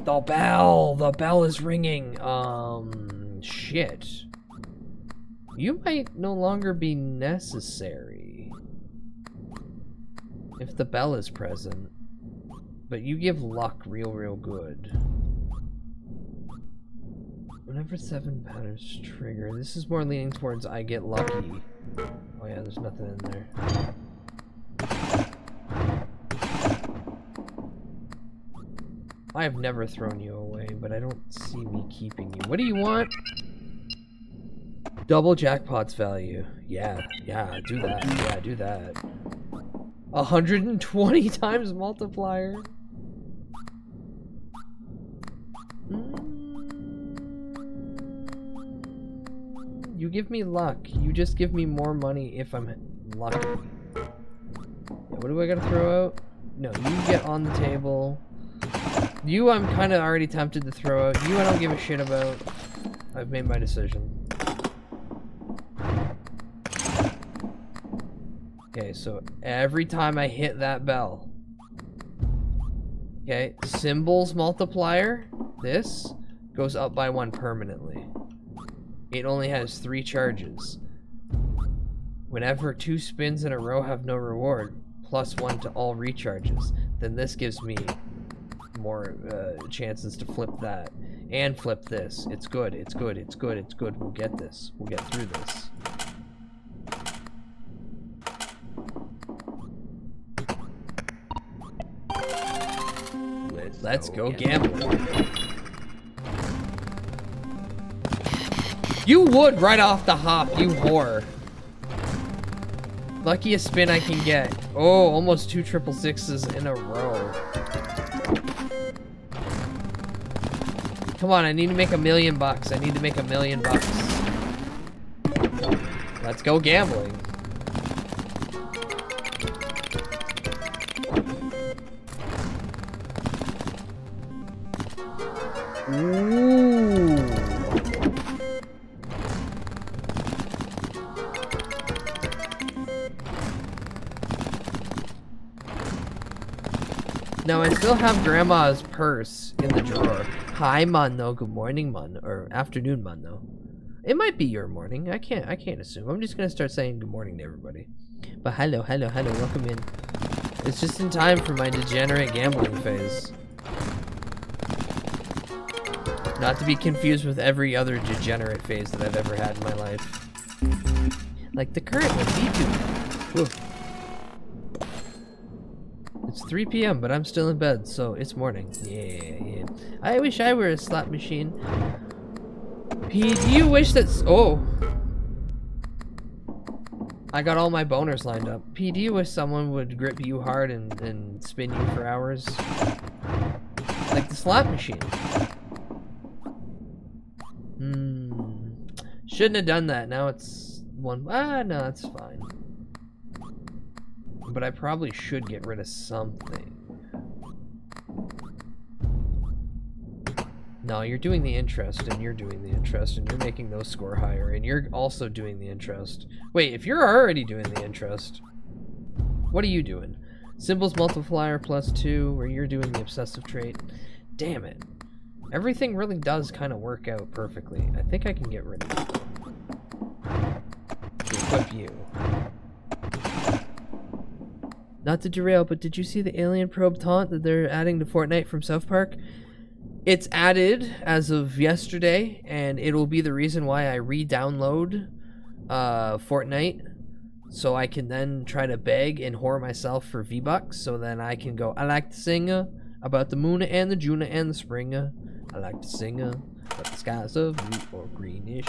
The bell! The bell is ringing. Shit. You might no longer be necessary if the bell is present. But you give luck real good. Whenever 7 patterns trigger, this is more leaning towards I get lucky. Oh yeah, there's nothing in there. I have never thrown you away, but I don't see me keeping you. What do you want? Double jackpot's value. Yeah, do that. Yeah, do that. 120 times multiplier. You give me luck. You just give me more money if I'm lucky. Yeah, what do I gotta throw out? No, you get on the table. You, I'm kind of already tempted to throw out. You, I don't give a shit about. I've made my decision. Okay, so every time I hit that bell, okay, symbols multiplier, this goes up by 1 permanently. It only has 3 charges. Whenever 2 spins in a row have no reward, +1 to all recharges, then this gives me more chances to flip that and flip this. It's good, it's good, it's good, it's good. We'll get this. We'll get through this. Let's go gambling. You would right off the hop, you whore. Luckiest spin I can get. Oh, almost 2 666s in a row. Come on, I need to make $1 million bucks. I need to make $1 million bucks. Let's go gambling. Ooh. Now I still have grandma's purse in the drawer. Hi, Mono. Good morning, Mono. Or afternoon, Mono. It might be your morning. I can't assume. I'm just gonna start saying good morning to everybody. But hello, hello, hello. Welcome in. It's just in time for my degenerate gambling phase. Not to be confused with every other degenerate phase that I've ever had in my life. Like the current one, V2. Ooh. It's 3 p.m., but I'm still in bed, so it's morning. Yeah. I wish I were a slot machine. P, do you wish that... Oh. I got all my boners lined up. P, do you wish someone would grip you hard and spin you for hours? Like the slot machine. Shouldn't have done that. Now it's one... Ah, no, it's fine. But I probably should get rid of something. No, you're doing the interest, and you're doing the interest, and you're making those score higher, and you're also doing the interest. Wait, if you're already doing the interest, what are you doing? Symbols multiplier +2, where you're doing the obsessive trait. Damn it. Everything really does kind of work out perfectly. I think I can get rid of it. To equip you. Not to derail, but did you see the alien probe taunt that they're adding to Fortnite from South Park? It's added as of yesterday, and it'll be the reason why I re-download Fortnite, so I can then try to beg and whore myself for V-Bucks, so then I can go, I like to sing about the moon and the June and the spring. I like to sing about the skies of blue or greenish.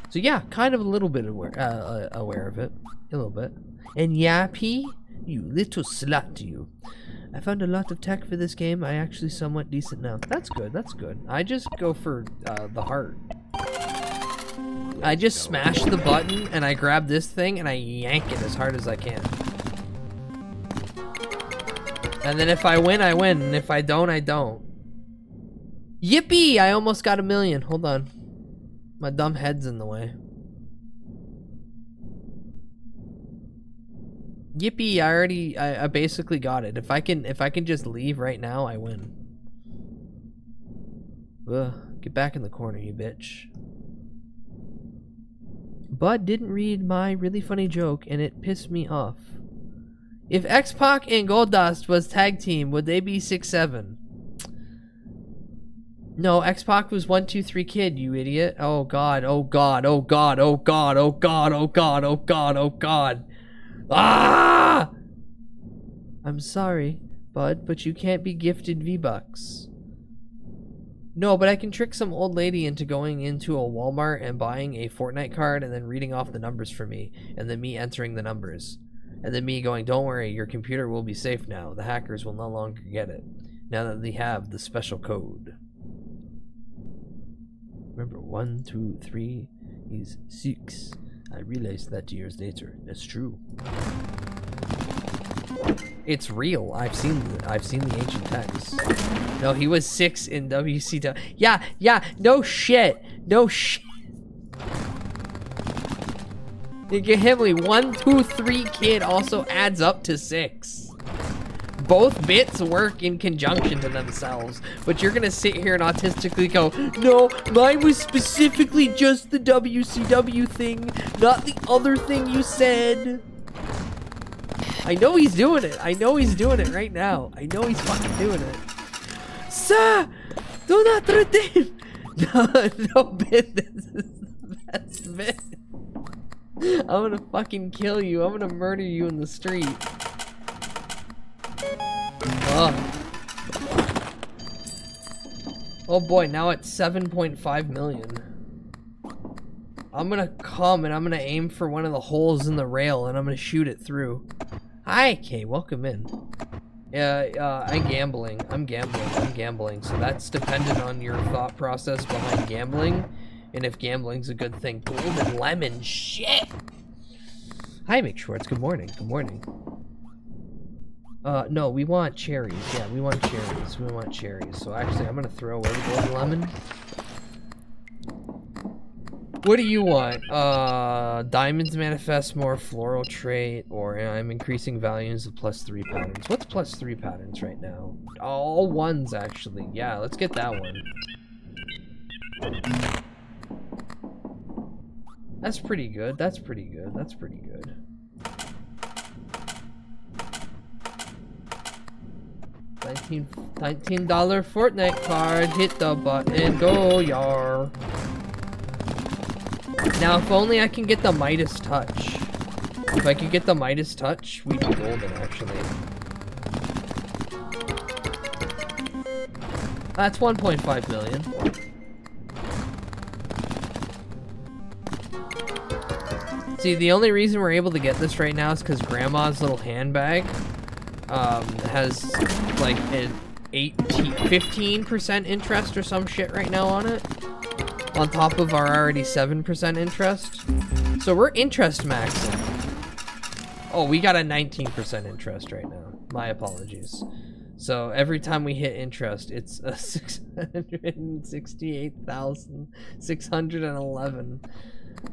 So yeah, kind of a little bit aware of it. A little bit. And Yappy, you little slut, you. I found a lot of tech for this game. I actually somewhat decent now. That's good, that's good. I just go for the heart. I just smash the button and I grab this thing and I yank it as hard as I can. And then if I win, I win. And if I don't, I don't. Yippee! I almost got $1 million. Hold on. My dumb head's in the way. Yippee! I basically got it. If I can just leave right now, I win. Ugh, get back in the corner, you bitch. Bud didn't read my really funny joke, and it pissed me off. If X-Pac and Goldust was tag team, would they be 6'7"? No, X-Pac was 1, 2, 3 Kid, you idiot. Oh god, oh god, oh god, oh god, oh god, oh god, oh god, oh god. Ah! I'm sorry, Bud, but you can't be gifted V-Bucks. No, but I can trick some old lady into going into a Walmart and buying a Fortnite card and then reading off the numbers for me, and then me entering the numbers. And then me going, don't worry, your computer will be safe now. The hackers will no longer get it, now that they have the special code. Remember, 1, 2, 3 is 6. I realized that years later. That's true. It's real. I've seen the ancient texts. No, he was 6 in WCW. Yeah, no shit. No shit. Himley, 1, 2, 3 kid also adds up to 6. Both bits work in conjunction to themselves, but you're gonna sit here and autistically go, no, mine was specifically just the WCW thing, not the other thing you said. I know he's doing it. I know he's doing it right now. I know he's fucking doing it. Sir, do not redeem. No bit. This is the best bit. I'm gonna fucking kill you. I'm gonna murder you in the street. Oh boy, now it's 7.5 million. I'm gonna come and I'm gonna aim for one of the holes in the rail and I'm gonna shoot it through. Hi, Kay, welcome in. I'm gambling. So that's dependent on your thought process behind gambling and if gambling's a good thing. Golden lemon, shit! Hi, Mick Schwartz, good morning, good morning. No, we want cherries. Yeah, we want cherries. We want cherries. So actually, I'm gonna throw away the golden lemon. What do you want? Diamonds manifest more floral trait, or I'm increasing values of +3 patterns. What's +3 patterns right now? All ones, actually. Yeah, let's get that one. That's pretty good. That's pretty good. That's pretty good. $19 Fortnite card. Hit the button. Go yar. Now, if only I can get the Midas touch. If I could get the Midas touch, we'd be golden, actually. That's 1.5 million. See, the only reason we're able to get this right now is because Grandma's little handbag has like an 15% interest or some shit right now on it. On top of our already 7% interest. So we're interest maxing. Oh, we got a 19% interest right now. My apologies. So every time we hit interest, it's a 668,611.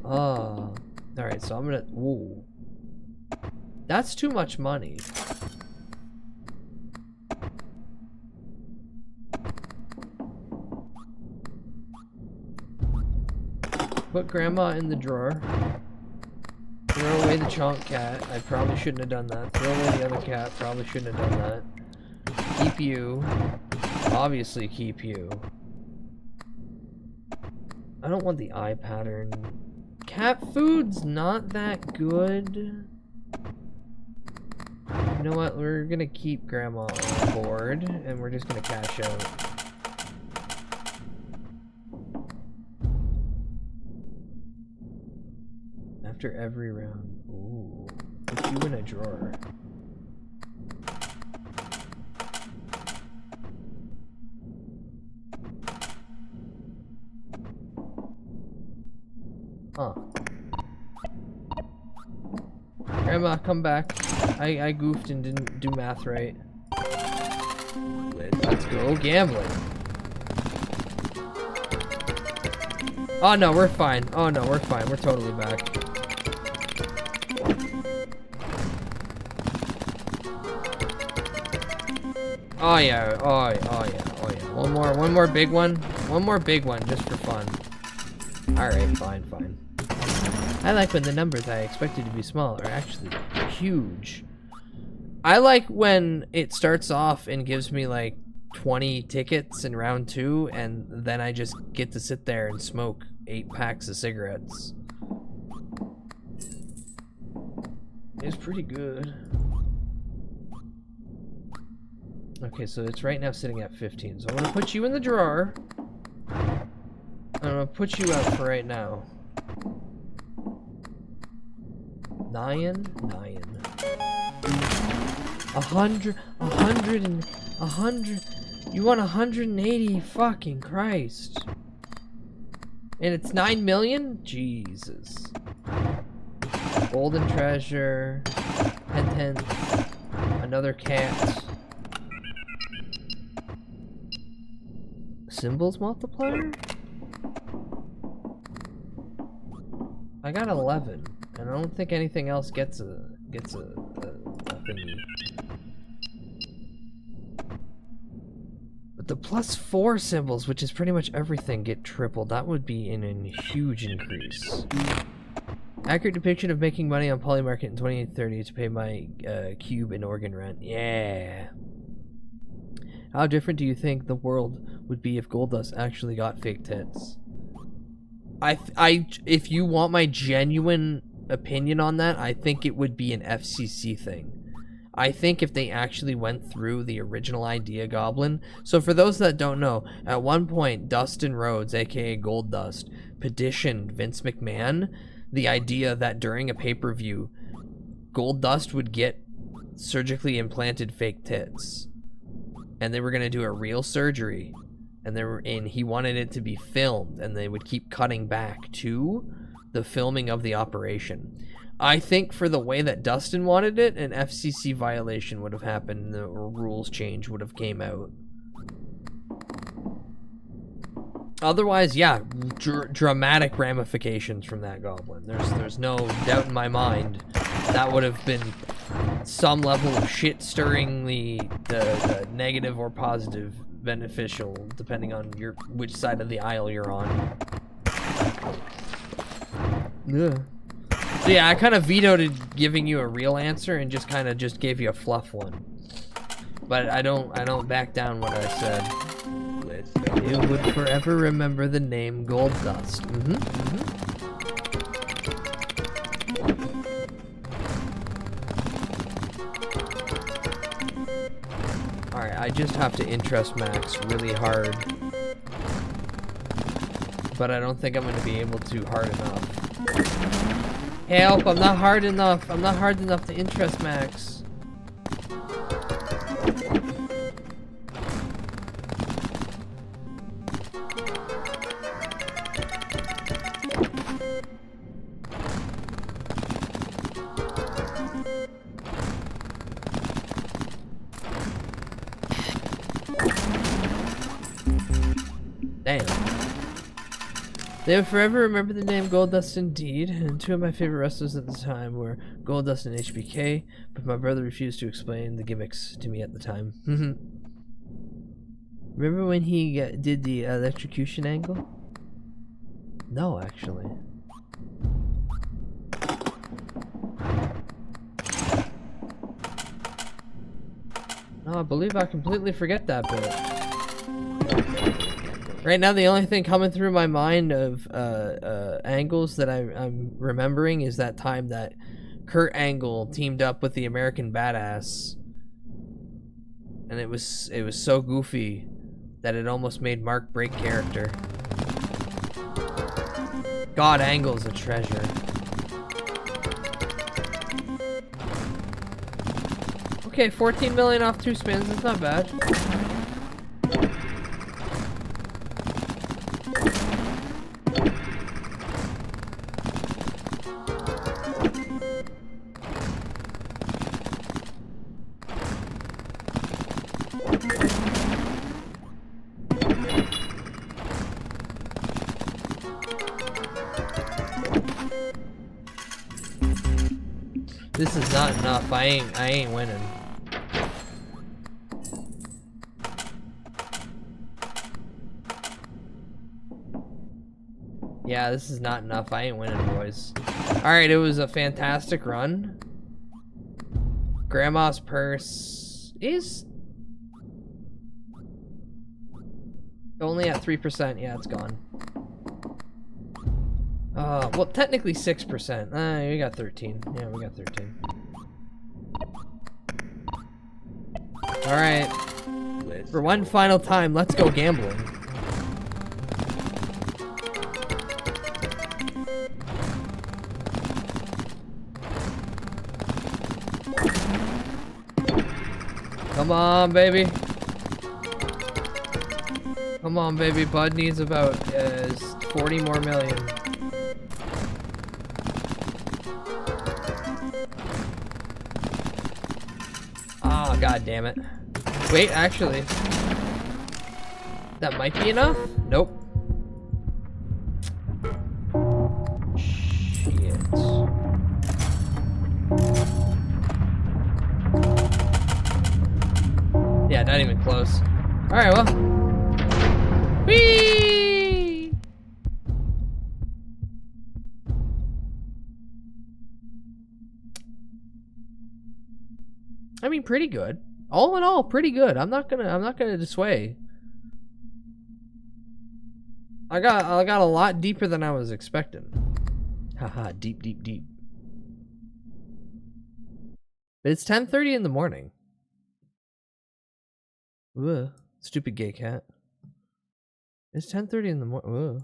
Oh. Alright, so I'm gonna... Ooh. That's too much money. Put Grandma in the drawer. Throw away the chonk cat. I probably shouldn't have done that. Throw away the other cat. Probably shouldn't have done that. Keep you. Obviously keep you. I don't want the eye pattern. Cat food's not that good. You know what? We're gonna keep Grandma on board, and we're just gonna cash out. After every round. Ooh. Put you in a drawer. Huh. Grandma, come back. I goofed and didn't do math right. Let's go gambling. Oh no, we're fine. Oh no, we're fine. We're totally back. Oh yeah, oh yeah. One more big one. One more big one just for fun. Alright, fine. I like when the numbers I expected to be small are actually huge. I like when it starts off and gives me like 20 tickets in round 2 and then I just get to sit there and smoke 8 packs of cigarettes. It's pretty good. Okay, so it's right now sitting at 15. So I'm gonna put you in the drawer. I'm gonna put you out for right now. 9. 100. You want 180? Fucking Christ. And it's 9 million? Jesus. Golden treasure. 10. Another cat. Symbols multiplier? I got 11, and I don't think anything else gets a thingy. But the +4 symbols, which is pretty much everything, get tripled. That would be a huge increase. Accurate depiction of making money on Polymarket in 2030 to pay my cube and organ rent. Yeah. How different do you think the world would be if Goldust actually got fake tits? If you want my genuine opinion on that, I think it would be an FCC thing. I think if they actually went through the original idea Goblin. So for those that don't know, at one point, Dustin Rhodes, aka Goldust, petitioned Vince McMahon the idea that during a pay-per-view, Goldust would get surgically implanted fake tits. And they were going to do a real surgery. And he wanted it to be filmed, and they would keep cutting back to the filming of the operation. I think for the way that Dustin wanted it, an FCC violation would have happened, the rules change would have came out. Otherwise, yeah, dramatic ramifications from that Goblin. There's no doubt in my mind that would have been some level of shit stirring the negative or positive beneficial, depending on which side of the aisle you're on. Yeah. So yeah, I kind of vetoed giving you a real answer and just kind of gave you a fluff one. But I don't back down what I said. You would forever remember the name Goldust. Alright, I just have to interest max really hard. But I don't think I'm going to be able to hard enough. Help, I'm not hard enough. I'm not hard enough to interest max. Damn. They will forever remember the name Goldust indeed, and two of my favorite wrestlers at the time were Goldust and HBK, but my brother refused to explain the gimmicks to me at the time. Remember when he did the electrocution angle? No, actually. No, I believe I completely forget that bit. Right now, the only thing coming through my mind of angles that I'm remembering is that time that Kurt Angle teamed up with the American Badass, and it was so goofy that it almost made Mark break character. God, Angle's a treasure. Okay, 14 million off 2 spins. That's not bad. This is not enough. I ain't winning. Yeah, this is not enough. I ain't winning, boys. Alright, it was a fantastic run. Grandma's purse is only at 3%. Yeah, it's gone. Well, technically 6%. We got 13. Yeah, we got 13. Alright. For one final time, let's go gambling. Come on, baby. Come on, baby. Bud needs about 40 more million. Ah, god damn it. Wait, actually. That might be enough? Nope. Shit. Yeah, not even close. Alright, well. Whee! I mean, pretty good. All in all, pretty good. I'm not gonna dissuade. I got a lot deeper than I was expecting. Haha, deep, deep, deep. But it's 10:30 in the morning. Ugh, stupid gay cat. It's 10:30 in the morning.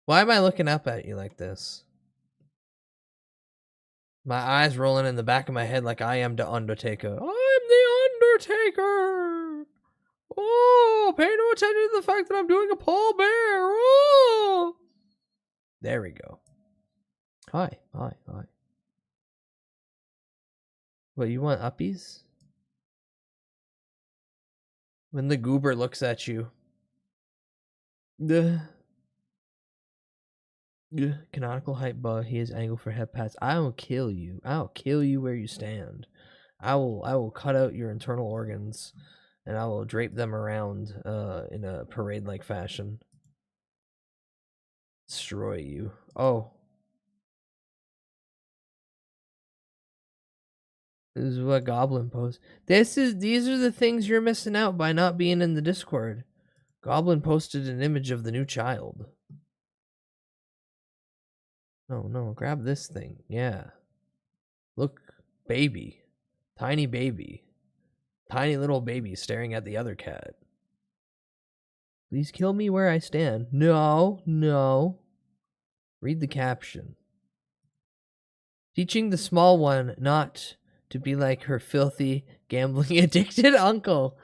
Why am I looking up at you like this? My eyes rolling in the back of my head like I am the Undertaker. I'm the Undertaker! Oh, pay no attention to the fact that I'm doing a Paul Bear! Oh! There we go. Hi, hi, hi. What, you want uppies? When the goober looks at you. Canonical hype bug. He has angle for head pats. I will kill you. I'll kill you where you stand. I will cut out your internal organs and I will drape them around in a parade-like fashion. Destroy you. Oh. This is what Goblin posts. These are the things you're missing out by not being in the Discord. Goblin posted an image of the new child. No, grab this thing. Yeah. Look, baby. Tiny baby. Tiny little baby staring at the other cat. Please kill me where I stand. No, no. Read the caption. Teaching the small one not to be like her filthy, gambling addicted uncle.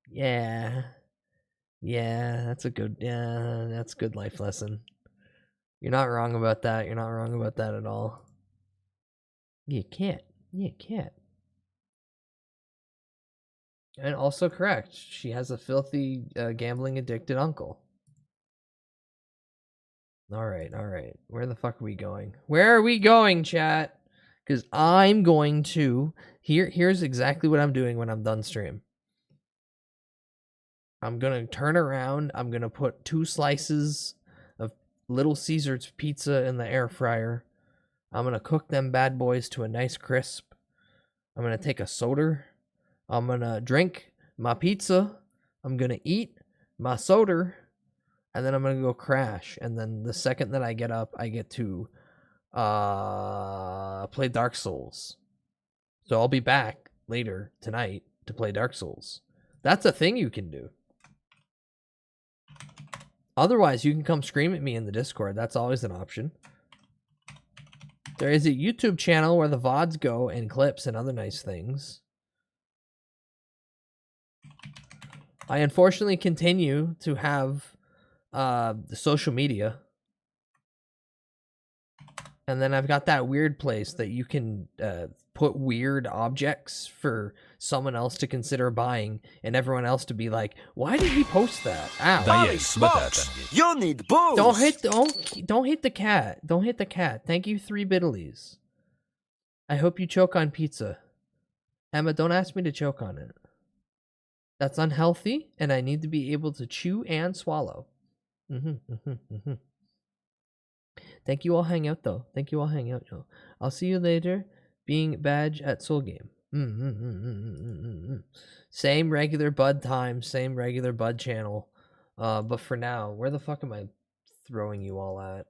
Yeah. Yeah, that's a good life lesson. You're not wrong about that. You're not wrong about that at all. Yeah, cat. Yeah, cat. And also correct. She has a filthy, gambling addicted uncle. Alright, alright. Where the fuck are we going? Where are we going, chat? Because I'm going to... Here's exactly what I'm doing when I'm done stream. I'm going to turn around. I'm going to put 2 slices of Little Caesars pizza in the air fryer. I'm going to cook them bad boys to a nice crisp. I'm going to take a soda. I'm going to drink my pizza. I'm going to eat my soda. And then I'm going to go crash. And then the second that I get up, I get to play Dark Souls. So I'll be back later tonight to play Dark Souls. That's a thing you can do. Otherwise, you can come scream at me in the Discord. That's always an option. There is a YouTube channel where the VODs go and clips and other nice things. I unfortunately continue to have the social media. And then I've got that weird place that you can put weird objects for someone else to consider buying and everyone else to be like, why did he post that? Ow. Holy smokes! You need booze! Don't hit the cat. Don't hit the cat. Thank you, 3 Biddlies. I hope you choke on pizza. Emma, don't ask me to choke on it. That's unhealthy, and I need to be able to chew and swallow. Thank you all hang out, though. Thank you all hang out, Joe. I'll see you later. Being badge at Soul Game. Same regular Bud time, same regular Bud channel. But for now, where the fuck am I throwing you all at?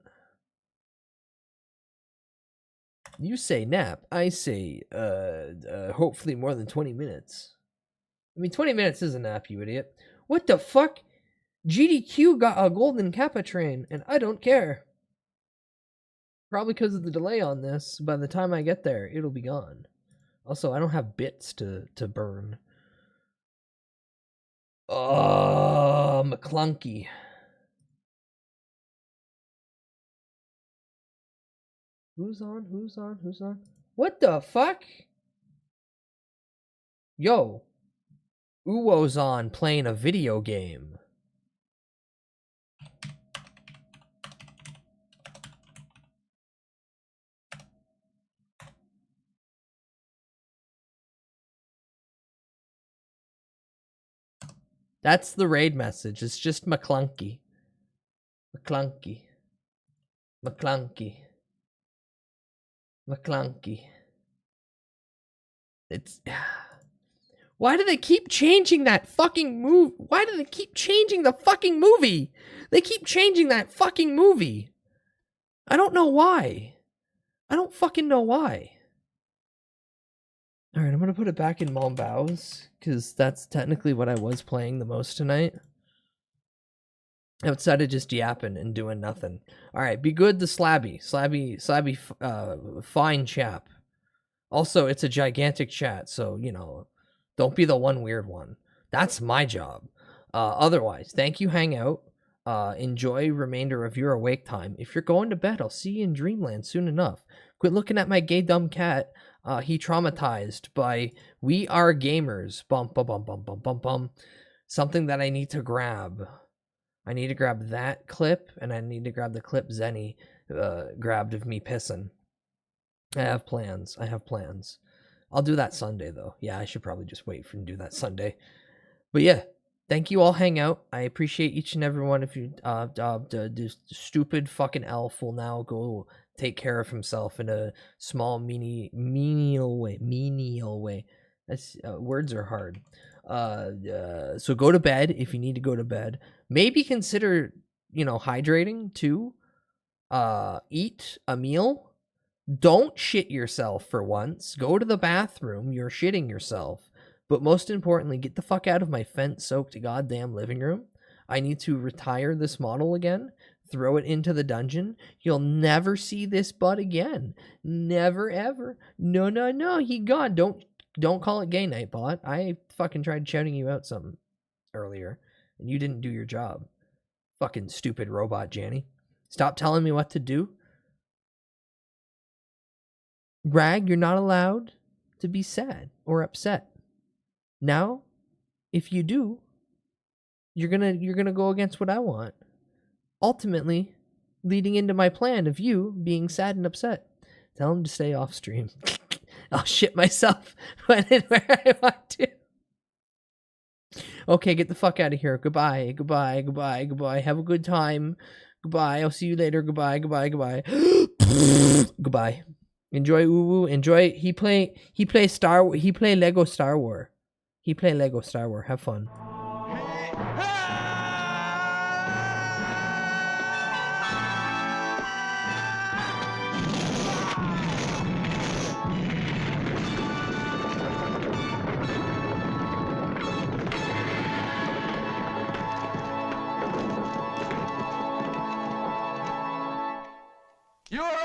You say nap. I say, hopefully more than 20 minutes. I mean, 20 minutes is a nap, you idiot. What the fuck? GDQ got a golden Kappa train, and I don't care. Probably because of the delay on this. By the time I get there, it'll be gone. Also, I don't have bits to burn. Oh, McClunky. Who's on? Who's on? Who's on? What the fuck? Yo. Uwo's on playing a video game. That's the raid message. It's just McClunky. McClunky. McClunky. McClunky. It's... Why do they keep changing that fucking move? Why do they keep changing the fucking movie? They keep changing that fucking movie. I don't know why. I don't fucking know why. Alright, I'm gonna put it back in Mon Bazou, because that's technically what I was playing the most tonight. Outside of just yapping and doing nothing. Alright, be good to Slabby. Slabby, fine chap. Also, it's a gigantic chat, so, you know, don't be the one weird one. That's my job. Otherwise, thank you, Hangout. Enjoy remainder of your awake time. If you're going to bed, I'll see you in Dreamland soon enough. Quit looking at my gay dumb cat. He traumatized by We Are Gamers. Bum, bum, bum, bum, bum, bum, bum. Something that I need to grab. I need to grab that clip, and I need to grab the clip Zenny grabbed of me pissing. I have plans. I'll do that Sunday, though. Yeah, I should probably just wait for and do that Sunday. But yeah, thank you all, Hangout. I appreciate each and every one of you. The stupid fucking elf will now go take care of himself in a small, menial way. That's words are hard. So go to bed if you need to go to bed. Maybe consider, you know, hydrating too. Eat a meal. Don't shit yourself for once. Go to the bathroom. You're shitting yourself. But most importantly, get the fuck out of my fence-soaked goddamn living room. I need to retire this model again. Throw it into the dungeon. You'll never see this butt again. Never, ever. No. He gone. Don't call it gay, Nightbot. I fucking tried shouting you out something earlier, and you didn't do your job. Fucking stupid robot, Janny. Stop telling me what to do. Rag, you're not allowed to be sad or upset. Now, if you do, you're gonna go against what I want. Ultimately, leading into my plan of you being sad and upset. Tell him to stay off stream. I'll shit myself when and where I want to. Okay, get the fuck out of here. Goodbye. Have a good time. Goodbye. I'll see you later. Goodbye. Goodbye. Enjoy Uwu. Enjoy. He play Lego Star Wars. Have fun. You're